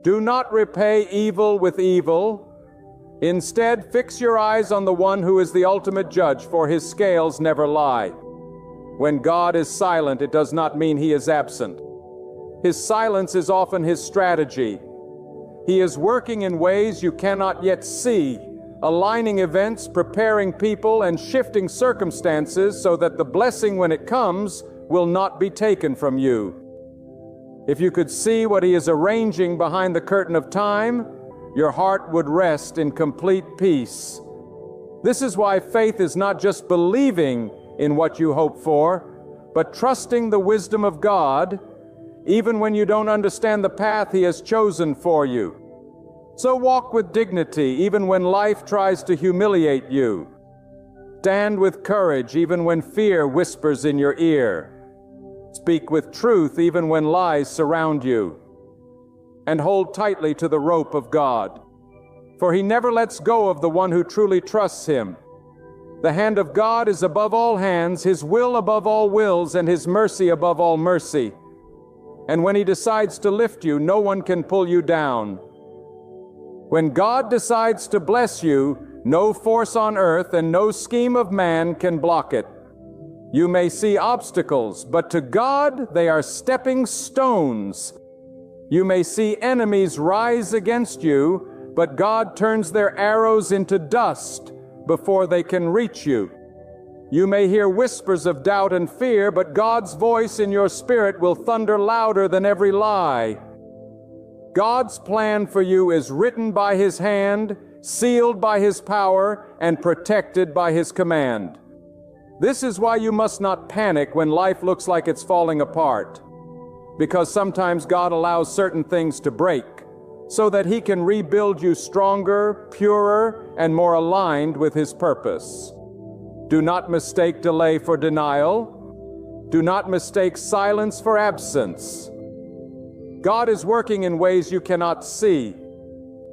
Do not repay evil with evil. Instead, fix your eyes on the one who is the ultimate judge, for His scales never lie. When God is silent, it does not mean He is absent. His silence is often His strategy. He is working in ways you cannot yet see, aligning events, preparing people, and shifting circumstances so that the blessing, when it comes, will not be taken from you. If you could see what He is arranging behind the curtain of time, your heart would rest in complete peace. This is why faith is not just believing in what you hope for, but trusting the wisdom of God, even when you don't understand the path He has chosen for you. So walk with dignity, even when life tries to humiliate you. Stand with courage, even when fear whispers in your ear. Speak with truth, even when lies surround you. And hold tightly to the rope of God, for He never lets go of the one who truly trusts Him. The hand of God is above all hands, His will above all wills, and His mercy above all mercy. And when He decides to lift you, no one can pull you down. When God decides to bless you, no force on earth and no scheme of man can block it. You may see obstacles, but to God they are stepping stones. You may see enemies rise against you, but God turns their arrows into dust before they can reach you. You may hear whispers of doubt and fear, but God's voice in your spirit will thunder louder than every lie. God's plan for you is written by His hand, sealed by His power, and protected by His command. This is why you must not panic when life looks like it's falling apart, because sometimes God allows certain things to break so that He can rebuild you stronger, purer, and more aligned with His purpose. Do not mistake delay for denial. Do not mistake silence for absence. God is working in ways you cannot see,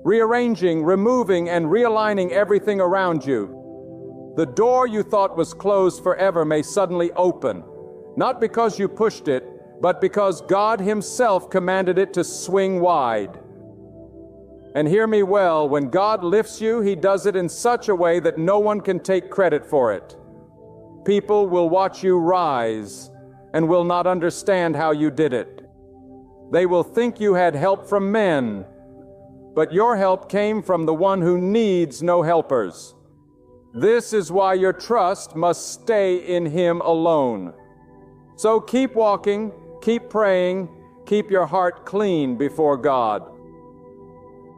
rearranging, removing, and realigning everything around you. The door you thought was closed forever may suddenly open, not because you pushed it, but because God Himself commanded it to swing wide. And hear me well, when God lifts you, He does it in such a way that no one can take credit for it. People will watch you rise and will not understand how you did it. They will think you had help from men, but your help came from the one who needs no helpers. This is why your trust must stay in Him alone. So keep walking, keep praying, keep your heart clean before God.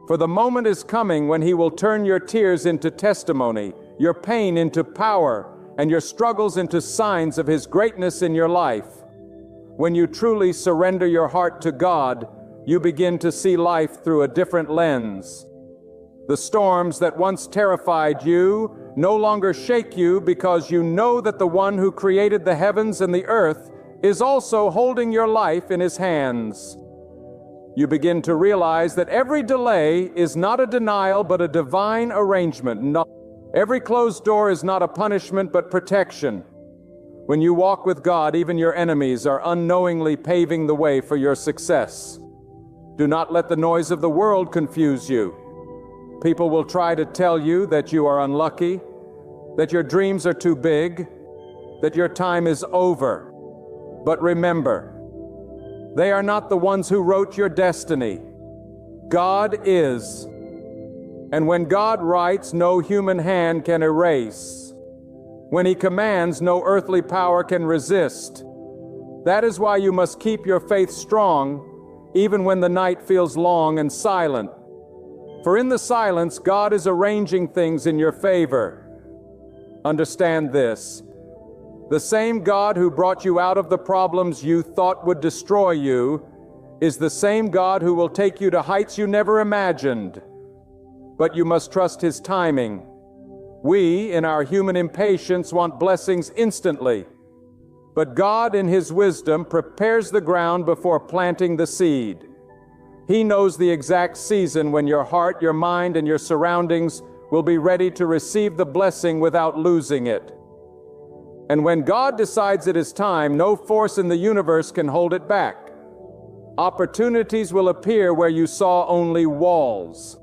For the moment is coming when He will turn your tears into testimony, your pain into power, and your struggles into signs of His greatness in your life. When you truly surrender your heart to God, you begin to see life through a different lens. The storms that once terrified you no longer shake you because you know that the one who created the heavens and the earth is also holding your life in His hands. You begin to realize that every delay is not a denial but a divine arrangement. Every closed door is not a punishment but protection. When you walk with God, even your enemies are unknowingly paving the way for your success. Do not let the noise of the world confuse you. People will try to tell you that you are unlucky, that your dreams are too big, that your time is over. But remember, they are not the ones who wrote your destiny. God is. And when God writes, no human hand can erase. When He commands, no earthly power can resist. That is why you must keep your faith strong, even when the night feels long and silent. For in the silence, God is arranging things in your favor. Understand this. The same God who brought you out of the problems you thought would destroy you is the same God who will take you to heights you never imagined. But you must trust His timing. We, in our human impatience, want blessings instantly. But God, in His wisdom, prepares the ground before planting the seed. He knows the exact season when your heart, your mind, and your surroundings will be ready to receive the blessing without losing it. And when God decides it is time, no force in the universe can hold it back. Opportunities will appear where you saw only walls.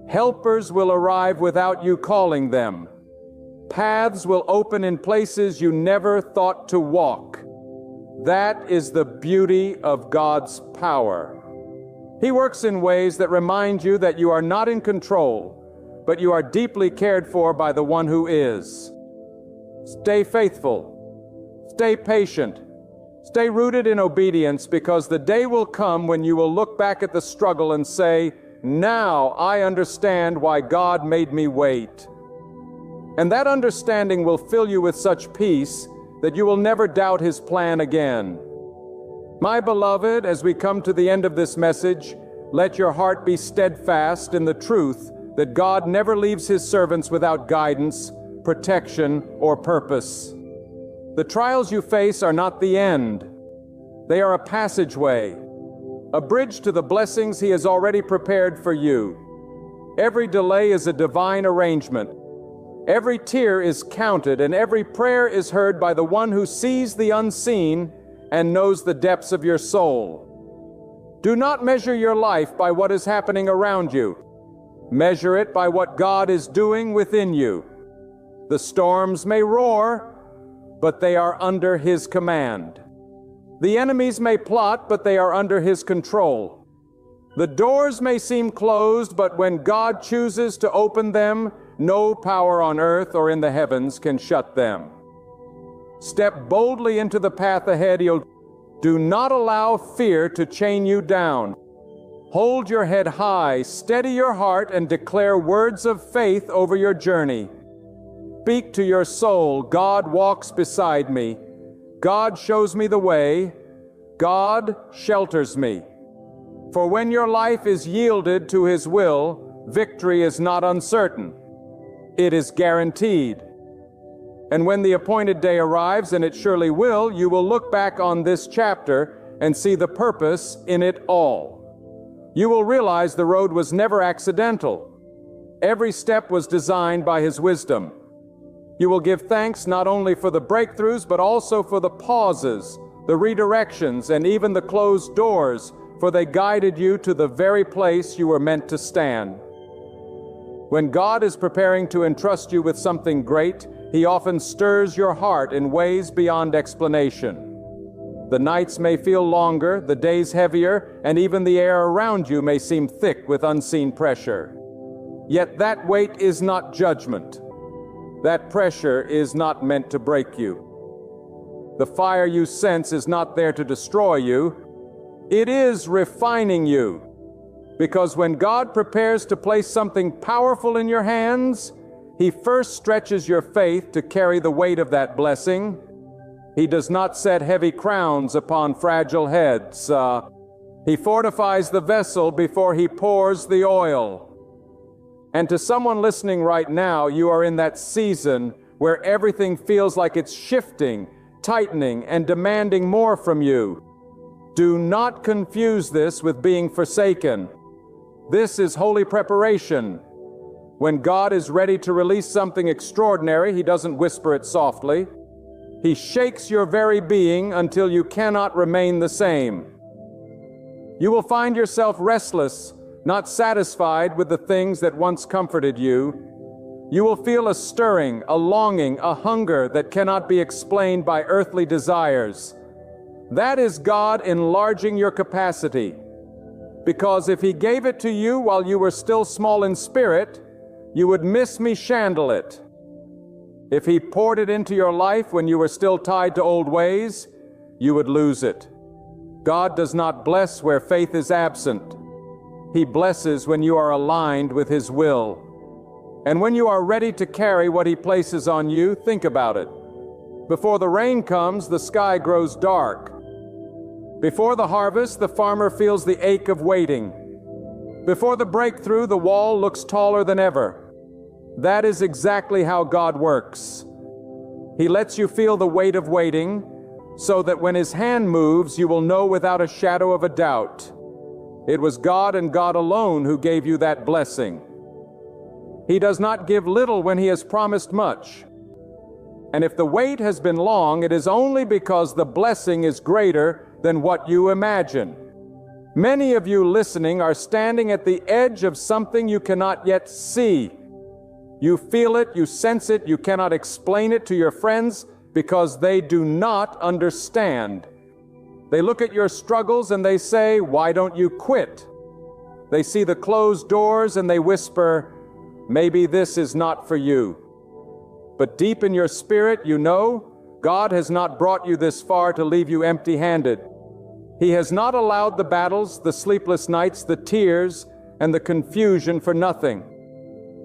Helpers will arrive without you calling them. Paths will open in places you never thought to walk. That is the beauty of God's power. He works in ways that remind you that you are not in control, but you are deeply cared for by the one who is. Stay faithful. Stay patient. Stay rooted in obedience, because the day will come when you will look back at the struggle and say, "Now I understand why God made me wait." And that understanding will fill you with such peace that you will never doubt His plan again. My beloved, as we come to the end of this message, let your heart be steadfast in the truth that God never leaves His servants without guidance, protection, or purpose. The trials you face are not the end. They are a passageway, a bridge to the blessings He has already prepared for you. Every delay is a divine arrangement. Every tear is counted, and every prayer is heard by the one who sees the unseen and knows the depths of your soul. Do not measure your life by what is happening around you. Measure it by what God is doing within you. The storms may roar, but they are under His command. The enemies may plot, but they are under His control. The doors may seem closed, but when God chooses to open them, no power on earth or in the heavens can shut them. Step boldly into the path ahead. Do not allow fear to chain you down. Hold your head high, steady your heart, and declare words of faith over your journey. Speak to your soul, God walks beside me. God shows me the way. God shelters me. For when your life is yielded to His will, victory is not uncertain. It is guaranteed. And when the appointed day arrives, and it surely will, you will look back on this chapter and see the purpose in it all. You will realize the road was never accidental. Every step was designed by His wisdom. You will give thanks not only for the breakthroughs, but also for the pauses, the redirections, and even the closed doors, for they guided you to the very place you were meant to stand. When God is preparing to entrust you with something great, He often stirs your heart in ways beyond explanation. The nights may feel longer, the days heavier, and even the air around you may seem thick with unseen pressure. Yet that weight is not judgment. That pressure is not meant to break you. The fire you sense is not there to destroy you. It is refining you. Because when God prepares to place something powerful in your hands, He first stretches your faith to carry the weight of that blessing. He does not set heavy crowns upon fragile heads. He fortifies the vessel before He pours the oil. And to someone listening right now, you are in that season where everything feels like it's shifting, tightening, and demanding more from you. Do not confuse this with being forsaken. This is holy preparation. When God is ready to release something extraordinary, He doesn't whisper it softly. He shakes your very being until you cannot remain the same. You will find yourself restless, not satisfied with the things that once comforted you. You will feel a stirring, a longing, a hunger that cannot be explained by earthly desires. That is God enlarging your capacity. Because if He gave it to you while you were still small in spirit, you would mishandle it. If He poured it into your life when you were still tied to old ways, you would lose it. God does not bless where faith is absent. He blesses when you are aligned with His will. And when you are ready to carry what He places on you, think about it. Before the rain comes, the sky grows dark. Before the harvest, the farmer feels the ache of waiting. Before the breakthrough, the wall looks taller than ever. That is exactly how God works. He lets you feel the weight of waiting, so that when His hand moves, you will know without a shadow of a doubt. It was God and God alone who gave you that blessing. He does not give little when He has promised much. And if the wait has been long, it is only because the blessing is greater than what you imagine. Many of you listening are standing at the edge of something you cannot yet see. You feel it, you sense it, you cannot explain it to your friends because they do not understand. They look at your struggles and they say, "Why don't you quit?" They see the closed doors and they whisper, "Maybe this is not for you." But deep in your spirit, you know, God has not brought you this far to leave you empty-handed. He has not allowed the battles, the sleepless nights, the tears, and the confusion for nothing.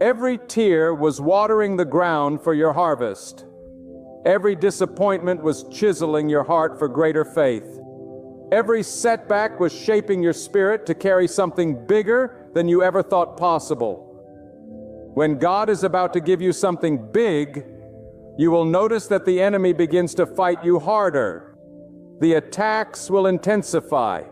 Every tear was watering the ground for your harvest. Every disappointment was chiseling your heart for greater faith. Every setback was shaping your spirit to carry something bigger than you ever thought possible. When God is about to give you something big, you will notice that the enemy begins to fight you harder. The attacks will intensify.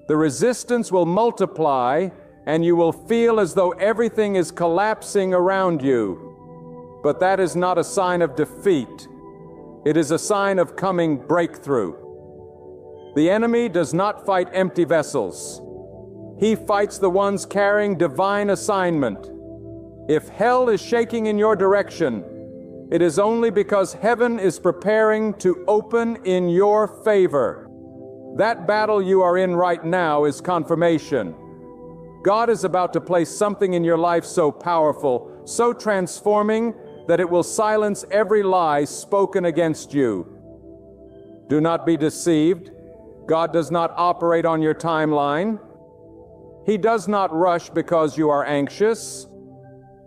The resistance will multiply, and you will feel as though everything is collapsing around you. But that is not a sign of defeat. It is a sign of coming breakthrough. The enemy does not fight empty vessels. He fights the ones carrying divine assignment. If hell is shaking in your direction, it is only because heaven is preparing to open in your favor. That battle you are in right now is confirmation. God is about to place something in your life so powerful, so transforming, that it will silence every lie spoken against you. Do not be deceived. God does not operate on your timeline. He does not rush because you are anxious.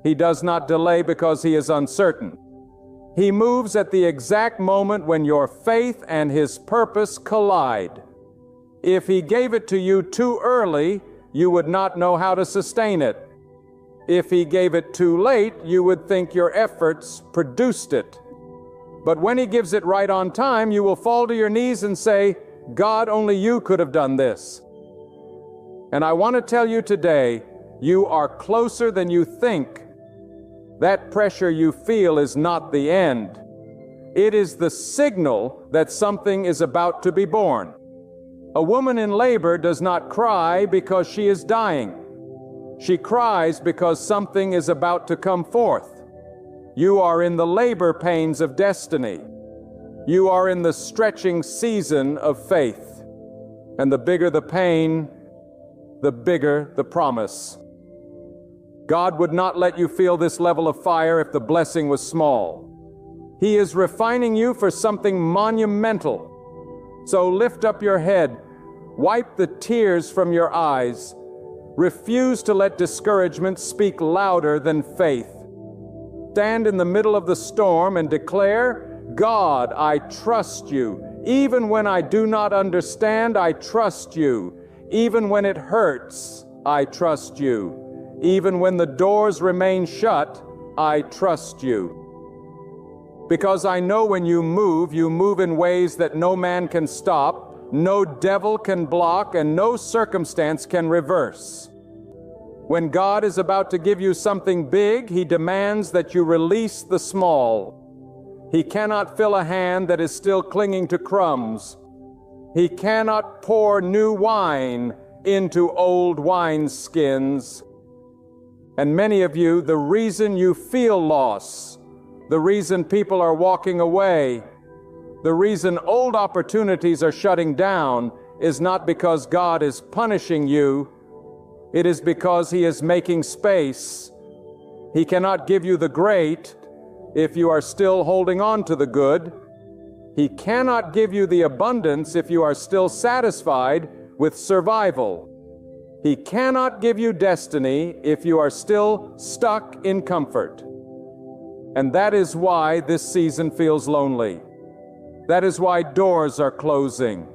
He does not delay because He is uncertain. He moves at the exact moment when your faith and His purpose collide. If He gave it to you too early, you would not know how to sustain it. If He gave it too late, you would think your efforts produced it. But when He gives it right on time, you will fall to your knees and say, God, only you could have done this. And I want to tell you today, you are closer than you think. That pressure you feel is not the end. It is the signal that something is about to be born. A woman in labor does not cry because she is dying. She cries because something is about to come forth. You are in the labor pains of destiny. You are in the stretching season of faith. And the bigger the pain, the bigger the promise. God would not let you feel this level of fire if the blessing was small. He is refining you for something monumental. So lift up your head, wipe the tears from your eyes, refuse to let discouragement speak louder than faith. Stand in the middle of the storm and declare, God, I trust you. Even when I do not understand, I trust you. Even when it hurts, I trust you. Even when the doors remain shut, I trust you. Because I know when you move in ways that no man can stop, no devil can block, and no circumstance can reverse. When God is about to give you something big, He demands that you release the small. He cannot fill a hand that is still clinging to crumbs. He cannot pour new wine into old wineskins. And many of you, the reason you feel loss, the reason people are walking away, the reason old opportunities are shutting down is not because God is punishing you. It is because He is making space. He cannot give you the great if you are still holding on to the good. He cannot give you the abundance if you are still satisfied with survival. He cannot give you destiny if you are still stuck in comfort. And that is why this season feels lonely. That is why doors are closing.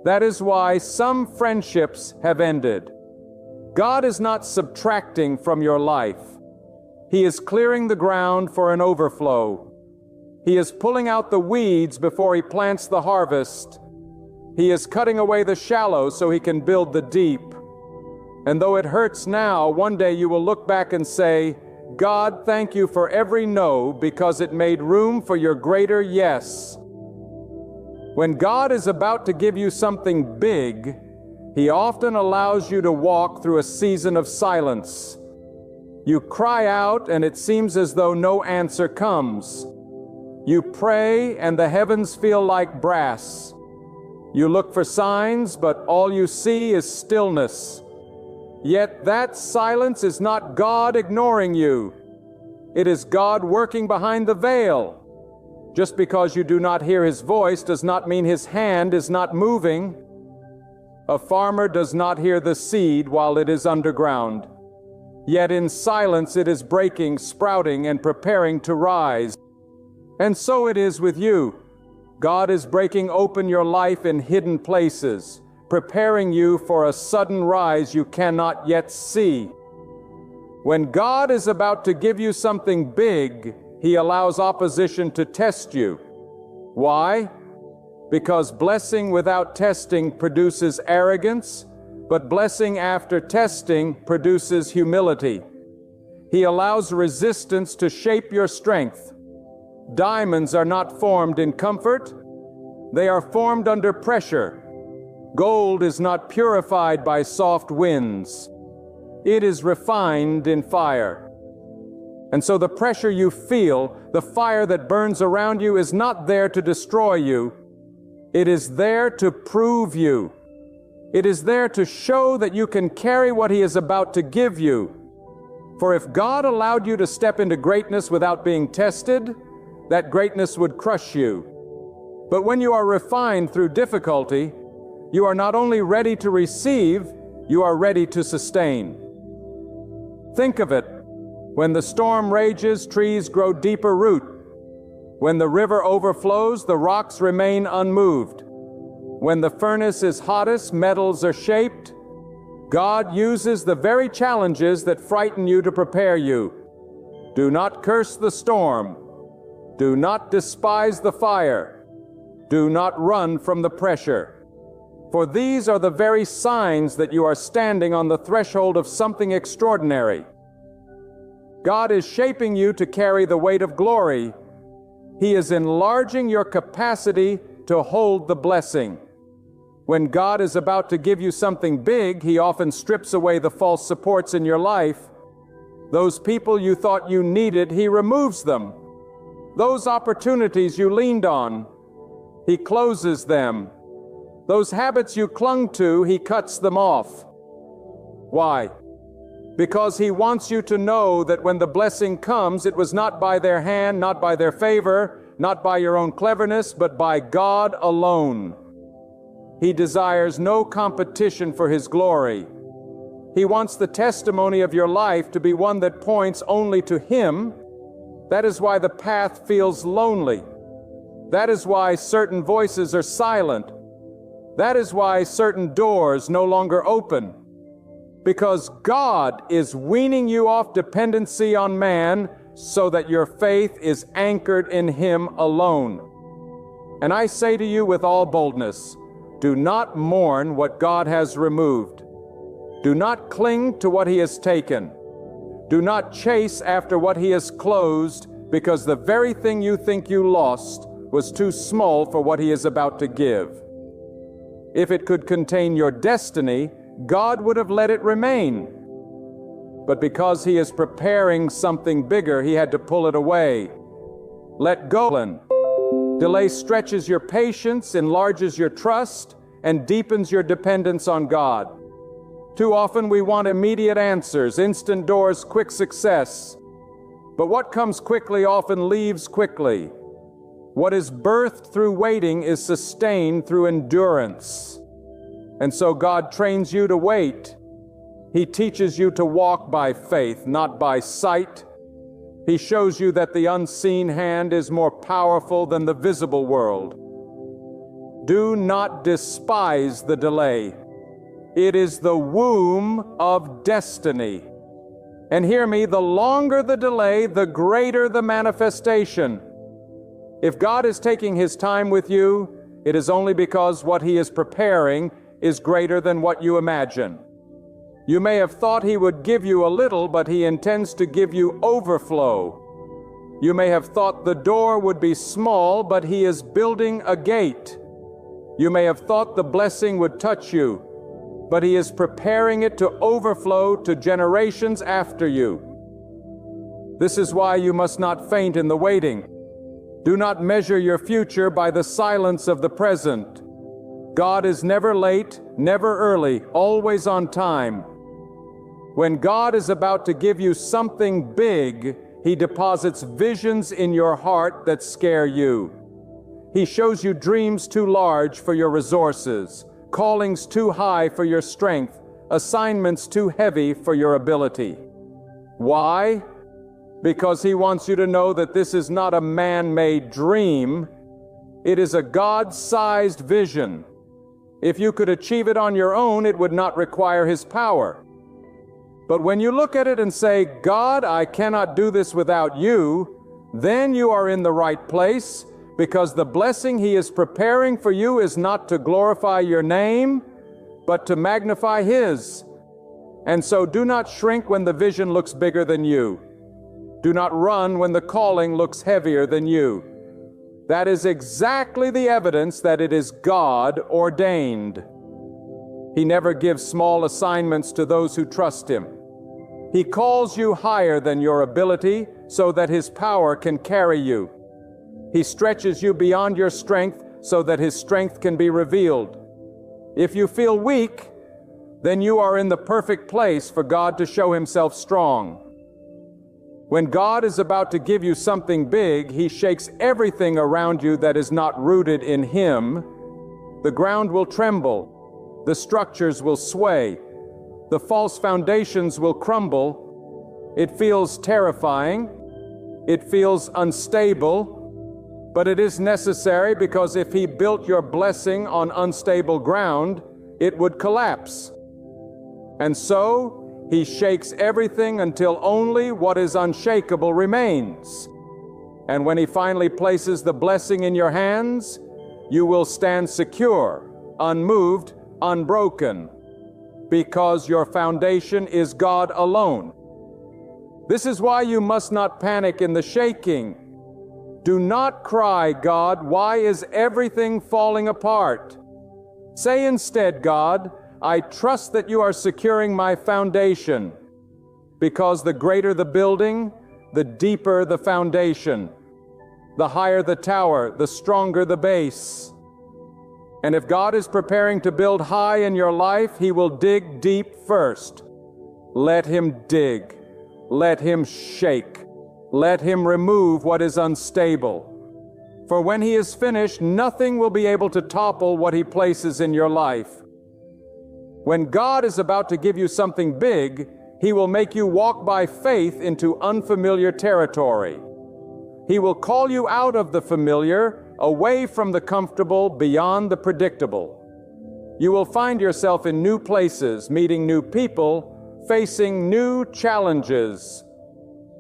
That is why some friendships have ended. God is not subtracting from your life. He is clearing the ground for an overflow. He is pulling out the weeds before He plants the harvest. He is cutting away the shallow so He can build the deep. And though it hurts now, one day you will look back and say, God, thank you for every no, because it made room for your greater yes. When God is about to give you something big, He often allows you to walk through a season of silence. You cry out, and it seems as though no answer comes. You pray, and the heavens feel like brass. You look for signs, but all you see is stillness. Yet that silence is not God ignoring you. It is God working behind the veil. Just because you do not hear His voice does not mean His hand is not moving. A farmer does not hear the seed while it is underground. Yet in silence it is breaking, sprouting, and preparing to rise. And so it is with you. God is breaking open your life in hidden places, preparing you for a sudden rise you cannot yet see. When God is about to give you something big, He allows opposition to test you. Why? Because blessing without testing produces arrogance, but blessing after testing produces humility. He allows resistance to shape your strength. Diamonds are not formed in comfort. They are formed under pressure. Gold is not purified by soft winds. It is refined in fire. And so the pressure you feel, the fire that burns around you, is not there to destroy you. It is there to prove you. It is there to show that you can carry what He is about to give you. For if God allowed you to step into greatness without being tested, that greatness would crush you. But when you are refined through difficulty, you are not only ready to receive, you are ready to sustain. Think of it. When the storm rages, trees grow deeper root. When the river overflows, the rocks remain unmoved. When the furnace is hottest, metals are shaped. God uses the very challenges that frighten you to prepare you. Do not curse the storm. Do not despise the fire. Do not run from the pressure. For these are the very signs that you are standing on the threshold of something extraordinary. God is shaping you to carry the weight of glory. He is enlarging your capacity to hold the blessing. When God is about to give you something big, He often strips away the false supports in your life. Those people you thought you needed, He removes them. Those opportunities you leaned on, He closes them. Those habits you clung to, He cuts them off. Why? Because He wants you to know that when the blessing comes, it was not by their hand, not by their favor, not by your own cleverness, but by God alone. He desires no competition for His glory. He wants the testimony of your life to be one that points only to Him. That is why the path feels lonely. That is why certain voices are silent. That is why certain doors no longer open. Because God is weaning you off dependency on man so that your faith is anchored in Him alone. And I say to you with all boldness, do not mourn what God has removed. Do not cling to what He has taken. Do not chase after what He has closed, because the very thing you think you lost was too small for what He is about to give. If it could contain your destiny, God would have let it remain. But because He is preparing something bigger, He had to pull it away. Let go. Delay stretches your patience, enlarges your trust, and deepens your dependence on God. Too often we want immediate answers, instant doors, quick success. But what comes quickly often leaves quickly. What is birthed through waiting is sustained through endurance. And so God trains you to wait. He teaches you to walk by faith, not by sight. He shows you that the unseen hand is more powerful than the visible world. Do not despise the delay. It is the womb of destiny. And hear me, the longer the delay, the greater the manifestation. If God is taking His time with you, it is only because what He is preparing is greater than what you imagine. You may have thought He would give you a little, but He intends to give you overflow. You may have thought the door would be small, but He is building a gate. You may have thought the blessing would touch you, but He is preparing it to overflow to generations after you. This is why you must not faint in the waiting. Do not measure your future by the silence of the present. God is never late, never early, always on time. When God is about to give you something big, He deposits visions in your heart that scare you. He shows you dreams too large for your resources, callings too high for your strength, assignments too heavy for your ability. Why? Because He wants you to know that this is not a man-made dream. It is a God-sized vision. If you could achieve it on your own, it would not require His power. But when you look at it and say, God, I cannot do this without you, then you are in the right place, because the blessing He is preparing for you is not to glorify your name, but to magnify His. And so do not shrink when the vision looks bigger than you. Do not run when the calling looks heavier than you. That is exactly the evidence that it is God ordained. He never gives small assignments to those who trust Him. He calls you higher than your ability so that His power can carry you. He stretches you beyond your strength so that His strength can be revealed. If you feel weak, then you are in the perfect place for God to show Himself strong. When God is about to give you something big, He shakes everything around you that is not rooted in Him. The ground will tremble. The structures will sway. The false foundations will crumble. It feels terrifying. It feels unstable. But it is necessary, because if He built your blessing on unstable ground, it would collapse. And so, He shakes everything until only what is unshakable remains. And when He finally places the blessing in your hands, you will stand secure, unmoved, unbroken, because your foundation is God alone. This is why you must not panic in the shaking. Do not cry, God, why is everything falling apart? Say instead, God, I trust that you are securing my foundation, because the greater the building, the deeper the foundation. The higher the tower, the stronger the base. And if God is preparing to build high in your life, He will dig deep first. Let Him dig. Let Him shake. Let Him remove what is unstable. For when He is finished, nothing will be able to topple what He places in your life. When God is about to give you something big, He will make you walk by faith into unfamiliar territory. He will call you out of the familiar, away from the comfortable, beyond the predictable. You will find yourself in new places, meeting new people, facing new challenges.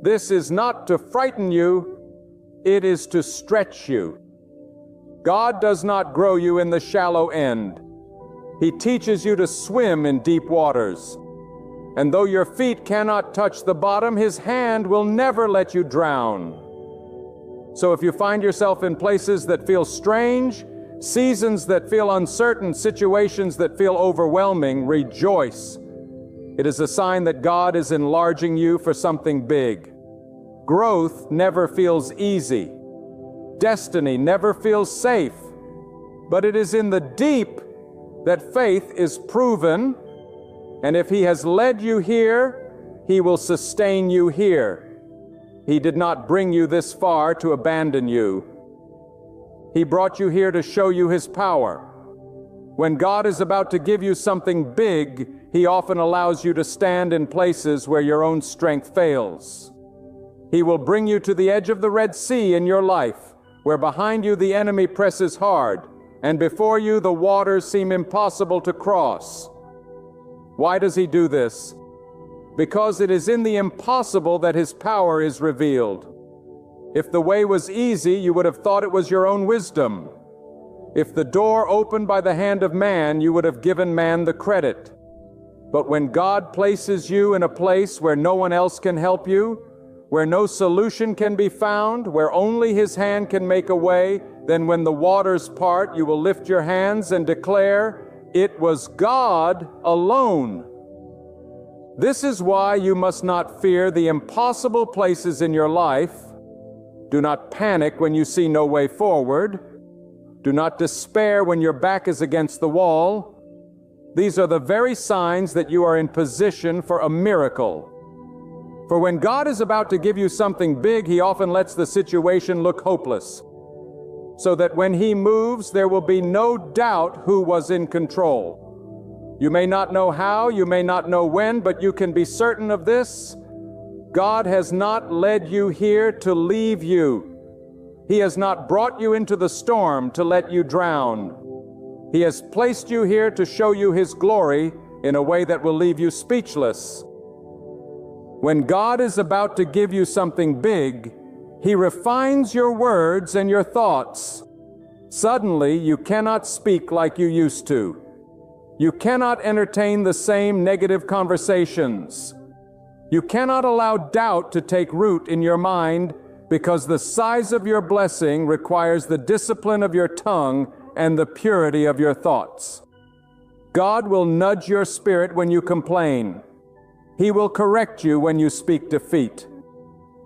This is not to frighten you, it is to stretch you. God does not grow you in the shallow end. He teaches you to swim in deep waters. And though your feet cannot touch the bottom, His hand will never let you drown. So if you find yourself in places that feel strange, seasons that feel uncertain, situations that feel overwhelming, rejoice. It is a sign that God is enlarging you for something big. Growth never feels easy. Destiny never feels safe. But it is in the deep that faith is proven, and if He has led you here, He will sustain you here. He did not bring you this far to abandon you. He brought you here to show you His power. When God is about to give you something big, He often allows you to stand in places where your own strength fails. He will bring you to the edge of the Red Sea in your life, where behind you the enemy presses hard, and before you the waters seem impossible to cross. Why does He do this? Because it is in the impossible that His power is revealed. If the way was easy, you would have thought it was your own wisdom. If the door opened by the hand of man, you would have given man the credit. But when God places you in a place where no one else can help you, where no solution can be found, where only His hand can make a way, then when the waters part, you will lift your hands and declare, "It was God alone." This is why you must not fear the impossible places in your life. Do not panic when you see no way forward. Do not despair when your back is against the wall. These are the very signs that you are in position for a miracle. For when God is about to give you something big, He often lets the situation look hopeless, so that when He moves, there will be no doubt who was in control. You may not know how, you may not know when, but you can be certain of this: God has not led you here to leave you. He has not brought you into the storm to let you drown. He has placed you here to show you His glory in a way that will leave you speechless. When God is about to give you something big, He refines your words and your thoughts. Suddenly, you cannot speak like you used to. You cannot entertain the same negative conversations. You cannot allow doubt to take root in your mind, because the size of your blessing requires the discipline of your tongue and the purity of your thoughts. God will nudge your spirit when you complain. He will correct you when you speak defeat.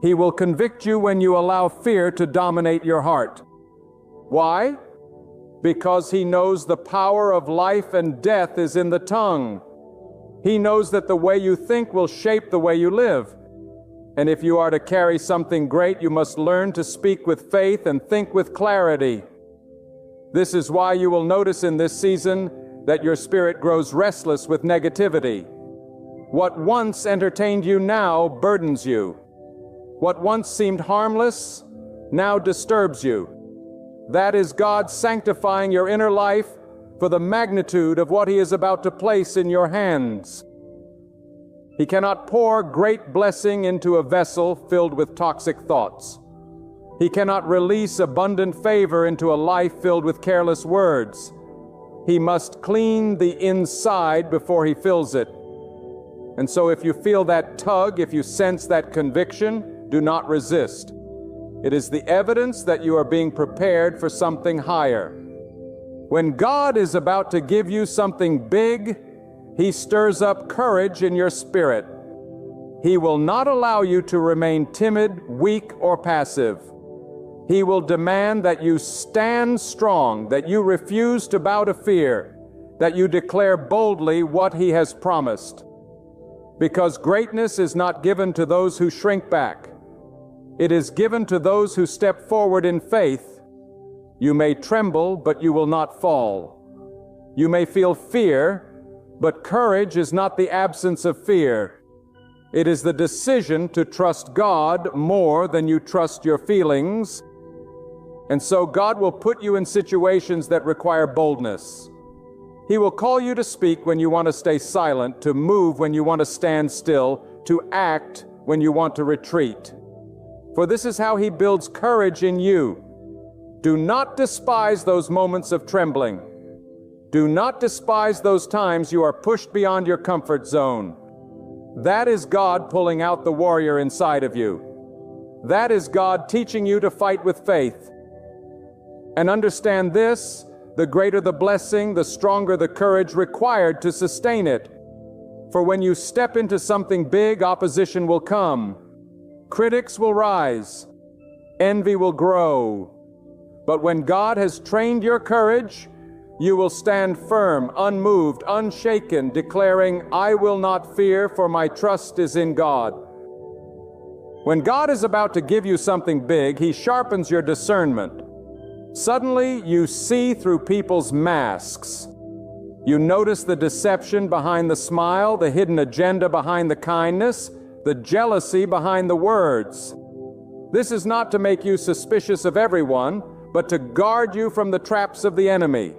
He will convict you when you allow fear to dominate your heart. Why? Because He knows the power of life and death is in the tongue. He knows that the way you think will shape the way you live. And if you are to carry something great, you must learn to speak with faith and think with clarity. This is why you will notice in this season that your spirit grows restless with negativity. What once entertained you now burdens you. What once seemed harmless now disturbs you. That is God sanctifying your inner life for the magnitude of what He is about to place in your hands. He cannot pour great blessing into a vessel filled with toxic thoughts. He cannot release abundant favor into a life filled with careless words. He must clean the inside before He fills it. And so if you feel that tug, if you sense that conviction, do not resist. It is the evidence that you are being prepared for something higher. When God is about to give you something big, He stirs up courage in your spirit. He will not allow you to remain timid, weak, or passive. He will demand that you stand strong, that you refuse to bow to fear, that you declare boldly what He has promised. Because greatness is not given to those who shrink back. It is given to those who step forward in faith. You may tremble, but you will not fall. You may feel fear, but courage is not the absence of fear. It is the decision to trust God more than you trust your feelings. And so God will put you in situations that require boldness. He will call you to speak when you want to stay silent, to move when you want to stand still, to act when you want to retreat. For this is how He builds courage in you. Do not despise those moments of trembling. Do not despise those times you are pushed beyond your comfort zone. That is God pulling out the warrior inside of you. That is God teaching you to fight with faith. And understand this, the greater the blessing, the stronger the courage required to sustain it. For when you step into something big, opposition will come. Critics will rise. Envy will grow. But when God has trained your courage, you will stand firm, unmoved, unshaken, declaring, "I will not fear, for my trust is in God." When God is about to give you something big, He sharpens your discernment. Suddenly, you see through people's masks. You notice the deception behind the smile, the hidden agenda behind the kindness, the jealousy behind the words. This is not to make you suspicious of everyone, but to guard you from the traps of the enemy.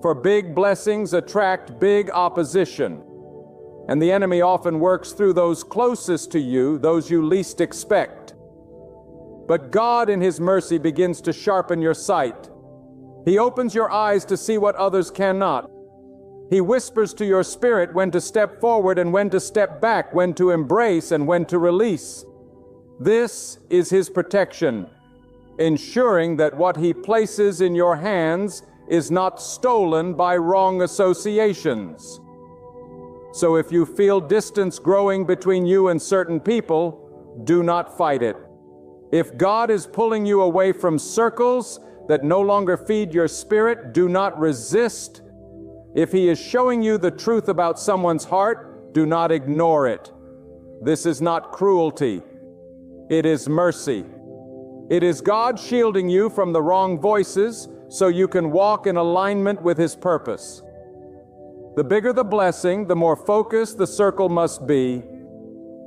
For big blessings attract big opposition, and the enemy often works through those closest to you, those you least expect. But God in His mercy begins to sharpen your sight. He opens your eyes to see what others cannot. He whispers to your spirit when to step forward and when to step back, when to embrace and when to release. This is His protection, ensuring that what He places in your hands is not stolen by wrong associations. So if you feel distance growing between you and certain people, do not fight it. If God is pulling you away from circles that no longer feed your spirit, do not resist. If He is showing you the truth about someone's heart, do not ignore it. This is not cruelty. It is mercy. It is God shielding you from the wrong voices so you can walk in alignment with His purpose. The bigger the blessing, the more focused the circle must be.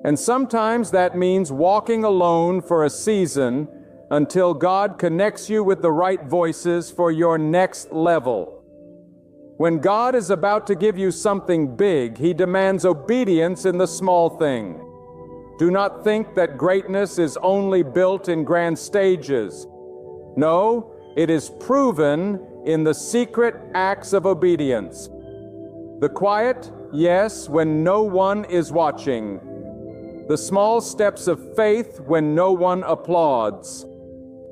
And sometimes that means walking alone for a season until God connects you with the right voices for your next level. When God is about to give you something big, He demands obedience in the small thing. Do not think that greatness is only built in grand stages. No, it is proven in the secret acts of obedience. The quiet, yes, when no one is watching. The small steps of faith when no one applauds.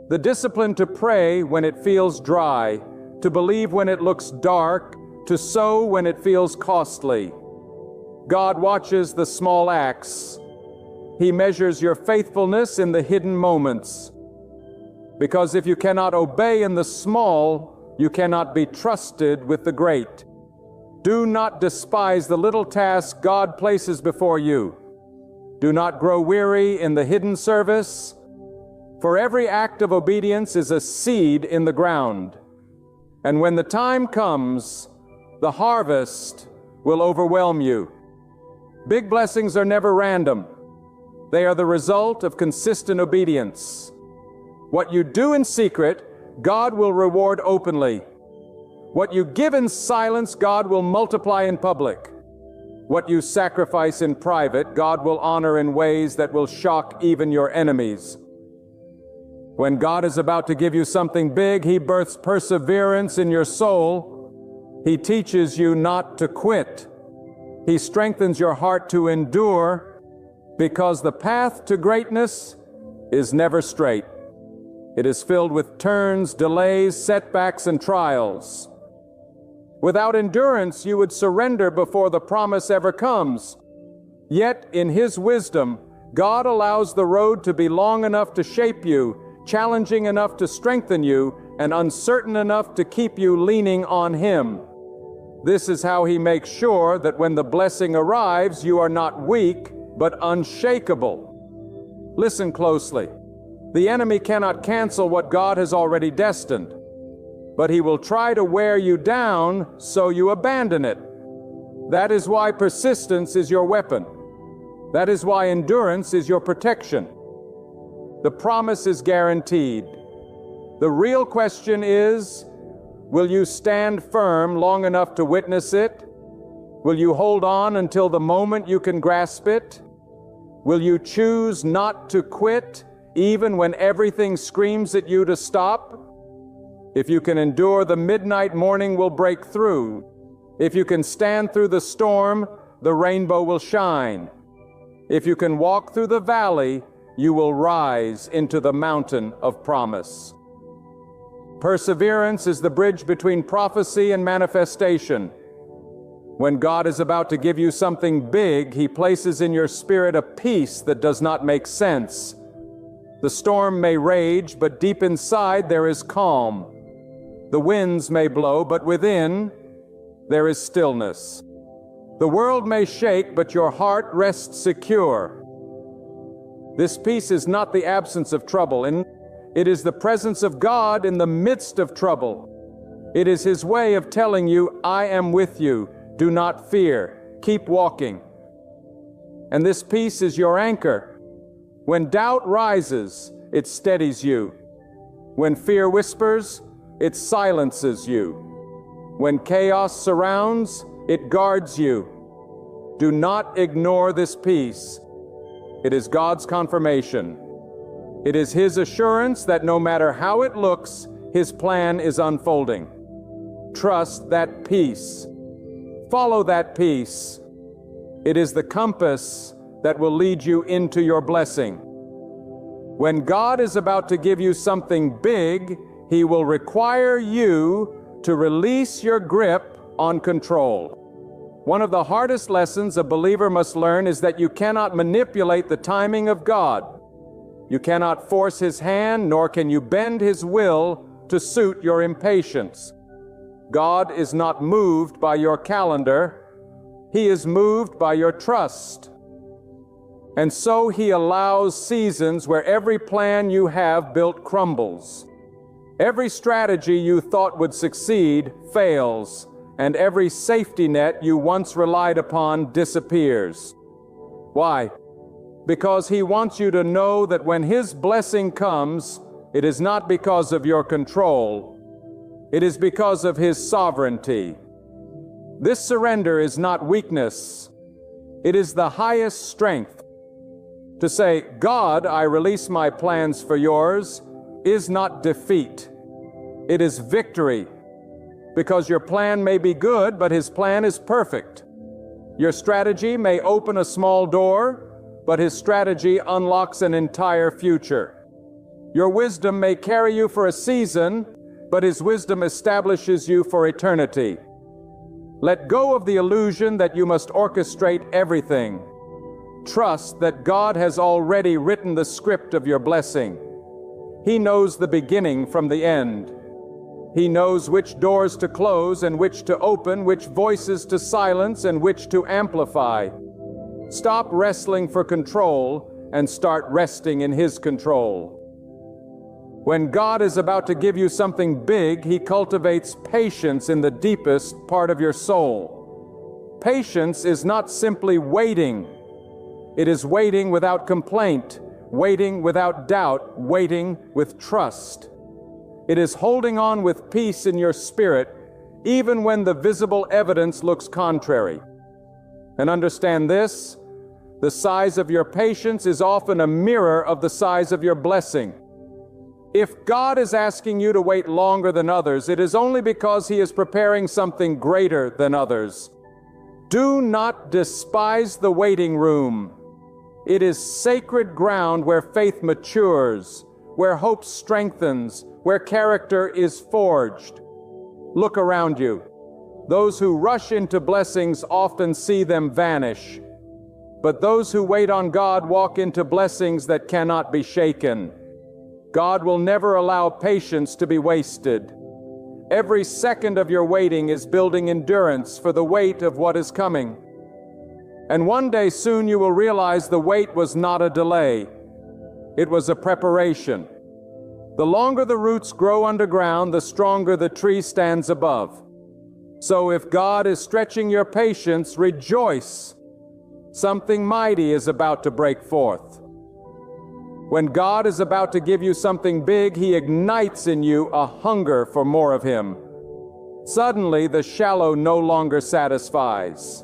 The discipline to pray when it feels dry, to believe when it looks dark, to sow when it feels costly. God watches the small acts. He measures your faithfulness in the hidden moments. Because if you cannot obey in the small, you cannot be trusted with the great. Do not despise the little tasks God places before you. Do not grow weary in the hidden service, for every act of obedience is a seed in the ground. And when the time comes, the harvest will overwhelm you. Big blessings are never random. They are the result of consistent obedience. What you do in secret, God will reward openly. What you give in silence, God will multiply in public. What you sacrifice in private, God will honor in ways that will shock even your enemies. When God is about to give you something big, He births perseverance in your soul. He teaches you not to quit. He strengthens your heart to endure, because the path to greatness is never straight. It is filled with turns, delays, setbacks, and trials. Without endurance, you would surrender before the promise ever comes. Yet, in His wisdom, God allows the road to be long enough to shape you, challenging enough to strengthen you, and uncertain enough to keep you leaning on Him. This is how He makes sure that when the blessing arrives, you are not weak, but unshakable. Listen closely. The enemy cannot cancel what God has already destined, but he will try to wear you down so you abandon it. That is why persistence is your weapon. That is why endurance is your protection. The promise is guaranteed. The real question is, will you stand firm long enough to witness it? Will you hold on until the moment you can grasp it? Will you choose not to quit even when everything screams at you to stop? If you can endure, the midnight morning will break through. If you can stand through the storm, the rainbow will shine. If you can walk through the valley, you will rise into the mountain of promise. Perseverance is the bridge between prophecy and manifestation. When God is about to give you something big, He places in your spirit a peace that does not make sense. The storm may rage, but deep inside there is calm. The winds may blow, but within there is stillness. The world may shake, but your heart rests secure. This peace is not the absence of trouble, and it is the presence of God in the midst of trouble. It is His way of telling you, I am with you. Do not fear. Keep walking. And this peace is your anchor. When doubt rises, it steadies you. When fear whispers, it silences you. When chaos surrounds, it guards you. Do not ignore this peace. It is God's confirmation. It is His assurance that no matter how it looks, His plan is unfolding. Trust that peace. Follow that peace. It is the compass that will lead you into your blessing. When God is about to give you something big, He will require you to release your grip on control. One of the hardest lessons a believer must learn is that you cannot manipulate the timing of God. You cannot force His hand, nor can you bend His will to suit your impatience. God is not moved by your calendar. He is moved by your trust. And so He allows seasons where every plan you have built crumbles. Every strategy you thought would succeed fails, and every safety net you once relied upon disappears. Why? Because He wants you to know that when His blessing comes, it is not because of your control. It is because of His sovereignty. This surrender is not weakness. It is the highest strength. To say, God, I release my plans for yours, is not defeat. It is victory. Because your plan may be good, but His plan is perfect. Your strategy may open a small door, but His strategy unlocks an entire future. Your wisdom may carry you for a season, but His wisdom establishes you for eternity. Let go of the illusion that you must orchestrate everything. Trust that God has already written the script of your blessing. He knows the beginning from the end. He knows which doors to close and which to open, which voices to silence and which to amplify. Stop wrestling for control and start resting in His control. When God is about to give you something big, He cultivates patience in the deepest part of your soul. Patience is not simply waiting. It is waiting without complaint, waiting without doubt, waiting with trust. It is holding on with peace in your spirit, even when the visible evidence looks contrary. And understand this, the size of your patience is often a mirror of the size of your blessing. If God is asking you to wait longer than others, it is only because He is preparing something greater than others. Do not despise the waiting room. It is sacred ground where faith matures, where hope strengthens, where character is forged. Look around you. Those who rush into blessings often see them vanish. But those who wait on God walk into blessings that cannot be shaken. God will never allow patience to be wasted. Every second of your waiting is building endurance for the weight of what is coming. And one day soon you will realize the wait was not a delay. It was a preparation. The longer the roots grow underground, the stronger the tree stands above. So if God is stretching your patience, rejoice. Something mighty is about to break forth. When God is about to give you something big, He ignites in you a hunger for more of Him. Suddenly, the shallow no longer satisfies.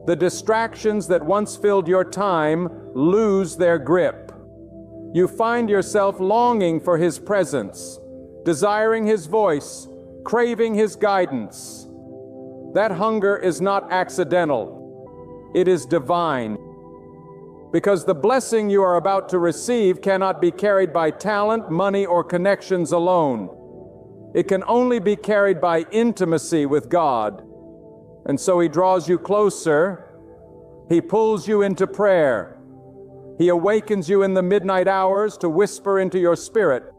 The distractions that once filled your time lose their grip. You find yourself longing for His presence, desiring His voice, craving His guidance. That hunger is not accidental. It is divine. Because the blessing you are about to receive cannot be carried by talent, money, or connections alone. It can only be carried by intimacy with God. And so He draws you closer. He pulls you into prayer. He awakens you in the midnight hours to whisper into your spirit.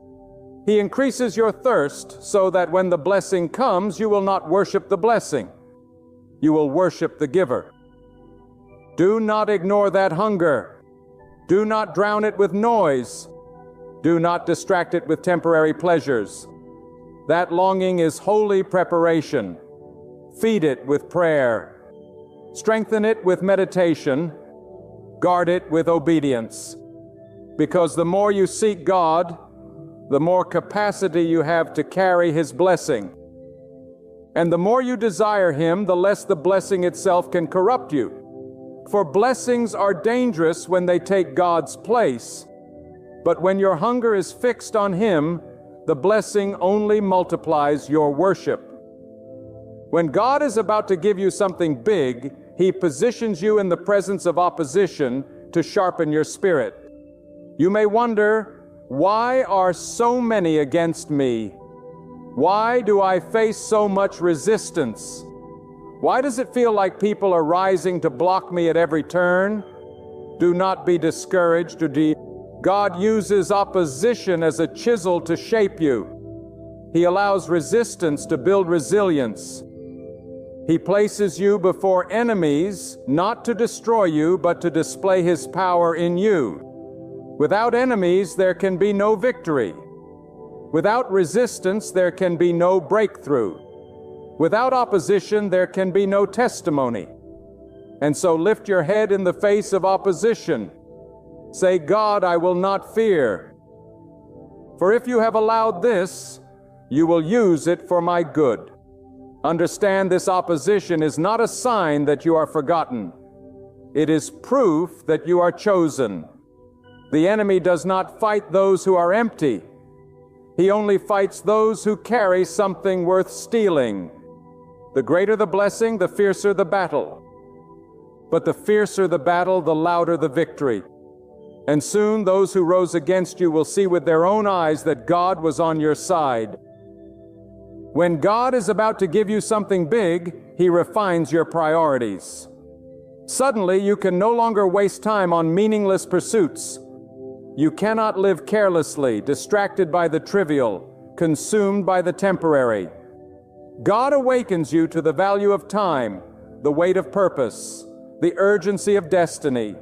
He increases your thirst so that when the blessing comes, you will not worship the blessing. You will worship the giver. Do not ignore that hunger. Do not drown it with noise. Do not distract it with temporary pleasures. That longing is holy preparation. Feed it with prayer. Strengthen it with meditation. Guard it with obedience. Because the more you seek God, the more capacity you have to carry His blessing. And the more you desire Him, the less the blessing itself can corrupt you. For blessings are dangerous when they take God's place. But when your hunger is fixed on Him, the blessing only multiplies your worship. When God is about to give you something big, He positions you in the presence of opposition to sharpen your spirit. You may wonder, why are so many against me? Why do I face so much resistance? Why does it feel like people are rising to block me at every turn? Do not be discouraged. God uses opposition as a chisel to shape you. He allows resistance to build resilience. He places you before enemies, not to destroy you, but to display His power in you. Without enemies, there can be no victory. Without resistance, there can be no breakthrough. Without opposition, there can be no testimony. And so lift your head in the face of opposition. Say, God, I will not fear. For if you have allowed this, you will use it for my good. Understand, this opposition is not a sign that you are forgotten. It is proof that you are chosen. The enemy does not fight those who are empty. He only fights those who carry something worth stealing. The greater the blessing, the fiercer the battle. But the fiercer the battle, the louder the victory. And soon those who rose against you will see with their own eyes that God was on your side. When God is about to give you something big, He refines your priorities. Suddenly, you can no longer waste time on meaningless pursuits. You cannot live carelessly, distracted by the trivial, consumed by the temporary. God awakens you to the value of time, the weight of purpose, the urgency of destiny.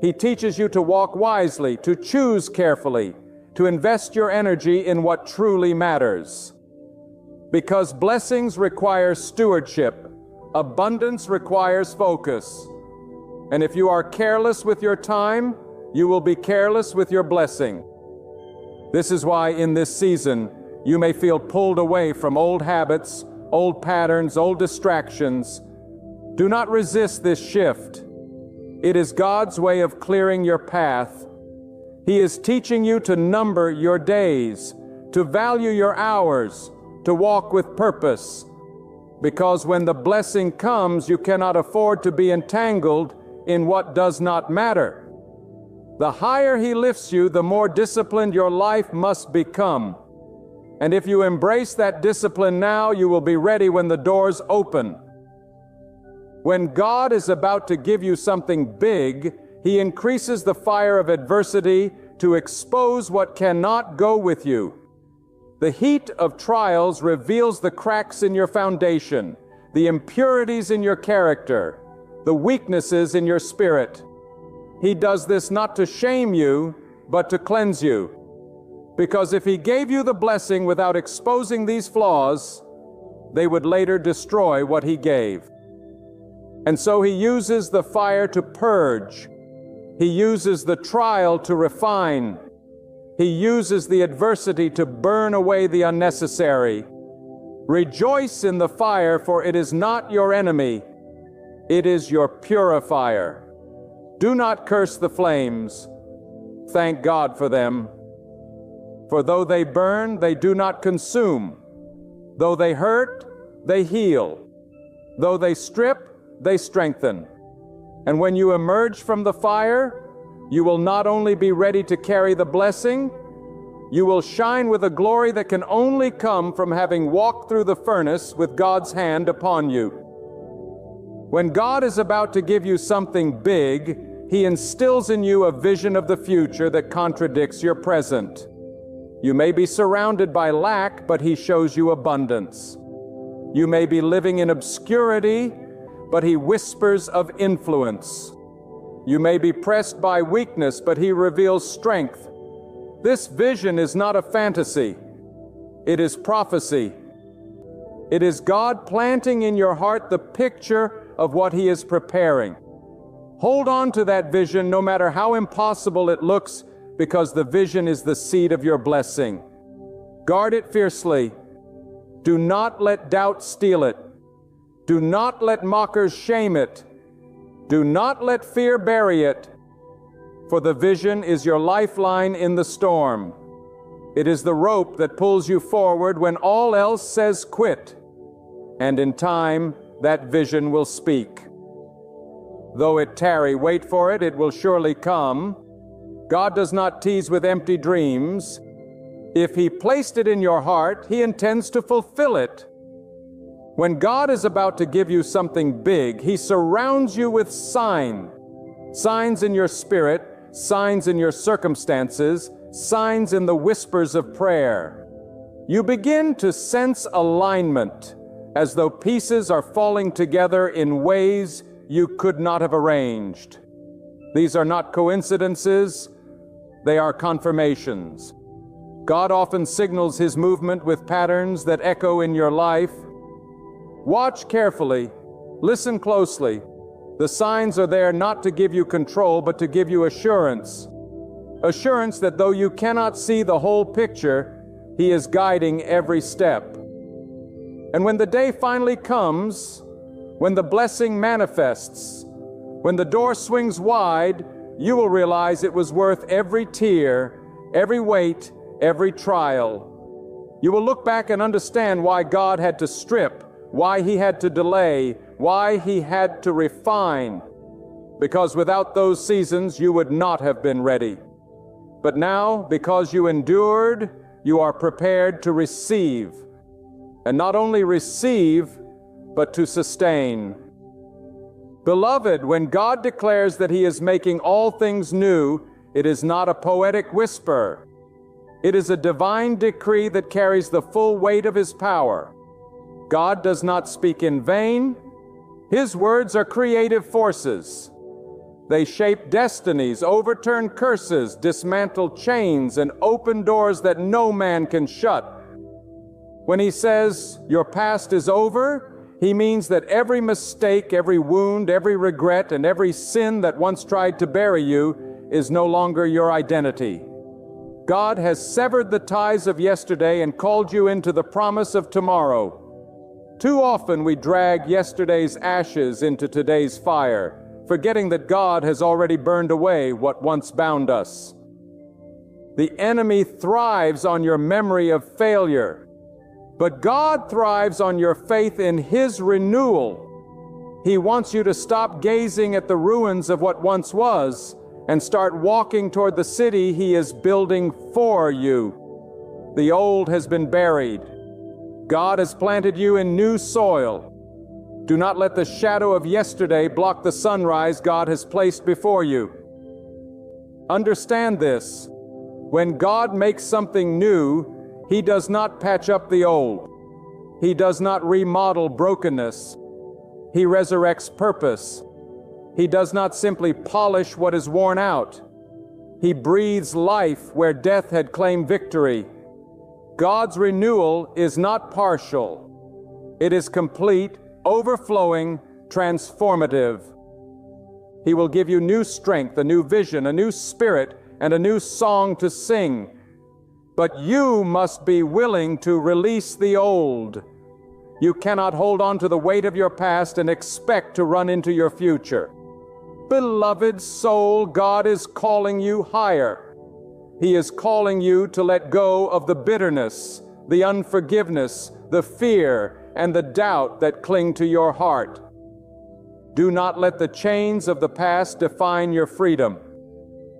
He teaches you to walk wisely, to choose carefully, to invest your energy in what truly matters. Because blessings require stewardship, abundance requires focus. And if you are careless with your time, you will be careless with your blessing. This is why in this season, you may feel pulled away from old habits, old patterns, old distractions. Do not resist this shift. It is God's way of clearing your path. He is teaching you to number your days, to value your hours, to walk with purpose. Because when the blessing comes, you cannot afford to be entangled in what does not matter. The higher He lifts you, the more disciplined your life must become. And if you embrace that discipline now, you will be ready when the doors open. When God is about to give you something big, He increases the fire of adversity to expose what cannot go with you. The heat of trials reveals the cracks in your foundation, the impurities in your character, the weaknesses in your spirit. He does this not to shame you, but to cleanse you. Because if He gave you the blessing without exposing these flaws, they would later destroy what He gave. And so He uses the fire to purge. He uses the trial to refine. He uses the adversity to burn away the unnecessary. Rejoice in the fire, for it is not your enemy. It is your purifier. Do not curse the flames. Thank God for them. For though they burn, they do not consume. Though they hurt, they heal. Though they strip, they strengthen. And when you emerge from the fire, you will not only be ready to carry the blessing, you will shine with a glory that can only come from having walked through the furnace with God's hand upon you. When God is about to give you something big, He instills in you a vision of the future that contradicts your present. You may be surrounded by lack, but He shows you abundance. You may be living in obscurity, but He whispers of influence. You may be pressed by weakness, but He reveals strength. This vision is not a fantasy. It is prophecy. It is God planting in your heart the picture of what He is preparing. Hold on to that vision no matter how impossible it looks, because the vision is the seed of your blessing. Guard it fiercely. Do not let doubt steal it. Do not let mockers shame it. Do not let fear bury it. For the vision is your lifeline in the storm. It is the rope that pulls you forward when all else says quit. And in time, that vision will speak. Though it tarry, wait for it, it will surely come. God does not tease with empty dreams. If He placed it in your heart, He intends to fulfill it. When God is about to give you something big, He surrounds you with signs in your spirit, signs in your circumstances, signs in the whispers of prayer. You begin to sense alignment, as though pieces are falling together in ways you could not have arranged. These are not coincidences, they are confirmations. God often signals His movement with patterns that echo in your life. Watch carefully, listen closely. The signs are there not to give you control, but to give you assurance. Assurance that though you cannot see the whole picture, He is guiding every step. And when the day finally comes, when the blessing manifests, when the door swings wide, you will realize it was worth every tear, every weight, every trial. You will look back and understand why God had to strip, why He had to delay, why He had to refine. Because without those seasons, you would not have been ready. But now, because you endured, you are prepared to receive. And not only receive, but to sustain. Beloved, when God declares that He is making all things new, it is not a poetic whisper. It is a divine decree that carries the full weight of His power. God does not speak in vain. His words are creative forces. They shape destinies, overturn curses, dismantle chains, and open doors that no man can shut. When He says, "Your past is over," He means that every mistake, every wound, every regret, and every sin that once tried to bury you is no longer your identity. God has severed the ties of yesterday and called you into the promise of tomorrow. Too often we drag yesterday's ashes into today's fire, forgetting that God has already burned away what once bound us. The enemy thrives on your memory of failure, but God thrives on your faith in His renewal. He wants you to stop gazing at the ruins of what once was and start walking toward the city He is building for you. The old has been buried. God has planted you in new soil. Do not let the shadow of yesterday block the sunrise God has placed before you. Understand this. When God makes something new, He does not patch up the old. He does not remodel brokenness. He resurrects purpose. He does not simply polish what is worn out. He breathes life where death had claimed victory. God's renewal is not partial. It is complete, overflowing, transformative. He will give you new strength, a new vision, a new spirit, and a new song to sing. But you must be willing to release the old. You cannot hold on to the weight of your past and expect to run into your future. Beloved soul, God is calling you higher. He is calling you to let go of the bitterness, the unforgiveness, the fear, and the doubt that cling to your heart. Do not let the chains of the past define your freedom.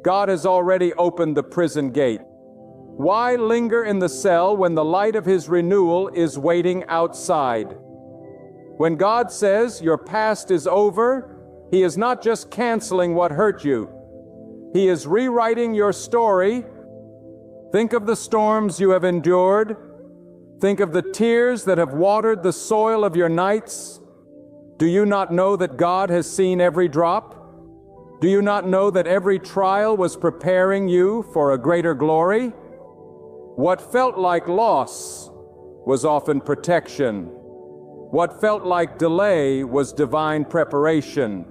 God has already opened the prison gate. Why linger in the cell when the light of His renewal is waiting outside? When God says your past is over, He is not just canceling what hurt you. He is rewriting your story. Think of the storms you have endured. Think of the tears that have watered the soil of your nights. Do you not know that God has seen every drop? Do you not know that every trial was preparing you for a greater glory? What felt like loss was often protection. What felt like delay was divine preparation.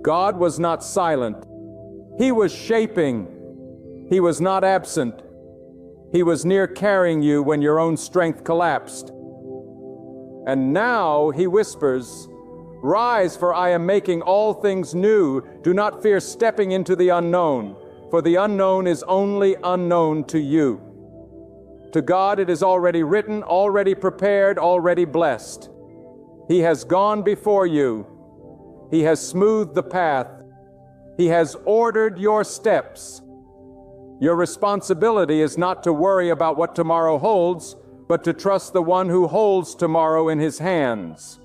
God was not silent. He was shaping. He was not absent. He was near carrying you when your own strength collapsed. And now He whispers, "Rise, for I am making all things new. Do not fear stepping into the unknown, for the unknown is only unknown to you." To God it is already written, already prepared, already blessed. He has gone before you. He has smoothed the path. He has ordered your steps. Your responsibility is not to worry about what tomorrow holds, but to trust the one who holds tomorrow in His hands.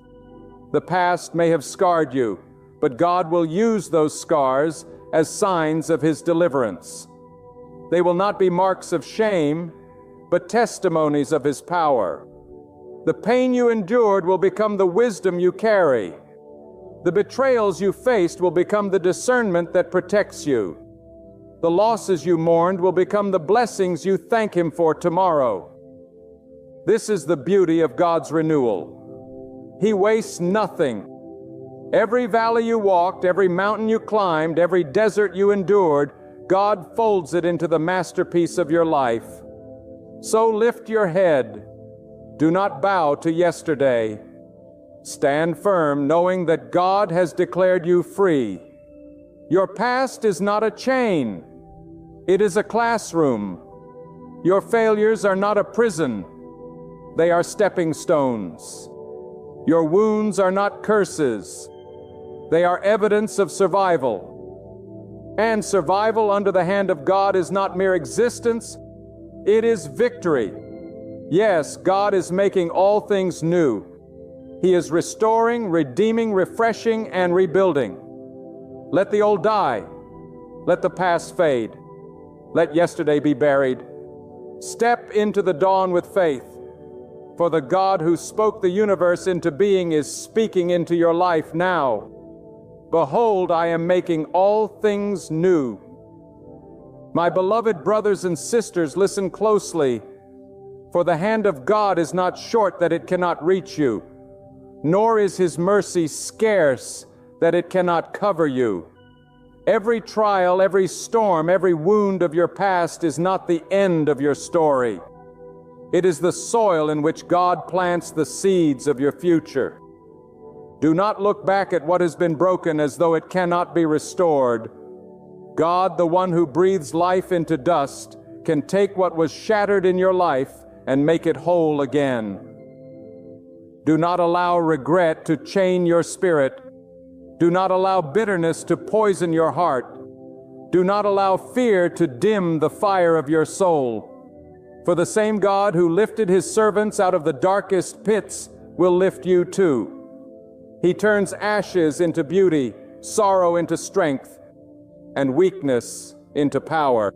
The past may have scarred you, but God will use those scars as signs of His deliverance. They will not be marks of shame, but testimonies of His power. The pain you endured will become the wisdom you carry. The betrayals you faced will become the discernment that protects you. The losses you mourned will become the blessings you thank Him for tomorrow. This is the beauty of God's renewal. He wastes nothing. Every valley you walked, every mountain you climbed, every desert you endured, God folds it into the masterpiece of your life. So lift your head. Do not bow to yesterday. Stand firm, knowing that God has declared you free. Your past is not a chain. It is a classroom. Your failures are not a prison. They are stepping stones. Your wounds are not curses. They are evidence of survival. And survival under the hand of God is not mere existence, it is victory. Yes, God is making all things new. He is restoring, redeeming, refreshing, and rebuilding. Let the old die. Let the past fade. Let yesterday be buried. Step into the dawn with faith, for the God who spoke the universe into being is speaking into your life now. Behold, I am making all things new. My beloved brothers and sisters, listen closely, for the hand of God is not short that it cannot reach you, nor is His mercy scarce that it cannot cover you. Every trial, every storm, every wound of your past is not the end of your story. It is the soil in which God plants the seeds of your future. Do not look back at what has been broken as though it cannot be restored. God, the one who breathes life into dust, can take what was shattered in your life and make it whole again. Do not allow regret to chain your spirit. Do not allow bitterness to poison your heart. Do not allow fear to dim the fire of your soul. For the same God who lifted his servants out of the darkest pits will lift you too. He turns ashes into beauty, sorrow into strength, and weakness into power.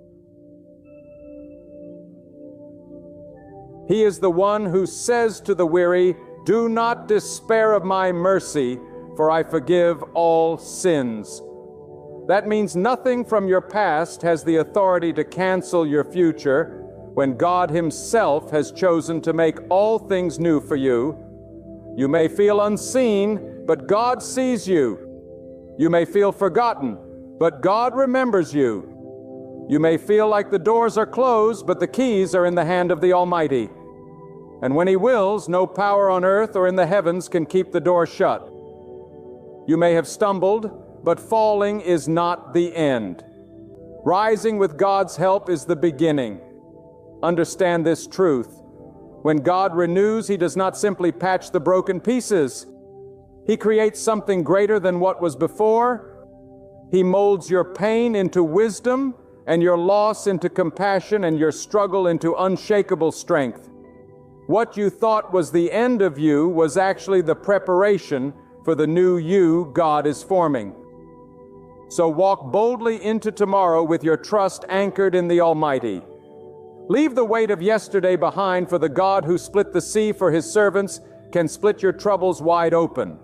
He is the one who says to the weary, "Do not despair of my mercy, for I forgive all sins." That means nothing from your past has the authority to cancel your future when God Himself has chosen to make all things new for you. You may feel unseen, but God sees you. You may feel forgotten, but God remembers you. You may feel like the doors are closed, but the keys are in the hand of the Almighty. And when He wills, no power on earth or in the heavens can keep the door shut. You may have stumbled, but falling is not the end. Rising with God's help is the beginning. Understand this truth. When God renews, He does not simply patch the broken pieces. He creates something greater than what was before. He molds your pain into wisdom, and your loss into compassion, and your struggle into unshakable strength. What you thought was the end of you was actually the preparation for the new you God is forming. So walk boldly into tomorrow with your trust anchored in the Almighty. Leave the weight of yesterday behind, for the God who split the sea for His servants can split your troubles wide open.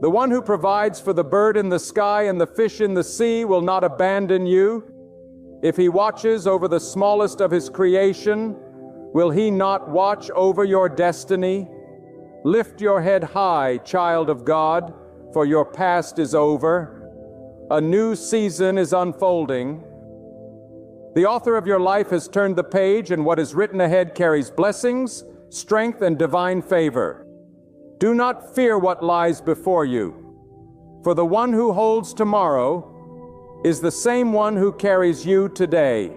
The one who provides for the bird in the sky and the fish in the sea will not abandon you. If He watches over the smallest of His creation, will He not watch over your destiny? Lift your head high, child of God, for your past is over. A new season is unfolding. The author of your life has turned the page, and what is written ahead carries blessings, strength, and divine favor. Do not fear what lies before you, for the one who holds tomorrow is the same one who carries you today.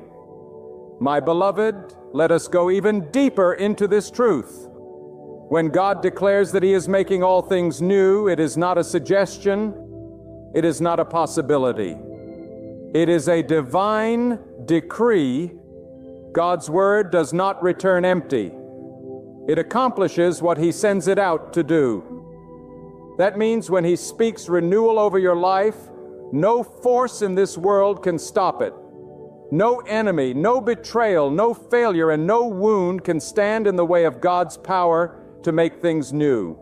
My beloved, let us go even deeper into this truth. When God declares that He is making all things new, it is not a suggestion, it is not a possibility. It is a divine decree. God's word does not return empty. It accomplishes what He sends it out to do. That means when He speaks renewal over your life, no force in this world can stop it. No enemy, no betrayal, no failure, and no wound can stand in the way of God's power to make things new.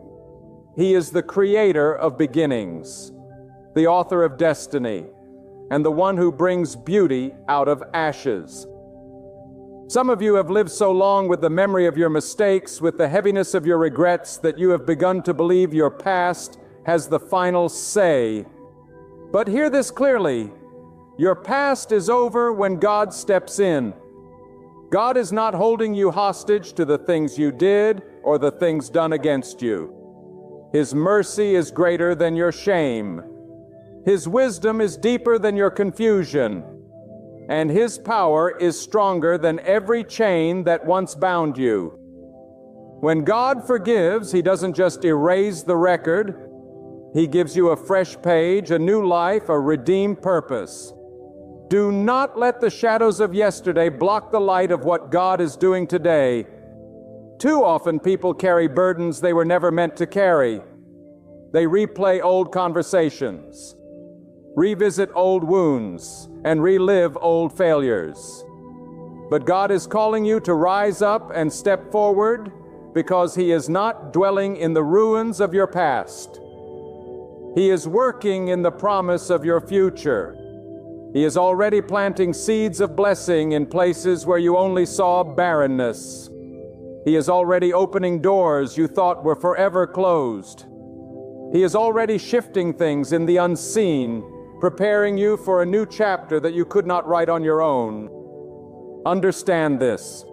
He is the creator of beginnings, the author of destiny, and the one who brings beauty out of ashes. Some of you have lived so long with the memory of your mistakes, with the heaviness of your regrets, that you have begun to believe your past has the final say. But hear this clearly. Your past is over when God steps in. God is not holding you hostage to the things you did or the things done against you. His mercy is greater than your shame. His wisdom is deeper than your confusion. And His power is stronger than every chain that once bound you. When God forgives, He doesn't just erase the record. He gives you a fresh page, a new life, a redeemed purpose. Do not let the shadows of yesterday block the light of what God is doing today. Too often people carry burdens they were never meant to carry. They replay old conversations, revisit old wounds, and relive old failures. But God is calling you to rise up and step forward, because He is not dwelling in the ruins of your past. He is working in the promise of your future. He is already planting seeds of blessing in places where you only saw barrenness. He is already opening doors you thought were forever closed. He is already shifting things in the unseen, preparing you for a new chapter that you could not write on your own. Understand this.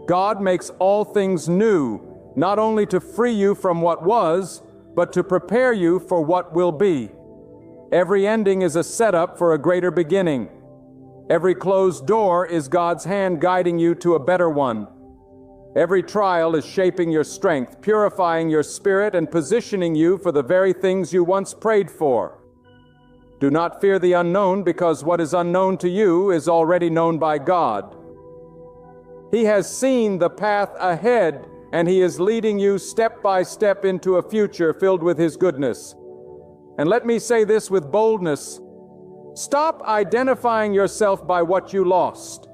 God makes all things new, not only to free you from what was, but to prepare you for what will be. Every ending is a setup for a greater beginning. Every closed door is God's hand guiding you to a better one. Every trial is shaping your strength, purifying your spirit, and positioning you for the very things you once prayed for. Do not fear the unknown, because what is unknown to you is already known by God. He has seen the path ahead, and He is leading you step by step into a future filled with His goodness. And let me say this with boldness: stop identifying yourself by what you lost,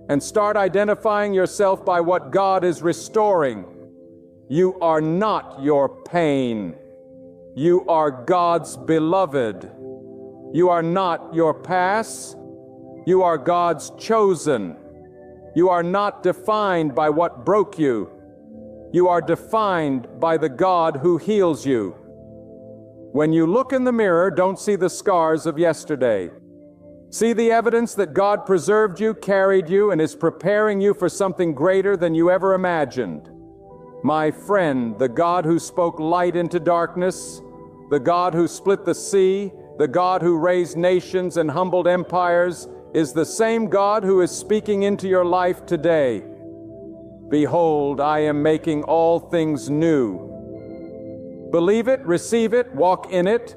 and start identifying yourself by what God is restoring. You are not your pain. You are God's beloved. You are not your past. You are God's chosen. You are not defined by what broke you. You are defined by the God who heals you. When you look in the mirror, don't see the scars of yesterday. See the evidence that God preserved you, carried you, and is preparing you for something greater than you ever imagined. My friend, the God who spoke light into darkness, the God who split the sea, the God who raised nations and humbled empires, is the same God who is speaking into your life today. Behold, I am making all things new. Believe it, receive it, walk in it,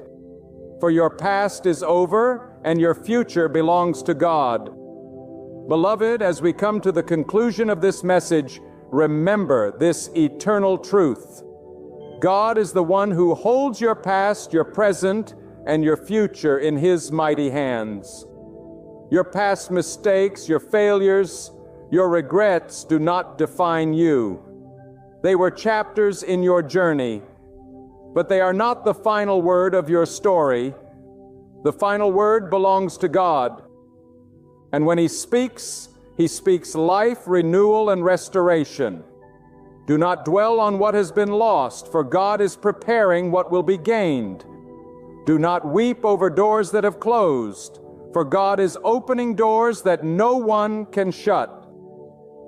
for your past is over and your future belongs to God. Beloved, as we come to the conclusion of this message, remember this eternal truth. God is the one who holds your past, your present, and your future in His mighty hands. Your past mistakes, your failures, your regrets do not define you. They were chapters in your journey, but they are not the final word of your story. The final word belongs to God. And when He speaks life, renewal, and restoration. Do not dwell on what has been lost, for God is preparing what will be gained. Do not weep over doors that have closed, for God is opening doors that no one can shut.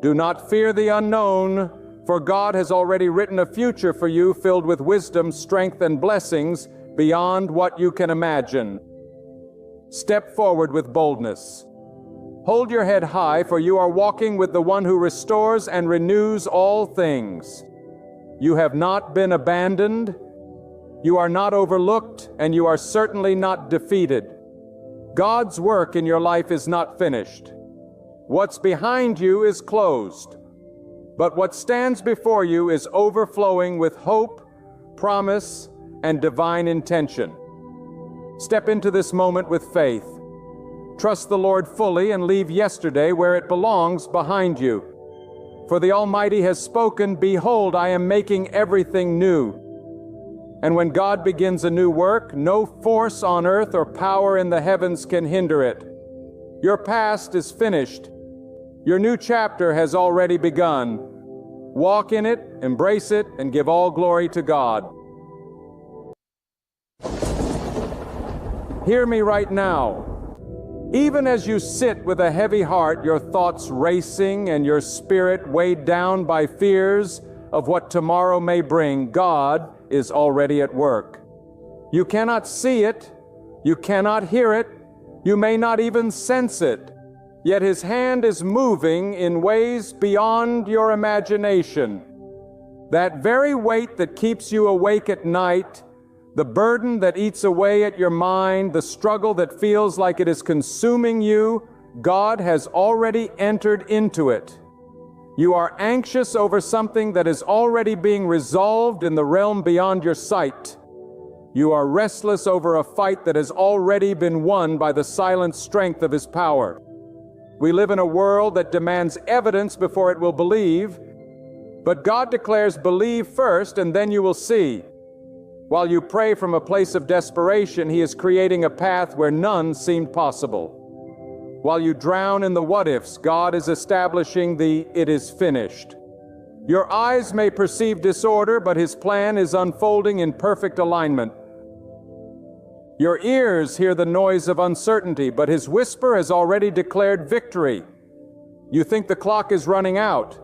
Do not fear the unknown, for God has already written a future for you filled with wisdom, strength, and blessings beyond what you can imagine. Step forward with boldness. Hold your head high, for you are walking with the one who restores and renews all things. You have not been abandoned, you are not overlooked, and you are certainly not defeated. God's work in your life is not finished. What's behind you is closed, but what stands before you is overflowing with hope, promise, and divine intention. Step into this moment with faith. Trust the Lord fully and leave yesterday where it belongs behind you. For the Almighty has spoken, "Behold, I am making everything new." And when God begins a new work, no force on earth or power in the heavens can hinder it. Your past is finished. Your new chapter has already begun. Walk in it, embrace it, and give all glory to God. Hear me right now. Even as you sit with a heavy heart, your thoughts racing and your spirit weighed down by fears of what tomorrow may bring, God is already at work. You cannot see it, you cannot hear it, you may not even sense it, yet His hand is moving in ways beyond your imagination. That very weight that keeps you awake at night, the burden that eats away at your mind, the struggle that feels like it is consuming you, God has already entered into it. You are anxious over something that is already being resolved in the realm beyond your sight. You are restless over a fight that has already been won by the silent strength of His power. We live in a world that demands evidence before it will believe, but God declares, "Believe first, and then you will see." While you pray from a place of desperation, He is creating a path where none seemed possible. While you drown in the what-ifs, God is establishing the "it is finished." Your eyes may perceive disorder, but His plan is unfolding in perfect alignment. Your ears hear the noise of uncertainty, but His whisper has already declared victory. You think the clock is running out,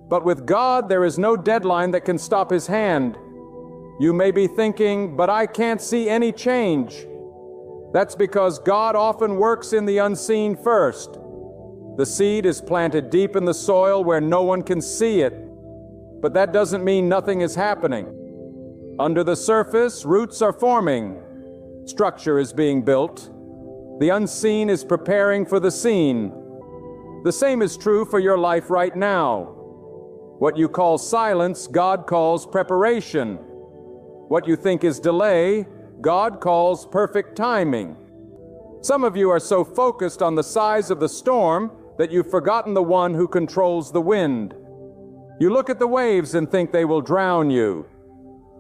but with God there is no deadline that can stop His hand. You may be thinking, "But I can't see any change." That's because God often works in the unseen first. The seed is planted deep in the soil where no one can see it, but that doesn't mean nothing is happening. Under the surface, roots are forming. Structure is being built. The unseen is preparing for the seen. The same is true for your life right now. What you call silence, God calls preparation. What you think is delay, God calls perfect timing. Some of you are so focused on the size of the storm that you've forgotten the one who controls the wind. You look at the waves and think they will drown you.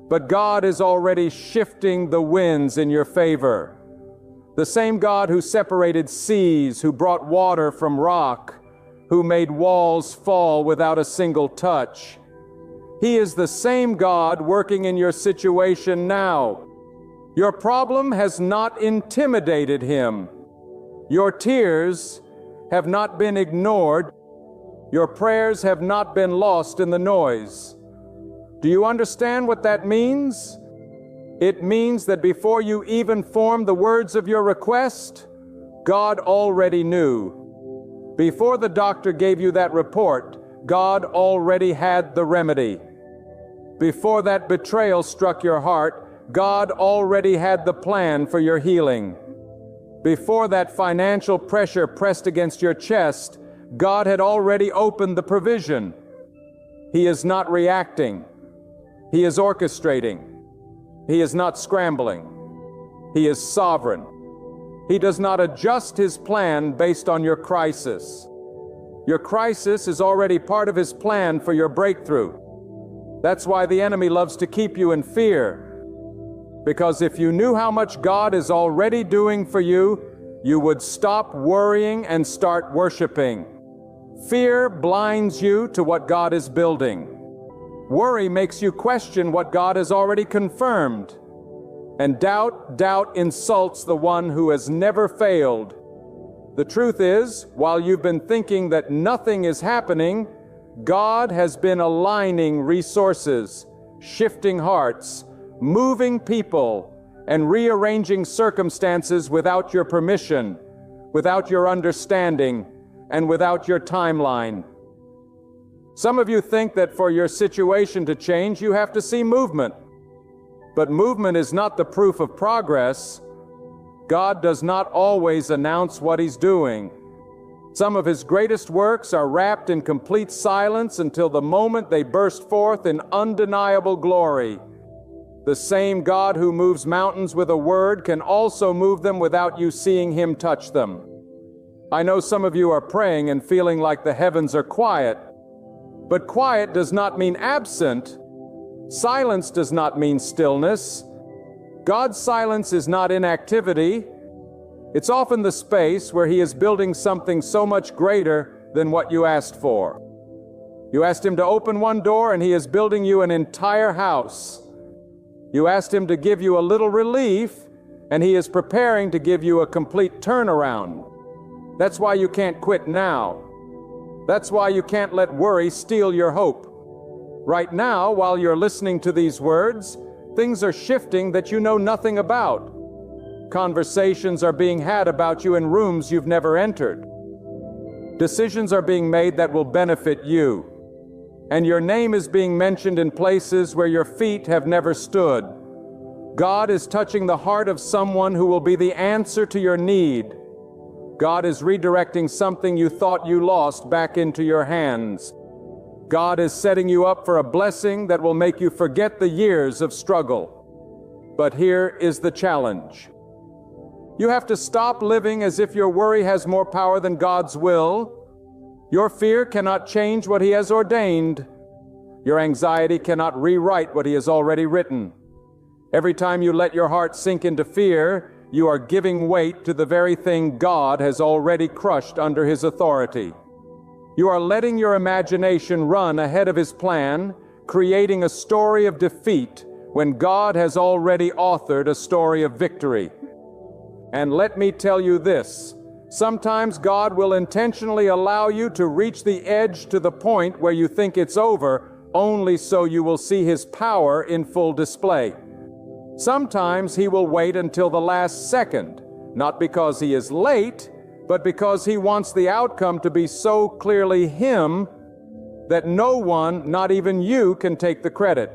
But God is already shifting the winds in your favor. The same God who separated seas, who brought water from rock, who made walls fall without a single touch. He is the same God working in your situation now. Your problem has not intimidated Him. Your tears have not been ignored. Your prayers have not been lost in the noise. Do you understand what that means? It means that before you even formed the words of your request, God already knew. Before the doctor gave you that report, God already had the remedy. Before that betrayal struck your heart, God already had the plan for your healing. Before that financial pressure pressed against your chest, God had already opened the provision. He is not reacting. He is orchestrating. He is not scrambling. He is sovereign. He does not adjust His plan based on your crisis. Your crisis is already part of His plan for your breakthrough. That's why the enemy loves to keep you in fear. Because if you knew how much God is already doing for you, you would stop worrying and start worshiping. Fear blinds you to what God is building. Worry makes you question what God has already confirmed. And doubt insults the one who has never failed. The truth is, while you've been thinking that nothing is happening, God has been aligning resources, shifting hearts, moving people, and rearranging circumstances without your permission, without your understanding, and without your timeline. Some of you think that for your situation to change, you have to see movement. But movement is not the proof of progress. God does not always announce what He's doing. Some of His greatest works are wrapped in complete silence until the moment they burst forth in undeniable glory. The same God who moves mountains with a word can also move them without you seeing Him touch them. I know some of you are praying and feeling like the heavens are quiet. But quiet does not mean absent. Silence does not mean stillness. God's silence is not inactivity. It's often the space where He is building something so much greater than what you asked for. You asked Him to open one door, and He is building you an entire house. You asked Him to give you a little relief, and He is preparing to give you a complete turnaround. That's why you can't quit now. That's why you can't let worry steal your hope. Right now, while you're listening to these words, things are shifting that you know nothing about. Conversations are being had about you in rooms you've never entered. Decisions are being made that will benefit you. And your name is being mentioned in places where your feet have never stood. God is touching the heart of someone who will be the answer to your need. God is redirecting something you thought you lost back into your hands. God is setting you up for a blessing that will make you forget the years of struggle. But here is the challenge. You have to stop living as if your worry has more power than God's will. Your fear cannot change what He has ordained. Your anxiety cannot rewrite what He has already written. Every time you let your heart sink into fear, you are giving weight to the very thing God has already crushed under His authority. You are letting your imagination run ahead of His plan, creating a story of defeat when God has already authored a story of victory. And let me tell you this, sometimes God will intentionally allow you to reach the edge to the point where you think it's over, only so you will see His power in full display. Sometimes He will wait until the last second, not because he is late, but because he wants the outcome to be so clearly him that no one, not even you, can take the credit.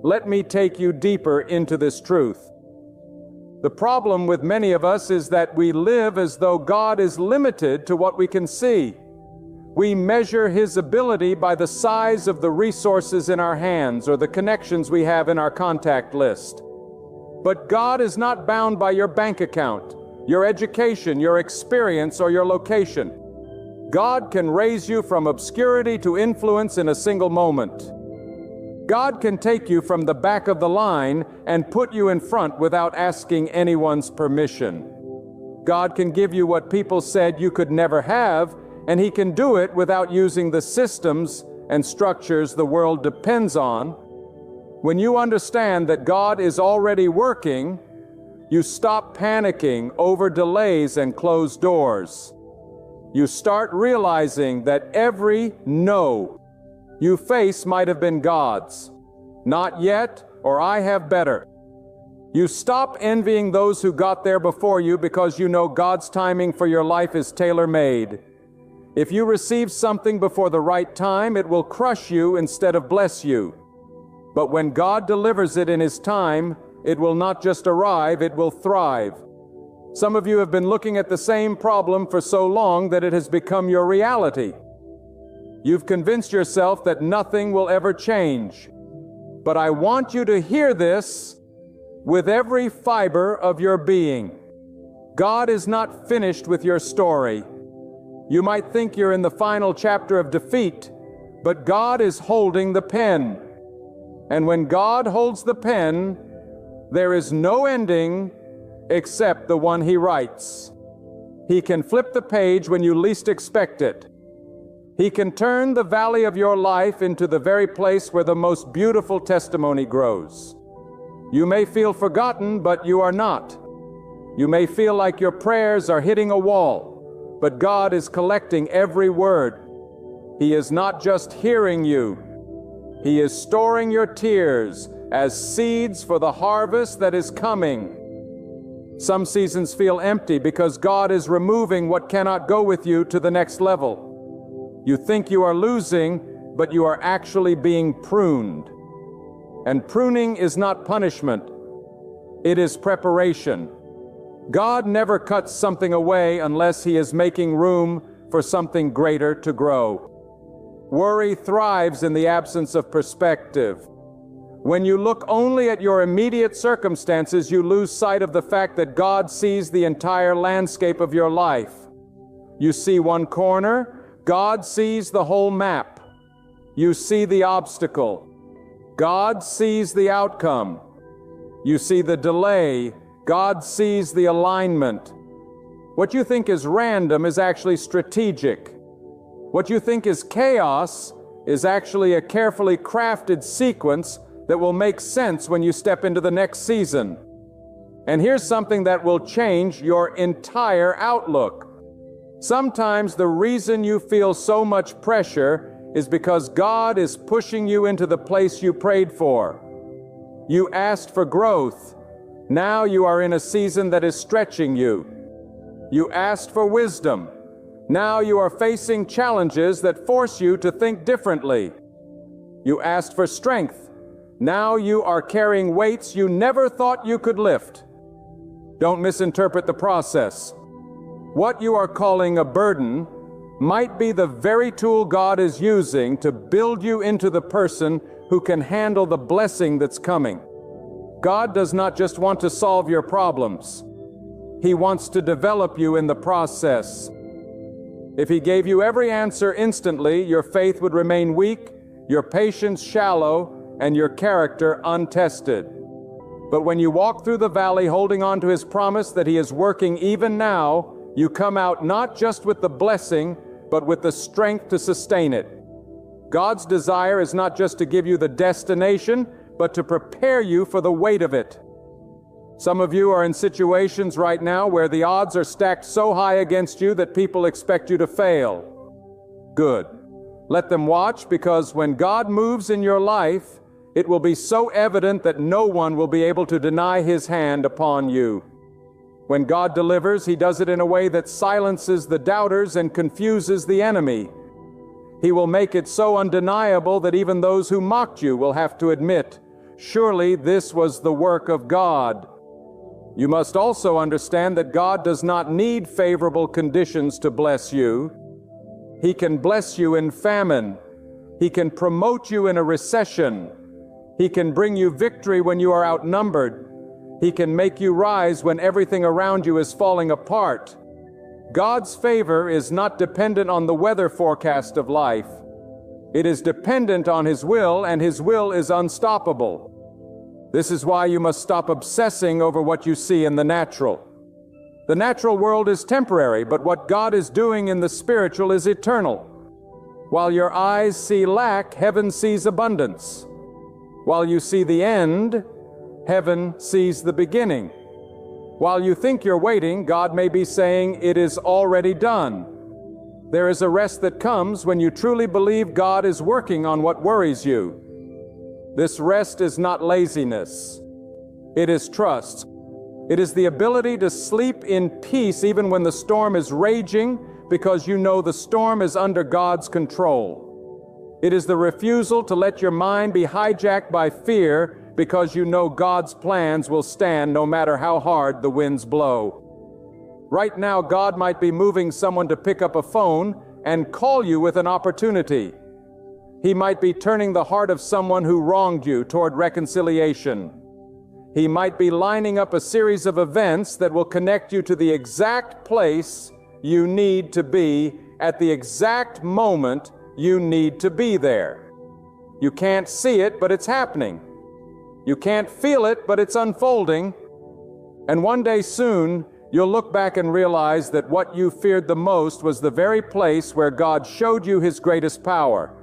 Let me take you deeper into this truth. The problem with many of us is that we live as though God is limited to what we can see. We measure his ability by the size of the resources in our hands or the connections we have in our contact list. But God is not bound by your bank account, your education, your experience, or your location. God can raise you from obscurity to influence in a single moment. God can take you from the back of the line and put you in front without asking anyone's permission. God can give you what people said you could never have, and he can do it without using the systems and structures the world depends on. When you understand that God is already working, you stop panicking over delays and closed doors. You start realizing that every no you face might have been God's. Not yet, or I have better. You stop envying those who got there before you because you know God's timing for your life is tailor-made. If you receive something before the right time, it will crush you instead of bless you. But when God delivers it in his time, it will not just arrive, it will thrive. Some of you have been looking at the same problem for so long that it has become your reality. You've convinced yourself that nothing will ever change. But I want you to hear this with every fiber of your being. God is not finished with your story. You might think you're in the final chapter of defeat, but God is holding the pen. And when God holds the pen, there is no ending except the one he writes. He can flip the page when you least expect it. He can turn the valley of your life into the very place where the most beautiful testimony grows. You may feel forgotten, but you are not. You may feel like your prayers are hitting a wall, but God is collecting every word. He is not just hearing you. He is storing your tears as seeds for the harvest that is coming. Some seasons feel empty because God is removing what cannot go with you to the next level. You think you are losing, but you are actually being pruned. And pruning is not punishment. It is preparation. God never cuts something away unless he is making room for something greater to grow. Worry thrives in the absence of perspective. When you look only at your immediate circumstances, you lose sight of the fact that God sees the entire landscape of your life. You see one corner, God sees the whole map. You see the obstacle. God sees the outcome. You see the delay. God sees the alignment. What you think is random is actually strategic. What you think is chaos is actually a carefully crafted sequence that will make sense when you step into the next season. And here's something that will change your entire outlook. Sometimes the reason you feel so much pressure is because God is pushing you into the place you prayed for. You asked for growth. Now you are in a season that is stretching you. You asked for wisdom. Now you are facing challenges that force you to think differently. You asked for strength. Now you are carrying weights you never thought you could lift. Don't misinterpret the process. What you are calling a burden might be the very tool God is using to build you into the person who can handle the blessing that's coming. God does not just want to solve your problems. He wants to develop you in the process. If he gave you every answer instantly, your faith would remain weak, your patience shallow, and your character untested. But when you walk through the valley holding on to his promise that he is working even now, you come out not just with the blessing, but with the strength to sustain it. God's desire is not just to give you the destination, but to prepare you for the weight of it. Some of you are in situations right now where the odds are stacked so high against you that people expect you to fail. Good. Let them watch, because when God moves in your life, it will be so evident that no one will be able to deny his hand upon you. When God delivers, He does it in a way that silences the doubters and confuses the enemy. He will make it so undeniable that even those who mocked you will have to admit, surely this was the work of God. You must also understand that God does not need favorable conditions to bless you. He can bless you in famine. He can promote you in a recession. He can bring you victory when you are outnumbered. He can make you rise when everything around you is falling apart. God's favor is not dependent on the weather forecast of life. It is dependent on His will, and His will is unstoppable. This is why you must stop obsessing over what you see in the natural. The natural world is temporary, but what God is doing in the spiritual is eternal. While your eyes see lack, heaven sees abundance. While you see the end, heaven sees the beginning. While you think you're waiting, God may be saying, it is already done. There is a rest that comes when you truly believe God is working on what worries you. This rest is not laziness. It is trust. It is the ability to sleep in peace even when the storm is raging, because you know the storm is under God's control. It is the refusal to let your mind be hijacked by fear, because you know God's plans will stand no matter how hard the winds blow. Right now, God might be moving someone to pick up a phone and call you with an opportunity. He might be turning the heart of someone who wronged you toward reconciliation. He might be lining up a series of events that will connect you to the exact place you need to be at the exact moment you need to be there. You can't see it, but it's happening. You can't feel it, but it's unfolding. And one day soon, you'll look back and realize that what you feared the most was the very place where God showed you His greatest power.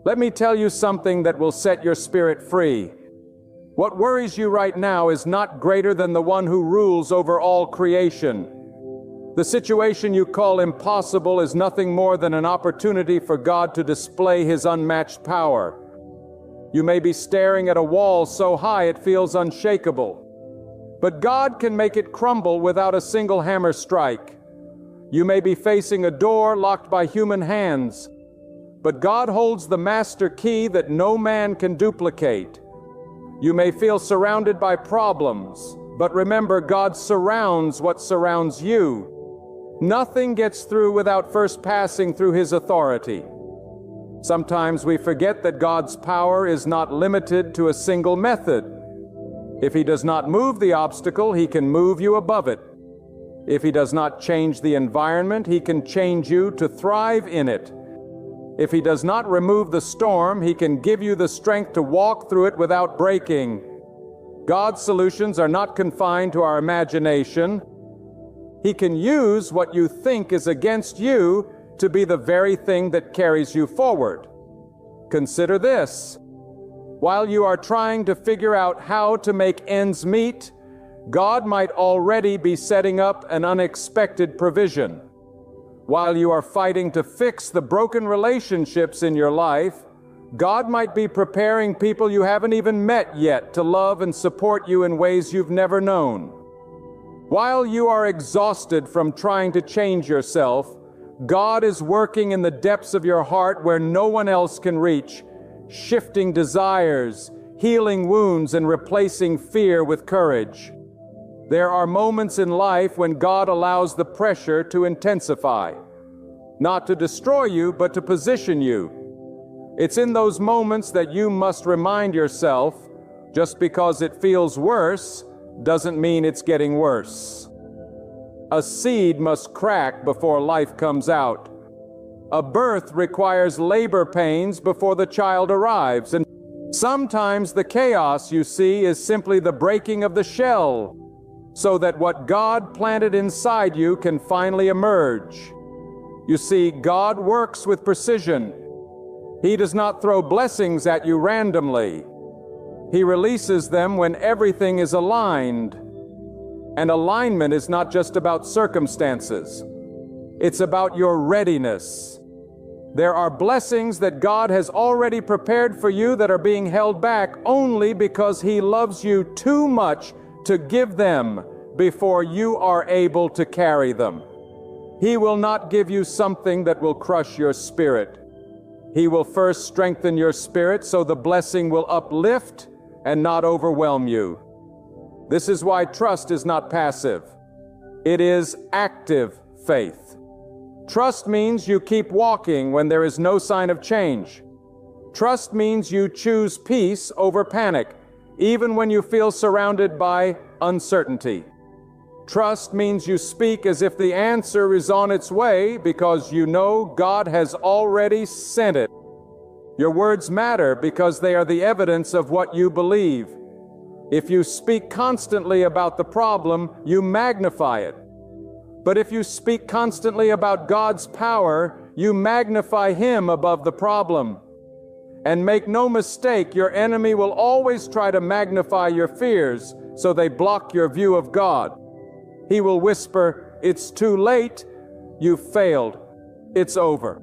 Let me tell you something that will set your spirit free. What worries you right now is not greater than the one who rules over all creation. The situation you call impossible is nothing more than an opportunity for God to display His unmatched power. You may be staring at a wall so high it feels unshakable, but God can make it crumble without a single hammer strike. You may be facing a door locked by human hands, but God holds the master key that no man can duplicate. You may feel surrounded by problems, but remember, God surrounds what surrounds you. Nothing gets through without first passing through His authority. Sometimes we forget that God's power is not limited to a single method. If He does not move the obstacle, He can move you above it. If He does not change the environment, He can change you to thrive in it. If He does not remove the storm, He can give you the strength to walk through it without breaking. God's solutions are not confined to our imagination. He can use what you think is against you to be the very thing that carries you forward. Consider this. While you are trying to figure out how to make ends meet, God might already be setting up an unexpected provision. While you are fighting to fix the broken relationships in your life, God might be preparing people you haven't even met yet to love and support you in ways you've never known. While you are exhausted from trying to change yourself, God is working in the depths of your heart where no one else can reach, shifting desires, healing wounds, and replacing fear with courage. There are moments in life when God allows the pressure to intensify, not to destroy you, but to position you. It's in those moments that you must remind yourself, just because it feels worse doesn't mean it's getting worse. A seed must crack before life comes out. A birth requires labor pains before the child arrives, and sometimes the chaos you see is simply the breaking of the shell, so that what God planted inside you can finally emerge. You see, God works with precision. He does not throw blessings at you randomly. He releases them when everything is aligned. And alignment is not just about circumstances. It's about your readiness. There are blessings that God has already prepared for you that are being held back only because He loves you too much to give them before you are able to carry them. He will not give you something that will crush your spirit. He will first strengthen your spirit so the blessing will uplift and not overwhelm you. This is why trust is not passive. It is active faith. Trust means you keep walking when there is no sign of change. Trust means you choose peace over panic, even when you feel surrounded by uncertainty. Trust means you speak as if the answer is on its way because you know God has already sent it. Your words matter because they are the evidence of what you believe. If you speak constantly about the problem, you magnify it. But if you speak constantly about God's power, you magnify Him above the problem. And make no mistake, your enemy will always try to magnify your fears so they block your view of God. He will whisper, "It's too late, you've failed, it's over."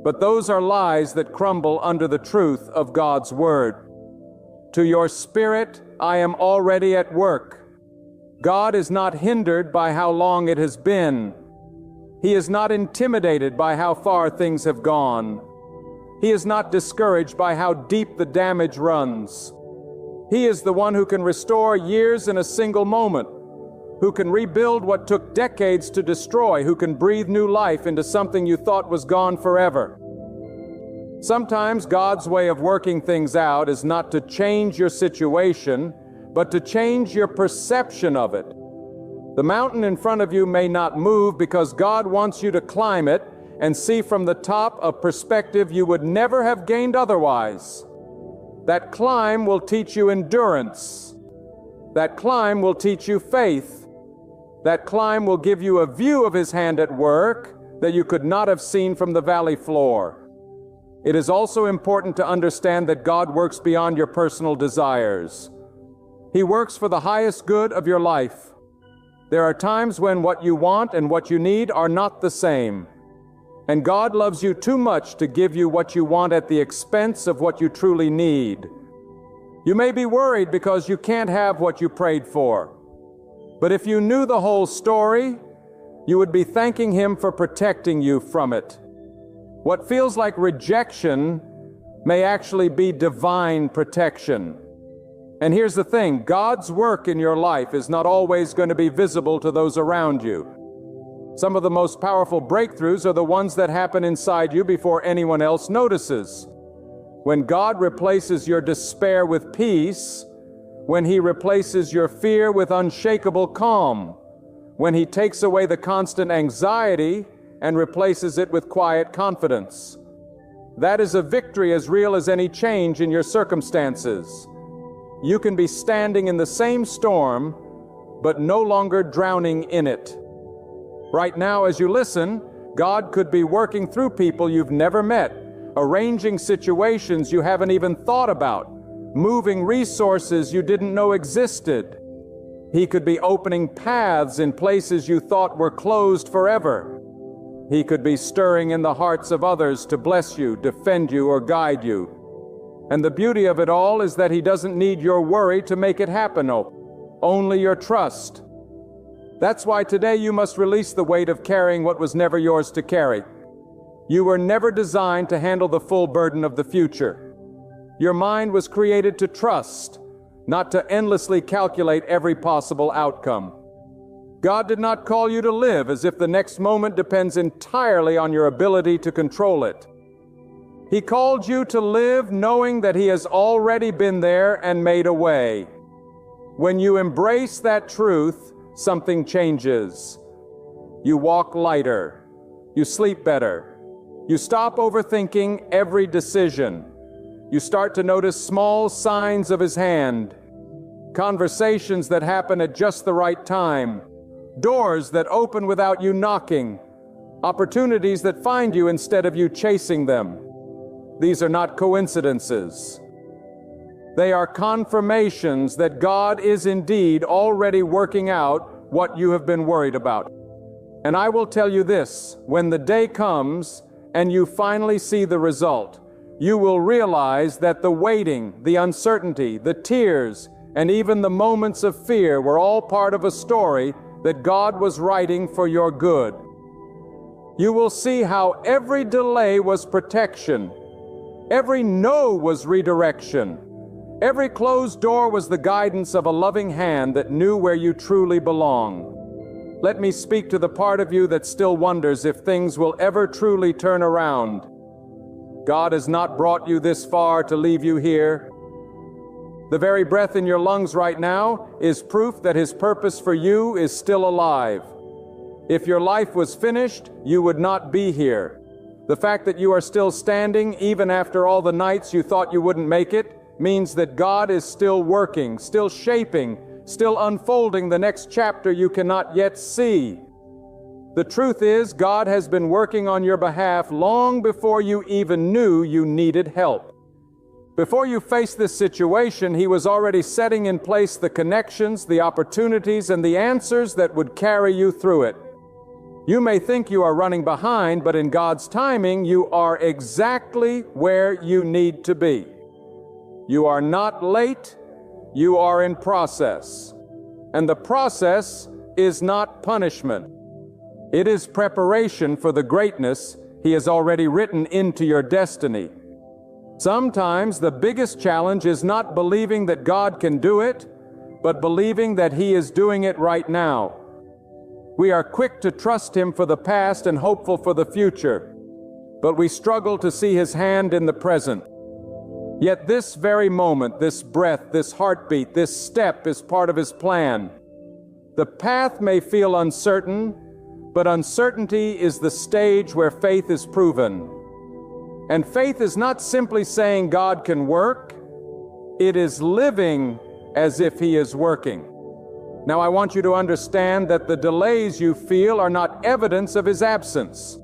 But those are lies that crumble under the truth of God's Word. To your spirit, I am already at work. God is not hindered by how long it has been. He is not intimidated by how far things have gone. He is not discouraged by how deep the damage runs. He is the one who can restore years in a single moment, who can rebuild what took decades to destroy, who can breathe new life into something you thought was gone forever. Sometimes God's way of working things out is not to change your situation, but to change your perception of it. The mountain in front of you may not move because God wants you to climb it and see from the top a perspective you would never have gained otherwise. That climb will teach you endurance. That climb will teach you faith. That climb will give you a view of His hand at work that you could not have seen from the valley floor. It is also important to understand that God works beyond your personal desires. He works for the highest good of your life. There are times when what you want and what you need are not the same. And God loves you too much to give you what you want at the expense of what you truly need. You may be worried because you can't have what you prayed for. But if you knew the whole story, you would be thanking Him for protecting you from it. What feels like rejection may actually be divine protection. And here's the thing, God's work in your life is not always going to be visible to those around you. Some of the most powerful breakthroughs are the ones that happen inside you before anyone else notices. When God replaces your despair with peace, when He replaces your fear with unshakable calm, when He takes away the constant anxiety and replaces it with quiet confidence. That is a victory as real as any change in your circumstances. You can be standing in the same storm, but no longer drowning in it. Right now, as you listen, God could be working through people you've never met, arranging situations you haven't even thought about, moving resources you didn't know existed. He could be opening paths in places you thought were closed forever. He could be stirring in the hearts of others to bless you, defend you, or guide you. And the beauty of it all is that He doesn't need your worry to make it happen, only your trust. That's why today you must release the weight of carrying what was never yours to carry. You were never designed to handle the full burden of the future. Your mind was created to trust, not to endlessly calculate every possible outcome. God did not call you to live as if the next moment depends entirely on your ability to control it. He called you to live knowing that He has already been there and made a way. When you embrace that truth, something changes. You walk lighter. You sleep better. You stop overthinking every decision. You start to notice small signs of His hand. Conversations that happen at just the right time. Doors that open without you knocking. Opportunities that find you instead of you chasing them. These are not coincidences. They are confirmations that God is indeed already working out what you have been worried about. And I will tell you this, when the day comes and you finally see the result, you will realize that the waiting, the uncertainty, the tears, and even the moments of fear were all part of a story that God was writing for your good. You will see how every delay was protection. Every no was redirection. Every closed door was the guidance of a loving hand that knew where you truly belong. Let me speak to the part of you that still wonders if things will ever truly turn around. God has not brought you this far to leave you here. The very breath in your lungs right now is proof that His purpose for you is still alive. If your life was finished, you would not be here. The fact that you are still standing, even after all the nights you thought you wouldn't make it, means that God is still working, still shaping, still unfolding the next chapter you cannot yet see. The truth is, God has been working on your behalf long before you even knew you needed help. Before you faced this situation, He was already setting in place the connections, the opportunities, and the answers that would carry you through it. You may think you are running behind, but in God's timing, you are exactly where you need to be. You are not late, you are in process. And the process is not punishment. It is preparation for the greatness He has already written into your destiny. Sometimes the biggest challenge is not believing that God can do it, but believing that He is doing it right now. We are quick to trust Him for the past and hopeful for the future, but we struggle to see His hand in the present. Yet this very moment, this breath, this heartbeat, this step is part of His plan. The path may feel uncertain, but uncertainty is the stage where faith is proven. And faith is not simply saying God can work, it is living as if He is working. Now I want you to understand that the delays you feel are not evidence of His absence.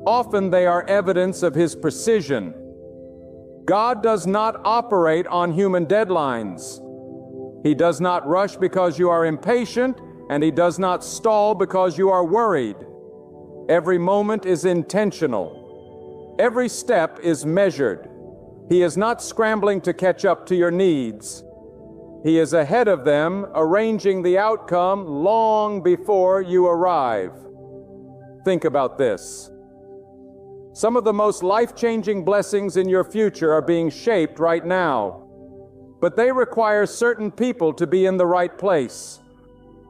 Often they are evidence of His precision. God does not operate on human deadlines. He does not rush because you are impatient, and He does not stall because you are worried. Every moment is intentional. Every step is measured. He is not scrambling to catch up to your needs. He is ahead of them, arranging the outcome long before you arrive. Think about this. Some of the most life-changing blessings in your future are being shaped right now. But they require certain people to be in the right place,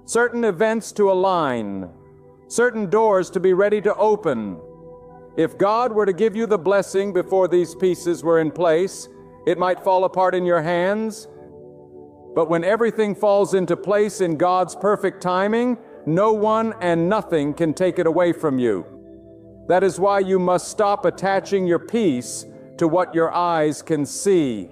certain events to align, certain doors to be ready to open. If God were to give you the blessing before these pieces were in place, it might fall apart in your hands. But when everything falls into place in God's perfect timing, no one and nothing can take it away from you. That is why you must stop attaching your peace to what your eyes can see.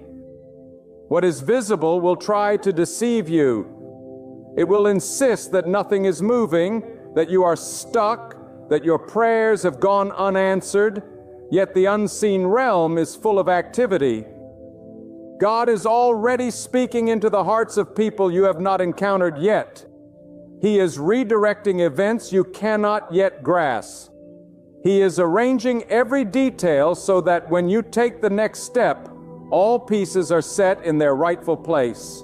What is visible will try to deceive you. It will insist that nothing is moving, that you are stuck, that your prayers have gone unanswered, yet the unseen realm is full of activity. God is already speaking into the hearts of people you have not encountered yet. He is redirecting events you cannot yet grasp. He is arranging every detail so that when you take the next step, all pieces are set in their rightful place.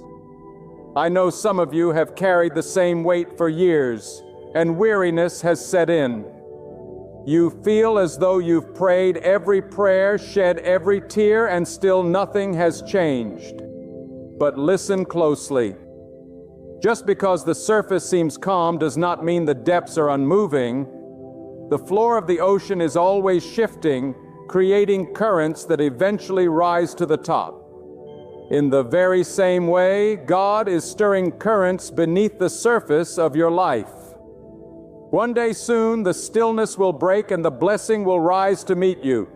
I know some of you have carried the same weight for years, and weariness has set in. You feel as though you've prayed every prayer, shed every tear, and still nothing has changed. But listen closely. Just because the surface seems calm does not mean the depths are unmoving. The floor of the ocean is always shifting, creating currents that eventually rise to the top. In the very same way, God is stirring currents beneath the surface of your life. One day soon, the stillness will break and the blessing will rise to meet you.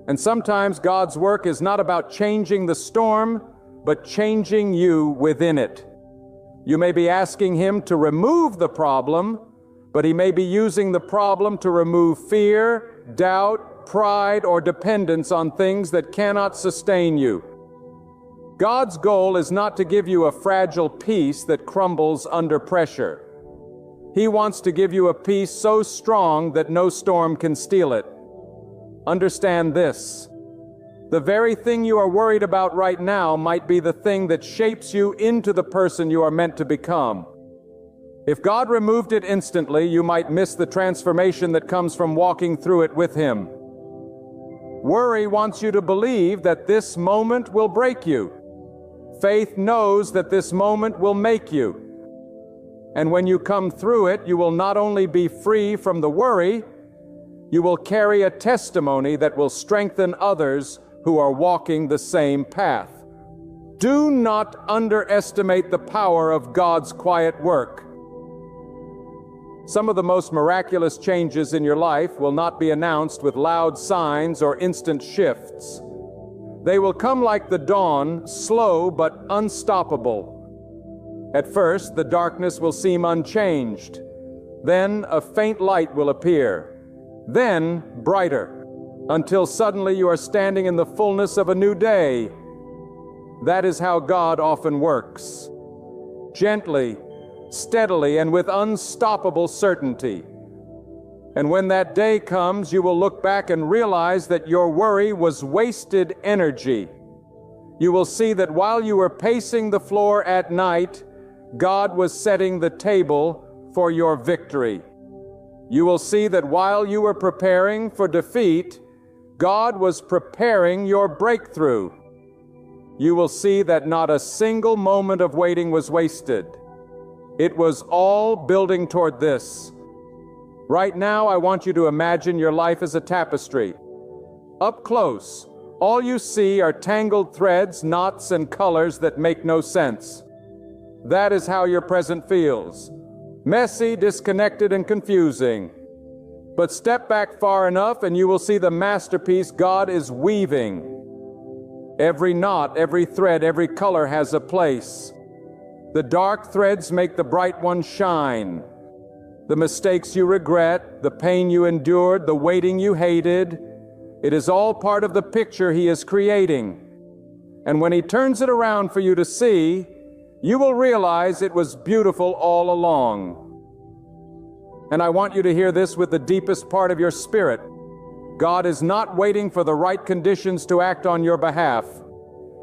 And sometimes God's work is not about changing the storm, but changing you within it. You may be asking Him to remove the problem, but He may be using the problem to remove fear, doubt, pride, or dependence on things that cannot sustain you. God's goal is not to give you a fragile peace that crumbles under pressure. He wants to give you a peace so strong that no storm can steal it. Understand this. The very thing you are worried about right now might be the thing that shapes you into the person you are meant to become. If God removed it instantly, you might miss the transformation that comes from walking through it with Him. Worry wants you to believe that this moment will break you. Faith knows that this moment will make you. And when you come through it, you will not only be free from the worry, you will carry a testimony that will strengthen others who are walking the same path. Do not underestimate the power of God's quiet work. Some of the most miraculous changes in your life will not be announced with loud signs or instant shifts. They will come like the dawn, slow but unstoppable. At first, the darkness will seem unchanged. Then a faint light will appear. Then brighter, until suddenly you are standing in the fullness of a new day. That is how God often works. Gently, steadily, and with unstoppable certainty. And when that day comes, you will look back and realize that your worry was wasted energy. You will see that while you were pacing the floor at night, God was setting the table for your victory. You will see that while you were preparing for defeat, God was preparing your breakthrough. You will see that not a single moment of waiting was wasted. It was all building toward this. Right now, I want you to imagine your life as a tapestry. Up close, all you see are tangled threads, knots, and colors that make no sense. That is how your present feels. Messy, disconnected, and confusing. But step back far enough and you will see the masterpiece God is weaving. Every knot, every thread, every color has a place. The dark threads make the bright ones shine. The mistakes you regret, the pain you endured, the waiting you hated, it is all part of the picture He is creating. And when He turns it around for you to see, you will realize it was beautiful all along. And I want you to hear this with the deepest part of your spirit. God is not waiting for the right conditions to act on your behalf.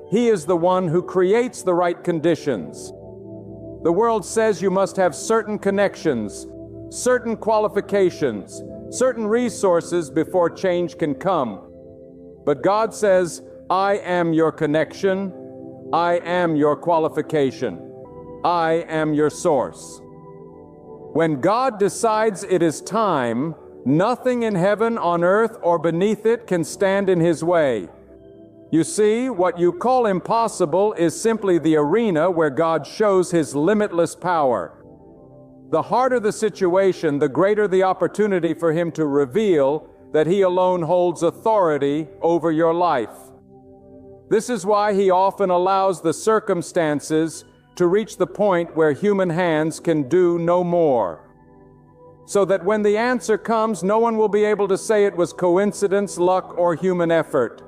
He is the one who creates the right conditions. The world says you must have certain connections, certain qualifications, certain resources before change can come. But God says, I am your connection, I am your qualification, I am your source. When God decides it is time, nothing in heaven, on earth, or beneath it can stand in His way. You see, what you call impossible is simply the arena where God shows His limitless power. The harder the situation, the greater the opportunity for Him to reveal that He alone holds authority over your life. This is why He often allows the circumstances to reach the point where human hands can do no more. So that when the answer comes, no one will be able to say it was coincidence, luck, or human effort.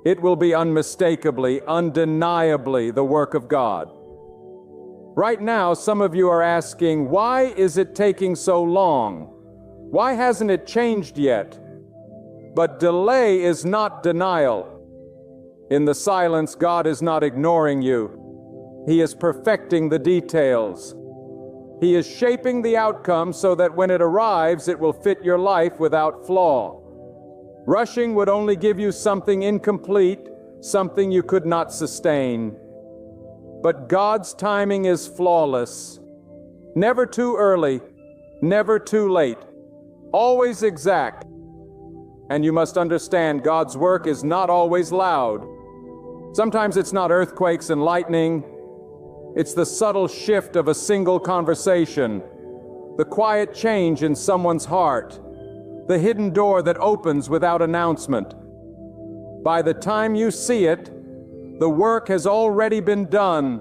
It will be unmistakably, undeniably the work of God. Right now, some of you are asking, why is it taking so long? Why hasn't it changed yet? But delay is not denial. In the silence, God is not ignoring you. He is perfecting the details. He is shaping the outcome so that when it arrives, it will fit your life without flaw. Rushing would only give you something incomplete, something you could not sustain. But God's timing is flawless. Never too early, never too late, always exact. And you must understand, God's work is not always loud. Sometimes it's not earthquakes and lightning. It's the subtle shift of a single conversation, the quiet change in someone's heart, the hidden door that opens without announcement. By the time you see it, the work has already been done.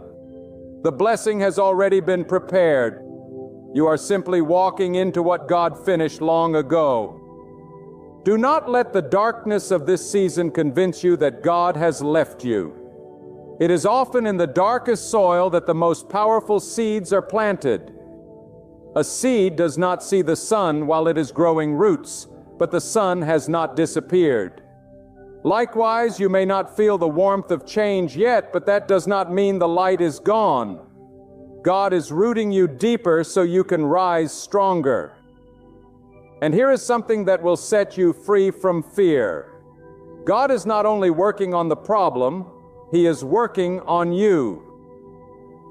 The blessing has already been prepared. You are simply walking into what God finished long ago. Do not let the darkness of this season convince you that God has left you. It is often in the darkest soil that the most powerful seeds are planted. A seed does not see the sun while it is growing roots, but the sun has not disappeared. Likewise, you may not feel the warmth of change yet, but that does not mean the light is gone. God is rooting you deeper so you can rise stronger. And here is something that will set you free from fear. God is not only working on the problem, He is working on you.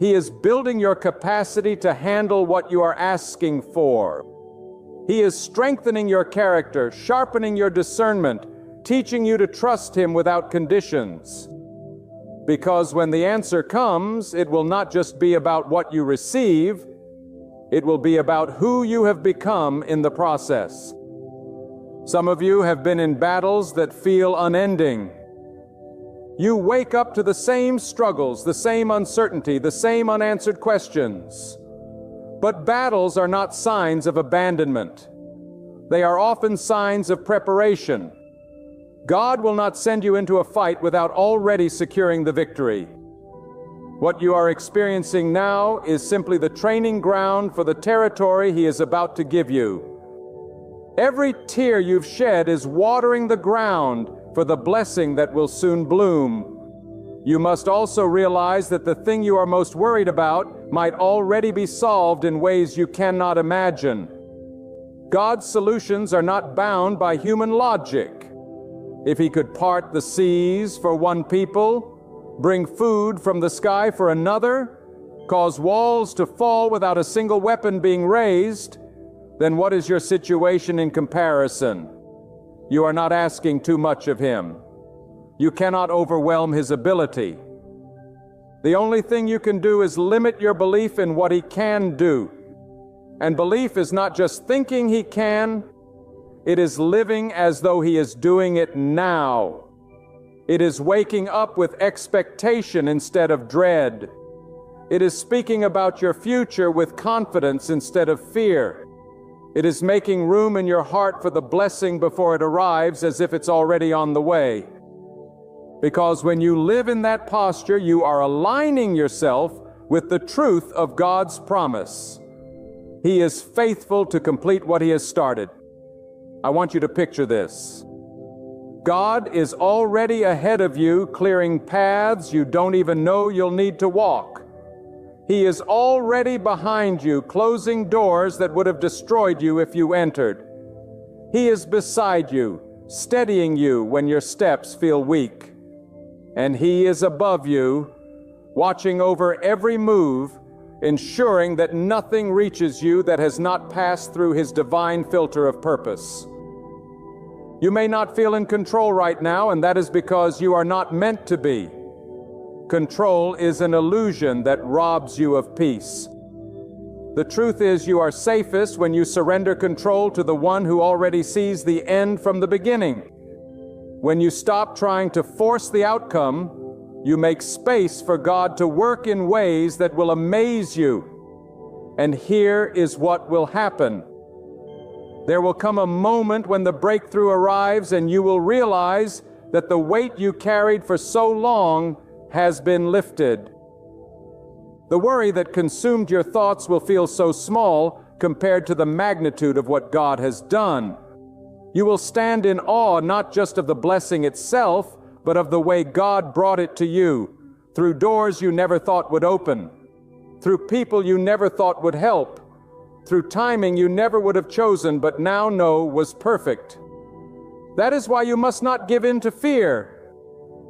He is building your capacity to handle what you are asking for. He is strengthening your character, sharpening your discernment, teaching you to trust Him without conditions. Because when the answer comes, it will not just be about what you receive, it will be about who you have become in the process. Some of you have been in battles that feel unending. You wake up to the same struggles, the same uncertainty, the same unanswered questions. But battles are not signs of abandonment. They are often signs of preparation. God will not send you into a fight without already securing the victory. What you are experiencing now is simply the training ground for the territory He is about to give you. Every tear you've shed is watering the ground for the blessing that will soon bloom. You must also realize that the thing you are most worried about might already be solved in ways you cannot imagine. God's solutions are not bound by human logic. If He could part the seas for one people, bring food from the sky for another, cause walls to fall without a single weapon being raised, then what is your situation in comparison? You are not asking too much of Him. You cannot overwhelm His ability. The only thing you can do is limit your belief in what He can do. And belief is not just thinking He can, it is living as though He is doing it now. It is waking up with expectation instead of dread. It is speaking about your future with confidence instead of fear. It is making room in your heart for the blessing before it arrives as if it's already on the way. Because when you live in that posture, you are aligning yourself with the truth of God's promise. He is faithful to complete what He has started. I want you to picture this. God is already ahead of you, clearing paths you don't even know you'll need to walk. He is already behind you, closing doors that would have destroyed you if you entered. He is beside you, steadying you when your steps feel weak. And He is above you, watching over every move, ensuring that nothing reaches you that has not passed through His divine filter of purpose. You may not feel in control right now, and that is because you are not meant to be. Control is an illusion that robs you of peace. The truth is, you are safest when you surrender control to the one who already sees the end from the beginning. When you stop trying to force the outcome, you make space for God to work in ways that will amaze you. And here is what will happen. There will come a moment when the breakthrough arrives and you will realize that the weight you carried for so long has been lifted. The worry that consumed your thoughts will feel so small compared to the magnitude of what God has done. You will stand in awe not just of the blessing itself, but of the way God brought it to you, through doors you never thought would open, through people you never thought would help, through timing you never would have chosen but now know was perfect. That is why you must not give in to fear.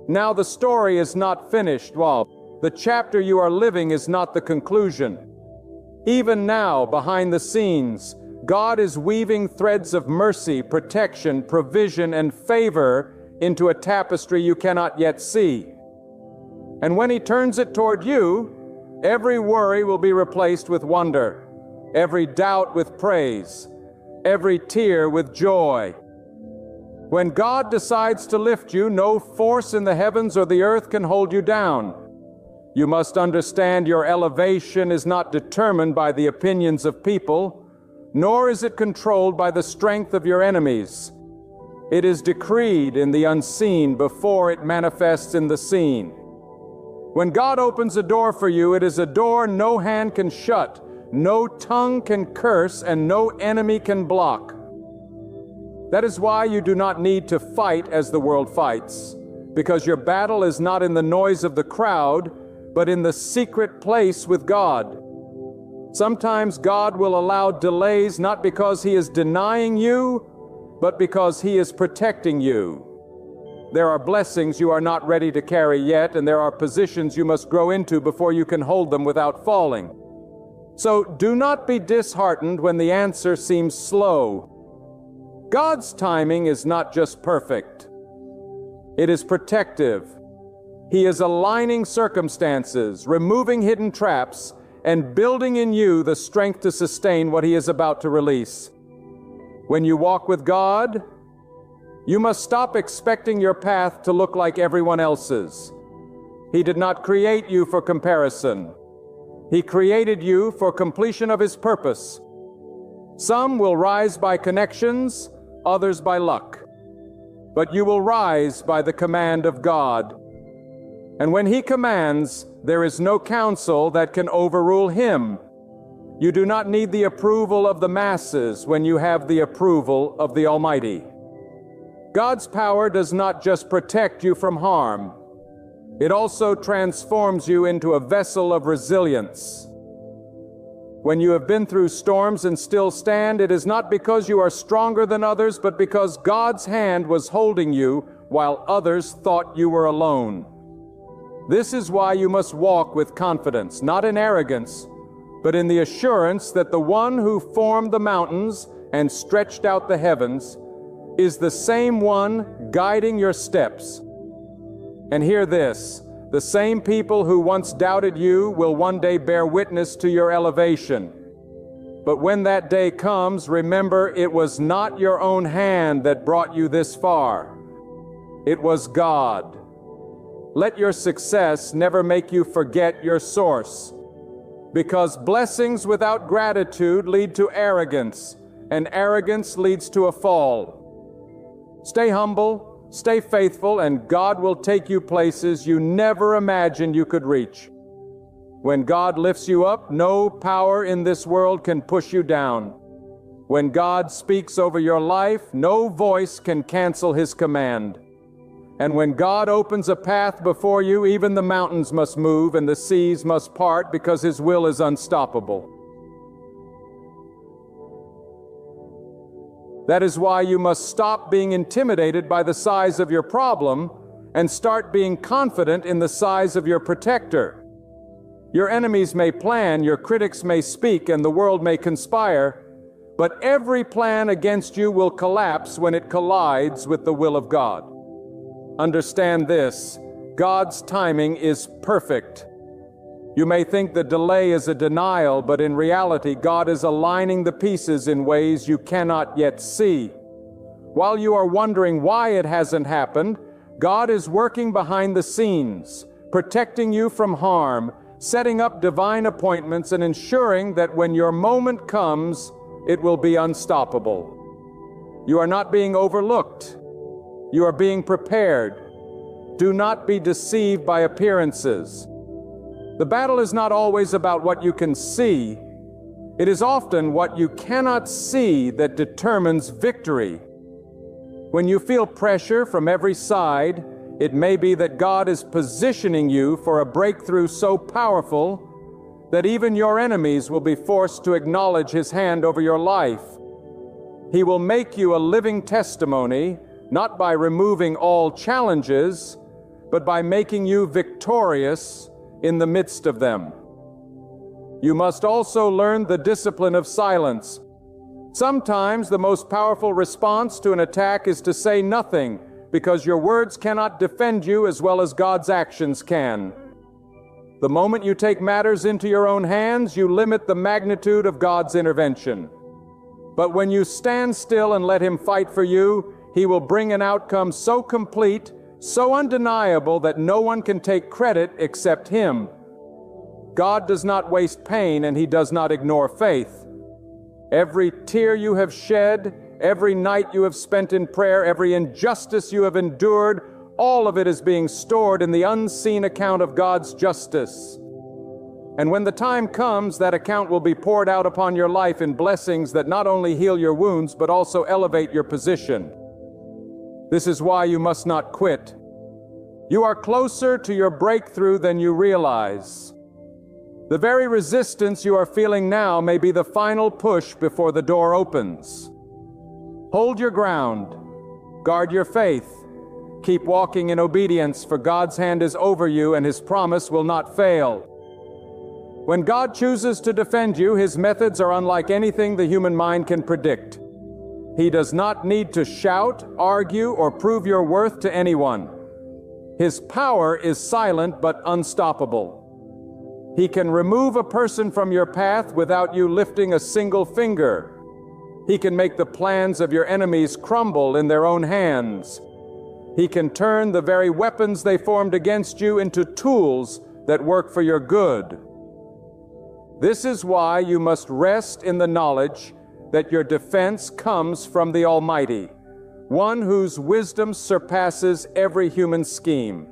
Now the story is not finished, while the chapter you are living is not the conclusion. Even now, behind the scenes, God is weaving threads of mercy, protection, provision, and favor into a tapestry you cannot yet see. And when He turns it toward you, every worry will be replaced with wonder, every doubt with praise, every tear with joy. When God decides to lift you, no force in the heavens or the earth can hold you down. You must understand your elevation is not determined by the opinions of people, nor is it controlled by the strength of your enemies. It is decreed in the unseen before it manifests in the seen. When God opens a door for you, it is a door no hand can shut, no tongue can curse, and no enemy can block. That is why you do not need to fight as the world fights, because your battle is not in the noise of the crowd, but in the secret place with God. Sometimes God will allow delays not because He is denying you, but because He is protecting you. There are blessings you are not ready to carry yet, and there are positions you must grow into before you can hold them without falling. So do not be disheartened when the answer seems slow. God's timing is not just perfect. It is protective. He is aligning circumstances, removing hidden traps, and building in you the strength to sustain what He is about to release. When you walk with God, you must stop expecting your path to look like everyone else's. He did not create you for comparison. He created you for completion of His purpose. Some will rise by connections, others by luck. But you will rise by the command of God. And when He commands, there is no counsel that can overrule Him. You do not need the approval of the masses when you have the approval of the Almighty. God's power does not just protect you from harm. It also transforms you into a vessel of resilience. When you have been through storms and still stand, it is not because you are stronger than others, but because God's hand was holding you while others thought you were alone. This is why you must walk with confidence, not in arrogance, but in the assurance that the one who formed the mountains and stretched out the heavens is the same one guiding your steps. And hear this, the same people who once doubted you will one day bear witness to your elevation. But when that day comes, remember it was not your own hand that brought you this far. It was God. Let your success never make you forget your source, because blessings without gratitude lead to arrogance, and arrogance leads to a fall. Stay humble, stay faithful, and God will take you places you never imagined you could reach. When God lifts you up, no power in this world can push you down. When God speaks over your life, no voice can cancel His command. And when God opens a path before you, even the mountains must move and the seas must part, because His will is unstoppable. That is why you must stop being intimidated by the size of your problem and start being confident in the size of your protector. Your enemies may plan, your critics may speak, and the world may conspire, but every plan against you will collapse when it collides with the will of God. Understand this, God's timing is perfect. You may think the delay is a denial, but in reality, God is aligning the pieces in ways you cannot yet see. While you are wondering why it hasn't happened, God is working behind the scenes, protecting you from harm, setting up divine appointments, and ensuring that when your moment comes, it will be unstoppable. You are not being overlooked. You are being prepared. Do not be deceived by appearances. The battle is not always about what you can see. It is often what you cannot see that determines victory. When you feel pressure from every side, it may be that God is positioning you for a breakthrough so powerful that even your enemies will be forced to acknowledge His hand over your life. He will make you a living testimony, not by removing all challenges, but by making you victorious in the midst of them. You must also learn the discipline of silence. Sometimes the most powerful response to an attack is to say nothing, because your words cannot defend you as well as God's actions can. The moment you take matters into your own hands, you limit the magnitude of God's intervention. But when you stand still and let Him fight for you, He will bring an outcome so complete, so undeniable that no one can take credit except Him. God does not waste pain, and He does not ignore faith. Every tear you have shed, every night you have spent in prayer, every injustice you have endured, all of it is being stored in the unseen account of God's justice. And when the time comes, that account will be poured out upon your life in blessings that not only heal your wounds, but also elevate your position. This is why you must not quit. You are closer to your breakthrough than you realize. The very resistance you are feeling now may be the final push before the door opens. Hold your ground. Guard your faith. Keep walking in obedience, for God's hand is over you and His promise will not fail. When God chooses to defend you, His methods are unlike anything the human mind can predict. He does not need to shout, argue, or prove your worth to anyone. His power is silent but unstoppable. He can remove a person from your path without you lifting a single finger. He can make the plans of your enemies crumble in their own hands. He can turn the very weapons they formed against you into tools that work for your good. This is why you must rest in the knowledge that your defense comes from the Almighty, one whose wisdom surpasses every human scheme.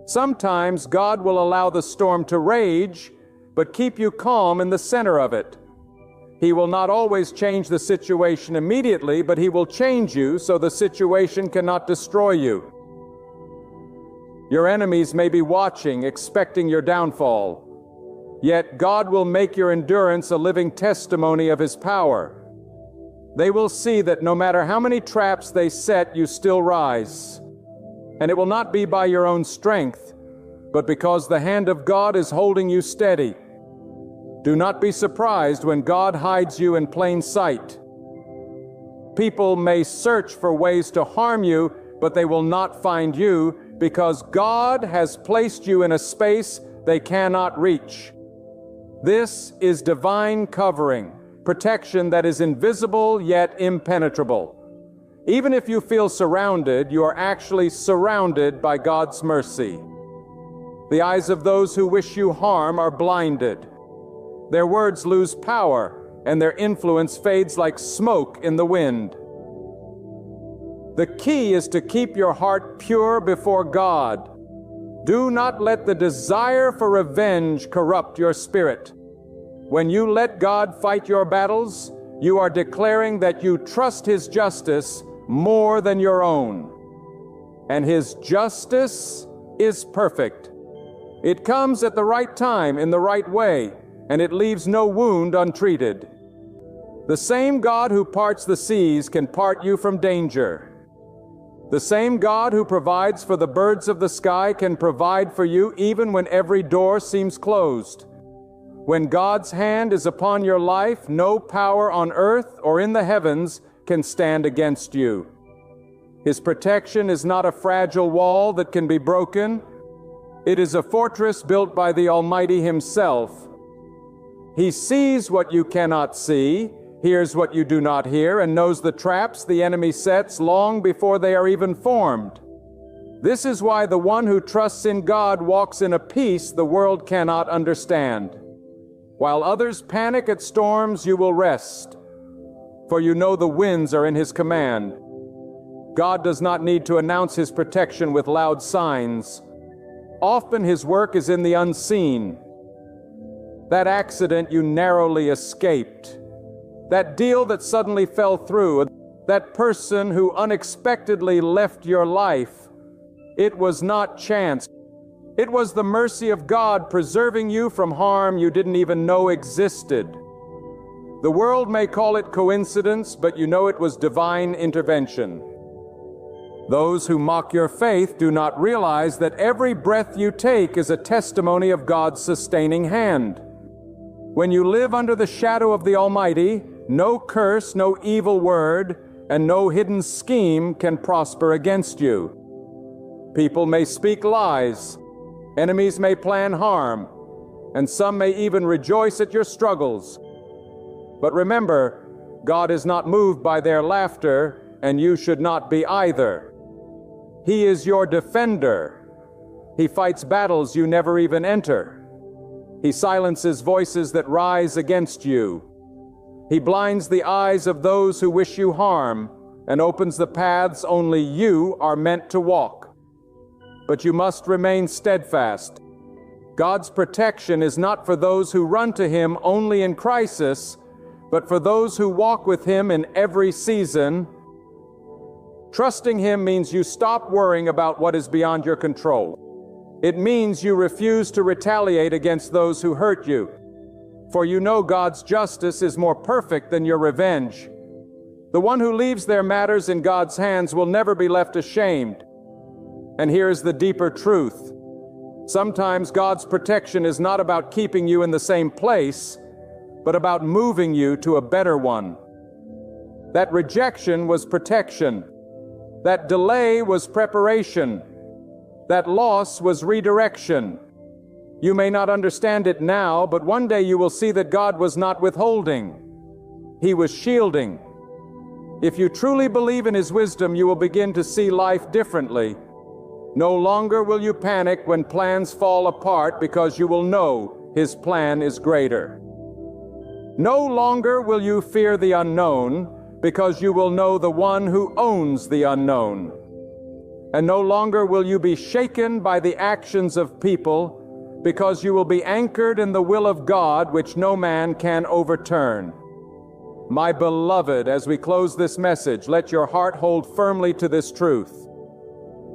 Sometimes God will allow the storm to rage, but keep you calm in the center of it. He will not always change the situation immediately, but He will change you so the situation cannot destroy you. Your enemies may be watching, expecting your downfall. Yet God will make your endurance a living testimony of His power. They will see that no matter how many traps they set, you still rise. And it will not be by your own strength, but because the hand of God is holding you steady. Do not be surprised when God hides you in plain sight. People may search for ways to harm you, but they will not find you, because God has placed you in a space they cannot reach. This is divine covering, protection that is invisible yet impenetrable. Even if you feel surrounded, you are actually surrounded by God's mercy. The eyes of those who wish you harm are blinded. Their words lose power, and their influence fades like smoke in the wind. The key is to keep your heart pure before God. Do not let the desire for revenge corrupt your spirit. When you let God fight your battles, you are declaring that you trust His justice more than your own. And His justice is perfect. It comes at the right time, in the right way, and it leaves no wound untreated. The same God who parts the seas can part you from danger. The same God who provides for the birds of the sky can provide for you even when every door seems closed. When God's hand is upon your life, no power on earth or in the heavens can stand against you. His protection is not a fragile wall that can be broken. It is a fortress built by the Almighty Himself. He sees what you cannot see, hears what you do not hear, and knows the traps the enemy sets long before they are even formed. This is why the one who trusts in God walks in a peace the world cannot understand. While others panic at storms, you will rest, for you know the winds are in His command. God does not need to announce His protection with loud signs. Often His work is in the unseen. That accident you narrowly escaped, that deal that suddenly fell through, that person who unexpectedly left your life, it was not chance. It was the mercy of God preserving you from harm you didn't even know existed. The world may call it coincidence, but you know it was divine intervention. Those who mock your faith do not realize that every breath you take is a testimony of God's sustaining hand. When you live under the shadow of the Almighty, no curse, no evil word, and no hidden scheme can prosper against you. People may speak lies, enemies may plan harm, and some may even rejoice at your struggles. But remember, God is not moved by their laughter, and you should not be either. He is your defender. He fights battles you never even enter. He silences voices that rise against you. He blinds the eyes of those who wish you harm and opens the paths only you are meant to walk. But you must remain steadfast. God's protection is not for those who run to Him only in crisis, but for those who walk with Him in every season. Trusting Him means you stop worrying about what is beyond your control. It means you refuse to retaliate against those who hurt you, for you know God's justice is more perfect than your revenge. The one who leaves their matters in God's hands will never be left ashamed. And here's the deeper truth. Sometimes God's protection is not about keeping you in the same place, but about moving you to a better one. That rejection was protection. That delay was preparation. That loss was redirection. You may not understand it now, but one day you will see that God was not withholding. He was shielding. If you truly believe in His wisdom, you will begin to see life differently. No longer will you panic when plans fall apart, because you will know His plan is greater. No longer will you fear the unknown, because you will know the one who owns the unknown. And no longer will you be shaken by the actions of people, because you will be anchored in the will of God, which no man can overturn. My beloved, as we close this message, let your heart hold firmly to this truth.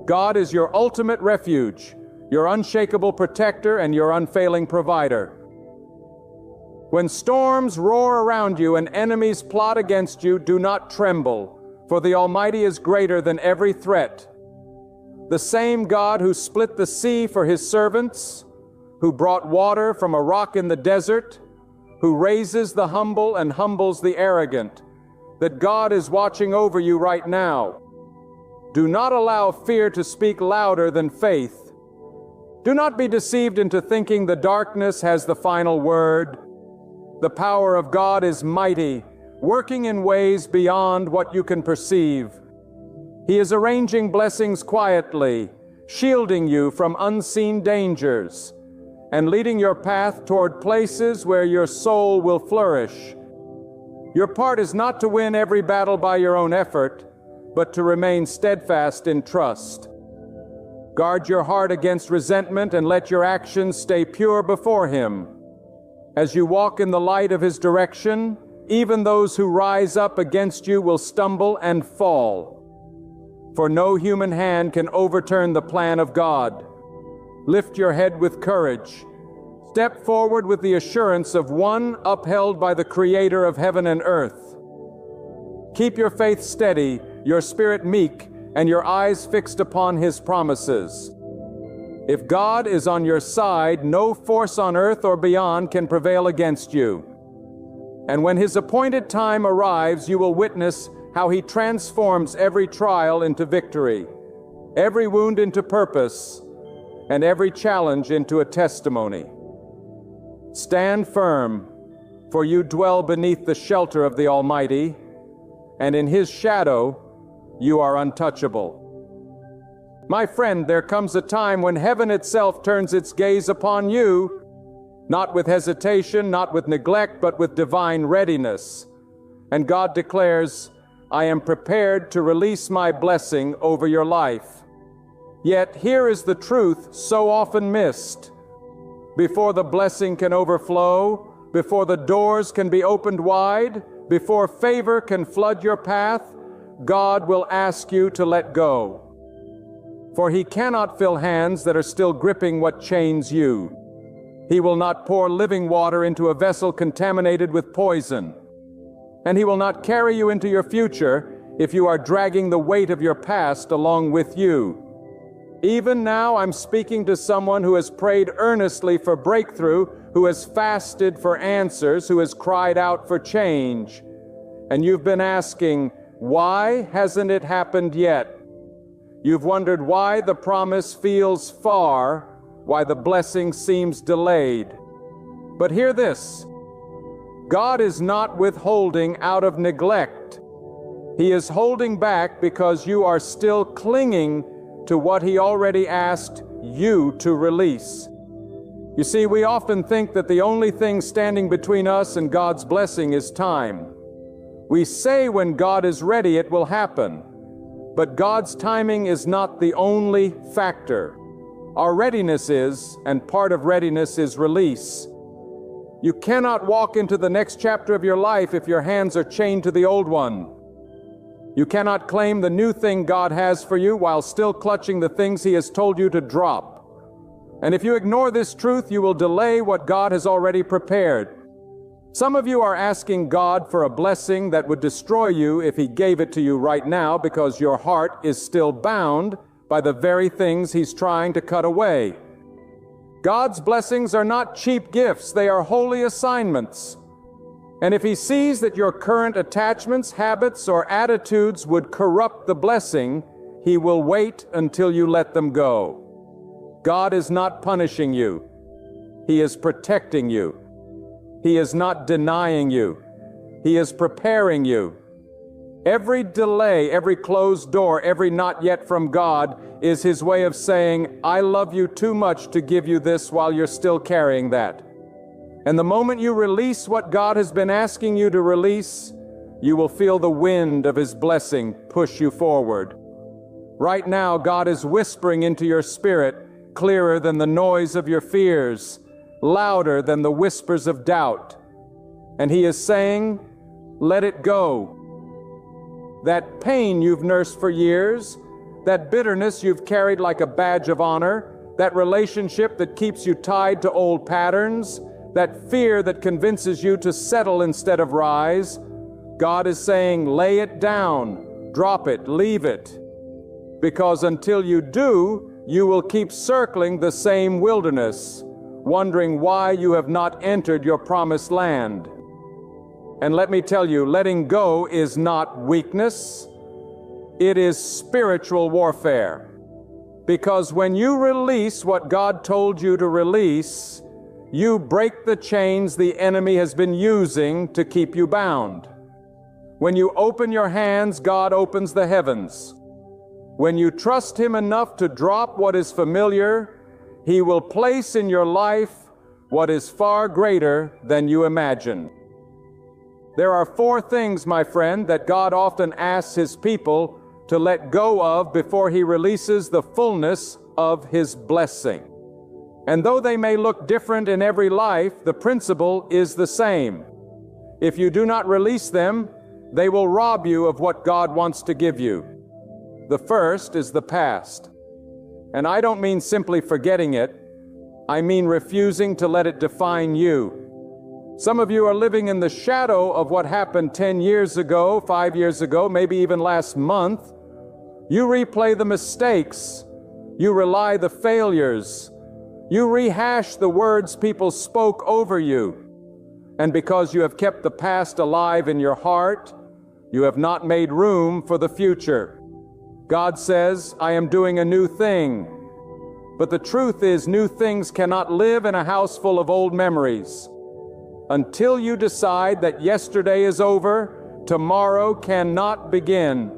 God is your ultimate refuge, your unshakable protector, and your unfailing provider. When storms roar around you and enemies plot against you, do not tremble, for the Almighty is greater than every threat. The same God who split the sea for His servants, who brought water from a rock in the desert, who raises the humble and humbles the arrogant, that God is watching over you right now. Do not allow fear to speak louder than faith. Do not be deceived into thinking the darkness has the final word. The power of God is mighty, working in ways beyond what you can perceive. He is arranging blessings quietly, shielding you from unseen dangers, and leading your path toward places where your soul will flourish. Your part is not to win every battle by your own effort, but to remain steadfast in trust. Guard your heart against resentment and let your actions stay pure before Him. As you walk in the light of His direction, even those who rise up against you will stumble and fall. For no human hand can overturn the plan of God. Lift your head with courage. Step forward with the assurance of one upheld by the Creator of heaven and earth. Keep your faith steady, your spirit meek, and your eyes fixed upon His promises. If God is on your side, no force on earth or beyond can prevail against you. And when His appointed time arrives, you will witness how He transforms every trial into victory, every wound into purpose, and every challenge into a testimony. Stand firm, for you dwell beneath the shelter of the Almighty, and in His shadow you are untouchable. My friend, there comes a time when heaven itself turns its gaze upon you, not with hesitation, not with neglect, but with divine readiness. And God declares, I am prepared to release my blessing over your life. Yet here is the truth so often missed. Before the blessing can overflow, before the doors can be opened wide, before favor can flood your path, God will ask you to let go. For He cannot fill hands that are still gripping what chains you. He will not pour living water into a vessel contaminated with poison. And He will not carry you into your future if you are dragging the weight of your past along with you. Even now, I'm speaking to someone who has prayed earnestly for breakthrough, who has fasted for answers, who has cried out for change. And you've been asking, why hasn't it happened yet? You've wondered why the promise feels far, why the blessing seems delayed. But hear this. God is not withholding out of neglect. He is holding back because you are still clinging to what He already asked you to release. You see, we often think that the only thing standing between us and God's blessing is time. We say when God is ready, it will happen. But God's timing is not the only factor. Our readiness is, and part of readiness is release. You cannot walk into the next chapter of your life if your hands are chained to the old one. You cannot claim the new thing God has for you while still clutching the things He has told you to drop. And if you ignore this truth, you will delay what God has already prepared. Some of you are asking God for a blessing that would destroy you if He gave it to you right now because your heart is still bound by the very things He's trying to cut away. God's blessings are not cheap gifts, they are holy assignments. And if He sees that your current attachments, habits, or attitudes would corrupt the blessing, He will wait until you let them go. God is not punishing you. He is protecting you. He is not denying you. He is preparing you. Every delay, every closed door, every not yet from God is His way of saying, I love you too much to give you this while you're still carrying that. And the moment you release what God has been asking you to release, you will feel the wind of His blessing push you forward. Right now, God is whispering into your spirit, clearer than the noise of your fears, louder than the whispers of doubt. And He is saying, let it go. That pain you've nursed for years, that bitterness you've carried like a badge of honor, that relationship that keeps you tied to old patterns, that fear that convinces you to settle instead of rise, God is saying, lay it down, drop it, leave it. Because until you do, you will keep circling the same wilderness, wondering why you have not entered your promised land. And let me tell you, letting go is not weakness. It is spiritual warfare. Because when you release what God told you to release, you break the chains the enemy has been using to keep you bound. When you open your hands, God opens the heavens. When you trust Him enough to drop what is familiar, He will place in your life what is far greater than you imagine. There are 4 things, my friend, that God often asks His people to let go of before He releases the fullness of His blessing. And though they may look different in every life, the principle is the same. If you do not release them, they will rob you of what God wants to give you. The first is the past. And I don't mean simply forgetting it. I mean refusing to let it define you. Some of you are living in the shadow of what happened 10 years ago, 5 years ago, maybe even last month. You replay the mistakes. You relie the failures. You rehash the words people spoke over you. And because you have kept the past alive in your heart, you have not made room for the future. God says, I am doing a new thing. But the truth is, new things cannot live in a house full of old memories. Until you decide that yesterday is over, tomorrow cannot begin.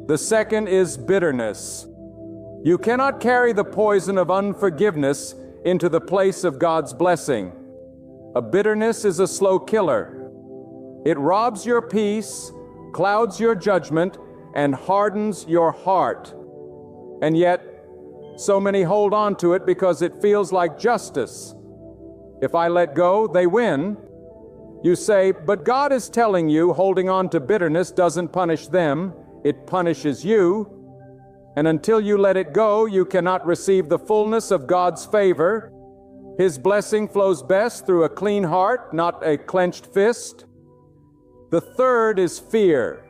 The second is bitterness. You cannot carry the poison of unforgiveness into the place of God's blessing. A bitterness is a slow killer. It robs your peace, clouds your judgment, and hardens your heart. And yet, so many hold on to it because it feels like justice. If I let go, they win. You say, but God is telling you holding on to bitterness doesn't punish them, it punishes you. And until you let it go, you cannot receive the fullness of God's favor. His blessing flows best through a clean heart, not a clenched fist. The third is fear.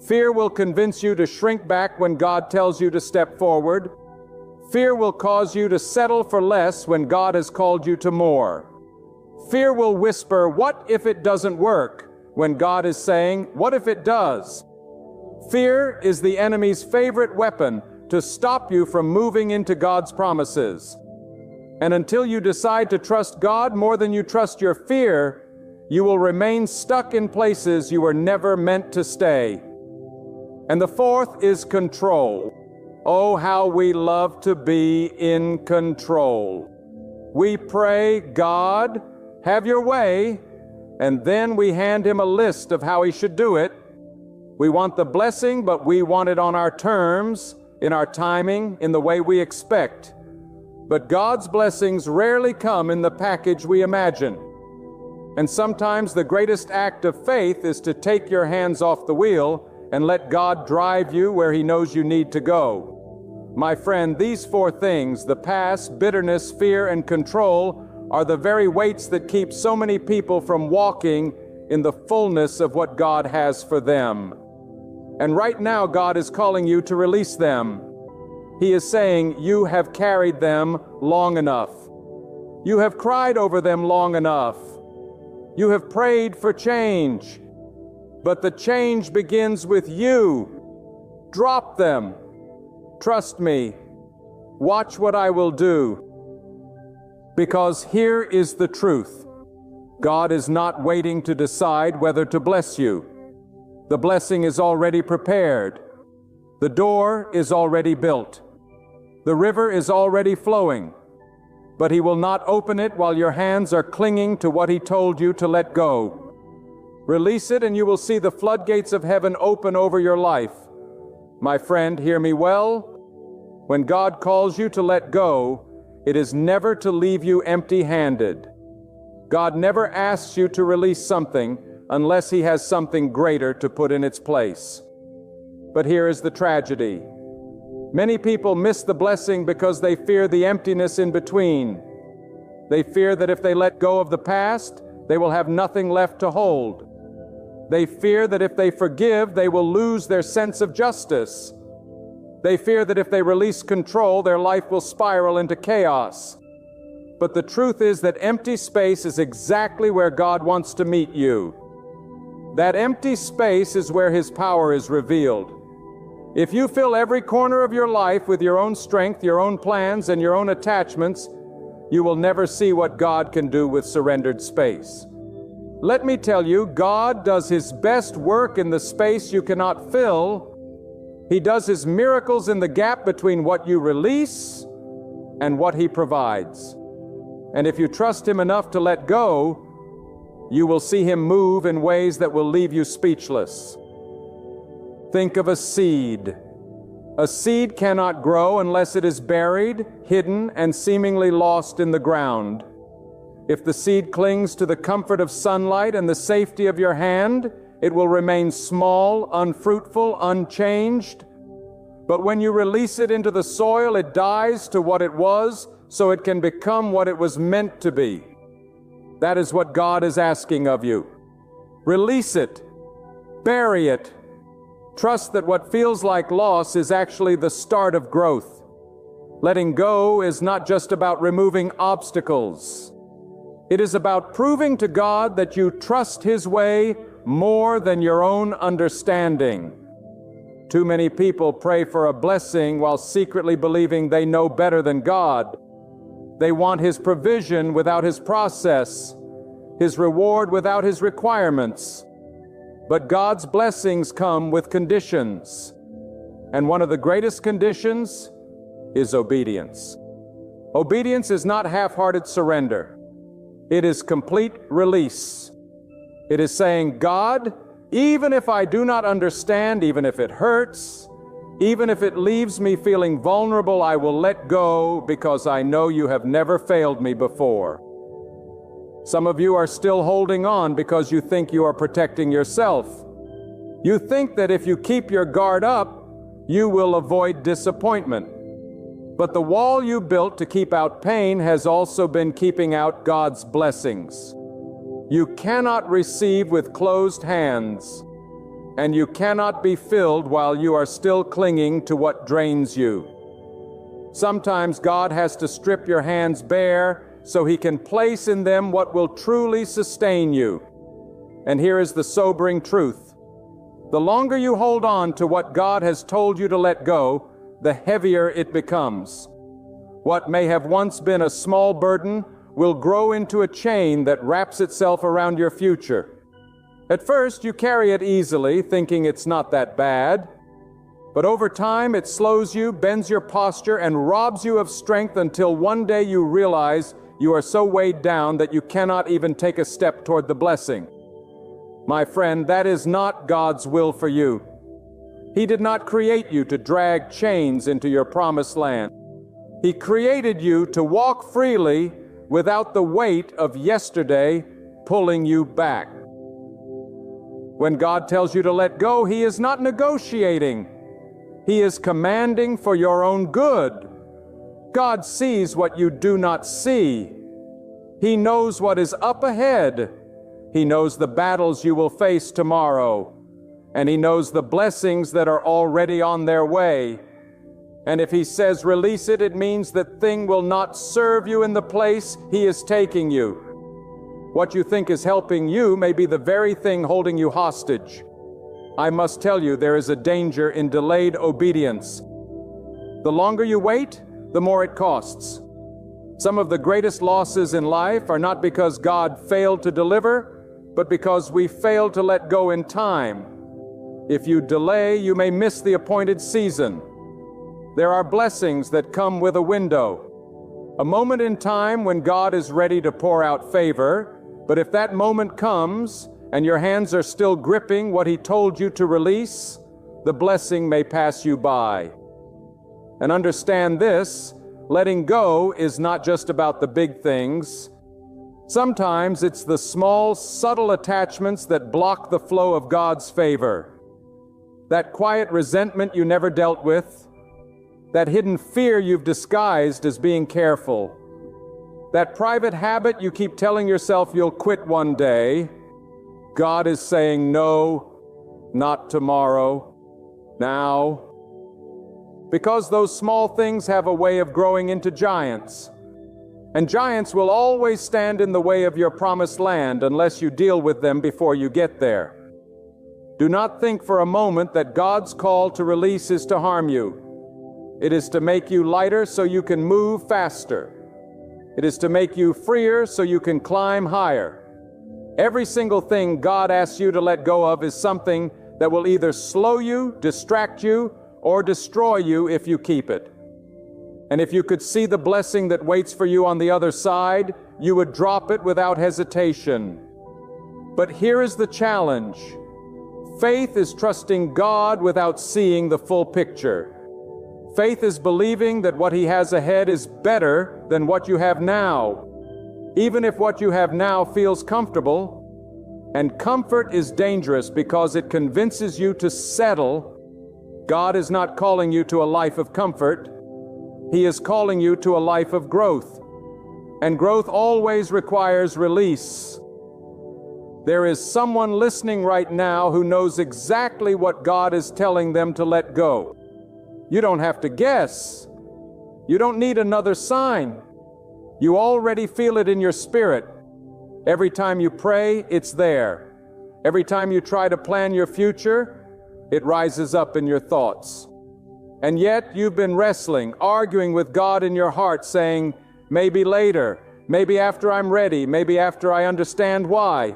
Fear will convince you to shrink back when God tells you to step forward. Fear will cause you to settle for less when God has called you to more. Fear will whisper, what if it doesn't work? When God is saying, what if it does? Fear is the enemy's favorite weapon to stop you from moving into God's promises. And until you decide to trust God more than you trust your fear, you will remain stuck in places you were never meant to stay. And the fourth is control. Oh, how we love to be in control. We pray, God, have your way, and then we hand Him a list of how He should do it. We want the blessing, but we want it on our terms, in our timing, in the way we expect. But God's blessings rarely come in the package we imagine. And sometimes the greatest act of faith is to take your hands off the wheel and let God drive you where He knows you need to go. My friend, these four things, the past, bitterness, fear, and control, are the very weights that keep so many people from walking in the fullness of what God has for them. And right now, God is calling you to release them. He is saying, you have carried them long enough. You have cried over them long enough. You have prayed for change. But the change begins with you. Drop them. Trust me. Watch what I will do. Because here is the truth. God is not waiting to decide whether to bless you. The blessing is already prepared. The door is already built. The river is already flowing. But He will not open it while your hands are clinging to what He told you to let go. Release it and you will see the floodgates of heaven open over your life. My friend, hear me well. When God calls you to let go, it is never to leave you empty-handed. God never asks you to release something unless He has something greater to put in its place. But here is the tragedy. Many people miss the blessing because they fear the emptiness in between. They fear that if they let go of the past, they will have nothing left to hold. They fear that if they forgive, they will lose their sense of justice. They fear that if they release control, their life will spiral into chaos. But the truth is that empty space is exactly where God wants to meet you. That empty space is where His power is revealed. If you fill every corner of your life with your own strength, your own plans, and your own attachments, you will never see what God can do with surrendered space. Let me tell you, God does His best work in the space you cannot fill. He does His miracles in the gap between what you release and what He provides. And if you trust Him enough to let go, you will see Him move in ways that will leave you speechless. Think of a seed. A seed cannot grow unless it is buried, hidden, and seemingly lost in the ground. If the seed clings to the comfort of sunlight and the safety of your hand, it will remain small, unfruitful, unchanged. But when you release it into the soil, it dies to what it was, so it can become what it was meant to be. That is what God is asking of you. Release it. Bury it. Trust that what feels like loss is actually the start of growth. Letting go is not just about removing obstacles. It is about proving to God that you trust His way more than your own understanding. Too many people pray for a blessing while secretly believing they know better than God. They want His provision without His process, His reward without His requirements. But God's blessings come with conditions. And one of the greatest conditions is obedience. Obedience is not half-hearted surrender. It is complete release. It is saying, God, even if I do not understand, even if it hurts, even if it leaves me feeling vulnerable, I will let go because I know you have never failed me before. Some of you are still holding on because you think you are protecting yourself. You think that if you keep your guard up, you will avoid disappointment. But the wall you built to keep out pain has also been keeping out God's blessings. You cannot receive with closed hands, and you cannot be filled while you are still clinging to what drains you. Sometimes God has to strip your hands bare so He can place in them what will truly sustain you. And here is the sobering truth. The longer you hold on to what God has told you to let go, the heavier it becomes. What may have once been a small burden will grow into a chain that wraps itself around your future. At first, you carry it easily, thinking it's not that bad. But over time, it slows you, bends your posture, and robs you of strength until one day you realize you are so weighed down that you cannot even take a step toward the blessing. My friend, that is not God's will for you. He did not create you to drag chains into your promised land. He created you to walk freely without the weight of yesterday pulling you back. When God tells you to let go, He is not negotiating. He is commanding for your own good. God sees what you do not see. He knows what is up ahead. He knows the battles you will face tomorrow. And He knows the blessings that are already on their way. And if He says release it, it means that thing will not serve you in the place He is taking you. What you think is helping you may be the very thing holding you hostage. I must tell you, there is a danger in delayed obedience. The longer you wait, the more it costs. Some of the greatest losses in life are not because God failed to deliver, but because we failed to let go in time. If you delay, you may miss the appointed season. There are blessings that come with a window, a moment in time when God is ready to pour out favor, but if that moment comes and your hands are still gripping what He told you to release, the blessing may pass you by. And understand this, letting go is not just about the big things. Sometimes it's the small, subtle attachments that block the flow of God's favor. That quiet resentment you never dealt with, that hidden fear you've disguised as being careful, that private habit you keep telling yourself you'll quit one day. God is saying, no, not tomorrow, now. Because those small things have a way of growing into giants. And giants will always stand in the way of your promised land unless you deal with them before you get there. Do not think for a moment that God's call to release is to harm you. It is to make you lighter so you can move faster. It is to make you freer so you can climb higher. Every single thing God asks you to let go of is something that will either slow you, distract you, or destroy you if you keep it. And if you could see the blessing that waits for you on the other side, you would drop it without hesitation. But here is the challenge. Faith is trusting God without seeing the full picture. Faith is believing that what He has ahead is better than what you have now, even if what you have now feels comfortable. And comfort is dangerous because it convinces you to settle. God is not calling you to a life of comfort. He is calling you to a life of growth. And growth always requires release. There is someone listening right now who knows exactly what God is telling them to let go. You don't have to guess. You don't need another sign. You already feel it in your spirit. Every time you pray, it's there. Every time you try to plan your future, it rises up in your thoughts. And yet you've been wrestling, arguing with God in your heart, saying, maybe later, maybe after I'm ready, maybe after I understand why.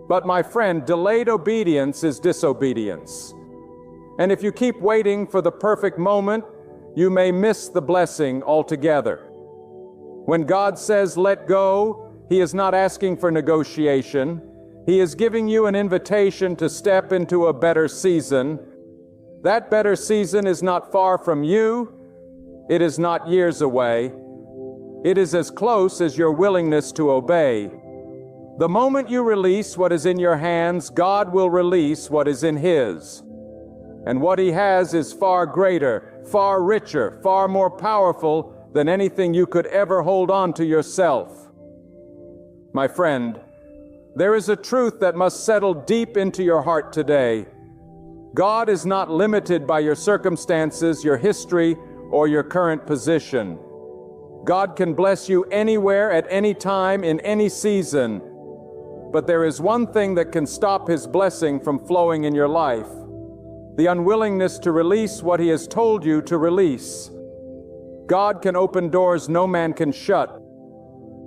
But my friend, delayed obedience is disobedience. And if you keep waiting for the perfect moment, you may miss the blessing altogether. When God says let go, He is not asking for negotiation. He is giving you an invitation to step into a better season. That better season is not far from you. It is not years away. It is as close as your willingness to obey. The moment you release what is in your hands, God will release what is in His. And what He has is far greater, far richer, far more powerful than anything you could ever hold on to yourself. My friend, there is a truth that must settle deep into your heart today. God is not limited by your circumstances, your history, or your current position. God can bless you anywhere, at any time, in any season. But there is one thing that can stop His blessing from flowing in your life: the unwillingness to release what He has told you to release. God can open doors no man can shut,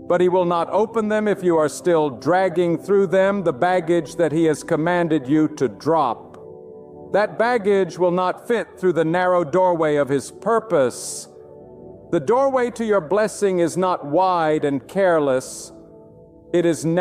but He will not open them if you are still dragging through them the baggage that He has commanded you to drop. That baggage will not fit through the narrow doorway of His purpose. The doorway to your blessing is not wide and careless. It is narrow.